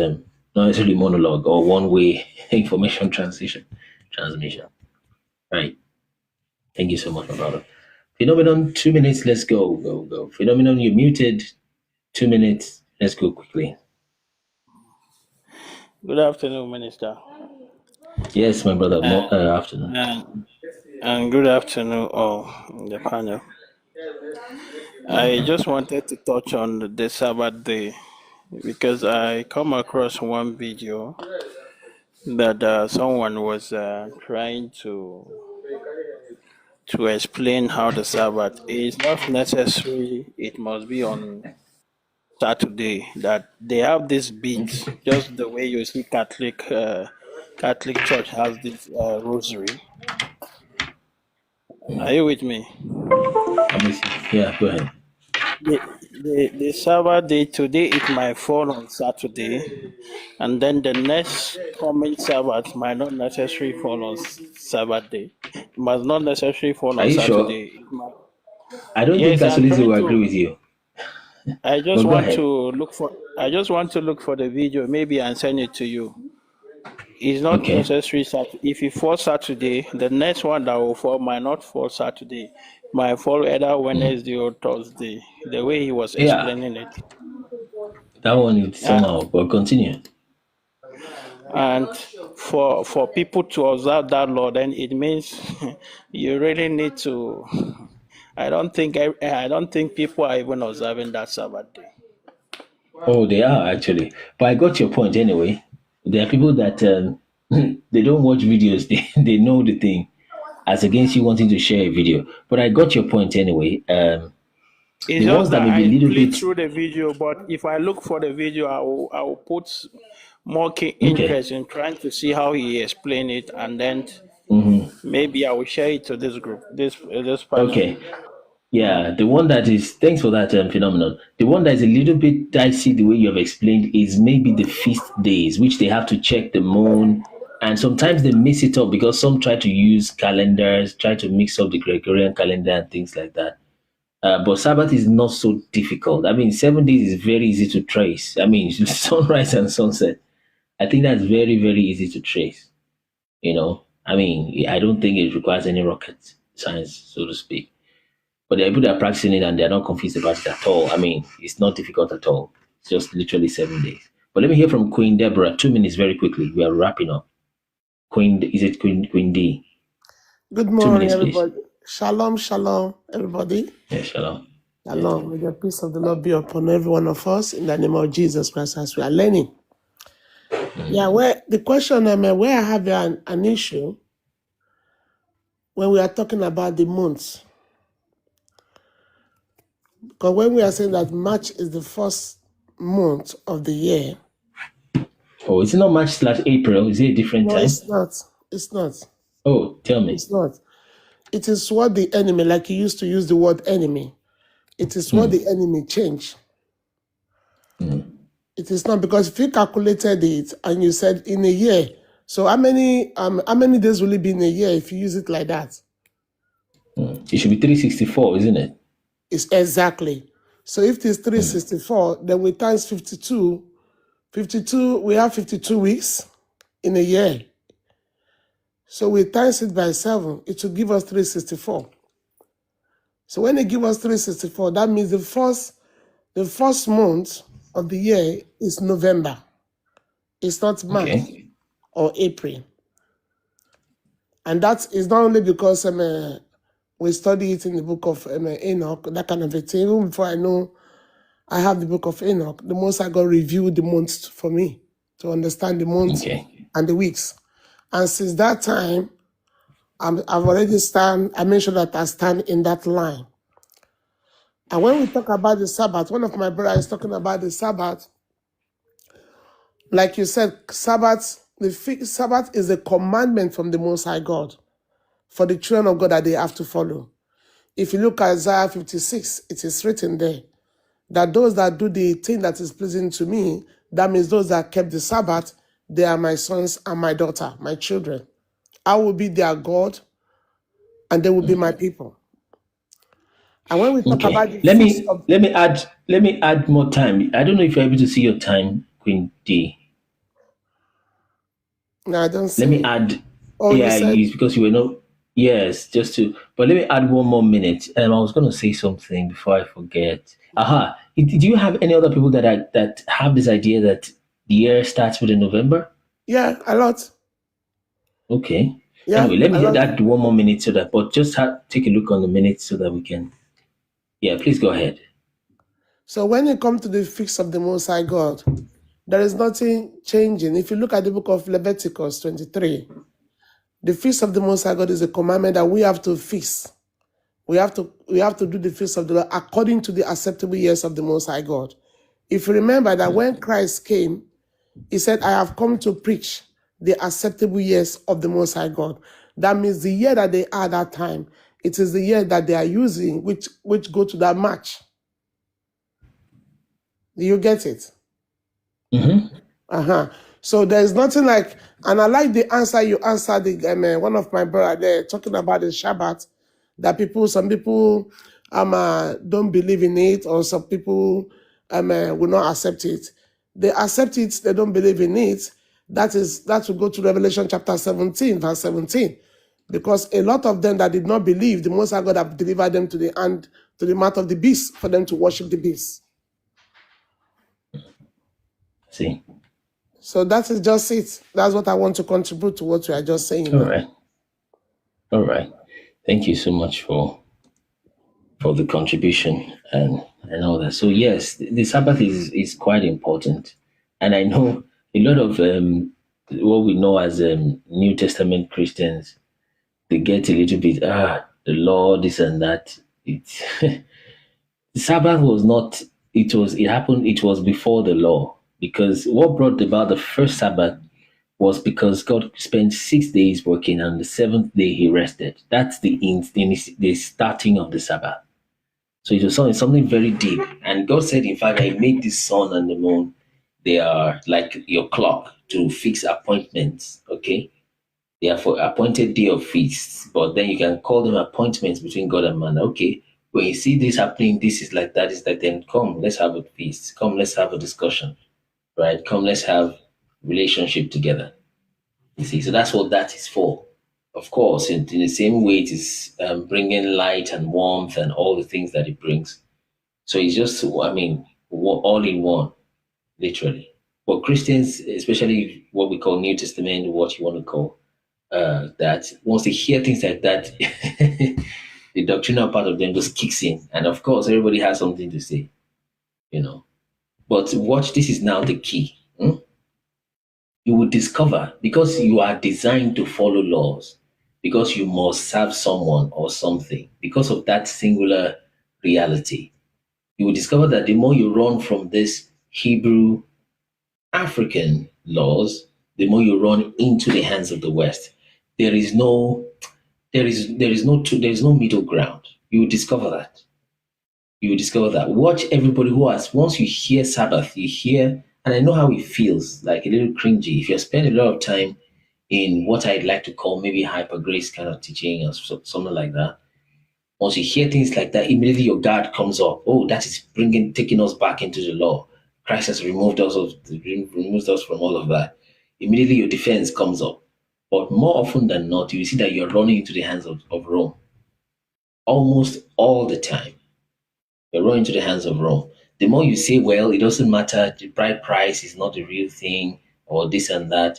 necessarily monologue or one-way information transmission. Right. Thank you so much, my brother. Phenomenon, 2 minutes. Let's go. Phenomenon, you're muted. 2 minutes. Let's go quickly. Good afternoon, Minister. Yes, my brother. Afternoon. And good afternoon, all in the panel. I just wanted to touch on the Sabbath day because I come across one video that someone was trying to explain how the Sabbath is not necessary. It must be on Saturday. That they have this beat, just the way you see Catholic Church has this rosary. Are you with me? Yeah, go ahead. The Sabbath day today, it might fall on Saturday, and then the next coming Sabbath might not necessarily fall on Sabbath day. It must not necessarily fall on Are you Saturday. sure? I don't think Catholics will agree with you. I But just go want ahead. to look for. I just want to look for the video, maybe, and send it to you. It's not Okay. necessary. If it falls Saturday, the next one that will fall might not fall Saturday. Might fall either Wednesday or Thursday. The way he was Yeah, explaining it. that one is And, somehow. But continue. and for people to observe that law, then it means you really need to. I don't think people are even observing that Sabbath day. Oh, they are actually. But I got your point anyway. There are people that they don't watch videos. They know the thing. As against you wanting to share a video. But I got your point anyway. It's The ones just that that may be a I little played bit through the video, but if I look for the video, I will put more key okay. interest in trying to see how he explained it, and then hmm maybe I will share it to this group, this panel. Okay. Yeah, the one that is, thanks for that phenomenon. The one that is a little bit dicey, the way you have explained, is maybe the feast days, which they have to check the moon. And sometimes they mix it up because some try to use calendars, try to mix up the Gregorian calendar and things like that. But Sabbath is not so difficult. I mean, 7 days is very easy to trace. I mean, sunrise and sunset. I think that's very, very easy to trace. I mean, I don't think it requires any rocket science, so to speak. But there are people that are practicing it and they're not confused about it at all. I mean, it's not difficult at all. It's just literally 7 days. But let me hear from Queen Deborah. 2 minutes very quickly. We are wrapping up. Is it Queen D? Good 2 morning, minutes, please. everybody. Shalom, shalom, everybody. Yeah, shalom. Shalom. May the peace of the Lord be upon every one of us in the name of Jesus Christ as we are learning. Yeah, the question, where I have an issue when we are talking about the months. Because when we are saying that March is the first month of the year. Oh, it's not March/April. Is it a different No, time? it's not. It's not. Oh, tell me. It's not. It is what the enemy, like you used to use the word enemy. It is what the enemy changed. It is not, because if you calculated it and you said in a year, so how many days will it be in a year if you use it like that? It should be 364, isn't it? It's exactly. So if it is 364, then we times 52. 52, we have 52 weeks in a year. So we times it by 7, it will give us 364. So when it gives us 364, that means the first month of the year is November. It's not March or April. And that is not only because we study it in the book of Enoch, that kind of a thing. Even before I know I have the book of Enoch, the Most High God reviewed the months for me to understand the months and the weeks. And since that time, I've already I mentioned that I stand in that line. And when we talk about the Sabbath, one of my brothers is talking about the Sabbath. Like you said, the Sabbath is a commandment from the Most High God for the children of God that they have to follow. If you look at Isaiah 56, it is written there that those that do the thing that is pleasing to me, that means those that kept the Sabbath, they are my sons and my daughter, my children. I will be their God, and they will be my people. And when we talk about the let me add more time. I don't know if you're able to see your time, Queen D. No, I don't see. Let me add. Oh, yeah, you said? it's because you were not. Yes, just to. But let me add one more minute. I was going to say something before I forget. Aha! Do you have any other people that have this idea that the year starts with November? Yeah, a lot. Okay. Yeah, anyway, let me add one more minute so that. But just take a look on the minutes so that we can. Yeah, please go ahead. So when it comes to the feast of the Most High God, there is nothing changing. If you look at the book of Leviticus 23, the feast of the Most High God is a commandment that we have to feast. We have to do the feast of the Lord according to the acceptable years of the Most High God. If you remember that when Christ came, he said, I have come to preach the acceptable years of the Most High God. That means the year that they are at that time, it is the year that they are using, which go to that March. Do you get it? So there's nothing like, and I like the answer you answered one of my brother there talking about the Shabbat, that some people don't believe in it, or some people will not accept it. They accept it, they don't believe in it. That will go to Revelation chapter 17, verse 17. Because a lot of them that did not believe, the Most High God have delivered them to the mouth of the beast for them to worship the beast. See. So that is just it. That's what I want to contribute to what we are just saying. All right. Thank you so much for the contribution and all that. So yes, the Sabbath is quite important, and I know a lot of what we know as New Testament Christians, they get a little bit the law, this and that. It's the Sabbath was not. It happened. It was before the law, because what brought about the first Sabbath was because God spent 6 days working, and the seventh day He rested. That's the starting of the Sabbath. So it was something very deep. And God said, in fact, I made the sun and the moon. They are like your clock to fix appointments. Okay, they are for appointed day of feasts, but then you can call them appointments between God and man. Okay, when you see this happening, this is like that, is that, then come, let's have a feast. Come, let's have a discussion. Right? Come, let's have relationship together. You see, so that's what that is for. Of course, in the same way, it is bringing light and warmth and all the things that it brings. So it's just, I mean, all in one, literally. But Christians, especially what we call New Testament, what you want to call that, once they hear things like that, the doctrinal part of them just kicks in. And of course, everybody has something to say, But watch, this is now the key. You will discover, because you are designed to follow laws, because you must serve someone or something, because of that singular reality, you will discover that the more you run from this Hebrew African laws, the more you run into the hands of the West. There is no middle ground. You will discover that. Watch everybody who has, once you hear Sabbath, you hear, and I know how it feels, like a little cringy. If you spend a lot of time in what I'd like to call maybe hyper grace kind of teaching or something like that, once you hear things like that, immediately your guard comes up. Oh, that is taking us back into the law. Christ has removed us from all of that. Immediately your defense comes up. But more often than not, you see that you're running into the hands of Rome. Almost all the time, you're running into the hands of Rome. The more you say, well, it doesn't matter, the bride price is not the real thing, or this and that,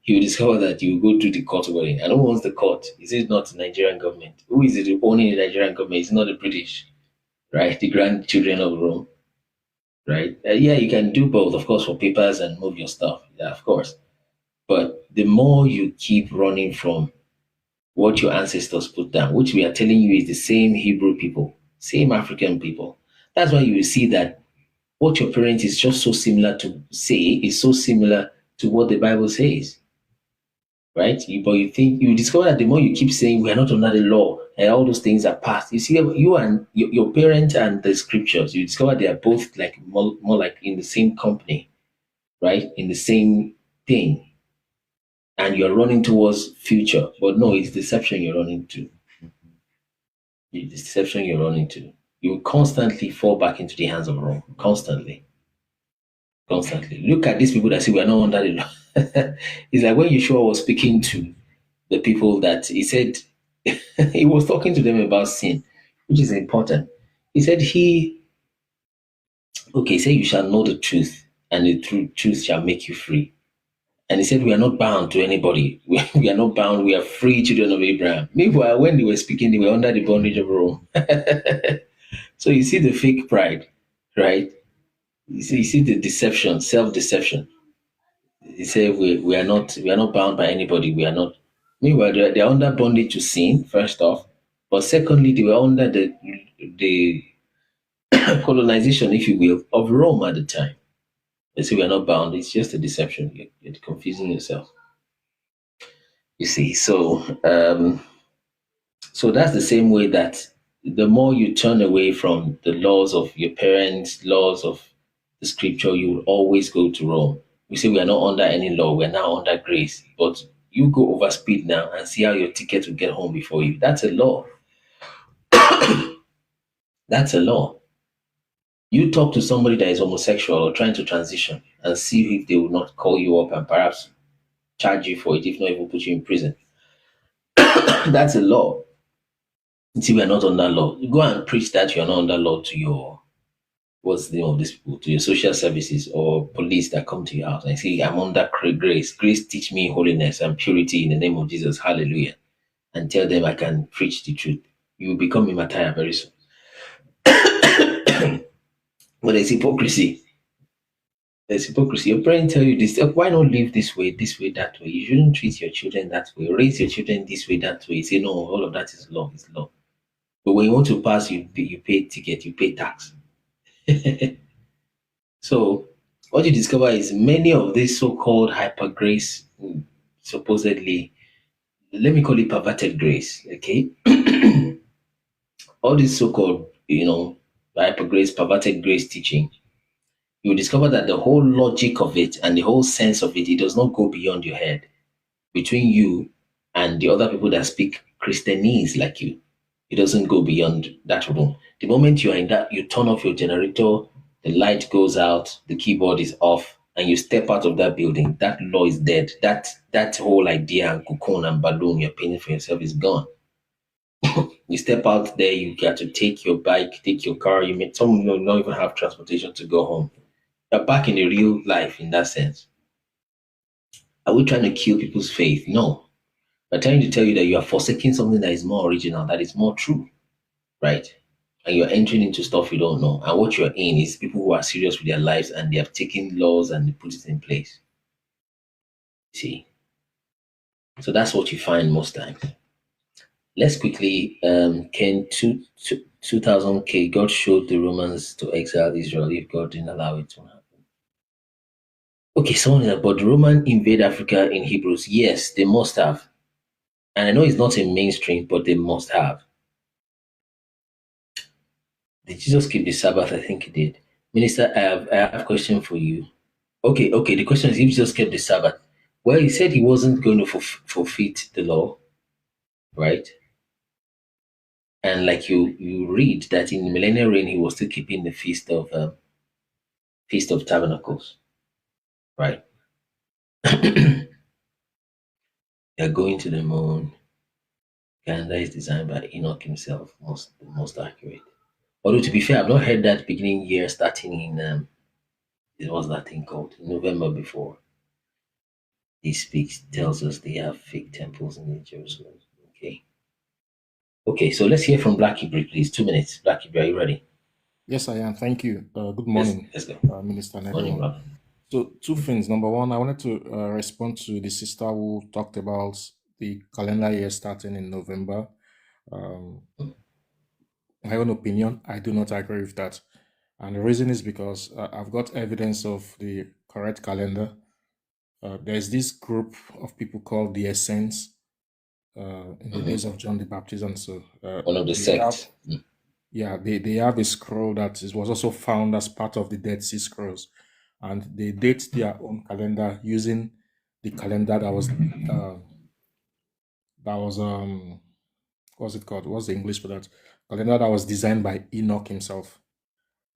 you discover that you go to the court wedding. And who owns the court? Is it not the Nigerian government? Who is it owning the Nigerian government? It's not the British, right? The grandchildren of Rome, right? Yeah, you can do both, of course, for papers and move your stuff. Yeah, of course. But the more you keep running from what your ancestors put down, which we are telling you is the same Hebrew people, same African people. That's why you will see that what your parents is just so similar to say is so similar to what the Bible says. Right? But you discover that the more you keep saying we are not under the law and all those things are past, you see, you and your parent and the scriptures, you discover they are both like more like in the same company, right? In the same thing. And you're running towards future. But no, it's deception you're running to. It's deception you're running to. You will constantly fall back into the hands of Rome. Constantly. Look at these people that say we are not under the law. It's like when Yeshua was speaking to the people that he said, he was talking to them about sin, which is important. He said you shall know the truth, and the truth shall make you free. And he said, we are not bound to anybody. We are not bound. We are free children of Abraham. Meanwhile, when they were speaking, they were under the bondage of Rome. So you see the fake pride, right? You see the deception, self-deception. He said we are not bound by anybody. We are not. Meanwhile, they are under bondage to sin, first off. But secondly, they were under the colonization, if you will, of Rome at the time. They say we are not bound. It's just a deception. You're confusing yourself. You see, so that's the same way that the more you turn away from the laws of your parents, laws of the scripture, you will always go to Rome. We say we are not under any law. We are now under grace. But you go over speed now and see how your ticket will get home before you. That's a law. That's a law. You talk to somebody that is homosexual or trying to transition and see if they will not call you up and perhaps charge you for it, if not even put you in prison. That's a law. See, we are not under law. You go and preach that you are not under law to your, what's the name of these people, to your social services or police that come to your house and say, I'm under grace. Grace teach me holiness and purity in the name of Jesus. Hallelujah. And tell them I can preach the truth. You will become a martyr very soon. But there's hypocrisy. There's hypocrisy. Your parents tell you this. Why not live this way, that way? You shouldn't treat your children that way. Raise your children this way, that way. You say, no, all of that is law. It's law. But when you want to pass, you pay ticket, you pay tax. So what you discover is many of these so-called hyper grace, supposedly, let me call it perverted grace, okay? All this so-called, hyper grace, perverted grace teaching, you will discover that the whole logic of it and the whole sense of it, it does not go beyond your head. Between you and the other people that speak Christianese like you, it doesn't go beyond that room. The moment you are in that, you turn off your generator, the light goes out, the keyboard is off, and you step out of that building, that law is dead. That whole idea and cocoon and balloon you're painting for yourself is gone. You step out there, you got to take your bike, take your car. Some don't even have transportation to go home. You're back in the real life in that sense. Are we trying to kill people's faith? No. We're trying to tell you that you are forsaking something that is more original, that is more true, right? And you're entering into stuff you don't know. And what you're in is people who are serious with their lives and they have taken laws and they put it in place. See? So that's what you find most times. Let's quickly, can 2000K, God showed the Romans to exile Israel if God didn't allow it to happen. Okay, someone is about the Roman invade Africa in Hebrews. Yes, they must have. And I know it's not in mainstream, but they must have. Did Jesus keep the Sabbath? I think he did. Minister, I have a question for you. Okay. The question is if Jesus kept the Sabbath. Well, he said he wasn't going to forfeit the law, right? And like you read that in the millennial reign, he was still keeping the Feast of Tabernacles, right? They're going to the moon. Calendar is designed by Enoch himself, the most accurate. Although to be fair, I've not heard that beginning year starting in it was that thing called November before. He tells us they have fake temples in Jerusalem. Okay, so let's hear from Black Hebrew, please. 2 minutes. Black Hebrew, are you ready? Yes, I am. Thank you. Good morning, Let's go. Minister and Morning, everyone. brother. So, two things. Number one, I wanted to respond to the sister who talked about the calendar year starting in November. My own opinion, I do not agree with that. And the reason is because I've got evidence of the correct calendar. There's this group of people called the Essence in the days of John the Baptist. And so one of the sects. They have a scroll that was also found as part of the Dead Sea Scrolls. And they date their own calendar using the calendar that was what's it called? What's the English for that? Calendar that was designed by Enoch himself.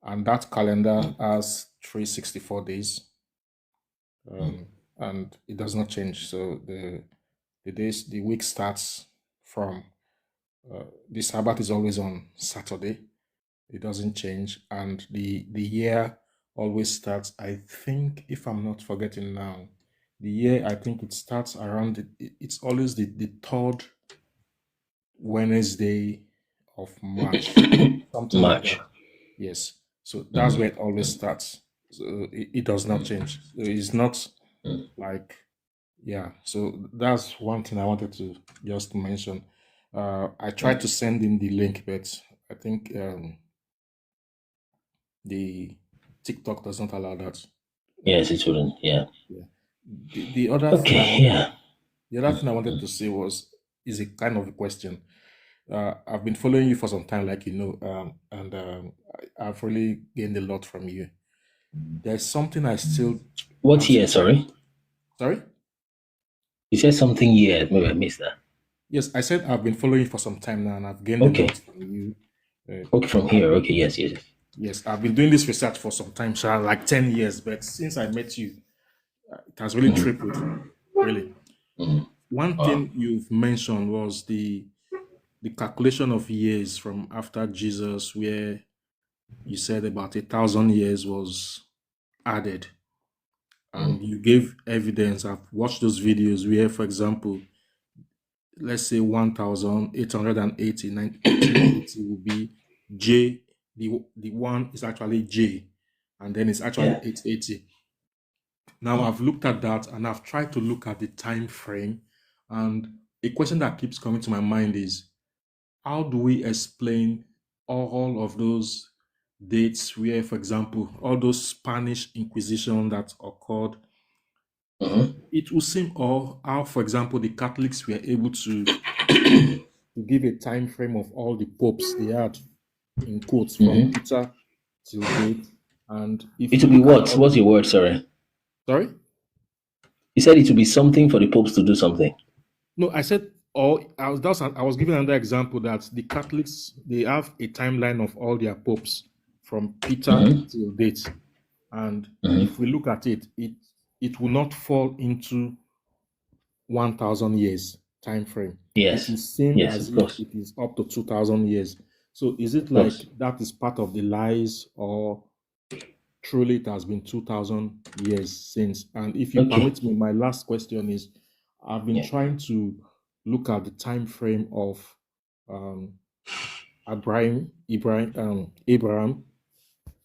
And that calendar has 364 days. And it does not change. So the week starts from the Sabbath is always on Saturday. It doesn't change. And the year always starts, I think, if I'm not forgetting now, the year, I think it starts around, it's always the third Wednesday of March. Something like March. that. Yes. So that's where it always starts. So it does not change. So it's not like, so that's one thing I wanted to just mention. I tried to send in the link, but I think the TikTok does not allow that. Yes, it wouldn't. Yeah. The other the other thing I wanted to say is a kind of a question. I've been following you for some time, like you know, and I've really gained a lot from you. There's something I still. What year? Sorry. Sorry. You said something year. Maybe I missed that. Yes, I said I've been following you for some time now, and I've gained a lot from you. Okay, from here. Okay, yes. Yes, I've been doing this research for some time, sha, like 10 years, but since I met you, it has really tripled. Really. One thing you've mentioned was the calculation of years from after Jesus, where you said about 1,000 years was added. And you gave evidence. I've watched those videos where, for example, let's say 1,880, 1980 will be J. The one is actually J, and then it's actually 880. Now I've looked at that and I've tried to look at the time frame, and a question that keeps coming to my mind is, how do we explain all of those dates where, for example, all those Spanish Inquisition that occurred? It will seem, or how, for example, the Catholics were able to give a time frame of all the popes they had, in quotes, from Peter till date. And if it will be what? What's your word? Sorry. You said it will be something for the popes to do something. No, I said, I was giving another example that the Catholics, they have a timeline of all their popes from Peter till date. And if we look at it, it will not fall into 1,000 years time frame. Yes. It is same as if it is up to 2,000 years. So is it like that is part of the lies, or truly it has been 2,000 years since? And if you permit me, my last question is, I've been trying to look at the time frame of Abraham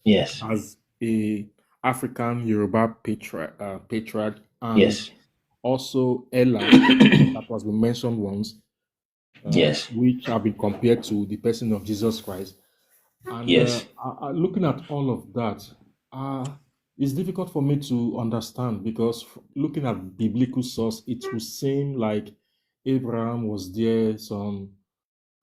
as a African Yoruba patriarch, and also Ella that was been mentioned once, which have been compared to the person of Jesus Christ. And looking at all of that, it's difficult for me to understand, because looking at biblical source, it would seem like Abraham was there some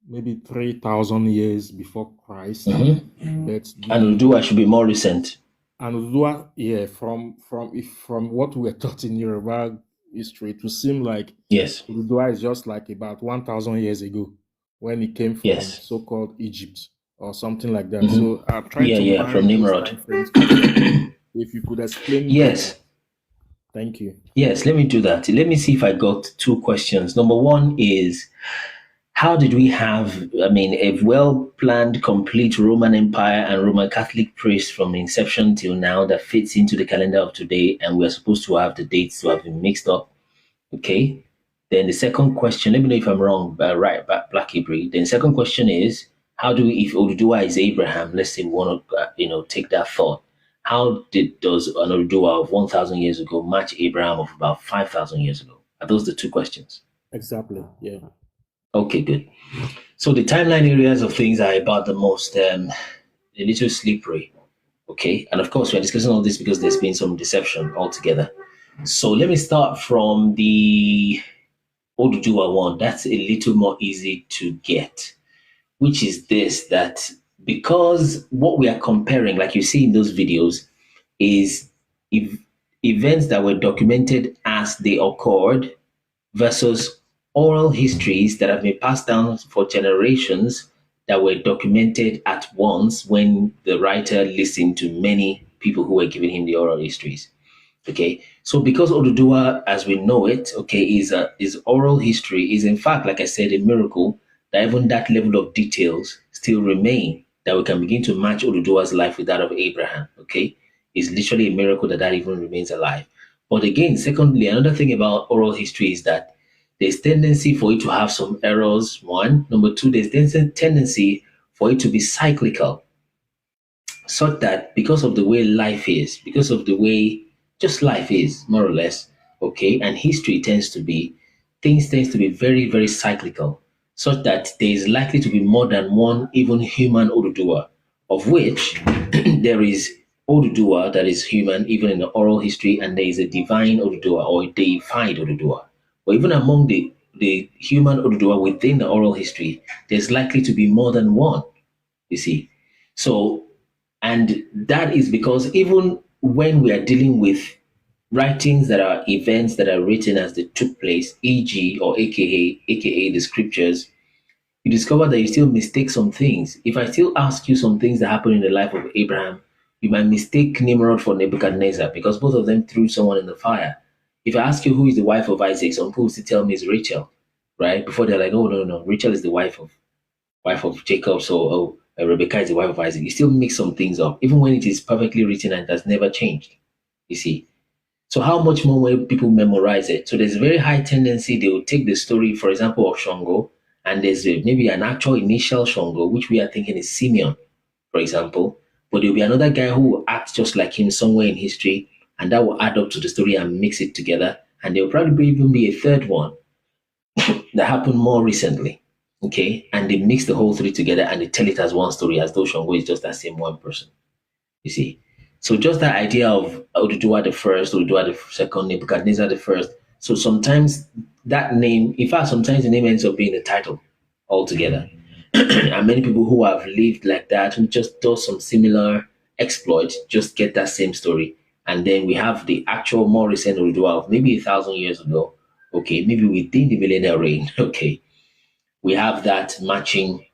maybe 3,000 years before Christ. But and Udua should be more recent. And Udua, from what we were taught in Yoruba history, it would seem like Udua is just like about 1,000 years ago, when he came from so-called Egypt or something like that. So I'm trying to find from Nimrod. If you could explain. Thank you. Yes, let me do that. Let me see if I got two questions. Number one is, how did we have, a well-planned, complete Roman Empire and Roman Catholic priest from inception till now that fits into the calendar of today, and we're supposed to have the dates to have been mixed up? Okay. Then the second question, let me know if I'm wrong, Black Hebrew. Then the second question is, how do we, if Oduduwa is Abraham, let's say we want to, take that thought, how does an Oduduwa of 1,000 years ago match Abraham of about 5,000 years ago? Are those the two questions? Exactly, yeah. Okay, good. So the timeline areas of things are about the most, a little slippery, okay? And of course, we're discussing all this because there's been some deception altogether. So let me start from the Oduduwa one. That's a little more easy to get, which is this, that because what we are comparing, like you see in those videos, is events that were documented as they occurred versus oral histories that have been passed down for generations that were documented at once when the writer listened to many people who were giving him the oral histories. Okay, so because Oduduwa, as we know it, is oral history, is in fact, like I said, a miracle that even that level of details still remain, that we can begin to match Oduduwa's life with that of Abraham. Okay, it's literally a miracle that even remains alive. But again, secondly, another thing about oral history is that there's tendency for it to have some errors, one. Number two, there's tendency for it to be cyclical, such that because of the way life is, because of the way just life is, more or less, okay, and history tends to be very, very cyclical, such that there is likely to be more than one even human Oduduwa, of which there is Oduduwa that is human, even in the oral history, and there is a divine Oduduwa or a deified Oduduwa. But even among the human Oduduwa within the oral history, there's likely to be more than one, you see. So, and that is because even when we are dealing with writings that are events that are written as they took place, e.g. or aka the scriptures, you discover that you still mistake some things. If I still ask you some things that happened in the life of Abraham, you might mistake Nimrod for Nebuchadnezzar because both of them threw someone in the fire. If I ask you who is the wife of Isaac, some people still tell me it's Rachel, right? Before they're like, oh no, Rachel is the wife of Jacob, so Rebecca is the wife of Isaac. You still mix some things up, even when it is perfectly written and has never changed. You see. So how much more will people memorize it? So there's a very high tendency they will take the story, for example, of Shango, and there's maybe an actual initial Shango, which we are thinking is Simeon, for example. But there'll be another guy who will act just like him somewhere in history, and that will add up to the story and mix it together. And there'll probably even be a third one that happened more recently. Okay, and they mix the whole three together and they tell it as one story, as though Shango is just that same one person. You see, so just that idea of Oduduwa the first, Oduduwa the second, Nebuchadnezzar the first. So sometimes that name, in fact, sometimes the name ends up being the title altogether. And many people who have lived like that, who just do some similar exploits, just get that same story. And then we have the actual more recent Oduduwa of maybe 1,000 years ago. Okay, maybe within the millennial reign. Okay, we have that matching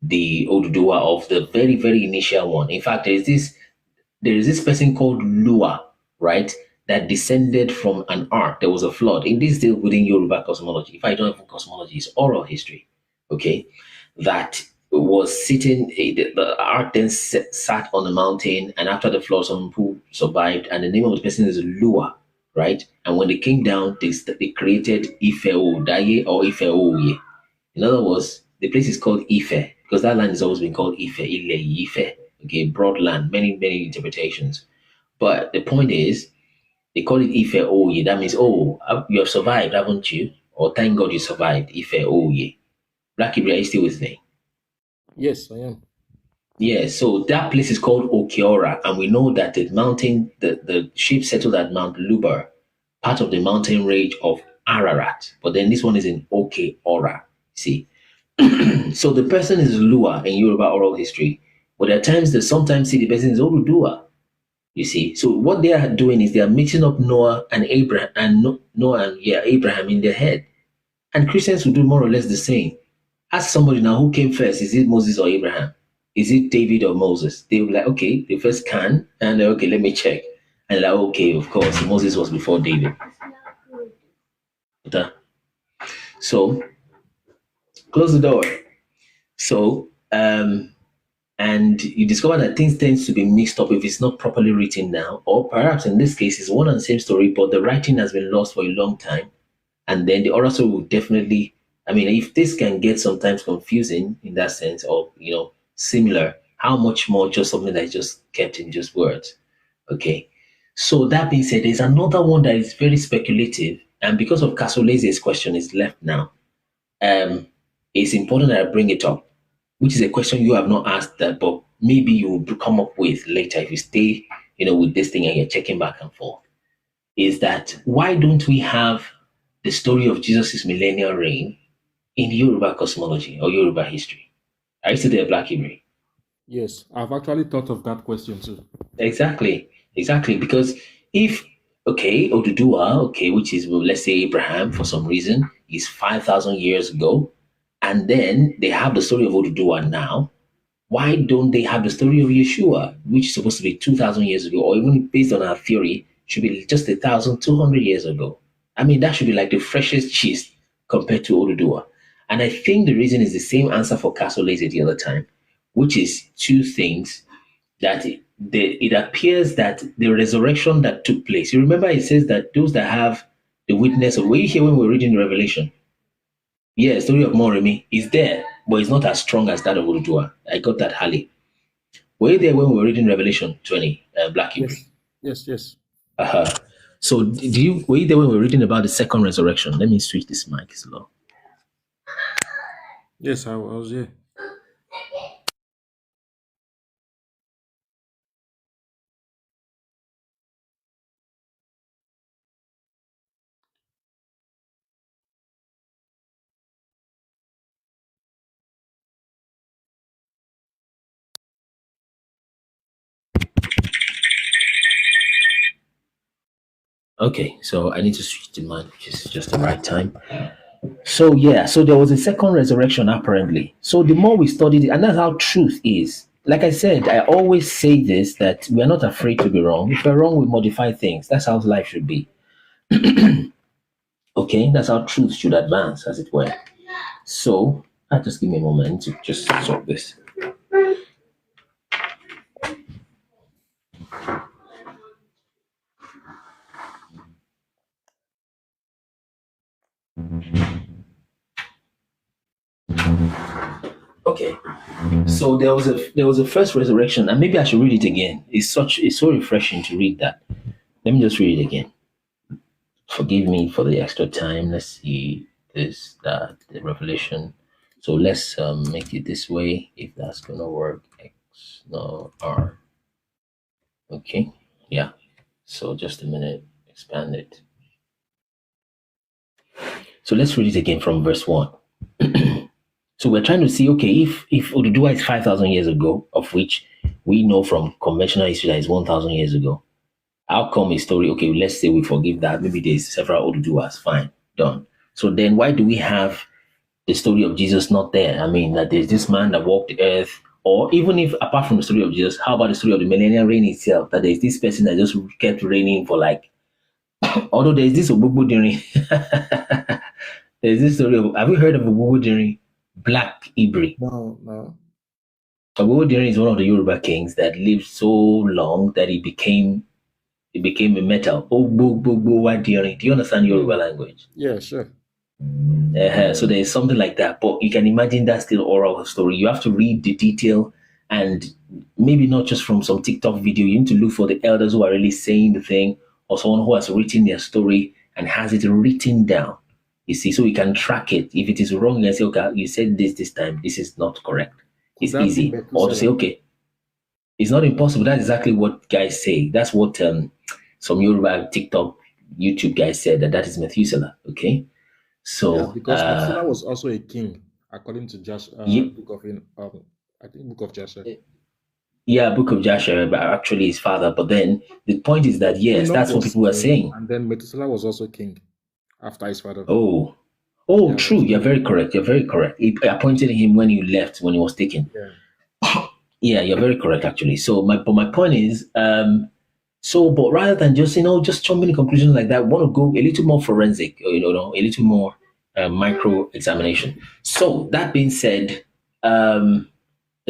the Oduduwa of the very, very initial one. In fact, there is this person called Lua, right? That descended from an ark. There was a flood. In this deal within Yoruba cosmology, if I don't have cosmology, it's oral history. Okay. That was sitting, the ark then sat on a mountain, and after the flood, some people survived, and the name of the person is Lua, right? And when they came down, they created Ife Daye or Ife Oye. In other words, the place is called Ife because that land has always been called Ife, Ile, Ife. Okay, broad land, many, many interpretations. But the point is, they call it Ife Oye. That means, oh, you have survived, haven't you? Or thank God you survived, Ife Oye. Black Hebrew, are you still with me? Yes, I am. Yeah, so that place is called Okeora, and we know that the mountain, the sheep settled at Mount Lubar, part of the mountain range of Ararat. But then this one is in Okeora. See, so the person is Lua in Yoruba oral history, but there are times that sometimes see the person is Oludua. You see, so what they are doing is they are mixing up Noah and Abraham and Abraham in their head, and Christians will do more or less the same. Ask somebody now who came first: is it Moses or Abraham? Is it David or Moses? They will be like, okay, the first can, and okay, let me check, and like, okay, of course, Moses was before David. So close the door. So, and you discover that things tends to be mixed up if it's not properly written now, or perhaps in this case, it's one and the same story, but the writing has been lost for a long time. And then the oral story will definitely, I mean, if this can get sometimes confusing in that sense, or, similar, how much more just something that is just kept in just words. Okay. So that being said, there's another one that is very speculative. And because of Casolese's question is left now, it's important that I bring it up, which is a question you have not asked that, but maybe you will come up with later if you stay, with this thing and you're checking back and forth. Is that why don't we have the story of Jesus' millennial reign in Yoruba cosmology or Yoruba history? Are you still there, Black Hebrew? Yes, I've actually thought of that question too. Exactly. Because if, Oduduwa, which is, let's say Abraham for some reason, is 5,000 years ago, and then they have the story of Oduduwa now, why don't they have the story of Yeshua, which is supposed to be 2,000 years ago, or even based on our theory, should be just 1,200 years ago? I mean, that should be like the freshest cheese compared to Oduduwa. And I think the reason is the same answer for Casolese the other time, which is two things. That it appears that the resurrection that took place, you remember it says that those that have the witness of, were you here when we were reading the Revelation? Yeah, story of Moremi is there, but it's not as strong as that of Urudua. I got that, Hali. Were you there when we were reading Revelation 20, Black Hebrew? Yes. So were you there when we were reading about the second resurrection? Let me switch this mic slow. Yes, I was here. Okay, so I need to switch the mic, which is just the right time. So yeah, so there was a second resurrection apparently. So the more we studied it, and that's how truth is. Like I said, I always say this that we are not afraid to be wrong. If we're wrong, we modify things. That's how life should be. Okay, that's how truth should advance, as it were. So just give me a moment to just sort this. Okay, so there was a first resurrection, and maybe I should read it again. It's so refreshing to read that. Let me just read it again. Forgive me for the extra time. Let's see this, that, the revelation. So let's make it this way, if that's gonna work. X, no, R. Okay, yeah. So just a minute, expand it. So let's read it again from verse 1. So we're trying to see, okay, if Oduduwa is 5,000 years ago, of which we know from conventional history that is 1,000 years ago, how come a story, okay, let's say we forgive that, maybe there's several Oduduwas, fine, done. So then why do we have the story of Jesus not there? I mean, that there's this man that walked the earth, or even if apart from the story of Jesus, how about the story of the millennial reign itself, that there's this person that just kept reigning for like, although there's this Ogbugbu during, there's this story of, have you heard of Ogbugbu during? Black Ibri. No. Ogbugbu during is one of the Yoruba kings that lived so long that he became a metal. Ogbugbu. Do you understand Yoruba language? Yeah, sure. So there's something like that, but you can imagine that's still oral story. You have to read the detail, and maybe not just from some TikTok video. You need to look for the elders who are really saying the thing, or someone who has written their story and has it written down. You see, so we can track it. If it is wrong, you can say, okay, you said this time. This is not correct. It's easy. Or to say, okay, it's not impossible. That's exactly what guys say. That's what some Yoruba TikTok, YouTube guys said, that is Methuselah. Okay, so yeah, because Methuselah was also a king, according to Joshua, book of I think book of Joshua. Yeah, book of Joshua, but actually his father. But then the point is that yes, that's what people were saying. And then Methuselah was also king after his father. Oh, yeah, true. You're very correct. He appointed him when he left, when he was taken. Yeah. Yeah, you're very correct, actually. So my point is, but rather than just jumping to conclusions like that, we want to go a little more forensic, a little more micro examination. So that being said, the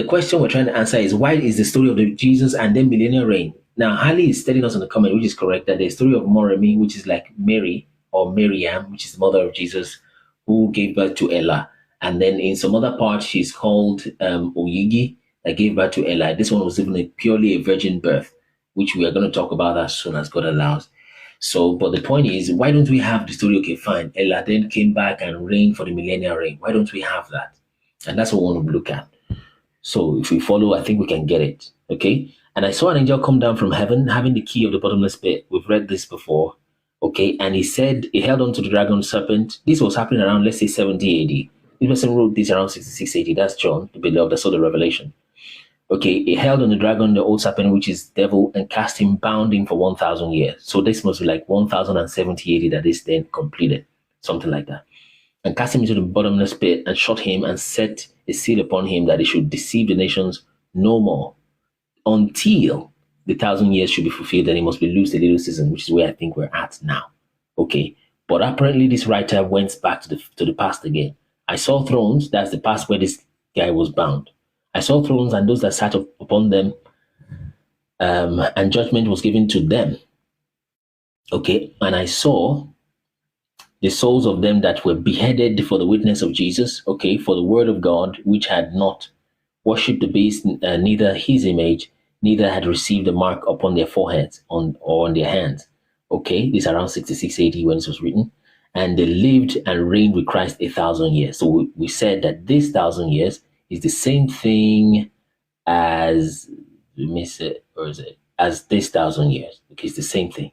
question we're trying to answer is, why is the story of the Jesus and then millennial reign? Now, Harley is telling us in the comment, which is correct, that the story of Moremi, which is like Mary, or Miriam, which is the mother of Jesus, who gave birth to Ella. And then in some other parts, she's called Oyigi, that gave birth to Ella. This one was even purely a virgin birth, which we are going to talk about as soon as God allows. So, but the point is, why don't we have the story, okay, fine, Ella then came back and reigned for the millennial reign. Why don't we have that? And that's what we want to look at. So if we follow, I think we can get it, okay? And I saw an angel come down from heaven, having the key of the bottomless pit. We've read this before. Okay, and he said, he held on to the dragon serpent. This was happening around, let's say, 70 AD. This person wrote this around 66 AD. That's John, the beloved, that saw the revelation. Okay, he held on the dragon, the old serpent, which is devil, and cast him, bound him for 1,000 years. So this must be like 1,070 AD that is then completed, something like that. And cast him into the bottomless pit and shot him and set a seal upon him that he should deceive the nations no more until the 1,000 years should be fulfilled, and he must be loosed a little season, which is where I think we're at now. Okay, but apparently this writer went back to the past again. I saw thrones, that's the past where this guy was bound. I saw thrones and those that sat upon them, and judgment was given to them. Okay, and I saw the souls of them that were beheaded for the witness of Jesus, okay, for the word of God, which had not worshipped the beast, neither his image, neither had received the mark upon their foreheads or on their hands. Okay, this is around 66 AD when this was written. And they lived and reigned with Christ 1,000 years. So we said that this 1,000 years is the same thing as, as this 1,000 years. Okay, it's the same thing.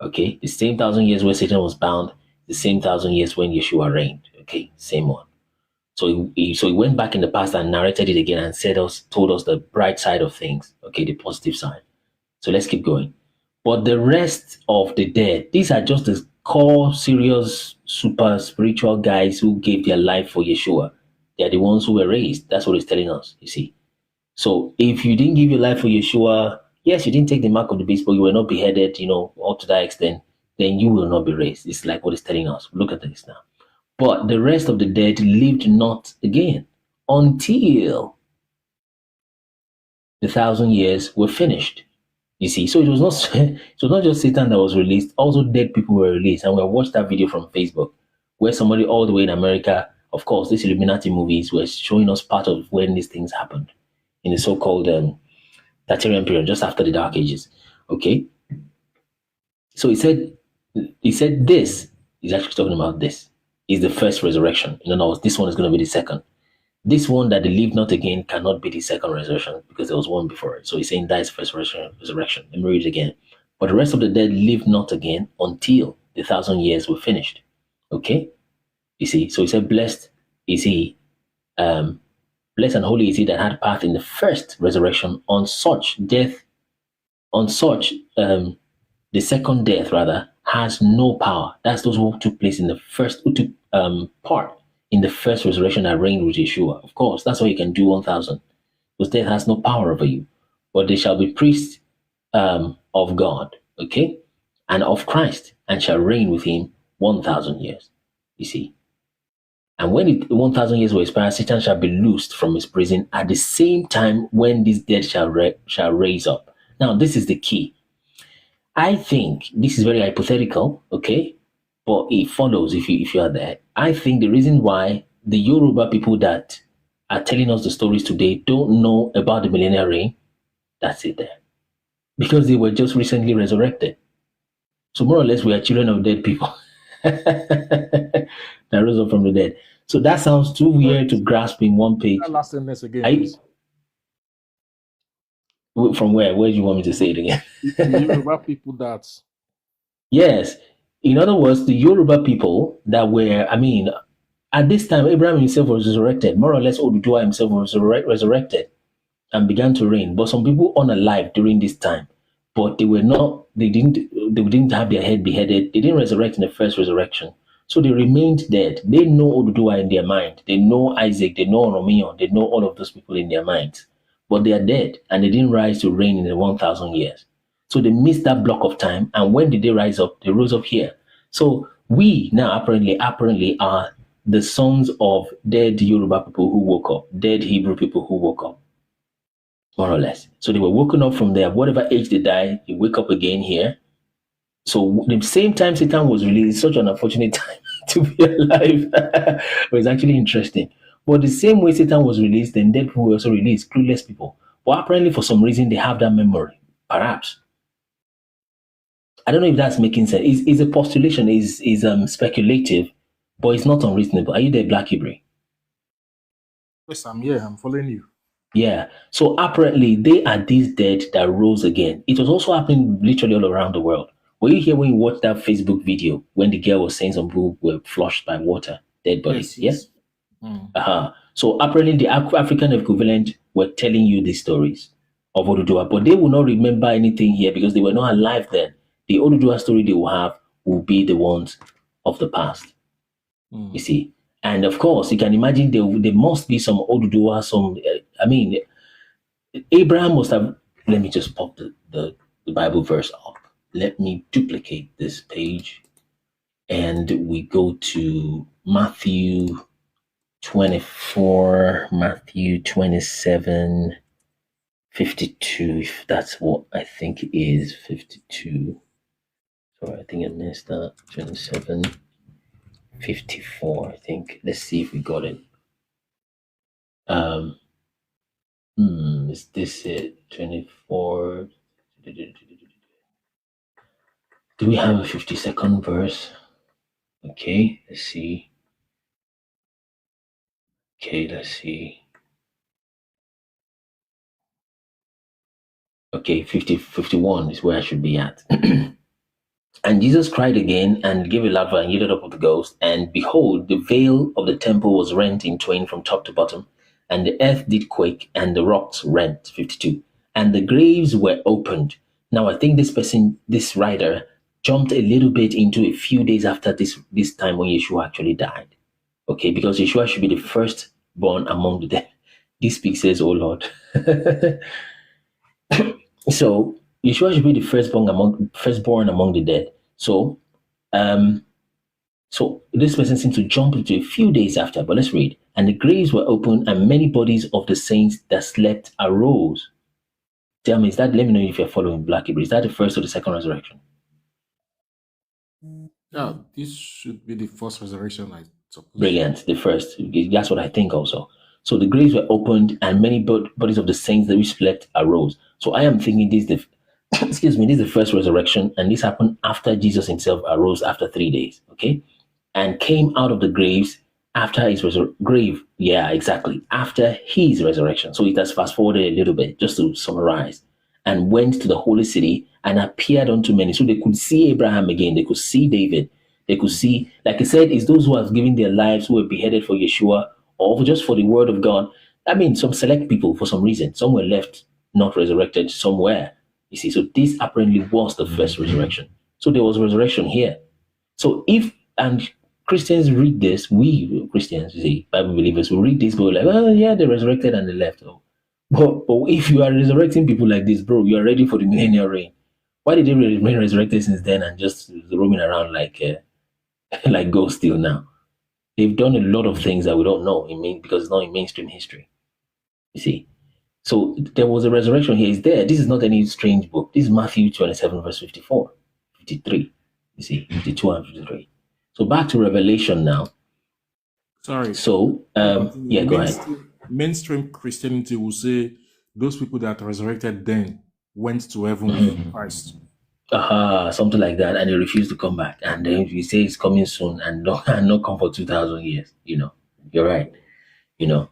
Okay, the same 1,000 years where Satan was bound, the same 1,000 years when Yeshua reigned. Okay, same one. So he went back in the past and narrated it again and told us the bright side of things. Okay, the positive side. So let's keep going. But the rest of the dead, these are just the core, serious, super spiritual guys who gave their life for Yeshua. They are the ones who were raised. That's what it's telling us, you see. So if you didn't give your life for Yeshua, yes, you didn't take the mark of the beast, but you were not beheaded, up to that extent, then you will not be raised. It's like what it's telling us. Look at this now. But the rest of the dead lived not again until the 1,000 years were finished. You see, so it was not just Satan that was released. Also, dead people were released, and we watched that video from Facebook, where somebody all the way in America, of course, these Illuminati movies were showing us part of when these things happened in the so-called Tertiary period, just after the Dark Ages. Okay, so he said this. He's actually talking about this is the first resurrection. In other words, this one is going to be the second. This one that they live not again cannot be the second resurrection because there was one before it. So he's saying that is first resurrection. Let me read it again. But the rest of the dead live not again until the 1,000 years were finished. Okay? You see, so he said, blessed is he, blessed and holy is he that had part in the first resurrection. On such, the second death rather, has no power. That's those who took place in the first, who took part in the first resurrection that reigned with Yeshua. Of course, that's why you can do 1,000. Because death has no power over you. But they shall be priests of God, okay? And of Christ, and shall reign with him 1,000 years. You see? And when 1,000 years were expired, Satan shall be loosed from his prison at the same time when this dead shall raise up. Now, this is the key. I think this is very hypothetical, okay? But it follows if you are there. I think the reason why the Yoruba people that are telling us the stories today don't know about the millennial reign, that's it there. Because they were just recently resurrected. So more or less we are children of dead people that rose up from the dead. So that sounds too weird to grasp in one page. Last sentence again. From where? Where do you want me to say it again? The Yoruba people that... Yes. In other words, the Yoruba people that were, at this time, Abraham himself was resurrected. More or less, Oduduwa himself was resurrected and began to reign. But some people unalive during this time. But they didn't have their head beheaded. They didn't resurrect in the first resurrection. So they remained dead. They know Oduduwa in their mind. They know Isaac. They know Oromiyan. They know all of those people in their minds. But they are dead, and they didn't rise to reign in the 1,000 years. So they missed that block of time, and when did they rise up? They rose up here. So we now apparently are the sons of dead Yoruba people who woke up, dead Hebrew people who woke up, more or less. So they were woken up from there. Whatever age they die, they wake up again here. So the same time Satan was released, such an unfortunate time to be alive. But it's actually interesting. But the same way Satan was released, then dead people were also released, clueless people. But apparently for some reason they have that memory, perhaps. I don't know if that's making sense. It's a postulation, is speculative, but it's not unreasonable. Are you there, Black Hebrew? Yes, I'm here. I'm following you. Yeah. So apparently they are these dead that rose again. It was also happening literally all around the world. Were you here when you watched that Facebook video when the girl was saying some people were flushed by water, dead bodies? Yes. So apparently the African equivalent were telling you these stories of Oduduwa, but they will not remember anything here because they were not alive then. The Oduduwa story they will have will be the ones of the past. You see? And of course, you can imagine there must be some Oduduwa, Abraham must have, let me just pop the Bible verse up. Let me duplicate this page. And we go to Matthew 24, Matthew 27, 52, if that's what I think it is, 52. Sorry, I think I missed that. 27, 54, I think. Let's see if we got it. Is this it? 24. Do we have a 52nd verse? Okay, let's see. Okay, let's see. Okay, 51 is where I should be at. And Jesus cried again and gave a loud voice and yielded up of the ghost. And behold, the veil of the temple was rent in twain from top to bottom. And the earth did quake and the rocks rent. 52. And the graves were opened. Now I think this writer jumped a little bit into a few days after this time when Yeshua actually died. Okay, because Yeshua should be the firstborn among the dead. This speak says, "Oh Lord." So Yeshua should be the firstborn among the dead. So this person seems to jump into a few days after. But let's read. And the graves were opened, and many bodies of the saints that slept arose. Tell me, let me know if you're following Black Hebrew. Is that the first or the second resurrection? Yeah, this should be the first resurrection, I suppose. Brilliant, the first. That's what I think also. So the graves were opened, and many bodies of the saints that we slept arose. So I am thinking this is the first resurrection, and this happened after Jesus himself arose after 3 days, okay? And came out of the graves after his grave. Yeah, exactly. After his resurrection. So it has fast forwarded a little bit, just to summarize. And went to the holy city and appeared unto many. So they could see Abraham again. They could see David. They could see, like I said, it's those who have given their lives, who were beheaded for Yeshua, or just for the word of God. I mean, some select people for some reason. Some were left not resurrected somewhere. You see, so this apparently was the first resurrection. So there was resurrection here. So and Christians read this, we Christians, you see, Bible believers will read this, but like, well, yeah, they resurrected and they left. Oh. But if you are resurrecting people like this, bro, you are ready for the millennial reign. Why did they remain resurrected since then and just roaming around like like ghosts still now? They've done a lot of things that we don't know because it's not in mainstream history. You see, so there was a resurrection here. It's there. This is not any strange book. This is Matthew 27, verse 54, 53. You see, 52 and 53. So back to Revelation now. Sorry. So, yeah, go ahead. Mainstream Christianity will say those people that resurrected then went to heaven with Christ. Something like that, and they refuse to come back. And then you say it's coming soon and not come for 2,000 years. You know, you're right. You know,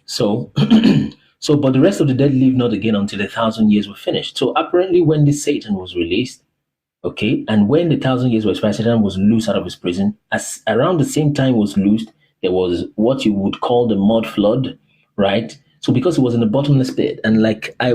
so but the rest of the dead live not again until 1,000 years were finished. So apparently, when this Satan was released, okay, and when the 1,000 years were expired, Satan was loose out of his prison. As around the same time was loosed, there was what you would call the mud flood, right? So because it was in the bottomless pit, and like I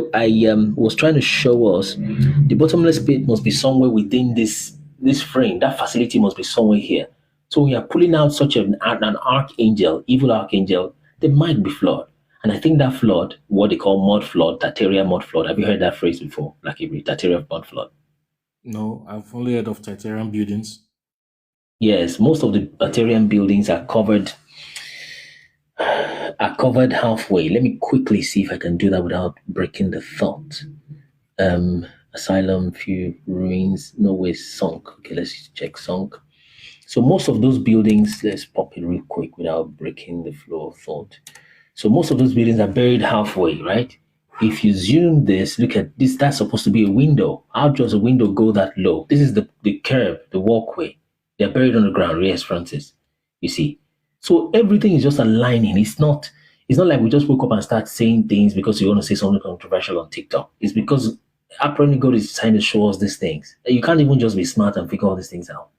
was trying to show us, the bottomless pit must be somewhere within this frame. That facility must be somewhere here. So we are pulling out such an archangel, evil archangel, there might be flood. And I think that flood, what they call mud flood, Tartaria mud flood. Have you heard that phrase before? Like Tartaria mud flood. No, I've only heard of Tartarian buildings. Yes, most of the Tartarian buildings are covered halfway. Let me quickly see if I can do that without breaking the thought. Asylum, few ruins, no way sunk. Okay, let's check sunk. So most of those buildings, let's pop it real quick without breaking the flow of thought. So most of those buildings are buried halfway, right? If you zoom this, look at this, that's supposed to be a window. How does a window go that low? This is the curb, the walkway. They're buried on the ground. Yes, Francis. You see. So everything is just aligning. It's not like we just woke up and start saying things because you want to say something controversial on TikTok. It's because apparently God is trying to show us these things. You can't even just be smart and figure all these things out.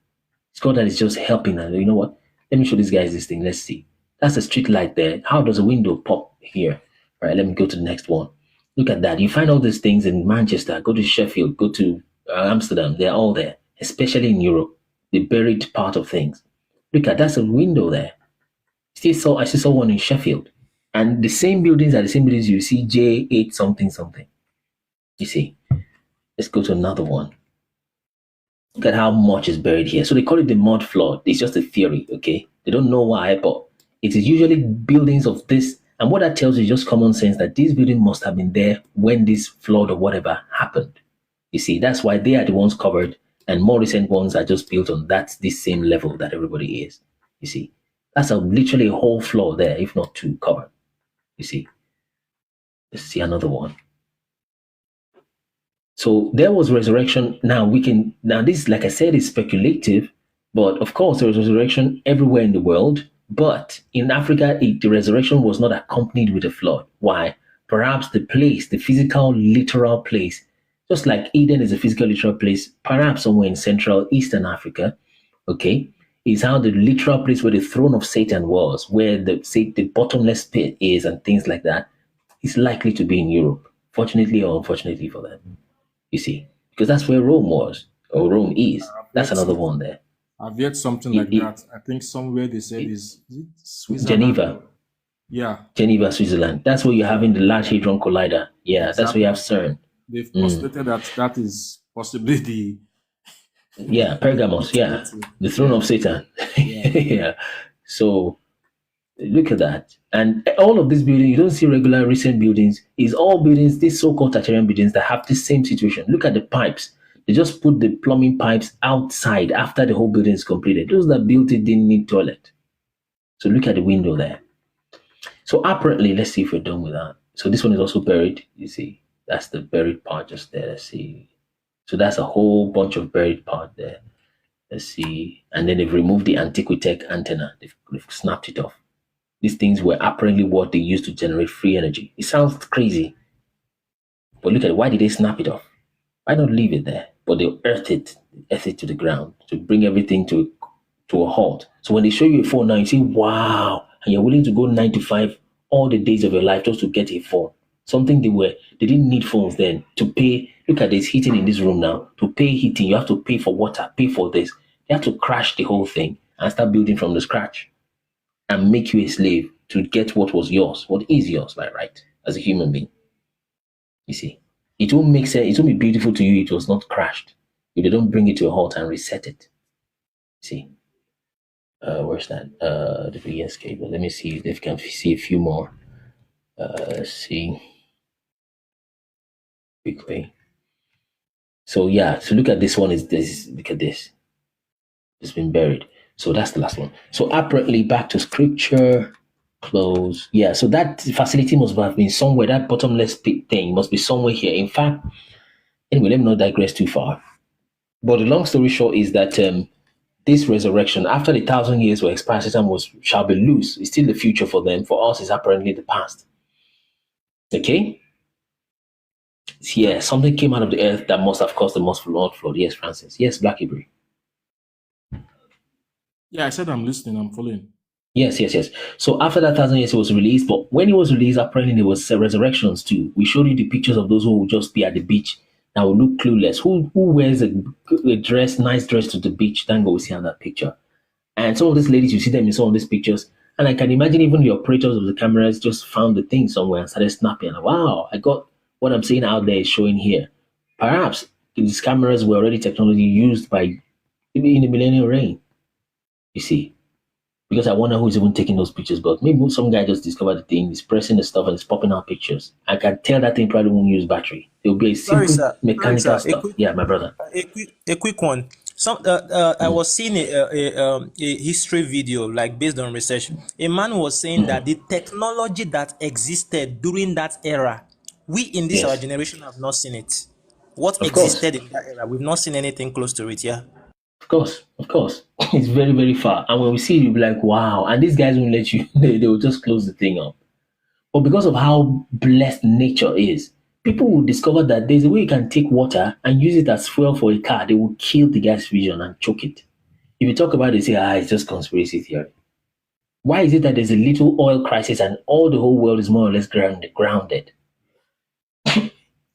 It's God that is just helping. And you know what? Let me show these guys this thing. Let's see. That's a street light there. How does a window pop here? All right, let me go to the next one. Look at that. You find all these things in Manchester. Go to Sheffield. Go to Amsterdam. They're all there, especially in Europe. The buried part of things. Look at that's a window there. I still saw one in Sheffield. And the same buildings are the same buildings you see J8 something something. You see. Let's go to another one. Look at how much is buried here. So they call it the mud flood. It's just a theory, okay? They don't know why, but it is usually buildings of this. And what that tells you is just common sense that this building must have been there when this flood or whatever happened. You see, that's why they are the ones covered. And more recent ones are just built on this same level that everybody is. You see, that's literally a whole floor there, if not two, covered. You see. Let's see another one. So there was resurrection. Now this, like I said, is speculative, but of course there was resurrection everywhere in the world. But in Africa, the resurrection was not accompanied with a flood. Why? Perhaps the place, the physical, literal place, just like Eden is a physical, literal place, perhaps somewhere in Central Eastern Africa, okay, is how the literal place where the throne of Satan was, where the bottomless pit is and things like that, is likely to be in Europe, fortunately or unfortunately for them. You see, because that's where Rome was. or Rome is. I've That's read another something. one there. I've read something like that. I think somewhere they said is it Switzerland? Geneva. Yeah. Geneva, Switzerland. That's where you're having the Large Hadron Collider. Yeah, that's where you have CERN. They've postulated that is possibly the yeah, Pergamos, yeah. The throne of Satan. Yeah. So look at that. And all of these buildings, you don't see regular recent buildings. It's all buildings, these so-called Tertiary buildings that have the same situation. Look at the pipes. They just put the plumbing pipes outside after the whole building is completed. Those that built it didn't need toilet. So look at the window there. So apparently, let's see if we're done with that. So this one is also buried. You see, that's the buried part just there. Let's see. So that's a whole bunch of buried part there. Let's see. And then they've removed the Antiquitech antenna. They've snapped it off. These things were apparently what they used to generate free energy. It sounds crazy. But look at it. Why did they snap it off? Why not leave it there? But they earth it to the ground to bring everything to a halt. So when they show you a phone now, you say, wow, and you're willing to go 9 to 5 all the days of your life just to get a phone. Something they didn't need phones then to pay. Look at this heating in this room now. To pay heating, you have to pay for water, pay for this. They have to crash the whole thing and start building from the scratch and make you a slave to get what was yours, what is yours by right as a human being. You see, it won't make sense. It won't be beautiful to you. It was not crashed if they don't bring it to a halt and reset it. See, where's that? The VS cable. Let me see if they can see a few more. Let's see quickly. So yeah, so look at this one. Look at this. It's been buried. So that's the last one. So apparently back to scripture. Close. Yeah, so that facility must have been somewhere. That bottomless pit thing must be somewhere here. In fact, anyway, let me not digress too far. But the long story short is that this resurrection, after the 1,000 years where expired, Satan shall be loose. It's still the future for them. For us, it's apparently the past. Okay? Yeah, something came out of the earth that must have caused the most flood. Yes, Francis. Yes, Black Hebrew. Yeah, I said I'm listening. I'm following. Yes. So after that 1,000 years, it was released. But when it was released, apparently there was resurrections too. We showed you the pictures of those who would just be at the beach and will look clueless. Who wears a nice dress to the beach? Thank God we see on that picture. And some of these ladies, you see them in some of these pictures. And I can imagine even the operators of the cameras just found the thing somewhere and started snapping. And wow, I got what I'm seeing out there is showing here. Perhaps these cameras were already technology used in the millennial reign. You see. Because I wonder who's even taking those pictures, but maybe some guy just discovered the thing, he's pressing the stuff and it's popping out pictures. I can tell that thing probably won't use battery. It will be a simple mechanical stuff. Yeah, my brother. A quick one. I was seeing a history video, like based on research. A man was saying that the technology that existed during that era, we in this our generation have not seen it. What existed in that era, we've not seen anything close to it. Yeah. Of course. It's very, very far. And when we see it, you'll be like, wow. And these guys won't let you, they will just close the thing up. But because of how blessed nature is, people will discover that there's a way you can take water and use it as fuel for a car. They will kill the guy's vision and choke it. If you talk about it, say, it's just conspiracy theory. Why is it that there's a little oil crisis and all the whole world is more or less grounded?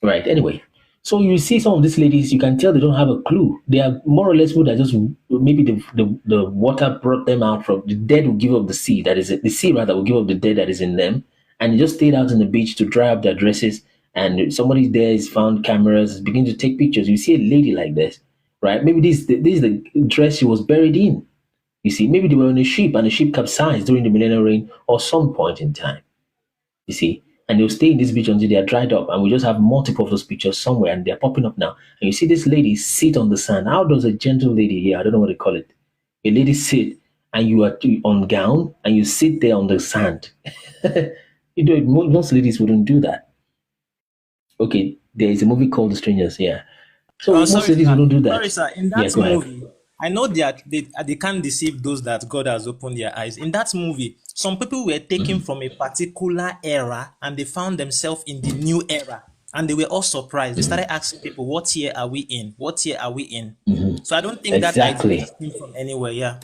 Right, anyway. So you see some of these ladies, you can tell they don't have a clue. They are more or less people that just, maybe the water brought them out from, the dead will give up the sea, that is, the sea rather will give up the dead that is in them. And they just stayed out on the beach to dry up their dresses. And somebody there is found cameras, begin to take pictures. You see a lady like this, right? Maybe this is the dress she was buried in. You see, maybe they were on a ship and the ship capsized during the millennial reign or some point in time. You see? And they'll stay in this beach until they are dried up. And we just have multiple of those pictures somewhere and they're popping up now. And you see this lady sit on the sand. How does a gentle lady here, I don't know what they call it. A lady sit and you are on gown and you sit there on the sand. Most ladies wouldn't do that. Okay, there is a movie called The Strangers, yeah. So most ladies wouldn't do that. Sorry, sir. In that movie, I know they can't deceive those that God has opened their eyes. In that movie, some people were taken from a particular era and they found themselves in the new era. And they were all surprised. They started asking people, what year are we in? What year are we in? So I don't think that idea came from anywhere, yeah.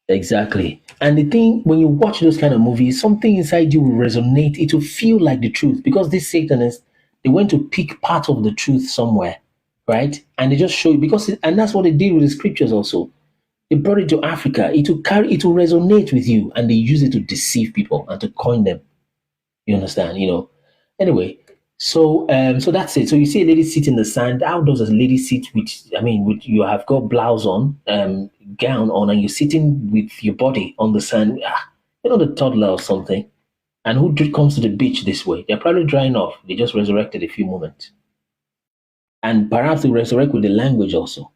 Exactly. And the thing, when you watch those kind of movies, something inside you will resonate. It will feel like the truth. Because these Satanists, they went to pick part of the truth somewhere right? And they just show you and that's what they did with the scriptures also. They brought it to Africa. It will resonate with you, and they use it to deceive people and to coin them. You understand? Anyway, so that's it. So you see a lady sit in the sand. How does a lady sit with you have got blouse on, gown on, and you're sitting with your body on the sand? The toddler or something. And who comes to the beach this way? They're probably drying off. They just resurrected a few moments. And perhaps they resurrect with the language also.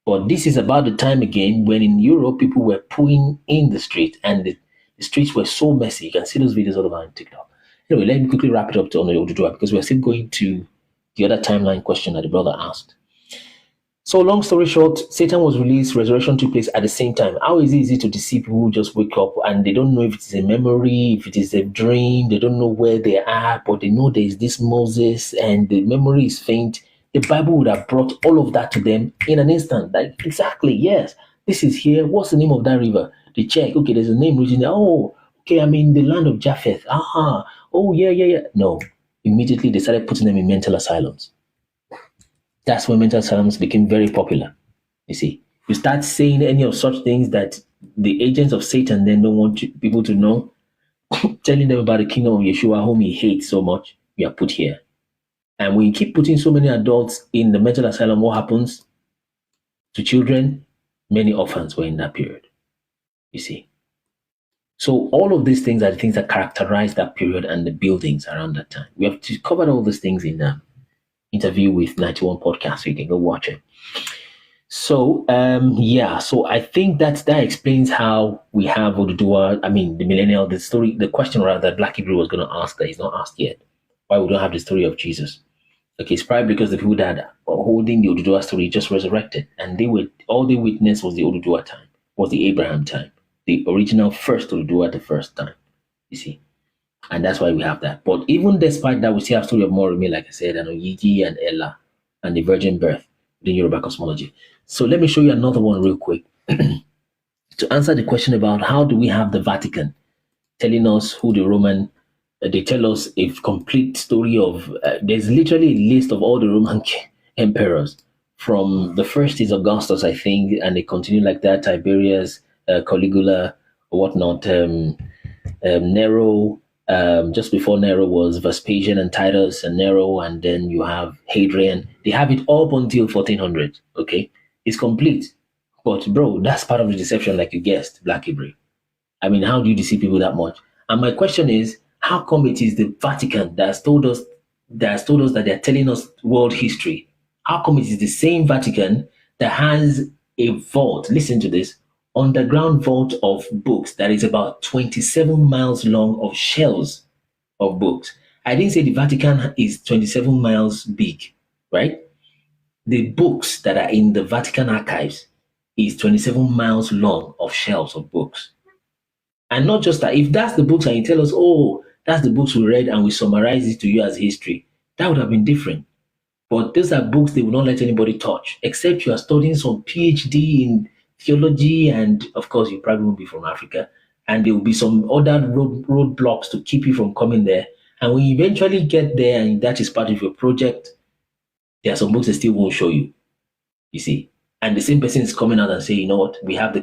But this is about the time again when in Europe people were pooing in the street, and the streets were so messy. You can see those videos all over on TikTok. Anyway, let me quickly wrap it up to Oduduwa, because we're still going to the other timeline question that the brother asked. So long story short, Satan was released, resurrection took place at the same time. How is it to deceive people who just wake up and they don't know if it is a memory, if it is a dream, they don't know where they are, but they know there is this Moses and the memory is faint. The Bible would have brought all of that to them in an instant. Like, exactly, yes, this is here. What's the name of that river? They check, okay, there's a name written there. Oh, okay, I'm in the land of Japheth. Oh, yeah. No, immediately they started putting them in mental asylums. That's when mental asylums became very popular. You see, you start saying any of such things that the agents of Satan then don't want people to know, telling them about the kingdom of Yeshua, whom he hates so much, you are put here. And when you keep putting so many adults in the mental asylum, what happens to children? Many orphans were in that period. You see. So all of these things are the things that characterize that period and the buildings around that time. We have covered all these things in the interview with 91 podcast, so you can go watch it. So so I think that explains how we have Oduduwa, the millennial, the question rather that Black Hebrew was going to ask that is not asked yet. Why we don't have the story of Jesus? Okay, it's probably because the people that were holding the Oduduwa story just resurrected, and all they witnessed was the Oduduwa time, was the Abraham time, the original first Oduduwa at the first time. You see. And that's why we have that. But even despite that, we still have story of Moremi, like I said, and Oyigi and Ella, and the virgin birth, the Yoruba cosmology. So let me show you another one real quick. To answer the question about how do we have the Vatican telling us who the Roman, they tell us a complete story of, there's literally a list of all the Roman emperors. From the first is Augustus, I think, and they continue like that, Tiberius, Caligula, whatnot, Nero. Just before Nero was Vespasian and Titus and Nero, and then you have Hadrian. They have it up until 1400. Okay, it's complete. But bro, that's part of the deception, like you guessed, Black Hebrew. How do you deceive people that much? And my question is, how come it is the Vatican that has told us that they're telling us world history? How come it is the same Vatican that has a vault? Listen to this. Underground vault of books that is about 27 miles long of shelves of books. I didn't say the Vatican is 27 miles big, right? The books that are in the Vatican archives is 27 miles long of shelves of books. And not just that, if that's the books and you tell us, oh, that's the books we read and we summarize it to you as history, that would have been different. But those are books they will not let anybody touch, except you are studying some PhD in theology, and of course you probably won't be from Africa, and there will be some other roadblocks to keep you from coming there. And when you eventually get there and that is part of your project, there are some books they still won't show you. You see, and the same person is coming out and saying, you know what, we have the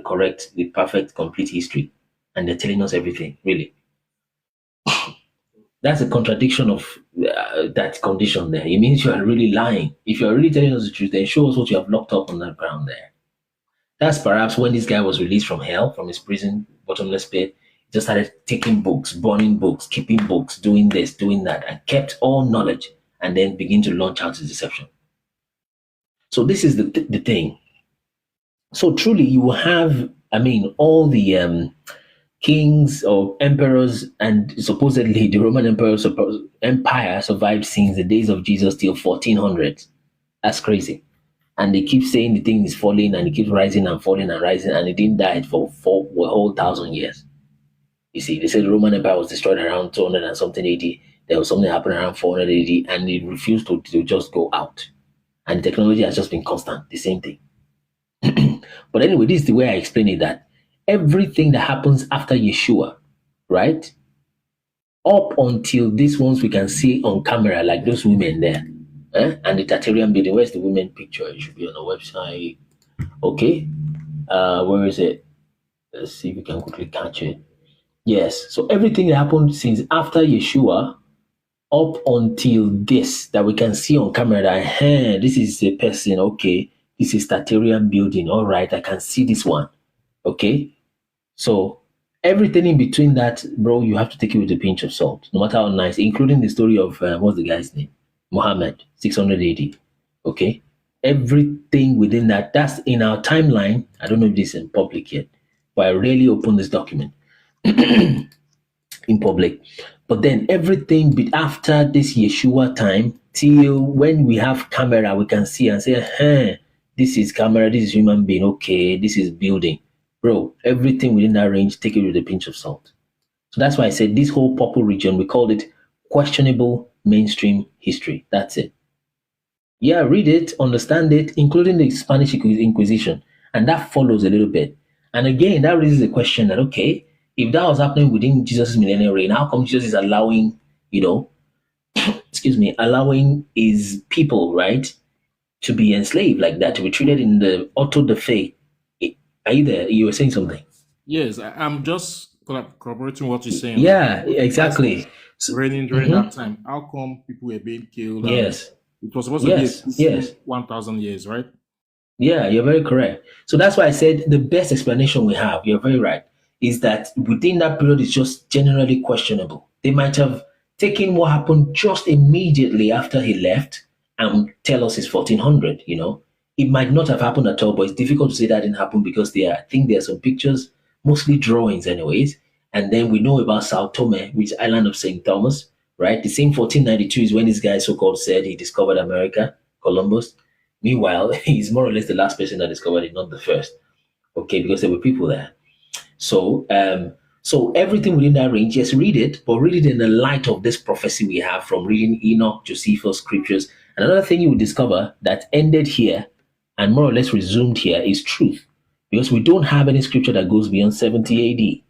perfect, complete history, and they're telling us everything. Really, that's a contradiction of that condition there. It means you are really lying. If you are really telling us the truth, then show us what you have locked up on that ground there. That's perhaps when this guy was released from hell, from his prison, bottomless pit. He just started taking books, burning books, keeping books, doing this, doing that, and kept all knowledge, and then begin to launch out his deception. So this is the thing. So truly, you will have, all the kings or emperors, and supposedly the Roman empire survived since the days of Jesus till 1400. That's crazy. And they keep saying the thing is falling, and it keeps rising and falling and rising, and it didn't die for a whole 1,000 years. You see, they said the Roman Empire was destroyed around 200 and something AD. There was something happened around 400 AD, and it refused to just go out. And technology has just been constant, the same thing. But anyway, this is the way I explain it, that everything that happens after Yeshua, right? Up until these ones we can see on camera, like those women there, And the Tartarian building. Where's the women picture? It should be on the website. Okay. Where is it? Let's see if we can quickly catch it. Yes. So everything that happened since after Yeshua up until this that we can see on camera that this is a person. Okay. This is Tartarian building. All right. I can see this one. Okay. So everything in between that, bro, you have to take it with a pinch of salt, no matter how nice, including the story of what's the guy's name? Muhammad, 600 AD. Okay. Everything within that, that's in our timeline. I don't know if this is in public yet, but I rarely open this document in public. But then everything after this Yeshua time till when we have camera, we can see and say, this is camera, this is human being, okay, this is building. Bro, everything within that range, take it with a pinch of salt. So that's why I said this whole purple region, we called it questionable mainstream history. That's it. Yeah, read it, understand it, including the Spanish Inquisition. And that follows a little bit. And again, that raises the question that, okay, if that was happening within Jesus' millennial reign, how come Jesus is allowing, allowing his people, right, to be enslaved like that, to be treated in the auto de fe? Are you there? You were saying something. Yes, I'm just corroborating what you're saying. Yeah, exactly. Raining during that time. How come people were being killed? Yes. It was supposed to be 1,000 years, right? Yeah, you're very correct. So that's why I said the best explanation we have, you're very right, is that within that period is just generally questionable. They might have taken what happened just immediately after he left and tell us it's 1400, It might not have happened at all, but it's difficult to say that didn't happen because I think there are some pictures, mostly drawings anyways. And then we know about Sao Tome, which is island of St. Thomas, right? The same 1492 is when this guy so-called said he discovered America, Columbus. Meanwhile, he's more or less the last person that discovered it, not the first. Okay, because there were people there. So everything within that range, yes, read it, but read it in the light of this prophecy we have from reading Enoch, Josephus, scriptures. And another thing you will discover that ended here and more or less resumed here is truth. Because we don't have any scripture that goes beyond 70 AD,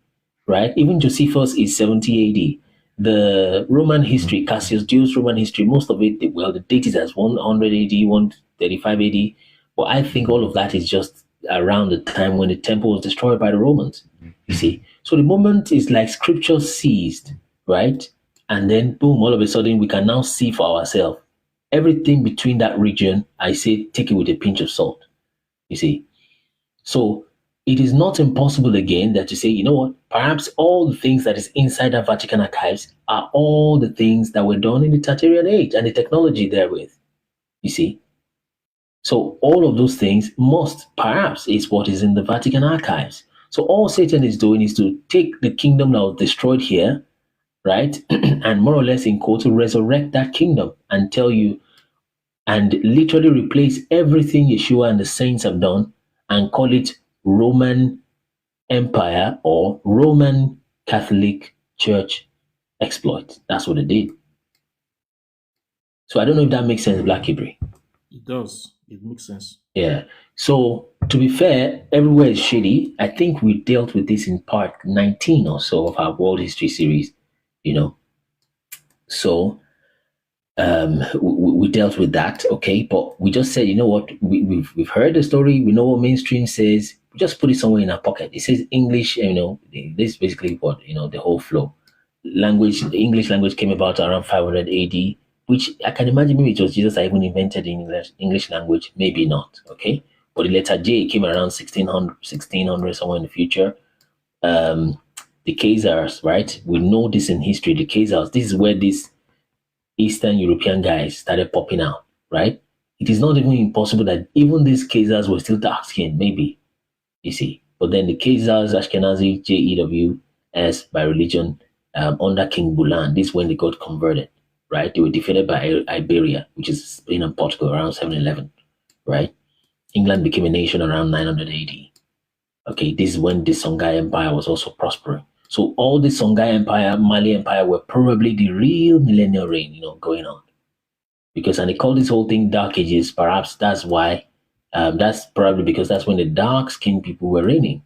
right? Even Josephus is 70 AD. The Roman history, Cassius Dio's Roman history, most of it, the date is as 100 AD, 135 AD. But I think all of that is just around the time when the temple was destroyed by the Romans, you see. So the moment is like scripture ceased, right? And then boom, all of a sudden we can now see for ourselves. Everything between that region, I say, take it with a pinch of salt, you see. So it is not impossible again that to say, you know what, perhaps all the things that is inside the Vatican archives are all the things that were done in the Tartarian age and the technology therewith, you see. So all of those things perhaps is what is in the Vatican archives. So all Satan is doing is to take the kingdom that was destroyed here, right? And more or less in quote, to resurrect that kingdom and tell you and literally replace everything Yeshua and the saints have done and call it Roman Empire or Roman Catholic Church exploit. That's what it did. So I don't know if that makes sense, Black Hebrew. It does. It makes sense. Yeah. So to be fair, everywhere is shady. I think we dealt with this in part 19 or so of our world history series, So we dealt with that, okay? But we just said, you know what? We've heard the story. We know what mainstream says. We just put it somewhere in our pocket. It says English, this is basically what, the whole flow. The English language came about around 500 AD, which I can imagine maybe it was Jesus that even invented the English language. Maybe not, okay? But the letter J came around 1600 somewhere in the future. The Khazars, right? We know this in history. The Khazars, this is where these Eastern European guys started popping out, right? It is not even impossible that even these Khazars were still dark-skinned, maybe, you see. But then the Khazars, Ashkenazi, J-E-W-S, by religion, under King Bulan, this is when they got converted, right? They were defeated by Iberia, which is Spain and Portugal, around 711, right? England became a nation around 900 AD. Okay, this is when the Songhai Empire was also prospering. So all the Songhai Empire, Mali Empire were probably the real millennial reign, going on. And they call this whole thing Dark Ages. Perhaps that's why, that's probably because that's when the dark-skinned people were reigning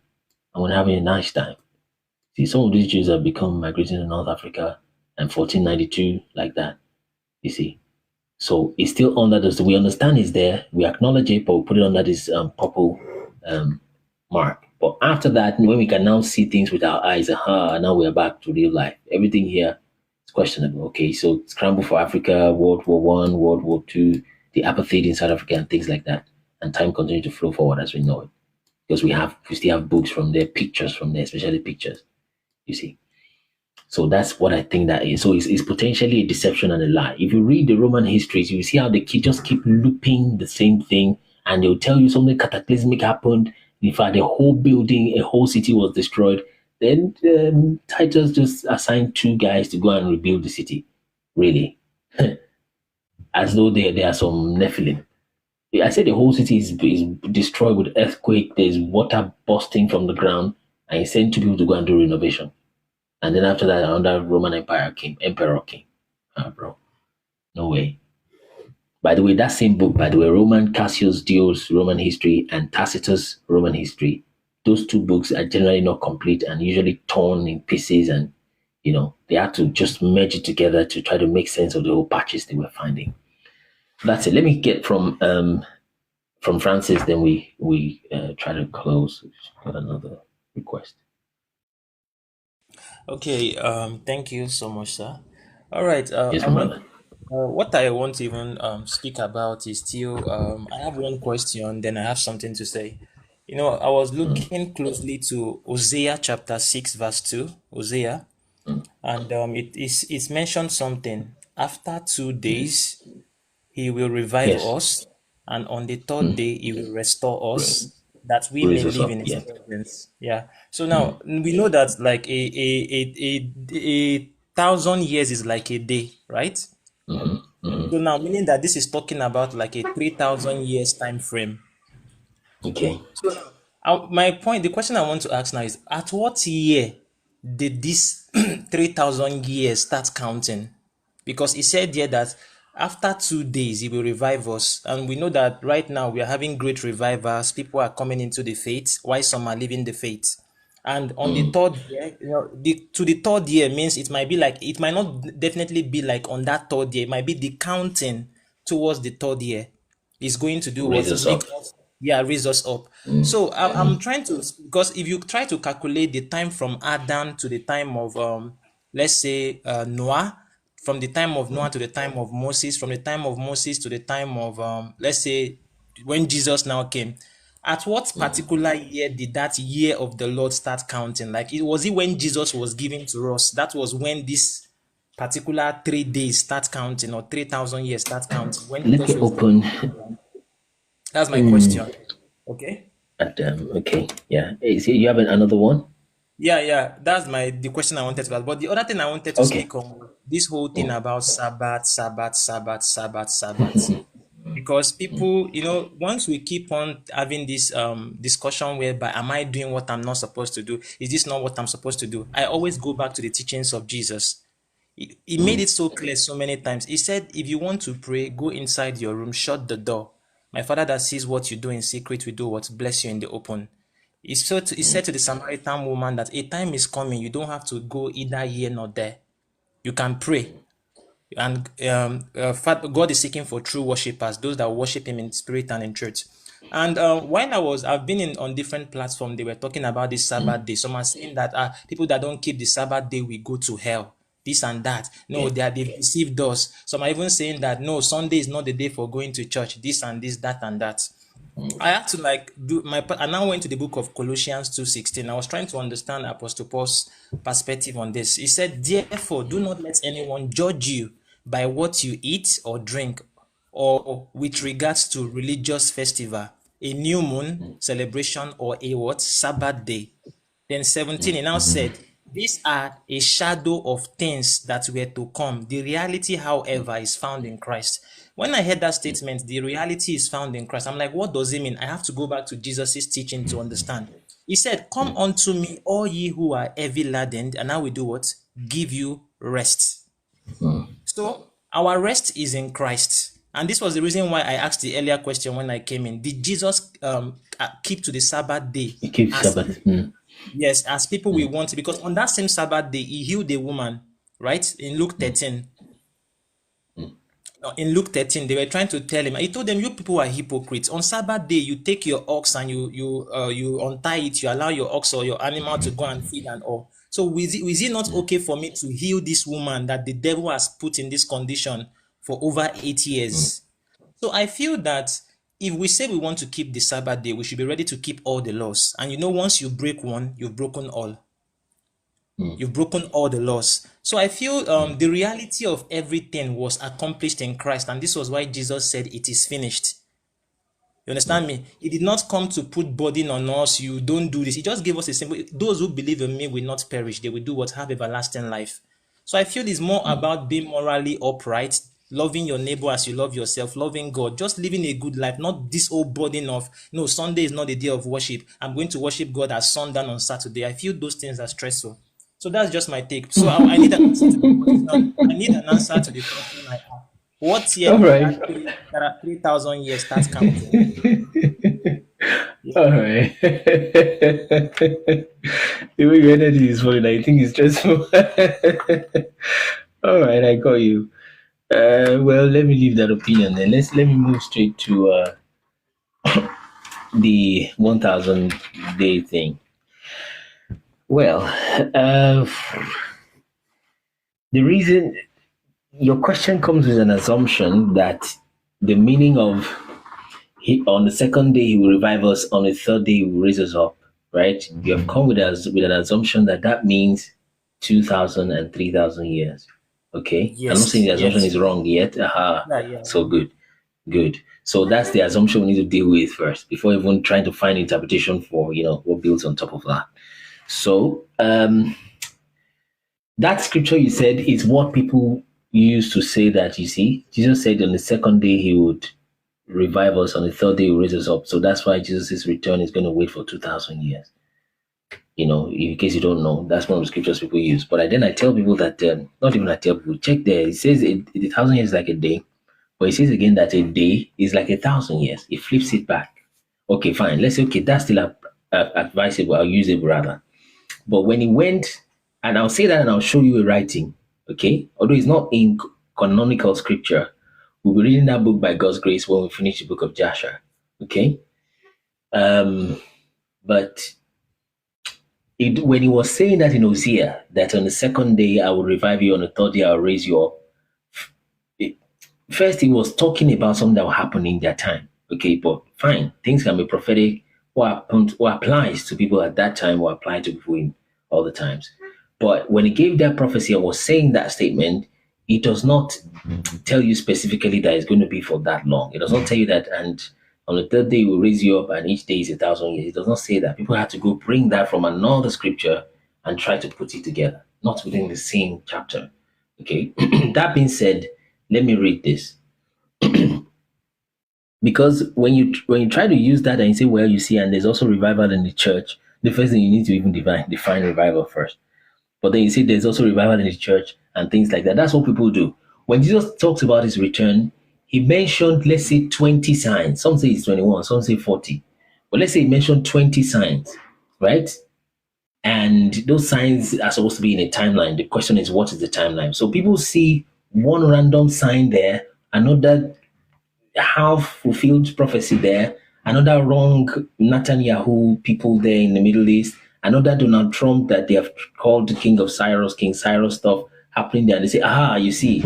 and were having a nice time. See, some of these Jews have become migrating to North Africa and 1492, like that, you see. So it's still under this. We understand it's there. We acknowledge it, but we put it under this purple mark. But after that, when we can now see things with our eyes, now we're back to real life. Everything here is questionable. Okay, so scramble for Africa, World War One, World War Two, the apartheid in South Africa, and things like that. And time continues to flow forward as we know it, because we still have books from there, pictures from there, especially pictures. You see. So that's what I think that is. So it's potentially a deception and a lie. If you read the Roman histories, you see how they just keep looping the same thing, and they'll tell you something cataclysmic happened. In fact, a whole building, a whole city was destroyed. Then Titus just assigned 2 guys to go and rebuild the city. Really. As though there are some Nephilim. I said the whole city is destroyed with earthquake. There's water bursting from the ground, and he sent 2 people to go and do renovation. And then after that, another Roman emperor came. Bro. No way. By the way, that same book, Roman Cassius Dio's Roman History and Tacitus Roman History, those 2 books are generally not complete and usually torn in pieces, and they had to just merge it together to try to make sense of the whole patches they were finding. That's it. Let me get from Francis, then we try to close. Got another request. Okay, thank you so much, sir. All right, Yes, brother. what I want to even speak about is still, I have one question, then I have something to say. I was looking closely to Hosea chapter 6, verse 2, Hosea, and it's mentioned something. After 2 days, he will revive us, and on the 3rd day, he will restore us, that we may live in his presence. Yeah. So now we know that like a 1,000 years is like a day, right? So now meaning that this is talking about like a 3,000 years time frame. Okay. So my point, the question I want to ask now is, at what year did this 3,000 years start counting? Because he said here that after 2 days, he will revive us. And we know that right now we are having great revivals. People are coming into the faith, while some are leaving the faith. And on the 3rd year, to the 3rd year means it might not definitely be like on that 3rd year. It might be the counting towards the 3rd year is going to do raise us up. Raise us up. So I'm trying to, because if you try to calculate the time from Adam to the time of, let's say, Noah, from the time of Noah to the time of Moses, from the time of Moses to the time of, let's say, when Jesus now came, at what particular year did that year of the Lord start counting? Like, was it when Jesus was given to us? That was when this particular 3 days start counting, or 3,000 years start counting? When Let me open. That's my question. Okay. Okay. Yeah. So you have another one? Yeah. That's the question I wanted to ask. But the other thing I wanted to speak on was this whole thing about Sabbath. Because people, once we keep on having this discussion whereby, am I doing what I'm not supposed to do? Is this not what I'm supposed to do? I always go back to the teachings of Jesus. He made it so clear so many times. He said, if you want to pray, go inside your room, shut the door. My Father that sees what you do in secret will do what? Bless you in the open. He said to the Samaritan woman that a time is coming, you don't have to go either here nor there. You can pray. And God is seeking for true worshippers, those that worship him in spirit and in truth. And while I've been on different platforms, they were talking about this Sabbath day. Some are saying that people that don't keep the Sabbath day will go to hell. This and that. No, they've deceived us. Some are even saying that no, Sunday is not the day for going to church. This and this, that and that. I had to I now went to the book of Colossians 2:16. I was trying to understand Apostle Paul's perspective on this. He said, therefore, do not let anyone judge you by what you eat or drink, or with regards to religious festival, a new moon celebration, or a what? Sabbath day. Then 17, he now said, these are a shadow of things that were to come. The reality, however, is found in Christ. When I heard that statement, the reality is found in Christ, I'm like, what does it mean? I have to go back to Jesus' teaching to understand. He said, come unto me, all ye who are heavy laden, and I will do what? Give you rest. So our rest is in Christ. And this was the reason why I asked the earlier question when I came in. Did Jesus keep to the Sabbath day? He keeps Sabbath. Yes, as people we want to, because on that same Sabbath day, he healed a woman, right? In Luke 13. in Luke 13, they were trying to tell him. He told them, "You people are hypocrites. On Sabbath day, you take your ox and you untie it. You allow your ox or your animal to go and feed and all. So is it not okay for me to heal this woman that the devil has put in this condition for over 8 years?" So I feel that if we say we want to keep the Sabbath day, we should be ready to keep all the laws. And once you break one, you've broken all. You've broken all the laws. So I feel the reality of everything was accomplished in Christ. And this was why Jesus said, "It is finished." You understand me? He did not come to put burden on us. You don't do this. He just gave us a simple, those who believe in me will not perish. They will do what? Have everlasting life. So I feel it's more about being morally upright, loving your neighbor as you love yourself, loving God, just living a good life, not this old burden of, no, Sunday is not a day of worship. I'm going to worship God at sundown on Saturday. I feel those things are stressful. So that's just my take. So I need an answer to the question. I need an answer to the question I have. What year that are 3,000 years starts counting? All right. The way your energy is falling, I think it's stressful. All right, I got you. Well, let me leave that opinion then. Let me move straight to the 1,000 day thing. Well, the reason your question comes with an assumption that the meaning of on the second day he will revive us, on the third day he will raise us up, right? You have come with an assumption that means 2,000 and 3,000 years. Okay, yes, I'm not saying the assumption is wrong yet. So good. So that's the assumption we need to deal with first before even trying to find interpretation for what builds on top of that. So that scripture you said is what people used to say that, you see, Jesus said on the second day he would revive us, on the third day he will raise us up. So that's why Jesus' return is going to wait for 2,000 years. In case you don't know, that's one of the scriptures people use. But then I tell people that, not even I tell people, check there. It says 1,000 years is like a day. But it says again that a day is like 1,000 years. It flips it back. Okay, fine. Let's say, okay, that's still advisable or usable rather. But when he went, and I'll say that and I'll show you a writing, okay? Although it's not in canonical scripture, we'll be reading that book by God's grace when we finish the book of Joshua, okay? But when he was saying that in Hosea, that on the second day I will revive you, on the third day I'll raise you up, first he was talking about something that will happen in their time, okay? But fine, things can be prophetic. What applies to people at that time will apply to people in all the times. But when he gave that prophecy and was saying that statement, it does not tell you specifically that it's going to be for that long. It does not tell you that, and on the third day he will raise you up and each day is 1,000 years. It does not say that. People have to go bring that from another scripture and try to put it together, not within the same chapter. Okay. That being said, let me read this. Because when you try to use that and you say, well, you see, and there's also revival in the church, the first thing you need to even define revival first. But then you say there's also revival in the church and things like that. That's what people do. When Jesus talks about his return, he mentioned, let's say, 20 signs. Some say it's 21, some say 40. But let's say he mentioned 20 signs, right? And those signs are supposed to be in a timeline. The question is, what is the timeline? So people see one random sign there, another half-fulfilled prophecy there, another wrong Netanyahu people there in the Middle East, another Donald Trump that they have called King Cyrus stuff happening there. And they say, you see,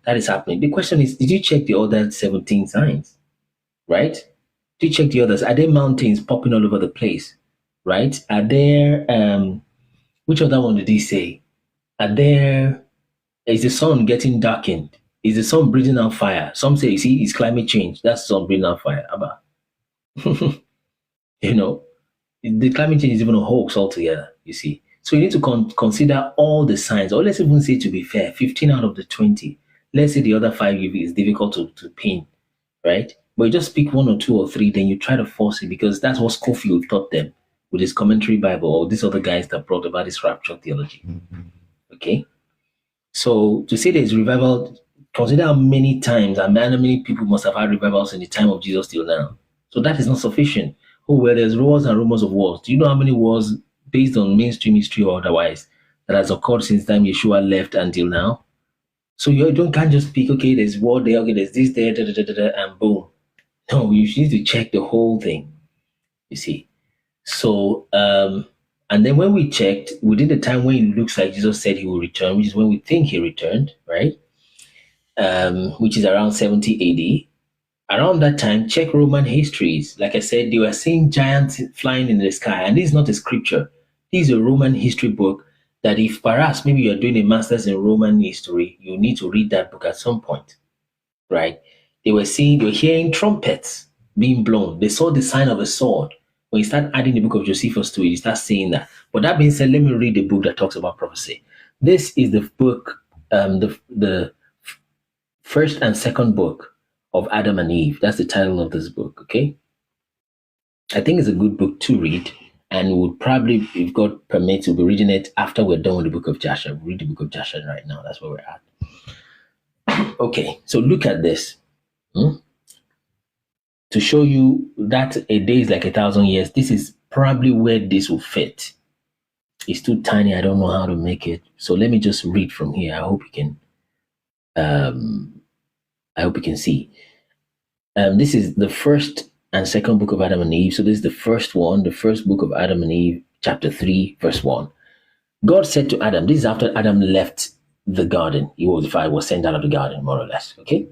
that is happening. The question is, did you check the other 17 signs? Right? Did you check the others? Are there mountains popping all over the place? Right? Are there, which other one did he say? Is the sun getting darkened? Is the sun breathing out fire? Some say, you see, it's climate change. That's the sun breathing out fire. The climate change is even a hoax altogether, you see. So you need to consider all the signs, or let's even say, to be fair, 15 out of the 20. Let's say the other 5 is difficult to pin, right? But you just pick 1 or 2 or 3, then you try to force it, because that's what Scofield taught them with his commentary Bible, or these other guys that brought about this rapture theology. Okay? So to say there's revival, consider how many times and how many people must have had revivals in the time of Jesus till now. So that is not sufficient. Oh, well, there's wars and rumors of wars. Do you know how many wars, based on mainstream history or otherwise, that has occurred since the time Yeshua left until now? So you can't just pick, okay, there's war there, okay, there's this there, da, da, da, da, da, and boom. No, you need to check the whole thing, you see. So, and then when we checked, within the time when it looks like Jesus said he will return, which is when we think he returned, right? Which is around 70 AD. Around that time, check Roman histories. Like I said, they were seeing giants flying in the sky. And this is not a scripture. This is a Roman history book that if perhaps maybe you're doing a master's in Roman history, you need to read that book at some point, right? They were hearing trumpets being blown. They saw the sign of a sword. When you start adding the book of Josephus to it, you start seeing that. But that being said, let me read the book that talks about prophecy. This is the book, the first and second book of Adam and Eve. That's the title of this book, okay? I think it's a good book to read, and we would probably, if God permits, we'll be reading it after we're done with the book of Joshua. We'll read the book of Joshua right now. That's where we're at. Okay, so look at this. To show you that a day is like 1,000 years, this is probably where this will fit. It's too tiny. I don't know how to make it. So let me just read from here. I hope you can see. This is the first and second book of Adam and Eve. So this is the first one, the first book of Adam and Eve, chapter 3, verse 1. God said to Adam, this is after Adam left the garden. He was sent out of the garden, more or less. Okay.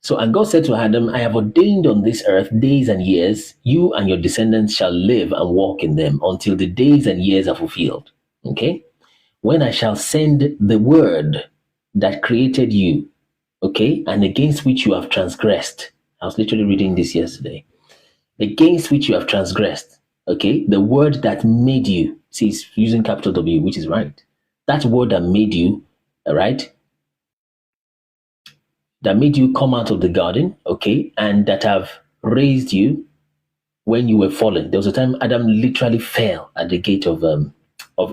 So, and God said to Adam, I have ordained on this earth days and years. You and your descendants shall live and walk in them until the days and years are fulfilled. Okay. When I shall send the word that created you, okay, and against which you have transgressed. I was literally reading this yesterday. Against which you have transgressed, okay, the word that made you, see, it's using capital W, which is right. That word that made you, all right, that made you come out of the garden, okay, and that have raised you when you were fallen. There was a time Adam literally fell at the gate of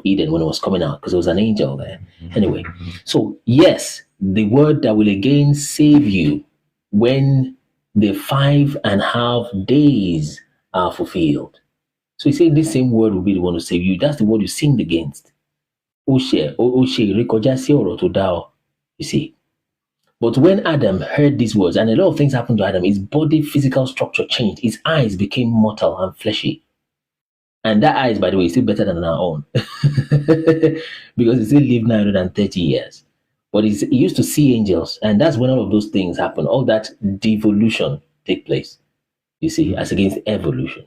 Eden when it was coming out because there was an angel there. Anyway, so yes, the word that will again save you when the 5.5 days are fulfilled. So he said this same word will be the one to save you. That's the word you sinned against. You see. But when Adam heard these words, and a lot of things happened to Adam, his body physical structure changed. His eyes became mortal and fleshy. And that eyes, by the way, is still better than our own. Because he still lived 930 years. But he used to see angels. And that's when all of those things happen. All that devolution take place. You see, as against evolution.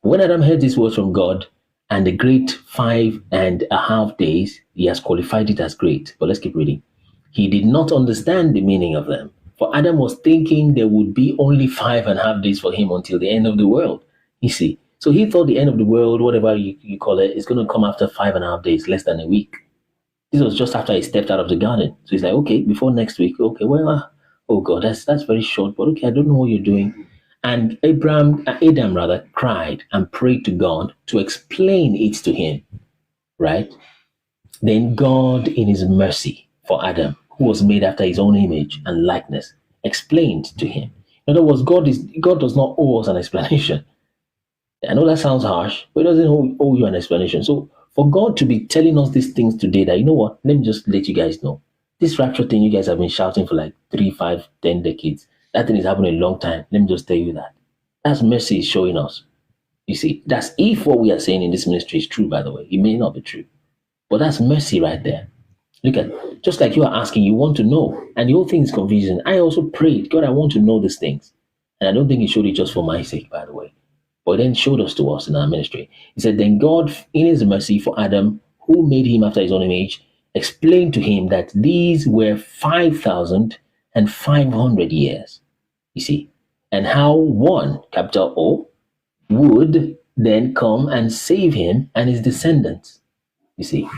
But when Adam heard these words from God, and the great 5.5 days, he has qualified it as great. But let's keep reading. He did not understand the meaning of them. For Adam was thinking there would be only 5.5 days for him until the end of the world. You see. So he thought the end of the world, whatever you call it, is going to come after 5.5 days, less than a week. This was just after he stepped out of the garden. So he's like, okay, before next week. Okay, well, oh God, that's very short. But okay, I don't know what you're doing. And Adam cried and prayed to God to explain it to him. Right? Then God, in his mercy for Adam, who was made after his own image and likeness, explained to him. In other words, God does not owe us an explanation. I know that sounds harsh, but it doesn't owe you an explanation. So for God to be telling us these things today, that, you know what, let me just let you guys know. This rapture thing you guys have been shouting for like 3, 5, 10 decades. That thing is happening a long time. Let me just tell you that. That's mercy is showing us. You see, that's if what we are saying in this ministry is true, by the way. It may not be true. But that's mercy right there. Look at, just like you are asking, you want to know. And the whole thing is confusion. I also prayed, God, I want to know these things. And I don't think he showed it just for my sake, by the way. But then showed us to us in our ministry. He said, then God, in his mercy for Adam, who made him after his own image, explained to him that these were 5,500 years. You see, and how one, capital O, would then come and save him and his descendants. You see.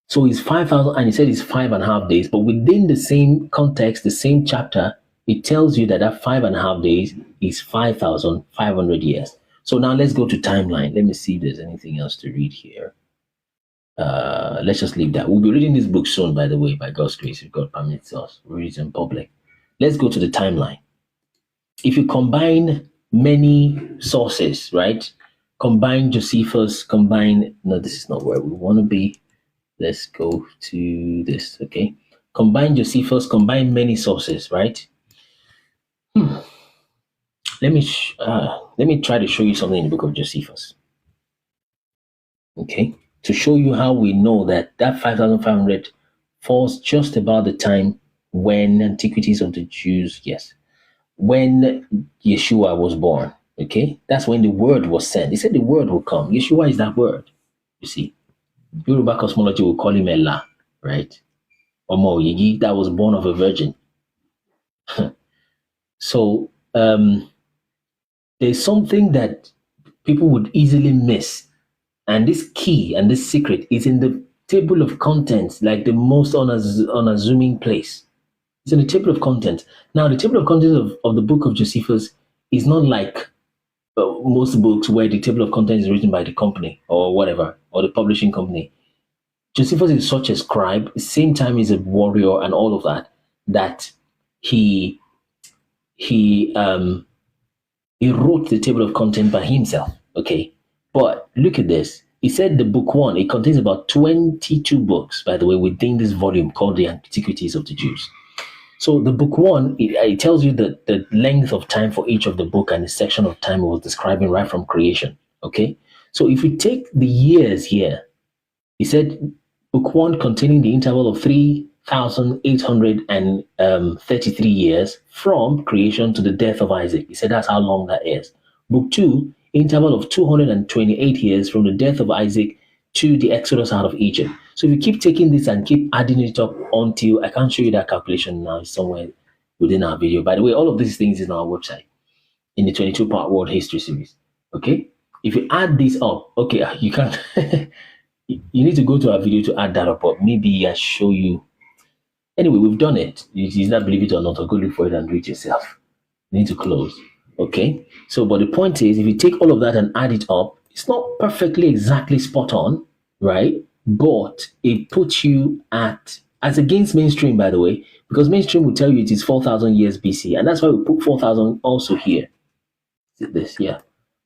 So it's 5,000, and he said it's 5.5 days, but within the same context, the same chapter, it tells you that 5.5 days is 5,500 years. So now let's go to timeline. Let me see if there's anything else to read here. Let's just leave that. We'll be reading this book soon, by the way, by God's grace, if God permits us. We'll read it in public. Let's go to the timeline. If you combine many sources, right? Combine Josephus, no, this is not where we want to be. Let's go to this. Okay, combine Josephus, combine many sources, right? Let me try to show you something in the book of Josephus. Okay, to show you how we know that 5,500 falls just about the time when Antiquities of the Jews, yes, when Yeshua was born. Okay, that's when the word was sent. He said the word will come. Yeshua is that word. You see, Yoruba cosmology will call him Allah, right? Omo Yigi, that was born of a virgin. So there's something that people would easily miss, and this key and this secret is in the table of contents, like the most unassuming place. It's in the table of contents. Now, the table of contents of the book of Josephus is not like most books where the table of contents is written by the company or whatever, or the publishing company. Josephus is such a scribe, same time he's a warrior and all of that, that he wrote the table of content by himself. Okay, but look at this. He said the book one, it contains about 22 books, by the way, within this volume called the Antiquities of the Jews. So the book one, it tells you the length of time for each of the book and the section of time it was describing right from creation. Okay, so if we take the years here, he said book one containing the interval of 3,833 years from creation to the death of Isaac. He said that's how long that is. Book two, interval of 228 years from the death of Isaac to the exodus out of Egypt. So if you keep taking this and keep adding it up until, I can't show you that calculation now, it's somewhere within our video. By the way, all of these things is on our website in the 22-part world history series. Okay? If you add this up, okay, you can't, you need to go to our video to add that up, but maybe I show you. Anyway, we've done it. You either believe it or not, or go look for it and do it yourself. You need to close. Okay? So, but the point is, if you take all of that and add it up, it's not perfectly exactly spot on, right? But it puts you at, as against mainstream, by the way, because mainstream will tell you it is 4,000 years BC, and that's why we put 4,000 also here. This, yeah.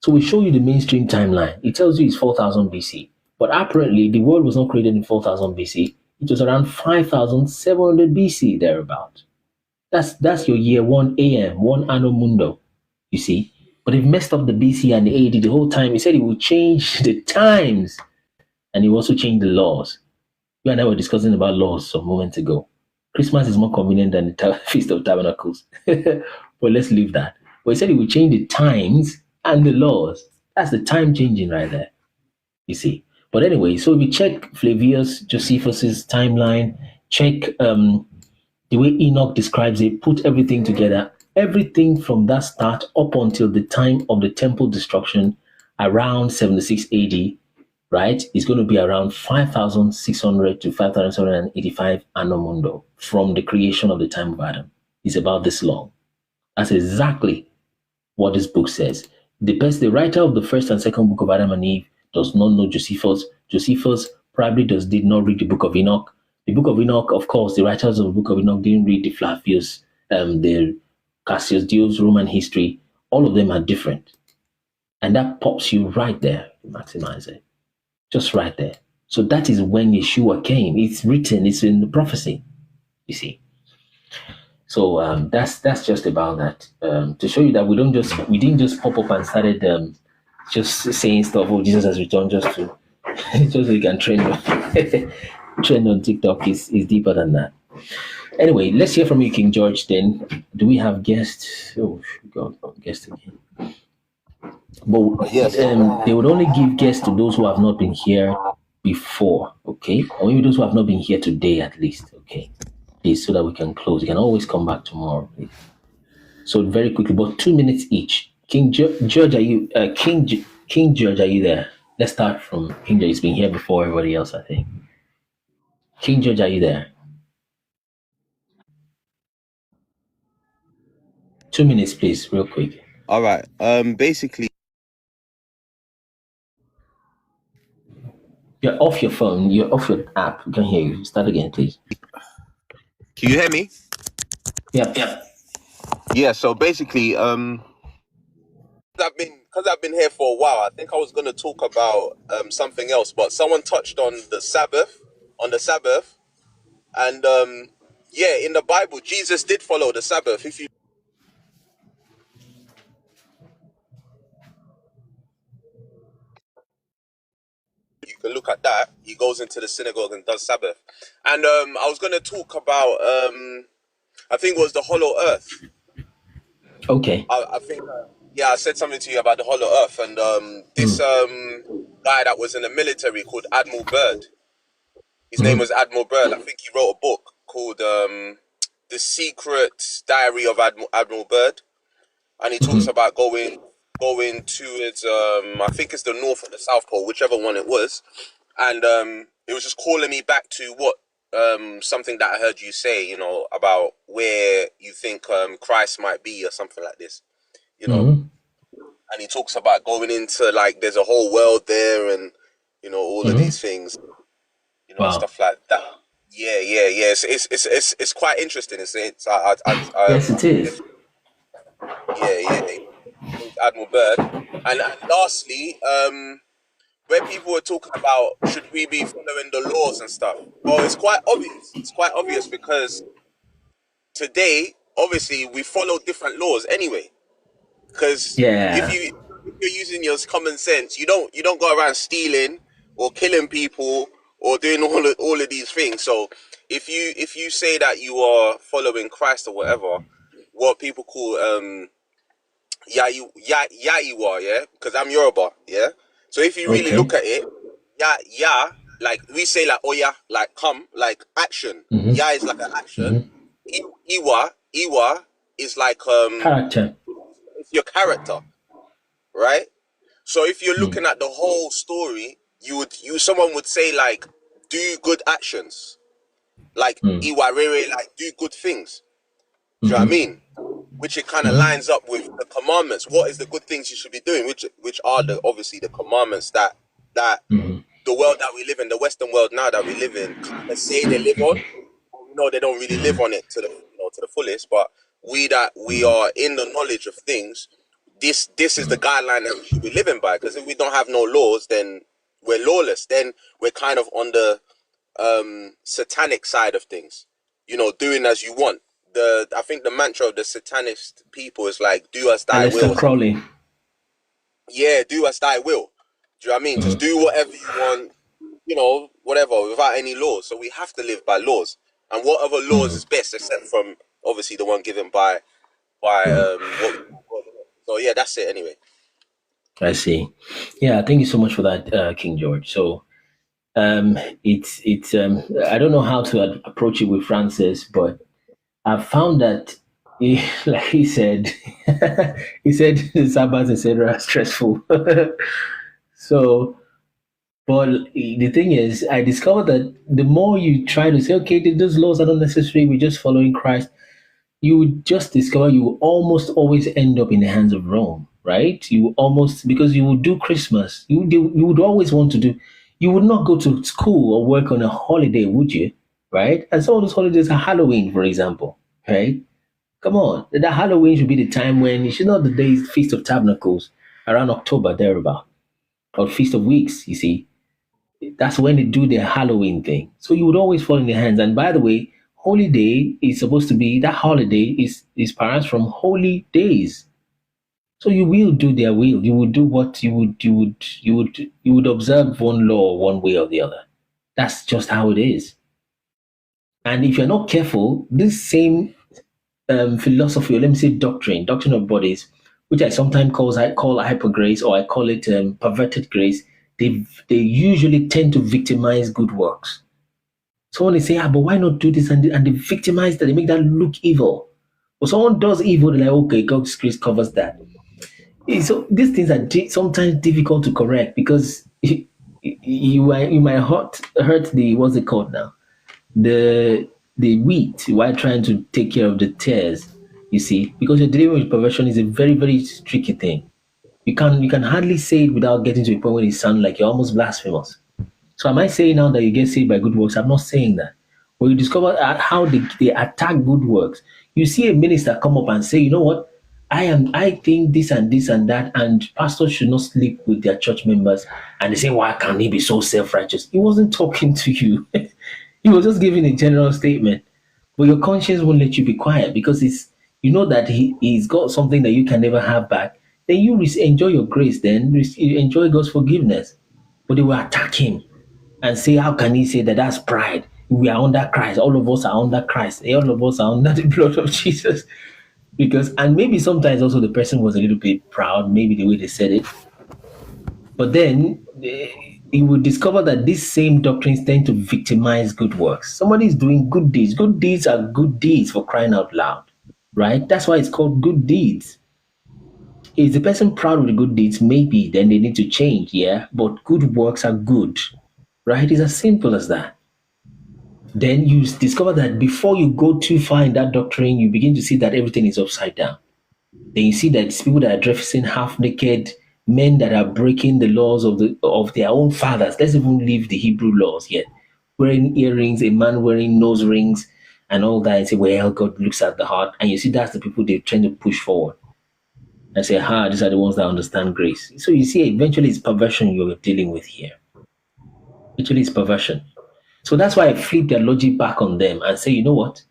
So we show you the mainstream timeline. It tells you it's 4,000 BC, but apparently the world was not created in 4,000 BC. It was around 5,700 BC, thereabout. That's your year 1 AM, 1 Anno Mundo, you see. But they've messed up the BC and the AD the whole time. He said he would change the times, and he also changed the laws. You and I were discussing about laws some moments ago. Christmas is more convenient than the Feast of Tabernacles. But let's leave that. But he said he would change the times and the laws. That's the time changing right there, you see. But anyway, so if you check Flavius Josephus's timeline, check the way Enoch describes it, put everything together, everything from that start up until the time of the temple destruction around 76 AD, right, is going to be around 5,600 to 5,785 Anno Mundo from the creation of the time of Adam. It's about this long. That's exactly what this book says. The writer of the first and second book of Adam and Eve does not know Josephus. Josephus probably did not read the book of Enoch. The book of Enoch, of course, the writers of the book of Enoch didn't read the Flavius, the Cassius Dio's Roman history. All of them are different. And that pops you right there, maximize it. Just right there. So that is when Yeshua came. It's written, it's in the prophecy, you see. So that's just about that. To show you that we didn't just pop up and started just saying stuff, oh, Jesus has returned, just so you can trend on TikTok is deeper than that. Anyway, let's hear from you, King George. Then, do we have guests? Oh, God, guests again. But yes, they would only give guests to those who have not been here before, okay? Or maybe those who have not been here today, at least, okay? Please, so that we can close. You can always come back tomorrow, please. So very quickly, but 2 minutes each. King George, are you King George? Are you there? Let's start from King George. He's been here before everybody else, I think. King George, are you there? 2 minutes, please, real quick. All right. Basically, you're off your phone. You're off your app. We can hear you. Start again, please. Can you hear me? Yeah. Yeah. So basically, I've been here for a while. I think I was going to talk about something else, but someone touched on the Sabbath on the Sabbath. And yeah, in the Bible, Jesus did follow the Sabbath. If you can look at that, he goes into the synagogue and does Sabbath. And I was going to talk about, I think it was the hollow earth. Okay. I think, yeah, I said something to you about the hollow earth. And this guy that was in the military called Admiral Byrd, his name was Admiral Byrd. I think he wrote a book called The Secret Diary of Admiral Byrd. And he talks about going towards, I think it's the North or the South Pole, whichever one it was. And it was just calling me back to what something that I heard you say, you know, about where you think Christ might be or something like this, you know. And he talks about going into, like, there's a whole world there and, you know, all of these things, you know, stuff like that. Yeah. It's quite interesting. It's yes, it is. Yeah. Admiral Byrd. And lastly, where people were talking about should we be following the laws and stuff. Well, it's quite obvious. It's quite obvious because today, obviously, we follow different laws anyway. Because if you're using your common sense, you don't go around stealing or killing people or doing all of these things. So if you say that you are following Christ or whatever, what people call Yaiwa, yeah, because I'm Yoruba, yeah. So if you really look at it, ya, like we say, like oya, like come, like action. Ya is like an action. Iwa is like character. It's your character, right? So if you're looking at the whole story, someone would say like, do good actions, like Iwa rere, like do good things. Do you know what I mean? Which it kind of lines up with the commandments. What is the good things you should be doing? Which are obviously the commandments that the world that we live in, the Western world now that we live in, kind of say they live on. We know they don't really live on it to the fullest. But we are in the knowledge of things. This is the guideline that we should be living by. Because if we don't have no laws, then we're lawless. Then we're kind of on the satanic side of things. You know, doing as you want. I think the mantra of the satanist people is like, do as thy will. Crowley. Yeah, do as thy will. Do you know what I mean? Just do whatever you want, you know, whatever, without any laws. So we have to live by laws. And what other laws is best except from obviously the one given by so yeah, that's it anyway. I see. Yeah, thank you so much for that, King George. So it's I don't know how to approach it with Francis, but I found that, like he said, he said the Sabbath, etc., stressful. So, but the thing is, I discovered that the more you try to say, okay, those laws are not necessary, we're just following Christ, you would just discover you will almost always end up in the hands of Rome, right? Because you would do Christmas, you would always want to do, you would not go to school or work on a holiday, would you? Right? And some of those holidays are Halloween, for example, right? Come on. That Halloween should be the time when it should not the days Feast of Tabernacles around October, thereabout. Or Feast of Weeks, you see. That's when they do their Halloween thing. So you would always fall in their hands. And by the way, Holy Day is supposed to be, that holiday is perhaps from holy days. So you will do their will. You would do what you would observe one law one way or the other. That's just how it is. And if you're not careful, this same philosophy, or let me say doctrine of bodies, which I sometimes call hypergrace, or I call it perverted grace, they usually tend to victimize good works. Someone will say, but why not do this? And they victimize that, they make that look evil. Or someone does evil, they're like, okay, God's grace covers that. So these things are sometimes difficult to correct because you might hurt the, what's it called now? The wheat while trying to take care of the tares, you see, because you're dealing with perversion is a very, very tricky thing. You can hardly say it without getting to a point where it sounds like you're almost blasphemous. So am I saying now that you get saved by good works? I'm not saying that. When you discover how they attack good works, you see a minister come up and say, you know what, I think this and this and that, and pastors should not sleep with their church members. And they say, why can he be so self-righteous? He wasn't talking to you. He was just giving a general statement. But your conscience won't let you be quiet because you know that he's got something that you can never have back. Then you enjoy your grace, then you enjoy God's forgiveness. But they will attack him and say, how can he say that? That's pride. We are under Christ. All of us are under Christ. All of us are under the blood of Jesus. And maybe sometimes also the person was a little bit proud, maybe the way they said it. But then you will discover that these same doctrines tend to victimize good works. Somebody is doing good deeds. Good deeds are good deeds, for crying out loud, right? That's why it's called good deeds. Is the person proud of the good deeds? Maybe then they need to change, yeah. But good works are good, right? It's as simple as that. Then you discover that before you go too far in that doctrine, you begin to see that everything is upside down. Then you see that it's people that are dressing half naked, men that are breaking the laws of their own fathers. Let's even leave the Hebrew laws yet. Wearing earrings, a man wearing nose rings, and all that, and say, well, God looks at the heart. And you see that's the people they're trying to push forward. And say, these are the ones that understand grace. So you see, eventually it's perversion you're dealing with here. Actually, it's perversion. So that's why I flip their logic back on them and say, you know what?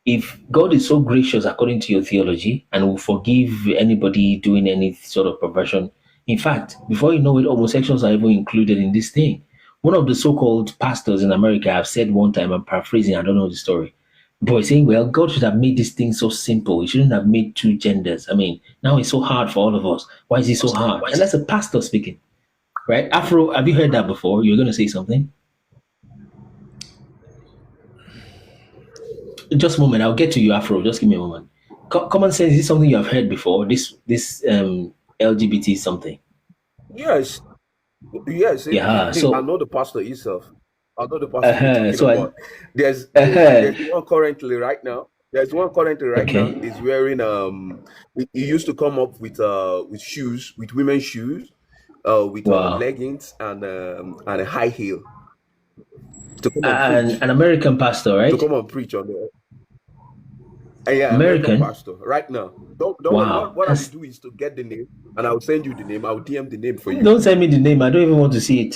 If God is so gracious according to your theology and will forgive anybody doing any sort of perversion, in fact, before you know it, homosexuals are even included in this thing. One of the so-called pastors in America have said one time, I'm paraphrasing, I don't know the story, but he's saying, well, God should have made this thing so simple. He shouldn't have made two genders. I mean, now it's so hard for all of us. Why is it so hard? And that's a pastor speaking, right? Afro, have you heard that before? You're going to say something? Just a moment, I'll get to you, Afro. Just give me a moment. Common sense, is this something you have heard before? This LGBT something? Yes. Yeah. So I know the pastor himself. I know the pastor you're talking about. There's one currently right now. There's one currently right now. He's wearing he used to come up with shoes, with women's shoes, with leggings and a high heel. To come an American pastor, right? To come and preach on the American pastor right now. Don't what I will do is to get the name and I'll send you the name. I'll DM the name for you. Don't send me the name. I don't even want to see it.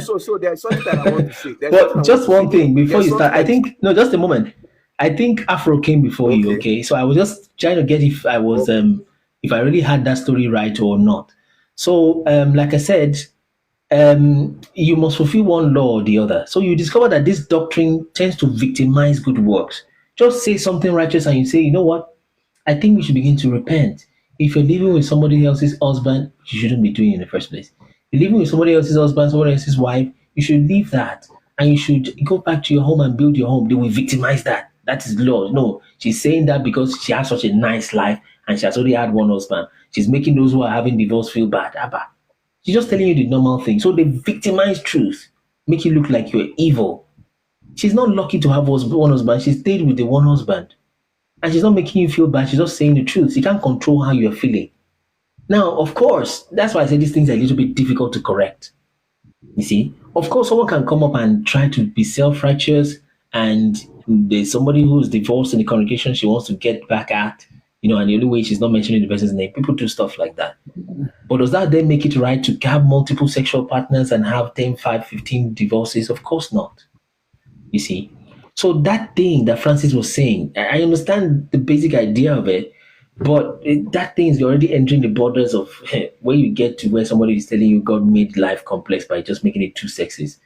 So there's something that I want to say. But just one thing before you start. Just a moment. I think Afro came before you, okay? So I was just trying to get if I was if I really had that story right or not. So like I said, you must fulfill one law or the other. So you discover that this doctrine tends to victimize good works. Just say something righteous and you say, you know what? I think we should begin to repent. If you're living with somebody else's husband, you shouldn't be doing it in the first place. You're living with somebody else's husband, somebody else's wife, you should leave that. And you should go back to your home and build your home. They will victimize that. That is law. No, she's saying that because she has such a nice life and she has already had one husband. She's making those who are having divorce feel bad. Abba. She's just telling you the normal thing. So they victimize truth, make you look like you're evil. She's not lucky to have one husband. She stayed with the one husband. And she's not making you feel bad. She's just saying the truth. You can't control how you're feeling. Now, of course, that's why I say these things are a little bit difficult to correct. You see? Of course, someone can come up and try to be self-righteous and there's somebody who's divorced in the congregation she wants to get back at, and the only way she's not mentioning the person's name. People do stuff like that. But does that then make it right to have multiple sexual partners and have 10, 5, 15 divorces? Of course not. You see? So that thing that Francis was saying, I understand the basic idea of it, but that thing is already entering the borders of where you get to where somebody is telling you God made life complex by just making it two sexes.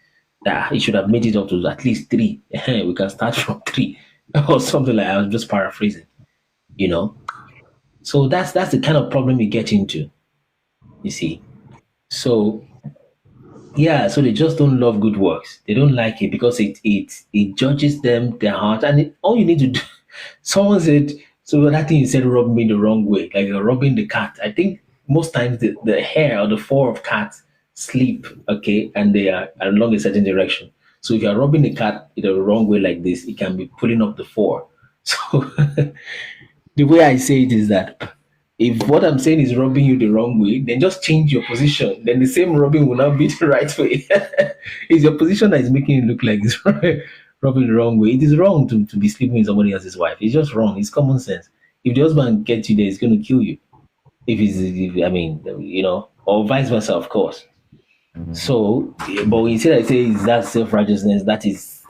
That he should have made it up to at least 3. We can start from 3 or something like that. I was just paraphrasing, So that's the kind of problem you get into, you see. So so they just don't love good works. They don't like it because it judges them, their heart, and all you need to do. Someone said, so that thing you said rubbed me the wrong way, like you're rubbing the cat. I think most times the hair or the fur of cats sleep, okay, and they are along a certain direction. So if you're rubbing the cat in the wrong way like this, it can be pulling up the fur. So the way I say it is that if what I'm saying is rubbing you the wrong way, then just change your position. Then the same rubbing will not be the right way. It's your position that is making it look like it's rubbing the wrong way. It is wrong to be sleeping with somebody else's wife. It's just wrong. It's common sense. If the husband gets you there, it's going to kill you. Or vice versa, of course. So, but when you say is that self righteousness, that is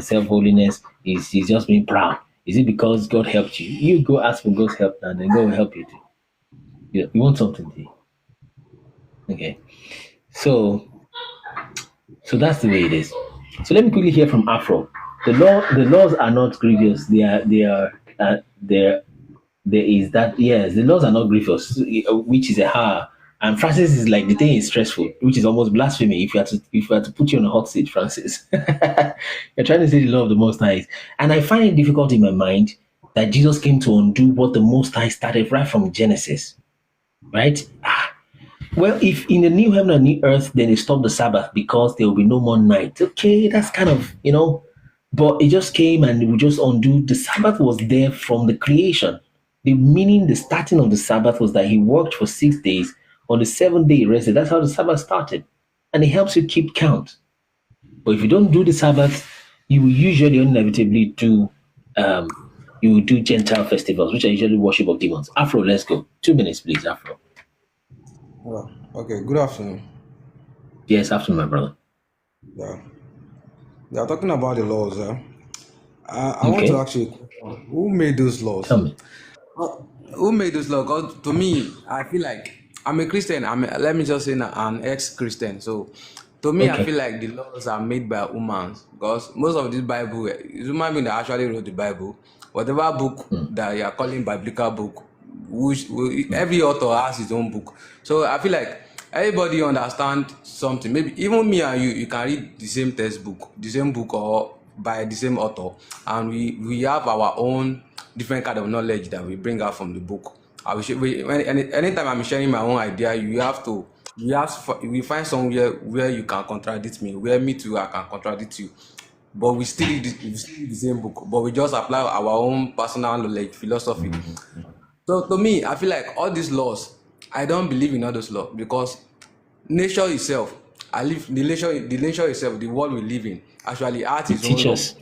self holiness, is just being proud. Is it because God helped you? You go ask for God's help and then God will help you. You want something, T? Okay. So that's the way it is. So let me quickly hear from Afro. The laws are not grievous. There is that, yes, the laws are not grievous, which is a ha. And Francis is like, the thing is stressful, which is almost blasphemy. If you had to put you on a hot seat, Francis, you're trying to say the law of the Most High. And I find it difficult in my mind that Jesus came to undo what the Most High started right from Genesis, right? Well, if in the new heaven and new earth, then they stop the Sabbath because there will be no more night. Okay, that's kind of, but it just came and we just undo. The Sabbath was there from the creation. The meaning, the starting of the Sabbath was that he worked for 6 days. On the seventh day, he rested. That's how the Sabbath started. And it helps you keep count. But if you don't do the Sabbath, you will usually inevitably do Gentile festivals, which are usually worship of demons. Afro, let's go. 2 minutes, please, Afro. Oh, okay, good afternoon. Yes, afternoon, my brother. Yeah. They are talking about the laws. I want to ask you, who made those laws? Tell me. Who made those laws? Because to me, I feel like I'm a Christian. Let me just say an ex-Christian. So to me, I feel like the laws are made by humans. Because most of this Bible, it's human being that actually wrote the Bible. Whatever book that you are calling biblical book, every author has his own book. So I feel like everybody understand something. Maybe even me and you can read the same textbook, the same book, or by the same author, and we have our own different kind of knowledge that we bring out from the book. Anytime I'm sharing my own idea, we find somewhere where you can contradict me, where me too I can contradict you. But we still read the same book, but we just apply our own personal knowledge, philosophy. So to me, I feel like all these laws, I don't believe in all those laws because nature itself, the nature itself, the world we live in, actually has its own laws.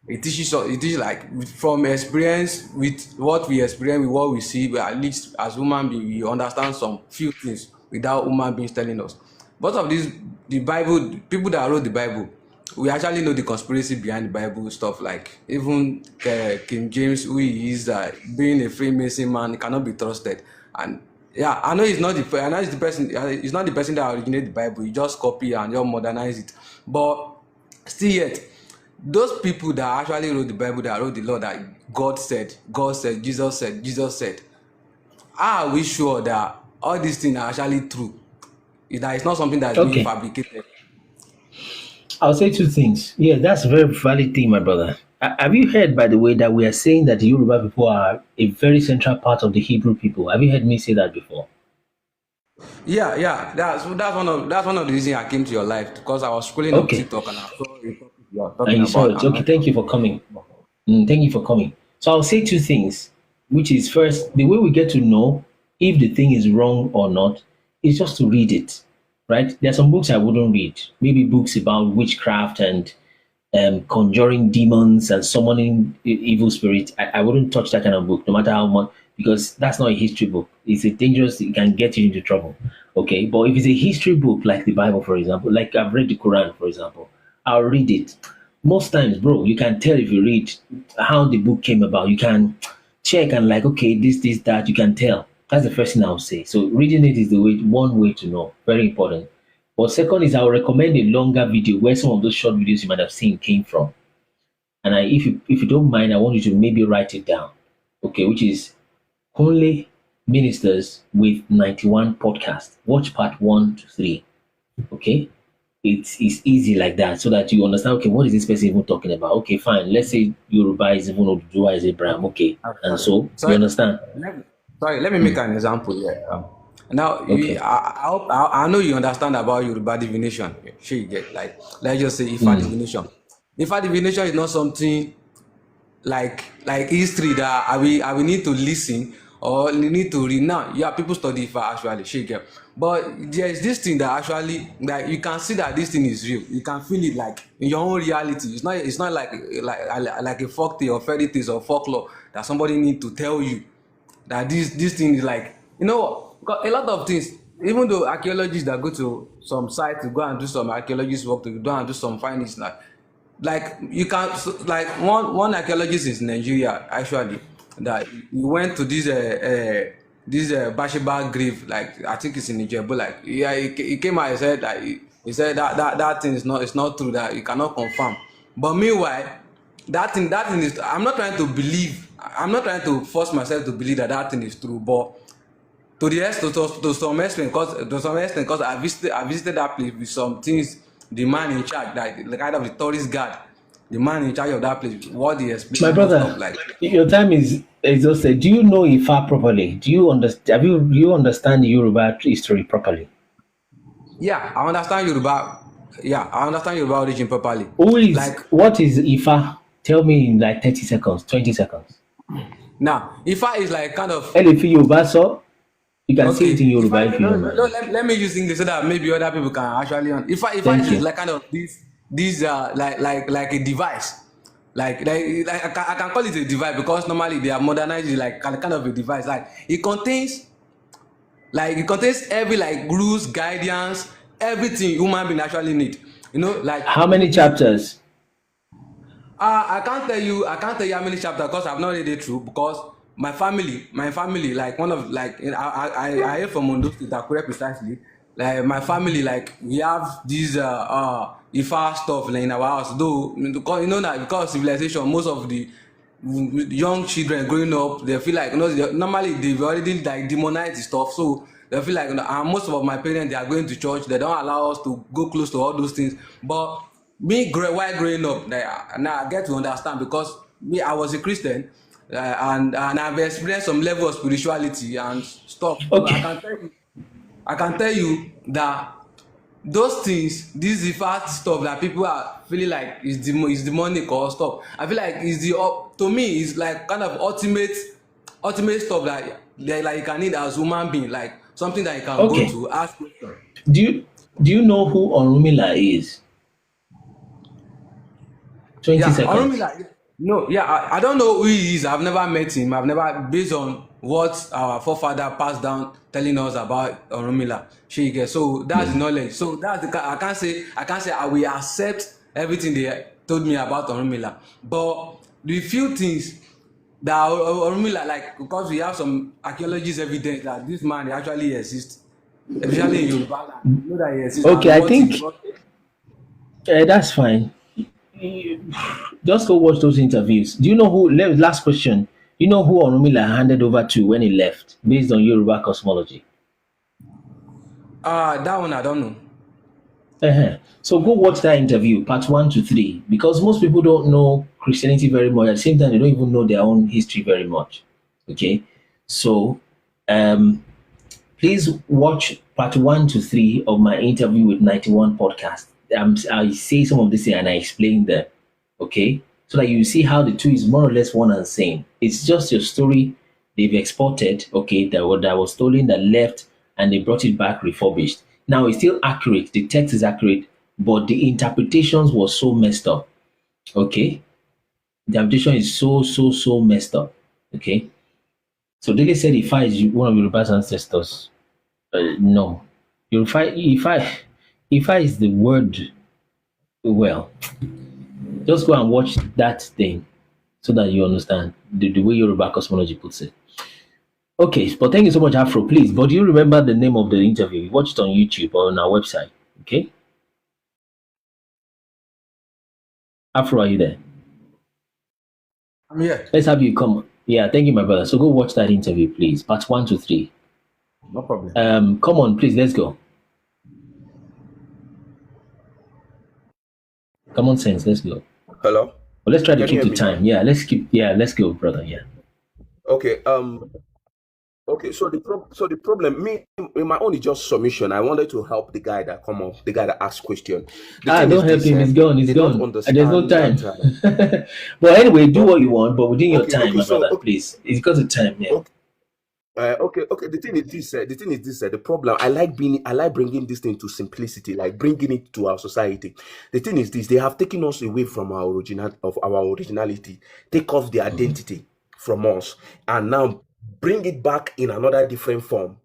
It teaches us. It teaches like from experience with what we experience, with what we see. We, at least as human beings, we understand some few things without human beings telling us. Most of these, the Bible, people that wrote the Bible, we actually know the conspiracy behind the Bible stuff. Like even King James, who he is, being a Freemason man, he cannot be trusted. And yeah, I know he's not the. I know he's the person. He's not the person that originated the Bible. He just copy and just modernize it. But still yet, those people that actually wrote the Bible, that wrote the law, that God said, Jesus said, how are we sure that all these things are actually true? That it's not something that's being fabricated. I'll say two things. Yeah, that's a very valid thing, my brother. Have you heard, by the way, that we are saying that the Yoruba people are a very central part of the Hebrew people? Have you heard me say that before? Yeah. That's one of the reasons I came to your life, because I was scrolling on TikTok and I saw you talking about. Okay, thank you for coming. Thank you for coming. So I'll say two things, which is first, the way we get to know if the thing is wrong or not is just to read it, right? There are some books I wouldn't read, maybe books about witchcraft and conjuring demons and summoning evil spirits. I wouldn't touch that kind of book, no matter how much, because that's not a history book. It's a dangerous, it can get you into trouble. Okay, but if it's a history book like the Bible, for example, like I've read the Quran, for example, I'll read it. Most times, bro, you can tell if you read how the book came about. You can check and like, okay, this, that, you can tell. That's the first thing I'll say. So reading it is one way to know. Very important. But second is I'll recommend a longer video where some of those short videos you might have seen came from. And if you don't mind, I want you to maybe write it down. Okay, which is Only Ministers with 91 podcast. Watch part 1 to 3. Okay? It's easy like that, so that you understand, okay, what is this person even talking about? Okay, fine. Let's say Yoruba is even Oduduwa is Abraham. Okay. And so you understand. Let me make an example here. Now, I know you understand about Yoruba divination. Sure, you get, like, let's just say Ifa divination. Ifa divination is not something like history that I will need to listen or need to read. Now, yeah, people study Ifa actually, sure, you get. But there is this thing that actually, that you can see that this thing is real. You can feel it like in your own reality. It's not like a folk tale or fairy tales or folklore that somebody need to tell you that this thing is like, because a lot of things, even though archaeologists that go to some site to go and do some archaeologist work to go and do some findings, like you can like one archaeologist in Nigeria actually that he went to this Bashiba grave, like I think it's in Nigeria, but like yeah, he came out and said that he said that thing is not true, that you cannot confirm. But meanwhile, that thing is, I'm not trying to force myself to believe that thing is true, but to some extent, because I visited that place with some things. The man in charge, like the kind of the tourist guard, the man in charge of that place, what he My explained, brother, stuff like. your time is exhausted. Do you know Ifa properly? Do you understand? You understand Yoruba history properly? Yeah, I understand Yoruba. Yeah, I understand Yoruba origin properly. What is Ifa? Tell me in like 30 seconds, 20 seconds. Now, Ifa is like kind of. If Yoruba, so you can say it in Yoruba if you don't mind. Let me use English so that maybe other people can actually. Ifa is like kind of this like a device. Like I can call it a device because normally they are modernized like kind of a device. Like it contains every like rules, guidance, everything human being actually need. You know, like how many chapters? I can't tell you how many chapters because I've not read it through, because my family, like one of like I hear from Ondo State, Akure precisely. Like my family, like we have these Ifa stuff like, in our house. Though because you know that because of civilization, most of the young children growing up, they feel like normally they've already like demonized the stuff, so they feel like and most of my parents, they are going to church. They don't allow us to go close to all those things. But me, while growing up, now I get to understand because me, I was a Christian. And I've experienced some level of spirituality and stuff. Okay. So I can tell you that those things, this Ifa stuff that people are feeling like is demonic or stuff, I feel like to me is like kind of ultimate stuff that like you can need as human being, like something that you can go to ask questions. Do you know who Orunmila is? 20 seconds. Orunmila, no, I don't know who he is. I've never met him. I've never, based on what our forefather passed down telling us about Orunmila. So that's the knowledge. So that's I can't say I will accept everything they told me about Orunmila. But the few things that Orunmila, like, because we have some archaeologists evidence that this man actually exists, especially in Yoruba land, you know that he exists. Okay, I think that's fine. Just go watch those interviews. Do you know who? Last question. You know who Orunmila handed over to when he left, based on Yoruba cosmology? That one I don't know. So go watch that interview, part 1 to 3, because most people don't know Christianity very much. At the same time, they don't even know their own history very much. Okay, so please watch part 1 to 3 of my interview with 91 podcast. I say some of this and I explain them, okay, so that you see how the two is more or less one and the same. It's just your story they've exported, okay, that was stolen, that left, and they brought it back refurbished. Now it's still accurate, the text is accurate, but the interpretations was so messed up, okay. The interpretation is so messed up, okay. So Dele said Ifa is one of Yoruba's ancestors. No, Ifa is the word. Well, just go and watch that thing so that you understand the way Yoruba cosmology puts it. Okay, but thank you so much, Afro. Please, but do you remember the name of the interview? Watch it on YouTube or on our website. Okay, Afro, are you there? I'm here. Let's have you come. Yeah, thank you, my brother. So go watch that interview, please. Part 1 to 3. No problem. Come on, please. Let's go. Common sense. Let's go. Hello. Well, let's try to Can you keep hear the me time. now? Yeah, let's go, brother. Yeah. Okay. Okay. So the problem, me in my own is just submission. I wanted to help the guy that come up, the guy that asked question. Don't help him. He's gone. He's they gone. don't There's no understand time. that. But anyway, do what you want, but within your time, my So brother, please. It's because of time. Yeah. okay. The thing is this. The problem. I like bringing this thing to simplicity, like bringing it to our society. The thing is this: they have taken us away from our originality, take off the identity from us, and now bring it back in another different form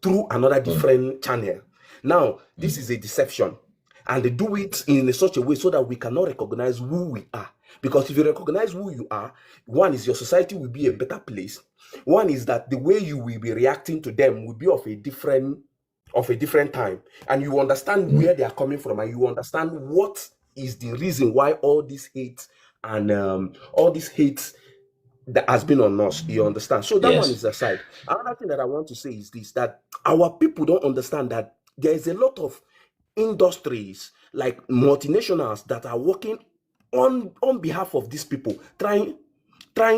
through another different channel. Now, this is a deception. And they do it in such a way so that we cannot recognize who we are. Because if you recognize who you are, one is your society will be a better place. One is that the way you will be reacting to them will be of a different time. And you understand where they are coming from, and you understand what is the reason why all this hate and all this hate that has been on us, you understand? So that one is aside. Another thing that I want to say is this, that our people don't understand that there is a lot of industries like multinationals that are working on behalf of these people, trying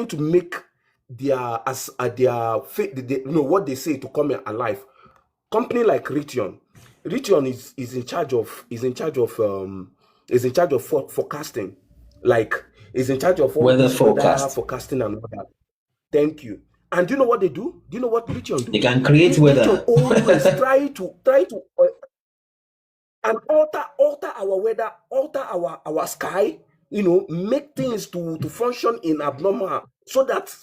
to make what they say to come alive. Company like Raytheon is in charge of forecasting, like is in charge of all Weather this weather forecast. forecasting and all that. Thank you. And do you know what they do? Do you know what Raytheon do? They can create weather. Raytheon always try to and alter our weather, alter our sky, make things to function in abnormal, so that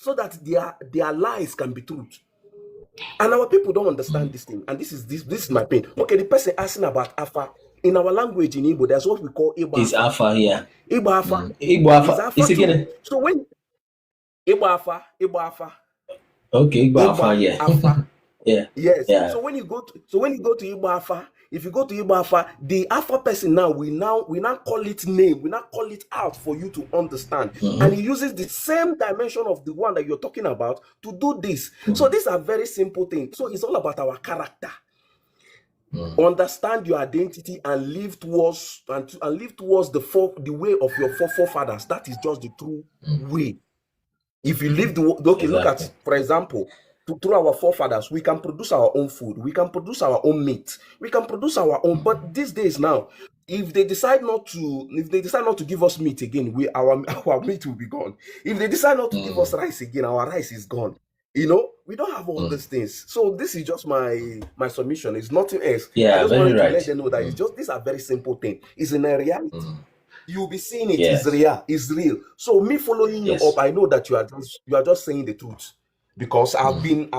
their lies can be truth. And our people don't understand this thing. And this is my pain. Okay, the person asking about Alpha. In our language in Igbo, that's what we call Igbo It's Alpha here. Igbo Alpha. Igbo Alpha. Is it again? So when Igbo Alpha. Okay, Igbo Alpha, yeah. Alpha. Yeah. Yes. Yeah. So when you go to Igbo Alpha, if you go to Igbo Alpha, the Alpha person we now call it name, we now call it out for you to understand. And he uses the same dimension of the one that you're talking about to do this. So these are very simple things. So it's all about our character. Understand your identity and live towards the way of your forefathers. That is just the true way. If you live look at, for example, through our forefathers, we can produce our own food, we can produce our own meat, we can produce our own. But these days now, if they decide not to give us meat again, our meat will be gone. If they decide not to give us rice again, our rice is gone. We don't have all these things. So this is just my submission. It's nothing else. Yeah, I just very wanted to right. let them know that it's just, these are very simple things. It's in a reality. You'll be seeing it. Yes. It's real. So me following you up, I know that you are just saying the truth, because I've been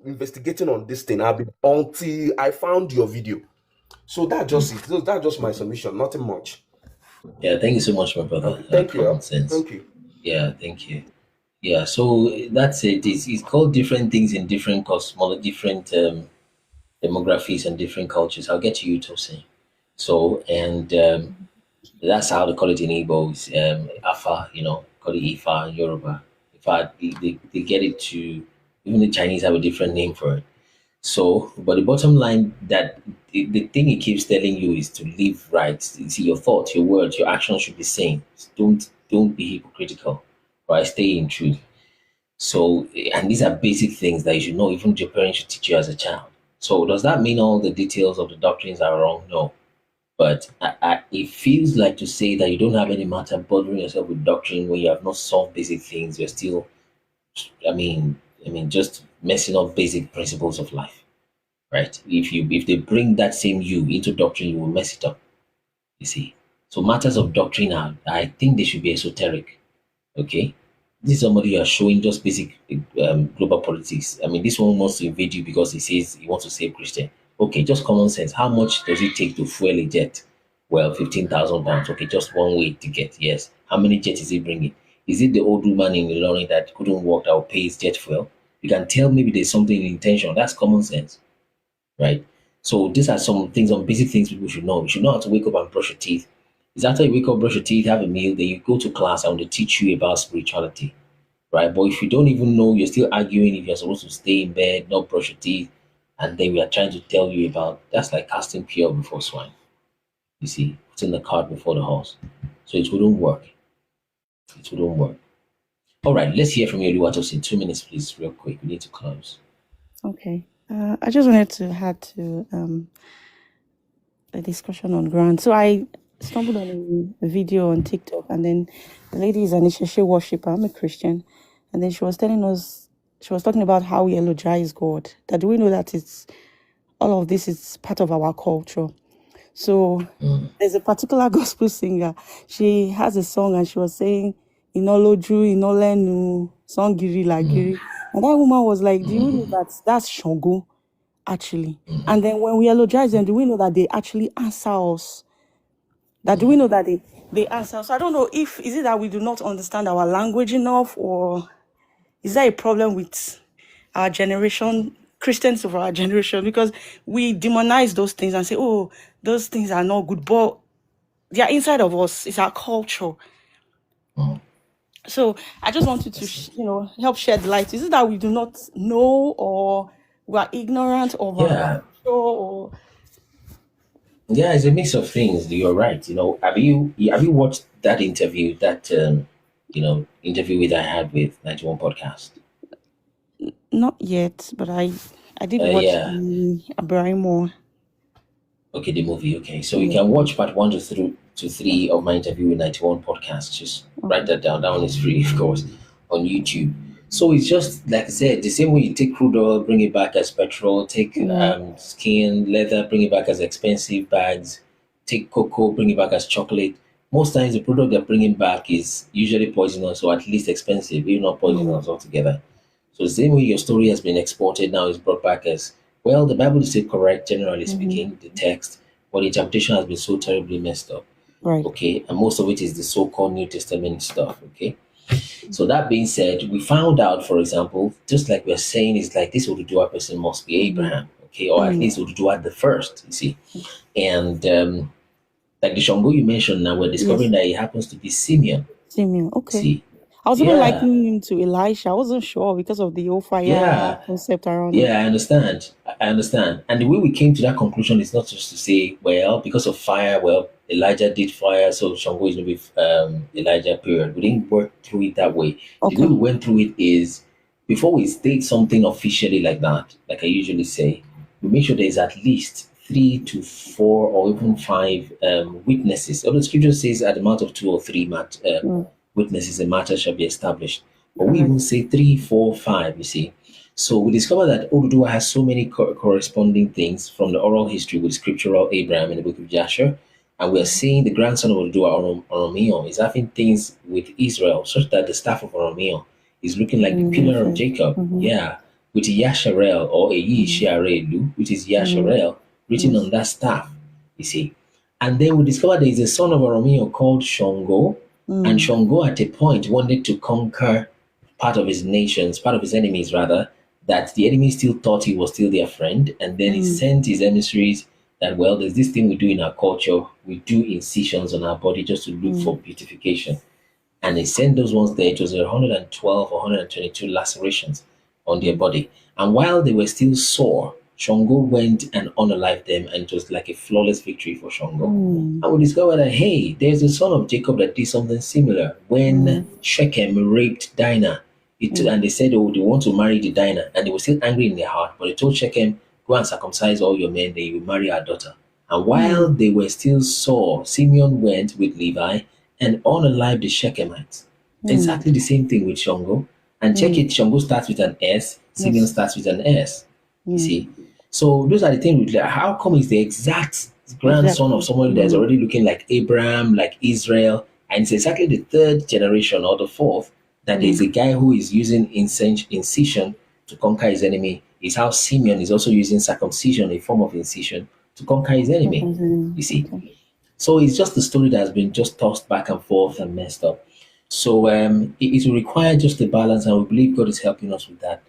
investigating on this thing. Until I found your video. So that's just it. So that's just my submission. Nothing much. Yeah, thank you so much, my brother. Thank you. Common sense. Thank you. Yeah, thank you. Yeah, so that's it. It's called different things in different different demographies and different cultures. I'll get to you, Tosin. So, and that's how they call it in Igbo. It's Afa, call it Ifa in Yoruba. In fact, they get it to, even the Chinese have a different name for it. So, but the bottom line, that the thing it keeps telling you is to live right. See, your thoughts, your words, your actions should be same. Don't be hypocritical, right? Stay in truth. So, and these are basic things that you should know. Even your parents should teach you as a child. So, does that mean all the details of the doctrines are wrong? No. But it feels like to say that you don't have any matter bothering yourself with doctrine when you have not solved basic things. You're still, just messing up basic principles of life, right? If they bring that same you into doctrine, you will mess it up. You see. So matters of doctrine I think they should be esoteric. Okay. This is somebody you are showing just basic global politics. This one wants to invade you because he says he wants to save Christian. Okay, just common sense. How much does it take to fuel a jet? Well, 15,000 pounds. Okay, just one way to get. Yes. How many jets is he bringing? Is it the old woman in Ilorin that couldn't work that will pay his jet fuel? You can tell maybe there's something in intention. That's common sense, right? So these are some things, on basic things people should know. You should know how to wake up and brush your teeth. It's after you wake up, brush your teeth, have a meal, then you go to class and they teach you about spirituality, right? But if you don't even know, you're still arguing if you're supposed to stay in bed, not brush your teeth, and then we are trying to tell you about, that's like casting pearl before swine. You see, putting the cart before the horse. So it wouldn't work. It wouldn't work. All right, let's hear from you, Oluwatos, in 2 minutes, please, real quick. We need to close. Okay. I just wanted to add to a discussion on grant. So I stumbled on a video on TikTok, and then the lady is an Isheshe worshiper. I'm a Christian. And then she was talking about how we eulogize God. That we know that all of this is part of our culture. So there's a particular gospel singer. She has a song and she was saying, Inoloju, Inolenu, Songiri Lagiri. And that woman was like, do you know that's Shango? actually. And then when we eulogize them, do we know that they actually answer us? Do we know that they answer us? So I don't know is it that we do not understand our language enough, or is there a problem with our generation, Christians of our generation? Because we demonize those things and say, oh, those things are not good, but they are inside of us. It's our culture. So I just wanted to, help shed light. Is it that we do not know, or we are ignorant of our culture, or... Yeah, it's a mix of things. You're right. Have you watched that interview, interview that I had with 91 Podcast? Not yet, but I did watch the Abrahamo. Okay, the movie. Okay, so you can watch part 1 to 3 of my interview with 91 Podcast. Just write that down. That one is free, of course, on YouTube. So it's just like I said, the same way you take crude oil, bring it back as petrol, take skin, leather, bring it back as expensive bags, take cocoa, bring it back as chocolate. Most times the product they're bringing back is usually poisonous, or at least expensive, if not poisonous altogether. So the same way your story has been exported, now is brought back as, well, the Bible is still correct, generally speaking, the text, but the interpretation has been so terribly messed up. Right. Okay, and most of it is the so-called New Testament stuff, okay? So that being said, we found out, for example, just like we're saying, is like this Oduduwa person must be Abraham, okay, or at least Oduduwa the first, you see. And like the Shango you mentioned, now we're discovering that it happens to be Simeon. Simeon, okay. See? I was even likening him to Elisha. I wasn't sure because of the fire concept around it. Yeah, I understand. And the way we came to that conclusion is not just to say, well, because of fire, Elijah did fire, so Shango is going to be Elijah, period. We didn't work through it that way. Okay. The way we went through it is, before we state something officially like that, like I usually say, we make sure there's at least 3 to 4 or even 5 witnesses. Although the scripture says at the mouth of 2 or 3 witnesses, a matter shall be established. But we will say 3, 4, 5, you see. So we discover that Oduduwa has so many corresponding things from the oral history with scriptural Abraham in the book of Jasher. And we are seeing the grandson of Oduduwa, Oromio, is having things with Israel, such that the staff of Oromio is looking like the pillar of Jacob. Yeah, with Yasharel or Eyi Shiarelu, which is Yasharel, written on that staff, you see. And then we discover there is a son of Oromio called Shango, and Shango at a point wanted to conquer part of his enemies rather, that the enemy still thought he was still their friend, and then he sent his emissaries that, well, there's this thing we do in our culture, we do incisions on our body just to look for beautification. And they sent those ones there. It was 112 or 122 lacerations on their body. And while they were still sore, Shango went and unalived them, and it was like a flawless victory for Shango. And we discovered that, hey, there's a son of Jacob that did something similar. When Shechem raped Dinah, and they said, oh, they want to marry the Dinah, and they were still angry in their heart, but they told Shechem, go and circumcise all your men, then you will marry our daughter. And while they were still sore, Simeon went with Levi and unalived the Shechemites. Exactly the same thing with Shango. And check it, Shango starts with an S, Simeon starts with an S. You see? So those are the things. How come is the exact grandson of somebody that's already looking like Abraham, like Israel, and it's exactly the 3rd generation or the 4th that there's a guy who is using incision to conquer his enemy. Is how Simeon is also using circumcision, a form of incision, to conquer his enemy. You see? So it's just the story that has been just tossed back and forth and messed up. So it will require just a balance, and we believe God is helping us with that.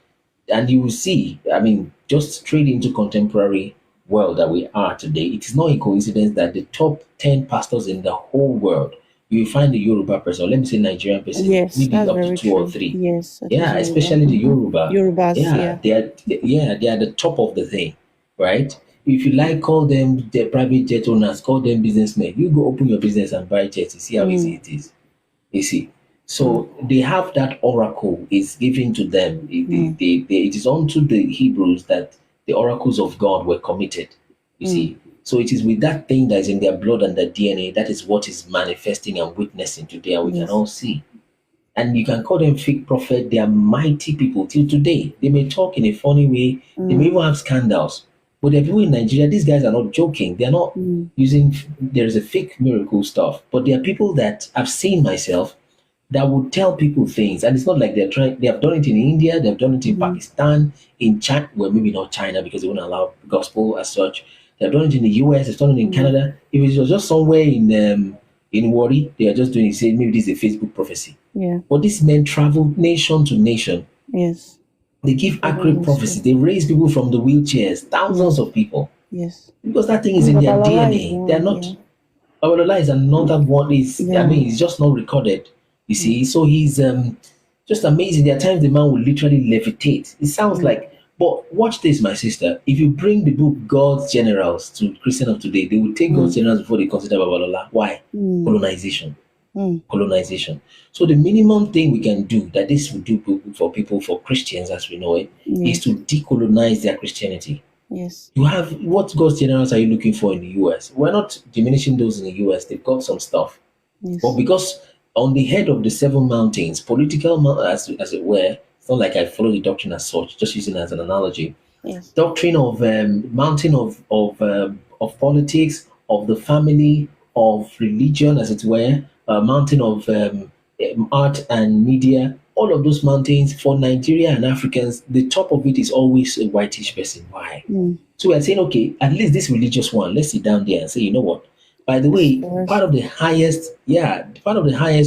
And you will see, I mean, just straight into contemporary world that we are today, it is not a coincidence that the top 10 pastors in the whole world, you will find the Yoruba person, or let me say Nigerian person, maybe up to 2 or 3. Yes. Yeah, especially the Yoruba. Yorubas, they are the top of the thing, right? If you like, call them the private jet owners, call them businessmen. You go open your business and buy jets, you see how easy it is. You see. So they have that oracle is given to them. It is unto the Hebrews that the oracles of God were committed. You see. So it is with that thing that is in their blood and their DNA, that is what is manifesting and witnessing today, and we can all see. And you can call them fake prophet. They are mighty people till today. They may talk in a funny way. They may even have scandals. But there are people in Nigeria, these guys are not joking. They are not using, there is a fake miracle stuff. But there are people that I've seen myself, that would tell people things. And it's not like they have done it in India, they've done it in Pakistan, in China, well, maybe not China because they won't allow gospel as such. They've done it in the US, they've done it in Canada. If it was just somewhere in Wari, they are just doing it, saying maybe this is a Facebook prophecy. Yeah. But these men travel nation to nation. Yes. They give accurate prophecy. They raise people from the wheelchairs, thousands of people. Yes. Because that thing is in their DNA. They are not. Babalola is another one. I mean, it's just not recorded. You see, so he's just amazing. There are times the man will literally levitate. It sounds like, but watch this, my sister. If you bring the book God's Generals to Christian of today, they will take God's Generals before they consider Babalola. Why? Colonization. Colonization. So the minimum thing we can do, that this will do for people, for Christians as we know it, is to decolonize their Christianity. Yes. You have, what God's Generals are you looking for in the US? We're not diminishing those in the US. They've got some stuff. Yes. But because on the head of the seven mountains, political, as it were, it's not like I follow the doctrine as such, just using it as an analogy. Yes. Doctrine of mountain of politics, of the family, of religion, as it were, mountain of art and media, all of those mountains for Nigeria and Africans, the top of it is always a whitish person. Why? So we're saying, okay, at least this religious one, let's sit down there and say, you know what? By the way, part of the highest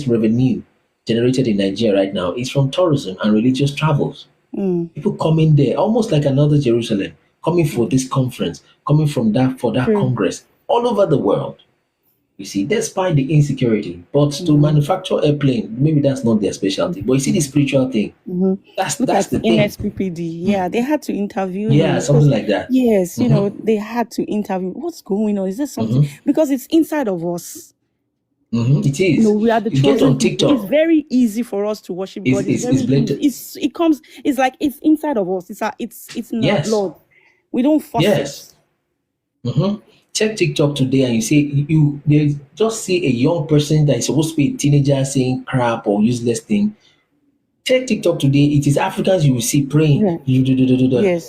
revenue generated in Nigeria right now is from tourism and religious travels. People coming there, almost like another Jerusalem, coming for this conference, coming for that Congress, all over the world. You see, despite the insecurity, but to manufacture airplane, maybe that's not their specialty. But you see the spiritual thing. That's the thing. NSPPD, yeah, they had to interview. Yeah, something like that. Yes, you know, they had to interview. What's going on? Is there something? Because it's inside of us. It is. You know, we are the you get chosen on people. TikTok. It's very easy for us to worship God. It's very blatant. easy. It comes. It's like it's inside of us. It's not Yes. Lord. We don't force Yes. Check TikTok today and you see they just see a young person that is supposed to be a teenager saying crap or useless thing. Check TikTok today. It is Africans you will see praying. Yes.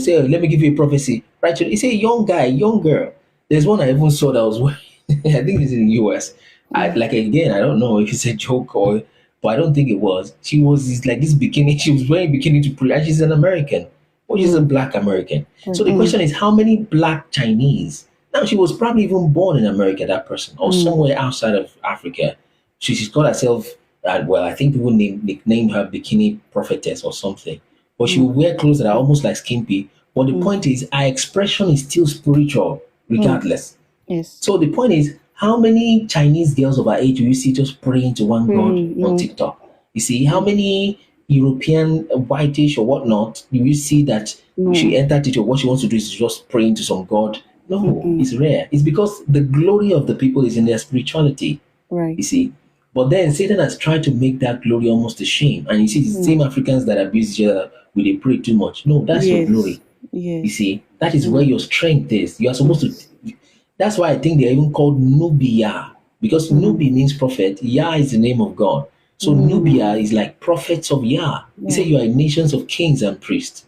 Say, let me give you a prophecy. Right? It's a young guy, young girl. There's one I even saw that was I think it's in the US. I don't know if it's a joke but I don't think it was. She was like this bikini. She was wearing bikini to pray, and she's an American. Or she's a black American. So the question is, how many black Chinese? Now she was probably even born in America, that person, or somewhere outside of Africa. She's called herself. I think people nickname her Bikini Prophetess or something. But she will wear clothes that are almost like skimpy. But the point is, our expression is still spiritual, regardless. Yes. So the point is, how many Chinese girls of our age do you see just praying to one God on TikTok? You see, how many European whitish or whatnot do you see that she entered TikTok? What she wants to do is just praying to some God. No, it's rare. It's because the glory of the people is in their spirituality. Right. You see. But then Satan has tried to make that glory almost a shame. And you see, the same Africans that abuse each other when they pray too much. No, that's your glory. Yes. You see, that is where your strength is. You are supposed to. That's why I think they're even called Nubia. Because Nubi means prophet. Yah is the name of God. So Nubia is like prophets of Yah. He said you are nations of kings and priests.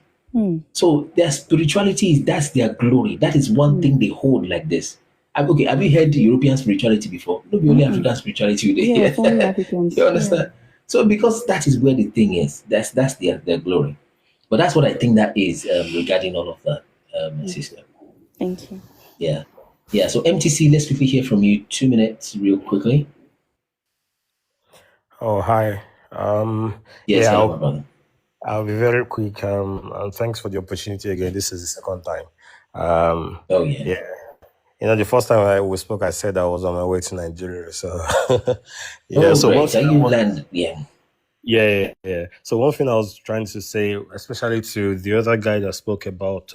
So their spirituality that's their glory. That is one thing they hold like this. Okay, have you heard the European spirituality before? No, only African spirituality. Only Africans. You understand? So because that is where the thing is. That's their glory. But that's what I think that is regarding all of that, sister. Thank you. Yeah. Yeah. So MTC, let's quickly hear from you. 2 minutes, real quickly. Oh, hi. Yes, yeah, hello, my brother. I'll be very quick. And thanks for the opportunity again. This is the second time. Oh, yeah. Yeah. You know, the first time we spoke, I said I was on my way to Nigeria. So, yeah. Oh, So great. one So thing, you land, yeah. yeah. So one thing I was trying to say, especially to the other guy that spoke about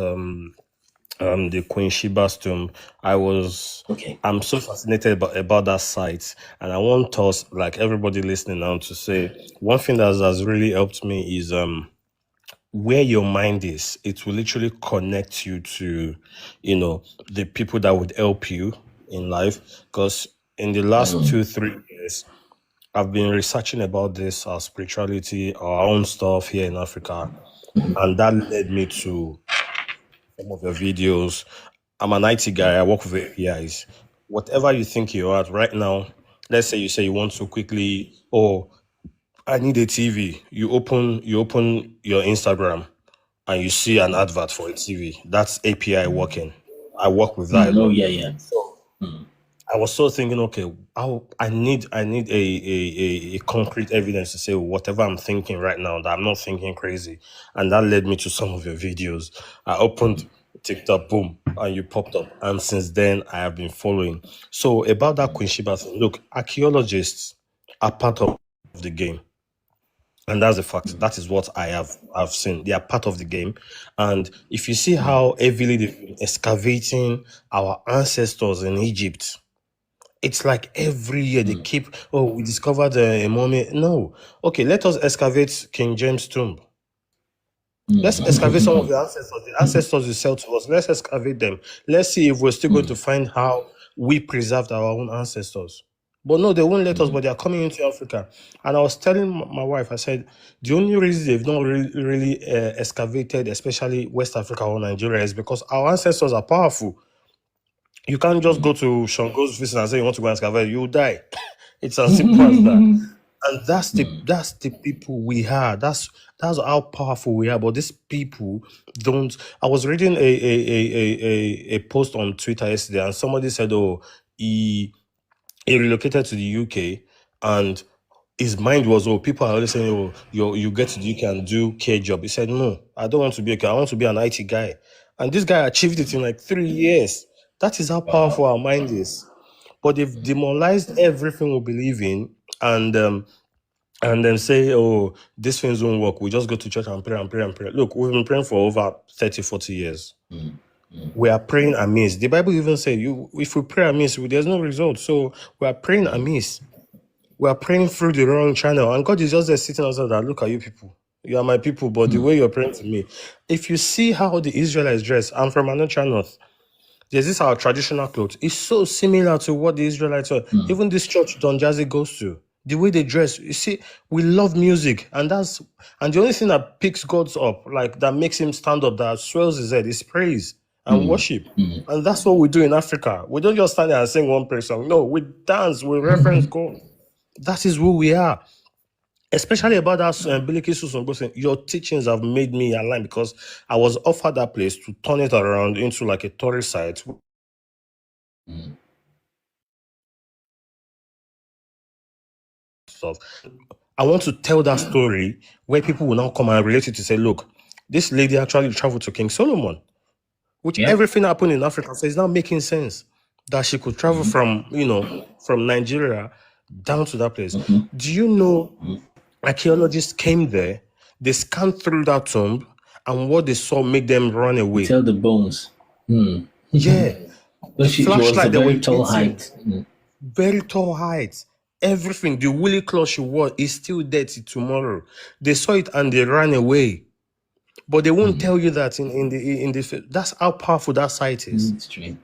the Queen Sheba's tomb, I'm so fascinated about that site, and I want us, like everybody listening now, to say one thing that has really helped me is where your mind is, it will literally connect you to, the people that would help you in life. Because in the last 2-3 years, I've been researching about this, our spirituality, our own stuff here in Africa, and that led me to some of your videos. I'm an IT guy. I work with APIs. Whatever you think you're at right now, let's say you want to quickly, I need a TV. You open your Instagram and you see an advert for a TV. That's API working. I work with that a Oh lot. yeah. I was so thinking, okay, I need a concrete evidence to say whatever I'm thinking right now, that I'm not thinking crazy. And that led me to some of your videos. I opened TikTok, boom, and you popped up. And since then, I have been following. So about that Queen Sheba thing, look, archaeologists are part of the game. And that's the fact. That is what I've seen. They are part of the game. And if you see how heavily they've been excavating our ancestors in Egypt, it's like every year they keep, we discovered a mummy. No. Okay, let us excavate King James' tomb. Let's excavate some of the ancestors you sell to us. Let's excavate them. Let's see if we're still going to find how we preserved our own ancestors. But no, they won't let us, but they are coming into Africa. And I was telling my wife, I said, the only reason they've not really excavated, especially West Africa or Nigeria, is because our ancestors are powerful. You can't just go to Shango's visit and say you want to go and excavate, you'll die. It's as simple as that. And that's the people we are. That's how powerful we are. But these people don't. I was reading a post on Twitter yesterday, and somebody said, "Oh, he relocated to the UK, and his mind was, oh, people are always saying, oh, you get to the UK and do care job." He said, "No, I don't want to be a care. I want to be an IT guy." And this guy achieved it in like 3 years. That is how powerful our mind is. But they've demonized everything we believe in, and then say, oh, these things won't work. We just go to church and pray and pray and pray. Look, we've been praying for over 30, 40 years. We are praying amiss. The Bible even says, if we pray amiss, there's no result. So we are praying amiss. We are praying through the wrong channel. And God is just there sitting outside that, look at you people. You are my people, but the way you're praying to me. If you see how the Israelites dress, I'm from another north. There's this our traditional clothes. It's so similar to what the Israelites are. Even this church Don Jazzy goes to. The way they dress. You see, we love music. And the only thing that picks God up, like that makes him stand up, that swells his head, is praise and worship. And that's what we do in Africa. We don't just stand there and sing one praise song. No, we dance, we reference God. That is who we are. Especially about that Biliki Susongbo, your teachings have made me align, because I was offered that place to turn it around into like a tourist site. Stuff. I want to tell that story where people will now come and relate it to say, look, this lady actually traveled to King Solomon, which everything happened in Africa. So it's now making sense that she could travel from Nigeria down to that place. Do you know archaeologists came there, they scanned through that tomb, and what they saw made them run away? Tell the bones. Yeah. But she was a very tall height. Very tall height. Everything, the woolly cloth she wore is still there till tomorrow. They saw it and they ran away. But they won't tell you that in the that's how powerful that site is. It's true.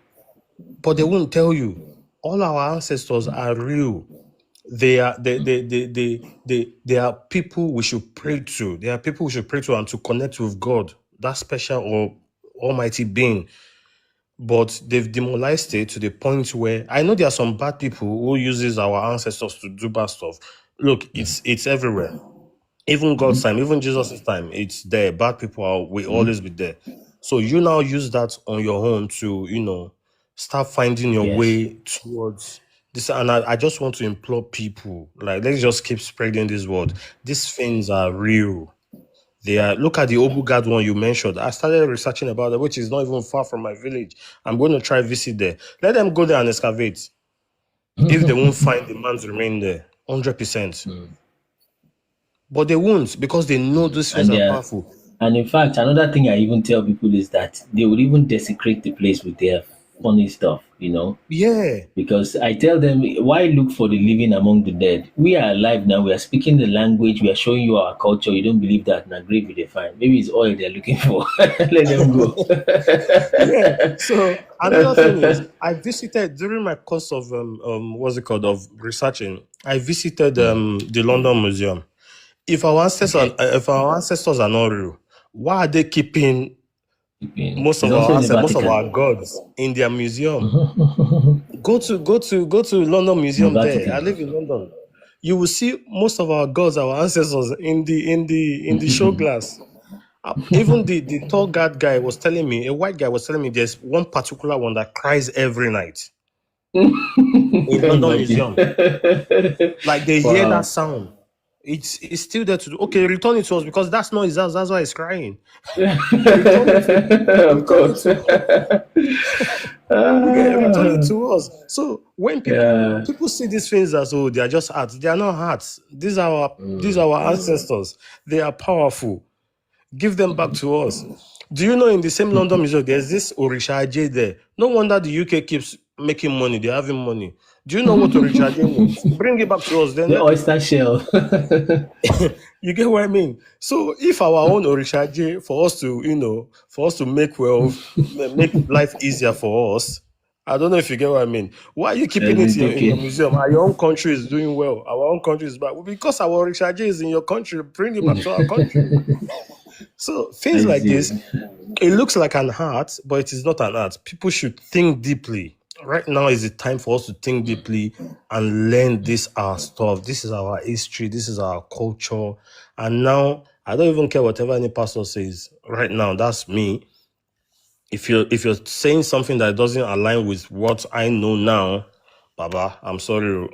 But they won't tell you. All our ancestors are real. They are people we should pray to. They are people we should pray to and to connect with God, that special or almighty being. But they've demonized it to the point where I know there are some bad people who uses our ancestors to do bad stuff. Look, it's everywhere. Even God's time, even Jesus' time, it's there. Bad people will always be there. So you now use that on your own to, start finding your way towards this. And I just want to implore people, like, let's just keep spreading this word. These things are real. They are. Look at the Obugad one you mentioned. I started researching about it, which is not even far from my village. I'm going to try visit there. Let them go there and excavate. If they won't find the man's remain there, 100%. But they won't, because they know these things are powerful. And in fact, another thing I even tell people is that they would even desecrate the place with their funny stuff, Yeah. Because I tell them, why look for the living among the dead? We are alive now. We are speaking the language. We are showing you our culture. You don't believe that? Now, great, they find. Maybe it's oil they're looking for. Let them go. Yeah. So another thing is, I visited during my course of of researching. I visited the London Museum. If our ancestors are not real, why are they keeping most of our gods in their museum? Go to London Museum there. I live in London. you will see most of our gods, our ancestors, in the show glass. Even the tall guard guy was telling me, a white guy was telling me, there's one particular one that cries every night in London Museum. Like they hear that sound. It's still there to do. Okay, return it to us because that's not his house. That's why it's crying. Of course. Return it to us. So when people see these things as they are just arts, they are not arts. These are our ancestors. They are powerful. Give them back to us. Do you know in the same London Museum there's this Orisha Ajay there? No wonder the UK keeps making money. They're having money. Do you know what Orisha Ajay means? Bring it back to us. Then the oyster shell. You get what I mean? So if our own Orisha Ajay, for us to make wealth, make life easier for us, I don't know if you get what I mean. Why are you keeping it in your museum? Your own country is doing well. Our own country is bad. Because our Orisha Ajay is in your country, bring it back to our country. So things like this, it looks like an art, but it is not an art. People should think deeply. Right now is the time for us to think deeply and learn our stuff. This is our history. This is our culture. And now, I don't even care whatever any pastor says. Right now, that's me. If you're saying something that doesn't align with what I know now, Baba, I'm sorry.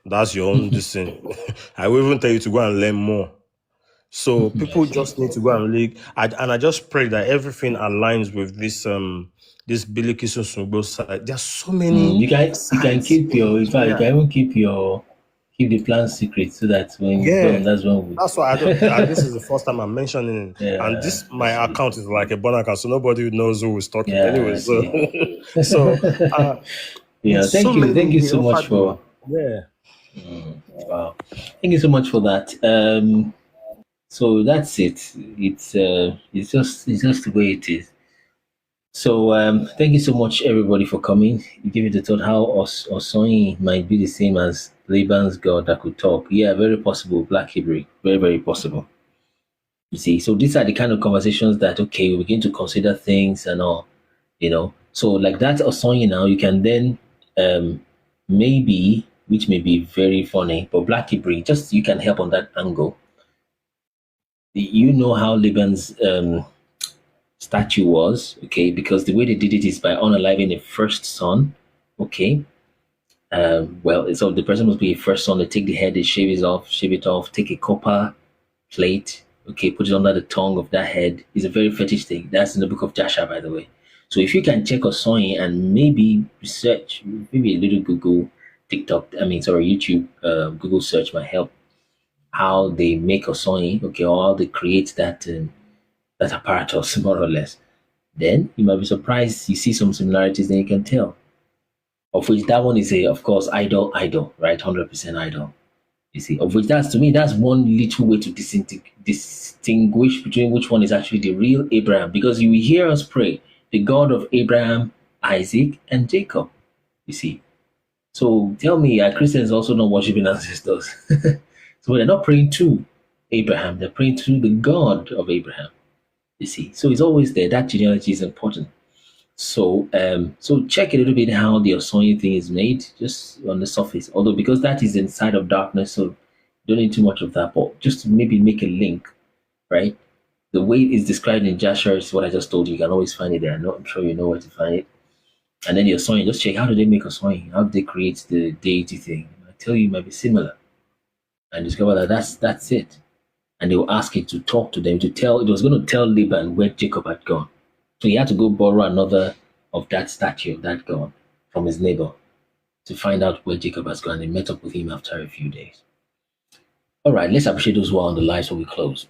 That's your own decision. I will even tell you to go and learn more. So people just need to go and look. And I just pray that everything aligns with this Billy Kisun Sungbo side. There's so many. You can keep your. In fact, you can even keep the plan secret so that when you're done, that's when we. That's why I don't. This is the first time I'm mentioning it. Yeah, and my account is like a burner account, so nobody knows who is talking anyway. So, Thank you so much for. Wow, thank you so much for that. So that's it. It's just the way it is. So thank you so much, everybody, for coming. You give it a thought how Osoyi might be the same as Laban's God that could talk. Yeah, very possible. Black Hebrew, very, very possible. You see, so these are the kind of conversations that we begin to consider things and all, So like that Osoyi now, you can then maybe, which may be very funny, but Black Hebrew, you can help on that angle. You know how Laban's statue was, because the way they did it is by unaliving a first son, so the person must be a first son. They take the head, they shave it off, take a copper plate, put it under the tongue of that head. It's a very fetish thing. That's in the book of Jasher, by the way. So if you can check Osoyi and maybe research, maybe a little YouTube, Google search might help. How they make Osoyi, or how they create that apparatus, more or less. Then you might be surprised you see some similarities, then you can tell. Of which that one is of course, idol, right? 100% idol. You see, of which to me, that's one little way to distinguish between which one is actually the real Abraham. Because you will hear us pray, the God of Abraham, Isaac, and Jacob. You see. So tell me, are Christians also not worshiping ancestors? So they're not praying to Abraham, they're praying to the God of Abraham. You see, so it's always there. That genealogy is important. So check a little bit how the Osoyi thing is made, just on the surface. Although because that is inside of darkness, so don't need too much of that. But just maybe make a link, right? The way it's described in Jasher is what I just told you. You can always find it there. I'm sure you know where to find it. And then the Osoyi, just check how do they make Osoyi? How do they create the deity thing? I tell you, it might be similar. And discover that that's it. And they will ask it to talk to them, it was going to tell Laban where Jacob had gone. So he had to go borrow another of that statue of that God from his neighbor to find out where Jacob has gone. They met up with him after a few days. All right, let's appreciate those who are on the live so we close.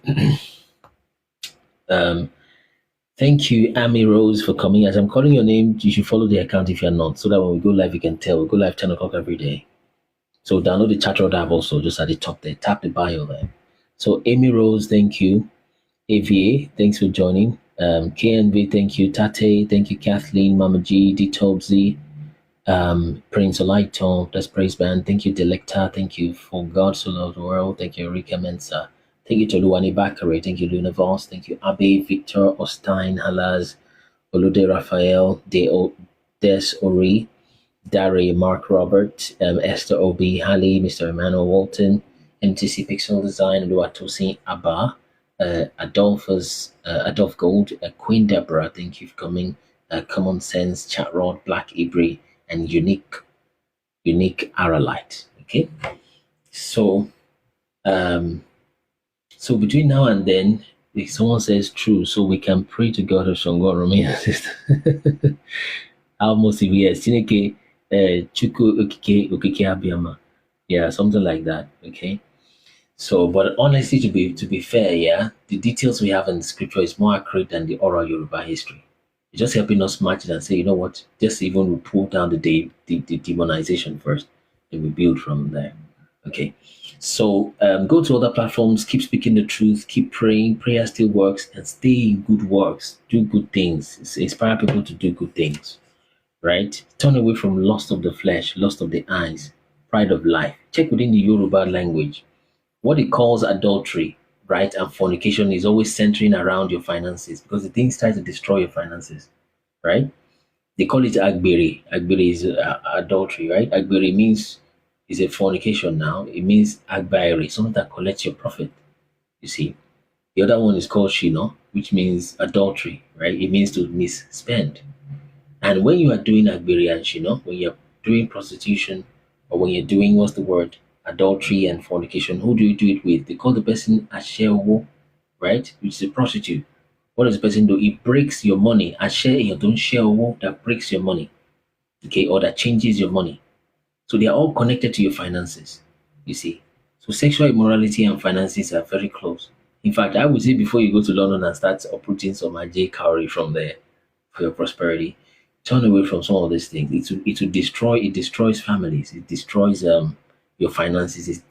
Thank you, Amy Rose, for coming. As I'm calling your name, you should follow the account if you're not, so that when we go live, you can tell. We go live 10 o'clock every day. So download the Chatroad app also, just at the top there. Tap the bio there. So Amy Rose, thank you. AVA, thanks for joining. KNV, thank you. Tate, thank you. Kathleen, Mama G, D Tobsy, Prince Olaito, that's Praise Band. Thank you, Delecta. Thank you for God So Loved the World. Thank you, Rika Mensa. Thank you to Luani Bakare. Thank you, Luna Voss. Thank you, Abe, Victor, Ostein, Halaz, Olude Raphael, Des Ori. Dari, Mark Robert, Esther Obi, Hali, Mr. Emmanuel Walton, MTC Pixel Design, Luatosi Abba, Adolph Gold, Queen Deborah, thank you for coming, Common Sense, Chat Rod, Black Ibri, and Unique Aralite. Okay, so so between now and then, if someone says true, so we can pray to God of Shango Romania sister. Almost yes, Chineke, Chuku Okike Abiyama. Yeah, something like that. Okay. So, but honestly, to be fair, yeah, the details we have in the scripture is more accurate than the oral Yoruba history. It's just helping us match it and say, you know what, just even we pull down the demonization first, then we build from there. Okay. So go to other platforms, keep speaking the truth, keep praying. Prayer still works, and stay in good works. Do good things. Inspire people to do good things. Right? Turn away from lust of the flesh, lust of the eyes, pride of life. Check within the Yoruba language. What it calls adultery, right, and fornication is always centering around your finances because the things try to destroy your finances, right? They call it agbere. Agbere is adultery, right? Agbere means is a fornication now. It means agbere, something that collects your profit. You see, the other one is called shino, which means adultery, right? It means to misspend. And when you are doing agbere and shino, when you're doing prostitution, or when you're doing what's the word, adultery and fornication, who do you do it with? They call the person ashewo, right? Which is a prostitute. What does the person do? It breaks your money. Ashe, you don't share that breaks your money, okay, or that changes your money. So they are all connected to your finances, you see. So sexual immorality and finances are very close. In fact, I would say before you go to London and start uprooting some AJ cowrie from there for your prosperity, turn away from some of these things. It destroys families. It destroys your finances.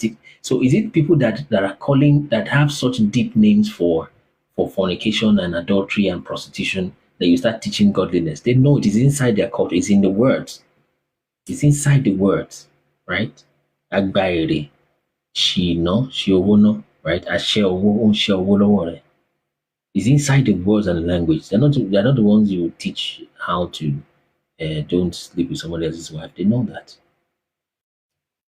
So is it people that are calling that have such deep names for fornication and adultery and prostitution that you start teaching godliness? They know it is inside their culture. It's in the words. It's inside the words, right? Agbaere, she no, she owono, right? Ashe owo, she owo. It's inside the words and the language. They're not the ones you teach how to don't sleep with somebody else's wife. They know that.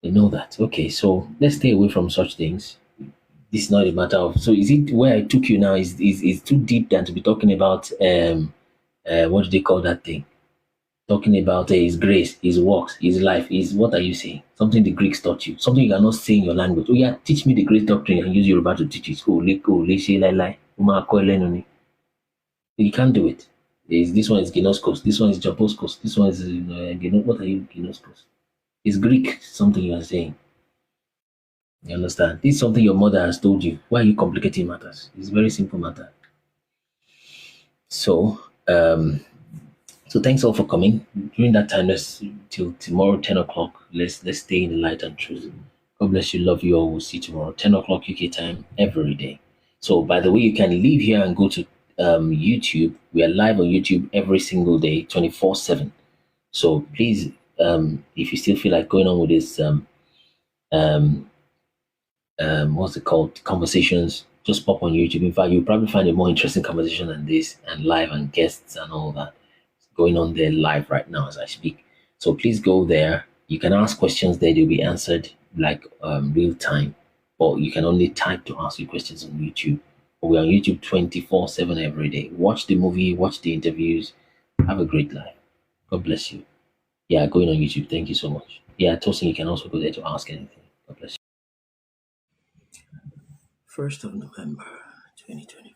They know that. Okay, so let's stay away from such things. This is not a matter of. So is it where I took you now is too deep than to be talking about what do they call that thing? Talking about his grace, his works, his life, his what are you saying? Something the Greeks taught you, something you cannot say in your language. Oh yeah, teach me the great doctrine and use Yoruba to teach it. You can't do it. This one is Ginoskos, this one is Japoskos, this one is what are you Ginoskos? It's Greek, something you are saying. You understand? This is something your mother has told you. Why are you complicating matters? It's a very simple matter. So so thanks all for coming. During that time, let's till tomorrow, 10 o'clock. Let's stay in the light and truth. God bless you. Love you all. We'll see you tomorrow, 10 o'clock UK time, every day. So by the way, you can leave here and go to YouTube. We are live on YouTube every single day, 24/7. So please, if you still feel like going on with this, what's it called? Conversations, just pop on YouTube. In fact, you'll probably find a more interesting conversation than this, and live and guests and all that going on there live right now as I speak. So please go there. You can ask questions there; they'll be answered like real time. Or you can only type to ask you questions on YouTube. But we're on YouTube 24/7 every day. Watch the movie, watch the interviews. Have a great life. God bless you. Yeah, going on YouTube. Thank you so much. Yeah, Tosin, you can also go there to ask anything. God bless you. 1st of November, 2020.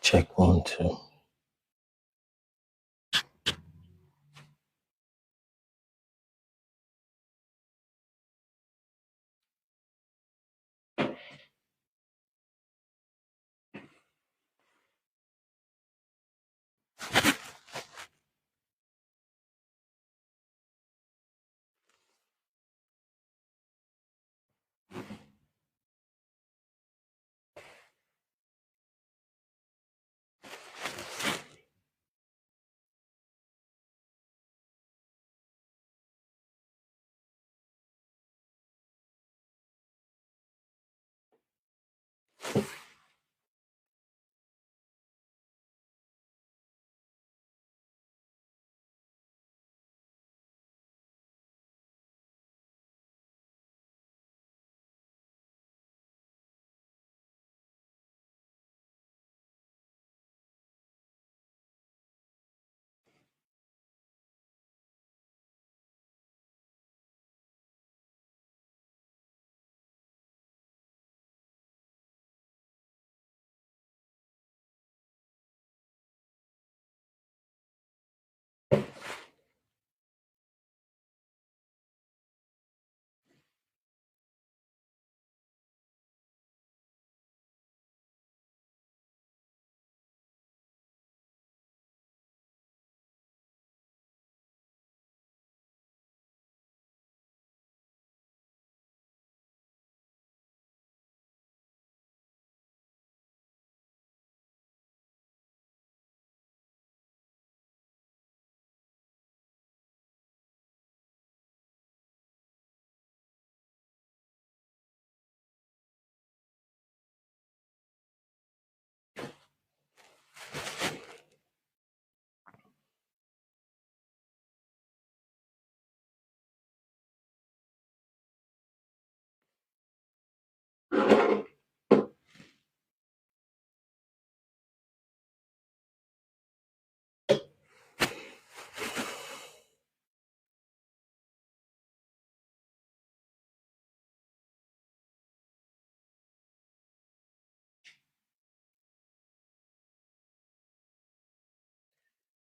Check 1, 2.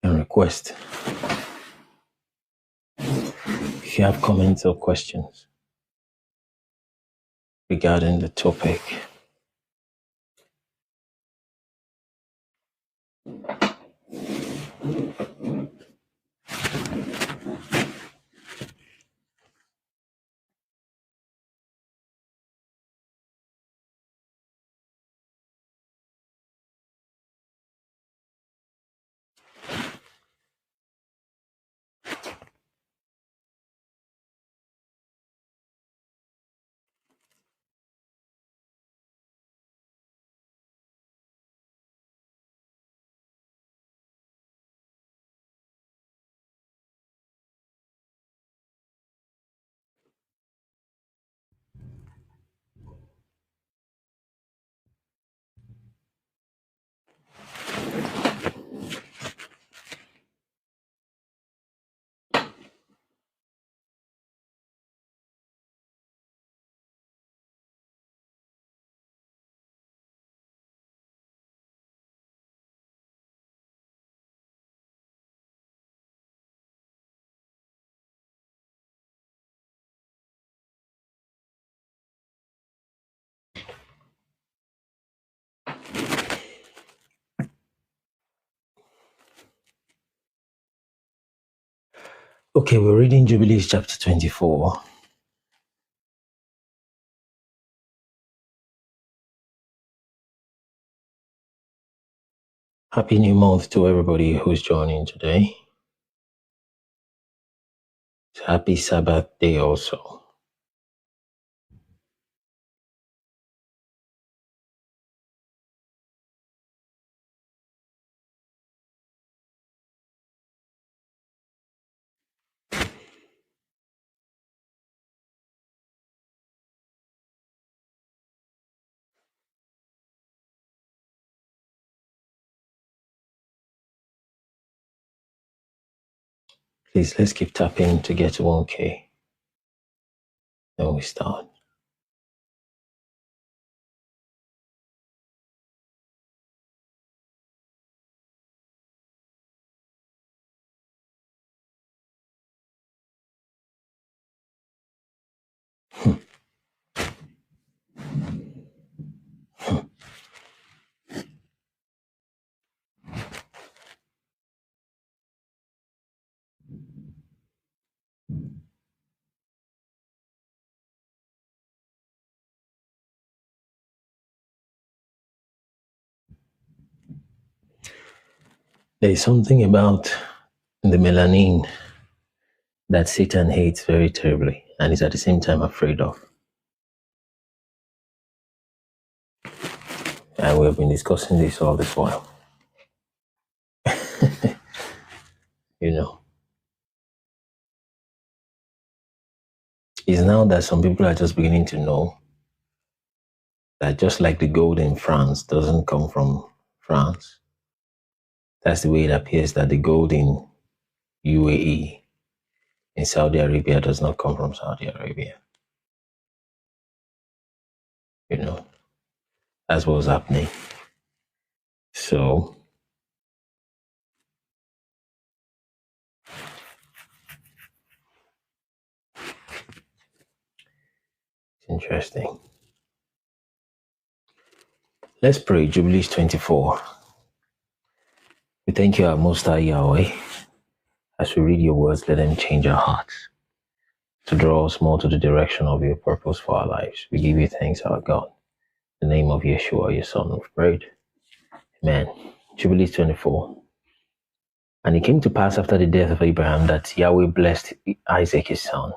And request. If you have comments or questions regarding the topic, okay, we're reading Jubilees chapter 24. Happy new month to everybody who's joining today. Happy Sabbath day also. Please, let's keep tapping to get to 1K. Then we start. There's something about the melanin that Satan hates very terribly and is at the same time afraid of. And we have been discussing this all this while. You know, it's now that some people are just beginning to know that just like the gold in France doesn't come from France, that's the way it appears that the gold in UAE, in Saudi Arabia, does not come from Saudi Arabia. You know, that's what was happening. So, it's interesting. Let's pray. Jubilees 24. We thank you, our Most High Yahweh. As we read your words, let them change our hearts to draw us more to the direction of your purpose for our lives. We give you thanks, our God. In the name of Yeshua, your Son, we've prayed. Amen. Jubilees 24. And it came to pass after the death of Abraham that Yahweh blessed Isaac his son.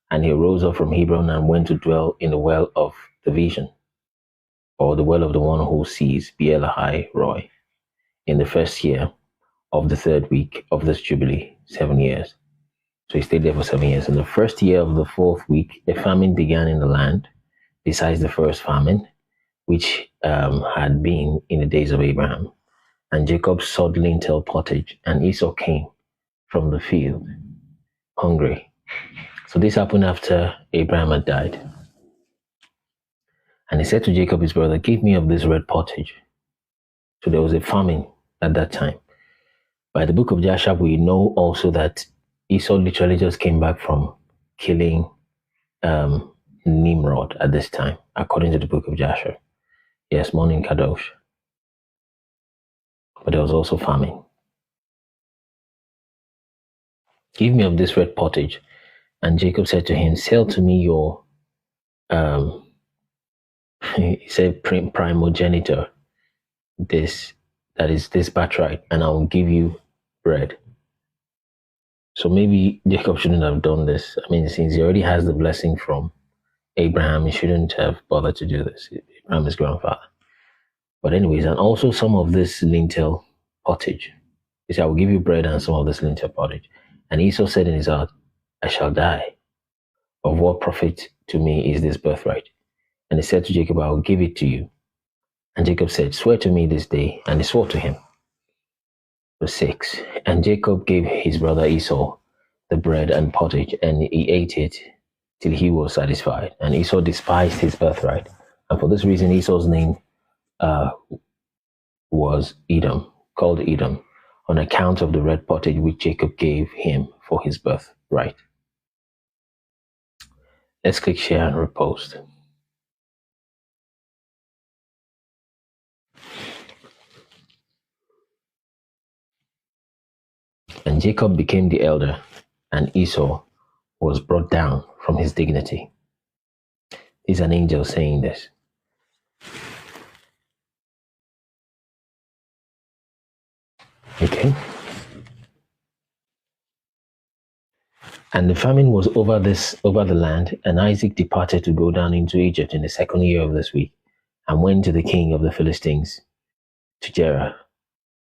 And he rose up from Hebron and went to dwell in the well of the vision, or the well of the one who sees, Beelahai Roy, in the first year of the 3rd week of this Jubilee, 7 years. So he stayed there for 7 years. In the first year of the 4th week, a famine began in the land, besides the first famine, which had been in the days of Abraham. And Jacob sowed lintel pottage, and Esau came from the field, hungry. So this happened after Abraham had died. And he said to Jacob, his brother, give me of this red pottage. So there was a famine at that time. By the book of Joshua, we know also that Esau literally just came back from killing Nimrod at this time, according to the book of Joshua. Yes, morning Kadosh. But there was also famine. Give me of this red pottage. And Jacob said to him, sell to me your, he said, primogenitor, this birthright, and I will give you bread. So maybe Jacob shouldn't have done this. I mean, since he already has the blessing from Abraham, he shouldn't have bothered to do this. Abraham is grandfather. But anyways, and also some of this lintel pottage. He said, I will give you bread and some of this lintel pottage. And Esau said in his heart, I shall die. Of what profit to me is this birthright? And he said to Jacob, I will give it to you. And Jacob said, swear to me this day. And he swore to him. Verse 6. And Jacob gave his brother Esau the bread and pottage, and he ate it till he was satisfied. And Esau despised his birthright. And for this reason, Esau's name was Edom, called Edom, on account of the red pottage which Jacob gave him for his birthright. Let's click share and repost. And Jacob became the elder, and Esau was brought down from his dignity. This is an angel saying this. Okay. And the famine was over the land, and Isaac departed to go down into Egypt in the 2nd year of this week, and went to the king of the Philistines, to Gerar,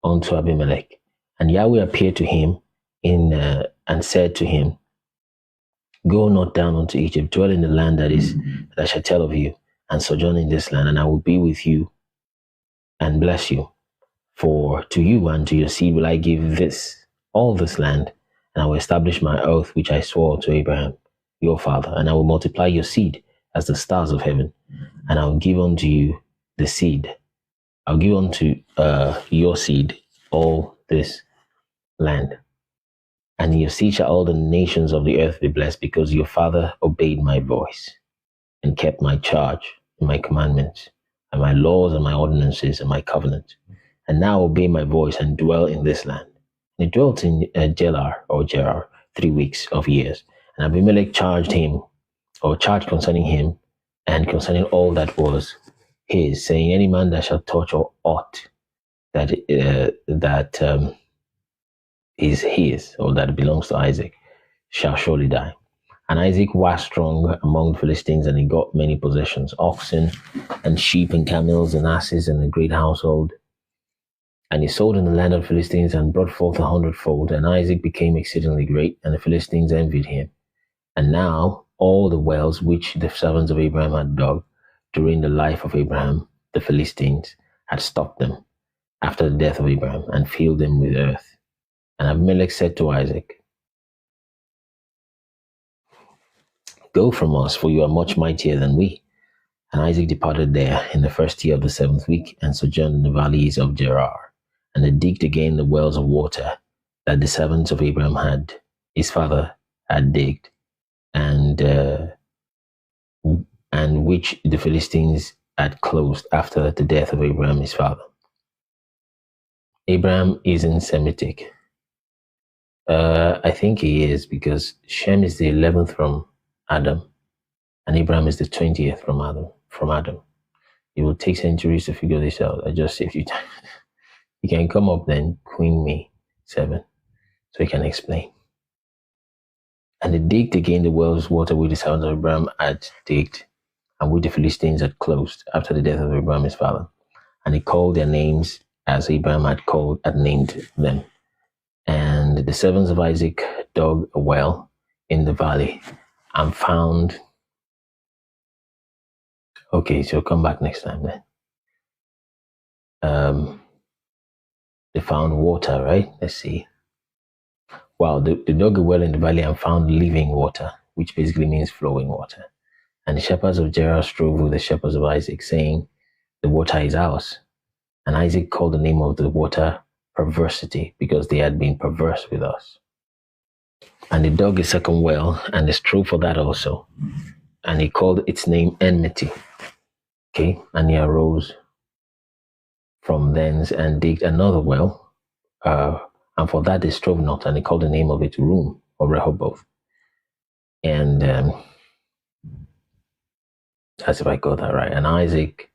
unto Abimelech. And Yahweh appeared to him and said to him, go not down unto Egypt, dwell in the land that I shall tell of you, and sojourn in this land, and I will be with you and bless you. For to you and to your seed will I give all this land, and I will establish my oath which I swore to Abraham, your father, and I will multiply your seed as the stars of heaven, and I will give unto you the seed. I'll give unto your seed all this land. And in your seed shall all the nations of the earth be blessed, because your father obeyed my voice and kept my charge and my commandments and my laws and my ordinances and my covenant. And now obey my voice and dwell in this land. And he dwelt in Gerar 3 weeks of years. And Abimelech charged concerning him and concerning all that was his, saying, any man that shall touch or aught that is his, or that belongs to Isaac, shall surely die. And Isaac was strong among the Philistines, and he got many possessions, oxen and sheep and camels and asses and a great household. And he sold in the land of the Philistines and brought forth 100-fold. And Isaac became exceedingly great, and the Philistines envied him. And now all the wells which the servants of Abraham had dug during the life of Abraham, the Philistines had stopped them after the death of Abraham and filled them with earth. And Abimelech said to Isaac, go from us, for you are much mightier than we. And Isaac departed there in the first year of the 7th week, and sojourned in the valleys of Gerar. And they digged again the wells of water that the servants of Abraham his father had digged, and which the Philistines had closed after the death of Abraham his father. Abraham isn't Semitic. I think he is, because Shem is the 11th from Adam, and Abraham is the 20th from Adam. It will take centuries to figure this out. I just saved you time. You can come up then, Queen Me 7, so you can explain. And they digged again the wells water which the sons of Abraham had digged, and which the Philistines had closed after the death of Abraham his father. And he called their names as Abraham had named them. And the servants of Isaac dug a well in the valley and found. Okay, so come back next time then. They found water, right? Let's see. Wow, they dug a well in the valley and found living water, which basically means flowing water. And the shepherds of Gerar strove with the shepherds of Isaac, saying, the water is ours. And Isaac called the name of the water perversity, because they had been perverse with us. And they dug a second well, and they strove for that also. And he called its name enmity. Okay, and he arose from thence and digged another well, and for that they strove not, and he called the name of it Room, or Rehoboth. And as if I got that right. And Isaac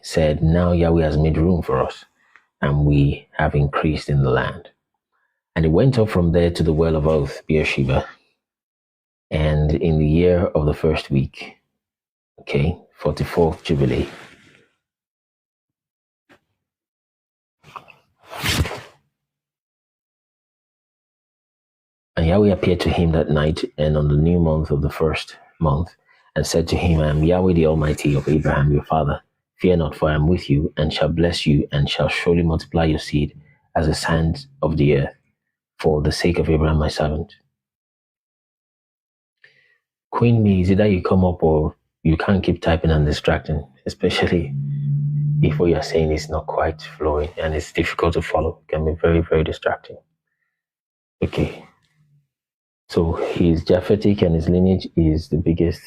said, now Yahweh has made room for us, and we have increased in the land. And he went up from there to the well of oath, Beersheba, and in the year of the first week, 44th Jubilee, and Yahweh appeared to him that night, and on the new month of the first month, and said to him, I am Yahweh the Almighty of Abraham your father. Fear not, for I am with you, and shall bless you, and shall surely multiply your seed as the sands of the earth, for the sake of Abraham my servant. Queen Me, is either you come up or you can't keep typing and distracting, especially if what you're saying is not quite flowing and it's difficult to follow. It can be very, very distracting. Okay. So his Japhetic and his lineage is the biggest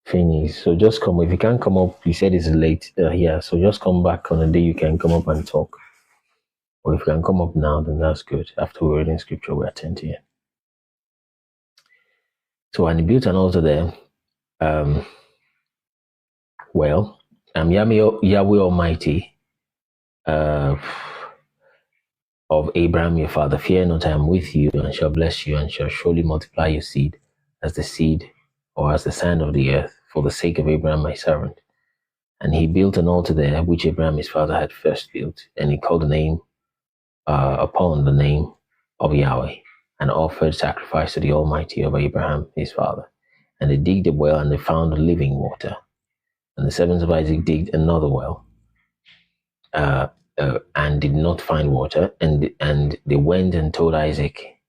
thingy. So just come. If you can't come up, you said it's late here. So just come back on the day you can come up and talk. Or if you can come up now, then that's good. After we're reading scripture, we attend to it. So and he built an altar there. I'm Yahweh Almighty of Abraham your father. Fear not, I am with you, and shall bless you, and shall surely multiply your seed as the seed, or as the sand of the earth, for the sake of Abraham my servant. And he built an altar there, which Abraham his father had first built, and he called the name upon the name of Yahweh, and offered sacrifice to the Almighty of Abraham his father. And they digged a well, and they found living water. And the servants of Isaac digged another well, and did not find water. And they went and told Isaac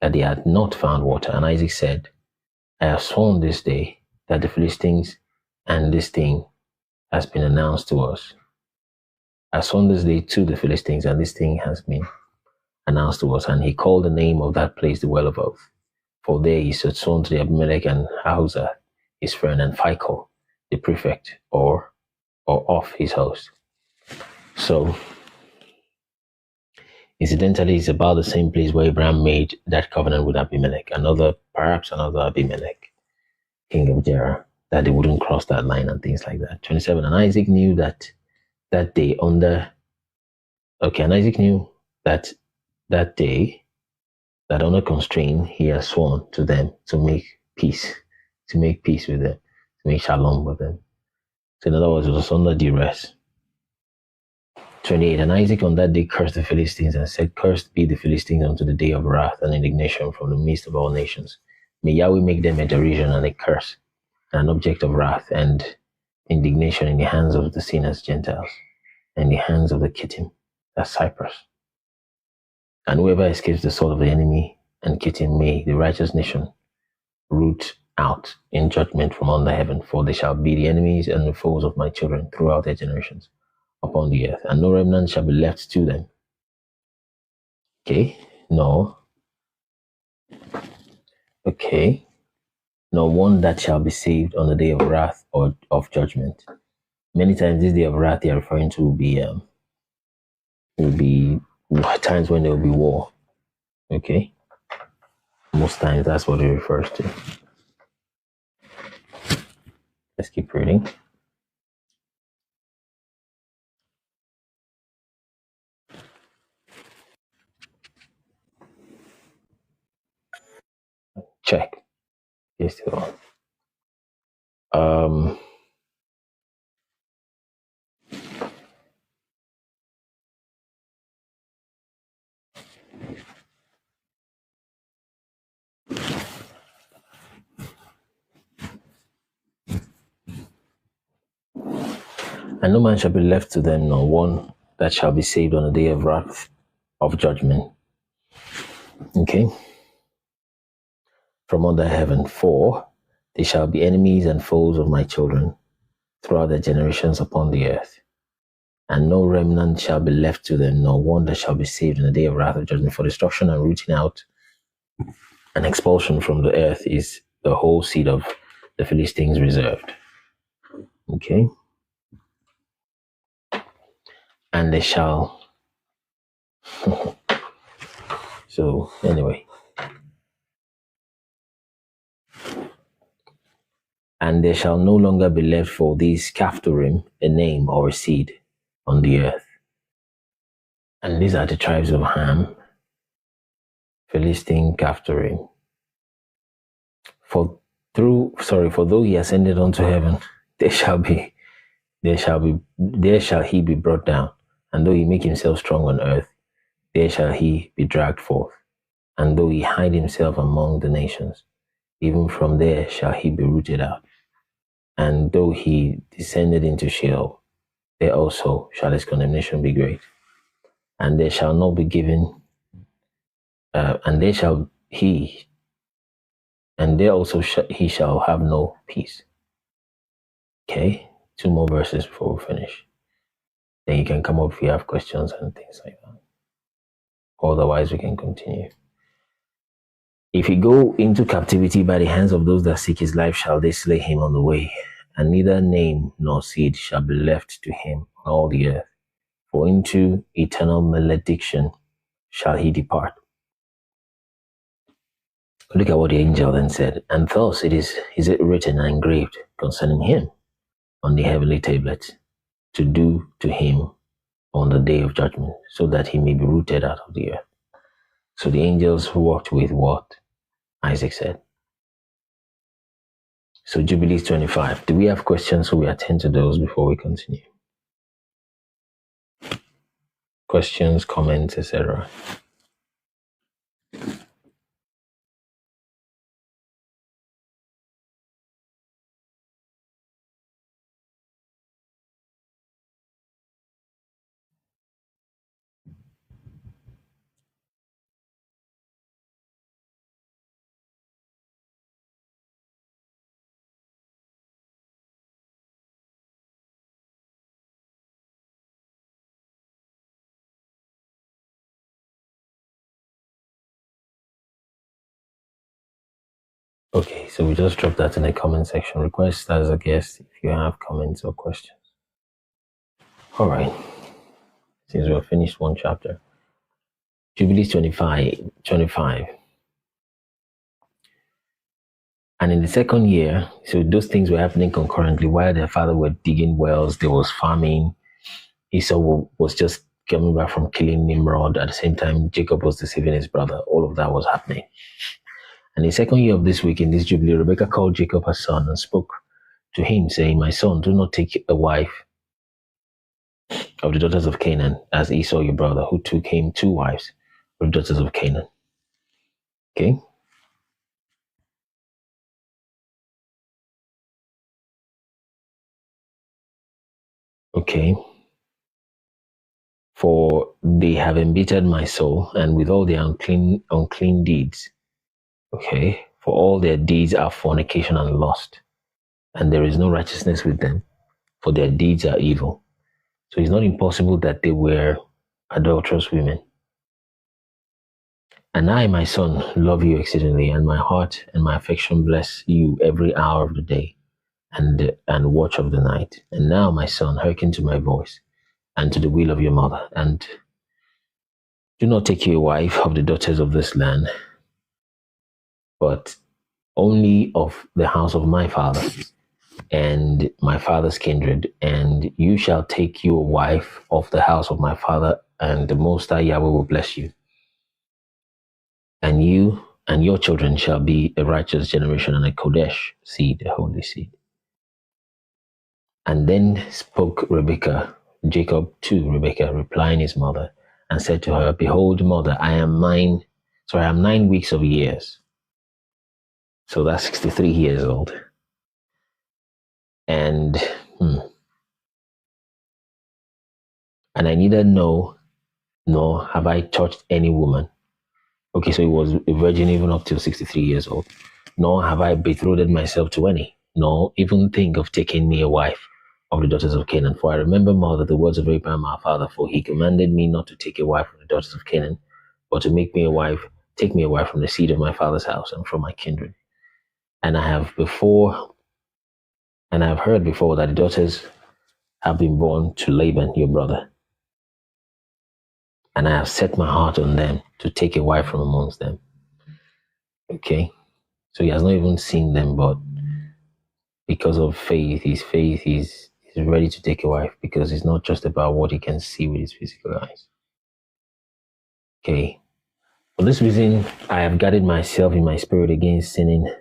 that they had not found water. And Isaac said, I have sworn this day that the Philistines and this thing has been announced to us. as on this day to the Philistines, and this thing has been announced to us. And he called the name of that place the Well of Oath. For there he had sown to the Abimelech and Ahuzah, his friend, and Phicol, the prefect, or of his host. So, incidentally, it's about the same place where Abraham made that covenant with Abimelech, perhaps another Abimelech, king of Gerar, that they wouldn't cross that line and things like that. 27. And Isaac knew that day and Isaac knew that day, that under constraint he has sworn to them to make peace with them, to make shalom with them. So in other words, it was under duress. 28. And Isaac on that day cursed the Philistines and said, Cursed be the Philistines unto the day of wrath and indignation from the midst of all nations. May Yahweh make them a derision and a curse, an object of wrath and indignation in the hands of the sinners Gentiles, and in the hands of the Kittim, that's Cyprus. And whoever escapes the sword of the enemy and Kittim, may the righteous nation root out in judgment from under heaven, for they shall be the enemies and the foes of my children throughout their generations upon the earth, and no remnant shall be left to them. Okay, no. Okay, no one that shall be saved on the day of wrath or of judgment. Many times this day of wrath they are referring to will be times when there will be war. Okay, most times that's what it refers to. Let's keep reading. Check. Yes, still on. And no man shall be left to them, nor one that shall be saved on the day of wrath of judgment. Okay? From under heaven, for they shall be enemies and foes of my children throughout their generations upon the earth. And no remnant shall be left to them, nor one that shall be saved in the day of wrath of judgment. For destruction and rooting out and expulsion from the earth is the whole seed of the Philistines reserved. Okay? And they shall... So, anyway. And there shall no longer be left for these Caphtorim a name or a seed on the earth. And these are the tribes of Ham, Philistine, Caphtorim. For though he ascended unto heaven, there shall he be brought down. And though he make himself strong on earth, there shall he be dragged forth. And though he hide himself among the nations, even from there shall he be rooted out. And though he descended into Sheol, there also shall his condemnation be great. And there shall not be given, and there also he shall have no peace. Okay, 2 more verses before we finish. Then you can come up if you have questions and things like that. Otherwise, we can continue. If he go into captivity by the hands of those that seek his life, shall they slay him on the way, and neither name nor seed shall be left to him on all the earth. For into eternal malediction shall he depart. Look at what the angel then said. And thus is it written and engraved concerning him on the heavenly tablet, to do to him on the day of judgment, so that he may be rooted out of the earth. So the angels worked with what Isaac said. So Jubilees 25. Do we have questions? So we attend to those before we continue. Questions, comments, etc. Okay, so we just dropped that in the comment section. Request as a guest if you have comments or questions. All right. Since we've finished one chapter. Jubilees 25. And in the second year, so those things were happening concurrently. While their father were digging wells, there was farming. Esau was just coming back from killing Nimrod. At the same time, Jacob was deceiving his brother. All of that was happening. And the second year of this week, in this Jubilee, Rebekah called Jacob her son and spoke to him, saying, "My son, do not take a wife of the daughters of Canaan, as Esau your brother, who took him 2 wives of the daughters of Canaan." Okay? Okay. For they have embittered my soul, and with all their unclean deeds. Okay. For all their deeds are fornication and lust, and there is no righteousness with them, for their deeds are evil. So it's not impossible that they were adulterous women. And I, my son, love you exceedingly, and my heart and my affection bless you every hour of the day and watch of the night. And now, my son, hearken to my voice and to the will of your mother, and do not take you a wife of the daughters of this land, but only of the house of my father and my father's kindred, and you shall take you a wife of the house of my father, and the Most High Yahweh will bless you. And you and your children shall be a righteous generation and a Kodesh seed, a holy seed. And then spoke Jacob to Rebekah, replying his mother, and said to her, "Behold, mother, I am 9 weeks of years." So that's 63 years old. And I neither know nor have I touched any woman. Okay, so he was a virgin even up till 63 years old. Nor have I betrothed myself to any, nor even think of taking me a wife of the daughters of Canaan. For I remember, mother, the words of Abraham our father, for he commanded me not to take a wife from the daughters of Canaan, but to take me a wife from the seed of my father's house and from my kindred. And I have heard before that the daughters have been born to Laban, your brother. And I have set my heart on them to take a wife from amongst them. Okay? So he has not even seen them, but because of faith, he's ready to take a wife, because it's not just about what he can see with his physical eyes. Okay? For this reason, I have guarded myself in my spirit against sinning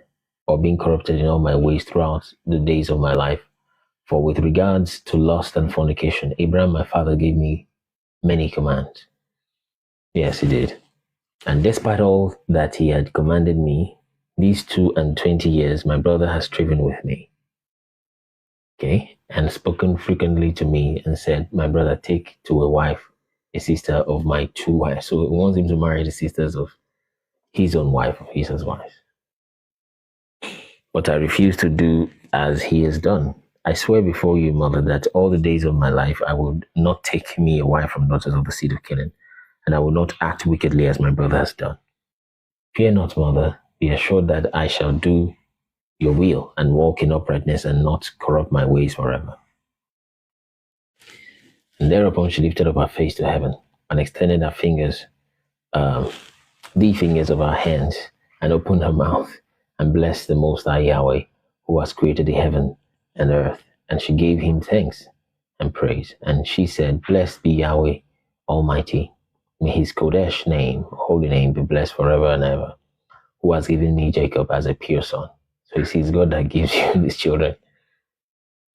or being corrupted in all my ways throughout the days of my life. For with regards to lust and fornication, Abraham, my father, gave me many commands. Yes, he did. And despite all that he had commanded me, these 22 years, my brother has striven with me. Okay? And spoken frequently to me and said, "My brother, take to a wife a sister of my 2 wives." So he wants him to marry the sisters of his own wife, of his wife. But I refuse to do as he has done. I swear before you, mother, that all the days of my life I will not take me a wife from daughters of the seed of Canaan, and I will not act wickedly as my brother has done. Fear not, mother. Be assured that I shall do your will and walk in uprightness and not corrupt my ways forever. And thereupon she lifted up her face to heaven and extended her fingers, the fingers of her hands, and opened her mouth and blessed the Most High Yahweh, who has created the heaven and earth. And she gave him thanks and praise. And she said, "Blessed be Yahweh Almighty. May his Kodesh name, holy name, be blessed forever and ever, who has given me Jacob as a pure son." So you see, it's God that gives you these children.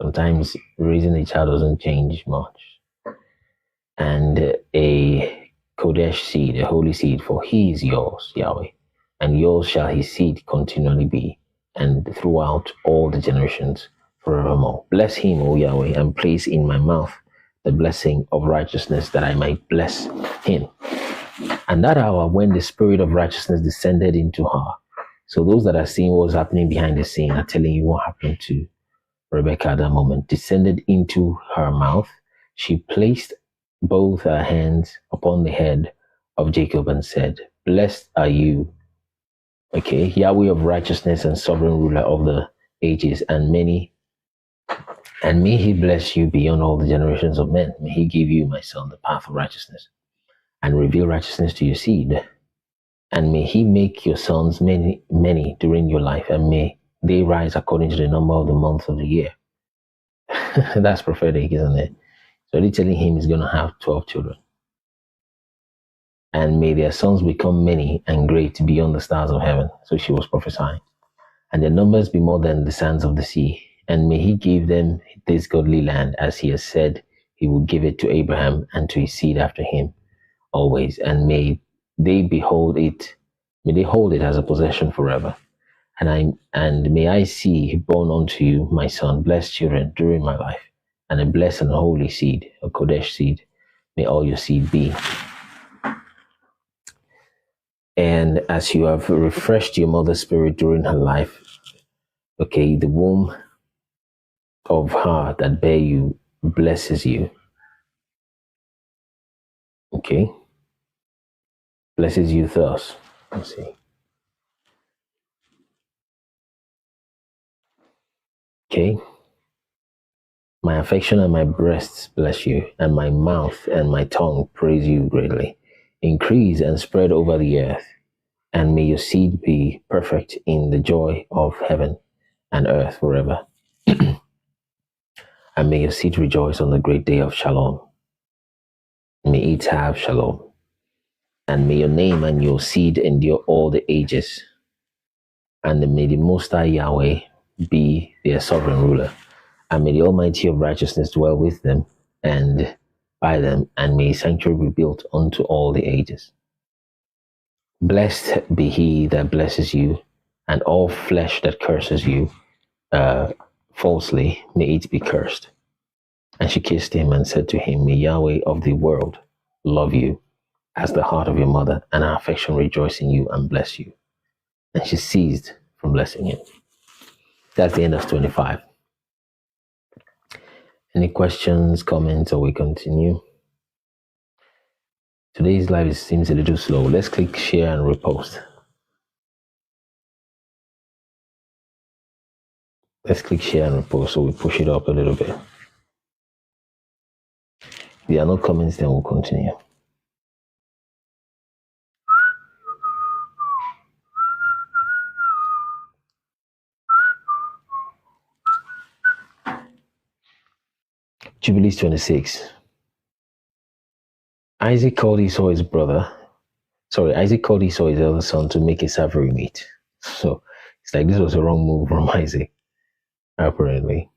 Sometimes raising a child doesn't change much. And a Kodesh seed, a holy seed, for he is yours, Yahweh, and yours shall his seed continually be, and throughout all the generations forevermore. Bless him, O Yahweh, and place in my mouth the blessing of righteousness, that I might bless him. And that hour, when the spirit of righteousness descended into her. So those that are seeing what was happening behind the scene are telling you what happened to Rebekah at that moment. Descended into her mouth. She placed both her hands upon the head of Jacob and said, "Blessed are you, Okay, Yahweh of righteousness and sovereign ruler of the ages, and may he bless you beyond all the generations of men. May he give you, my son, the path of righteousness, and reveal righteousness to your seed. And may he make your sons many, many during your life, and may they rise according to the number of the months of the year. That's prophetic, isn't it? So they're telling him he's going to have 12 children. And may their sons become many and great beyond the stars of heaven. So she was prophesying. And their numbers be more than the sands of the sea. And may he give them this godly land, as he has said he will give it to Abraham and to his seed after him always. And may they hold it as a possession forever. And may I see born unto you, my son, blessed children during my life, and a blessed and holy seed, a Kodesh seed, may all your seed be. And as you have refreshed your mother's spirit during her life, okay, the womb of her that bare you blesses you. Okay? Blesses you thus. Let's see. Okay? My affection and my breasts bless you, and my mouth and my tongue praise you greatly. Increase and spread over the earth, and may your seed be perfect in the joy of heaven and earth forever. And may your seed rejoice on the great day of Shalom. May it have Shalom. And may your name and your seed endure all the ages. And may the Most High Yahweh be their sovereign ruler. And may the Almighty of righteousness dwell with them and by them, and may his sanctuary be built unto all the ages. Blessed be he that blesses you, and all flesh that curses you falsely, may it be cursed. And she kissed him and said to him, may Yahweh of the world love you as the heart of your mother, and our affection rejoice in you and bless you. And she ceased from blessing him. That's the end of 25. Any questions, comments, or we continue? Today's live seems a little slow. Let's click share and repost. Let's click share and repost so we push it up a little bit. If there are no comments, then we'll continue. Jubilees 26. Isaac called Esau his brother. Isaac called Esau his elder son to make a savory meat. So it's like this was a wrong move from Isaac, apparently.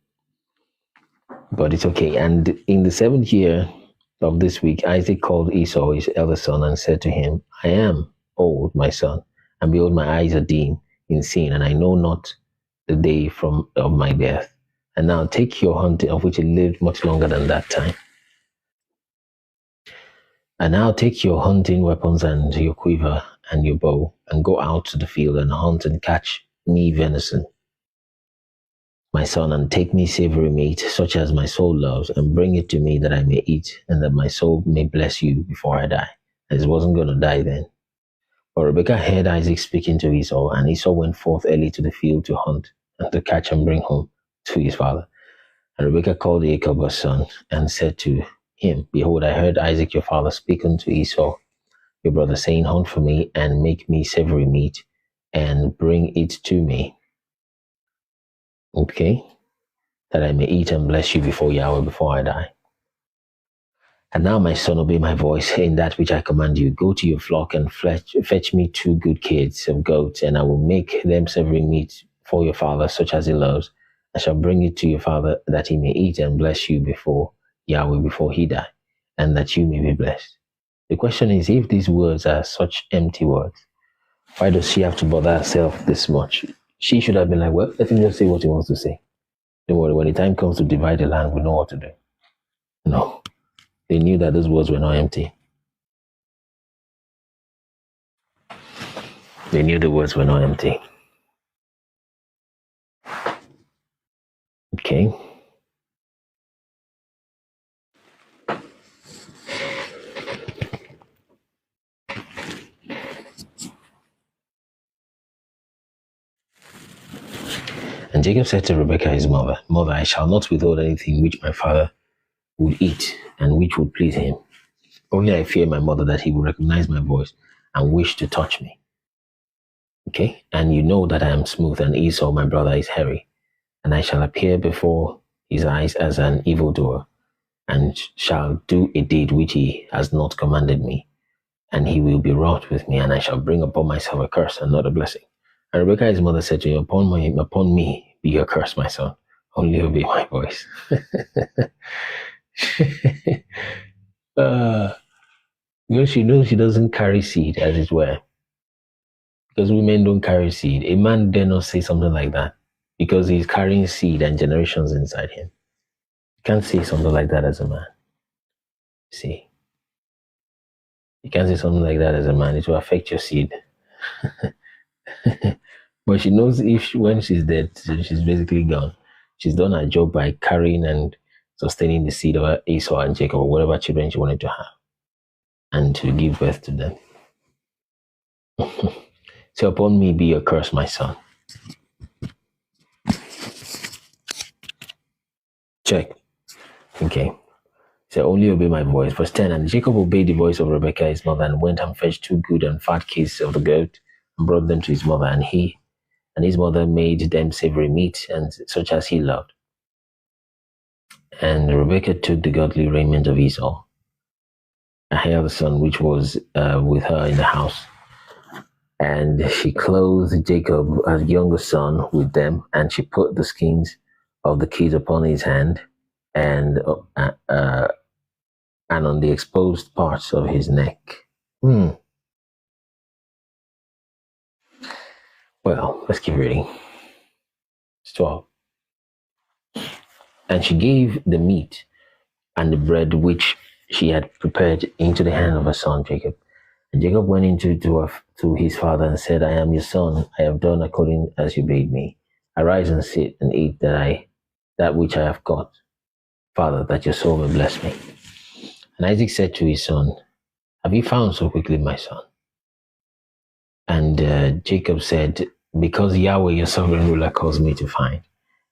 But it's okay. And in the 7th year of this week, Isaac called Esau his elder son and said to him, I am old, my son, and behold, my eyes are dim in seeing, and I know not the day of my death. And now take your hunting, of which he lived much longer than that time. And now take your hunting weapons and your quiver and your bow, and go out to the field and hunt and catch me venison, my son, and take me savory meat, such as my soul loves, and bring it to me that I may eat, and that my soul may bless you before I die. And he wasn't going to die then. But Rebekah heard Isaac speaking to Esau, and Esau went forth early to the field to hunt, and to catch and bring home to his father. And Rebekah called Jacob her son, and said to him, behold, I heard Isaac your father speak unto Esau, your brother, saying, hunt for me, and make me savory meat, and bring it to me. Okay? That I may eat and bless you before Yahweh, before I die. And now, my son, obey my voice in that which I command you. Go to your flock and fetch me 2 good kids of goats, and I will make them savory meat for your father, such as he loves. I shall bring it to your father, that he may eat and bless you before Yahweh, before he die, and that you may be blessed. The question is, if these words are such empty words, why does she have to bother herself this much? She should have been like, well, let him just say what he wants to say. Don't worry, when the time comes to divide the land, we know what to do. No. They knew that those words were not empty. They knew the words were not empty. Okay. And Jacob said to Rebekah his mother, Mother, I shall not withhold anything which my father would eat and which would please him. Only I fear my mother that he will recognize my voice and wish to touch me. Okay? And you know that I am smooth and Esau, my brother, is hairy. And I shall appear before his eyes as an evildoer, and shall do a deed which he has not commanded me. And he will be wroth with me, and I shall bring upon myself a curse and not a blessing. And Rebekah his mother said to him, Upon me be your curse, my son. Only obey my voice. Because she knows she doesn't carry seed, as it were. Because women don't carry seed. A man dare not say something like that, because he's carrying seed and generations inside him. You can't say something like that as a man. See? You can't say something like that as a man. It will affect your seed. But she knows when she's dead, she's basically gone. She's done her job by carrying and sustaining the seed of Esau and Jacob, or whatever children she wanted to have, and to give birth to them. So upon me be your curse, my son. Check. Okay. So only obey my voice. Verse 10, and Jacob obeyed the voice of Rebekah his mother, and went and fetched 2 good and fat kits of the goat, and brought them to his mother. And he and his mother made them savory meat, and such as he loved. And Rebekah took the godly raiment of Esau, Ahia the son, which was with her in the house. And she clothed Jacob, her younger son, with them, and she put the skins of the kids upon his hand, and on the exposed parts of his neck. Well, let's keep reading. 12. And she gave the meat and the bread which she had prepared into the hand of her son Jacob. And Jacob went into to his father and said, I am your son. I have done according as you bade me. Arise and sit and eat that which I have got, Father, that your soul may bless me. And Isaac said to his son, Have you found so quickly, my son? And Jacob said, Because Yahweh, your sovereign ruler, caused me to find.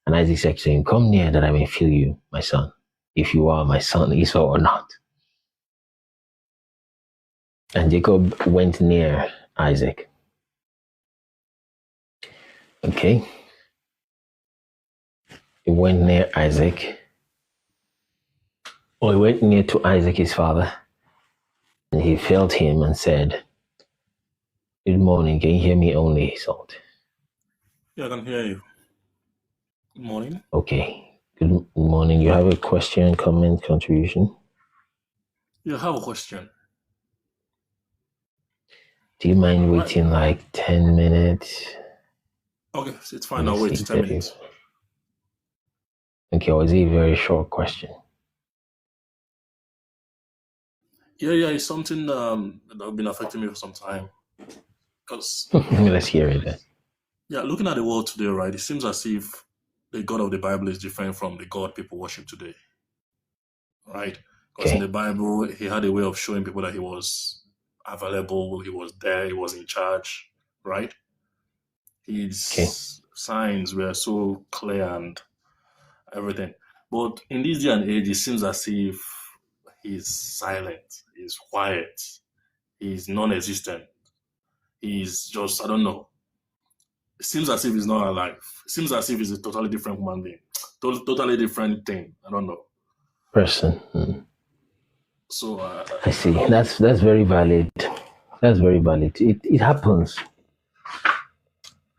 And Isaac said to him, Come near that I may feel you, my son, if you are my son Esau or not. And Jacob went near Isaac. Okay. He went near Isaac. Or he went near to Isaac, his father. And he felt him and said, Good morning. Can you hear me only, Salt? Yeah, I can hear you. Good morning. Okay. Good morning. You have a question, comment, contribution? Yeah, I have a question. Do you mind waiting like 10 minutes? Okay, it's fine. I'll wait 10 minutes. Okay, was it a very short question? Yeah, it's something that has been affecting me for some time. Because let's hear it then. Yeah, looking at the world today, right, it seems as if the God of the Bible is different from the God people worship today. Right? Because in the Bible, he had a way of showing people that he was available, he was there, he was in charge, right? His signs were so clear and everything. But in this day and age, it seems as if he's silent, he's quiet, he's non-existent. He's just, I don't know. It seems as if he's not alive. It seems as if he's a totally different human being. Totally different thing. I don't know. Person. So I see. That's very valid. That's very valid. It happens.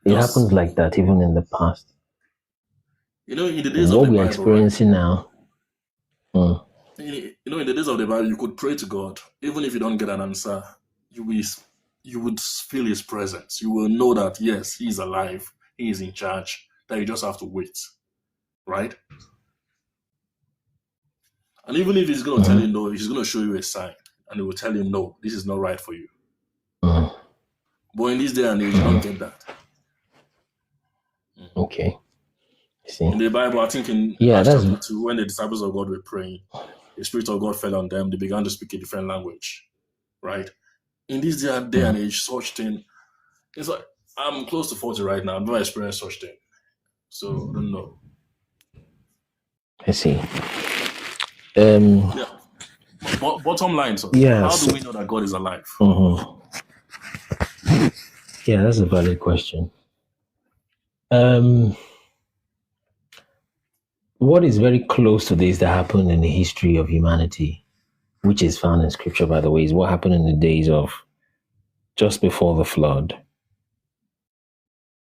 It happens like that even in the past. You know, in the days what of the we're Bible, experiencing now. You know, in the days of the Bible, you could pray to God. Even if you don't get an answer, you would feel his presence. You will know that, yes, he is alive. He is in charge. That you just have to wait. Right? And even if he's going to tell you no, he's going to show you a sign. And he will tell you, no, this is not right for you. But in this day and age, you don't get that. Okay. See. In the Bible, I think in Acts chapter 2, when the disciples of God were praying, the Spirit of God fell on them. They began to speak a different language. Right? In this day and age, such thing, it's like, I'm close to 40 right now. I've never experienced such thing. So I don't know. I see. Yeah. Bottom line, so how do we know that God is alive? Yeah, that's a valid question. What is very close to this that happened in the history of humanity, which is found in scripture, by the way, is what happened in the days of just before the flood.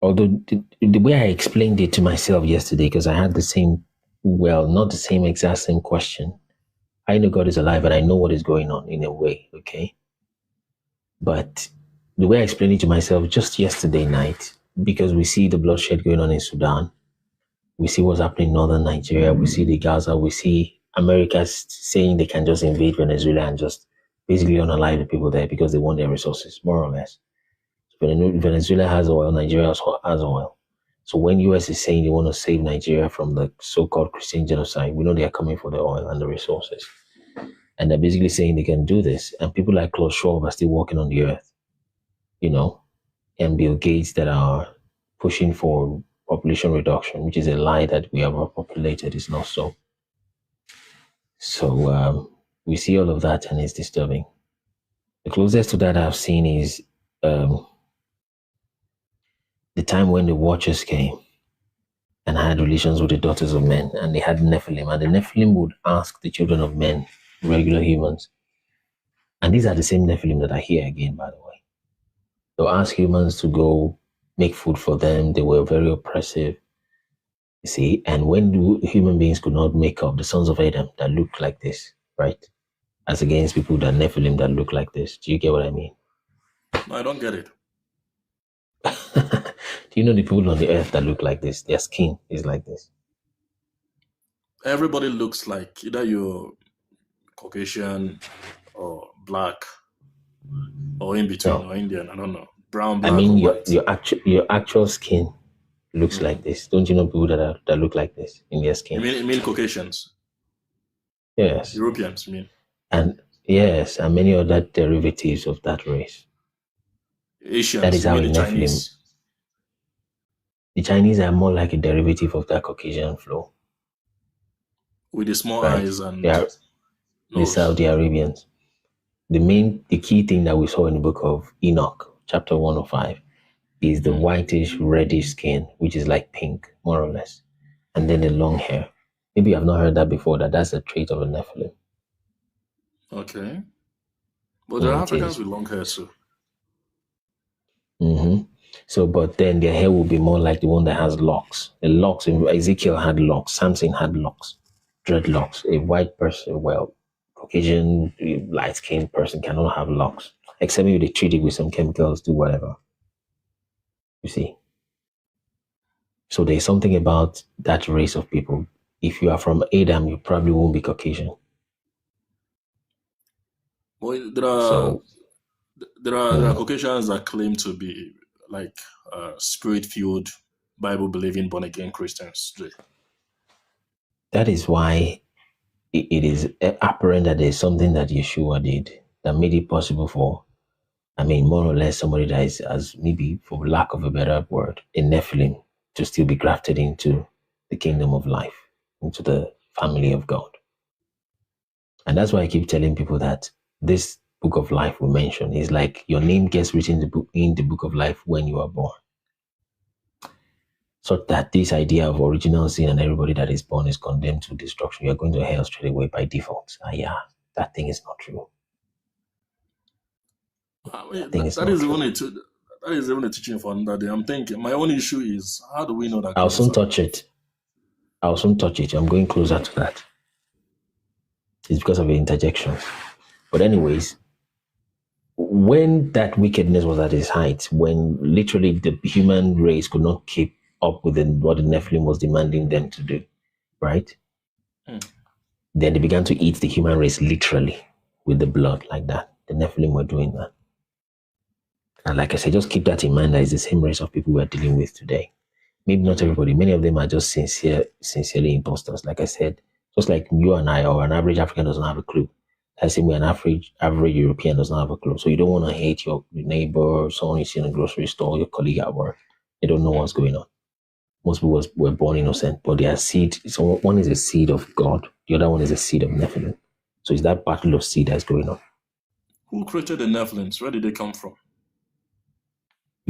Although the way I explained it to myself yesterday, because I had the same, well, not the same exact same question. I know God is alive and I know what is going on in a way, okay? But the way I explained it to myself just yesterday night, because we see the bloodshed going on in Sudan, we see what's happening in northern Nigeria, we see the Gaza, we see America saying they can just invade Venezuela and just basically unalive the people there because they want their resources, more or less. Venezuela has oil, Nigeria has oil. So when US is saying they want to save Nigeria from the so-called Christian genocide, we know they are coming for the oil and the resources. And they're basically saying they can do this. And people like Klaus Schwab are still walking on the earth, you know, and Bill Gates that are pushing for population reduction, which is a lie that we are overpopulated. It's not so. So we see all of that and it's disturbing. The closest to that I've seen is the time when the Watchers came and had relations with the daughters of men, and they had Nephilim, and the Nephilim would ask the children of men, regular humans, and these are the same Nephilim that are here again, by the way. They'll ask humans to go make food for them. They were very oppressive, you see, and when human beings could not make up the sons of Adam that looked like this, right, as against people that Nephilim that look like this. Do you get what I mean? No, I don't get it. Do you know the people on the earth that look like this? Their skin is like this. Everybody looks like either you're Caucasian or black or in between or Indian. I don't know. Brown, black, I mean, or white. your actual skin looks like this. Don't you know people that look like this in their skin? You mean Caucasians? Yes. Europeans, you mean? And yes, and many other derivatives of that race. Asians. That is how the Nephilim. Chinese. The Chinese are more like a derivative of that Caucasian flow. With the small eyes and they are the Saudi Arabians. The key thing that we saw in the book of Enoch, chapter 105, is the whitish, reddish skin, which is like pink, more or less. And then the long hair. Maybe I've not heard that before, that's a trait of a Nephilim. Okay. But there are Africans with long hair too. So, but then their hair will be more like the one that has locks. The locks, Ezekiel had locks, Samson had locks, dreadlocks. A white person, well, Caucasian, light-skinned person cannot have locks, except if they treat it with some chemicals, do whatever. You see? So there's something about that race of people. If you are from Adam, you probably won't be Caucasian. Well, there are Caucasians that claim to be like spirit-filled, Bible-believing, born-again Christians today. That is why it is apparent that there's something that Yeshua did that made it possible for, more or less somebody that is, as maybe for lack of a better word, a Nephilim, to still be grafted into the kingdom of life, into the family of God. And that's why I keep telling people that this book of life we mention is like your name gets written in the book of life when you are born. So that this idea of original sin and everybody that is born is condemned to destruction, you're going to hell straight away by default. That thing is not true. That is even a teaching for another day. I'm thinking, my own issue is, how do we know that? I'll soon touch it. I'm going closer to that. It's because of the interjections. But anyways, when that wickedness was at its height, when literally the human race could not keep up with what the Nephilim was demanding them to do, right? Then they began to eat the human race literally with the blood like that. The Nephilim were doing that. And like I said, just keep that in mind that it's the same race of people we're dealing with today. Maybe not everybody. Many of them are just sincerely imposters. Like I said, just like you and I, or an average African doesn't have a clue. That's the same way an average European does not have a clue. So you don't want to hate your neighbor, someone you see in a grocery store, your colleague at work. They don't know what's going on. Most people were born innocent, but their seed, so one is a seed of God, the other one is a seed of Nephilim. So it's that battle of seed that's going on. Who created the Nephilims? Where did they come from?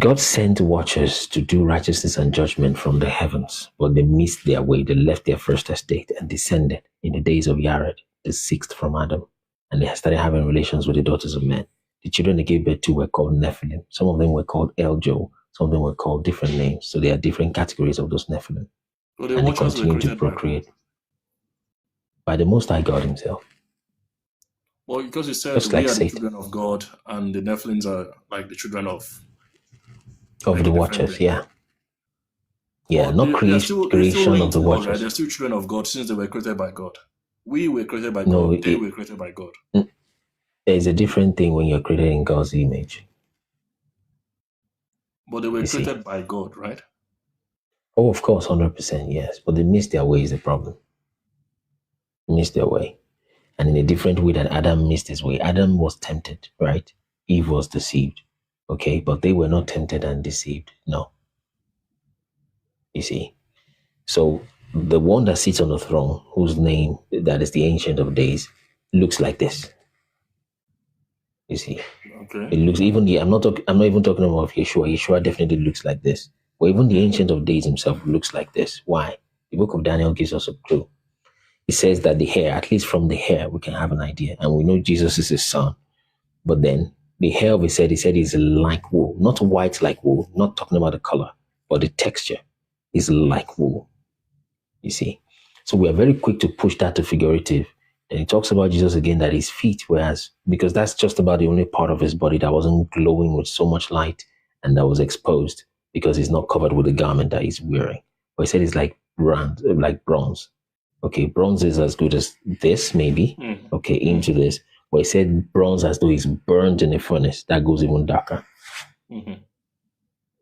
God sent watchers to do righteousness and judgment from the heavens, but they missed their way. They left their first estate and descended in the days of Yared, the sixth from Adam. And they started having relations with the daughters of men. The children they gave birth to were called Nephilim. Some of them were called Eljo. Some of them were called different names. So there are different categories of those Nephilim. So the and they watchers were continue to created procreate by the Most High God himself. Well, because you said Just we like are the Satan. children of God and the Nephilims are like the children of The watchers, yeah. Yeah, But not they're still creation linked of the to God, right? watchers. They're still children of God since they were created by God. We were created by No, God. They were created by God. there's a different thing when you're created in God's image. But they were You see. created by God, right? Oh, of course, 100%, yes. But they missed their way is the problem. Missed their way. And in a different way that Adam missed his way. Adam was tempted, right? Eve was deceived. Okay, but they were not tempted and deceived. No. You see. So the one that sits on the throne, whose name that is the Ancient of Days, looks like this. You see. Okay. It looks I'm not even talking about Yeshua. Yeshua definitely looks like this. But even the Ancient of Days himself looks like this. Why? The book of Daniel gives us a clue. It says that the hair, at least from the hair, we can have an idea. And we know Jesus is his son. But then the hair of his head, he said, is like wool. Not white like wool. Not talking about the color. But the texture is like wool. You see? So we are very quick to push that to figurative. And he talks about Jesus again, that his feet, because that's just about the only part of his body that wasn't glowing with so much light and that was exposed because he's not covered with the garment that he's wearing. But he said it's like bronze. Okay, bronze is as good as this, maybe. Okay, into this. But he said bronze as though it's burned in a furnace. That goes even darker. Mm-hmm.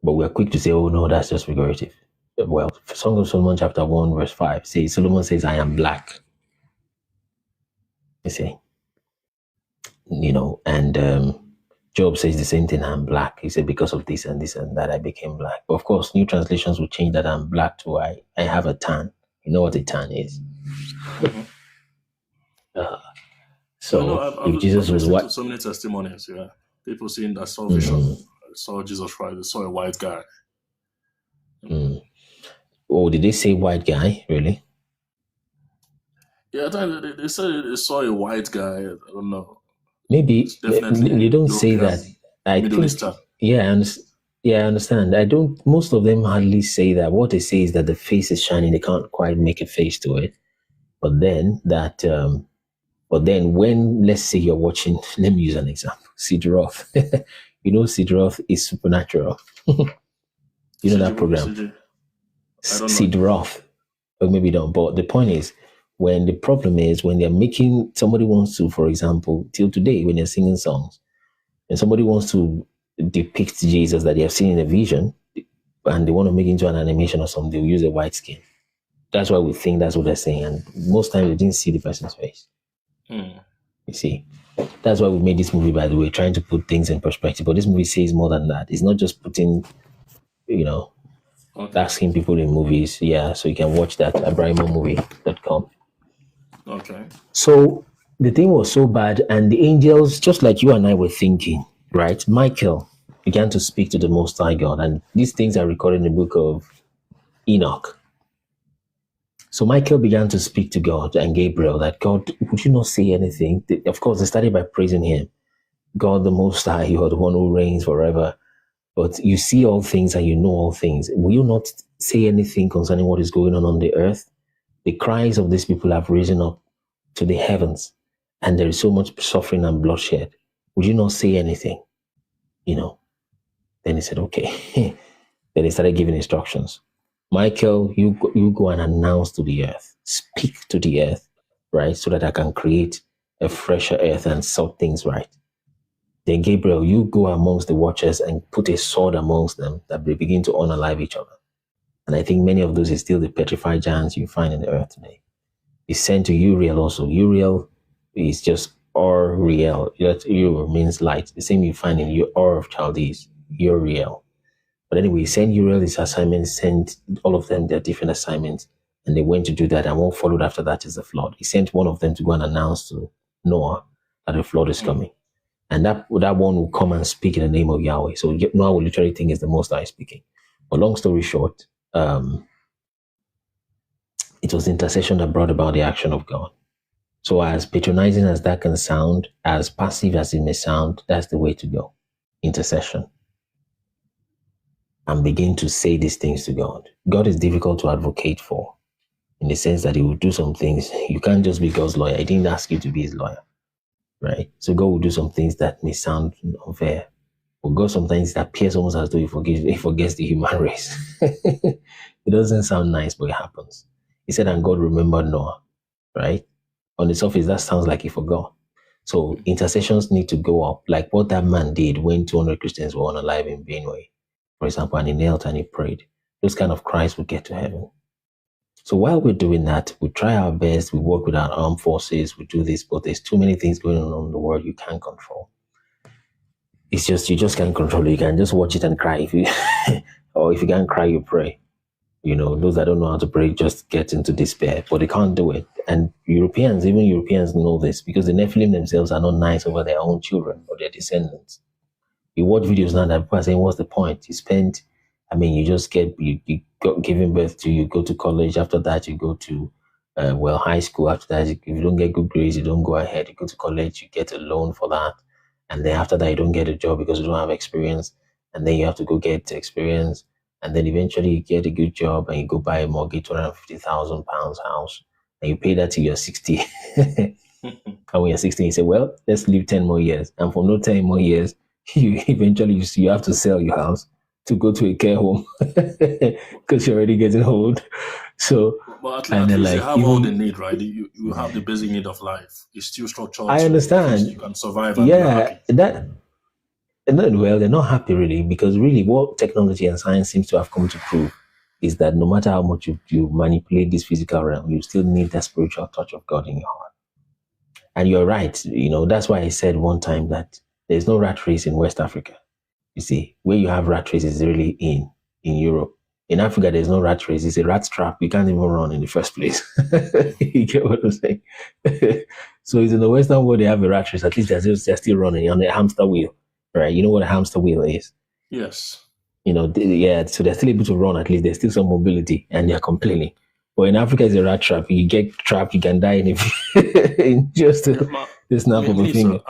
But we're quick to say, oh no, that's just figurative. Well, Song of Solomon chapter 1 verse 5 says, Solomon says, I am black. You see? And Job says the same thing, I'm black. He said, because of this and this and that, I became black. But of course, new translations will change that I'm black to I have a tan. You know what a tan is? Mm-hmm. If Jesus was listened white, to so many testimonies, yeah. People saying that saw vision, saw Jesus Christ, they saw a white guy. Oh, did they say white guy? Really? Yeah, I think they said they saw a white guy. I don't know. Maybe It's definitely they don't say that. I Middle think, Eastern. I understand. I don't. Most of them hardly say that. What they say is that the face is shining. They can't quite make a face to it. But then when, let's say you're watching, let me use an example. Sidroth. Sidroth is supernatural. You know that program? I don't know. Sidroth. Or maybe don't. But the point is, when they're making, somebody wants to, for example, till today, when they're singing songs, and somebody wants to depict Jesus that they have seen in a vision, and they want to make it into an animation or something, they'll use a white skin. That's why we think that's what they're saying. And most times they didn't see the person's face. You see, that's why we made this movie, by the way, trying to put things in perspective. But this movie says more than that. It's not just putting, asking people in movies. Yeah, so you can watch that at abrahamomovie.com. Okay. So the thing was so bad, and the angels, just like you and I were thinking, right? Michael began to speak to the Most High God, and these things are recorded in the book of Enoch. So Michael began to speak to God and Gabriel that, God, would you not say anything? Of course, they started by praising him. God, the Most High, you are the one who reigns forever. But you see all things and you know all things. Will you not say anything concerning what is going on the earth? The cries of these people have risen up to the heavens, and there is so much suffering and bloodshed. Would you not say anything? Then he said, okay. Then he started giving instructions. Michael, you go and announce to the earth, speak to the earth, right? So that I can create a fresher earth and sort things right. Then Gabriel, you go amongst the watchers and put a sword amongst them that they begin to unalive each other. And I think many of those is still the petrified giants you find in the earth today. He's sent to Uriel also. Uriel is just Uriel. Ur means light. The same you find in Ur of Chaldees, Uriel. But anyway, he sent Uriel his assignments, sent all of them their different assignments, and they went to do that. And what followed after that is the flood. He sent one of them to go and announce to Noah that the flood is coming. And that one will come and speak in the name of Yahweh. So Noah will literally think it's the Most High speaking. But long story short, it was intercession that brought about the action of God. So as patronizing as that can sound, as passive as it may sound, that's the way to go. Intercession. And begin to say these things to God. God is difficult to advocate for, in the sense that he will do some things. You can't just be God's lawyer. He didn't ask you to be his lawyer, right? So God will do some things that may sound unfair. But God sometimes it appears almost as though he forgets the human race. It doesn't sound nice, but it happens. He said, and God remembered Noah, right? On the surface, that sounds like he forgot. So intercessions need to go up, like what that man did when 200 Christians were unalive in Benue, for example, and he knelt and he prayed. Those kind of cries will get to heaven. So while we're doing that, we try our best, we work with our armed forces, we do this, but there's too many things going on in the world you can't control. It's just, you just can't control it. You can just watch it and cry. If you, or if you can't cry, you pray. You know, those that don't know how to pray just get into despair, but they can't do it. And even Europeans know this, because the Nephilim themselves are not nice over their own children or their descendants. You watch videos now that people are saying, what's the point? You just get, you got giving birth to, you go to college. After that, you go to, high school. After that, if you don't get good grades, you don't go ahead. You go to college, you get a loan for that. And then after that, you don't get a job because you don't have experience. And then you have to go get experience. And then eventually you get a good job and you go buy a mortgage, £250,000 house. And you pay that till you're 60. And when you're 60, you say, well, let's live 10 more years. And for no 10 more years, you have to sell your house to go to a care home because you're already getting old. So, but at least you have all the need, right? You have the basic need of life. It's still structured. I understand. You can survive and be happy. Well, they're not happy really, because really what technology and science seems to have come to prove is that no matter how much you manipulate this physical realm, you still need that spiritual touch of God in your heart. And you're right. That's why I said one time that there's no rat race in West Africa. You see, where you have rat race is really in Europe. In Africa, there's no rat race. It's a rat trap. You can't even run in the first place. You get what I'm saying? So it's in the Western world, they have a rat race. At least they're still running on a hamster wheel, right? You know what a hamster wheel is? Yes. So they're still able to run. At least there's still some mobility, and they're complaining. But in Africa, it's a rat trap. You get trapped, you can die in just the snap of a finger.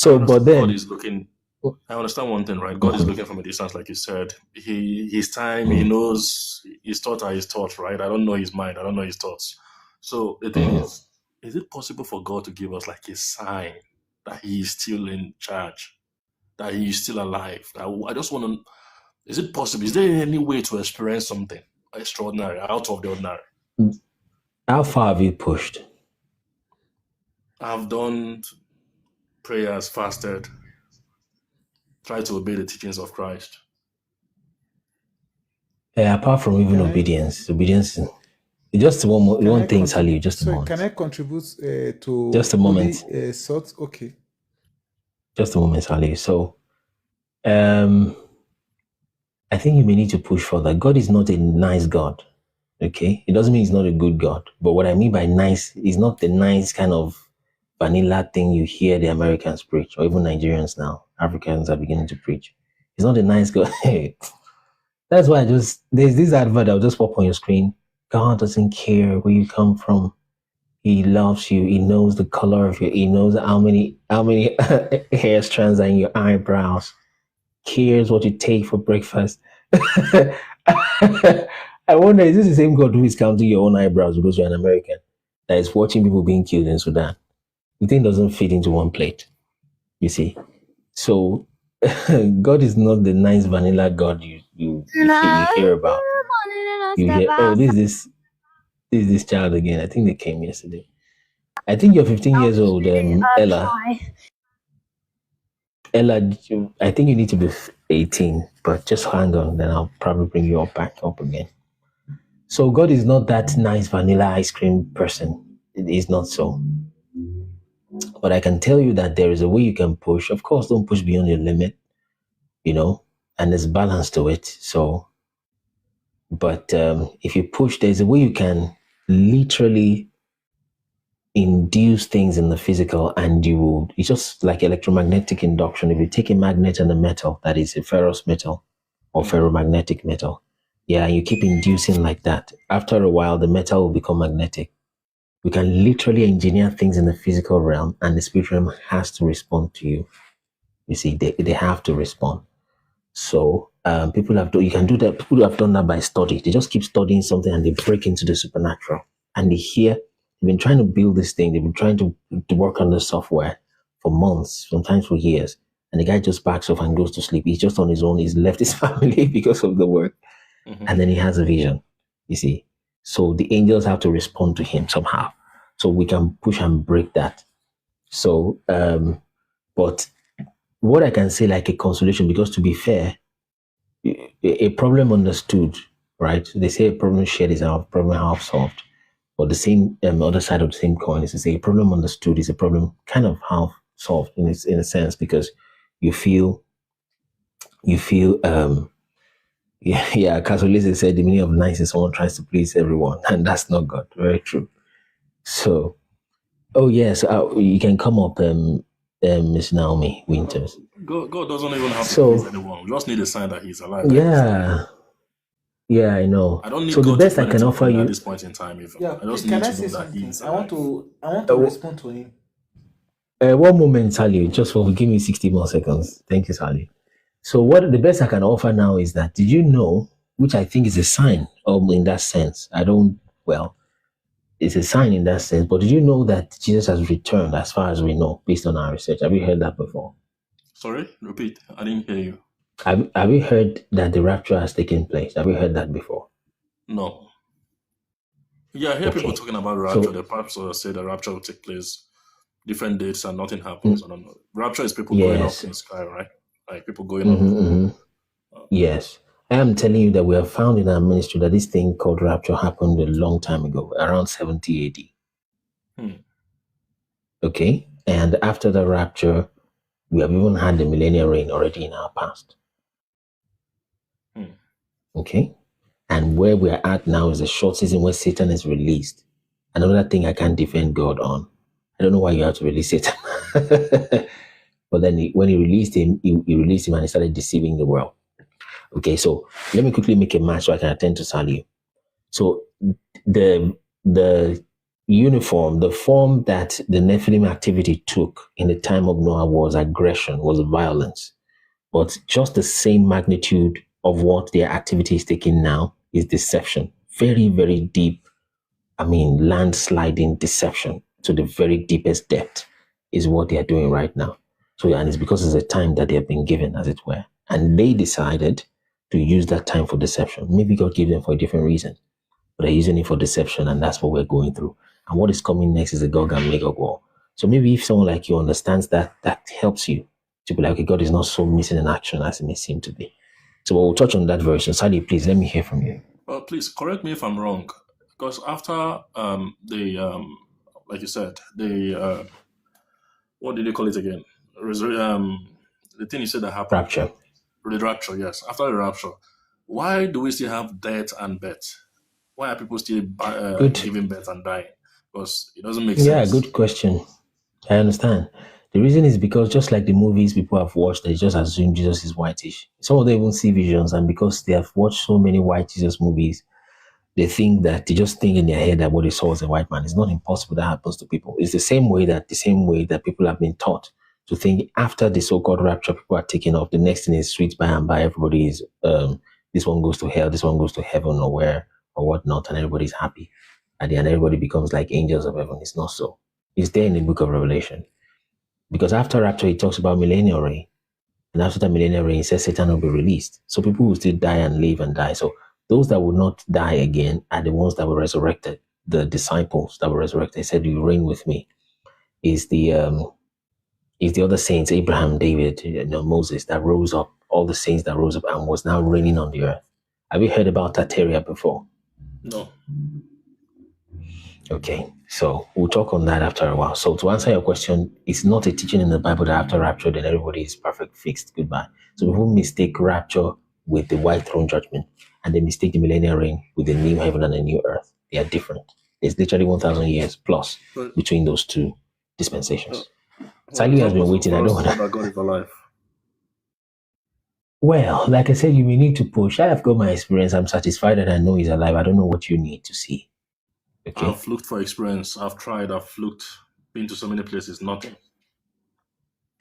God is looking. I understand one thing, right? God is looking from a distance, like you said. His time, he knows his thoughts are his thoughts, right? I don't know his mind. I don't know his thoughts. So the thing is it possible for God to give us like a sign that he is still in charge, that he is still alive? I just want to, is it possible? Is there any way to experience something extraordinary, out of the ordinary? How far have you pushed? I've done prayers, fasted, try to obey the teachings of Christ. Yeah, apart from even obedience just one thing, Sally, just a moment. Can I contribute to just a moment? Thoughts? Okay. Just a moment, Sally. So, I think you may need to push further. God is not a nice God, okay? It doesn't mean he's not a good God. But what I mean by nice is not the nice kind of vanilla thing you hear the Americans preach, or even Nigerians now. Africans are beginning to preach. He's not a nice God. That's why there's this advert that will just pop on your screen. God doesn't care where you come from. He loves you. He knows the color of he knows how many hair strands are in your eyebrows. Cares what you take for breakfast. I wonder, is this the same God who is counting your own eyebrows because you're an American, that is watching people being killed in Sudan? The thing doesn't fit into one plate, you see. So God is not the nice vanilla God you hear about. You hear, oh, this is this child again. I think they came yesterday. I think you're 15 years old, Ella. Ella, I think you need to be 18, but just hang on, then I'll probably bring you back up again. So God is not that nice vanilla ice cream person. It is not so. But I can tell you that there is a way you can push. Of course, don't push beyond your limit. and there's balance to it. So, but if you push, there's a way you can literally induce things in the physical, and it's just like electromagnetic induction. If you take a magnet and a metal that is a ferrous metal or ferromagnetic metal, and you keep inducing like that, after a while the metal will become magnetic. We can literally engineer things in the physical realm, and the spiritual realm has to respond to you. You see, they have to respond. So people you can do that. People have done that by study. They just keep studying something and they break into the supernatural, and they've been trying to build this thing. They've been trying to work on the software for months, sometimes for years. And the guy just backs off and goes to sleep. He's just on his own. He's left his family because of the work. And then he has a vision, you see. So the angels have to respond to him somehow. So we can push and break that. So, but what I can say, like a consolation, because to be fair, a problem understood, right? They say a problem shared is a problem half solved. But the same other side of the same coin is to say a problem understood is a problem kind of half solved in a sense, because you feel Catholicism said the meaning of nice is someone tries to please everyone, and that's not God. Very true. So, yes, you can come up, Miss Naomi Winters. God doesn't even have to please anyone. We just need a sign that he's alive. Yeah, I know. I don't need so God the best to I can offer you at this point in time. I just need can I to say know that something? he's I want alive. to respond to him. One moment, Sally. Just give me 60 more seconds. Thank you, Sally. So what the best I can offer now is that, did you know, which I think is a sign in that sense. It's a sign in that sense. But did you know that Jesus has returned, as far as we know, based on our research? Have you heard that before? Sorry, repeat. I didn't hear you. Have you heard that the rapture has taken place? Have you heard that before? No. Yeah, I hear people talking about rapture. The pastor say the rapture will take place different dates and nothing happens. I don't know. Rapture is people going up in the sky, right? Like people going up. Yes. I am telling you that we have found in our ministry that this thing called rapture happened a long time ago, around 70 AD. Okay? And after the rapture, we have even had the millennial reign already in our past. Okay? And where we're at now is a short season where Satan is released. Another thing I can't defend God on. I don't know why you have to release Satan. But then when he released him, he released him and he started deceiving the world. Okay, so let me quickly make a match so I can attend to Sally. So the uniform, the form that the Nephilim activity took in the time of Noah was aggression, was violence. But just the same magnitude of what their activity is taking now is deception. Very, very deep, landsliding deception to the very deepest depth is what they are doing right now. So, and it's because it's a time that they have been given, as it were. And they decided to use that time for deception. Maybe God gave them for a different reason, but they're using it for deception, and that's what we're going through. And what is coming next is the Gog and Magog war. So maybe if someone like you understands that, that helps you to be like, okay, God is not so missing in action as it may seem to be. So we'll touch on that version. Sally, please, let me hear from you. Well, please correct me if I'm wrong, because after like you said, what did you call it again? The thing you said that happened. Rapture. The rapture, yes. After the rapture, why do we still have death and birth? Why are people still giving birth and dying? Because it doesn't make sense. Yeah, good question. I understand. The reason is because just like the movies people have watched, they just assume Jesus is whitish. Some of them even see visions, and because they have watched so many white Jesus movies, they just think in their head that what they saw was a white man. It's not impossible that happens to people. It's the same way that people have been taught to think after the so-called rapture, people are taken off. The next thing is sweet by and by. Everybody is this one goes to hell, this one goes to heaven or where or whatnot, and everybody's happy. At the end, everybody becomes like angels of heaven. It's not so. It's there in the book of Revelation. Because after rapture, it talks about millennial reign. And after the millennial reign, it says Satan will be released. So people will still die and live and die. So those that will not die again are the ones that were resurrected. The disciples that were resurrected. They said, you reign with me. Is the other saints, Abraham, David, Moses, that rose up, all the saints that rose up and was now reigning on the earth. Have you heard about Tartaria before? No. Okay, so we'll talk on that after a while. So to answer your question, it's not a teaching in the Bible that after rapture, then everybody is perfect, fixed, goodbye. So people mistake rapture with the white throne judgment, and they mistake the millennial reign with the new heaven and the new earth. They are different. There's literally 1,000 years plus But between those two dispensations. well, Sally it's has not been possible waiting. I for us don't to want know to. that God is alive. Well, like I said, you may need to push. I have got my experience. I'm satisfied that I know he's alive. I don't know what you need to see. Okay. I've looked for experience. I've tried. I've looked, been to so many places. Nothing.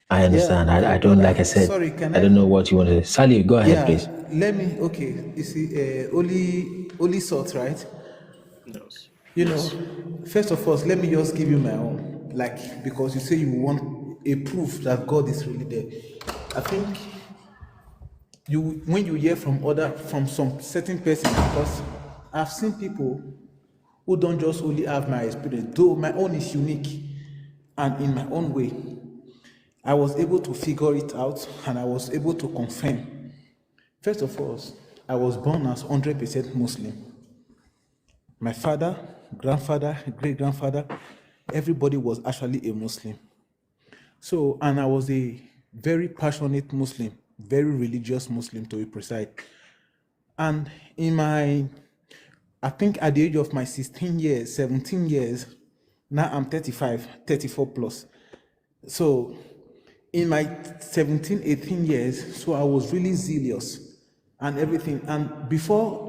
I understand. I don't, like I said, Sorry, can I don't know what you want to say. Sally, go ahead, please. let me. Okay, you see, only salt, right? Yes. You know, first of all, let me just give you my own. Like, because you say you want a proof that God is really there. I think when you hear from some certain person, because I've seen people who don't just only have my experience, though my own is unique and in my own way. I was able to figure it out and I was able to confirm. First of all, I was born as 100% Muslim. My father, grandfather, great grandfather, everybody was actually a Muslim. So, and I was a very passionate Muslim, very religious Muslim to be precise. And I think at the age of my 16 years, 17 years, now I'm 35, 34 plus. So in my 17, 18 years, so I was really zealous and everything. And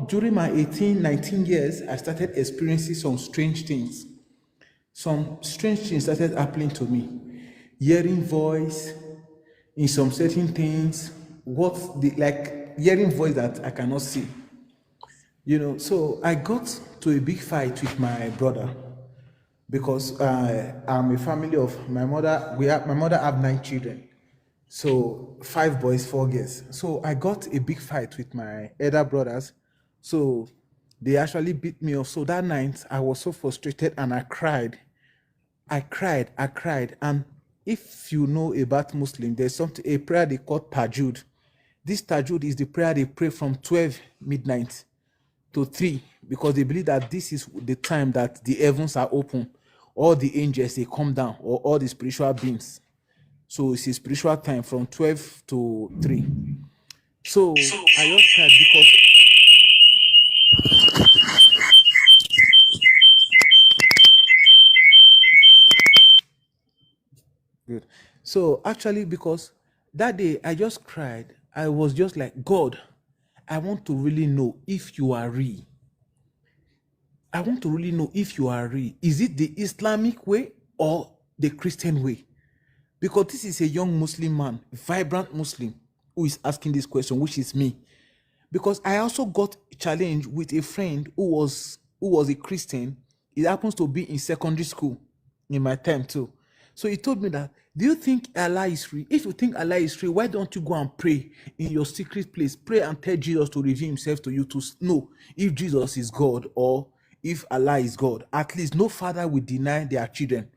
during my 18, 19 years, I started experiencing some strange things. Some strange things started happening to me. Hearing voice in some certain things, like hearing voice that I cannot see. You know, so I got to a big fight with my brother because I'm a family of my mother. My mother have 9 children, so 5 boys, 4 girls. So I got a big fight with my elder brothers. So they actually beat me up. So that night I was so frustrated and I cried. I cried. And if you know about Muslim, there's a prayer they call Tajud. This Tajud is the prayer they pray from 12 midnight to 3 because they believe that this is the time that the heavens are open. All the angels, they come down, or all the spiritual beings. So it's a spiritual time from 12 to 3. So I just cried because good. So actually, because that day I just cried, I was just like, God, I want to really know if you are real. I want to really know if you are real. Is it the Islamic way or the Christian way? Because this is a young Muslim man, vibrant Muslim, who is asking this question, which is me. Because I also got challenged with a friend who was a Christian. He happens to be in secondary school in my time too. So he told me that, do you think Allah is real? If you think Allah is real, why don't you go and pray in your secret place? Pray and tell Jesus to reveal himself to you to know if Jesus is God or if Allah is God. At least no father will deny their children.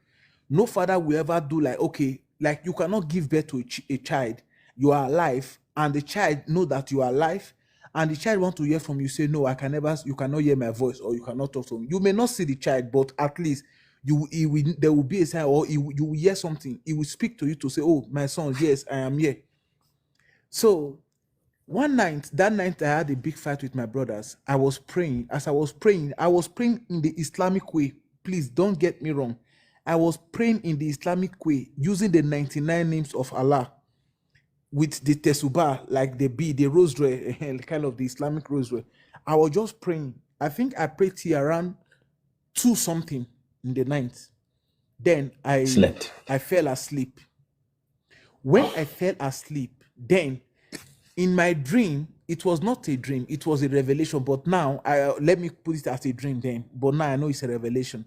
No father will ever do like, okay, like you cannot give birth to a child. You are alive and the child know that you are alive and the child want to hear from you, say, no, you cannot hear my voice or you cannot talk to me. You may not see the child, but at least there will be a sign or you will hear something. He will speak to you to say, oh, my son, yes, I am here. So that night I had a big fight with my brothers. I was praying. As I was praying in the Islamic way. Please don't get me wrong. I was praying in the Islamic way using the 99 names of Allah with the tesubah, like the rosary, kind of the Islamic rosary. I was just praying. I think I prayed till around 2 something in the night. Then I fell asleep. When I fell asleep, then in my dream, it was not a dream, it was a revelation. But now, let me put it as a dream then. But now I know it's a revelation.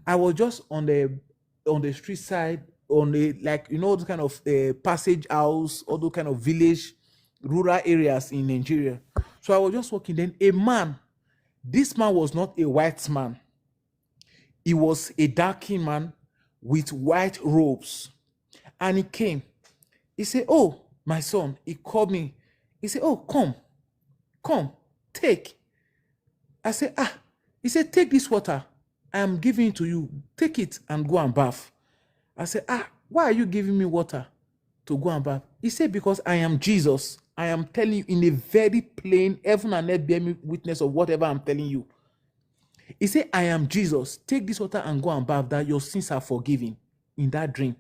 I was just on the street side, on the, like, you know, the kind of passage house, all those kind of village, rural areas in Nigeria. So I was just walking. Then this man was not a white man. He was a dark-skinned man with white robes. And he came. He said, oh, my son. He called me. He said, oh, come, take. I said, He said, take this water. I am giving it to you. Take it and go and bath. I said, why are you giving me water to go and bath? He said, because I am Jesus. I am telling you in a very plain, heaven and earth bear me witness of whatever I'm telling you. He said, I am Jesus. Take this water and go and bath, that your sins are forgiven. In that dream.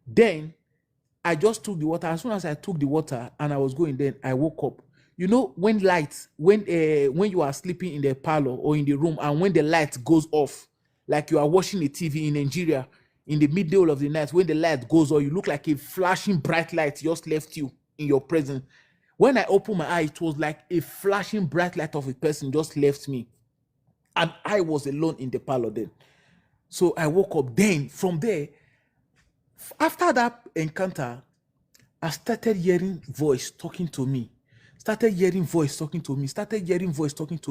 Then I just took the water. As soon as I took the water and I was going, then I woke up. You know, when you are sleeping in the parlor or in the room, and when the light goes off, like you are watching a TV in Nigeria, in the middle of the night, when the light goes off, you look like a flashing bright light just left you in your presence. When I opened my eye, it was like a flashing bright light of a person just left me. And I was alone in the parlor then. So I woke up. Then from there, after that encounter, I started hearing voice talking to me. Started hearing voice talking to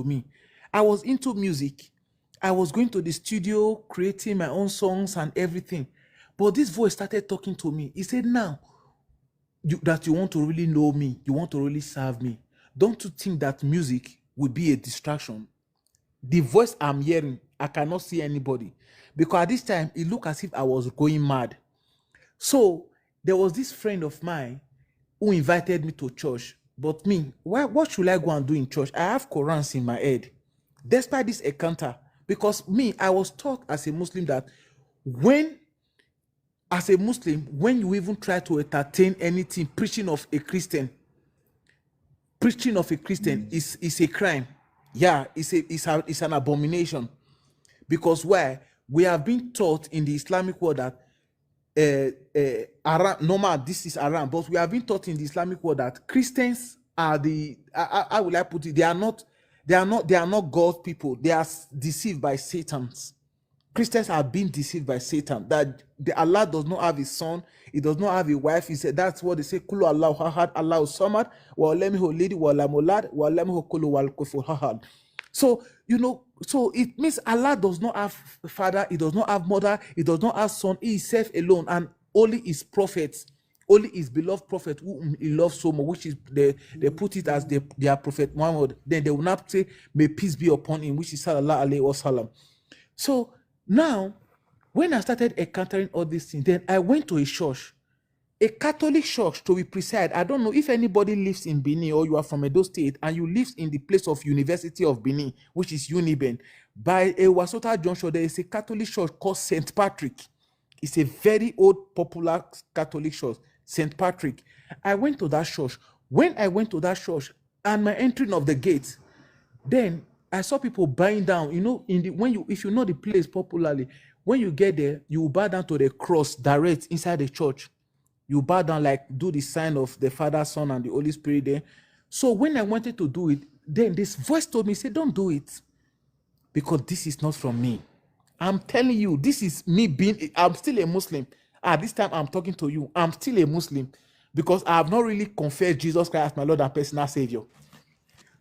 me. I was into music. I was going to the studio, creating my own songs and everything. But this voice started talking to me. He said, now, that you want to really know me, you want to really serve me, don't you think that music will be a distraction? The voice I'm hearing, I cannot see anybody. Because at this time, it looked as if I was going mad. So there was this friend of mine who invited me to church. But me, what should I go and do in church? I have Qurans in my head. Despite this encounter, because me, I was taught as a Muslim that when you even try to entertain anything, preaching of a Christian is a crime. Yeah, it's an abomination. Because why? We have been taught in the Islamic world that Aram, this is Aram, but we have been taught in the Islamic world that Christians are how will I put it? They are not God's people. They are deceived by Satan. Christians are being deceived by Satan. That Allah does not have a son, He does not have a wife. He said that's what they say. Kulu Allahu Ahad, Allahu Samad, wa lam yalid wa lam yulad wa lam yakul lahu kufuwan ahad. So so it means Allah does not have father, He does not have mother, He does not have son, He is self alone, and only His prophets, only His beloved prophet whom He loves so much, which is they put it as their prophet Muhammad. Then they will not say, may peace be upon him, which is sallallahu alaihi wasallam. So now, when I started encountering all these things, then I went to a church, a Catholic church to be precise. I don't know if anybody lives in Benin or you are from Edo State and you live in the place of University of Benin, which is Uniben. By a Wasota Junction, there is a Catholic church called St. Patrick. It's a very old, popular Catholic church, St. Patrick. I went to that church. When I went to that church and my entering of the gate, then I saw people bowing down. You know, if you know the place popularly, when you get there, you bow down to the cross direct inside the church. You bow down, like do the sign of the Father, Son, and the Holy Spirit there. So when I wanted to do it, then this voice told me, say, don't do it. Because this is not from me. I'm telling you, this is me I'm still a Muslim. At this time I'm talking to you, I'm still a Muslim. Because I have not really confessed Jesus Christ as my Lord and personal Savior.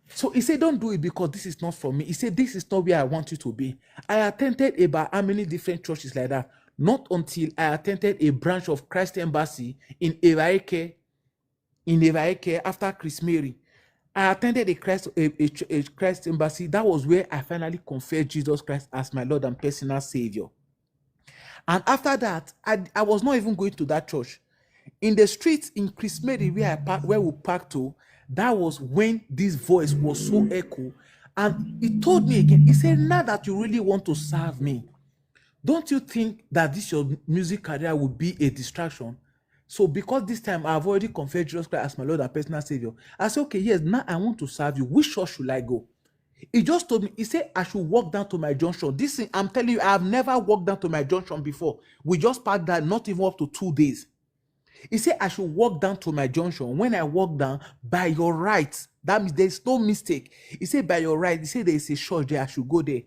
So he said, don't do it because this is not for me. He said, this is not where I want you to be. I attended about how many different churches like that. Not until I attended a branch of Christ Embassy in Evaeke after Chris Mary. I attended a Christ Embassy. That was where I finally confessed Jesus Christ as my Lord and personal Savior. And after that, I was not even going to that church. In the streets in Chris Mary where we parked to, that was when this voice was so echo. And he told me again, he said, now that you really want to serve me, don't you think that this your music career would be a distraction? So because this time I've already confessed Jesus Christ as my Lord and personal Savior, I said, okay, yes, now I want to serve you. Which church should I go? He just told me, he said, I should walk down to my junction. This thing, I'm telling you, I've never walked down to my junction before. We just parked there, not even up to 2 days. He said, I should walk down to my junction. When I walk down, by your right, that means there's no mistake. He said, by your right, he said, there is a church there, I should go there.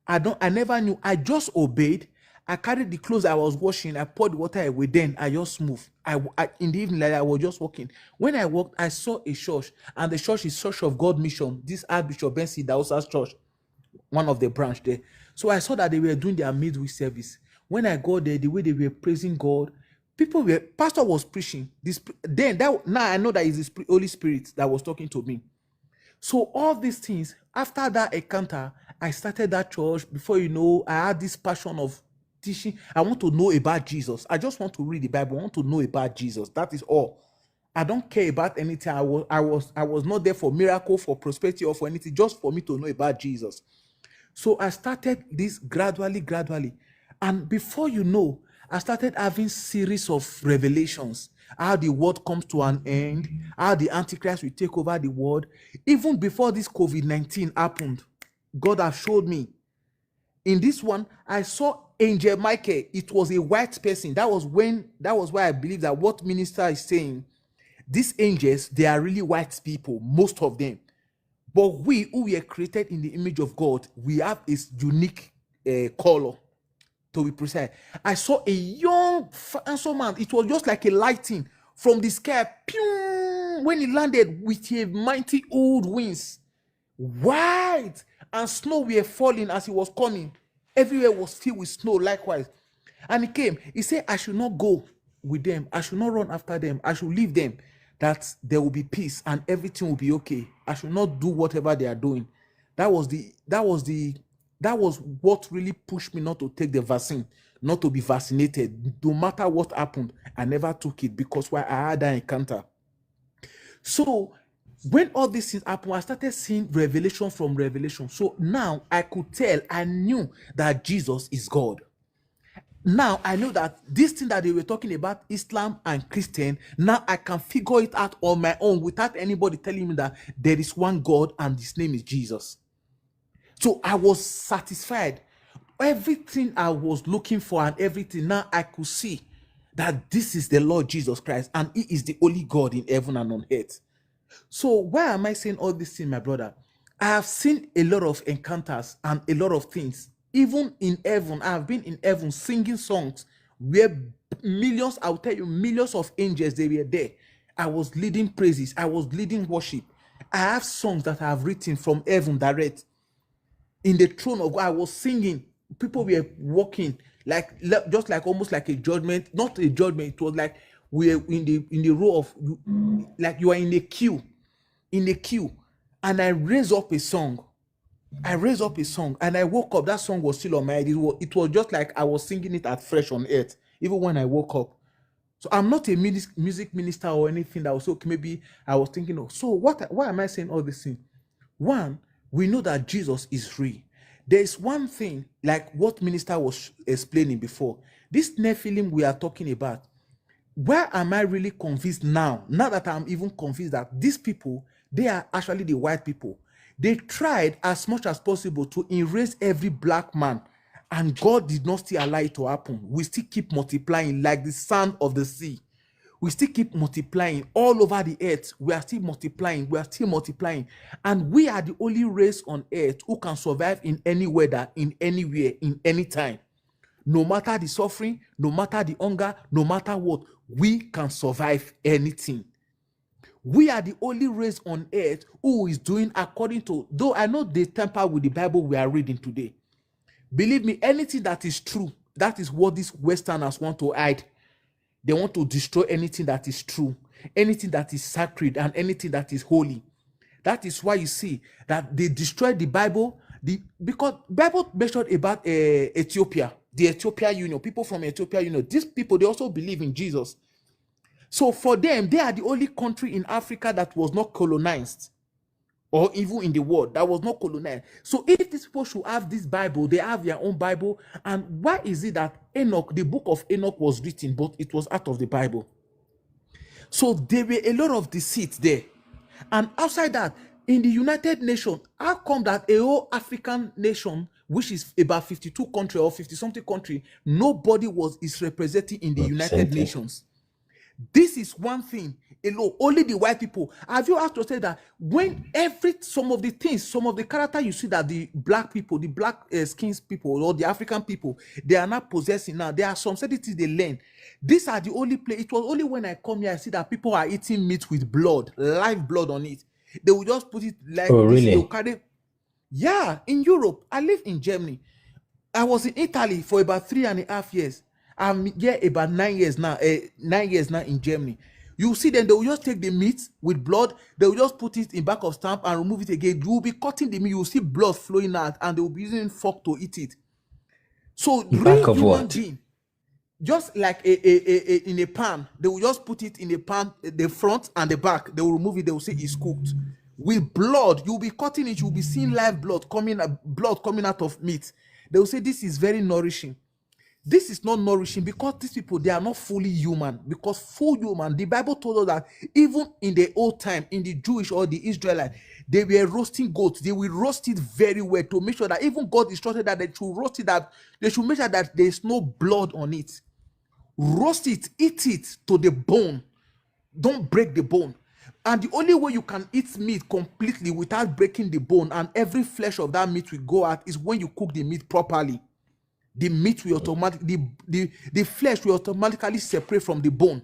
I never knew. I just obeyed. I carried the clothes I was washing. I poured the water away. Then I just moved. In the evening, like I was just walking. When I walked, I saw a church, and the church is Church of God Mission. This Archbishop Bensi Dausa's church, one of the branch there. So I saw that they were doing their midweek service. When I got there, the way they were praising God, pastor was preaching. Now I know that it's the Holy Spirit that was talking to me. So all these things, after that encounter, I started that church. Before you know, I had this passion of teaching. I want to know about Jesus. I just want to read the Bible. I want to know about Jesus. That is all. I don't care about anything. I was not there for miracle, for prosperity, or for anything, just for me to know about Jesus. So I started this gradually. And before you know, I started having series of revelations, how the world comes to an end, how the Antichrist will take over the world. Even before this COVID-19 happened, God has showed me. In this one, I saw Angel Michael. It was a white person. That was why I believe that what minister is saying, these angels, they are really white people, most of them. But we who were created in the image of God, we have a unique color, to be precise. I saw a young, handsome man. It was just like a lighting from the sky. Pew, when he landed with a mighty old winds, white, and snow were falling as he was coming. Everywhere was filled with snow likewise. And he came. He said, I should not go with them. I should not run after them. I should leave them, that there will be peace and everything will be okay. I should not do whatever they are doing. That was what really pushed me not to take the vaccine, not to be vaccinated. No matter what happened, I never took it because why I had that encounter. So when all these things happened, I started seeing revelation from revelation. So now I could tell, I knew that Jesus is God. Now I know that this thing that they were talking about, Islam and Christian, now I can figure it out on my own without anybody telling me that there is one God and his name is Jesus. So I was satisfied. Everything I was looking for and everything, now I could see that this is the Lord Jesus Christ and he is the only God in heaven and on earth. So why am I saying all this thing, my brother? I have seen a lot of encounters and a lot of things. Even in heaven, I have been in heaven singing songs where millions, I'll tell you, millions of angels, they were there. I was leading praises. I was leading worship. I have songs that I have written from heaven direct. In the throne of God, I was singing. People were walking just like almost like a judgment. Not a judgment. It was like we were in the row of, like you are in a queue. And I raised up a song. And I woke up. That song was still on my head. It was just like I was singing it at fresh on earth, even when I woke up. So I'm not a music minister or anything that was okay. Maybe I was thinking of. So why am I saying all this thing? One, we know that Jesus is real. There is one thing, like what minister was explaining before. This Nephilim we are talking about. Where am I really convinced now? Now that I'm even convinced that these people, they are actually the white people. They tried as much as possible to erase every black man, and God did not still allow it to happen. We still keep multiplying like the sand of the sea. We still keep multiplying all over the earth. We are still multiplying. And we are the only race on earth who can survive in any weather, in anywhere, in any time. No matter the suffering, no matter the hunger, no matter what, we can survive anything. We are the only race on earth who is doing according to, though I know they tamper with the Bible we are reading today. Believe me, anything that is true, that is what these Westerners want to hide. They want to destroy anything that is true, anything that is sacred, and anything that is holy. That is why you see that they destroyed the Bible, because Bible mentioned about Ethiopia, the Ethiopia Union, people from Ethiopia Union. These people, they also believe in Jesus. So for them, they are the only country in Africa that was not colonized, or even in the world that was not colonized. So if these people should have this Bible, they have their own Bible. And why is it that Enoch, the book of Enoch was written, but it was out of the Bible? So there were a lot of deceit there. And outside that, in the United Nations, how come that a whole African nation, which is about 52 countries or 50 something country, nobody is represented in the United Nations? This is one thing alone, only the white people. Have you asked to say that when some of the character you see that the black people, the black skins people or the African people, they are not possessing now. There are some certain things they learn. These are the only place. It was only when I come here I see that people are eating meat with blood, live blood on it. They will just put it like this. Really? Yeah, in Europe. I live in Germany. I was in Italy for about 3.5 years. I'm here about 9 years now. 9 years now in Germany. You see them, they will just take the meat with blood, they will just put it in back of stamp and remove it again. You will be cutting the meat, you will see blood flowing out, and they will be using fork to eat it. So Back real of human what? being, just like in a pan, they will just put it in a pan, the front and the back, they will remove it, they will say it's cooked. With blood, you'll be cutting it, you'll be seeing live blood coming out of meat. They will say this is very nourishing. This is not nourishing because these people, they are not fully human. Because full human, the Bible told us that even in the old time, in the Jewish or the Israelite, they were roasting goats. They will roast it very well to make sure that even God instructed that they should roast it, that they should make sure that there is no blood on it. Roast it, eat it to the bone. Don't break the bone. And the only way you can eat meat completely without breaking the bone and every flesh of that meat will go out is when you cook the meat properly. The meat will the flesh will automatically separate from the bone.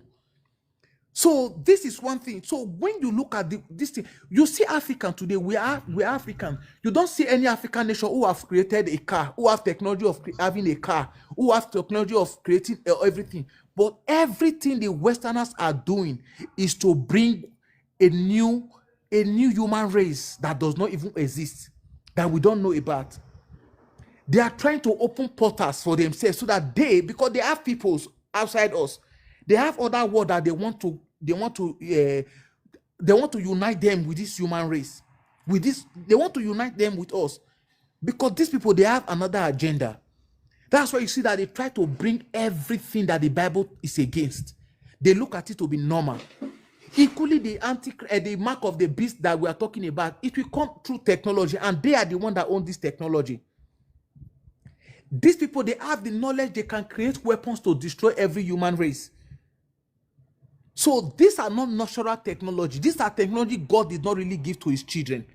So this is one thing. So when you look at this thing, you see African today, we are African. You don't see any African nation who have created a car, who have technology of having a car, who have technology of creating everything. But everything the Westerners are doing is to bring a new human race that does not even exist, that we don't know about. They are trying to open portals for themselves so that because they have peoples outside us, they have other world that they want to unite them with this human race. They want to unite them with us because these people, they have another agenda. That's why you see that they try to bring everything that the Bible is against. They look at it to be normal. Equally, the mark of the beast that we are talking about, it will come through technology, and they are the one that own this technology. These people, they have the knowledge, they can create weapons to destroy every human race. So these are not natural technology. These are technology God did not really give to his children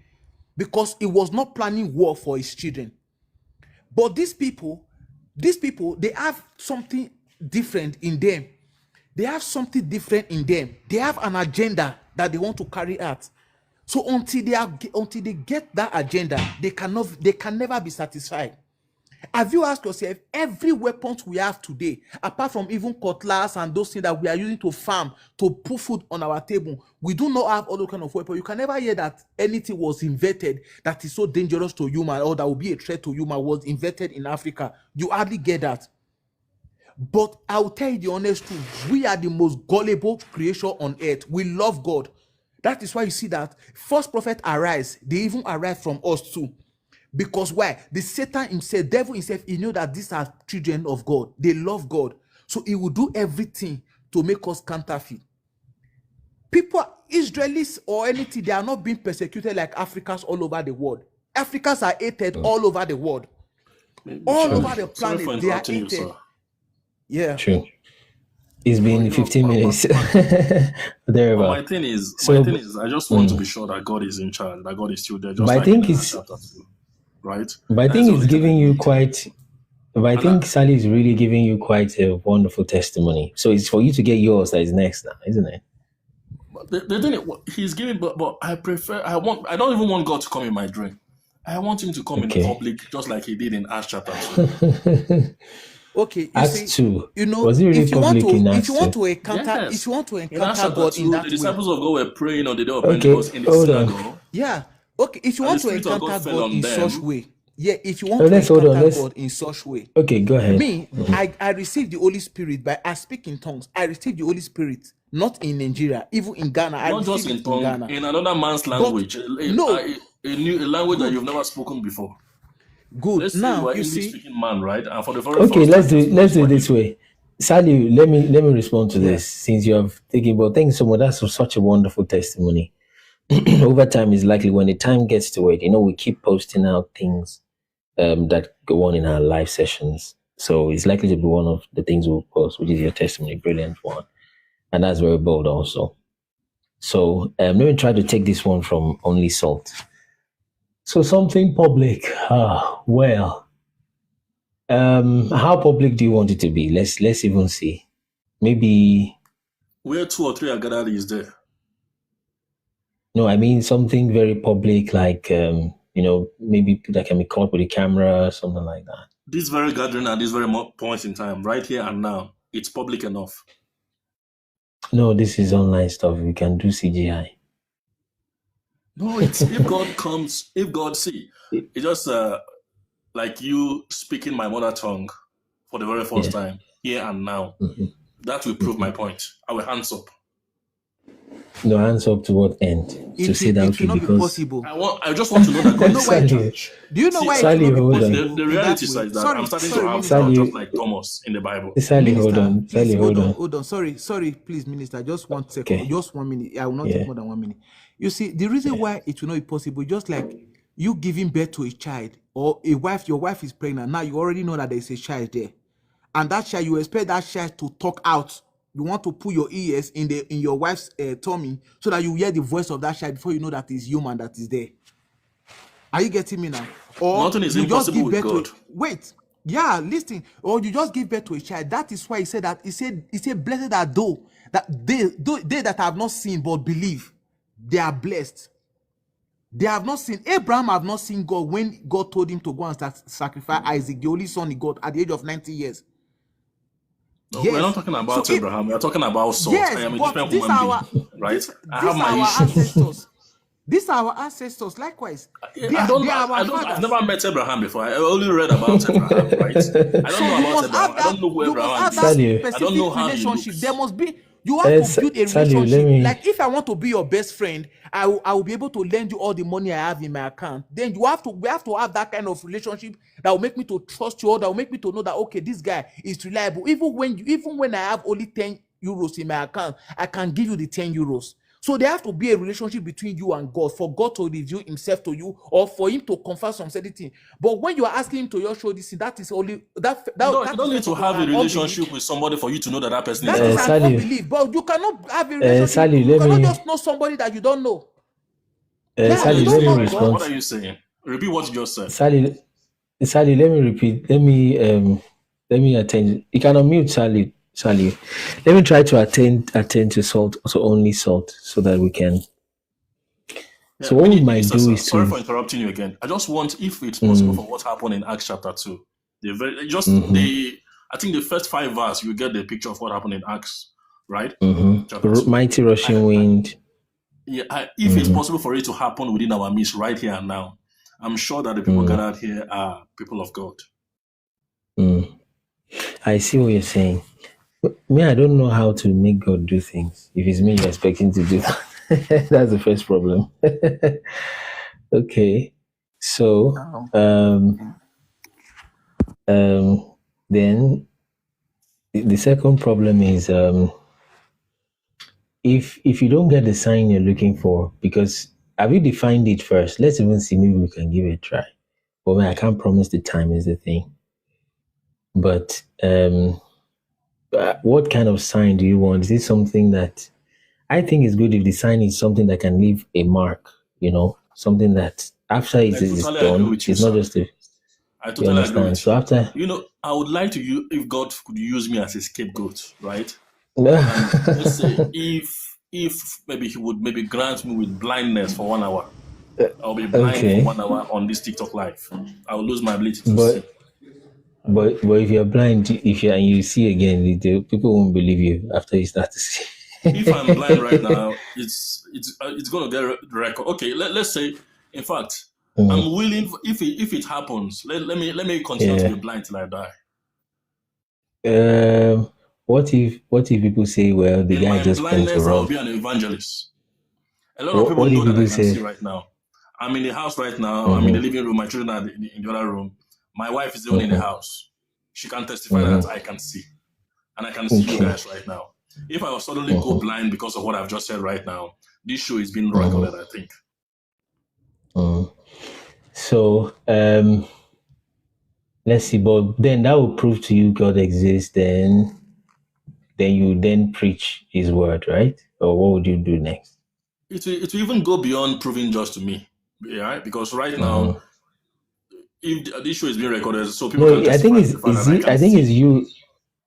because he was not planning war for his children. But these people, they have something different in them. They have something different in them. They have an agenda that they want to carry out. So until they get that agenda, they can never be satisfied. Have you asked yourself, every weapon we have today, apart from even cutlass and those things that we are using to farm, to put food on our table, we do not have all those kind of weapons. You can never hear that anything was invented that is so dangerous to human or that will be a threat to human was invented in Africa. You hardly get that. But I'll tell you the honest truth, we are the most gullible creation on earth. We love God. That is why you see that false prophet arise. They even arise from us too. Because why? The Satan himself, devil himself, he knew that these are children of God. They love God. So he will do everything to make us counterfeit. People, Israelis or anything, they are not being persecuted like Africans all over the world. Africans are hated all over the world. All over the planet, they are hated. Sir. Yeah. True. It's been 15 minutes. There. But my thing is, I just want to be sure that God is in charge, that God is still there. Just but like I think in it's chapter 2, right? But I think it's giving you quite. But I think Sally is really giving you quite a wonderful testimony. So it's for you to get yours that is next now, isn't it? But the thing he's giving, but I don't even want God to come in my dream. I want him to come in public, just like he did in Acts chapter 2. Okay, Acts 2. You know, was it really if you want to encounter, if you want to In Acts encounter chapter God 2, in that the way, disciples of God were praying on the day of Pentecost in the synagogue. yeah. Okay, if you And want the to Spirit of God encounter fell God on in them. such way, if you want to let's hold on, encounter let's- God in such way, Okay, go ahead. me, I received the Holy Spirit by I speak in tongues. I received the Holy Spirit not in Nigeria, even in Ghana. I Not just received in it in tongue, Ghana. in another man's language. A new language that you've never spoken before. Good. Let's say Now, you are you English see- speaking man, right? And for the very Okay, first let's time, do it this way. Sally, let me respond to this since you have taken. Well, thank you so much. That's such a wonderful testimony. Over time, is likely when the time gets to it. We keep posting out things that go on in our live sessions. So it's likely to be one of the things we'll post, which is your testimony, brilliant one, and that's very bold also. So let me try to take this one from Only Salt. So something public. How public do you want it to be? Let's even see. Maybe where 2 or 3 are gathered is there. no, I mean something very public, like maybe that can be caught with a camera, something like that. This very gathering at this very point in time, right here and now, it's public enough. No, this is online stuff. We can do CGI. No, it's if God see, it's just like you speaking my mother tongue for the very first time, here and now. That will prove my point. I will hands up. No, hands up to what end? To say that, okay, should not be because possible. I just want to know that God is Sally, Do you know why Sally, it should not hold be on. possible? The reality is that I'm starting to have Sally, just like Thomas in the Bible. Sally, hold on. Please, Sally, hold on. hold on. Sorry, please, Minister. Just 1 second. Okay. Just 1 minute. I will not take more than 1 minute. You see, the reason why it will not be possible, just like you giving birth to a child or a wife, your wife is pregnant. Now you already know that there is a child there. And that child, you expect that child to talk out. You want to put your ears in your wife's tummy so that you hear the voice of that child before you know that it's human that is there. Are you getting me now? Or nothing is you just impossible give with birth God. wait. Yeah, listen. Or you just give birth to a child. That is why he said that. He said, blessed are they that have not seen but believe. They are blessed. They have not seen. Abraham have not seen God when God told him to go and sacrifice Isaac, the only son he got at the age of 90 years. No, we're not talking about Abraham. We're talking about salt. Yes, I am a but different these human are being, right? these I have my are our issues. ancestors. These are our ancestors. Likewise, they are our fathers. I've never met Abraham before. I only read about Abraham, right? I don't know about Abraham. I don't know who Abraham is. I don't know how he relationship. looks. There must be. You have to build a relationship. Like if I want to be your best friend, I will be able to lend you all the money I have in my account. Then we have to have that kind of relationship that will make me to trust you, or that will make me to know that okay, this guy is reliable. Even when I have only 10 euros in my account, I can give you the 10 euros. So there have to be a relationship between you and God for God to reveal himself to you or for him to confirm some certain thing. But when you are asking him to show this, that is only that. No, you don't need to have a relationship with somebody for you to know that person is that is an unbelief. But you cannot have a relationship. You cannot just know somebody that you don't know. Sally, let me respond. What are you saying? Repeat what you just said. Sally, let me repeat. Let me attend. You can unmute Sally. Let me try to attend to salt, so only salt, so that we can. Yeah, so what we might do is sorry for interrupting you again. I just want, if it's possible, for what happened in Acts chapter 2. I think the first 5 verses, you get the picture of what happened in Acts, right? Mighty rushing wind. If it's possible for it to happen within our midst right here and now, I'm sure that the people gathered here are people of God. I see what you're saying. Me, I don't know how to make God do things. If it's me you're expecting to do that, that's the first problem. Okay. So, then the second problem is if you don't get the sign you're looking for, because have you defined it first? Let's even see, maybe we can give it a try. But I can't promise the time is the thing. But what kind of sign do you want? Is it something that I think is good if the sign is something that can leave a mark, something that after it is done, it's not just a. I totally agree with you. So after, I would like to use, if God could use me as a scapegoat, right? Let's say if maybe he would grant me with blindness for 1 hour. I'll be blind for 1 hour on this TikTok live. I will lose my ability to see. But if you're blind, and you see again, the people won't believe you after you start to see. If I'm blind right now, it's going to get record. Okay, let's say, in fact, I'm willing. If it happens, let me continue to be blind till I die. What if people say, well, the guy just went to I will wrong? be an evangelist. A lot of people know that I can see right now. I'm in the house right now. I'm in the living room. My children are in the other room. My wife is the one in the house. She can testify that I can see. And I can see you guys right now. If I suddenly go blind because of what I've just said right now, this show is being recorded, I think. So, let's see. But then that will prove to you God exists. Then you preach his word, right? Or what would you do next? It will even go beyond proving just to me. Yeah, because right now, if this show is being recorded, so people can testify. I think it's you.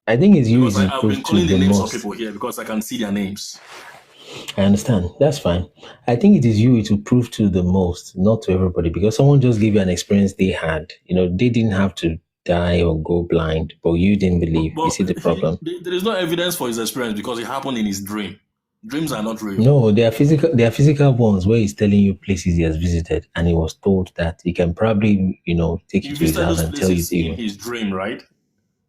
I think it's you. Because I've been calling the names of people here because I can see their names. I understand. That's fine. I think it is you it will prove to the most, not to everybody, because someone just gave you an experience they had. They didn't have to die or go blind, but you didn't believe. You see the problem? There is no evidence for his experience because it happened in his dream. Dreams are not real. No, they are physical. They are physical ones where he's telling you places he has visited, and he was told that he can probably, take you He to his visited house those and tell you. places in his dream, right?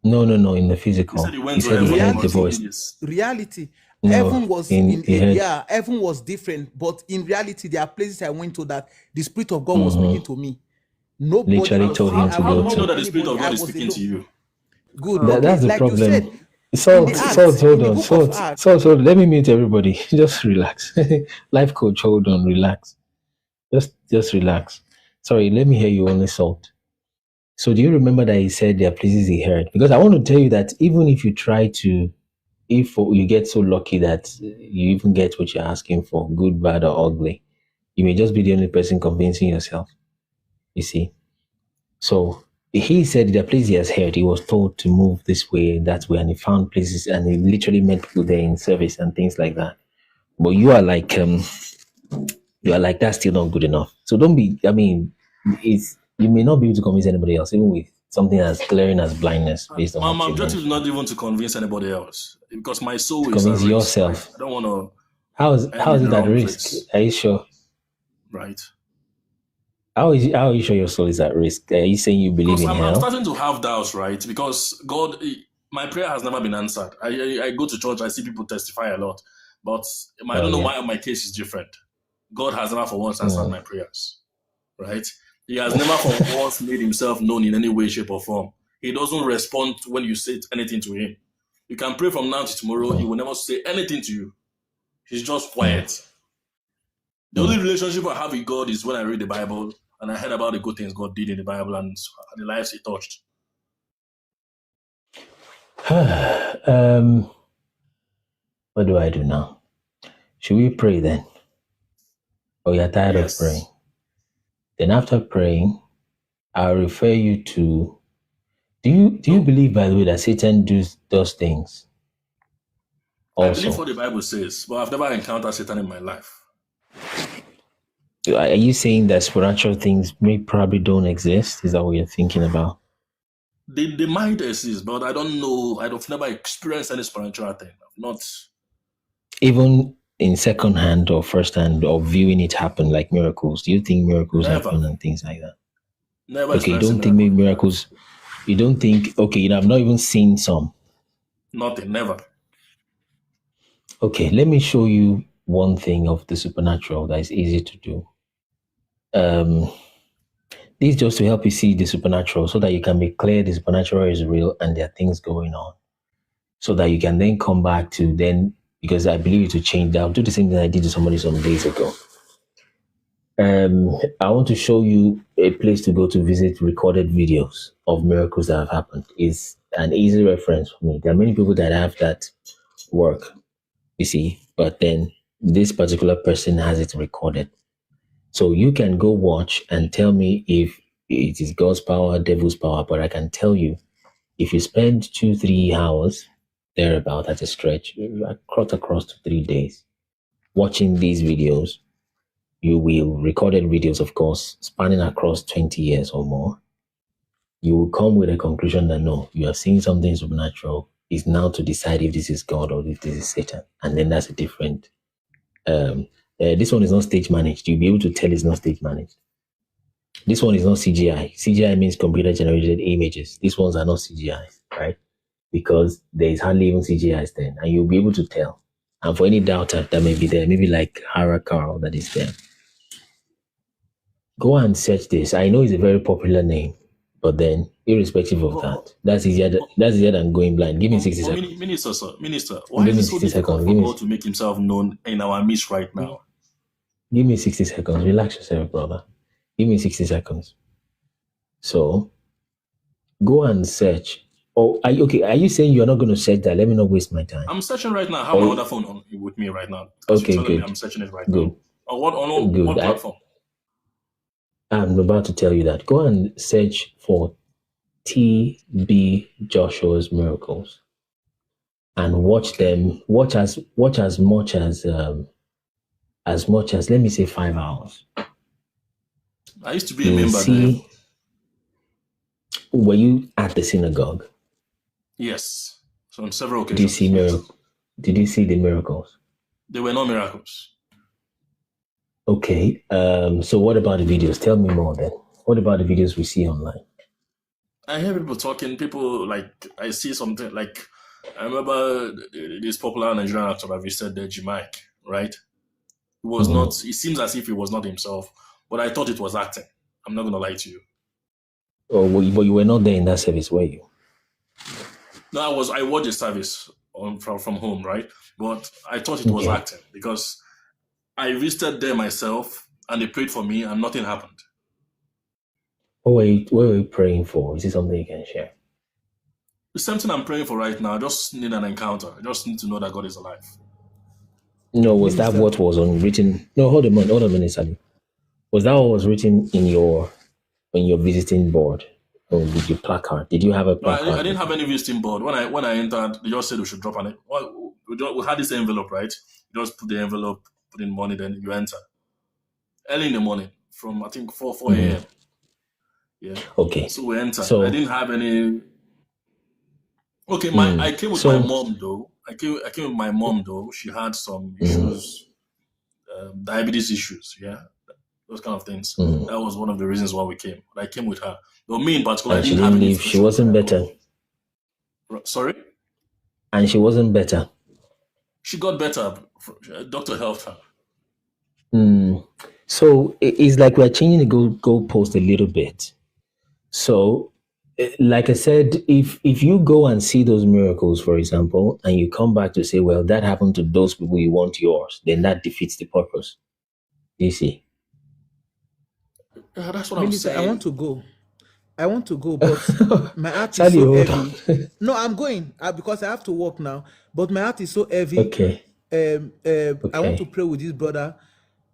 No, in the physical. He said he went He to said he heaven. heard the voice. Reality. No, Heaven was he heard. heaven was different, but in reality, there are places I went to that the Spirit of God was speaking to me. Nobody Literally was told saying, him to I go was to. You know not that the Spirit of anybody, God I is was speaking alone. to you. Good. That's the Like problem. you said, in Salt, the Acts, hold in the on. book of Acts. Salt, let me mute everybody. Just relax. Life coach, hold on, relax. Just relax. Sorry, let me hear you only, Salt. So do you remember that he said there are places he heard? Because I want to tell you that even if you try to, if you get so lucky that you even get what you're asking for, good, bad, or ugly, you may just be the only person convincing yourself. You see? So he said the place he has heard, he was told to move this way, that way, and he found places, and he literally met people there in service and things like that. But you are like, that's still not good enough. So don't be. I mean, you may not be able to convince anybody else, even with something as glaring as blindness, based on My what you objective is mentioned. not even to convince anybody else because my soul To is at convince risk. yourself. Right? I don't want to How is end in it the at wrong risk? place. Are you sure? Right. How are you sure your soul is at risk? Are you saying you believe Because in I'm hell? starting to have doubts, right? Because God, my prayer has never been answered. I go to church, I see people testify a lot, but I don't know why my case is different. God has never for once answered my prayers, right? He has never for once made himself known in any way, shape, or form. He doesn't respond when you say anything to him. You can pray from now to tomorrow, he will never say anything to you. He's just quiet. The only relationship I have with God is when I read the Bible and I heard about the good things God did in the Bible and the lives he touched. What do I do now? Should we pray then? Or you're tired of praying? Then after praying, I'll refer you to. Do you believe, by the way, that Satan does things? I believe Also, what the Bible says, but I've never encountered Satan in my life. are you saying that supernatural things probably don't exist? Is that what you're thinking about? The mind exists, but I don't know. I've never experienced any spiritual thing. I've not. Even in second hand or first hand or viewing it happen, like miracles. Do you think miracles happen and things like that? Never Okay, you experienced don't think maybe miracles. You don't think, okay, I've not even seen some. Nothing, never. Okay, let me show you one thing of the supernatural that is easy to do. This is just to help you see the supernatural so that you can be clear the supernatural is real and there are things going on. So that you can then come back to then, because I believe it will change. I'll do the same thing I did to somebody some days ago. I want to show you a place to go to visit recorded videos of miracles that have happened. It's an easy reference for me. There are many people that have that work, you see, but then this particular person has it recorded. So you can go watch and tell me if it is God's power, devil's power, but I can tell you, if you spend 2-3 hours thereabout at a stretch, across to 3 days, watching these videos, you will recorded videos, of course, spanning across 20 years or more. You will come with a conclusion that no, you are seeing something supernatural. Is now to decide if this is God or if this is Satan, and then that's a different. This one is not stage managed. You'll be able to tell it's not stage managed. This one is not CGI. CGI means computer generated images. These ones are not CGI, right? Because there is hardly even CGI then, and you'll be able to tell. And for any doubter that may be there, maybe like Hara Carl that is there, go and search this. I know it's a very popular name, but then irrespective of that, that's easier than going blind. Give me 60 seconds. Minister, why is it so difficult for God to make himself known in our midst right now? Give me 60 seconds. Relax yourself, brother. Give me 60 seconds. So, go and search. Oh, are you saying you're not going to search that? Let me not waste my time. I'm searching right now. I have my other phone on with me right now. Okay, you're telling good. me I'm searching it right Good. now. On what platform? I'm about to tell you that. Go and search for T.B. Joshua's miracles and watch them. Watch as much as let me say 5 hours. I used to be a member there. Were you at the synagogue? Yes. So on several Did you occasions. see Yes. Did you see the miracles? They were not miracles. Okay. So what about the videos? Tell me more then. What about the videos we see online? I hear people talking, people like, I see something like, I remember this popular Nigerian actor that we said, Mike, right? It was not, it seems as if he was not himself, but I thought it was acting. I'm not going to lie to you. Oh, but you were not there in that service, were you? No, I watched the service from home, right? But I thought it was acting because I visited there myself and they prayed for me and nothing happened. What were you praying for? Is it something you can share? The same thing I'm praying for right now. I just need an encounter. I just need to know that God is alive. No, was that what was written? No, hold a minute, Sally. Was that what was written in your visiting board or with your placard? Did you have a No, placard? I didn't have any visiting board. When I entered, they just said we should drop on it. Well, we had this envelope, right? You just put the envelope, put in money, then you enter. Early in the morning, from I think 4 a.m. Yeah. Okay. So we entered. So I didn't have any. Okay, I came with my mom though. I came with my mom though. She had some issues, diabetes issues. Yeah, those kind of things. That was one of the reasons why we came. But I came with her. But me in particular, and I she didn't have didn't any. leave. She wasn't better. Sorry. And she wasn't better. She got better. Doctor helped her. So it's like we're changing the goalpost a little bit. So, like I said, if you go and see those miracles, for example, and you come back to say, well, that happened to those people, you want yours, then that defeats the purpose. You see? That's what I'm saying. I want to go, but my heart is Sally, so hold heavy. No, I'm going because I have to work now. But my heart is so heavy. Okay. I want to pray with this brother.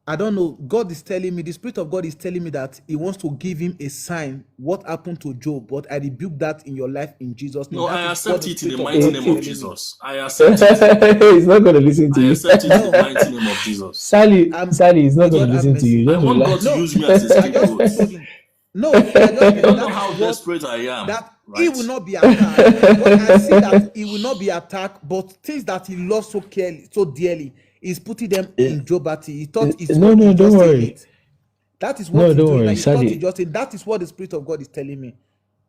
I don't know. God is telling me, the Spirit of God is telling me that He wants to give him a sign. What happened to Job? But I rebuke that in your life in Jesus' name. No, That I is what accept the it in Spirit the of mighty God is name of telling me. Jesus. I accept it. He's not going to listen to I you. accept it in the mighty name of Jesus. Sally is not going to listen to you. I want God to use me as a scapegoat. No, I just You don't know how desperate I am. that right? he will not be attacked. But I see that he will not be attacked, but things that he loves so dearly, he's putting them in jeopardy. He thought it's No, what he don't just worry. it. That is No, what he's don't doing. worry, Like, he thought Sally. he just it. That is what the Spirit of God is telling me.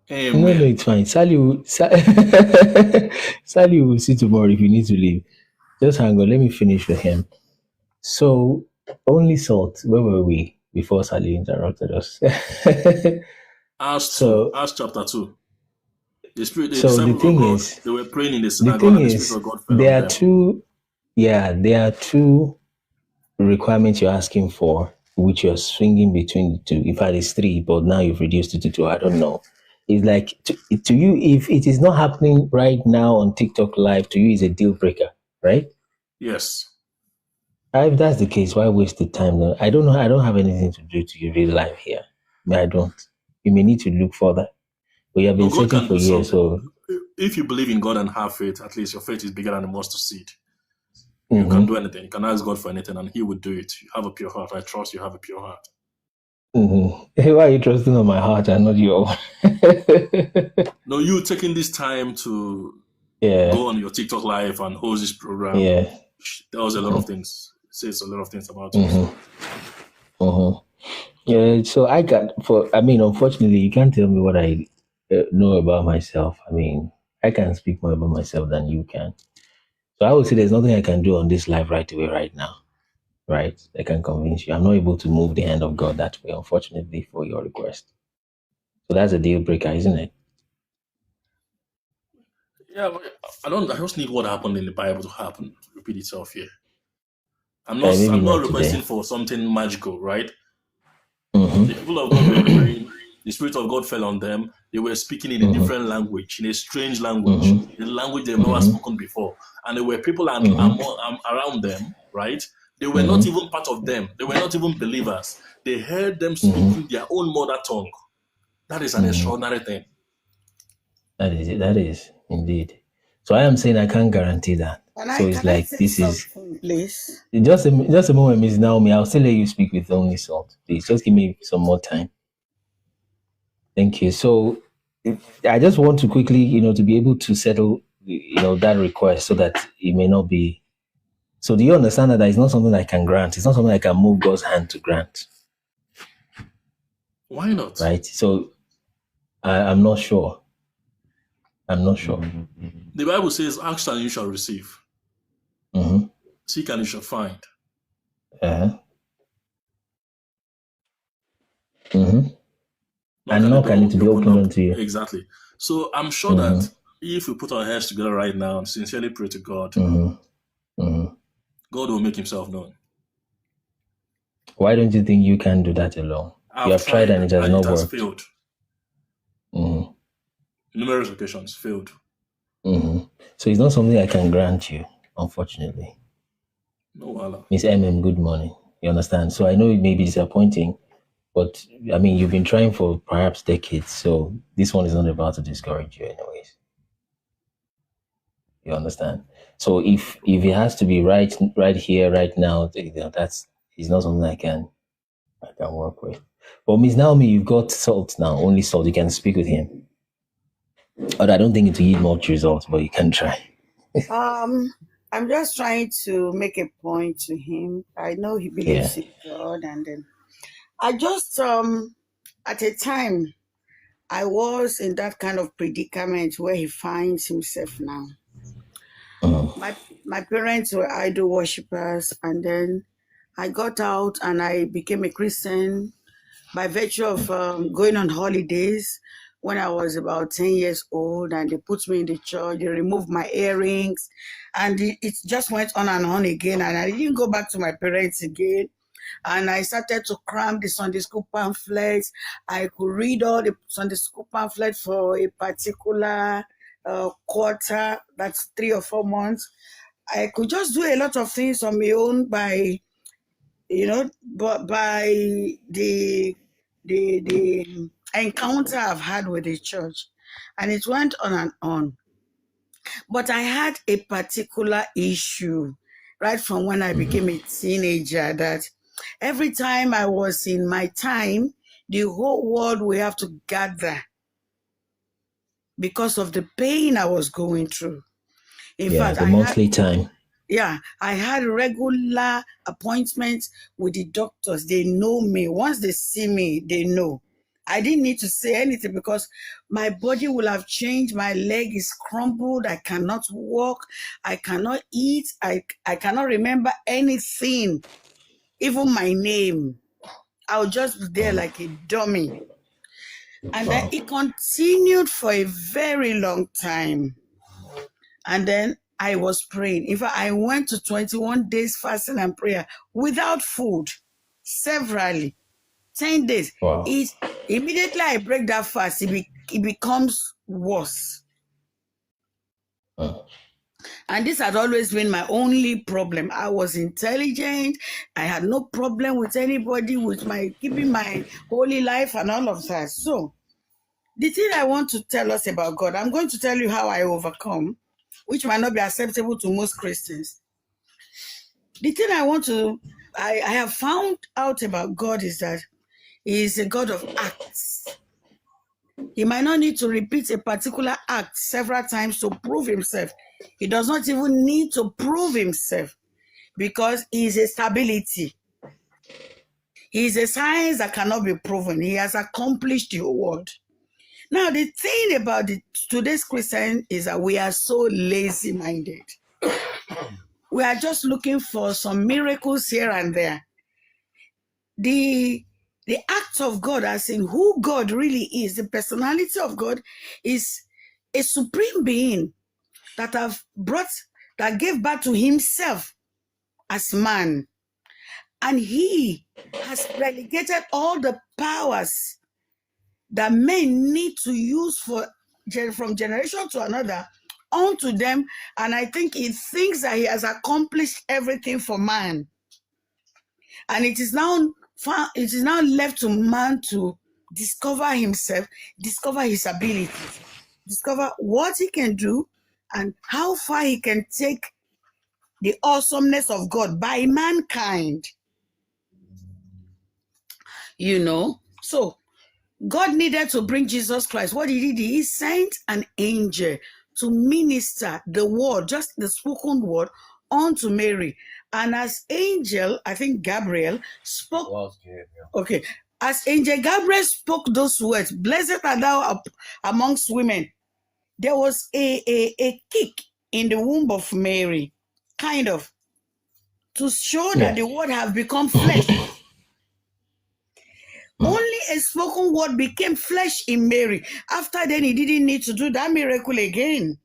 No, it's fine. Sally will see tomorrow if you need to leave. Just hang on. Let me finish with him. So, only salt. Where were we before Sally interrupted us? Acts chapter 2. The The thing God, is, they were praying in the synagogue and the Spirit of God fell on there them. there are two requirements you're asking for, which you're swinging between the two. In fact, it's three, but now you've reduced it to two. I don't know. It's like to you, if it is not happening right now on TikTok Live, to you is a deal breaker, right? Yes. If that's the case, why waste the time? No, I don't know. I don't have anything to do to your real life here. I don't. You may need to look further. But you have been No, God searching can for do years, so if you believe in God and have faith, at least your faith is bigger than the mustard seed. You can do anything. You can ask God for anything and He will do it. You have a pure heart. I trust you have a pure heart. Why are you trusting on my heart and not your No, you taking this time to go on your TikTok Live and host this program. That was a lot of things. It says a lot of things about you. Yeah, so unfortunately, you can't tell me what I know about myself. I mean, I can speak more about myself than you can. So I would say there's nothing I can do on this live right away, right now. Right? I can convince you. I'm not able to move the hand of God that way, unfortunately, for your request. So that's a deal breaker, isn't it? Yeah, but I just need what happened in the Bible to happen, to repeat itself here. I'm not requesting for something magical, right? The people of God were praying. The Spirit of God fell on them. They were speaking in a different language, in a strange language, in a language they've never spoken before. And there were people around them, right? They were not even part of them. They were not even believers. They heard them speaking their own mother tongue. That is an extraordinary thing. That is it. That is indeed. So I am saying I can't guarantee that. It's like this is please. just a moment, Miss Naomi. I'll still let you speak with only salt. Please just give me some more time. Thank you. So I just want to quickly, to be able to settle, that request so that it may not be. So do you understand that it's not something I can grant? It's not something I can move God's hand to grant. Why not? Right? So I'm not sure. I'm not sure. The Bible says, ask and you shall receive. Mm-hmm. Seek and you shall find. Uh-huh. Mm-hmm. And knock and it to be opened unto you. Exactly. So I'm sure that if we put our heads together right now and sincerely pray to God, God will make himself known. Why don't you think you can do that alone? You have tried and it has not worked. Failed. Numerous occasions failed. So it's not something I can grant you, unfortunately. No, Allah. Miss good morning. You understand? So I know it may be disappointing, but I mean, you've been trying for perhaps decades, so this one is not about to discourage you anyways. You understand? So if it has to be right here, right now, that's it's not something I can work with. But Miss Naomi, you've got salt now, only salt. You can speak with him. But I don't think it will yield much results, but you can try. I'm just trying to make a point to him. I know he believes in God, and then I just at a time I was in that kind of predicament where he finds himself now. My parents were idol worshippers, and then I got out and I became a Christian by virtue of going on holidays when I was about 10 years old, and they put me in the church. They removed my earrings, and it just went on and on again, and I didn't go back to my parents again. And I started to cram the Sunday school pamphlets. I could read all the Sunday school pamphlets for a particular quarter, that's 3 or 4 months. I could just do a lot of things on my own by, but by the encounter I've had with the church. And it went on and on. But I had a particular issue right from when I became a teenager, that every time I was in my time, the whole world will have to gather because of the pain I was going through. In fact, the monthly time. Yeah, I had regular appointments with the doctors. They know me. Once they see me, they know. I didn't need to say anything because my body will have changed. My leg is crumbled. I cannot walk. I cannot eat. I cannot remember anything, even my name. I'll just be there like a dummy. And then it continued for a very long time. And then I was praying. In fact, I went to 21 days fasting and prayer without food, severally, 10 days. Wow. Immediately I break that fast, it becomes worse. And this had always been my only problem. I was intelligent. I had no problem with anybody, with my keeping my holy life and all of that. So the thing I want to tell us about God, I'm going to tell you how I overcome, which might not be acceptable to most Christians. The thing I have found out about God is that he is a God of acts. He might not need to repeat a particular act several times to prove himself. He does not even need to prove himself because he is a stability. He is a science that cannot be proven. He has accomplished the whole world. Now, the thing about today's Christian is that we are so lazy-minded. We are just looking for some miracles here and there. The act of God, as in who God really is, the personality of God, is a supreme being that gave birth to himself as man. And he has relegated all the powers that men need to use from generation to another onto them. And I think he thinks that he has accomplished everything for man. And it is now left to man to discover himself, discover his abilities, discover what he can do and how far he can take the awesomeness of God by mankind. So God needed to bring Jesus Christ. What he did, he sent an angel to minister the word, just the spoken word, unto Mary. And as angel, I think Gabriel spoke. Okay. As angel Gabriel spoke those words, blessed are thou amongst women, there was a kick in the womb of Mary, kind of, to show that the word have become flesh. Only a spoken word became flesh in Mary. After then, he didn't need to do that miracle again.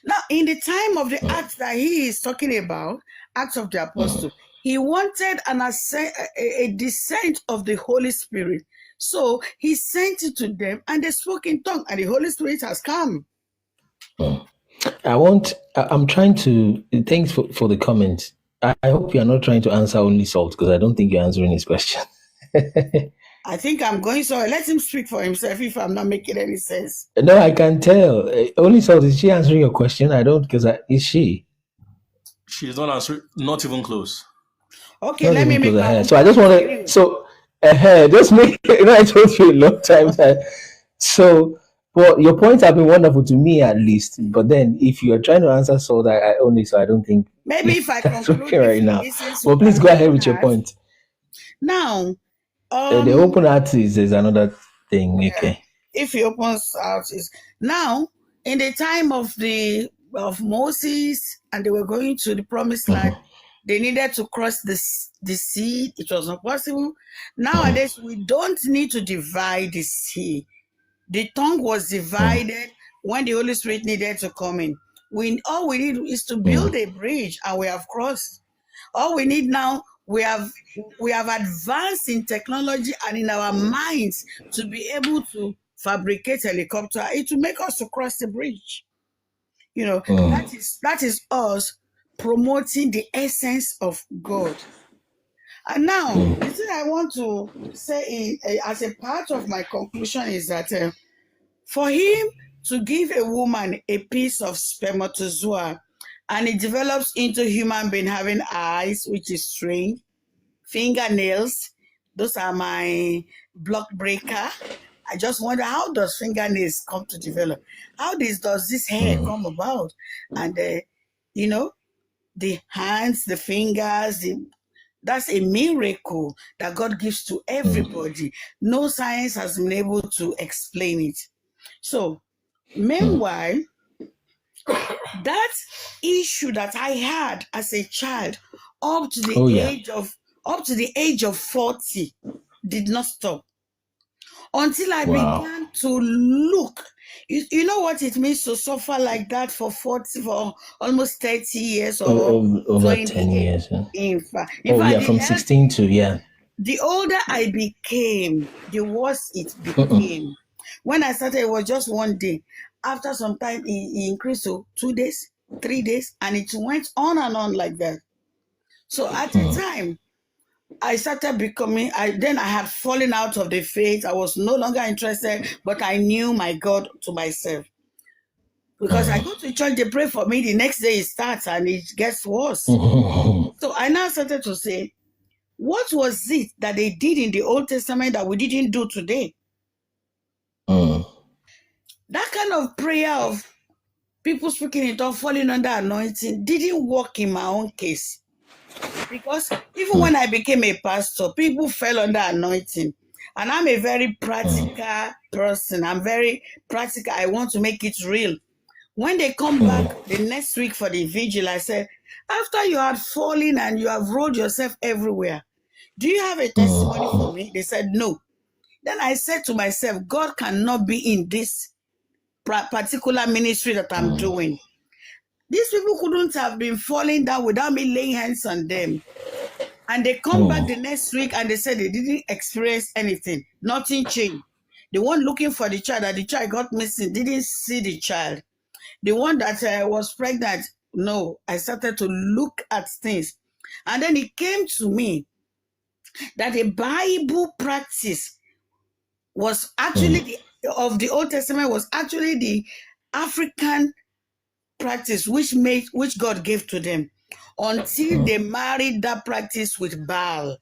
Now, in the time of the Acts that he is talking about, Acts of the Apostle, he wanted a descent of the Holy Spirit. So he sent it to them and they spoke in tongue and the Holy Spirit has come. I'm trying to, thanks for the comments. I hope you're not trying to answer only Salt, because I don't think you're answering his question. I think I'm going, so let him speak for himself if I'm not making any sense. No, I can tell. Only Salt, is she answering your question? I don't, because is she? She's not answering, not even close. Okay, Not let me even make close. my own So I just want to, just make, I told you a long time that, so, well, your points have been wonderful to me at least, but then if you're trying to answer Salt, I only, so I don't think maybe if I that's conclude okay right now. listens Well, please go ahead with your point. Now, The open heart is another thing. Okay. If he opens out is now in the time of Moses and they were going to the promised land, they needed to cross the sea. It was not possible. Nowadays, we don't need to divide the sea. The tongue was divided when the Holy Spirit needed to come in. All we need is to build a bridge and we have crossed. All we need now, we have advanced in technology and in our minds to be able to fabricate helicopter. It will make us to cross the bridge. You know, that is us promoting the essence of God. And now, the thing I want to say as a part of my conclusion is that for him to give a woman a piece of spermatozoa and it develops into human being having eyes, which is strange, fingernails, those are my block breaker. I just wonder, how does fingernails come to develop? How does this hair come about? And, the hands, the fingers, that's a miracle that God gives to everybody. No science has been able to explain it. So, meanwhile, that issue that I had as a child up to the age of 40 did not stop until I began to look. You know what it means to suffer like that for almost 30 years or over 10 years. In fact, from 16 to the older I became, the worse it became. When I started, it was just one day. After some time, it increased to 2 days, 3 days, and it went on and on like that. So at the time, I started becoming, I had fallen out of the faith. I was no longer interested, but I knew my God to myself. Because I go to church, they pray for me, the next day it starts and it gets worse. So I now started to say, what was it that they did in the Old Testament that we didn't do today? That kind of prayer of people speaking in tongues, falling under anointing, didn't work in my own case. Because even when I became a pastor, people fell under anointing. And I'm a very practical person. I'm very practical. I want to make it real. When they come back the next week for the vigil, I said, after you had fallen and you have rolled yourself everywhere, do you have a testimony for me? They said, no. Then I said to myself, God cannot be in this particular ministry that I'm doing. These people couldn't have been falling down without me laying hands on them. And they come back the next week and they said they didn't experience anything. Nothing changed. The one looking for the child, that the child got missing, didn't see the child. The one that was pregnant, no. I started to look at things. And then it came to me that the Bible practice was actually of the Old Testament was actually the African practice which God gave to them until they married that practice with Baal.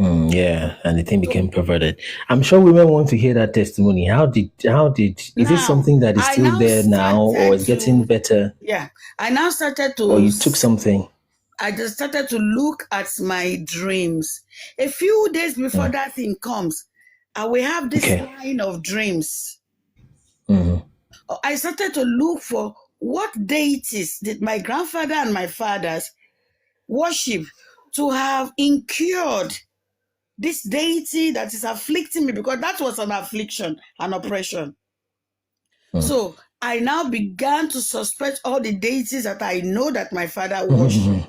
Yeah, and the thing became perverted. I'm sure women want to hear that testimony. How did is it something that is I still now there now, or started is getting to, better, yeah, I now started or to, you took something? I just started to look at my dreams. A few days before that thing comes, I will have this line of dreams. I started to look for what deities did my grandfather and my fathers worship to have incurred this deity that is afflicting me, because that was an affliction, an oppression. So I now began to suspect all the deities that I know that my father worshipped.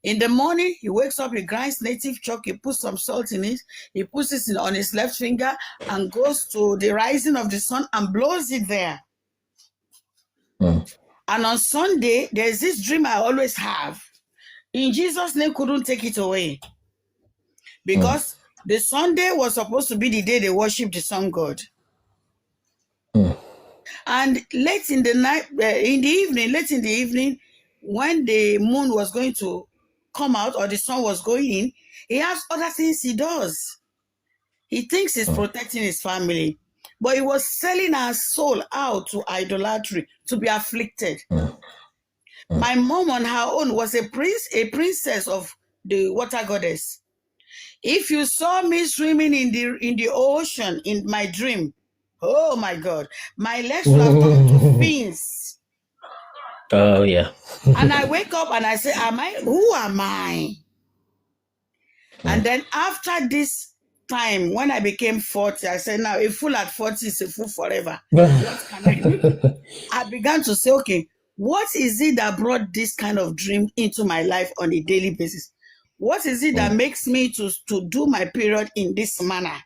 In the morning, he wakes up, he grinds native chalk, he puts some salt in it, he puts it on his left finger and goes to the rising of the sun and blows it there. And on Sunday, there's this dream I always have. In Jesus' name, couldn't take it away. Because the Sunday was supposed to be the day they worship the sun god. And late in the night, late in the evening, when the moon was going to come out or the sun was going in, he has other things he does. He thinks he's protecting his family, but he was selling our soul out to idolatry, to be afflicted. My mom on her own was a princess of the water goddess. If you saw me swimming in the ocean in my dream, oh my God, my legs would have turned to fins. Oh yeah. And I wake up and I say, who am I? And then after this time, when I became 40, I said, now a fool at 40 is a fool forever. What can I do? I began to say, okay, what is it that brought this kind of dream into my life on a daily basis? What is it that makes me to do my period in this manner?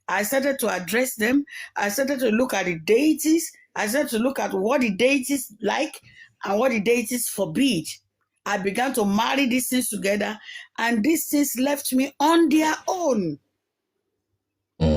I started to address them. I started to look at the deities. I started to look at what the deities like and what the deities forbid. I began to marry these things together, and these things left me on their own.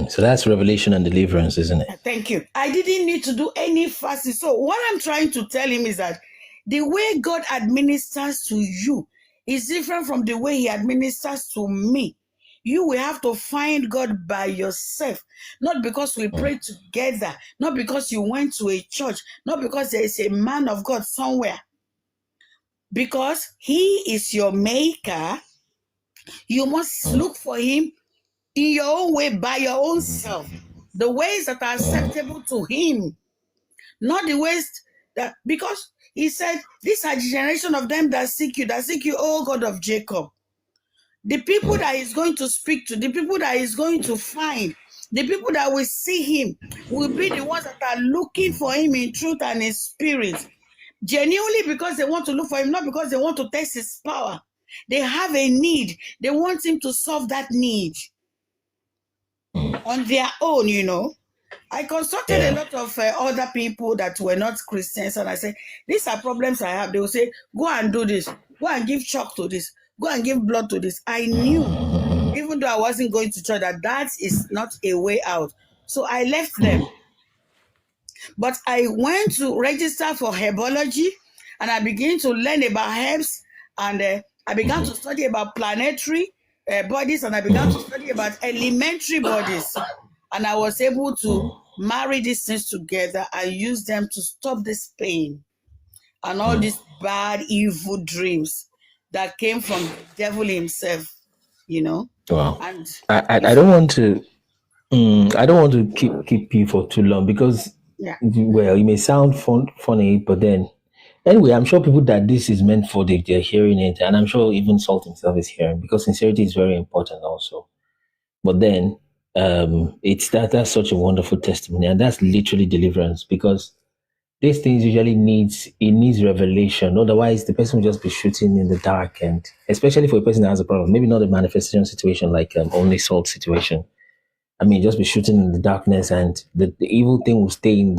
So that's revelation and deliverance, isn't it? Thank you. I didn't need to do any fasting. So what I'm trying to tell him is that the way God administers to you is different from the way he administers to me. You will have to find God by yourself, not because we pray together, not because you went to a church, not because there is a man of God somewhere. Because he is your maker, you must look for him in your own way, by your own self. The ways that are acceptable to him, not the ways that, because he said, these are the generation of them that seek you, O God of Jacob. The people that he's going to speak to, the people that he's going to find, the people that will see him will be the ones that are looking for him in truth and in spirit. Genuinely, because they want to look for him, not because they want to test his power. They have a need. They want him to solve that need on their own, you know. I consulted a lot of other people that were not Christians, and I said, these are problems I have. They will say, go and do this. Go and give chalk to this. Go and give blood to this. I knew, even though I wasn't going to church, that is not a way out. So I left them. But I went to register for herbology, and I began to learn about herbs, and I began to study about planetary bodies, and I began to study about elementary bodies. And I was able to marry these things together and use them to stop this pain and all these bad, evil dreams that came from the devil himself, you know. Wow. And I don't want to I don't want to keep you for too long because well, it may sound funny, but then anyway, I'm sure people that this is meant for, they're hearing it, and I'm sure even Salt himself is hearing, because sincerity is very important also. But then it's that's such a wonderful testimony, and that's literally deliverance, because these things usually needs revelation. Otherwise, the person will just be shooting in the dark, and especially for a person that has a problem, maybe not a manifestation situation like only Salt situation. I mean, just be shooting in the darkness, and the evil thing will stay in the